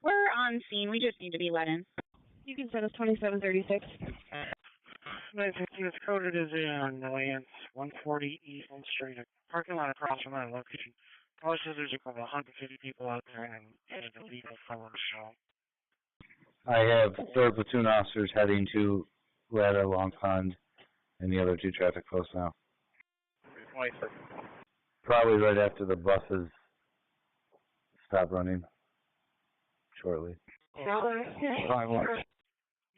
We're on scene. We just need to be let in. You can send us 2736. 916 is coded as in Lance, 140 East Elm Street, a parking lot across from that location. Caller says there's about 150 people out there and it's illegal for them, so. I have 3rd Platoon officers heading to Ladder, Long Pond, and the other 2 traffic posts now. Probably right after the buses stop running shortly.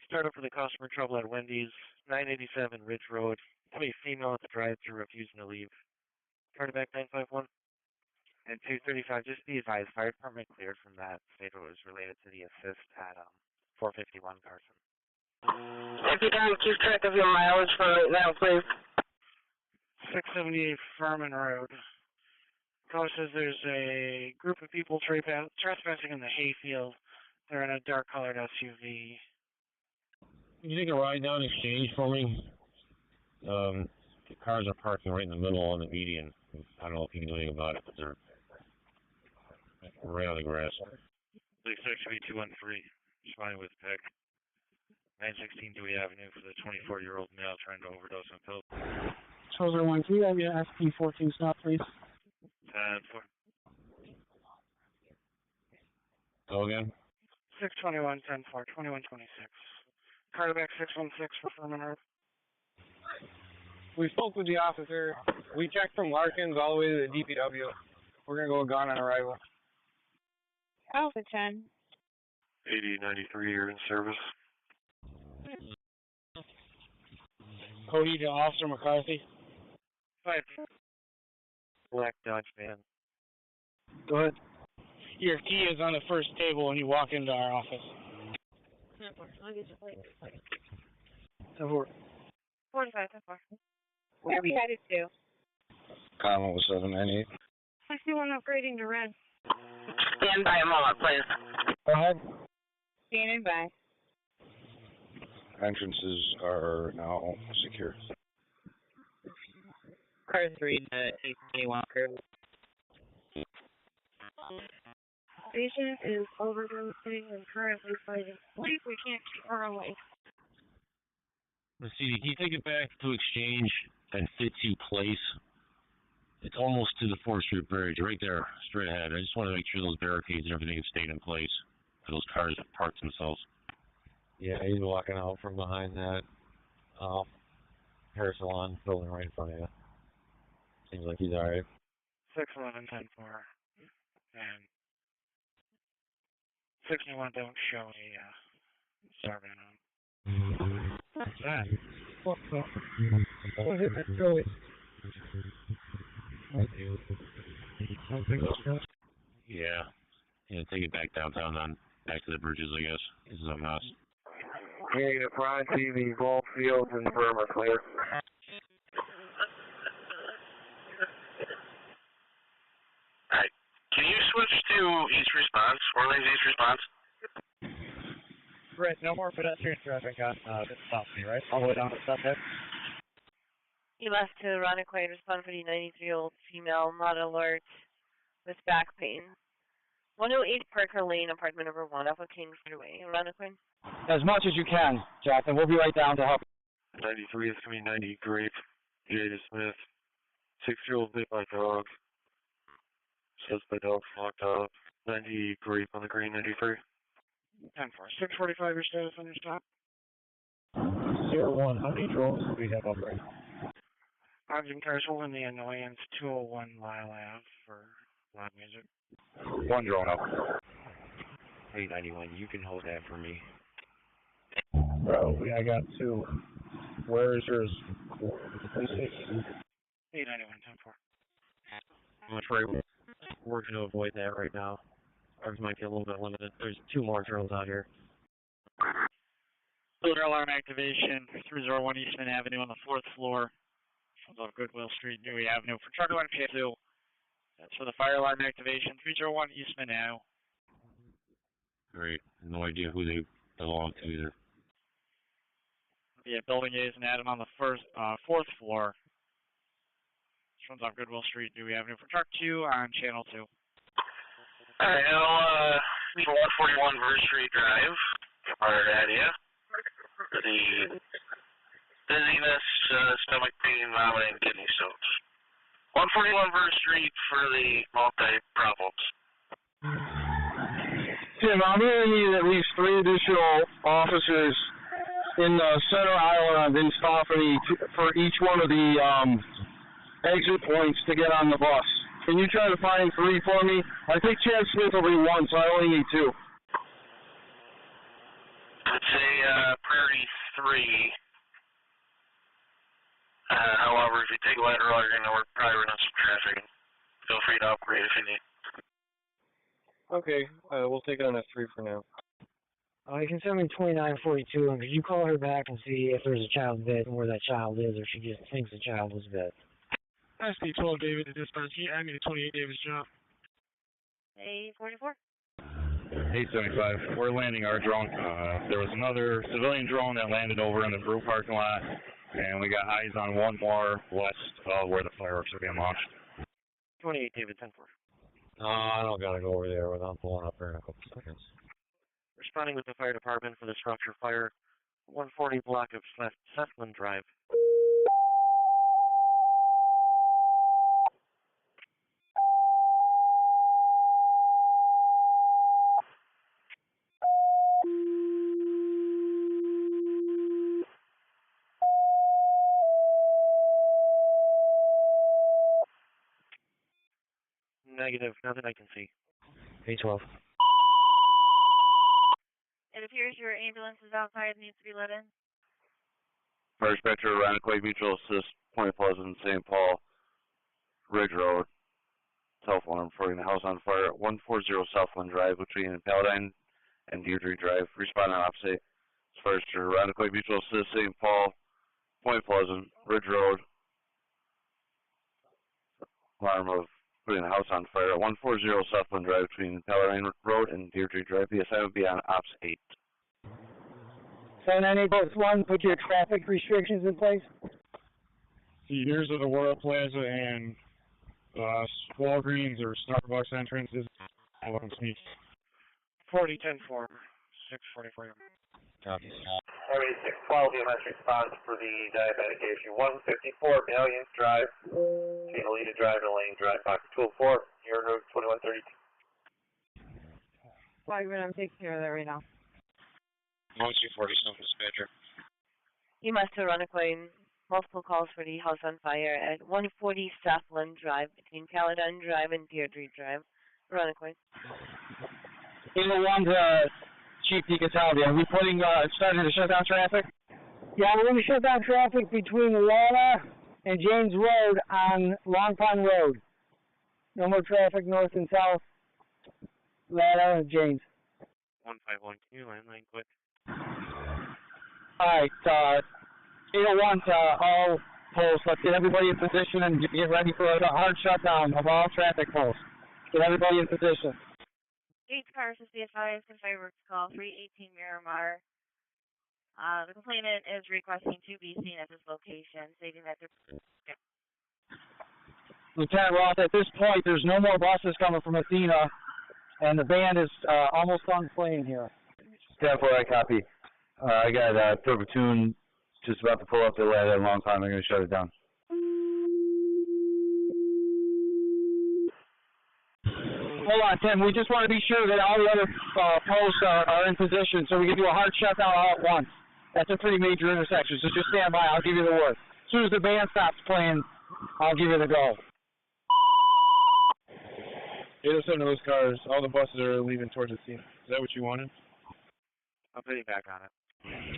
Start up for the customer trouble at Wendy's, 987 Ridge Road. Have a female at the drive-thru refusing to leave. Turn it back 951. And 235, just be advised, fire department cleared from that. State it was related to the assist at 451 Carson. If you can, keep track of your mileage for right now, please. 678 Furman Road. Caller says there's a group of people trespassing in the hayfield. They're in a dark-colored SUV. Can you take a ride down Exchange for me? The cars are parking right in the middle on the median. I don't know if you can do anything about it, but they're right on the grass. 213, responding with pick. 916 Dewey Avenue for the 24-year-old male trying to overdose on pills. Soldier 1, can you have your SP14 stop, please? 10-4. Go again? 621, 10-4, 2126. Carterback 616 for Furman Road. We spoke with the officer. We checked from Larkins all the way to the DPW. We're going to go gone on arrival. Alpha 10. 8093, you're in service. Cody to Officer McCarthy. 5. Black Dodge van. Go ahead. Your key is on the first table when you walk into our office. I'll get your plate. 10-4. 45, 10-4. Where are we headed to? Comma was 798. I see one upgrading to red. Stand by a moment, please. Go ahead. Standing by. Entrances are now secure. Car 3 to 821 crew. Patient is overdosing and currently fighting sleep. We can't keep her away. Let's see, can you take it back to Exchange and Fitzhugh Place? It's almost to the 4th Street Bridge, right there, straight ahead. I just want to make sure those barricades and everything have stayed in place for those cars that parked themselves. Yeah, he's walking out from behind that hair salon building right in front of you. Seems like he's alright. 611, 10-4. And 61 don't show a sergeant on. What's that? What hit that Joey? Yeah. Yeah, take it back downtown on back to the bridges, I guess. This is a mess. Hearing the front, see the ball fields and firm are clear. Alright. Can you switch to East Response? Orleans East Response? Right, no more pedestrian traffic on this stop me, right? All the way down to Subhead. He left to Ronoquay, respond for the 93-year-old female, not alert, with back pain. 108 Parker Lane, apartment number 1, off of Kingsford Way, Ronoquay. As much as you can, Jonathan. We'll be right down to help. 93 is coming 90 Grape, Jada Smith. 6-year-old bit by dog. Suspect dog locked up. 90 Grape on the green, 93. 10-4. 645 your status on your stop. 01, how many drones do we have up right now? Ogden cars holding the annoyance, 201 Lyle Ave for loud music. 1 drone up. 891, you can hold that for me. Bro, I got 2. Where is yours? 891, 10-4. I'm afraid we're working to avoid that right now. Ours might be a little bit limited. There's 2 more drones out here. Builder alarm activation, 301 Eastman Avenue on the 4th floor. Off Goodwill Street, Dewey Avenue for truck 1K2. That's for the fire alarm activation, 301 Eastman Ave. Great. No idea who they belong to either. Yeah, building A is an Adam on the fourth floor. This one's off Goodwill Street, Dewey Avenue for truck 2 on channel 2. Alright, I'll need 141 Verse Street Drive. Fire at you. The dizziness, stomach pain, vomiting, kidney stones. 141 Verse Street for the multi-problems. Tim, I'm going to need at least 3 additional officers in the center island in Stoffany for each one of the exit points to get on the bus. Can you try to find 3 for me? I think Chad Smith will be 1, so I only need 2. I'd say Prairie 3. However, if you take lateral, you're going to probably run into some traffic. Feel free to operate if you need. Okay, we'll take it on S3 for now. You can send me 2942, and could you call her back and see if there's a child bit and where that child is, or she just thinks the child was bit. SD 12 David to dispatch. I mean 28 David's job. 844. 875. We're landing our drone. There was another civilian drone that landed over in the brew parking lot, and we got eyes on one more west of where the fireworks are being launched. 28 David 10-4. I don't gotta go over there without pulling up here in a couple seconds. Responding with the fire department for the structure fire, 140 block of Sethland Drive. Negative, nothing I can see. 812. It appears your ambulance is outside and needs to be let in. Fire dispatcher, Roanoke Mutual Assist, Point Pleasant, St. Paul, Ridge Road. Telephone reporting the house on fire at 140 Southland Drive between Paladine and Deirdre Drive. Respond on opposite. Fire dispatcher, Roanoke Mutual Assist, St. Paul, Point Pleasant, Ridge Road. Alarm of putting the house on fire at 140 Southland Drive between Paladine Road and Deirdre Drive. The assignment will be on Ops 8. 798-1, put your traffic restrictions in place. See, here's the World Plaza and Walgreens or Starbucks entrances. Welcome to me. 40-10-4, 644. Copy. 4612 EMS response for the diabetic issue. 154 Valiant Drive, between Alita Drive and Lane Drive, Pocket 204, near Road 2132. Wagman, I'm taking care of that right now. 1247 dispatcher. You must have run across multiple calls for the house on fire at 140 Southland Drive between Paladine Drive and Deirdre Drive. Run across. In the one to Chief DeCataldi, are we starting to shut down traffic? Yeah, we're going to shut down traffic between Lana and James Road on Long Pond Road. No more traffic north and south. Lana and James. 151, can you landline quick? Alright, 801 to all posts. Let's get everybody in position and get ready for a hard shutdown of all traffic posts. Get everybody in position. Gates Cars is the advised and fireworks call 318 Miramar. The complainant is requesting to be seen at this location, stating that Lieutenant Roth, at this point, there's no more buses coming from Athena, and the band is almost done playing here. Stand for, I copy. I got third platoon just about to pull up the ladder a long time. They're going to shut it down. Hold on, Tim. We just want to be sure that all the other posts are in position so we can do a hard shutdown all at once. That's a pretty major intersection, so just stand by. I'll give you the word. As soon as the band stops playing, I'll give you the go. 807 of those cars, all the buses are leaving towards the scene. Is that what you wanted? I'll put you back on it.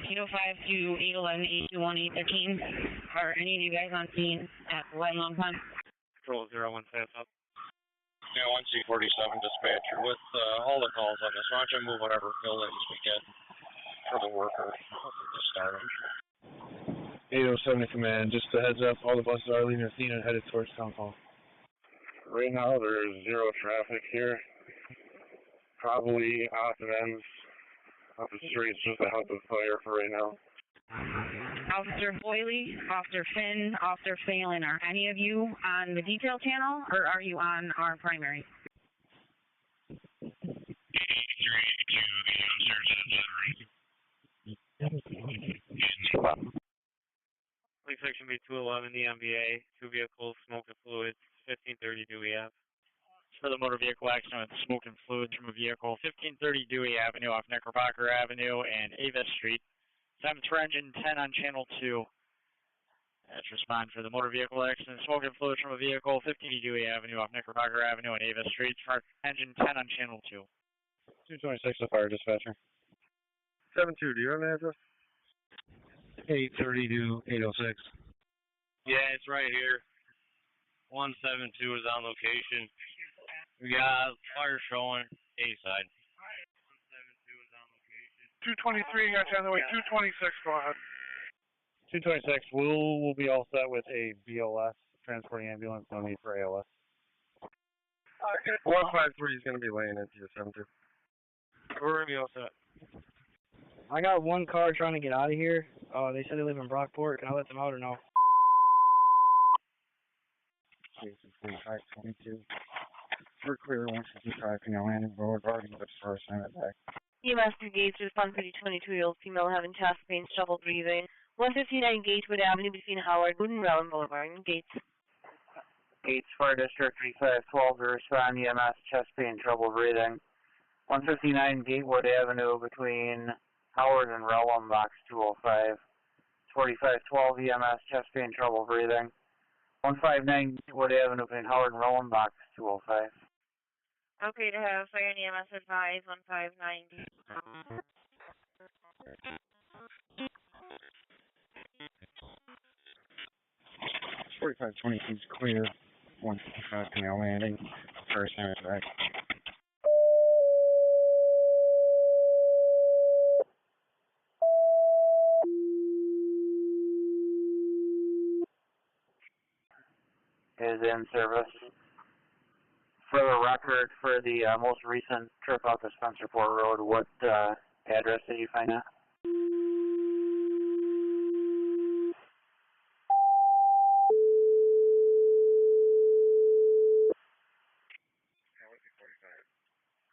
805 to 811, 821, 813. Are any of you guys on scene at White Long Pond? Control 01, fast up. Yeah, 1C47 dispatcher. With all the calls on this, why don't you move whatever fill that you can for the worker to start them? 807 to command. Just a heads up, all the buses are leaving the scene and headed towards Town Hall. Right now there's zero traffic here. Probably opposite ends up the street, it's just a house of fire for right now. Officer Boyley, Officer Finn, Officer Phelan, are any of you on the detail channel, or are you on our primary? Police section B211, the MBA, 2 vehicles, smoke and fluids, 1530 Dewey Ave. For the motor vehicle accident with smoke and fluids from a vehicle, 1530 Dewey Avenue off Knickerbocker Avenue and Avis Street. Simon's for engine 10 on channel 2. That's respond for the motor vehicle accident, smoke and fluids from a vehicle, 15 Dewey Avenue off Knickerbocker Avenue and Avis Street. For engine 10 on channel 2. 226 to fire dispatcher. 72, do you have an address? 830 to 806. Yeah, it's right here. 172 is on location. We got fire showing A side. 223, got you on the way. 226, go ahead. 226, we'll be all set with a BLS, transporting ambulance, no need for ALS. 153 is going to be laying into you, 72. We're going to be all set. I got one car trying to get out of here. They said they live in Brockport. Can I let them out or no? 522. We're clear 155, can you land in road, guarding the first time back. EMS to Gates, respond for the 22-year-old female having chest pains, trouble breathing. 159 Gatewood Avenue between Howard and Rowan Boulevard. Gates. Gates, Fire District 3512 to respond, EMS, chest pain, trouble breathing. 159 Gatewood Avenue between Howard and Rellum, box 205. 4512 EMS, chest pain, trouble breathing. 159 Gatewood Avenue between Howard and Rellum, box 205. Okay to have fire and EMS advise 1590. 4520 is clear. 155 canal landing. First time back. Is in service. For the record, for the most recent trip out to Spencerport Road, what address did you find that?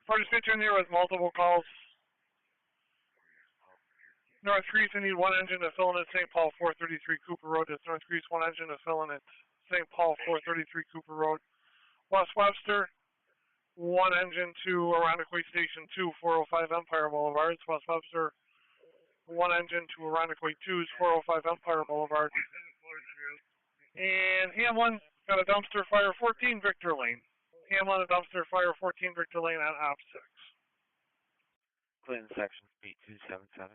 For dispatcher in there with multiple calls. North Greece, I need one engine to fill in at St. Paul 433 Cooper Road. That's North Greece, one engine to fill in at St. Paul 433 Cooper Road. West Webster, one engine to Irondequoit Station 2, 405 Empire Boulevard. It's West Webster, one engine to Irondequoit 2's 405 Empire Boulevard. And Hamlin got a dumpster fire 14 Victor Lane. Hamlin, a dumpster fire 14 Victor Lane on Op 6. Clinton section beat 277.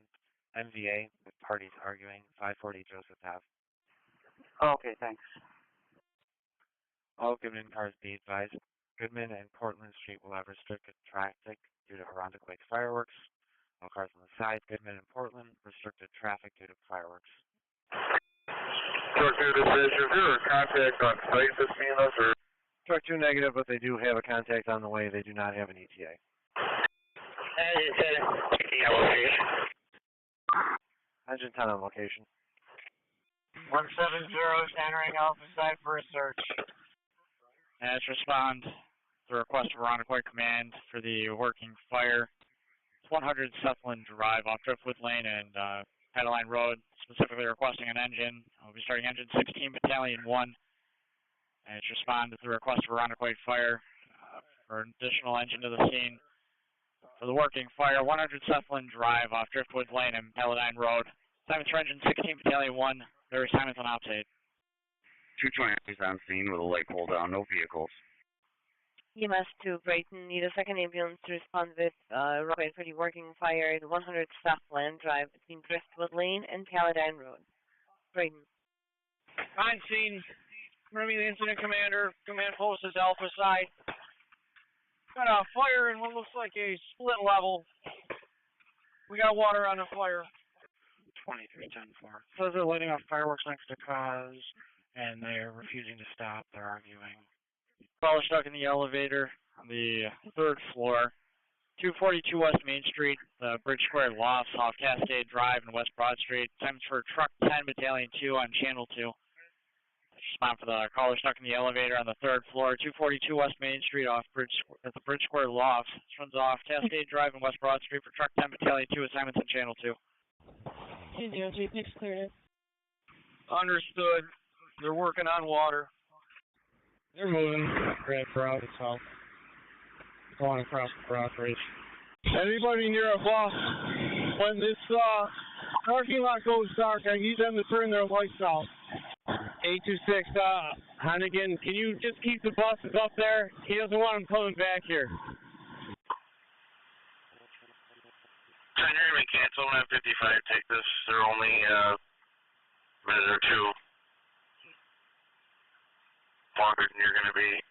MVA with parties arguing 540 Joseph Ave. Okay, thanks. All Goodman cars be advised. Goodman and Portland Street will have restricted traffic due to Irondequoit fireworks. All cars on the side, Goodman and Portland, restricted traffic due to fireworks. Truck 2 dispatcher, is there a contact on site that's being us, or? Truck 2 negative, but they do have a contact on the way. They do not have an ETA. Engine 10 on location. 170 is entering Alpha site for a search. Let's respond to the request of Irondequoit Command for the working fire. It's 100 Sutherland Drive off Driftwood Lane and Adeline Road, specifically requesting an engine. We'll be starting engine 16 Battalion 1. And it's respond to the request of Irondequoit Fire for an additional engine to the scene. For the working fire, 100 Sutherland Drive off Driftwood Lane and Paladine Road. Simon's for engine 16 Battalion 1. There is Simon's on outside. 220 is on scene with a light pull down, no vehicles. EMS to Brighton, need a second ambulance to respond with right for the working fire at 100 Southland Drive between Driftwood Lane and Paladine Road. Brighton. On scene. Remy, the incident commander. Command post is Alpha side. Got a fire in what looks like a split level. We got water on the fire. 2310-4. Says they're lighting off fireworks next to cause, and they're refusing to stop. They're arguing. Caller stuck in the elevator on the 3rd floor. 242 West Main Street, the Bridge Square Lofts off Cascade Drive and West Broad Street. Times for Truck 10, Battalion 2 on Channel 2. Respond for the caller stuck in the elevator on the 3rd floor. 242 West Main Street off at the Bridge Square Lofts. This runs off Cascade Drive and West Broad Street for Truck 10, Battalion 2 assignments on Channel 2. 203, pitch cleared. Understood. They're working on water. They're moving right route itself. Going across the Broad Bridge. Anybody near a bus, when this parking lot goes dark, I need them to turn their lights out. 826, Hannigan, can you just keep the buses up there? He doesn't want them coming back here. You're going to cancel on 55, take this. They're only a minute or two longer than you're going to be.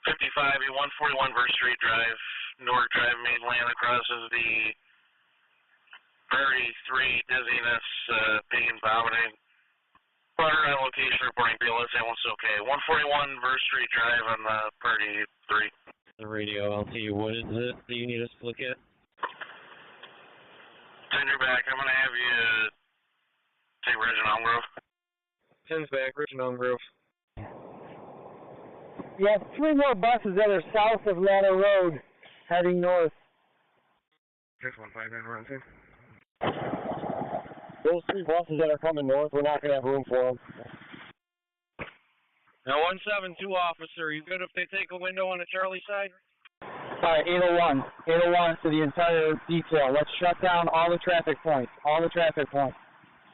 55, 141 Verse Street Drive, Newark Drive, mainland, crosses the Priority 3, dizziness, pain, vomiting. Water on location, reporting BLS, everyone's okay. 141 Verse Street Drive on the Priority 3. The radio LT, what is it that you need us to look at? Turn your back, I'm going to have you take Ridge and Elm Grove. 10's back, Ridge and Elm Grove. You have 3 more buses that are south of Ladder Road, heading north. 615, we're on scene. Those 3 buses that are coming north, we're not going to have room for them. Now, 172 officer, you good if they take a window on the Charlie side? All right, 801. 801 to the entire detail. Let's shut down all the traffic points.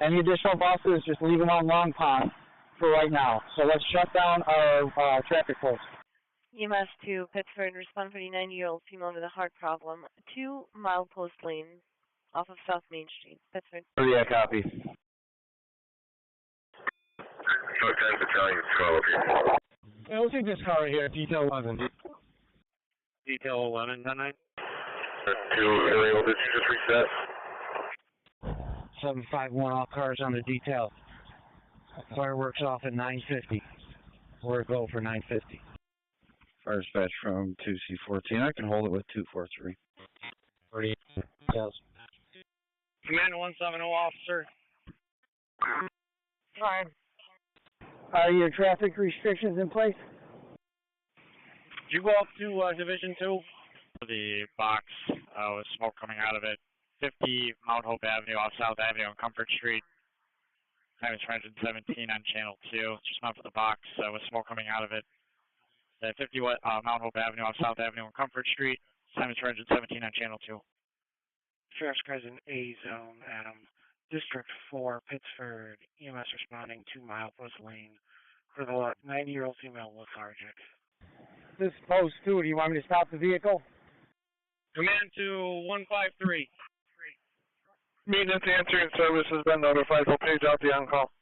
Any additional buses, just leave them on Long Pond for right now. So let's shut down our traffic points. EMS to Pittsford, respond for the 90-year-old female with a heart problem. 2 milepost lane off of South Main Street, Pittsford. Yeah, copy. Truck 10, Battalion 12. Yeah, we'll take this car right here, detail 11. Detail 11, 10-9. 2, aerial, did you just reset? 751, all cars on the detail. Fireworks off at 9:50. We're go for 9:50. Fire dispatch from 2C14. I can hold it with 243. 48. Yes. Command 170 officer. Fine. Are your traffic restrictions in place? Did you go up to Division 2? The box with smoke coming out of it. 50 Mount Hope Avenue off South Avenue on Comfort Street. Time is 317 on Channel 2. Just not for the box with smoke coming out of it. 50 Mount Hope Avenue off South Avenue on Comfort Street. Time is 317 on Channel 2. Sheriff's car's in A zone, Adam. District 4, Pittsford. EMS responding 2 milepost lane for the 90-year-old female lethargic. This is post 2. Do you want me to stop the vehicle? Command to 153. Maintenance answering service has been notified. We'll page out the on-call.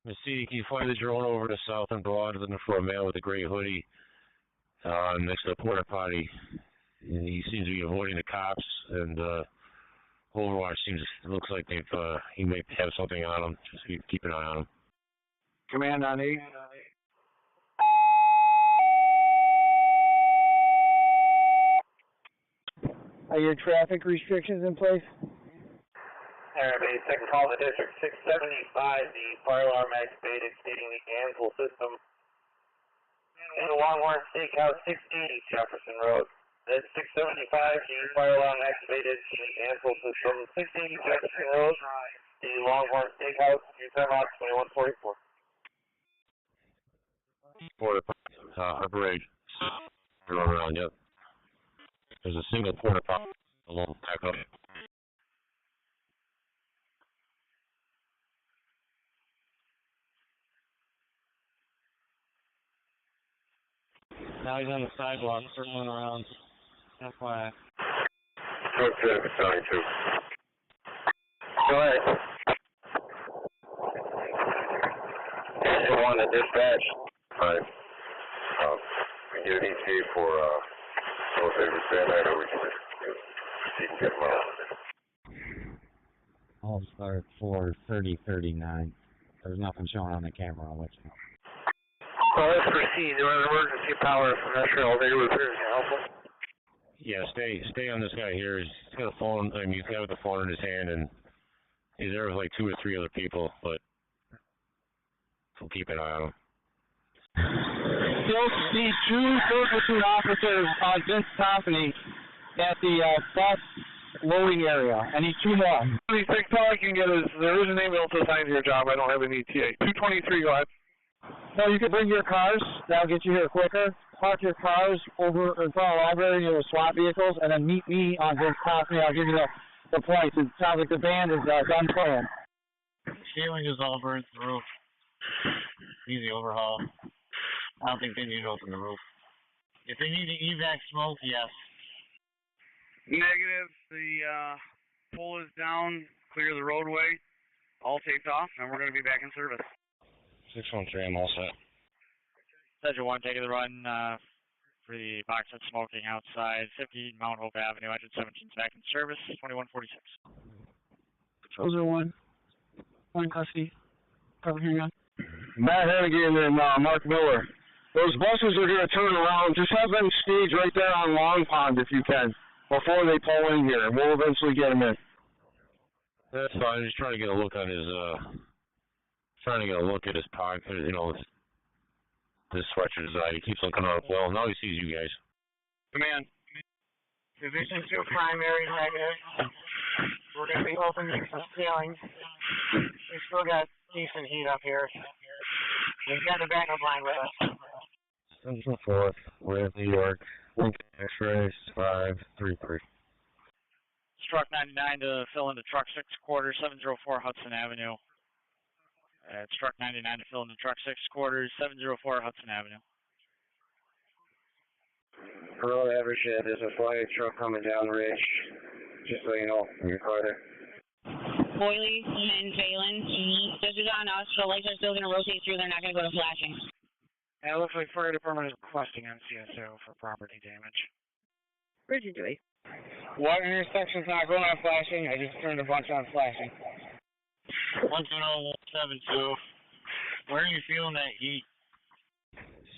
The CD, can you fly the drone over to South and Broad, looking for a man with a gray hoodie next to the porta potty? And he seems to be avoiding the cops, and Overwatch looks like he may have something on him. Just keep an eye on him. Command on 8. Are your traffic restrictions in place? Alright, second call to District 675, the fire alarm activated, stating the Ansel system. In the Longhorn Steakhouse, 680 Jefferson Road. That's 675, the fire alarm activated, the Ansel system, 680 Jefferson Road, the Longhorn Steakhouse, your time out 2144. Porta potty, upgrade. Around, yep. There's a single porta potty along back up. Now he's on the sidewalk, circling around. FYI. Okay, Battalion 2. Go ahead. You want to dispatch? Fine. We get an ETA for, so if they understand that, or we can just, you can get them out. All start for 3039. There's nothing showing on the camera. I'll let you know. Well, let's proceed. There was emergency power from Metro elevator repairs and helpful. Yeah, stay on this guy here. He's got a phone. I mean, he's got the phone in his hand, and he's there with like 2 or 3 other people, but we'll keep an eye on him. Still see 2 platoon officers on Vince Company at the bus loading area. I need 2 more. 26, all I can get is, there is an ambulance assigned to your job. I don't have an ETA. 223, go ahead. No, you can bring your cars. That'll get you here quicker. Park your cars over in front of the library near the SWAT vehicles, and then meet me on Vince Company. I'll give you the points. It sounds like the band is done playing. Ceiling is all burnt the roof. Easy overhaul. I don't think they need to open the roof. If they need to evac smoke, yes. Negative. The pole is down. Clear the roadway. All taped off, and we're going to be back in service. 613, I'm all set. Schedule 1, taking the run for the box that's smoking outside 50 Mount Hope Avenue, engine 17 back in service, 2146. Patrols 1. One custody. Cover hearing on. Matt Hannigan and Mark Miller. Those buses are going to turn around. Just have them stage right there on Long Pond if you can, before they pull in here. We'll eventually get them in. That's fine. I'm just trying to get a look on his, pocket, his sweatshirt design. He keeps looking up well. Now he sees you guys. Command. Division 2 primary negative. We're going to be opening some ceilings. We still got decent heat up here. We've got the backup line with us. Central 4th, with New York. Lincoln X-rays 533. Truck 99 to fill into truck 6 quarters, 704 Hudson Avenue. It's truck 99 to fill into truck 6 quarters, 704 Hudson Avenue. Road average, there's a flag truck coming down the ridge. Just so you know, in your car there. Boyley and Phelan, this is on us. The lights are still going to rotate through. They're not going to go to flashing. Yeah, it looks like fire department is requesting MCSO for property damage. Where'd you do it? What intersection's not going on flashing? I just turned a bunch on flashing. 12072. Where are you feeling that heat?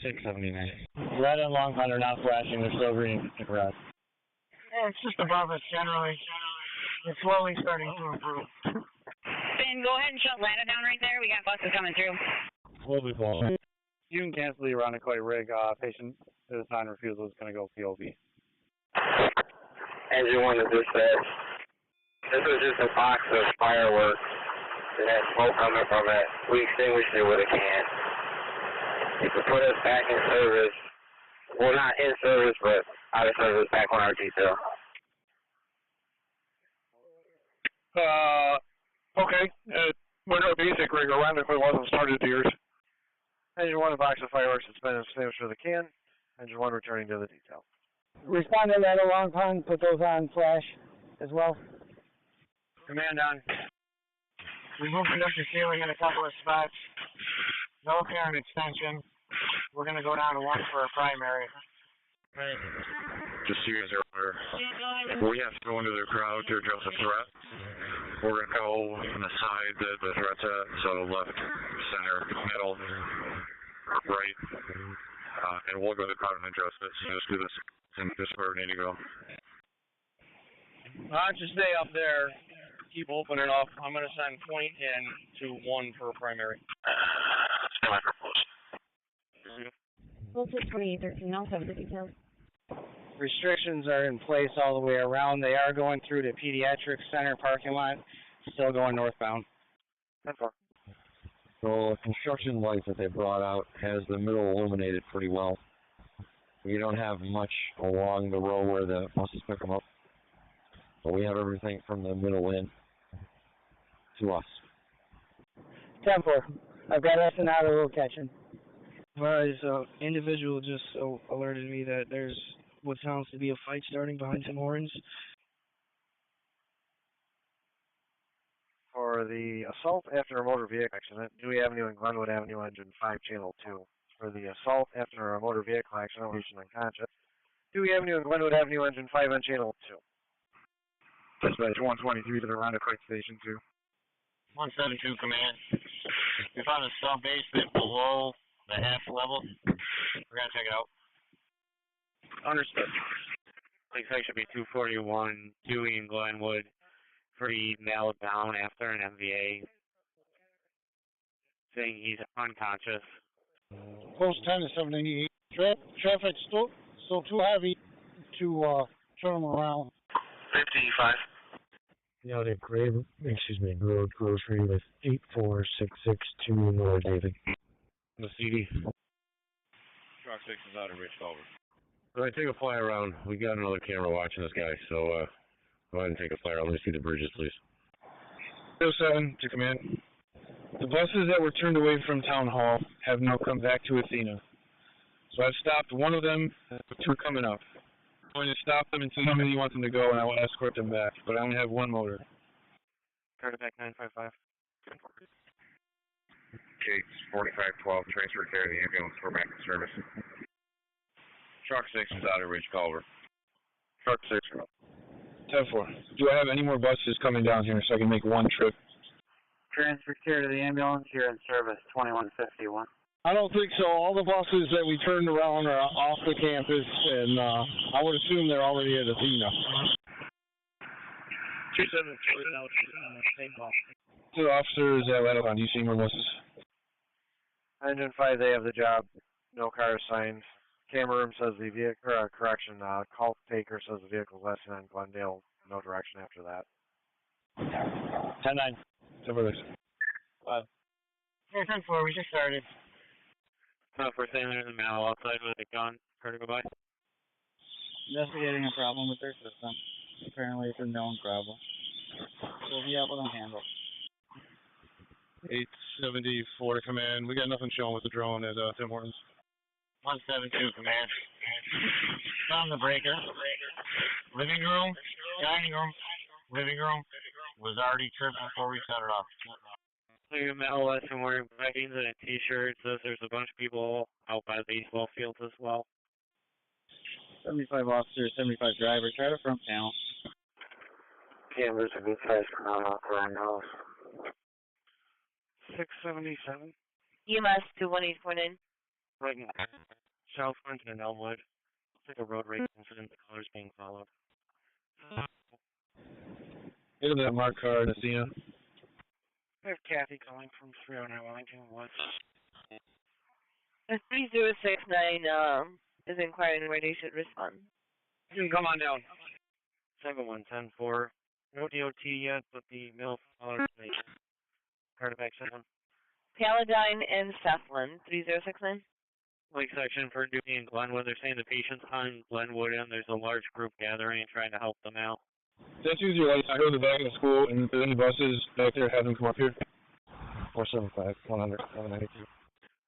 679. Red and Long Pond are not flashing. They're still green. Red. Yeah, it's just above us generally. It's slowly starting to improve. Finn, go ahead and shut ladder down right there. We got buses coming through. We'll be following. You can cancel the Ironically rig. Patient is on refusal is going to go POV. Engine 1 to dispatch. This was just a box of fireworks. It had smoke coming from it. We extinguished it with a can. It could put us back in service. Well, not in service, but out of service back on our detail. Okay. Monroe basic rig ironically wasn't started to yours. Engine 1, a box of fireworks that's been extinguished with a can. Engine 1 returning to the detail. Respond to that Long Pond. Put those on flash as well. Command on. We moved conductor ceiling in a couple of spots. No apparent extension. We're going to go down to 1 for a primary. Just so you guys are aware, we have to go into the crowd to address a threat. We're going to go on the side that the threat's at, so left, center, middle, right, and we'll go to the crowd and address it. So just do this, and this is where we need to go. Why don't you stay up there, keep opening up. I'm going to send point in to 1 for a primary. Stand by for close. We'll take 2813. I'll have the details. Restrictions are in place all the way around. They are going through the pediatric center parking lot, still going northbound. That's all. So the construction light that they brought out has the middle illuminated pretty well. We don't have much along the row where the buses pick them up. But we have everything from the middle in to us. 10-4. I've got S and out of location. Alright, so individual just alerted me that there's what sounds to be a fight starting behind some horns. For the assault after a motor vehicle accident, Dewey Avenue and Glenwood Avenue, engine 5, channel 2. For the assault after a motor vehicle accident, patient unconscious, Dewey Avenue and Glenwood Avenue, engine 5 on channel 2. Dispatch 123 to the Roundup Station 2. 172 command. We found a sub basement below the half level. We're gonna check it out. Understood. Looks like should be 241 Dewey and Glenwood. Pretty nailed down after an MVA. Saying he's unconscious. Close 10 to 788. Traffic still too heavy to turn them around. 55. Yeah, the road grocery with 84662 North David. The CD. Truck 6 is out of Rich Culver. All right, take a fly around. We got another camera watching this guy, so go ahead and take a fly around. Let me see the bridges, please. 07 to command. The buses that were turned away from Town Hall have now come back to Athena. So I've stopped one of them, two are coming up. I'm going to stop them and tell them you want them to go, and I will escort them back. But I only have one motor. Cardiac 955. Gates 4512, transfer care to the ambulance for back in service. Truck 6 is out of Rich Culver. Truck 6. 10-4. Do I have any more buses coming down here so I can make one trip? Transfer care to the ambulance, you're in service, 2151. I don't think so. All the buses that we turned around are off the campus, and I would assume they're already at Athena. 274 out same ball. Two officers at Latticon, do you see more buses? Engine 5, they have the job. No car assigned. Camera room says the vehicle, call taker says the vehicle is less than Glendale. No direction after that. 10-9. 5. 10-4, we just started. We're standing there in the manhole outside with a gun. Critical by. Investigating a problem with their system. Apparently it's a known problem. So we'll be able to handle. 874 to command. We got nothing showing with the drone at Tim Hortons. 172 command. Found the breaker. Living room, dining room, living room was already tripped before we set it off. Look at metal lesson wearing leggings and a t-shirt. Says there's a bunch of people out by the baseball fields as well. 75 officers, 75 driver. Try to front panel. Cameras are good size crown off around house. 677. EMS 21849. Right now. South Clinton and Elmwood. Looks like a road rage incident. The colors being followed. Look at that marked car in Athena. We have Kathy calling from 309 Wellington Woods. 3069 is inquiring where they should respond. You can come on down. 7110-4. No DOT yet, but the middle follows me. Cardiac 7. Paladine and Sethland 3069. Lake section for Dewey and Glenwood. They're saying the patient's on Glenwood and there's a large group gathering and trying to help them out. That's usually like I go to the back of the school, and if there's any buses back there, have them come up here. 475, 100, 1192.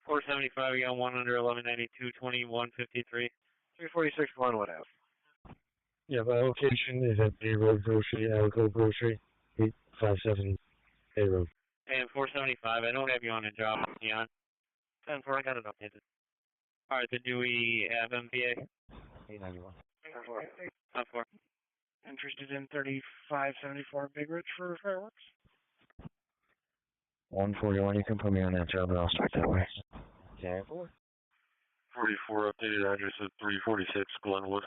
475, we got 100, 1192, 2153. 346 Glenwood Ave. Yeah, my location is at Bay Road Grocery, Alco Grocery, 857 Bay Road. And 475, I don't have you on a job, Leon. 10-4, I got it updated. All right, the Dewey MVA. 891. 10-4. Interested in 3574 Big Ridge for fireworks? 141, you can put me on that job and I'll start that way. 10-4. 44 updated address is 346 Glenwood.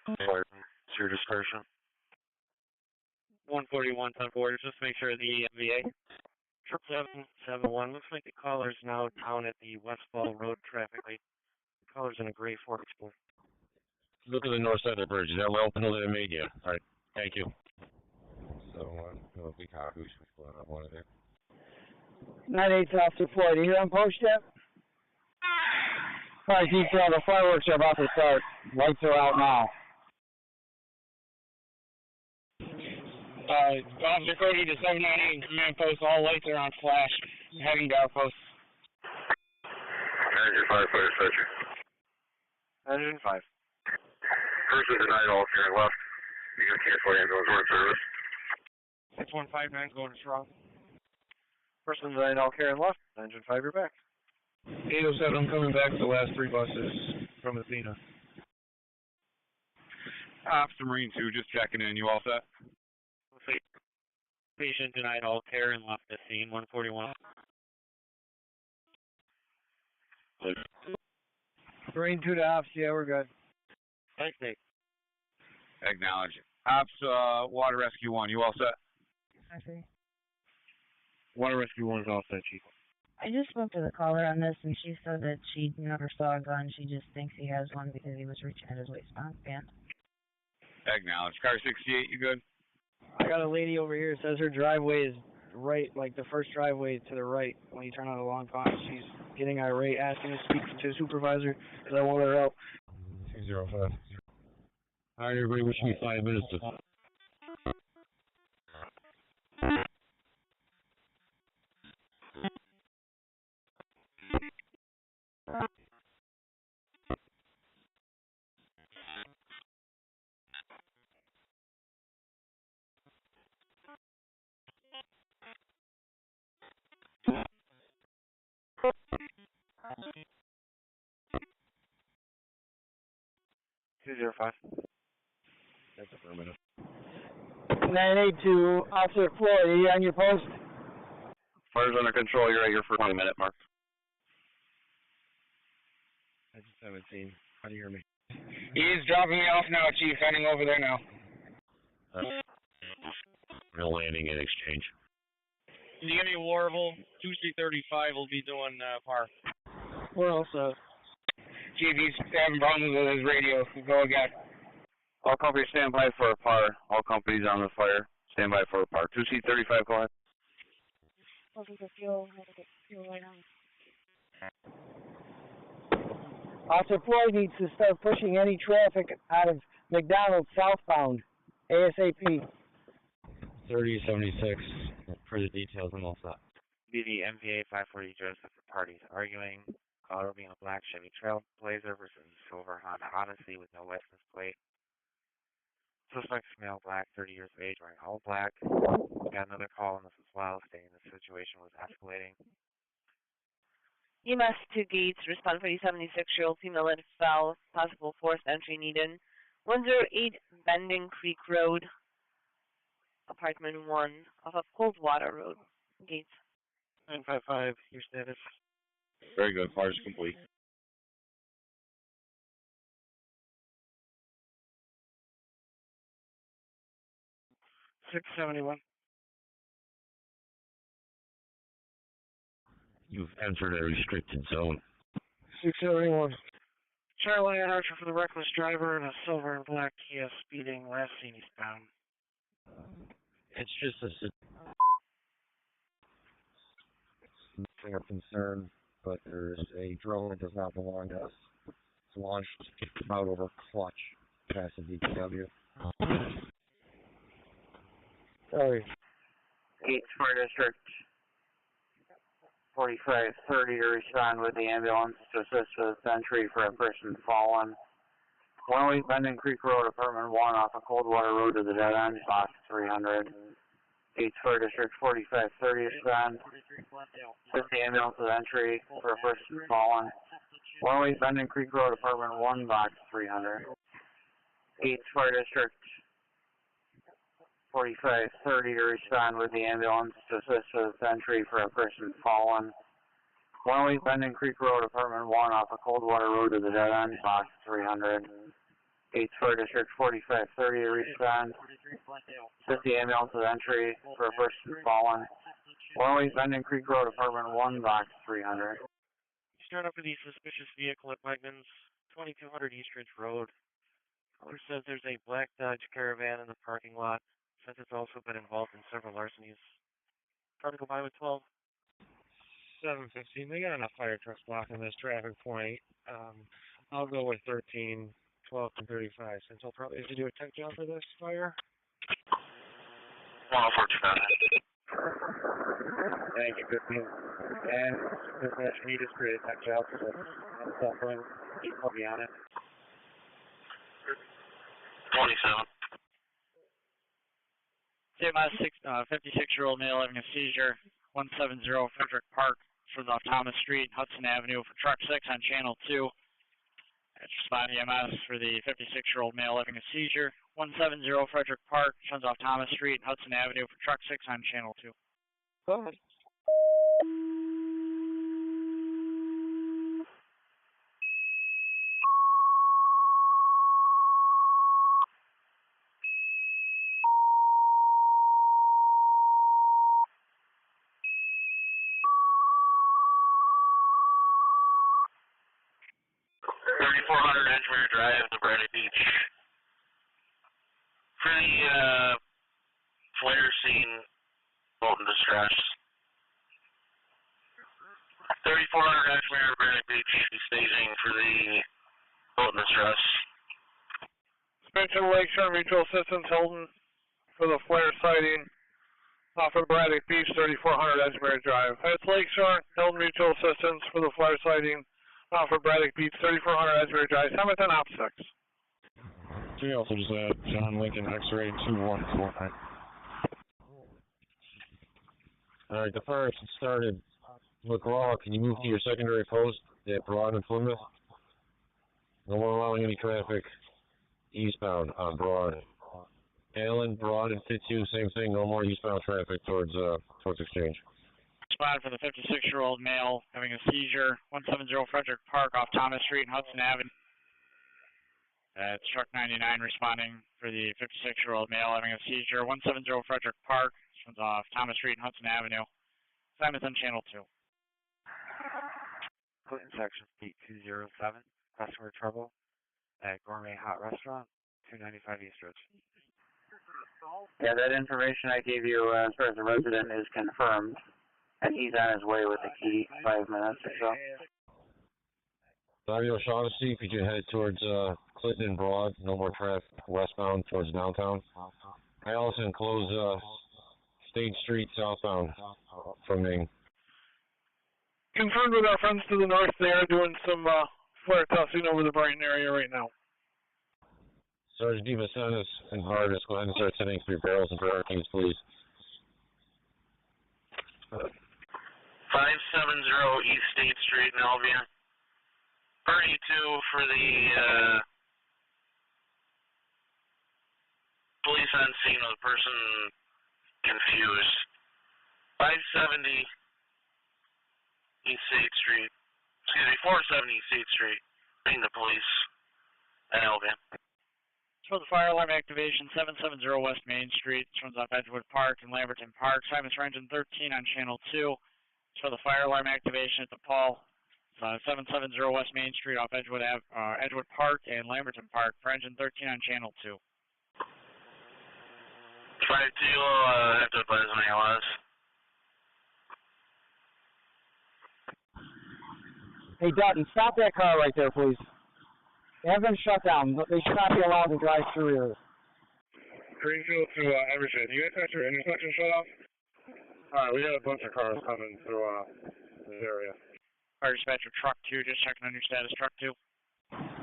Fire, it's your discretion. 141, 10-4, just make sure the MVA. 771, looks like the caller's now down at the Westfall Road traffic light. The caller's in a gray Ford Explorer. Look at the north side of the bridge. Is that well penalty I made? Yeah. All right. Thank you. So, we copy. We should put up one of there. 98 Officer Floyd, are you on post yet? All right, detail, the fireworks are about to start. Lights are out now. Officer Cody to 798 command post, all lights are on flash. Heading to our post. Engine 5, fire searcher. Engine 5. First is denied all here left. You got cancel ambulance order service. 6159 going to Toronto. Person denied all care and left. Engine 5, you're back. 807, I'm coming back with the last three buses from Athena. Officer Marine 2, just checking in. You all set? Patient denied all care and left the scene. 141. Brain 2 to ops, yeah, we're good. Thanks, Nick. Acknowledge. Ops, Water Rescue 1, you all set? I see. Water Rescue 1 is all set, Chief. I just spoke to the caller on this, and she said that she never saw a gun. She just thinks he has one because he was reaching at his waistband. Acknowledge. Car 68, you good? I got a lady over here. It says her driveway is right, like the first driveway to the right when you turn on the long pond. She's getting irate, asking to speak to a supervisor because I want her out. 205. All right, everybody, wish me 5 minutes to... That's affirmative. 982, Officer Floyd, are you on your post? Fire's under control. You're right here for 20-minute mark. That's 17. How do you hear me? He's dropping me off now, Chief. Heading over there now. No landing in exchange. Can you give me Warble? 2335 will be doing par. We're all set. Chief, he's having problems with his radio. Go again. All companies stand by for a par. All companies on the fire stand by for a par. 2C35, go ahead. Officer Floyd needs to start pushing any traffic out of McDonald's southbound, ASAP. 3076, for the details, I'm all set. BD MVA 540 Joseph for parties arguing. Caller being a black Chevy Trailblazer versus silver Honda Odyssey with no license plate. Suspect's male, black, 30 years of age, wearing all black. Got another call on this as well, stating the situation was escalating. EMS 2 gates, respond for the 76-year-old female that fell, possible forced entry needed. 108 Bending Creek Road, apartment 1, off of Coldwater Road, gates. 955, your status. Very good. Fire's complete. $671. You've entered a restricted zone. 671. Charlie and Archer for the reckless driver in a silver and black Kia speeding, last seen eastbound. It's just nothing of concern, but there's a drone that does not belong to us. It's launched out over Clutch, past the DPW. Sorry. Gates Fire District 4530 to respond with the ambulance to assist with entry for a person fallen. 108 Mendon Creek Road, apartment 1 off of Coldwater Road to the dead end, box 300. Gates Fire District 4530 respond. Assist the ambulance with entry for a person fallen. 108 Mendon Creek Road, apartment 1, box 300. Gates Fire District 4530 to respond with the ambulance to assist with entry for a person fallen. 108 Mendon Creek Road, apartment 1 off of Coldwater Road to the dead end, box 300. Gates Fire District 4530 to respond. Assist the ambulance with entry for a person fallen. 108 Mendon Creek Road, apartment 1, box 300. Start up with the suspicious vehicle at Wegmans, 2200 East Ridge Road. Caller says there's a black Dodge Caravan in the parking lot. Says it's also been involved in several larcenies. Try to go by with 12. 715. They got enough fire trucks blocking this traffic point. I'll go with 13, 12, and 35. Since I'll probably have to do a tech job for this fire. 104 Thank you, good news. And this match need is create a tech job for this. I'm suffering. I'll be on it. 27. CMS 56-year-old male having a seizure, 170 Frederick Park, further off Thomas Street, Hudson Avenue for truck 6 on channel 2. That's respond EMS for the 56-year-old male having a seizure, 170 Frederick Park, runs off Thomas Street, Hudson Avenue for truck 6 on channel 2. Go ahead. Edgemere Drive to Brady Beach. For the flare scene, boat in distress. 3400 Edgemere Brady Beach, staging for the boat in distress. Spencer Lakeshore Mutual Assistance Hilton for the flare sighting off of Braddock Beach, 3400 Edgemere Drive. That's Lakeshore, Hilton Mutual Assistance for the flare sighting off of Braddock Beach, 3400 Edgemere Drive. 710 op 6. We also just had John Lincoln X-ray 2149. All right, the fire started. McGraw, can you move to your secondary post at Broad and Plymouth? No more allowing any traffic eastbound on Broad. Allen, Broad, and Fitzhugh, same thing. No more eastbound traffic towards Exchange. Spot for the 56-year-old male having a seizure. 170 Frederick Park off Thomas Street and Hudson Avenue. It's truck 99 responding for the 56-year-old male having a seizure. 170 Frederick Park, runs off Thomas Street and Hudson Avenue. Simon's on channel 2. Clinton section 8207, customer trouble at Gourmet Hot Restaurant, 295 East Ridge. Yeah, that information I gave you as far as the resident is confirmed, and he's on his way with the key, 5 minutes or so. 5 O'Shaughnessy, could you head towards Clinton and Broad? No more traffic westbound towards downtown. Allison, close State Street southbound from Main. Confirmed with our friends to the north. They are doing some flare testing over the Brighton area right now. Sergeant DeVincentis and Vargas, go ahead and start sending 3 barrels and barricades, please. 570 East State Street in Albion. 32 for the police on scene with a person confused. 570 East State Street. Excuse me, 470 East State Street. Being the police at Albion. For the fire alarm activation, 770 West Main Street, runs off Edgewood Park and Lamberton Park. Simon's for engine 13 on channel 2. For the fire alarm activation at the Paul, 770 West Main Street off Edgewood Park and Lamberton Park for engine 13 on channel 2. 5-2, have to advise on ALS. Hey, Dutton, stop that car right there, please. They have been shut down. They should not be allowed to drive through here. Greenfield to Everett. You guys got your intersection shut off? Alright, we got a bunch of cars coming through this area. Fire dispatcher, truck 2, just checking on your status, truck 2.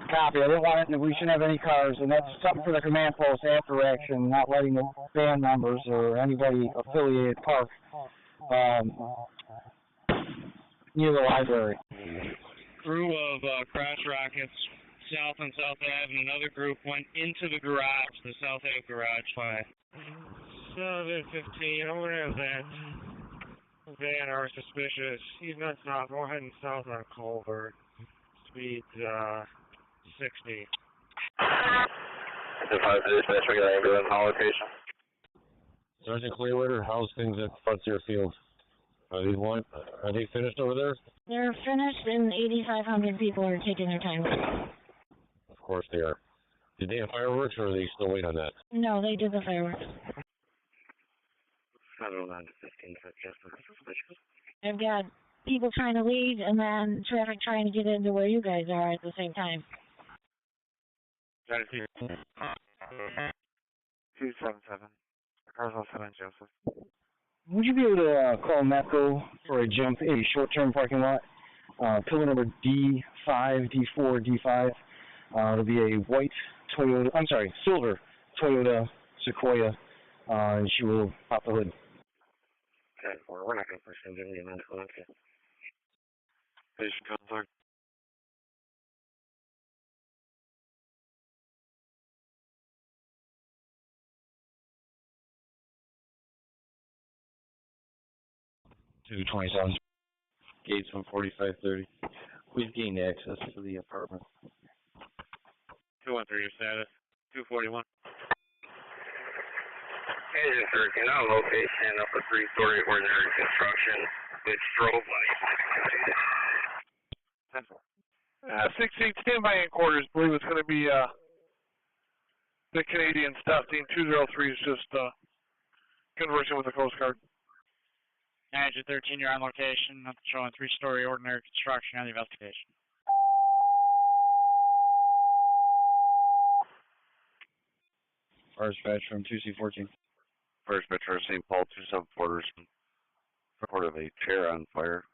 Copy. I didn't want it. We shouldn't have any cars, and that's something for the command post after action, not letting the band members or anybody affiliated park near the library. Crew of crash rockets south on South Ave, and another group went into the garage, the South Ave garage. 715, I'm gonna have that van are suspicious. He's not south. We're heading south on Colbert. Speed 60. The 5 dispatch, we got an ambulance on location. Sergeant Clearwater, how's things at Frontier Field? Are they finished over there? They're finished, and 8,500 people are taking their time. Of course they are. Did they have fireworks, or are they still waiting on that? No, they did the fireworks. 709 to 15 for just suspicious. I've got people trying to leave, and then traffic trying to get into where you guys are at the same time. 277. Cars all set on Joseph. Would you be able to call Metro for a jump a short-term parking lot? Pillar number D5, D4, D5. It'll be a silver Toyota Sequoia, and she will pop the hood. Okay, well, we're not going to push him, give me a medical entry. Patient contact. 227. Gates 14530. We've gained access to the apartment. 213, your status. 241. Agent 13, on location of a 3-story ordinary construction with strobe lights. 6-8, stand by in quarters. Believe it's going to be the Canadians testing. 203 is just conversing with the Coast Guard. Agent 13, you're on location. Showing 3-story ordinary construction on the investigation. First batch from 2C14. First batch from St. Paul, 274ers. Report of a chair on fire.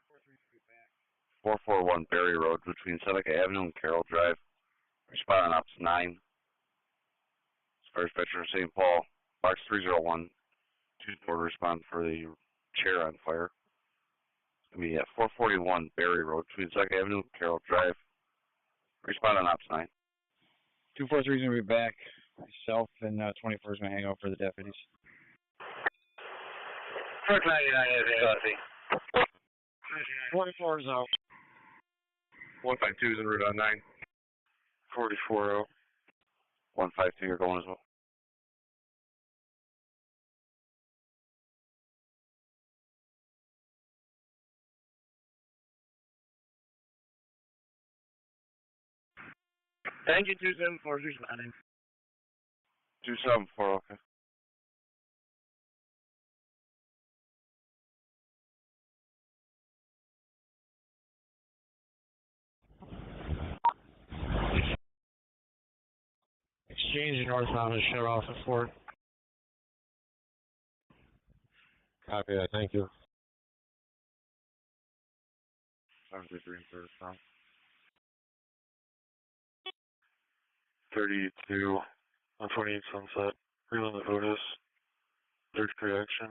441 Berry Road between Seneca Avenue and Carroll Drive. Respond on Ops 9. First batch from St. Paul, Box 301. 2-4 respond for the chair on fire. It's going to be at 441 Berry Road between Seneca Avenue and Carroll Drive. Respond on Ops 9. 243 is going to be back. Myself and 24 is going to hang out for the deputies. Truck 99 is a 24 is out. 152 is en route on 9. 44-0. 152, you're going as well. Engine 274 is responding. 274, okay. Exchange northbound is shut off at Fort. Copy that, thank you. 733 and 35. 32, 128 Sunset, Reland of Otis, 3rd reaction.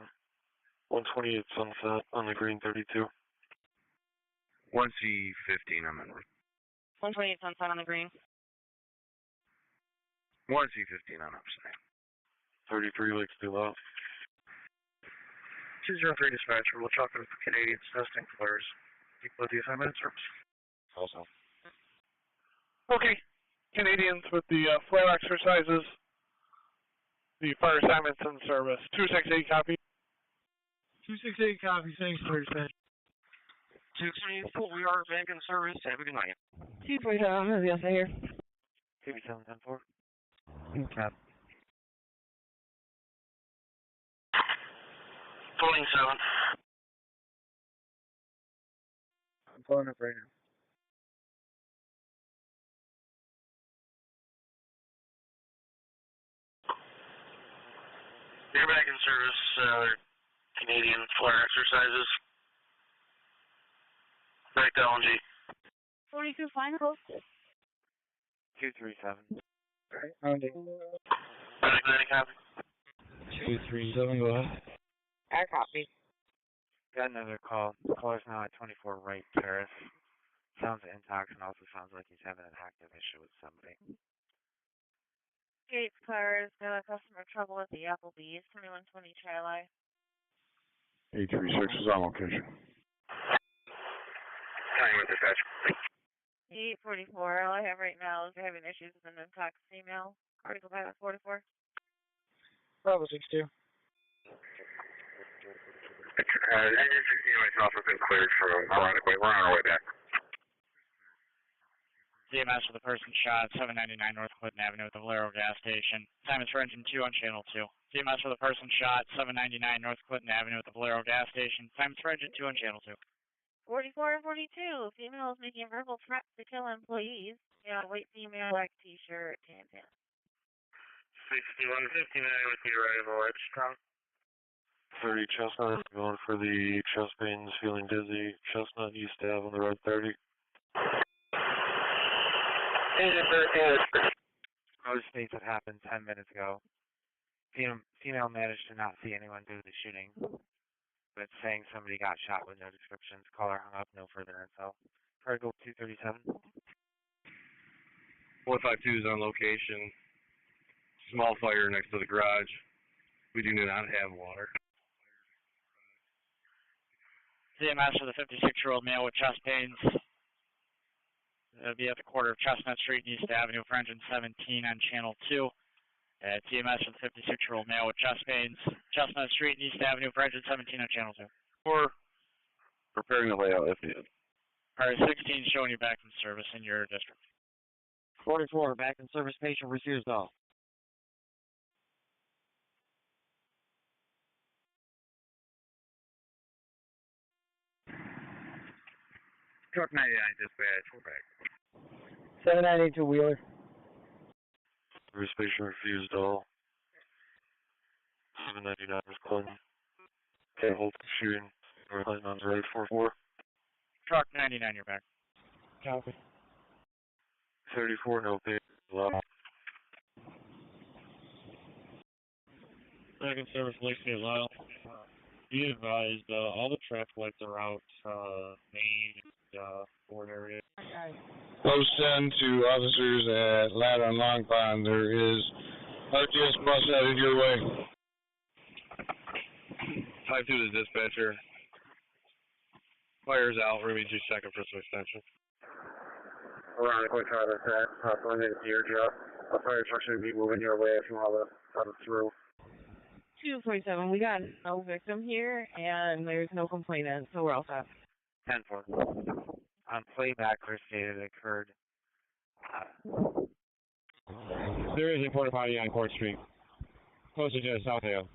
128 Sunset on the green 32. 1C15, I'm in. 128 Sunset on the green. 1C15 on upside. 33 Lakes Due Left. 203 dispatcher, we'll talk with Canadians testing flares. Equal to 5 minutes, service. Also. Okay. Canadians with the flare exercises. The fire assignments in service. 268 copy. 268 copy. Thanks for dispatch. 224, we are back in service. Have a good night. 247, yes, I hear. 2710-4. Okay. 27. I'm pulling up right now. You're back in service, Canadian flare exercises. Back to LNG. 42 final. 237. Right, on it. Back 90 copy. 237, go ahead. I copy. Got another call. Caller's now at 24 Right Terrace. Sounds intox and also sounds like he's having an active issue with somebody. Gates cars, got a customer trouble at the Applebee's, 2120 Charlie. 836 is on location. Time with dispatch. 844, all I have right now is having issues with an intox female. Article 5 at 44. Bravo 62. Engine 60 myself have been cleared from Ironic Way. We're on our way back. EMS for the person shot, 799 North Clinton Avenue at the Valero gas station. Time is for engine 2 on channel 2. EMS for the person shot, 799 North Clinton Avenue at the Valero gas station. Time is for engine 2 on channel 2. 44 and 42, females making verbal threats to kill employees. Yeah, white female, black t-shirt, tan. 6159 with the arrival at Strong. 30 Chestnut, going for the chest pains, feeling dizzy. Chestnut, East Ave on the road 30. Most states that happened 10 minutes ago. Female managed to not see anyone do the shooting, but saying somebody got shot with no descriptions. Caller hung up, no further info. Article 237. 152 is on location. Small fire next to the garage. We do not have water. CMS for the 56-year-old male with chest pains. It'll be at the corner of Chestnut Street and East Avenue for engine 17 on channel 2. TMS for the 56-year-old male with chest pains. Chestnut Street and East Avenue for engine 17 on channel 2. Or preparing the layout if needed. Alright, 16 showing you back in service in your district. 44, back in service, patient refused all. Truck 99 dispatch, we're back. 7982 Wheeler. Service patient refused all. 799 was calling. Okay, hold shooting. North line on the right, 44. Truck 99, you're back. Copy. 34, no pay. Allowed. Back in service, Lakeside Lyle. Be advised, all the traffic lights are out, Main and Ford area. Post 10 to officers at Ladder and Long Pond. There is RTS bus headed your way. 5-2 to the dispatcher. Fire's out. We're going to be due second for some extension. Around a quick driver attack, possibly hit the airdrop. A fire truck should be moving your way if you want to come through. 247, we got no victim here, and there's no complainant, so we're all set. 10-4. On playback, first data that occurred. There is a porta potty on Court Street. Closer to Southdale.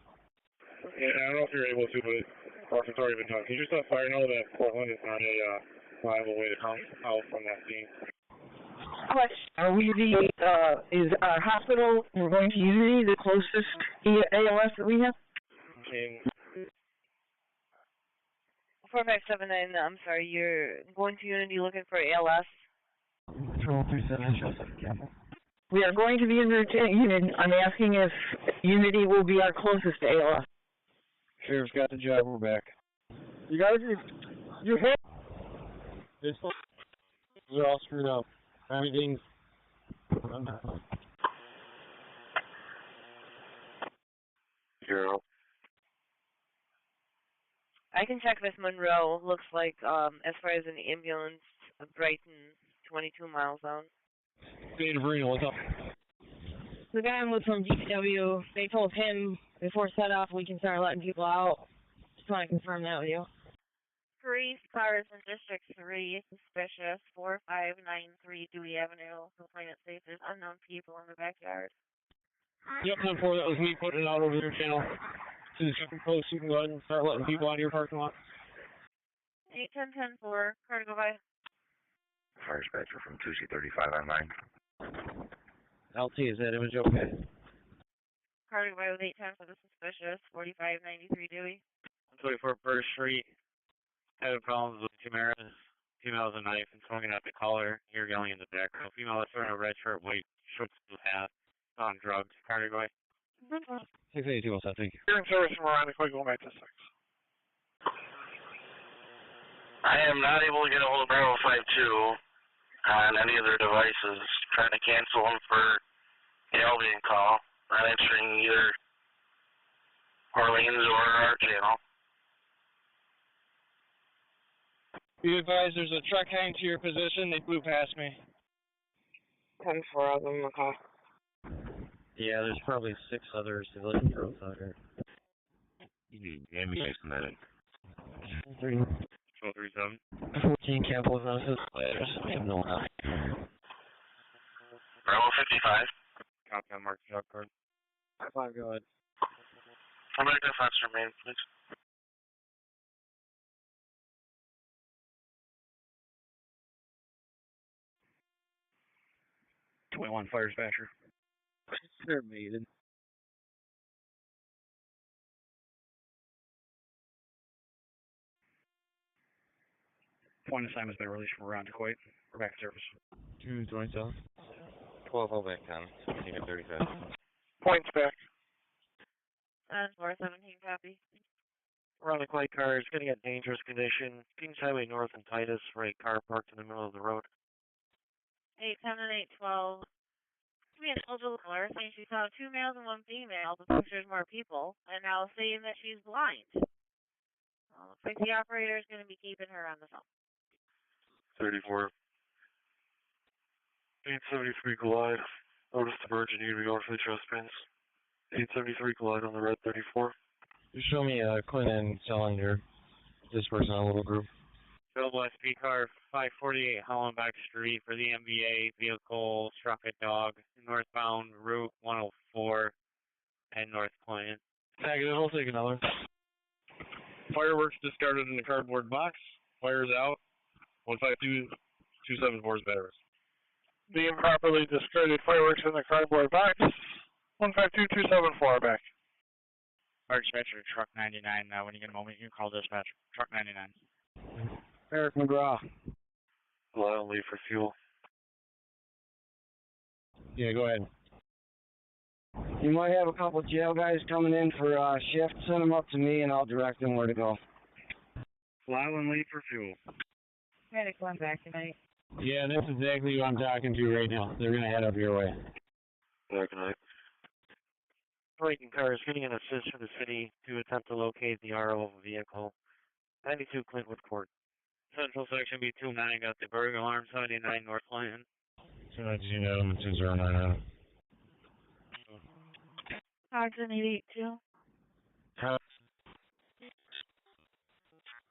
Yeah, I don't know if you're able to, but it's already been done. Can you just let fire know that Portland is not a viable way to come out from that scene? Question. Are we is our hospital, we're going to Unity, the closest ALS that we have? Okay. 4579, I'm sorry, you're going to Unity looking for ALS? Control 37. We are going to the Unity. I'm asking if Unity will be our closest to ALS. Sheriff's got the job, we're back. You guys, you're hit. They're all screwed up. Everything's... Zero. I can check with Monroe. Looks like, as far as an ambulance, Brighton, 22 miles out. Data Marina, what's up? The guy was from DPW. They told him before set off we can start letting people out. Just want to confirm that with you. 3 cars in District 3, suspicious, 4593 Dewey Avenue. Complainant safe, there's unknown people in the backyard. Yep, 10-4, that was me putting it out over your channel. To the second post, you can go ahead and start letting people out of your parking lot. 810-10-4, car to go by. Fire dispatcher from 2C35 on 9. LT, is that image okay? Car to go by with 810 for the suspicious, 4593 Dewey. 124 Burr Street. Having problems with Tamara. Female has a knife and swinging at the collar. You're yelling in the back. So female is wearing a red shirt, white shorts with hat. On drugs. Car to go by. 682, what's that? Thank you. You're in service from around the quick, going back to 6. I am not able to get a hold of Bravo 52 on any of their devices. Trying to cancel them for the Albion call. Not answering either Orleans or our channel. Be advised, there's a truck heading to your position. They flew past me. 10-4, I'll give them a call. Yeah, there's probably 6 other civilian trucks out here. You need ammunition medic. 1237. 14 Capital Analysis. I have no idea. Bravo 55. Copy on Mark truck card. 5, go ahead. I'm going to go faster, man, please. Fire dispatcher. They're maiden. Point assignment's been released from around Kuwait. We're back in service. 227. 12 hold back down. 17 at 35. Points back. 417, copy. Around the Clay car is getting a dangerous condition. Kings Highway North and Titus, right car parked in the middle of the road. 810 and 812. Me an older caller saying she saw 2 males and 1 female, but thinks there's more people, and now saying that she's blind. Looks like the operator is going to be keeping her on the phone. 34. 873 collide. Notice the Virgin need to be northly trust pins. 873 collide on the red 34. Just show me Clint and Selinger. This person on a little group. Southwest P car 548 Hollenbach Street for the MBA. Vehicle struck a dog northbound Route 104 and North Clint. Negative, I'll take another. Fireworks discarded in the cardboard box. Fires out. 152-274's batteries. The improperly discarded fireworks in the cardboard box. 152-274 back. Fire dispatcher, truck 99. When you get a moment, you can call dispatch. Truck 99. Eric McGraw. Well, I'll leave for fuel. Yeah, go ahead. You might have a couple jail guys coming in for shift. Send them up to me, and I'll direct them where to go. Fly and leave for fuel. Ready to come back tonight. Yeah, that's exactly who I'm talking to right now. They're going to head up your way. Back tonight. Lincoln car is getting an assist from the city to attempt to locate the RO of a vehicle. 92 Clintwood Court. Central Section B29 got the burglar alarm 79 North Lyon. 219 2099. Ogden 882.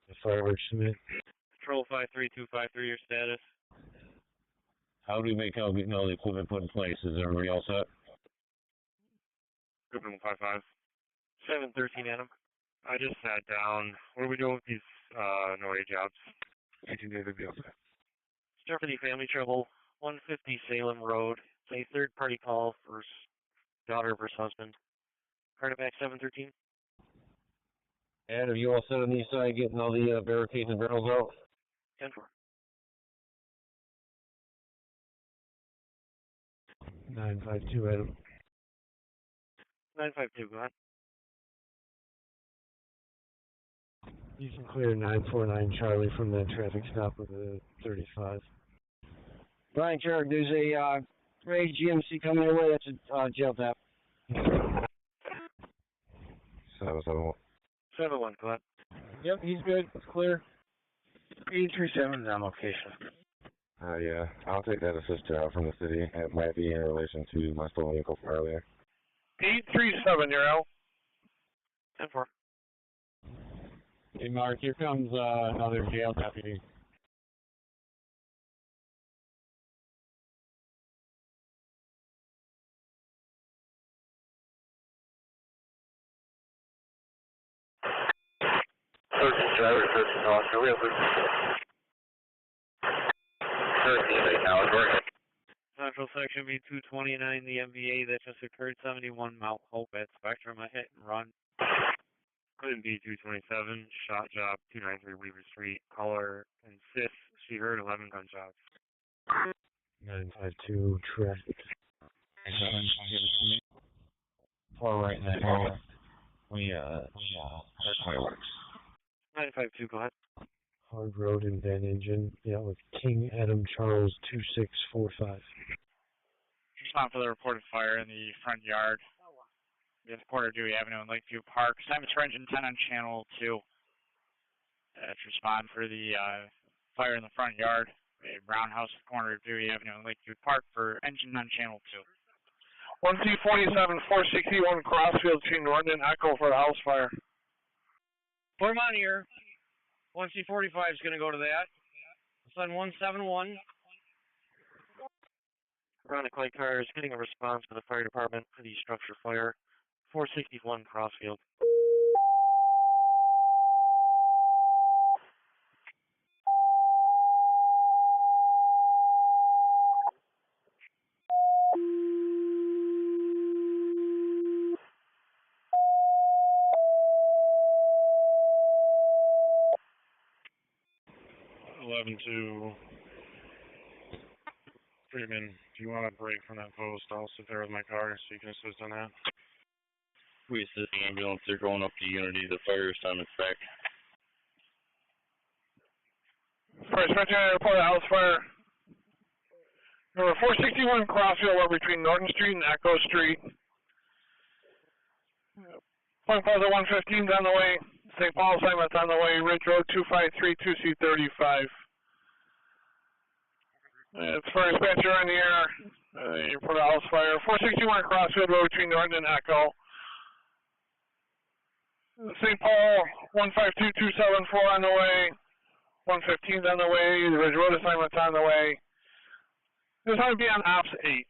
The fireworks submit. Patrol 53253, your status. How do we make out getting all the equipment put in place? Is everybody all set? Goodman 55. 713 Adam. I just sat down. What are we doing with these no-way jobs? 18 days of okay. Stephanie Family Trouble, 150 Salem Road. It's a third-party call for daughter versus husband. Cardiac 713. Adam, you all set on the east side getting all the barricades and barrels out? 10-4. 952, Adam. 952, go ahead. You can clear 949 Charlie from the traffic stop with a 35. Brian Jarrett, there's a Ray GMC coming your way. That's a jail tap. 771. 71, go ahead. Yep, he's good. It's clear. 837 is on location. Yeah, I'll take that assist out from the city. It might be in relation to my stolen vehicle from earlier. 837, you're out. 10-4. Hey, Mark, here comes another jail deputy. Driver, 13 officer, we have 13 right now, it's working. Central Section B229, the MVA that just occurred, 71 Mount Hope at Spectrum, a hit and run. Clinton B227, shot job, 293 Weaver Street. Caller insists she heard 11 gunshots. 952 traffic. Far right in that area. We heard fireworks. 952, go ahead. Hard Road and Van Engine, yeah, with King Adam Charles 2645. Respond for the reported fire in the front yard. It's Porter Dewey Avenue in Lakeview Park. Simon Engine 10 on channel 2. Respond for the fire in the front yard. A brown house at the corner of Dewey Avenue in Lakeview Park for engine on channel 2. 1C47, 461 Crossfield between Norton and Echo for the house fire. Put him on here. 1C45 is going to go to that. Send 171. Chronic Light Car is getting a response to the fire department for the structure fire. 461 Crossfield. Freeman, do you want a break from that post? I'll sit there with my car so you can assist on that. We assist the ambulance. They're going up to Unity. The fire assignment's back. First, report a house fire. Number 461 Crossfield, we're between Norton Street and Echo Street. Point closer 115's on the way. St. Paul assignment's on the way, Ridge Road 253, 2C35. It's for dispatcher on the air. You put a house fire. 461 Crossfield Road between Norton and Echo. St. Paul 152274 on the way. 115's on the way. The Ridge Road assignment's on the way. This ought to be on Ops 8.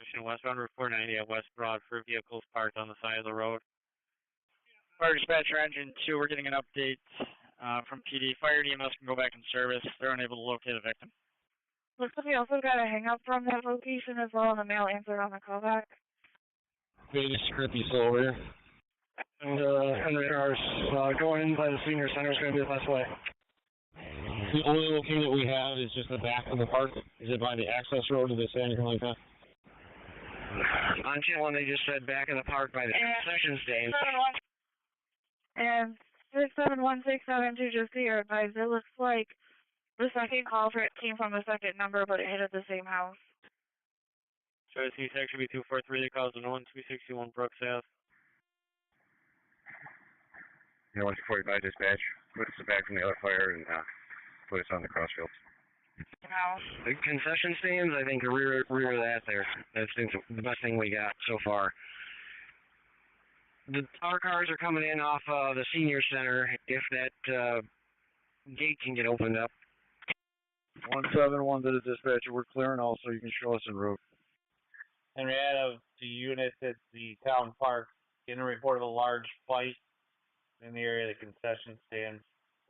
Mission westbound Route 490 at West Broad for vehicles parked on the side of the road. Fire dispatcher engine 2, we're getting an update from PD. Fire and EMS can go back in service. They're unable to locate a victim. Looks like we also got a hang up from that location as well, and the male answered on the callback. Okay, just Scrippy still over here. And Henry cars going in by the senior center is going to be the best way. The only location that we have is just the back of the park. Is it by the access road to the stand, anything like that? On channel 1, they just said back of the park by the concession stand. And 671672, just so you're advised, it looks like the second call for it came from the second number, but it hit at the same house. So the C-Sec should be 243, they caused an 1261 Brooks Ave. Yeah, 1245 dispatch. Put us back from the other fire and put us on the crossfield. The concession stands, I think, are rear of that there. That's the best thing we got so far. Our cars are coming in off the senior center. If that gate can get opened up. 171 to the dispatcher. We're clearing also. You can show us en route. Henrietta, the unit at the town park, getting a report of a large fight in the area of the concession stand.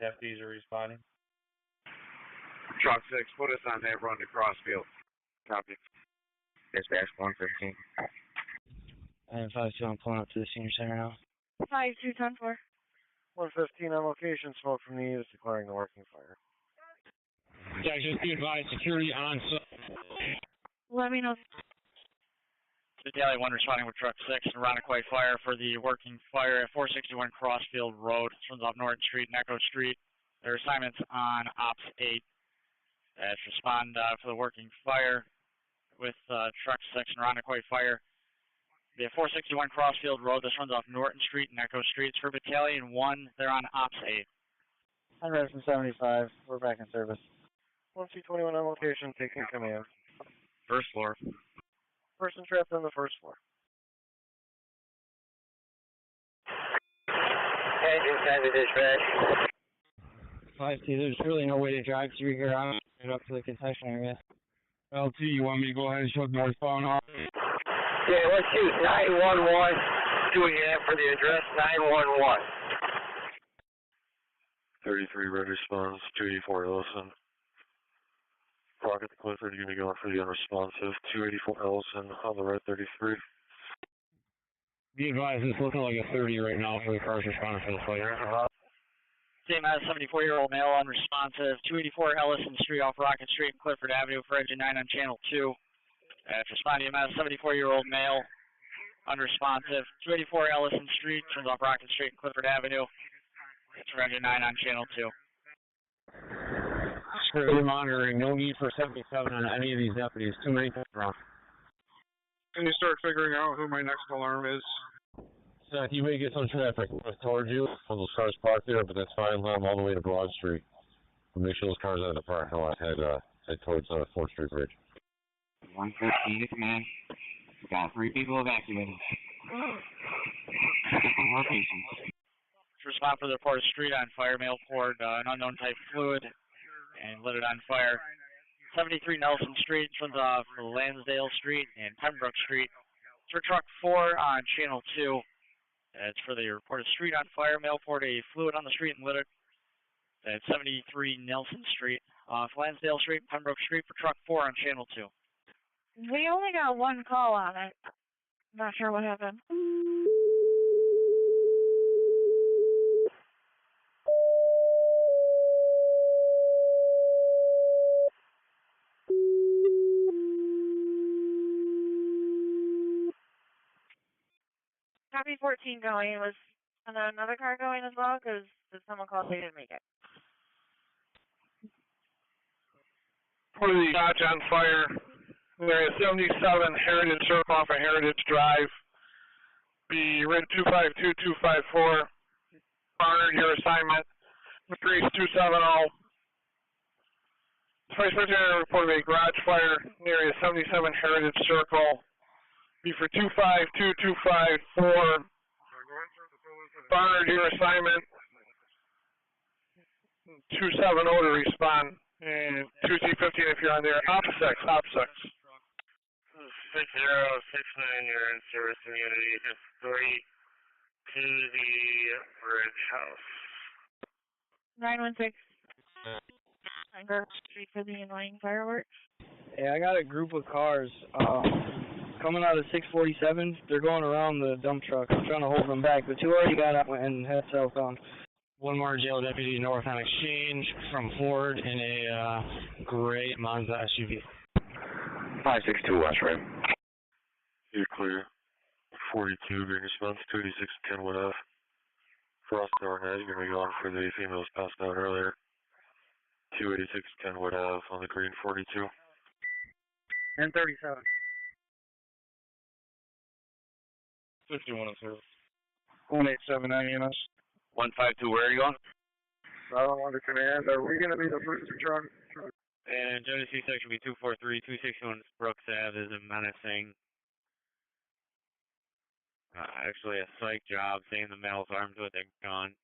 Deputies are responding. Truck 6, put us on that run to Crossfield. Copy. Dispatch 115. And 52, I'm pulling up to the senior center now. 5210-4. 115 on location. Smoke from the east, declaring the working fire. Yeah, just be advised, security on site. Let me know. Battalion 1 responding with Truck 6 and Honeoye fire for the working fire at 461 Crossfield Road. This one's off Norton Street and Echo Street. Their assignments on Ops 8. Let's respond for the working fire with Truck 6 and Honeoye fire. The 461 Crossfield Road. This one's off Norton Street and Echo Street. It's for Battalion 1. They're on Ops 8. Unrest 75. We're back in service. 1C21 on location, taking command. First floor. Person trapped on the first floor. Engine 10 to dispatch. 5-2, there's really no way to drive through here. I'm straight up to the concession area. LT, you want me to go ahead and shut northbound off? Yeah, let's shoot 911. Doing that for the address 911. 33 red response, 284 Ellison. Rocket the Clifford, you're going to be going for the unresponsive. 284 Ellison on the red 33. Be advised, it's looking like a 30 right now for the cars responding for the fire. Same as 74-year-old male unresponsive. 284 Ellison Street off Rocket Street and Clifford Avenue for engine 9 on channel 2. Responding EMS, 74-year-old male unresponsive. 284 Ellison Street, turns off Rocket Street and Clifford Avenue. It's for engine 9 on channel 2. Security monitoring, no need for 77 on any of these deputies. Too many things wrong. Can you start figuring out who my next alarm is? Seth, you may get some traffic towards you. Some of those cars parked there, but that's fine. Let them all the way to Broad Street. We'll make sure those cars out of the parking lot head towards 4th Street Bridge. 115 to command. Got 3 people evacuated. Different locations. Respond for the report of street on fire. Mail poured an unknown type fluid and lit it on fire. 73 Nelson Street, turns off Lansdale Street and Pembroke Street. It's for truck 4 on channel 2. It's for the report of street on fire. Mail poured a fluid on the street and lit it. At 73 Nelson Street off Lansdale Street and Pembroke Street for truck 4 on channel 2. We only got one call on it. Not sure what happened. Copy 14 going. Was another car going as well? Because someone called, they didn't make it. Put the Dodge on fire. Area 77 Heritage Circle off of Heritage Drive. Be red 252254. Barnard, your assignment. Grease 270. Vice President reported a garage fire in area 77 Heritage Circle. Be for 252254. Barnard, your assignment. 270 to respond. And 2C15 if you're on there. OPSEX. 6069, you're in service immunity. Just 3 to the Bridge House. 916. Street for the annoying fireworks. Yeah, I got a group of cars coming out of 647. They're going around the dump truck. I'm trying to hold them back. The 2 already got out and head southbound. One more jail deputy north on Exchange from Ford in a gray Monza SUV. 562 West, right? You're clear. 42, green response, 286 Kenwood F. Frost Arnett, you're going to be going for the females passed out earlier. 286 Kenwood Ave on the green 42. And 37. 51 in service. 1879 EMS. 152, where are you going? Under command. Are we going to be the first truck? And Genesee Section B 243, 261 Brooks Ave is a menacing. Actually, a psych job saying the male's armed with a gun.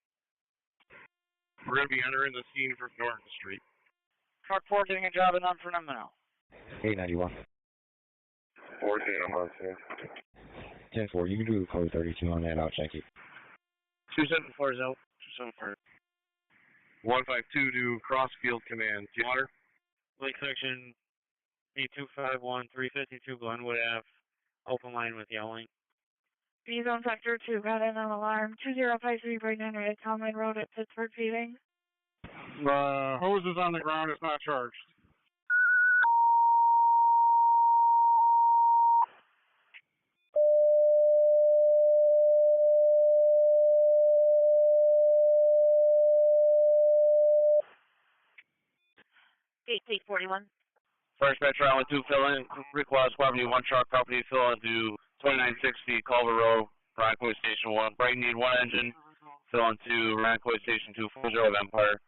We're going to be entering the scene from Norton Street. Truck 4 getting a job in non-phenomenal. 891. 14, I'm on scene. 10-4, you can do the code 32 on that, I'll check it. 274 is out. 274. 152 to Crossfield Command. Water. Lake Section B251, 352 Glenwood Ave. Open line with yelling. B-Zone Sector 2 got in on alarm. 2053 Brighton at Common Road at Pittsford feeding. The hose is on the ground. It's not charged. Eight 41. First Metro, I went to fill in. Request Avenue 1 truck company fill into 2960 Culver Road, Rockaway Station 1. Brighton need 1 engine. Fill into Rockaway Station 240 of Empire.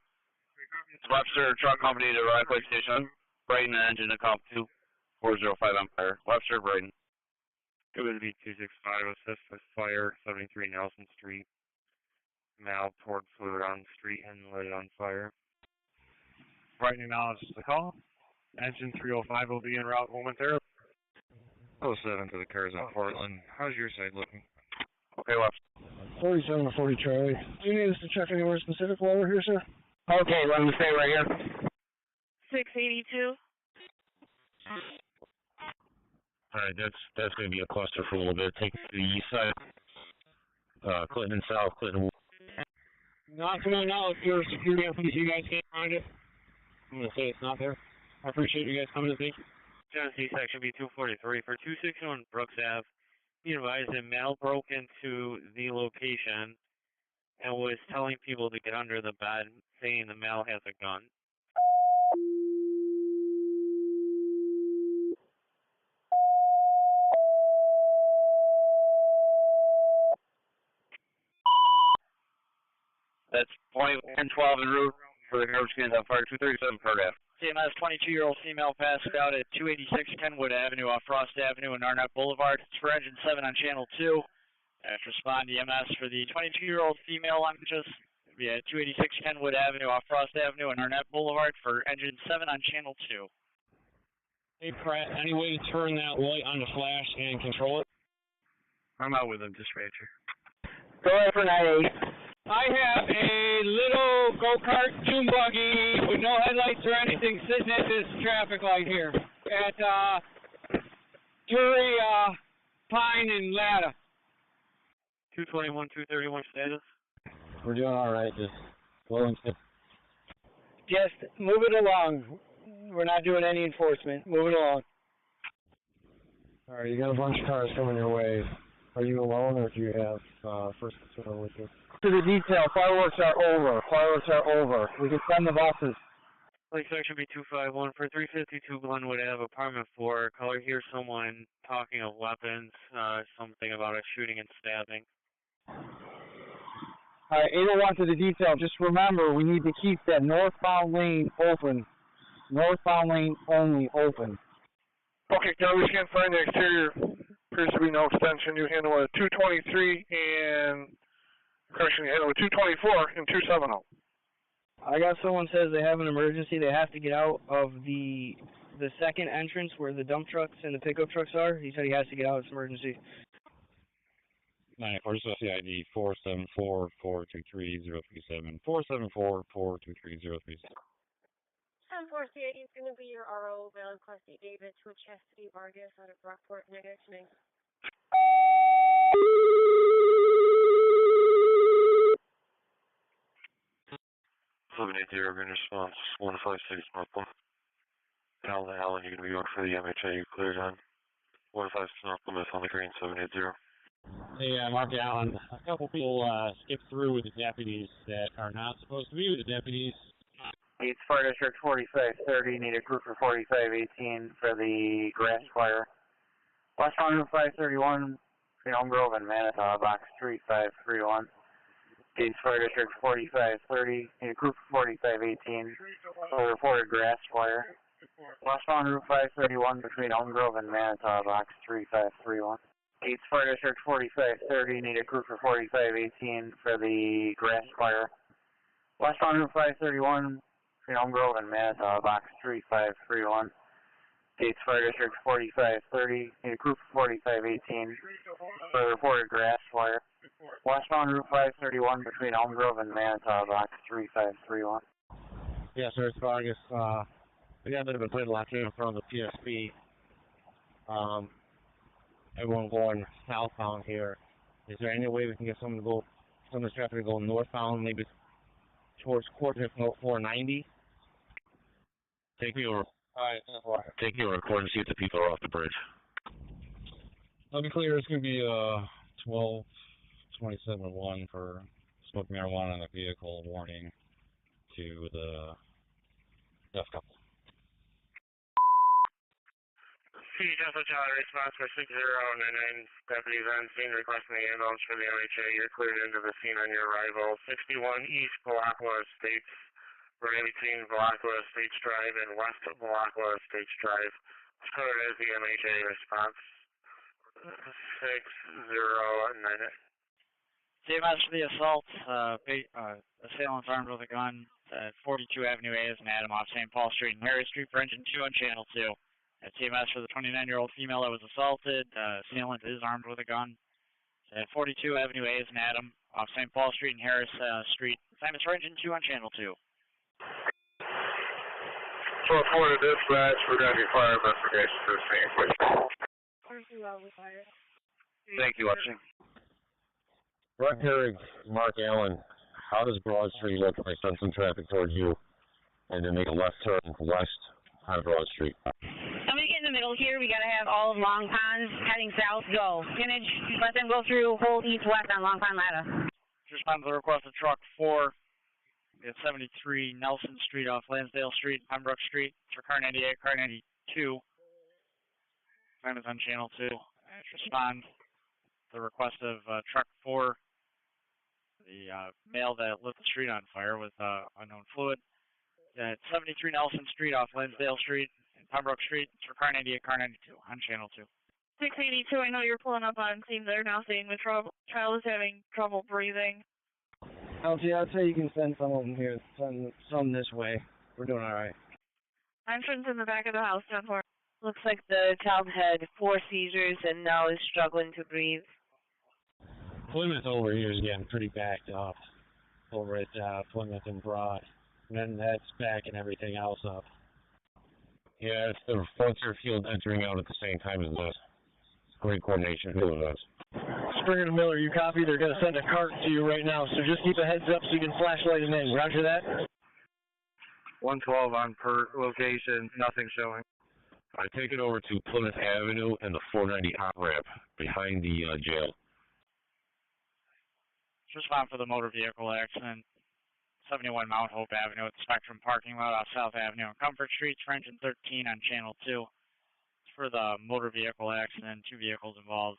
Webster truck company to Rockaway Station. Brighton engine to comp 2405 Empire. Webster, Brighton. It would be 265 assist with fire, 73 Nelson Street. Mal poured fluid on the street and lit it on fire. Right now is the call. Engine 305 will be en route momentarily. 07 to the cars on Portland. How's your side looking? Okay, left. 47 to 40 Charlie. Do you need us to check anywhere specific while we're here, sir? Okay, let me stay right here. 682. Alright, that's going to be a cluster for a little bit. Take the east side. Clinton South, Clinton. Not to my knowledge, your security employees, you guys can't find it. I'm going to say it's not there. I appreciate you guys coming to see. Genesee Section B243 for 261 Brooks Ave. Be advised that Mal broke into the location and was telling people to get under the bed, saying the Mal has a gun. That's 20 and 12 en route for the garbage cans on fire 237 per half. CMS 22-year-old female passed out at 286 Kenwood Avenue off Frost Avenue and Arnett Boulevard. It's for engine 7 on channel 2. After respond EMS for the 22-year-old female unconscious. It'll be at 286 Kenwood Avenue off Frost Avenue and Arnett Boulevard for engine 7 on channel 2. Hey, Pratt, any way to turn that light on the flash and control it? I'm out with him, dispatcher. Go ahead for 98. I have a little go-kart dune buggy with no headlights or anything sitting at this traffic light here at Drury, Pine, and Latta. 221, 231 status. We're doing all right. Just flowing. Just move it along. We're not doing any enforcement. Move it along. All right, you got a bunch of cars coming your way. Are you alone, or do you have first patrol with you? To the detail, fireworks are over. Fireworks are over. We can send the buses. Lake Section B251 for 352 Glenwood Ave, apartment 4. Caller hears someone talking of weapons, something about a shooting and stabbing. All right, 801 to the detail. Just remember, we need to keep that northbound lane open. Northbound lane only open. Okay, now we can't find the exterior. Appears to be no extension. You handle a 223 and, correction, you handle a 224 and 270. I got someone says they have an emergency. They have to get out of the second entrance where the dump trucks and the pickup trucks are. He said he has to get out. It's an emergency. 94, ID 474-423-037. 474-423-037. 10-4 CID is going to be your RO, valid Class C David to Chastity Vargas out of Brockport, unication. 780 urban response, 156 Northland. Allen, you're going to be going for the MHA, you cleared on 156 North Plymouth on the green, 780. Hey, Mark Allen. A couple people skipped through with the deputies that are not supposed to be with the deputies. It's Fire District 4530, need a group for 4518 for the grass fire. Westbound Route 531, between Elm Grove and Manitow, box 3531. Gates Fire District 4530, need a group for 4518 for reported grass fire. Westbound Route 531, between Elm Grove and Manitow, box 3531. Gates Fire District 4530, need a group for 4518 for the grass fire. Westbound Route 531, between Elm Grove and Manitow, box 3531. Gates Fire District 4530, need a group for 4518 for the reported grass fire. Westbound Route 531, between Elm Grove and Manitow, box 3531. Yes, sir, it's Vargas. We got a bit of a gridlock here in front of the PSP. Everyone going southbound here. Is there any way we can get some of the traffic to go northbound, maybe towards Quarter 490? Take me over. Alright, Take me over to court and see if the people are off the bridge. I'll be clear, it's going to be 12-27-1 for smoking marijuana on the vehicle, warning to the deaf couple. Delta Charlie, response for 6099, deputies on scene requesting the ambulance for the MHA. You're cleared into the scene on your arrival. 61 East Balacqua Estates, right between Balacqua Estates Drive and West Balacqua Estates Drive. It's coded as the MHA response. 6098. CMS for the assault. Assailant's armed with a gun at 42 Avenue A is an Adam off St. Paul Street and Harry Street for engine 2 on channel 2. At CMS for the 29-year-old female that was assaulted. Assailant is armed with a gun. At 42 Avenue A is an Adam off St. Paul Street and Harris Street. Assignments for engine 2 on channel 2. 12-4 to dispatch. We're going to be fire investigation to the scene, please. Thank you, Watson. Rock Herrig, Mark Allen, how does Broad Street look if I send some traffic towards you and then make a left turn west on Broad Street? I'm going to get in the middle here. We got to have all of Long Pond heading south go. Signage, let them go through whole east-west on Long Pond Ladder. Respond to the request of truck 4 at 73 Nelson Street off Lansdale Street, Pembroke Street, for car 98, car 92. Time is on channel 2. Respond to the request of truck 4, the male that lit the street on fire with unknown fluid. At 73 Nelson Street off Lansdale Street and Pembroke Street for car 98, car 92 on channel 2. 682, I know you're pulling up on scene. They're now saying the child is having trouble breathing. I'd say you can send some of them here, some this way. We're doing all right. Entrance in the back of the house, 10-4. Looks like the child had 4 seizures and now is struggling to breathe. Plymouth over here is getting pretty backed up over at Plymouth and Broad. And then that's backing everything else up. Yeah, it's the Spencerfield entering out at the same time as us. Great coordination with us. Springer to Miller, you copy? They're going to send a cart to you right now, so just keep a heads up so you can flashlight it in. Roger that? 112 on per location, nothing showing. I take it over to Plymouth Avenue and the 490 hot ramp behind the jail. Respond for the motor vehicle accident. 71 Mount Hope Avenue at the Spectrum parking lot off South Avenue and Comfort Street for engine 13 on channel 2. It's for the motor vehicle accident, 2 vehicles involved.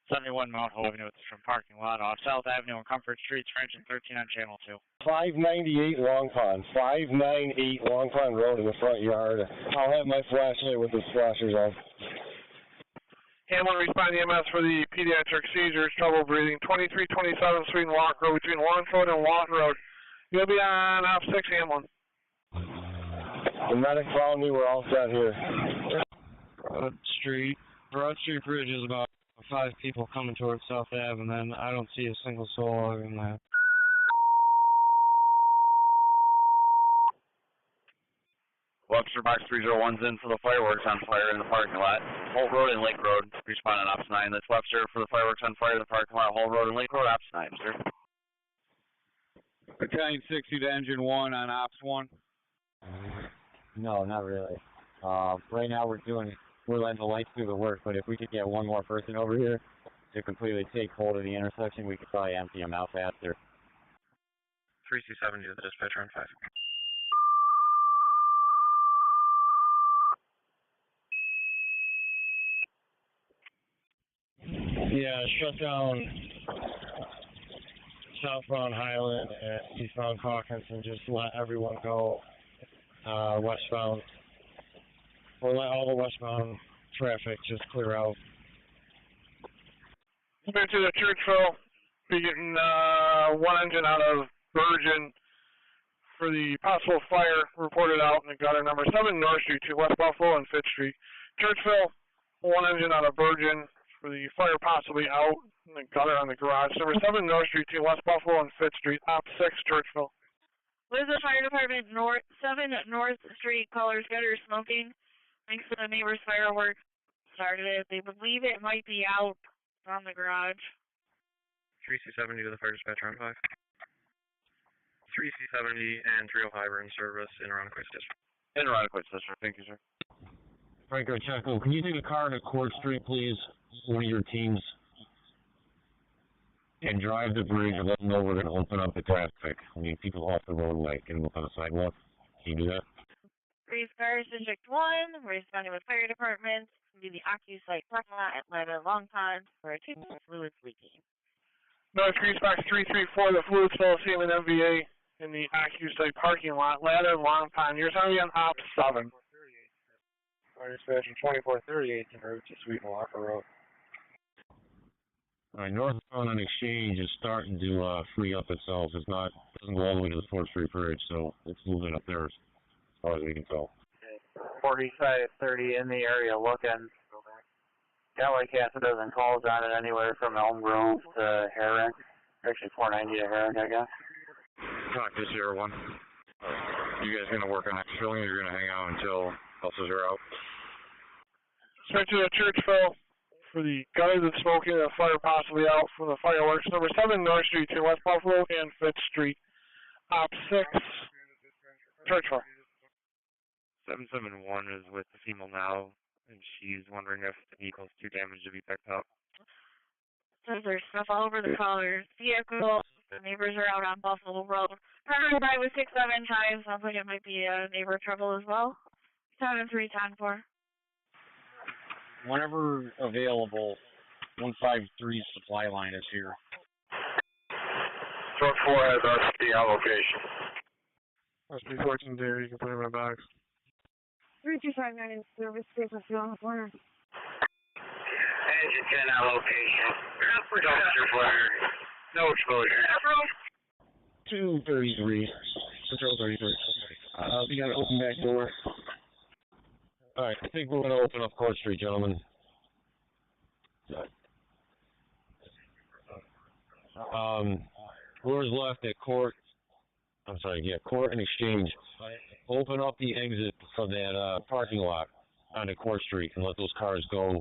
71 Mount Hope Avenue from parking lot off South Avenue and Comfort Streets, French and 13 on Channel 2. 598 Long Pond. 598 Long Pond Road in the front yard. I'll have my flashlight with the flashers on. Hamlin respond to EMS for the pediatric seizures, trouble breathing. 2327 Sweden Walk Road between Longford and Walton Road. You'll be on op 6, Hamlin. The medic found me. We're all set here. Broad Street Bridge is about 5 people coming towards South Ave, and then I don't see a single soul other than that. Webster Box 301's in for the fireworks on fire in the parking lot. Holt Road and Lake Road. Respond on Ops 9. That's Webster for the fireworks on fire in the parking lot. Holt Road and Lake Road. Ops 9, sir. Battalion 60 to Engine 1 on Ops 1. No, not really. Right now we're letting the lights do the work, but if we could get one more person over here to completely take hold of the intersection, we could probably empty them out faster. 3C70 to the dispatcher on 5. Yeah, shut down southbound Highland and eastbound Hawkins and just let everyone go westbound. Or let all the westbound traffic just clear out. Compared to the Churchville, be getting one engine out of Virgin for the possible fire reported out in the gutter. Number 7 North Street to West Buffalo and Fifth Street. Churchville, one engine out of Virgin for the fire possibly out in the gutter on the garage. Number 7 North Street to West Buffalo and Fifth Street. Op 6 Churchville. Where's the fire department? 7 North Street, colors gutter smoking. Thanks to the neighbor's fireworks started it. They believe it might be out from the garage. 3C70 to the fire dispatcher on 5. 3C70 and 305 are in service in Irondequoit District. In Irondequoit District. Thank you, sir. Franco Checo, can you take a car to Court Street, please? One of your teams. And drive the bridge and let them know we're going to open up the traffic. We need people off the roadway. Get them up on the sidewalk. Can you do that? Grease Cars District 1, we're responding with fire departments. Do the OccuSite parking lot at Ladder Long Pond for a 2 fluids leaking. North Grease Box 334, the fluid spill CM and MVA in the OccuSite parking lot, Ladder Long Pond. You're going to be on Op 7. Fire dispatcher 2438 en route to Sweeten Walker Road. All right, northbound on Exchange is starting to free up itself. It doesn't go all the way to the 4th Street Bridge, so it's moving up there as far as we can tell. 4530 in the area looking. Got like half a dozen calls on it anywhere from Elm Grove to Herrick. Actually 490 to Herrick, I guess. Talk to Sierra 1. You guys going to work on exfilling or you're going to hang out until buses are out? Straight to the Churchville for the gutter that's smoking, the fire possibly out from the fireworks. Number 7 North Street to West Buffalo and Fifth Street. Op 6 Churchville. 771 is with the female now, and she's wondering if the vehicle's too damaged to be picked up. So there's stuff all over the colors. Vehicle, the neighbors are out on Buffalo Road. Running by with 6-7 ties. Sounds like it might be a neighbor trouble as well. 7-3-10-4. Whenever available, 153 supply line is here. Truck 4 has RCD on location. Must be 14 there, you can put it in my box. 3259 in service, paper fill on the corner. Engine 10 on location. Dumpster fire. No exposure. 233. Control 33. We got an open back door. Alright, I think we're going to open up Court Street, gentlemen. Doors left at Court. I'm sorry, yeah, Court and Exchange. Open up the exit for that parking lot onto Court Street and let those cars go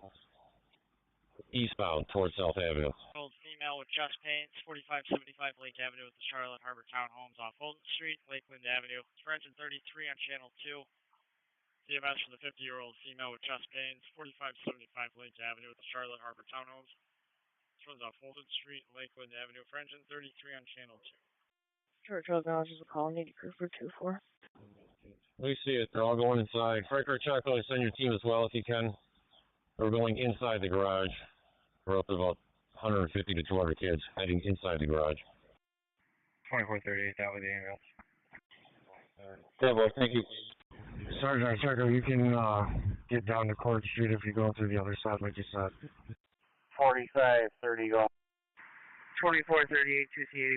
eastbound towards South Avenue. Old female with chest pains, 4575 Lake Avenue with the Charlotte Harbor Townhomes off Holden Street, Lakeland Avenue. French and 33 on Channel 2. EMS for the 50-year-old female with chest pains, 4575 Lake Avenue with the Charlotte Harbor Townhomes. This one's off Holden Street, Lakeland Avenue. French and 33 on Channel 2. Churchill acknowledges a call, need crew for 2-4. We see it. They're all going inside. Franco Chaco, send your team as well if you can. We're going inside the garage. We're up to about 150 to 200 kids heading inside the garage. 2438, that was the ambulance. Yeah, boy, thank you. Sergeant, you can get down to Court Street if you go through the other side, like you said. 4530 go. 2438,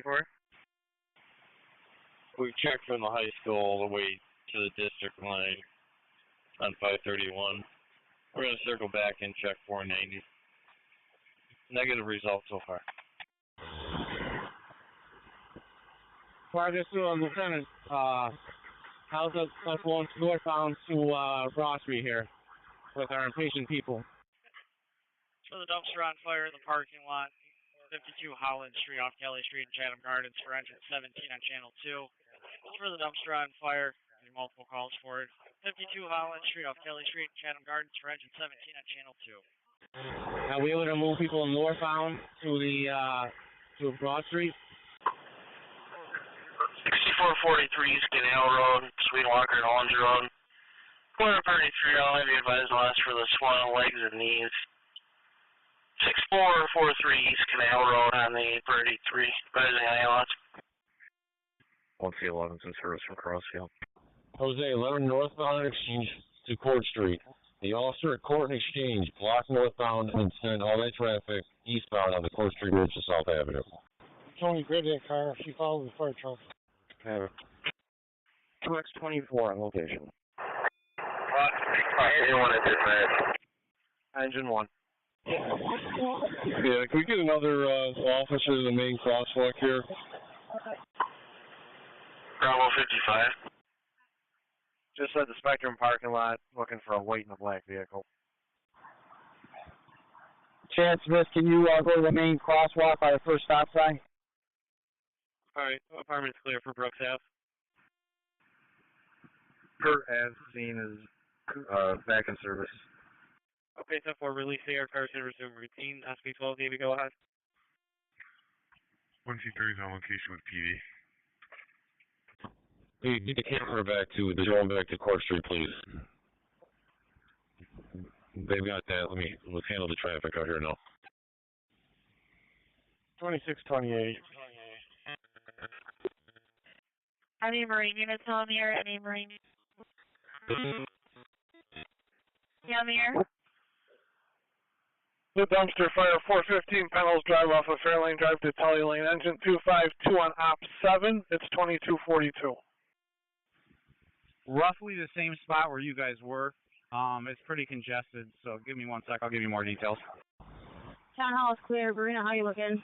2C84. We've checked from the high school all the way to the district line on 531. We're going to circle back and check 490. Negative results so far. Well, just Lieutenant, how's us going northbound to Rossby here with our impatient people? So the dumpster on fire in the parking lot, 52 Holland Street off Kelly Street in Chatham Gardens for engine 17 on channel 2. For the dumpster on fire, getting multiple calls for it. 52 Holland Street off Kelly Street in Chatham Gardens for engine 17 on channel 2. Are we able to move people northbound to the to Broad Street? 6443 East Canal Road, Sweetwalker and Orange Road. Corner 33, I'll be advised to ask for the swollen legs and knees. 6443 East Canal Road on the 33, advising ambulance. 1C11's in service from Crossfield. Jose, 11 northbound Exchange to Court Street. The officer at Court and Exchange blocked northbound and sent all that traffic eastbound on the Court Street Bridge to South Avenue. Tony, grab that car. She followed the fire truck. 2X24 on location. Anyone at this minute? Engine 1. Yeah, can we get another officer to the main crosswalk here? Bravo 55. Just at the Spectrum parking lot, looking for a white and a black vehicle. Chad Smith, can you go to the main crosswalk by the first stop sign? Alright, apartment's clear for Brooks Ave. Kurt as seen is back in service. Okay, so for release the air cars and resume routine, SP12, Navy, go ahead. 1C3 is on location with PD. Hey, get the camera back to Court Street, please. They've got that. Let's handle the traffic out here now. 2628. Any Marine units on the air? Any Marine? Yeah, on the air? The dumpster fire 415 Pennells Drive off of Fairlane Drive to Tully Lane. Engine 252 on op 7. It's 2242. Roughly the same spot where you guys were. It's pretty congested, so give me 1 sec. I'll give you more details. Town hall is clear. Marina, how you looking?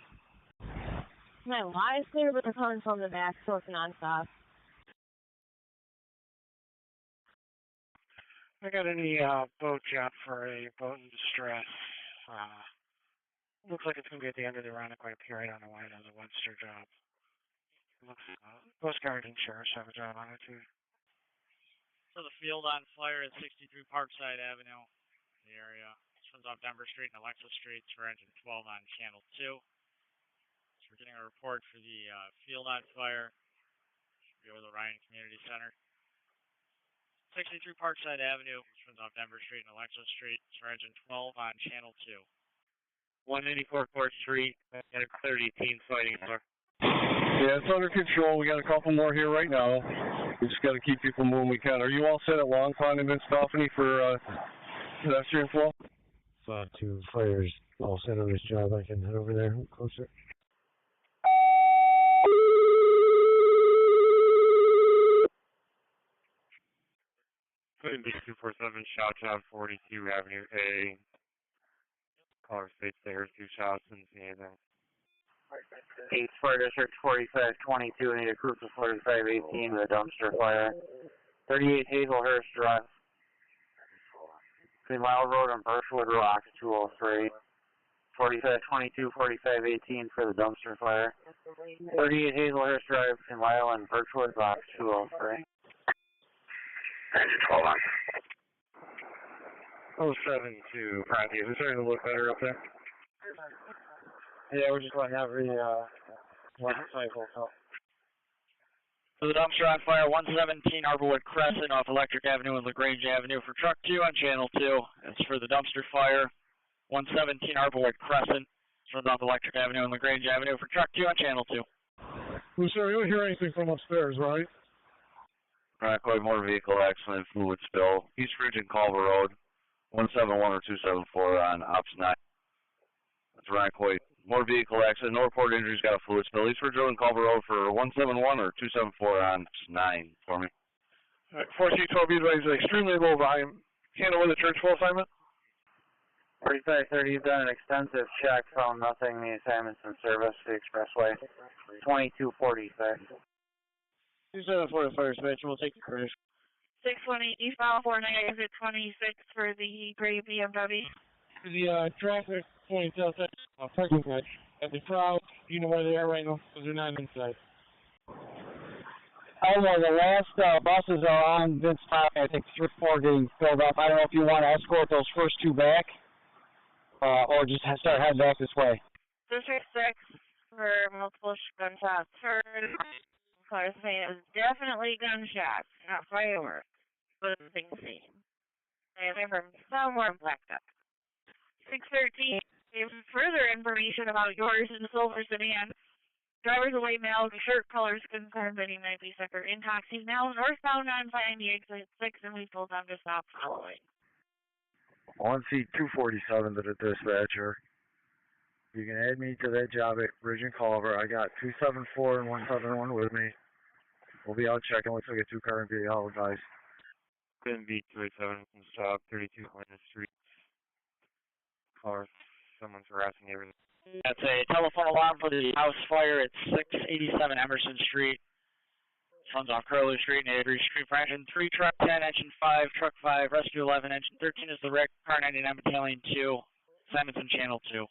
My Y is clear, but they're coming from the back, so it's nonstop. I got any boat job for a boat in distress. Looks like it's going to be at the end of the Ironquois period on the way to the Webster job. Looks Coast Guard and Sheriff's have a job on it too. So the field on fire at 63 Parkside Avenue, the area. This one's off Denver Street and Alexa Street for engine 12 on channel 2. So we're getting a report for the field on fire. Should be over the Ryan Community Center. 63 Parkside Avenue, which runs off Denver Street and Alexa Street, for engine 12 on channel 2. 194 Court Street, and a clear 18 fighting for. Yeah, it's under control. We got a couple more here right now. We just got to keep people moving we can. Are you all set at Long Pond and Vince-Dauphiny for pedestrian flow? Thought two fires all set on this job. I can head over there closer. Putting B247 shot job 42 Avenue A. Caller states there's 2 shots and see anything. 8 Fire District 4522, need a crew for 4518 with a dumpster fire. 38 Hazelhurst Drive. Between Lyle Road and Birchwood Rocks, 203. 4522, 4518 for the dumpster fire. 38 Hazelhurst Drive between Lyle and Birchwood Rocks, 203. Engine 12 on. 072 Private. Is it starting to look better up there? Yeah, we're just letting every one cycle go. So the dumpster on fire, 117 Arborwood Crescent off Electric Avenue and LaGrange Avenue for truck 2 on channel 2. It's for the dumpster fire, 117 Arborwood Crescent. Runs off Electric Avenue and LaGrange Avenue for truck 2 on channel 2. Luciano, you don't hear anything from upstairs, right? Rockaway motor vehicle accident, fluid spill, East Ridge and Culver Road, 171 or 274 on Ops 9. That's Rockaway motor vehicle accident, no reported injuries, got a fluid spill, East Ridge Road and Culver Road for 171 or 274 on Ops 9 for me. All right, 4C12, be advised, extremely low volume. Handle with the church full assignment? 4530, you've done an extensive check, found nothing. The assignment's in service, the expressway. 2246. 2745 dispatch, we'll take the crash. 618 eastbound 49 exit 26 for the gray BMW. The traffic pointing outside parking lot at the crowd, you know where they are right now, because they're not inside. Elmo, the last buses are on Vince Park. I think 3 or 4 getting filled up. I don't know if you want to escort those first 2 back, or just start heading back this way. District 6 for multiple gunshots heard. Cars saying it was definitely gunshots, not fireworks, but the thing seen. I have from somewhere blacked up. 613 gave further information about yours in the silver sedan. Driver's away male, shirt colors concerned that he might be sucker intoxicated. Now northbound on 90 exit 6, and we told them to stop following. 1C247 to the dispatcher. You can add me to that job at Ridge and Culver. I got 274 and 171 with me. We'll be out checking. Looks like a 2-car and be all advised. Couldn't be 287 from stop, 32 Clinton Street. Car, someone's harassing everything. That's a telephone alarm for the house fire at 687 Emerson Street. Runs off Curlew Street and Avery Street for engine 3, truck 10, engine 5, truck 5, rescue 11, engine 13 is the wreck, car 99 battalion 2, Simonson channel 2.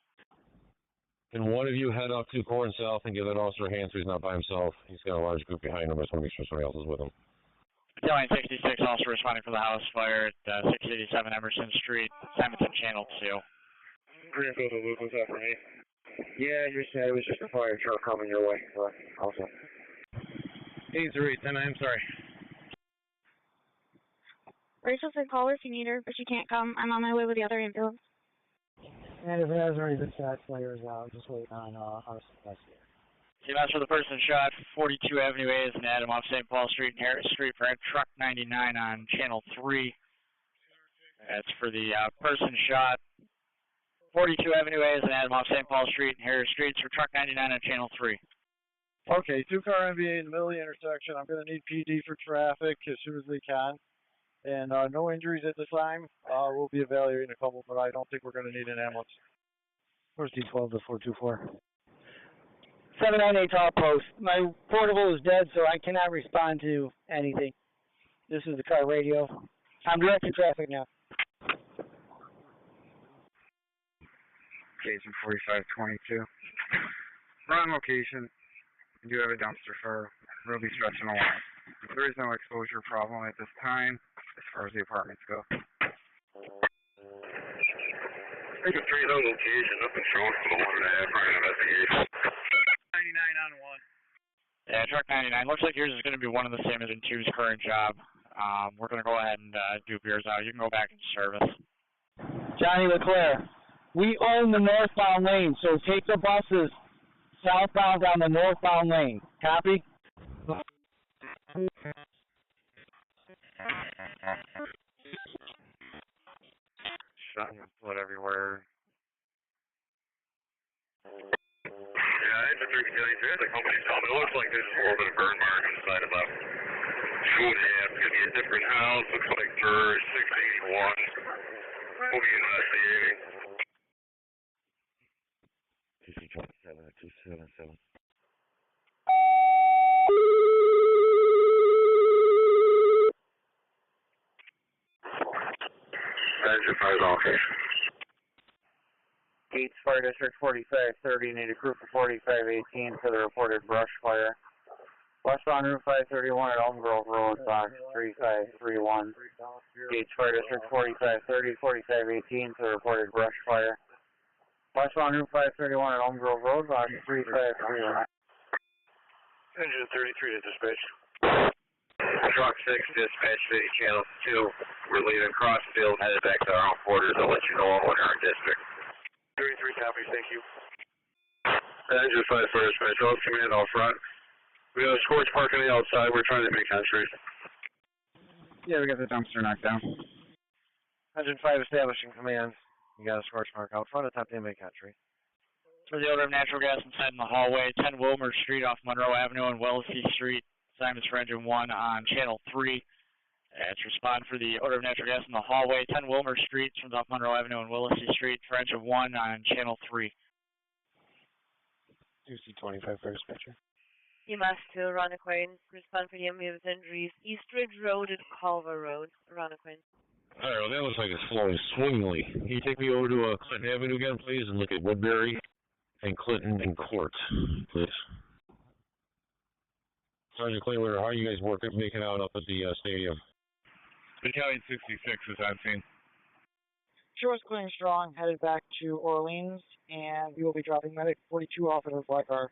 Can one of you head up to Core and South and give that officer a hand so he's not by himself? He's got a large group behind him. I just want to make sure somebody else is with him. Battalion 66 also responding for the house fire at 687 Emerson Street, Simonson channel 2. Greenfield to Luke, what's that for me? Yeah, you said it was just a fire truck coming your way. Also. 808, I'm sorry. Rachel said call her if you need her, but she can't come. I'm on my way with the other ambulance. And if it has already been shot, players out, just wait on our successor. CMS for the person shot, 42 Avenue A is an Adam off St. Paul Street and Harris Street for truck 99 on channel 3. That's for the person shot. 42 Avenue A is an Adam off St. Paul Street and Harris Street for truck 99 on channel 3. Okay, 2-car MVA in the middle of the intersection. I'm going to need PD for traffic as soon as we can. And no injuries at this time. We'll be evaluating a couple, but I don't think we're going to need an ambulance. Where's D12 to 424? 798 tall post. My portable is dead, so I cannot respond to anything. This is the car radio. I'm directing traffic now. Case 4522. Wrong location. We do have a dumpster for really stretching along. There is no exposure problem at this time as far as the apartments go. Take a 3-0 location up and show us for the 1.5 for an investigation. 99 on 1. Yeah, truck 99. Looks like yours is going to be one of the same as in 2's current job. We're going to go ahead and do yours out. You can go back into service. Johnny LeClaire, we own the northbound lane, so take the buses southbound down the northbound lane. Copy? Shot and blood everywhere. Yeah, it's a 3 battalion. There's a company called. It looks like there's a little bit of burn mark on the side of about 2.5. Could be a different house. Looks like for 681. We'll be investigating. 227 or 277. Identifiers okay. Gates Fire District 4530, need a group of 4518 for the reported brush fire. Westbound Route 531 at Elm Grove Road, box 3531. Gates Fire District 4530, 4518 for the reported brush fire. Westbound Route 531 at Elm Grove Road, box 3531. Engine 33 to dispatch. Truck 6, dispatch city channel 2. We're leaving Crossfield, headed back to our own quarters. I'll let you know when we're in our district. 33 copy, thank you. Engine 5 for dispatch, all command out front. We got a Scorch parking on the outside, we're trying to make entry. Yeah, we got the dumpster knocked down. Engine 5 establishing command. You got a scorch mark out front, attempt to make entry. For the odor of natural gas inside in the hallway, 10 Wilmer Street off Monroe Avenue and Wellesley Street. Assignments for engine 1 on channel 3. It's respond for the odor of natural gas in the hallway, 10 Wilmer Street, turns off Monroe Avenue and Wellesley Street for engine 1 on channel 3. UC-25 for dispatcher. EMS to Ronaquin, respond for the immediate injuries, East Ridge Road and Culver Road, Ronaquin. All right, well, that looks like it's flowing swimmingly. Can you take me over to Clinton Avenue again, please, and look at Woodbury and Clinton and Court, please? Sergeant Clayler, how are you guys making out up at the stadium? Battalion 66 is on scene. Shore's clearing strong, headed back to Orleans, and we will be dropping medic 42 off at her flat car.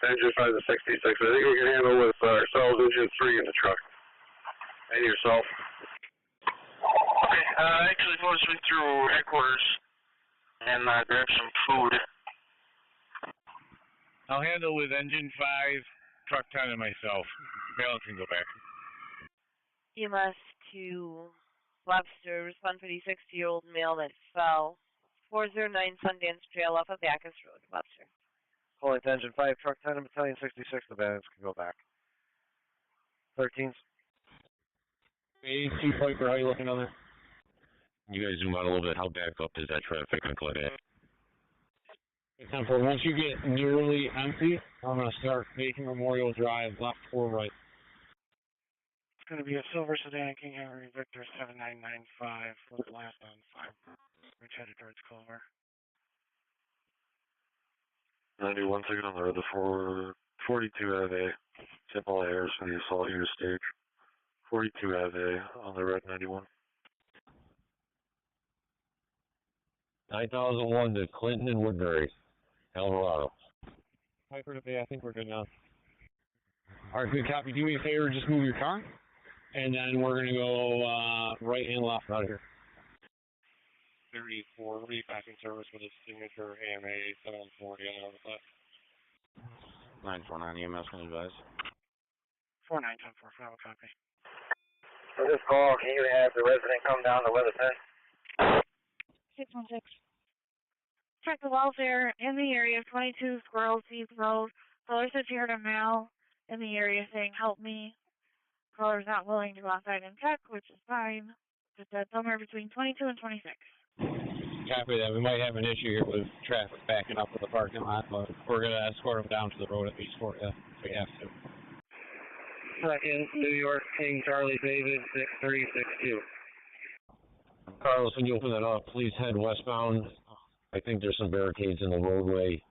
Engine 5 to 66, I think we can handle with ourselves, engine 3 in the truck. And yourself. Okay, actually, I want to swing through headquarters and grab some food. I'll handle with engine 5, truck 10, and myself. Balance can go back. EMS to Webster, respond for the 60-year-old male that fell. 409 Sundance Trail off of Bacchus Road, Webster. Pulling to engine 5, truck 10, and battalion 66, the balance can go back. 13s. Hey, Chief Piper, how you looking on there? You guys zoom out a little bit. How backed up is that traffic on Clinton? Once you get nearly empty, I'm going to start making Memorial Drive left or right. It's going to be a silver sedan, King Henry Victor 7995, with blast on 5. Which headed towards Culver. 91 second on the road, the 42 Ave, simple airs for the assault unit stage. 42 Ave on the red 91. 9001 to Clinton and Woodbury, Colorado. Piper to Bay, I think we're good now. All right, good copy. Do me a favor, just move your car, and then we're going to go right and left out of here. 34, repacking service with a signature AMA 740 on the left. 949 EMS can advise. 4910 final copy. For this call, can you have the resident come down to Leatherton? 616. Check the welfare in the area of 22 Squirrel Seed Road. Caller says he heard a male in the area saying, "Help me." Caller's not willing to go outside and check, which is fine. Just said somewhere between 22 and 26. Copy that. We might have an issue here with traffic backing up with the parking lot, but we're going to escort them down to the road at least for you if we have to. Second, New York, King Charlie David, 6362. Carlos, when you open that up, please head westbound. I think there's some barricades in the roadway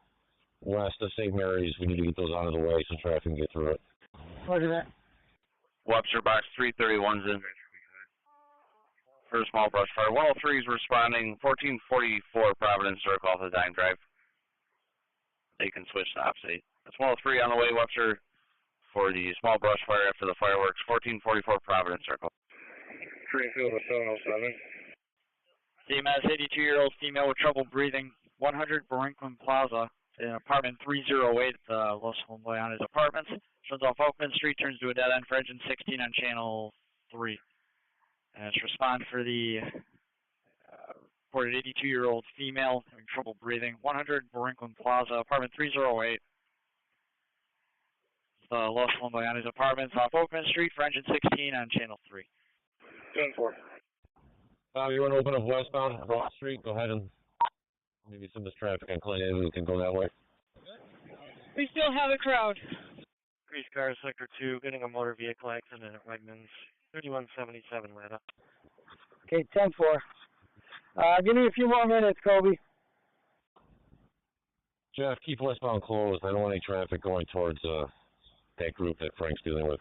west of St. Mary's. We need to get those out of the way so traffic can get through it. Roger that. Webster box 331's in. For a small brush fire. 103 is responding, 1444 Providence Circle off the Dime Drive. They can switch to opposite. That's 103 on the way, Webster, for the small brush fire after the fireworks, 1444 Providence Circle. Greenfield with 707. CMS 82-year-old female with trouble breathing, 100 Borinquin Plaza, in apartment 308 at Los Homeboyanes Apartments. Turns off Oakman Street, turns to a dead end for engine 16 on channel 3. And it's respond for the reported 82-year-old female having trouble breathing, 100 Borinquin Plaza, apartment 308. The Los Homeboyanes Apartments off Oakman Street for engine 16 on channel 3. 10-4. You want to open up westbound Broad Street? Go ahead and maybe some of this traffic on Clinton Avenue can go that way. We still have a crowd. Grease car, sector 2, getting a motor vehicle accident at Wegmans. 3177 Atlanta. Okay, 10-4. Give me a few more minutes, Kobe. Jeff, keep westbound closed. I don't want any traffic going towards that group that Frank's dealing with.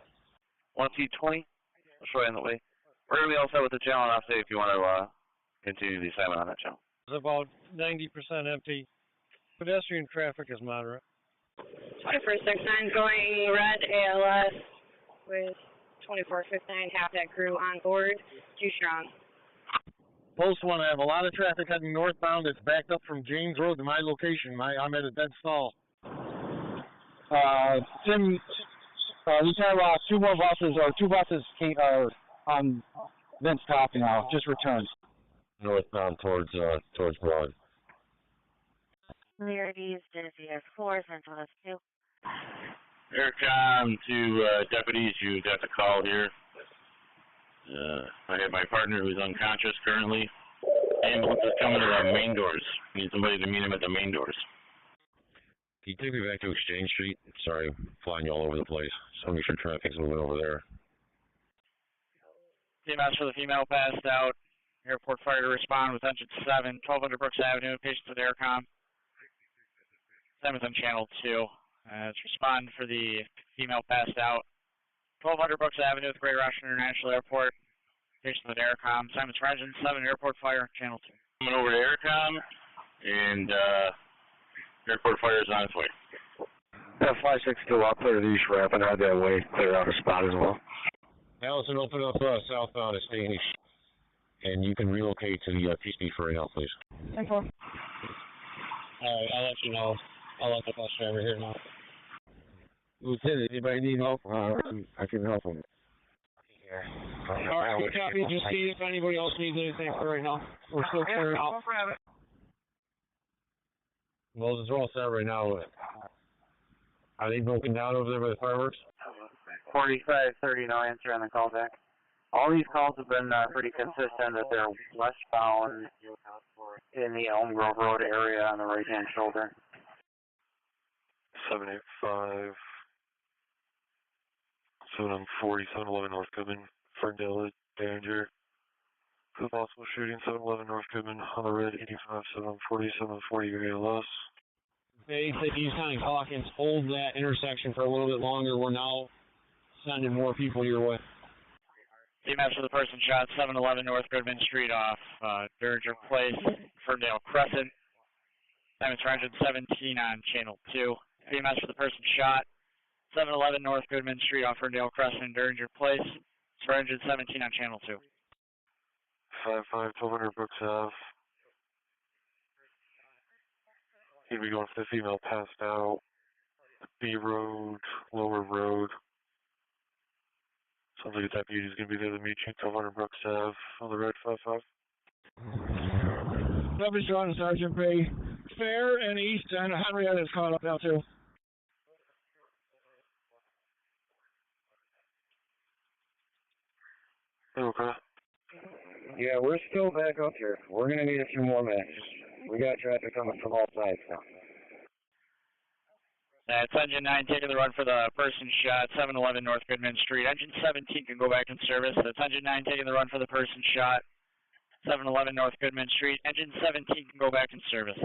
1T20, I'll show you on the way. We're going to be all set with the channel and I'll say if you want to continue the assignment on that channel. It's about 90% empty. Pedestrian traffic is moderate. 2469 going red ALS with 2459, half that crew on board, too strong. Post 1, I have a lot of traffic heading northbound. It's backed up from James Road to my location. I'm at a dead stall. Tim, we have two more buses, or two buses are on Vince copy now. Just returned. Northbound towards Broad. Clear these Genesis 4, Central S2. Aircom to deputies, you got the call here. I have my partner who's unconscious currently. Ambulance is coming to the main doors. Need somebody to meet him at the main doors. Can you take me back to Exchange Street? Sorry, flying you all over the place. So make sure traffic's moving over there. EMS for the female passed out. Airport fire to respond with engine 7, 1200 Brooks Avenue. Patients with Aircom. Simon's on channel 2. Let's respond for the female passed out. 1200 Brooks Avenue with Greater Washington International Airport. Patients with Aircom. Simon's for engine 7, airport fire, channel 2. Coming over to Aircom, and airport fire is on its way. F562, I'll clear the east ramp and head that way. Clear out a spot as well. Allison, open up southbound at Staney, and you can relocate to the PSP for right now, please. Okay. Alright, I'll let you know. I'll let the bus driver here know. Lieutenant, anybody need help? I can help them. Alright, copy. Just see if anybody else needs anything for right now. We're still clearing out. Well, they're all set right now. Are they broken down over there by the fireworks? 4530, no answer on the call back. All these calls have been pretty consistent that they're westbound in the Elm Grove Road area on the right-hand shoulder. 785, 740, 711 North Goodman, Ferndale, danger. For the possible shooting, 711 North Goodman, on the red, 85, 740, 740, you're getting lost. Hey, East County Hawkins, hold that intersection for a little bit longer. We're now sending more people your way. EMS for the person shot, 711 North Goodman Street off Derringer Place, Ferndale Crescent. Simon's for engine 17 on channel 2. EMS for the person shot, 711 North Goodman Street off Ferndale Crescent, Derringer Place. For engine 17 on channel 2. 55, 1200 Brooks Ave. He'd be going for the female passed out. B Road, Lower Road. Sounds like a deputy's going to be there to meet you. 1200 Brooks Ave on the red 55. Deputy John and Sergeant Bay. Fair and East and Henrietta is caught up now too. Okay. Yeah, we're still back up here. We're going to need a few more matches. We got traffic coming from all sides now. That's engine 9 taking the run for the person shot, 711 North Goodman Street. Engine 17 can go back in service. That's engine 9 taking the run for the person shot, 711 North Goodman Street. Engine 17 can go back in service.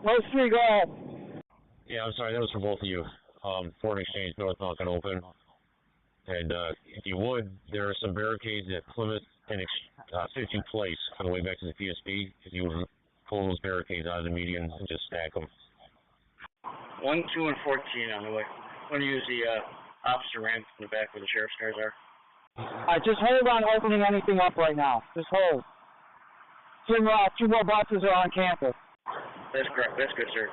Those three, go ahead. Yeah, I'm sorry, that was for both of you. Ford Exchange northbound can open. And if you would, there are some barricades at Plymouth and 15th Place on the way back to the PSP. If you would pull those barricades out of the median and just stack them. 1, 2, and 14 on the way. I'm going to use the officer ramp in the back where the sheriff's cars are. Alright, just hold on opening anything up right now. Just hold. Two more buses are on campus. That's correct. That's good, sir.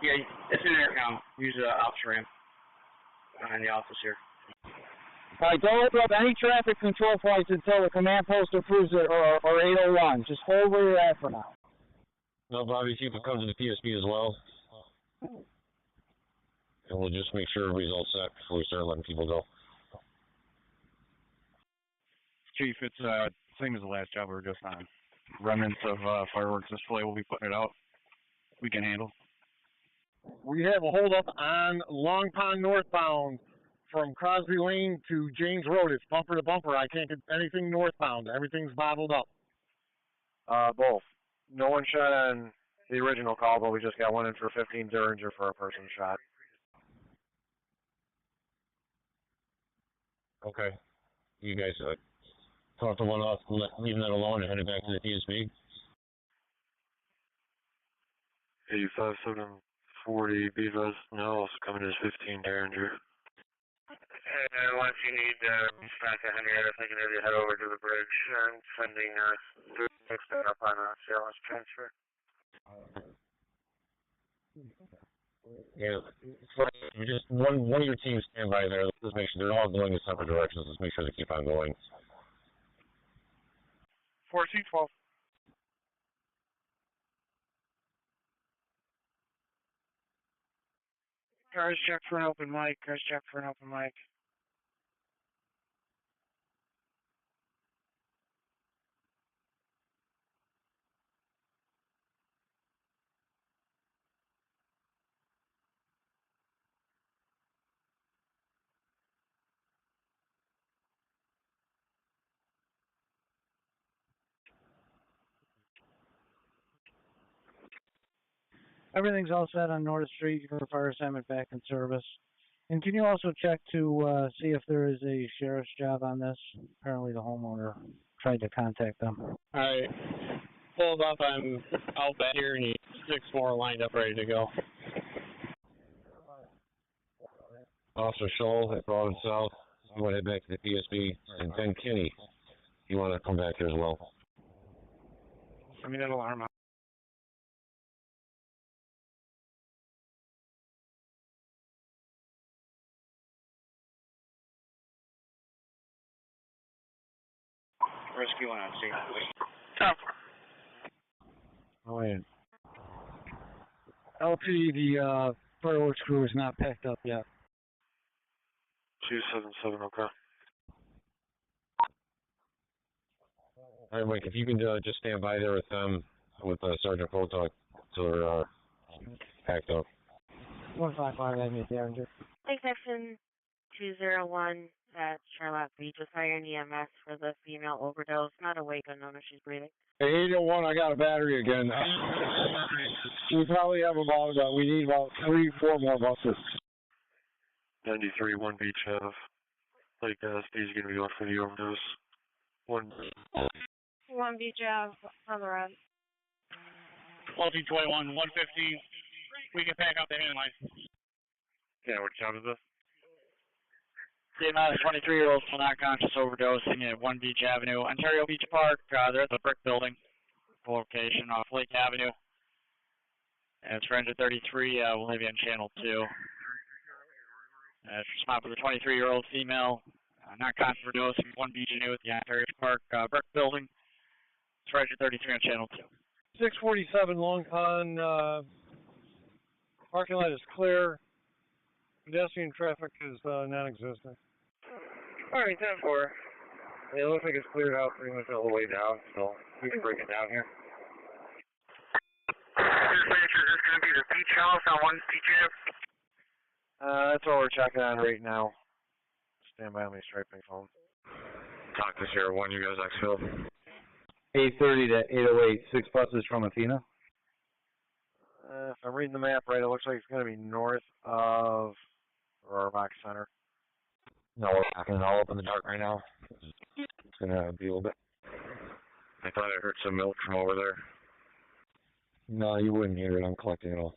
Yeah, it's an aircom. Use the officer ramp behind the office here. Alright, don't open up any traffic control points until the command post approves it or 801. Just hold where you're at for now. No, Bobby, if you can come to the PSP as well. And we'll just make sure everybody's all set before we start letting people go. Chief, it's same as the last job we were just on. Remnants of fireworks display, we'll be putting it out. We can handle. We have a holdup on Long Pond northbound from Crosby Lane to James Road. It's bumper to bumper. I can't get anything northbound. Everything's bottled up. Both. No one shot on the original call, but we just got one in for 15 Derringer for a person shot. Okay. You guys talk the one off, leaving that alone and headed back to the PSB? 85, 740, BVS now also coming as 15 Derringer. And once you need reach back to henrietta, I can have you head over to the bridge and sending text up on a CLS transfer. Yeah, just one of your teams stand by there. Let's make sure they're all going in separate directions. Let's make sure they keep on going. 4C12. Cars check for an open mic. Cars check for an open mic. Everything's all set on North Street for fire assignment back in service. And can you also check to see if there is a sheriff's job on this? Apparently the homeowner tried to contact them. All right. Pulled up. I'm out back here and he's 6 more lined up ready to go. Officer Scholl at Broad and South. I'm going to head back to the PSB. And Ben Kinney, you want to come back here as well? Send me that alarm out. Rescue 1 on scene. Oh, yeah. LP, the fireworks crew is not packed up yet. 277, okay. All right, Mike, if you can just stand by there with them, with Sergeant Potok, till they're packed up. 155, I mean, Derringer. Take section 201 at Charlotte Beach with fire and EMS for the female overdose. Not awake, unknown if she's breathing. Hey, 801, I got a battery again. We probably have we need about 3-4 more buses. 93, 1 Beach Ave. Lake Steve's going to be off for the overdose. 1 Beach Ave, further on. 1221, 115. We can pack up the hand line. Yeah, what job is this? CMS 23-year-old still not conscious, overdosing at 1 Beach Avenue, Ontario Beach Park. They're at the brick building location off Lake Avenue. And it's for engine 33. We'll have you on channel 2. Spot with a 23-year-old female, not conscious, overdosing, 1 Beach Avenue at the Ontario Beach Park brick building. It's for engine 33 on channel 2. 647 Long Pond. Parking lot is clear. Pedestrian traffic is non-existent. All right, 10-4. It looks like it's cleared out pretty much all the way down, so we can break it down here. Dispatcher, is this going to be the beach house on 1 Beach Ave? That's what we're checking on right now. Stand by on my striping phone. Talk to Sheriff 1, you guys exfil. 830 to 808, 6 buses from Athena. If I'm reading the map right, it looks like it's going to be north of Rock Center. No, we're packing it all up in the dark right now. It's going to be a little bit. I thought I heard some milk from over there. No, you wouldn't hear it. I'm collecting it all.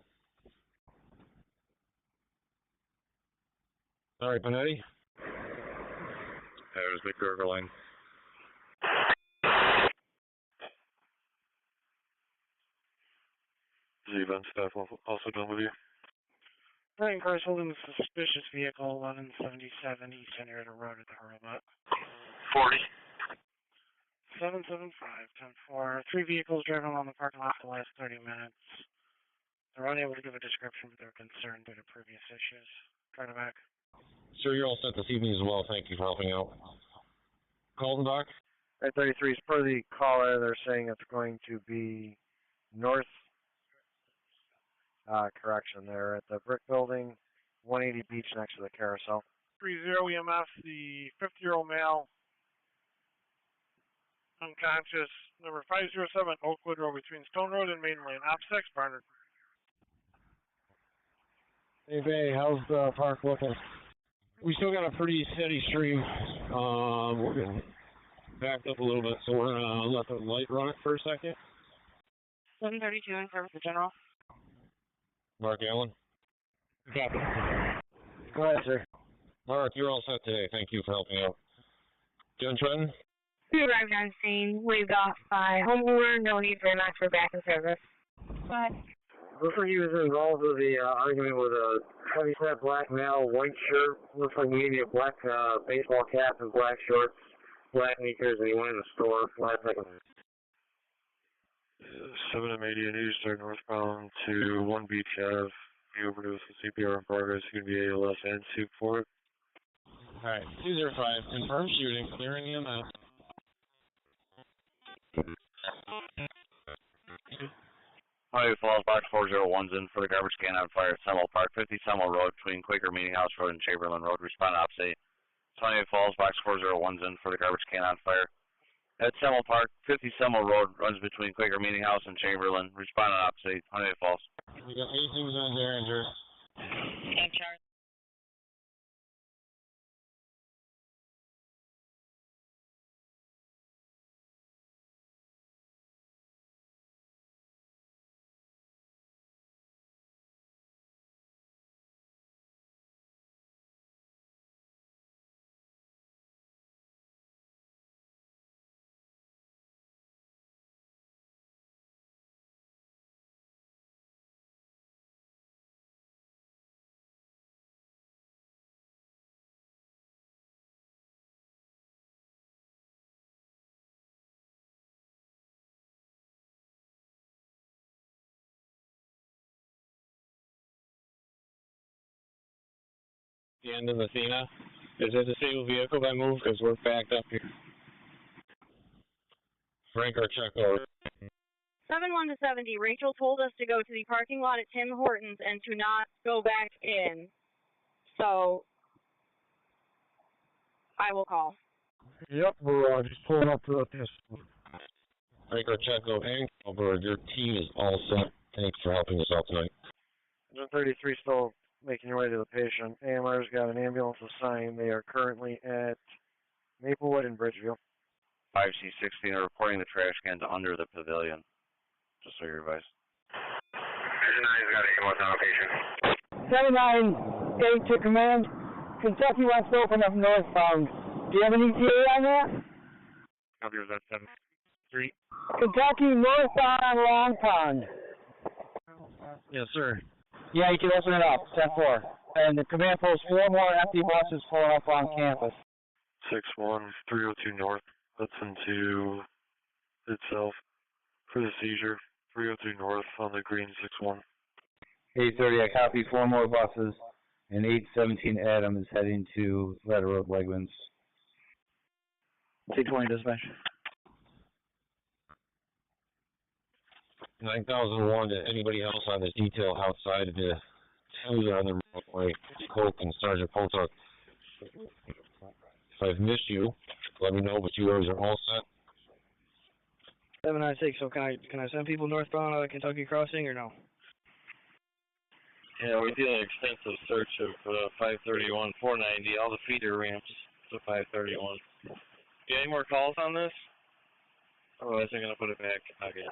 All right, Benetti. There's the gurgling. Is the event staff also done with you? Brian cars holding a suspicious vehicle, 1177 East Henrietta Road at the Robot. 40. 775, 10-4. 3 vehicles driving along the parking lot for the last 30 minutes. They're unable to give a description, but they're concerned due to previous issues. Try to back. Sir, you're all set this evening as well. Thank you for helping out. Kaltenbach? At 33 is per the caller. They're saying it's going to be north. Correction, they're at the brick building, 180 Beach next to the carousel. 30 EMS, the 50-year-old male, unconscious, number 507 Oakwood Road between Stone Road and Main Lane, op 6, Barnard. Hey, Bay, how's the park looking? We still got a pretty steady stream. We're getting backed up a little bit, so we're going to let the light run it for a second. 732 in service to General. Mark Allen? Go ahead, sir. Mark, you're all set today. Thank you for helping out. Jen Trenton? We arrived on scene, waved off by homeowner, no need for an for back in service. But looks like he was involved with the argument with a heavyset black male, white shirt, looks like maybe a black baseball cap and black shorts, black sneakers, and he went in the store last second. 7M80 News Star northbound to 1 Beach Ave. The overdose with CPR in progress. Going to be ALS and soup for it. Alright, 205, confirm shooting, clearing EMS. Honeoye Falls, box 401's in for the garbage can on fire at Semel Park, 50 Semel Road, between Quaker Meeting House Road and Chamberlain Road. Respond opposite. Honeoye Falls, box 401's in for the garbage can on fire at Semel Park, 50 Semel Road, runs between Quaker Meeting House and Chamberlain. Respond opposite. Honeoye Falls. We got 18 on Derringer. and Charlie. The end of Athena. Is it a disabled vehicle that moved? Because we're backed up here. Frank or check over. 71 to 70. Rachel told us to go to the parking lot at Tim Hortons and to not go back in. So I will call. Yep, we're just pulling up to this. Frank or check over. Your team is all set. Thanks for helping us out tonight. 33 still making your way to the patient. AMR's got an ambulance assigned. They are currently at Maplewood and Bridgeville. 5C16 are reporting the trash cans under the pavilion. Just so you're advised. Vision 9's got an ambulance on location. 79-8 to command. Kentucky wants to open up northbound. Do you have an ETA on that? Copy, was that 7 Street? Kentucky northbound on Long Pond. Yes, sir. Yeah, you can open it up. 10-4. And the command post 4 more empty buses pulling up on campus. 6-1, 302 North. Hudson to itself for the seizure. 302 North on the green 6-1. 8:30, I copy 4 more buses. And 817 Adam is heading to Ladder Road, Wegmans. 220 dispatch. 9001 to anybody else on this detail outside of the two on the roadway, Coke and Sergeant Poltuck. If I've missed you, let me know, but you guys are all set. 796, so can I send people northbound out of Kentucky Crossing or no? Yeah, we're doing an extensive search of 531, 490, all the feeder ramps to 531. You any more calls on this? Otherwise, I'm going to put it back again.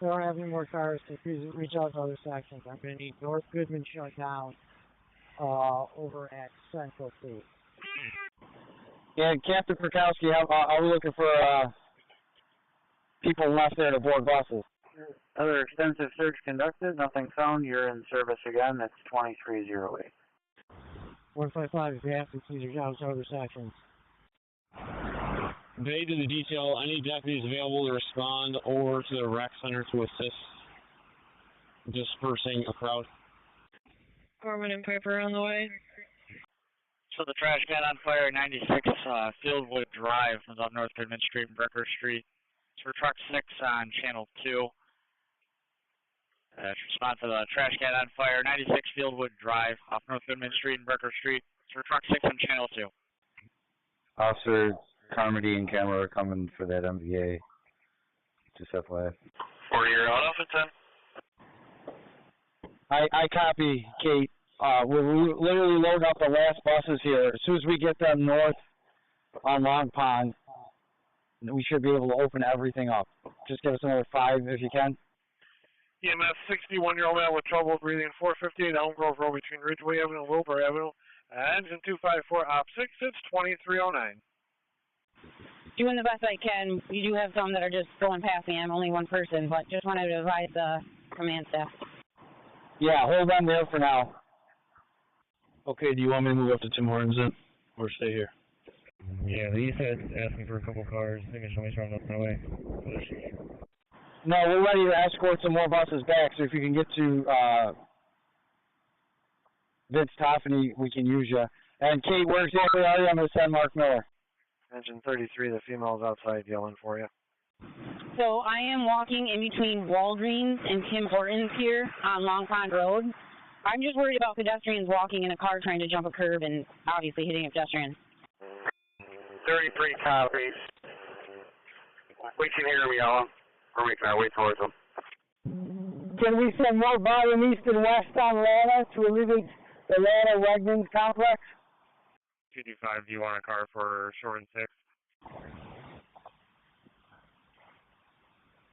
We don't have any more cars to reach out to other sections. I'm going to need North Goodman shut down over at Central Street. Yeah, Captain Perkowski, are we looking for people left there to board buses? Other extensive search conducted, nothing found. You're in service again. That's 2308. 155, if you have to, please reach out to other sections. Bay to the detail, any deputies available to respond over to the rec center to assist dispersing a crowd. Gorman and Piper on the way. So the trash can on fire at 96 Fieldwood Drive is on North Goodman Street and Brecker Street. It's for truck 6 on channel 2. Response to the trash can on fire, 96 Fieldwood Drive off North Goodman Street and Brecker Street. It's for truck 6 on channel 2. Officer Carmody and camera are coming for that MVA. Just FYI. 4-year out off at 10. I copy, Kate. We're literally loading up the last buses here. As soon as we get them north on Long Pond, we should be able to open everything up. Just give us another 5 if you can. EMS 61-year-old man with trouble breathing, 458 Elm Grove Road between Ridgeway Avenue and Wilbur Avenue. Engine 254 op 6, it's 2309. Doing the best I can. You do have some that are just going past me. I'm only one person, but just wanted to advise the command staff. Yeah, hold on there for now. Okay, do you want me to move up to Tim Hortons then, or stay here? Yeah, the east side's asking for a couple cars. I think somebody's running up my way. No, we're ready to escort some more buses back, so if you can get to Vince Toffany, we can use you. And Kate, where exactly are you? I'm going to send Mark Miller. Engine 33, the female's outside yelling for you. So I am walking in between Walgreens and Tim Hortons here on Long Pond Road. I'm just worried about pedestrians walking in a car trying to jump a curb and obviously hitting a pedestrian. 33 copies. We can hear them yelling. We're making our way towards them. Can we send more volume east and west on Lana to alleviate the Lana-Wegmans complex? 225, do you want a car for short and 6?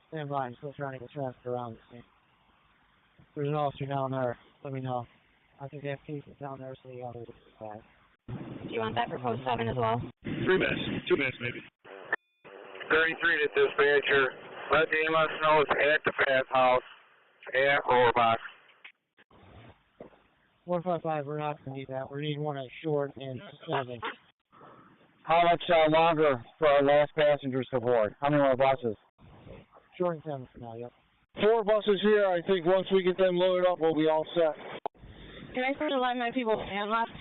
Stand by, I'm still trying to get traffic around this thing. There's an officer down there, let me know. I think they have cases down there, so the others are bad. Do you want that for post 7 as well? 3 minutes, 2 minutes maybe. 33 to dispatcher. Let the EMS know it's at the Fab House, at Roarbox. 155, we're not going to need that. We're needing one at short and 7. How much longer for our last passengers to board? How many more buses? Short and 7 for now, yep. 4 buses here. I think once we get them loaded up, we'll be all set. Can I sort of let my people stand left?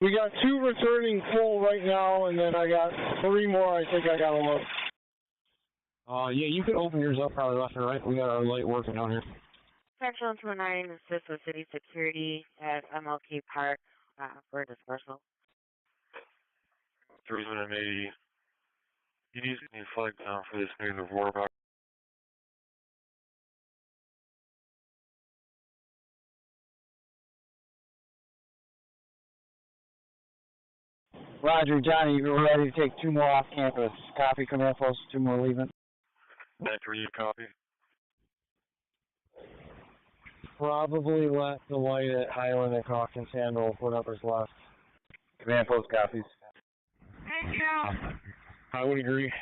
We got 2 returning full right now, and then I got 3 more I think I got to load. Yeah, you could open yours up probably left and right. We got our light working down here. Section 209, assist with city security at MLK Park for dispersal. 380. You need to flag down for this negative Roarbox. Roger, Johnny, we're ready to take 2 more off campus. Copy, command post, 2 more leaving. Back to you, copy. Probably let the light at Highland and Calkins handle whatever's left. Command post copies. Thank you. I would agree.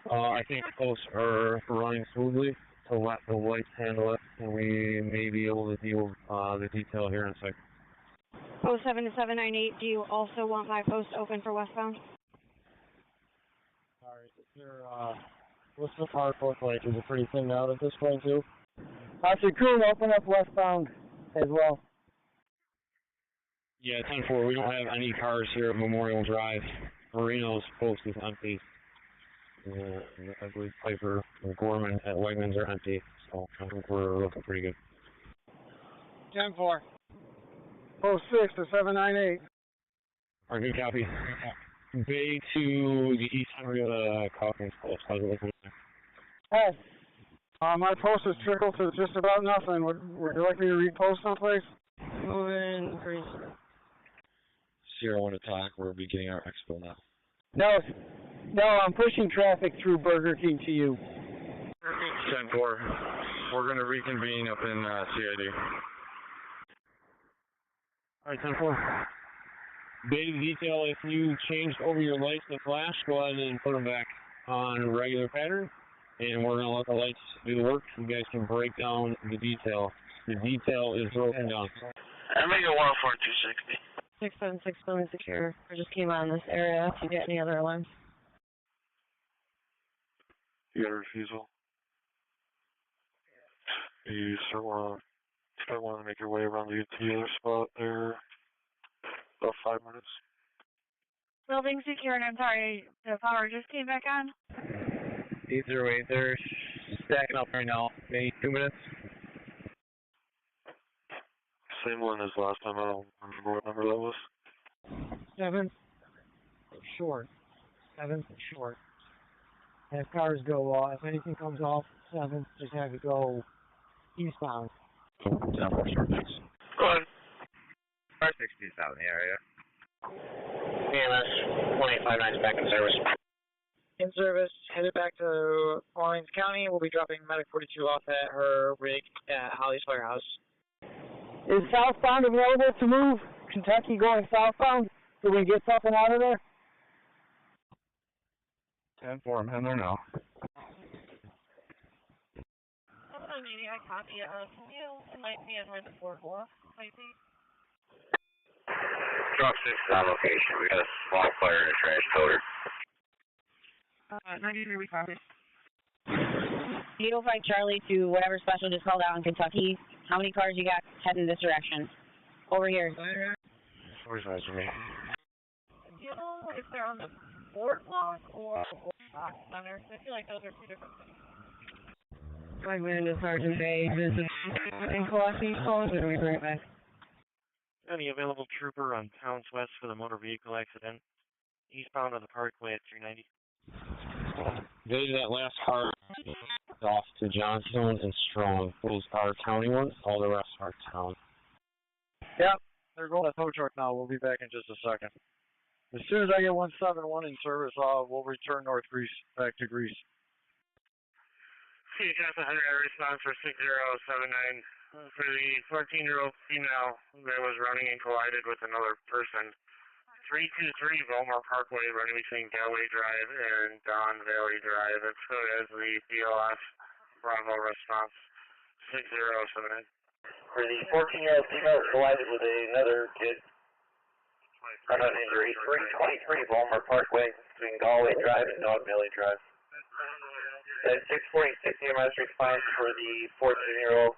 I think posts are running smoothly, so let the lights handle it, and we may be able to deal with the detail here in a second. Post 7 to 798, do you also want my post open for westbound? Alright, what's the park look like? Is it pretty thinned out at this point too? Officer Kuhn, open up westbound as well. Yeah, 10-4, we don't have any cars here at Memorial Drive. Marino's post is empty. I believe Piper and Gorman at Wegmans are empty, so I think we're looking pretty good. 10-4. Post 6 to 798. Alright, good copy. Bay to the east Henrietta Calkins post. How's it looking there? Hey, my post is trickled to just about nothing. Would you like me to repost someplace? Moving, increase. Sierra 1 to talk. We'll be getting our expo now. No, I'm pushing traffic through Burger King to you. 10-4. We're going to reconvene up in CID. Alright, 10-4. Bay detail, if you changed over your lights to flash, go ahead and put them back on regular pattern. And we're going to let the lights do the work. You guys can break down the detail. The detail is broken down. I'm going to go 14260. 676 building secure. I just came on this area. Do you get any other alarms? You got a refusal. You start wanting to make your way around the other spot there. About 5 minutes. Building secure, and I'm sorry, the power just came back on. 808, they're stacking up right now. Maybe 2 minutes. Same one as last time. I don't remember what number that was. 7 short. 7 short. Have cars go off. If anything comes off 7, just have it go eastbound. 10-4 short, thanks. Go ahead. 560 is out in the area. EMS 1859 back in service. In service, headed back to Orleans County. We'll be dropping Medic 42 off at her rig at Holly's Firehouse. Is southbound available to move? Kentucky going southbound? Did we get something out of there? 10-4, I'm heading there now. Maybe I copy it. Can you might be in where the Fort Wolf might be? Truck 6 is on location. We got a small fire in a trash toter. 93, we copy. 805 Charlie to whatever special just called out in Kentucky. How many cars you got heading this direction? Over here. 45 for me. Do you know if they're on the Fort Wolf or Center? I feel like those are two different things. Flight Commander Sergeant Bay, this is in Colossi, calls, or do we bring it back? Any available trooper on Towns West for the motor vehicle accident, eastbound of the Parkway at 390. They that last car off to Johnstone and Strong. Those are county ones, all the rest are town. Yep, they're going to tow truck now. We'll be back in just a second. As soon as I get 171 in service, we'll return North Greece, back to Greece. Casa Henrietta response for 6079 for the 14-year-old female that was running and collided with another person. 323 Belmar Parkway running between Galway Drive and Don Valley Drive. It's code as the BLS Bravo response 6079. For the 14-year-old female collided with another kid. Unknown injury. 323 Belmar Parkway between Galway Drive and Don Valley Drive. And 646 EMS response for the 14-year-old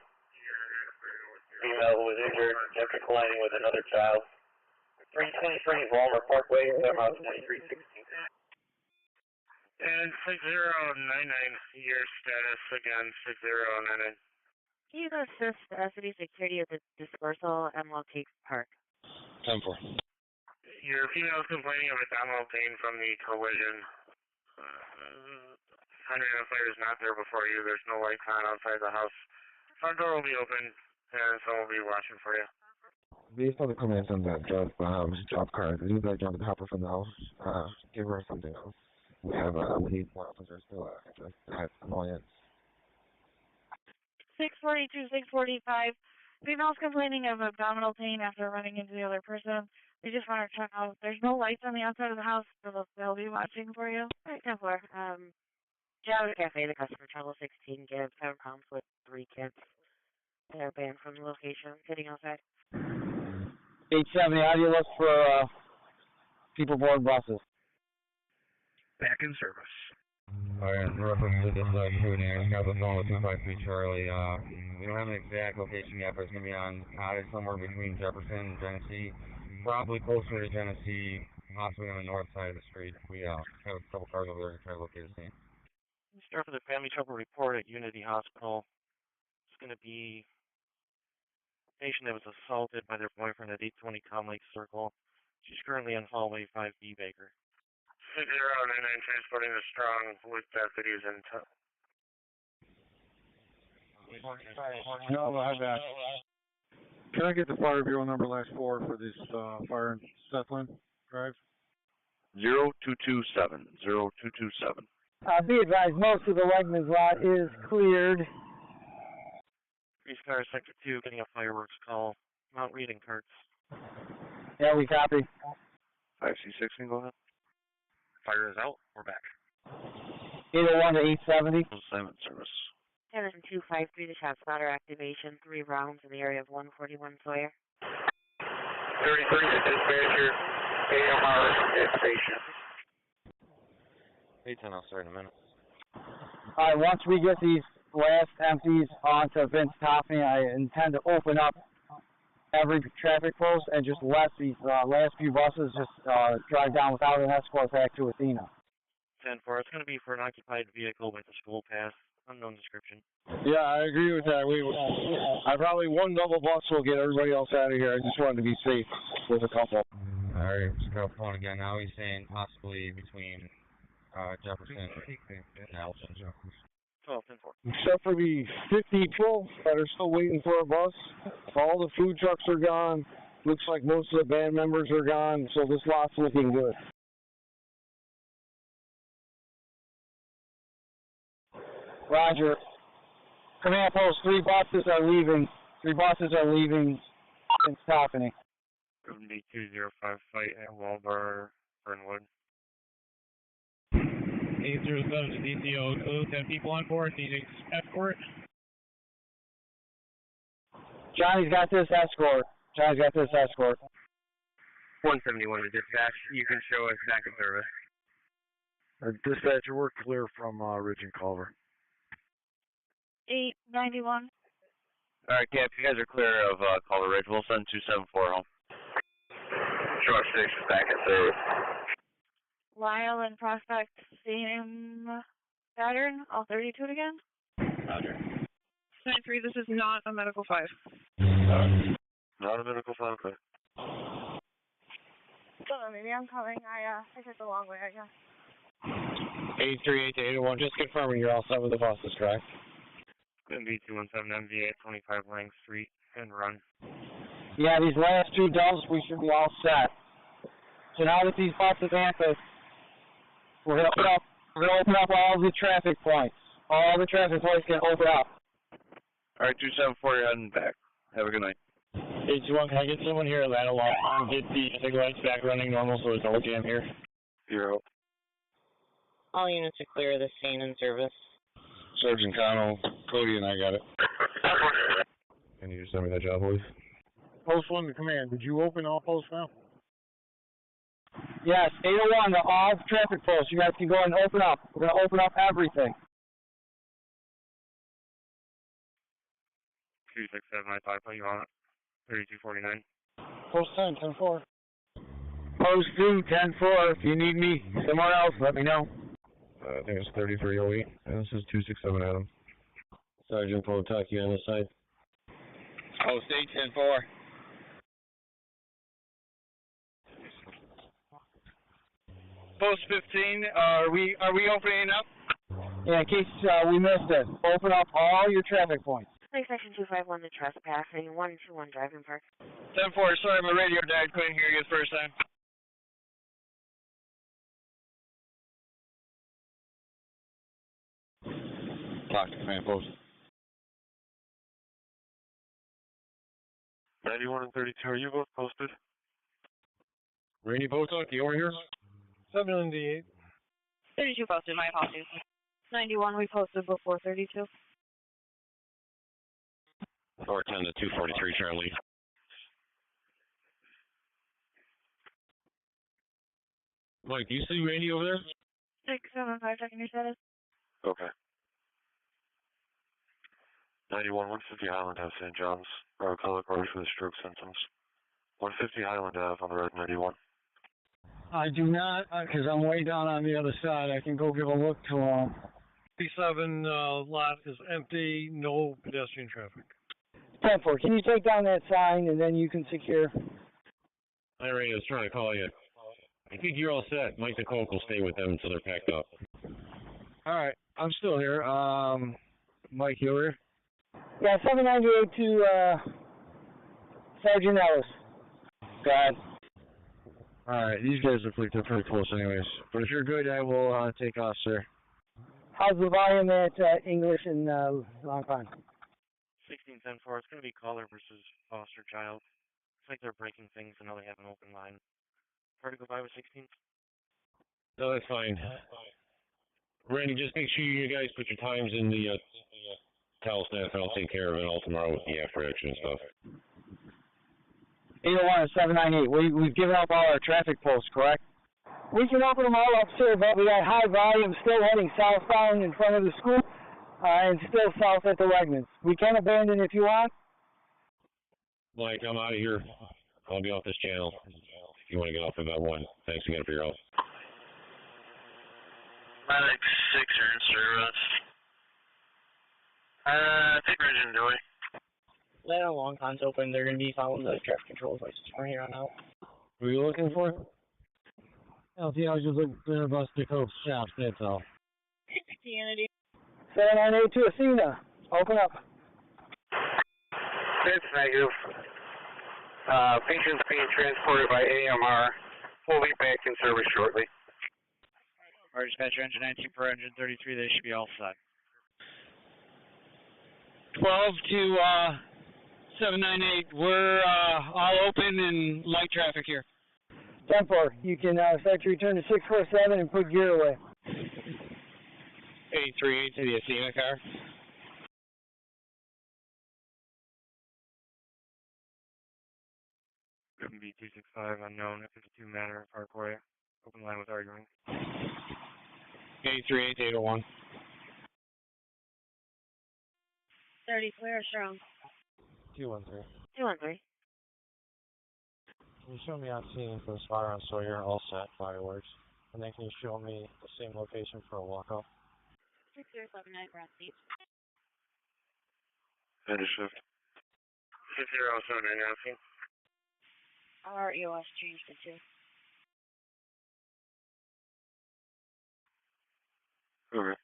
female who was injured after colliding with another child. 323 Walmer Parkway, Amherst 2316. And 6099, your status again, 6099. Can you assist the city security at the dispersal and locate Park? 10-4. Your female is complaining of abdominal pain from the collision. Identifier is not there before you. There's no lights on outside the house. Front door will be open, and someone will be watching for you. Based on the comments on that job car, the new guy jumped the hopper from the house. Give her something else. We need more officers still at annoyance. 642, 645. Female's complaining of abdominal pain after running into the other person. They just want to check out. There's no lights on the outside of the house, so they'll be watching for you. All right, 10-4. Java Cafe, the customer trouble 16 gives, 7 pounds with 3 kids. They're banned from the location, sitting outside. 870, how do you look for people board buses? Back in service. Alright, roughly this is shooting. Nothing going with 253 Charlie. We don't have an exact location yet, but it's going to be on somewhere between Jefferson and Genesee. Probably closer to Genesee, possibly on the north side of the street. We have a couple cars over there to try to locate the scene. Let's start with a family trouble report at Unity Hospital. It's going to be a patient that was assaulted by their boyfriend at 820 Calm Lake Circle. She's currently on hallway 5B Baker. 6099 transporting the Strong with deputies in tow. No, I've got. Can I get the fire bureau number last 4 for this fire in Sethlin Drive? 0227. 0227. Be advised, most of the Wegmans lot is cleared. Grease Car Sector 2 getting a fireworks call. Mount Reading carts. Yeah, we copy. 5C16, go ahead. Fire is out. We're back. 801 to 870. Assignment service. Tennyson 253, the shot spotter activation, 3 rounds in the area of 141 Sawyer. 33 to dispatcher, AMR station. 810, I'll start in a minute. Alright, once we get these last empties onto Vince Toffney, I intend to open up every traffic post and just let these last few buses just drive down without an escort back to Athena. 10-4, it's going to be for an occupied vehicle with a school pass. Unknown description. Yeah, I agree with that. I probably one double bus will get everybody else out of here. I just wanted to be safe with a couple. Alright, so phone again. Now he's saying possibly between Jefferson and Alton. 12-4. Except for the 50 people that are still waiting for a bus. All the food trucks are gone. Looks like most of the band members are gone, so this lot's looking good. Roger. Command post, 3 buses are leaving. 3 buses are leaving in Stockton. Going to be 205 fight at Walbar, Burnwood. 807 to DCO, 10 people on board, needing escort. Johnny's got this escort. 171 to dispatch. You can show us active service. Dispatcher, we're clear from Ridge and Culver. 891. All right, Cap, you guys are clear of Culver Ridge. We'll send 274 home. Truck 6 is back at service. Lyle and Prospect, same pattern, all 32 again? Roger. 9-3, this is not a medical 5. Not a medical 5, okay. Maybe I'm coming. I took the long way, I guess. 838 to 801, just confirming you're all set with the buses, correct? Going to be 217 MVA at 25 Lang Street and run. Yeah, these last two dumps, we should be all set. So now that these buses answer, we're going to open up all the traffic points. All the traffic points can open up. All right, 274, you're heading back. Have a good night. 821, can I get someone here at Ladder Lock and get the lights back running normal so there's no jam here? You're out. All units are clear of the scene and service. Sergeant Connell, Cody and I got it. Can you just send me that job, please? Post 1 to command. Did you open all posts now? Yes, 801 to all traffic posts. You guys can go and open up. We're going to open up everything. 267, I thought you on it. 3249. Post 10, 10-4. Post 2, 10-4. If you need me somewhere else, let me know. I think it's 3308, and this is 267 Adam. Sergeant Potaki on the side. Post 8, 10-4. Post 15, are we opening up? Yeah, in case we missed it. Open up all your traffic points. Lake Section 251 to trespassing, 121 driving park. 10-4, sorry, my radio died. Couldn't hear you the first time. Talk to command post. 91 and 32, are you both posted? Randy Potok, you over here? 798. 32 posted, my apologies. 91, we posted before 32. 410 to 243, Charlie. Mike, do you see Randy over there? 675, checking your status. Okay. 91, 150 Highland Ave, St. John's. Color code for the stroke symptoms. 150 Highland Ave on the red 91. I do not, because I'm way down on the other side. I can go give a look to 37 lot is empty, no pedestrian traffic. 10-4, can you take down that sign and then you can secure? Hi, Randy, I was trying to call you. I think you're all set. Mike the Coke will stay with them until they're packed up. All right, I'm still here. Mike, you over here? Yeah, 798 to Sergeant Ellis. Go ahead. All right, these guys look like they're pretty close anyways. But if you're good, I will take off, sir. How's the volume at English and Long Pond? 1610-4, it's going to be caller versus foster child. Looks like they're breaking things and now they have an open line. Try to go by with 16? No, that's fine. Randy, just make sure you guys put your times in the towel staff and I'll take care of it all tomorrow with the after action and stuff. 801 and 798. We've given up all our traffic posts, correct? We can open them all up, sir, but we got high volume still heading southbound in front of the school and still south at the Wegmans. We can abandon if you want. Mike, I'm out of here. I'll be off this channel if you want to get off about 1. Thanks again for your help. Medic 6 are in service. Take Ridge and Joey. Ladder Long Pond's open. They're going to be following the traffic control devices from here on out. What are you looking for? LT, I was just looking for a bus to Coke shops, that's all. Unity. 798 to Athena. Open up. It's negative. Patients being transported by AMR. We'll be back in service shortly. Our dispatcher, engine 19 per engine 33, they should be all set. 12 to 798, we're all open and light traffic here. 10-4, you can start your return to 647 and put gear away. 838 to the Athena car. B 265 unknown at 52 Manor Parkway. Open line with arguing. 838 to 801. 30 clear, strong. 213. 213. Can you show me on scene for the spotter on Sawyer, all set, fireworks? And then can you show me the same location for a walkout? 6079, ground seat. End of shift. 6079, asking. Our EOS changed to 2. Okay.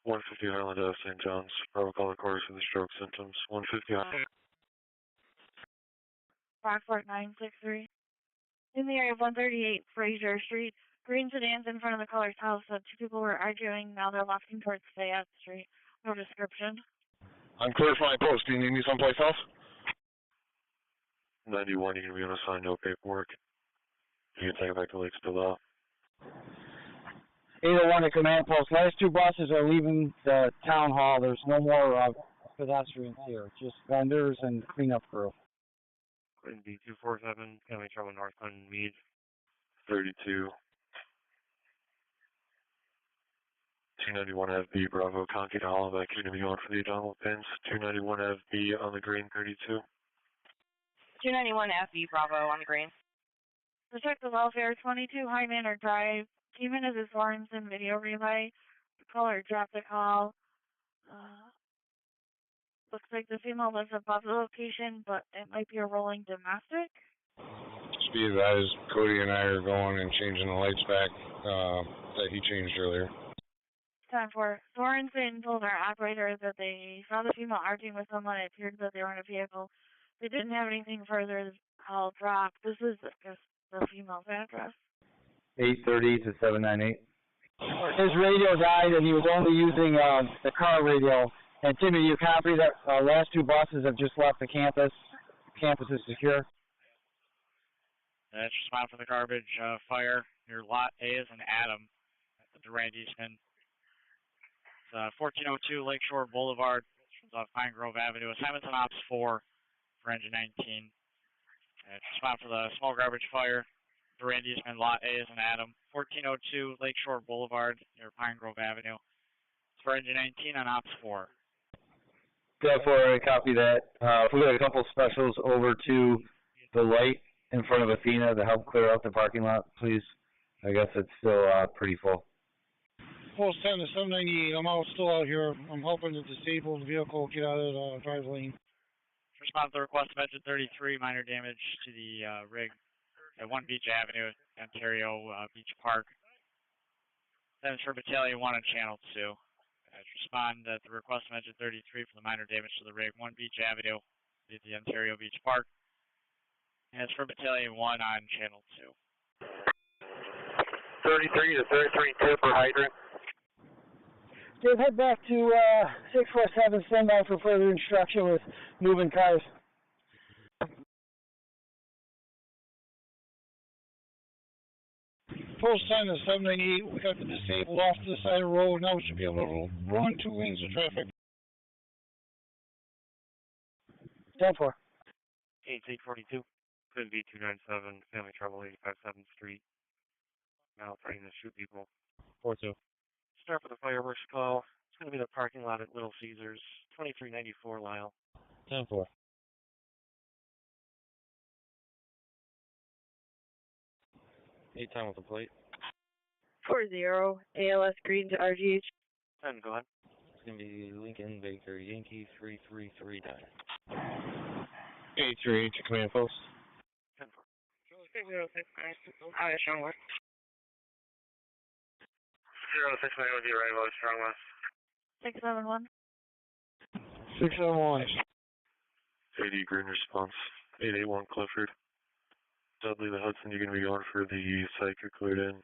150 Highland Ave, St. John's. Protocol recorders for the stroke symptoms. 150 Highland. Brockport 963. In the area of 138 Fraser Street, green sedans in front of the Colors house. Two people were arguing. Now they're walking towards Fayette Street. No description. I'm clear for my post. Do you need me someplace else? 91, you're going to be unassigned, no paperwork. You can take it back to Lakes below. 801 to command post. Last two buses are leaving the town hall. There's no more pedestrians here, just vendors and cleanup crew. B 247, County Trouble North on Mead. 32. 291 FB, Bravo, Conky to Hollaback. You're going to be going for the Donald pins. 291 FB on the green, 32. 291 FB, Bravo, on the green. Protect the welfare, 22 High Manor Drive. Came in as a Sorensen video relay. The caller dropped the call. Looks like the female lives above the location, but it might be a rolling domestic. Just be advised, Cody and I are going and changing the lights back that he changed earlier. 10-4. Sorensen told our operator that they saw the female arguing with someone. It appeared that they were in a vehicle. They didn't have anything further. The call dropped. This is just the female's address. 830 to 798. His radio died, and he was only using the car radio. And Timmy, you copy that last two buses have just left the campus. Campus is secure. That's respond for the garbage fire. Your lot A is an Adam at the Durand Eastman. It's 1402 Lakeshore Boulevard, off Pine Grove Avenue. Assignments on Ops 4 for engine 19. Respond for the small garbage fire. Durand Eastman, lot A is an Adam. 1402 Lakeshore Boulevard near Pine Grove Avenue. It's for engine 19 on Ops 4. Therefore, I copy that. We got a couple specials over to the light in front of Athena to help clear out the parking lot, please. I guess it's still pretty full. Post 10 to 798. I'm still out here. I'm helping the disabled vehicle get out of the drive lane. Respond to the request of engine 33, minor damage to the rig at 1 Beach Avenue, Ontario Beach Park. Then it's for Battalion 1 on Channel 2. Respond at the request of engine 33 for the minor damage to the rig, 1 Beach Avenue at the Ontario Beach Park. And it's for Battalion 1 on Channel 2. 33 to 33 for hydrant. Dave, head back to 647, stand by for further instruction with moving cars. Post 10 to 798, we got the disabled off to the side of the road. Now we should be able to run 2 lanes of traffic. 10-4. 8842, could be 297, Family Trouble, 85 7th Street. Now threatening to shoot people. 4-2. Start with the fireworks call. It's going to be the parking lot at Little Caesars, 2394 Lyle. 10-4. 8 time with the plate. 40, ALS green to RGH. 10, go ahead. It's going to be Lincoln Baker, Yankee 333 9. 838 to command post. 10-4. 069, strong west. 069 with you, right, strong west. 671. 671. 80 green response. 881 Clifford. Dudley the Hudson, you're going to be going for the psych cleared in.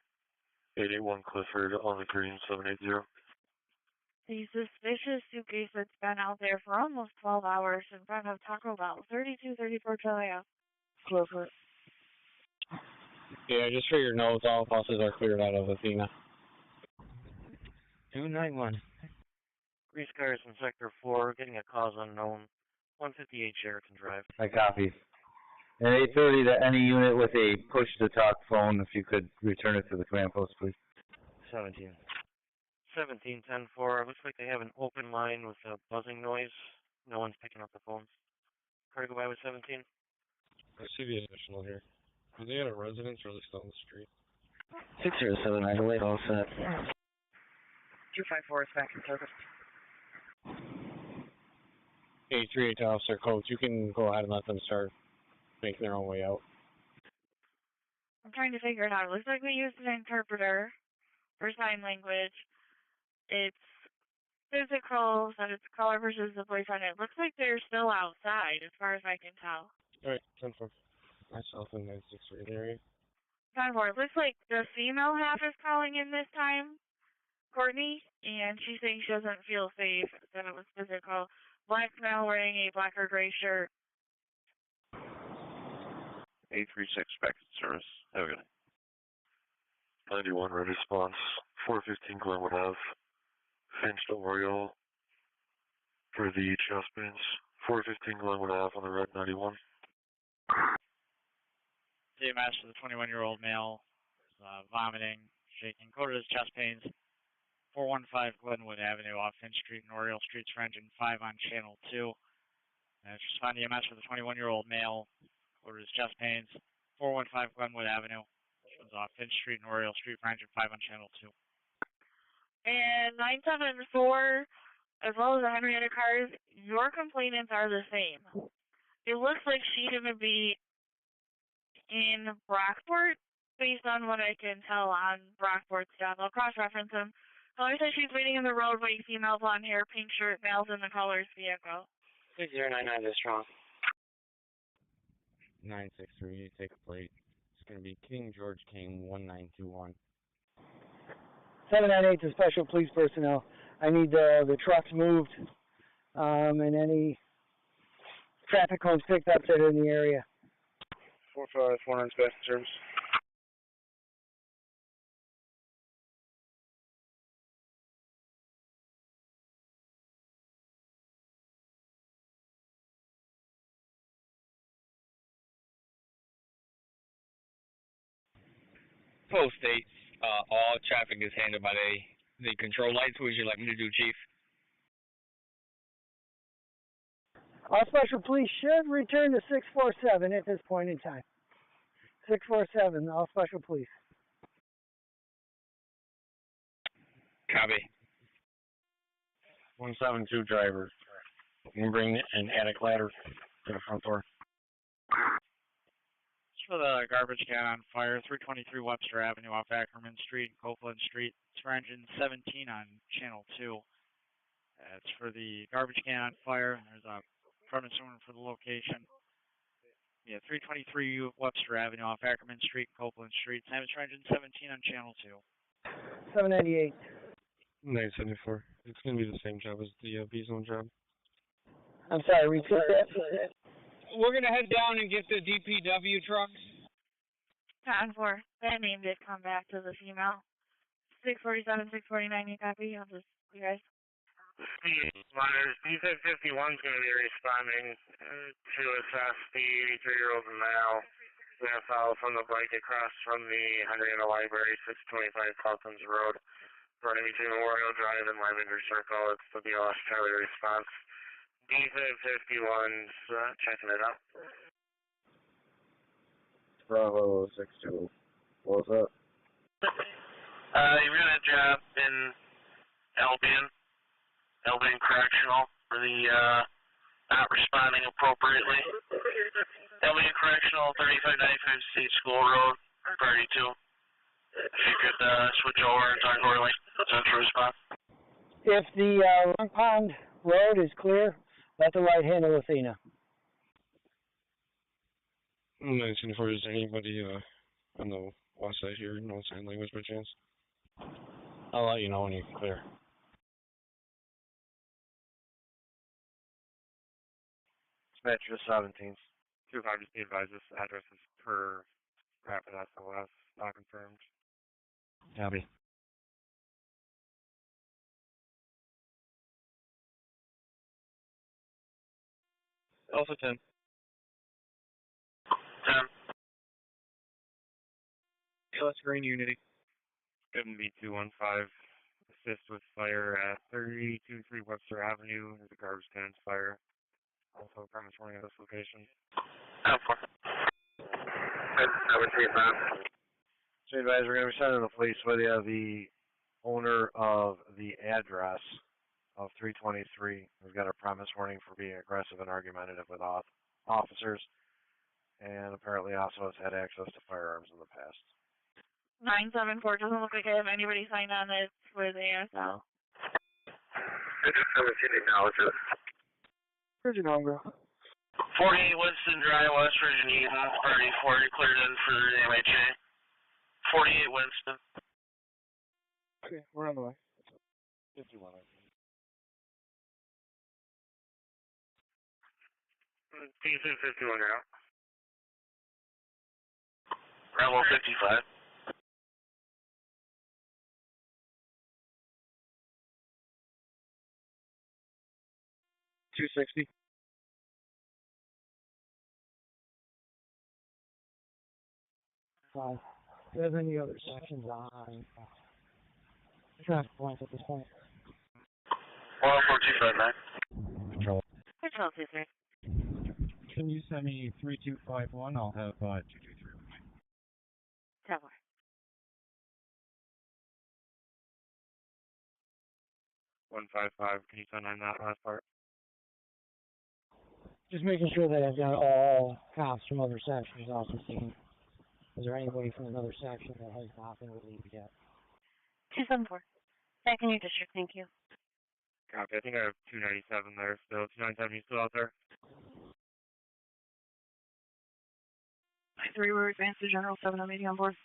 881 Clifford on the green, 780. The suspicious suitcase that's been out there for almost 12 hours in front of Taco Bell, 3234 Jalea. Clover. Yeah, just for your notes, all buses are cleared out of Athena. 291. Grease cars in Sector 4, getting a cause unknown. 158 Sheraton Drive. I copy. And 8:30 to any unit with a push-to-talk phone, if you could return it to the command post, please. 17. 17-10-4. Looks like they have an open line with a buzzing noise. No one's picking up the phones. Car to go by with 17. I see the additional here. Are they at a residence or are they still on the street? 607, I believe all set. 254 is back in service. 838 to Officer Coates. You can go ahead and let them start making their own way out. I'm trying to figure it out. It looks like we used an interpreter for sign language. It's physical, that it's color versus the boyfriend. It looks like they're still outside, as far as I can tell. Alright, 10-4. Myself in 963 area. 10-4. It looks like the female half is calling in this time, Courtney, and she's saying she doesn't feel safe, that it was physical. Black male wearing a black or gray shirt. 836 back in service. Have a good night. 91 red response. 415 Glenwood Ave. Finched Oriole for the chest pains. 415 Glenwood Ave on the red 91. EMS for the 21-year-old male, vomiting, shaking, coded as chest pains. 415 Glenwood Avenue off Finch Street and Oriole Streets for engine 5 on channel 2. Just respond to EMS for the 21-year-old male, coded as chest pains. 415 Glenwood Avenue, off Finch Street and Oriole Street for engine 5 on channel 2. And 974, as well as the Henrietta cars, your complainants are the same. It looks like she's going to be in Brockport, based on what I can tell on Brockport stuff. I'll cross-reference them. Caller says she's waiting in the roadway, female blonde hair, pink shirt, males in the colors vehicle. 6099 is strong. 963, take a plate. It's going to be King George King 1921. 798 to special police personnel. I need the trucks moved and any traffic cones picked up that are in the area. 454 on special service. Post 8, all traffic is handled by the control lights. What would you like me to do, Chief? All special police should return to 647 at this point in time. 647, all special police. Copy. 172 driver. You can bring an attic ladder to the front door. For the garbage can on fire, 323 Webster Avenue off Ackerman Street, Copeland Street. It's for engine 17 on channel 2. It's for the garbage can on fire. There's a premise owner for the location. Yeah, 323 Webster Avenue off Ackerman Street, Copeland Street. Same as for engine 17 on channel 2. 798. 974. It's going to be the same job as the B-zone job. I'm sorry, repeat that. We're going to head down and get the DPW trucks. 10-4. That name did come back to the female. 647, 649, you copy? I'll just, you guys. Miners, D-51 is going to be responding to assess the 83-year-old male that fell from the bike across from the Henrietta Library, 625 Calkins Road, running between Memorial Drive and Lavender Circle. It's the BLS Charlie response. D-51's checking it out. Bravo 62. What's up? You ran a job in Albion Correctional for the not responding appropriately. Albion Correctional, 3595 State School Road, Party 2. If you could switch over and talk orderly, central response. If the Long Pond Road is clear, let the right handle Athena. 974, is there anybody on the west side here, no sign language by chance? I'll let you know when you're clear. Dispatch to 17th. 2-5, just be advised this address is per Rapid SOS, not confirmed. Copy. Alpha 10. 10. US Green Unity. Giving B215, assist with fire at 323 Webster Avenue. There's a garbage can fire. Also, premise warning at this location. 10-4. 735. So, advisor, we're going to be sending the police with you. The owner of the address of 323 has got a premise warning for being aggressive and argumentative with officers, and apparently also has had access to firearms in the past. 974 doesn't look like I have anybody signed on it with ASL. 17 acknowledges. Virgin Monroe. 48 Winston Drive, West Virginia, Party 40, cleared in for MHA. 48 Winston. Okay, we're on the way. 51. P251 now. Bravo 55. $260. If there's any other sections on traffic points at this point. 14259. Control. Control 23. Can you send me 3251? I'll have 2231. 10-4. One 155, can you send on that last part? Just making sure that I've got all cops from other sections also seen. Is there anybody from another section that has not been relieved yet? 274. Second your district, thank you. Copy, I think I have 297 there still. 297, you still out there? 3, we're advanced to General 780 on board.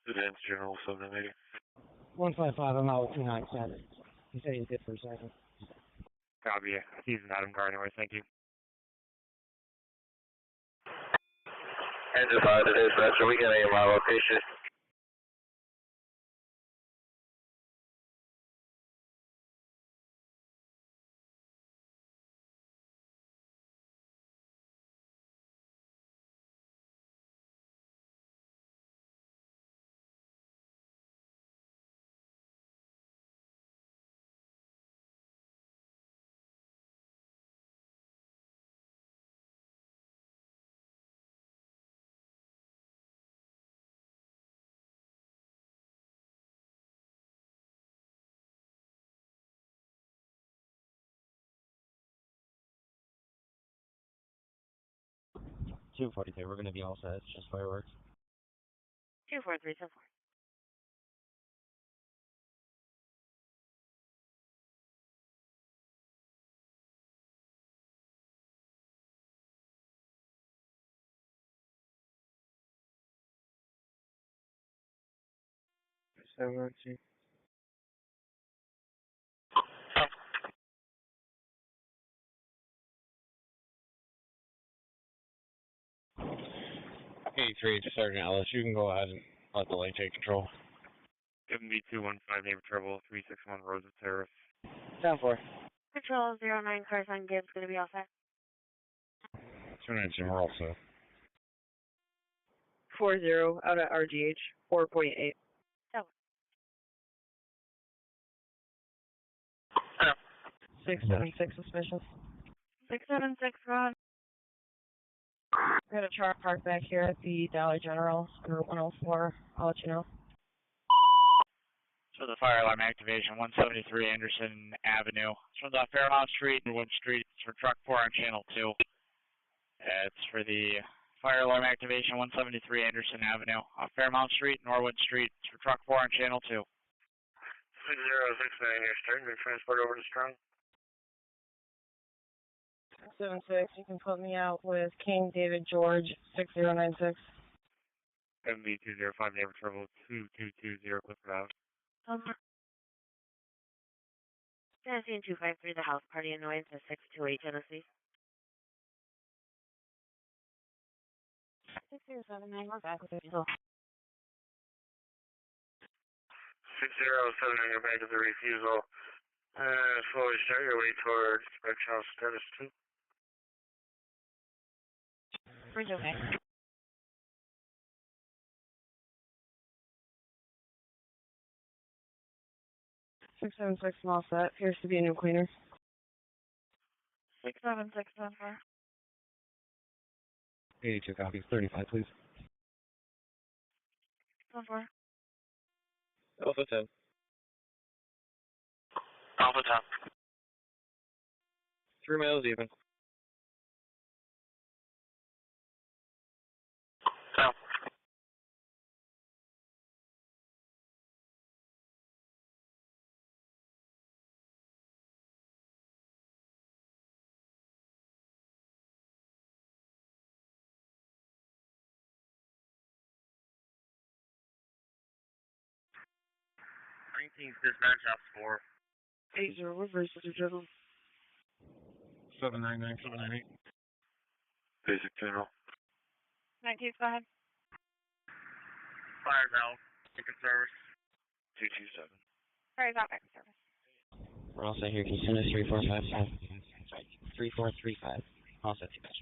Advanced General 780. 155, I'm out with 297. He said he's good for a second. Copy, he's an Adam car anyway, thank you. And divided it is, Buster. We got a location. $243, we're going to be all set. It's just fireworks. 243, 10-4. Hey, Sergeant Ellis, you can go ahead and let the light take control. Give me 215, neighbor trouble, 361 Rosa Terrace. 10-4. Control 09, cars on Gibbs, gonna be all set. 219, we're all set. 40 out at RGH, 4.8. 676 suspicious. 676, Ron. Got a truck parked back here at the Dollar General, Route 104. I'll let you know. So the fire alarm activation, 173 Anderson Avenue. This one's off Fairmount Street and Wood Street. It's for truck 4 on channel 2. It's for the fire alarm activation, 173 Anderson Avenue. Off Fairmount Street, Norwood Street. It's for truck 4 on channel 2. 6069, you're starting to transport over to Strong. 76, you can put me out with King David George, 6096. MV 205, neighbor trouble, 2220 Clifford Ave. Tennessee 253, the house party annoyance at 628 Tennessee. 6079, we're back with the refusal. 6079, you're back with the refusal. Slowly start your way toward Spec House status 2. Bridge okay. 676 small set, appears to be a new cleaner. 676 number. 82 copies, 35 please. 14. Alpha 10. Alpha 10. 3 miles even. No. Dispatch House 4. 80, reverse to driven. 799, 798. Basic general. 19, go ahead. Fire valve. Ticket service. 227. Fire's out, back in service. We're all set here. Can you send us 3455? 3435. All set, dispatch.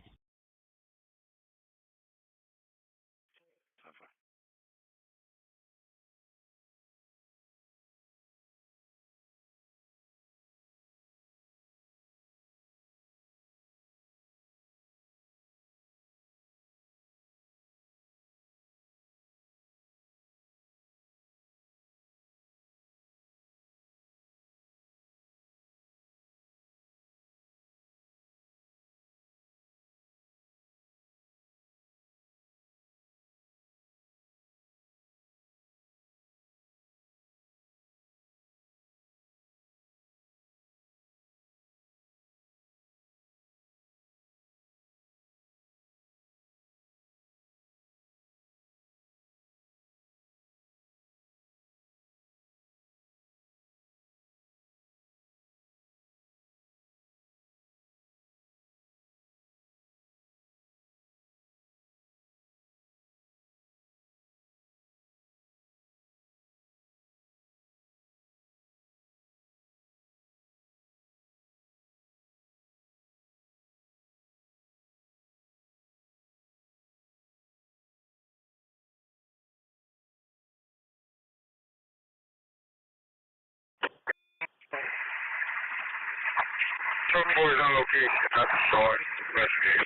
Truck 4 is on location. Not the short. Investigate.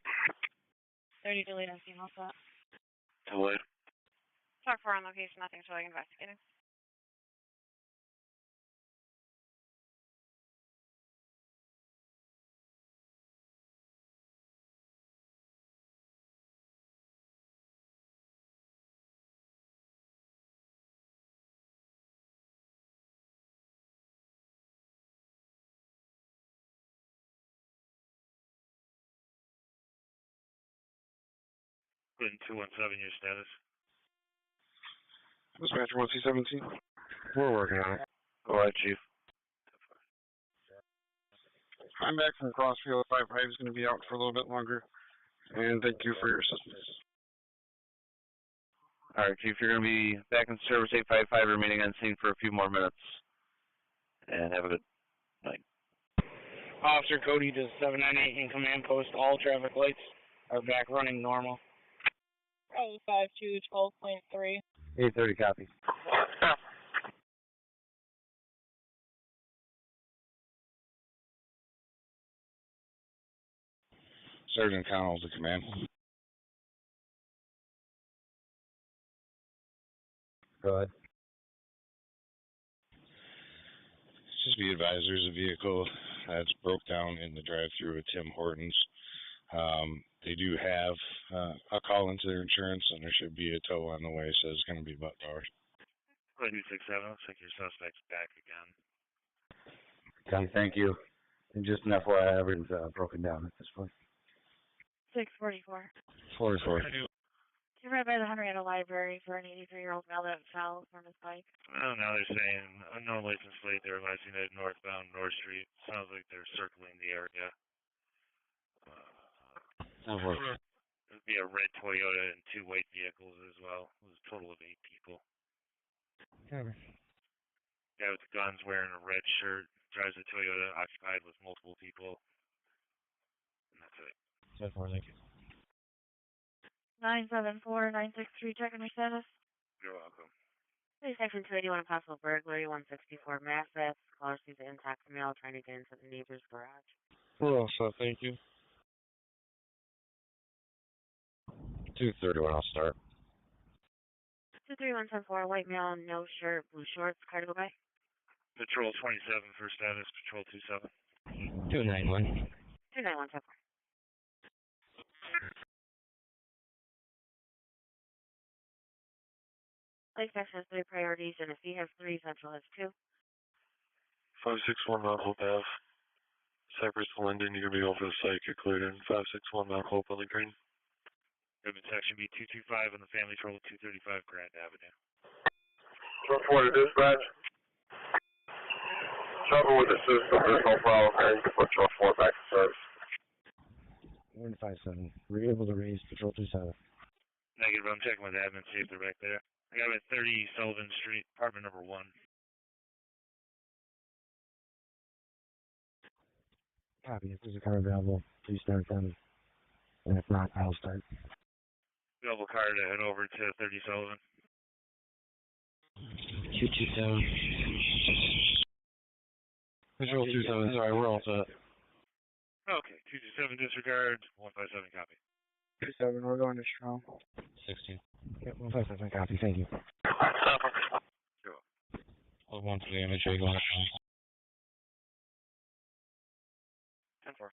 30 delayed on scene, all set. Delayed. Truck 4 on location, nothing showing investigating. Put in 217 your status. Dispatcher 1C17. We're working on it. Go ahead, Chief. I'm back from Crossfield. 55 is going to be out for a little bit longer. And thank you for your assistance. Alright, Chief, you're going to be back in service 855, remaining on scene for a few more minutes. And have a good night. Officer Cody to 798 in command post. All traffic lights are back running normal. 552, 12.3. 830 copies. Sergeant Connell to command. Go ahead. Just be advised, there's a vehicle that's broke down in the drive-thru at Tim Hortons. They do have a call into their insurance, and there should be a tow on the way, so it's going to be about hours. 267, looks like your suspect's back again. Okay, thank you. And just an FYI, everything's broken down at this point. 644. 44. You're right by the Henrietta Library for an 83-year-old male that fell from his bike. Oh, now they're saying unknown license plate. They're advising that northbound North Street. Sounds like they're circling the area. That works. It would be a red Toyota and 2 white vehicles as well. It was a total of 8 people. Okay. Guy with the guns wearing a red shirt drives a Toyota occupied with multiple people. And that's it. So far, thank you. 974-963, checking your status. You're welcome. Please section 281, a possible burglary, 164 mass theft. Caller sees an intact male trying to get into the neighbor's garage. We're all set, thank you. 231, I'll start. 23174, white male, no shirt, blue shorts, car to go by. Patrol 27 for status. Patrol 27. 291. 29174. Lake Section has 3 priorities, and if he has 3, Central has 2. 561 Mount Hope Ave. Cypress to Linden, you're going to be over the site. You're cleared in. 561 Mount Hope on the green. Government section B225 on the family patrol 235 Grand Avenue. 4 to dispatch. Trouble with the system, there's no problem. I can put your 4 back to service. 157. Were you able to raise Patrol 27? Negative, I'm checking with admin, see if they're back there. I got him at 30 Sullivan Street, apartment number 1. Copy. If there's a car available, please start them. And if not, I'll start. Available car to head over to 30 Sullivan. 227. Patrol 27, sorry, we're all set. Okay, 227 disregard, 157 copy. 27, we're going to strong. 16. Yep, 157 copy, thank you. Sure. Hold 1 to the imagery going up. 10-4.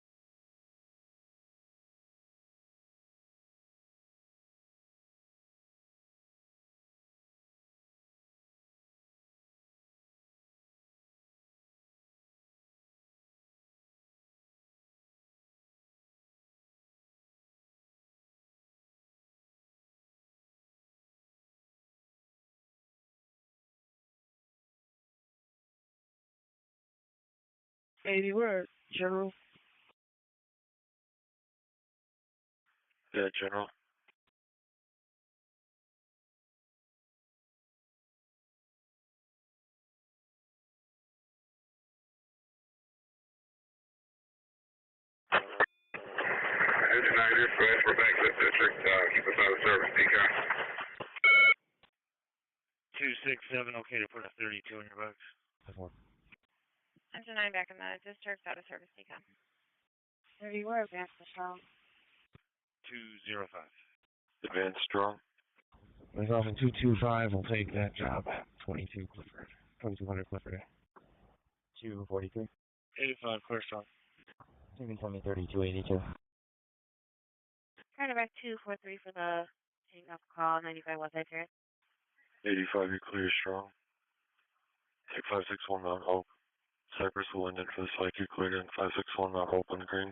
Baby, where, General? Yeah, General. Engine 9 dispatch, we're back to the district. Keep us out of service, decon. 267, okay to put a 32 in your box. Engine 9 back in the district, out of service, decon. 30, where, advanced patrol. 205. Advanced strong. Myself in 225 will take that job. 22 Clifford. 2200 Clifford. 243. 85, clear strong. You can tell me 3282. Turn it back 243 for the hang up call, 95 Westside Terrace. 85, you're clear strong. Take 561 Mount Hope. Cypress to Linden for the site, you cleared in. 561 Mount Hope on the green.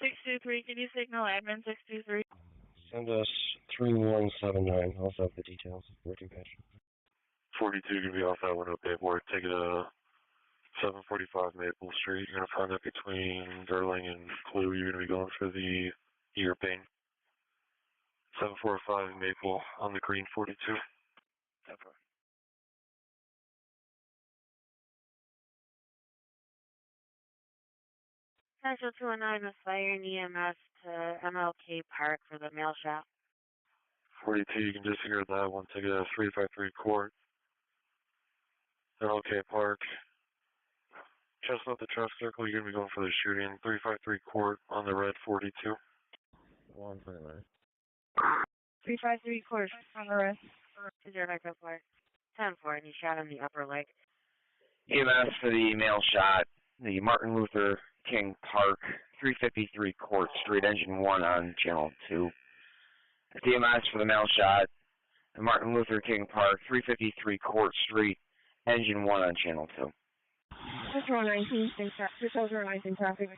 623, can you signal admin 623? Send us 3179. Also have the details. Where to catch. 42, you're going to be off that window paperwork. Take it to 745 Maple Street. You're going to find that between Derling and Clue. You're going to be going for the ear pain. 745 Maple on the green 42. 10-4. Central 219 is firing EMS to MLK Park for the mail shop. 42, you can disregard that one. Take it to 353 Court. MLK Park. Chestnut the truck circle, you're going to be going for the shooting. 353 Court on the red 42. 129. 353 course, on the rest. 205 Court. 10-4, and he shot in the upper leg. EMS for the mail shot. The Martin Luther King Park, 353 Court Street, engine 1 on channel 2. EMS for the mail shot. The Martin Luther King Park, 353 Court Street, engine 1 on channel 2. 2019 traffic.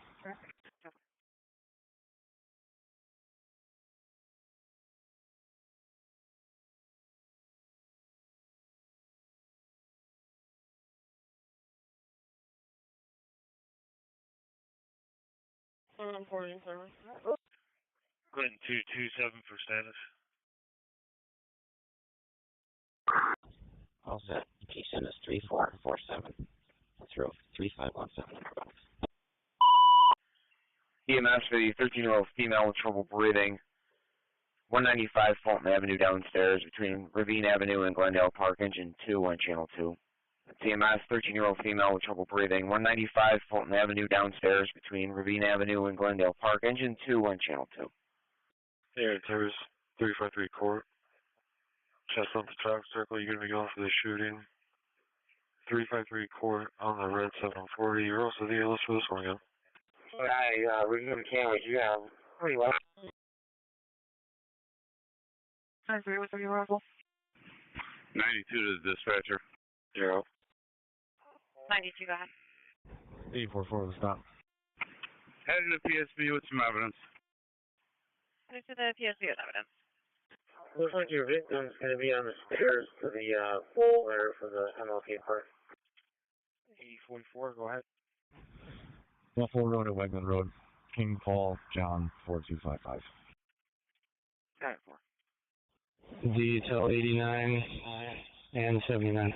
Clinton 227 for status. All set. Location is 3447. That's row 3517. EMS for the 13-year-old female with trouble breathing. 195 Fulton Avenue downstairs between Ravine Avenue and Glendale Park, engine 2 on channel 2. EMS, 13-year-old female with trouble breathing. 195 Fulton Avenue downstairs between Ravine Avenue and Glendale Park, engine 2 on channel 2. Hey, there's 353 court. Chest on the traffic circle, you're going to be going for the shooting. 353 court on the red 740. You're also the ALS for this one again. Hi, review the cameras you have. Pretty well. Sorry, what's your rifle? 92 to the dispatcher. 0. 92, go ahead. 844 to stop. Headed to PSB with some evidence. Headed to the PSB with evidence. Looks like your victim's going to be on the stairs to the pool there for the MLK Park. 8044, go ahead. Buffalo Road at Wegman Road. King Paul, John, 4255. Alright, 4. Detail 89 and 79.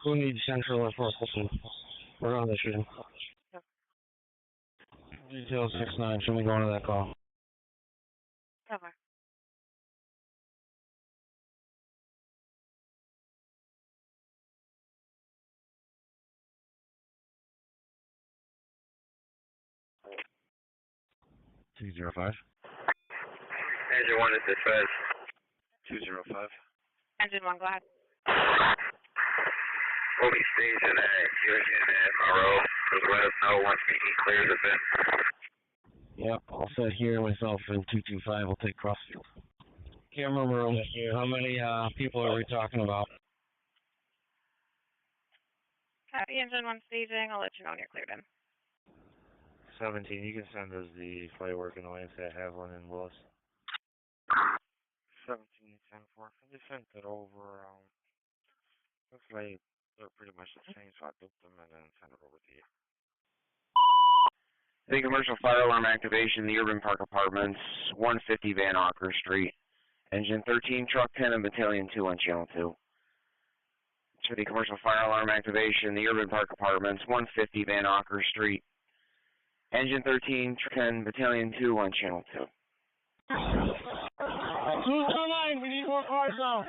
Who needs central or Fulton? We're on the shooting. Detail 69, should we go into that call? Cover. $205. Engine 1 is dispatch. 205. Engine 1, go ahead. We'll be stationed at Unication at Monroe. Just let us know once he clears the bin. Yep, I'll set here myself in 225. We'll take Crossfield. Camera room. How many people are we talking about? Copy, Engine 1 staging. I'll let you know when you're cleared in. 17, you can send us the flight work and Lance at Haviland and Willis. 17, 10, 4. I just sent it over. Looks like they're pretty much the same, so I booked them and then sent it over to you. The commercial fire alarm activation, the Urban Park Apartments, 150 Van Auker Street. Engine 13, truck 10, and battalion 2 on channel 2. To the commercial fire alarm activation, the Urban Park Apartments, 150 Van Auker Street. Engine 13, truck 10, battalion 2 on channel 2. 209, we need more cars now.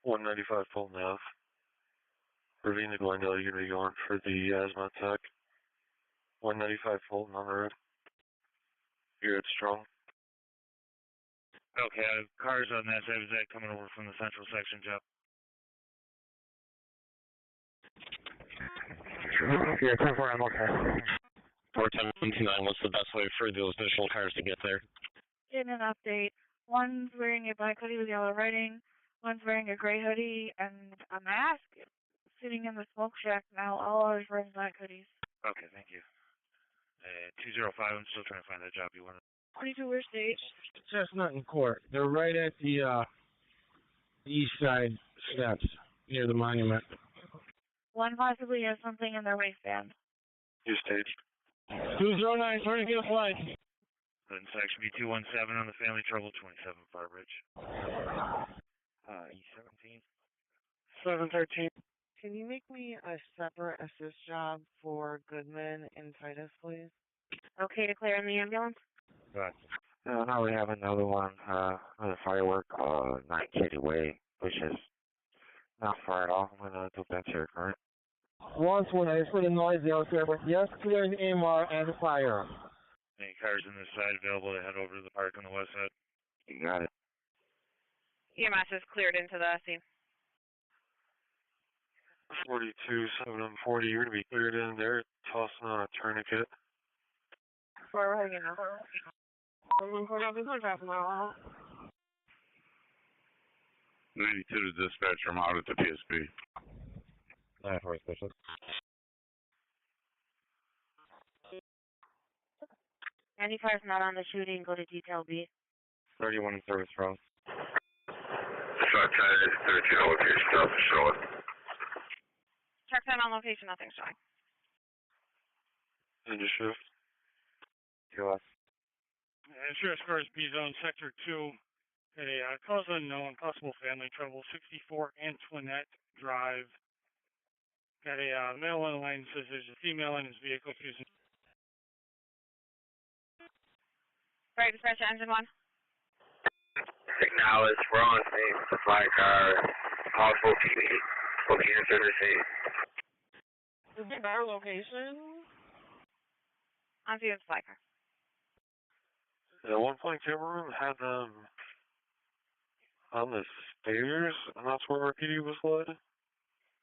195 Fulton Ave. Ravine to Glendale, you're going to be going for the asthma attack. 195 Fulton on the road. You're at strong. Okay, I have cars on that side. Is that coming over from the central section, Jeff? Here, 10-4, I'm okay. 410-29, what's the best way for those visual cars to get there? Getting an update. One's wearing a black hoodie with yellow writing. One's wearing a gray hoodie and a mask. Sitting in the smoke shack now. All others wearing black hoodies. Okay, thank you. 205, I'm still trying to find that job you wanted. 22, we're staged. Chestnut and Court. They're right at the east side steps near the monument. One possibly has something in their waistband. You're staged. 209, trying to get a flight. Then section B217 on the family trouble, 27 Far Bridge. E17. 713. Can you make me a separate assist job for Goodman and Titus, please? Okay to clear in the ambulance? Gotcha. Now we have another one on the firework, 9 Katie Way, which is not far at all. I'm going to do that to your current. Once when I put a noise out there, but yes, clear AMR and fire. Any cars on this side available to head over to the park on the west side? You got it. EMS is cleared into the scene. 42, 740, you're going to be cleared in there, tossing on a tourniquet. Where are we now? 92 to dispatcher, I'm out at the PSB. 9-4 special. Any cars not on the shooting, go to detail B. 31 Service Road. Truck 10 is 13 on location, nothing showing. Truck 10 on location, nothing showing. Engine shift. QS. Insurance First B Zone Sector 2. A cause unknown, possible family trouble, 64 Antoinette Drive. Got a male on the line that says there's a female in his vehicle using. Right, dispatch engine 1. Acknowledge, we're on scene, supply car, possible TV, looking into the scene. Is it our location? On scene, supply car. At one point, Cameron had them on the stairs, and that's where our PD was led.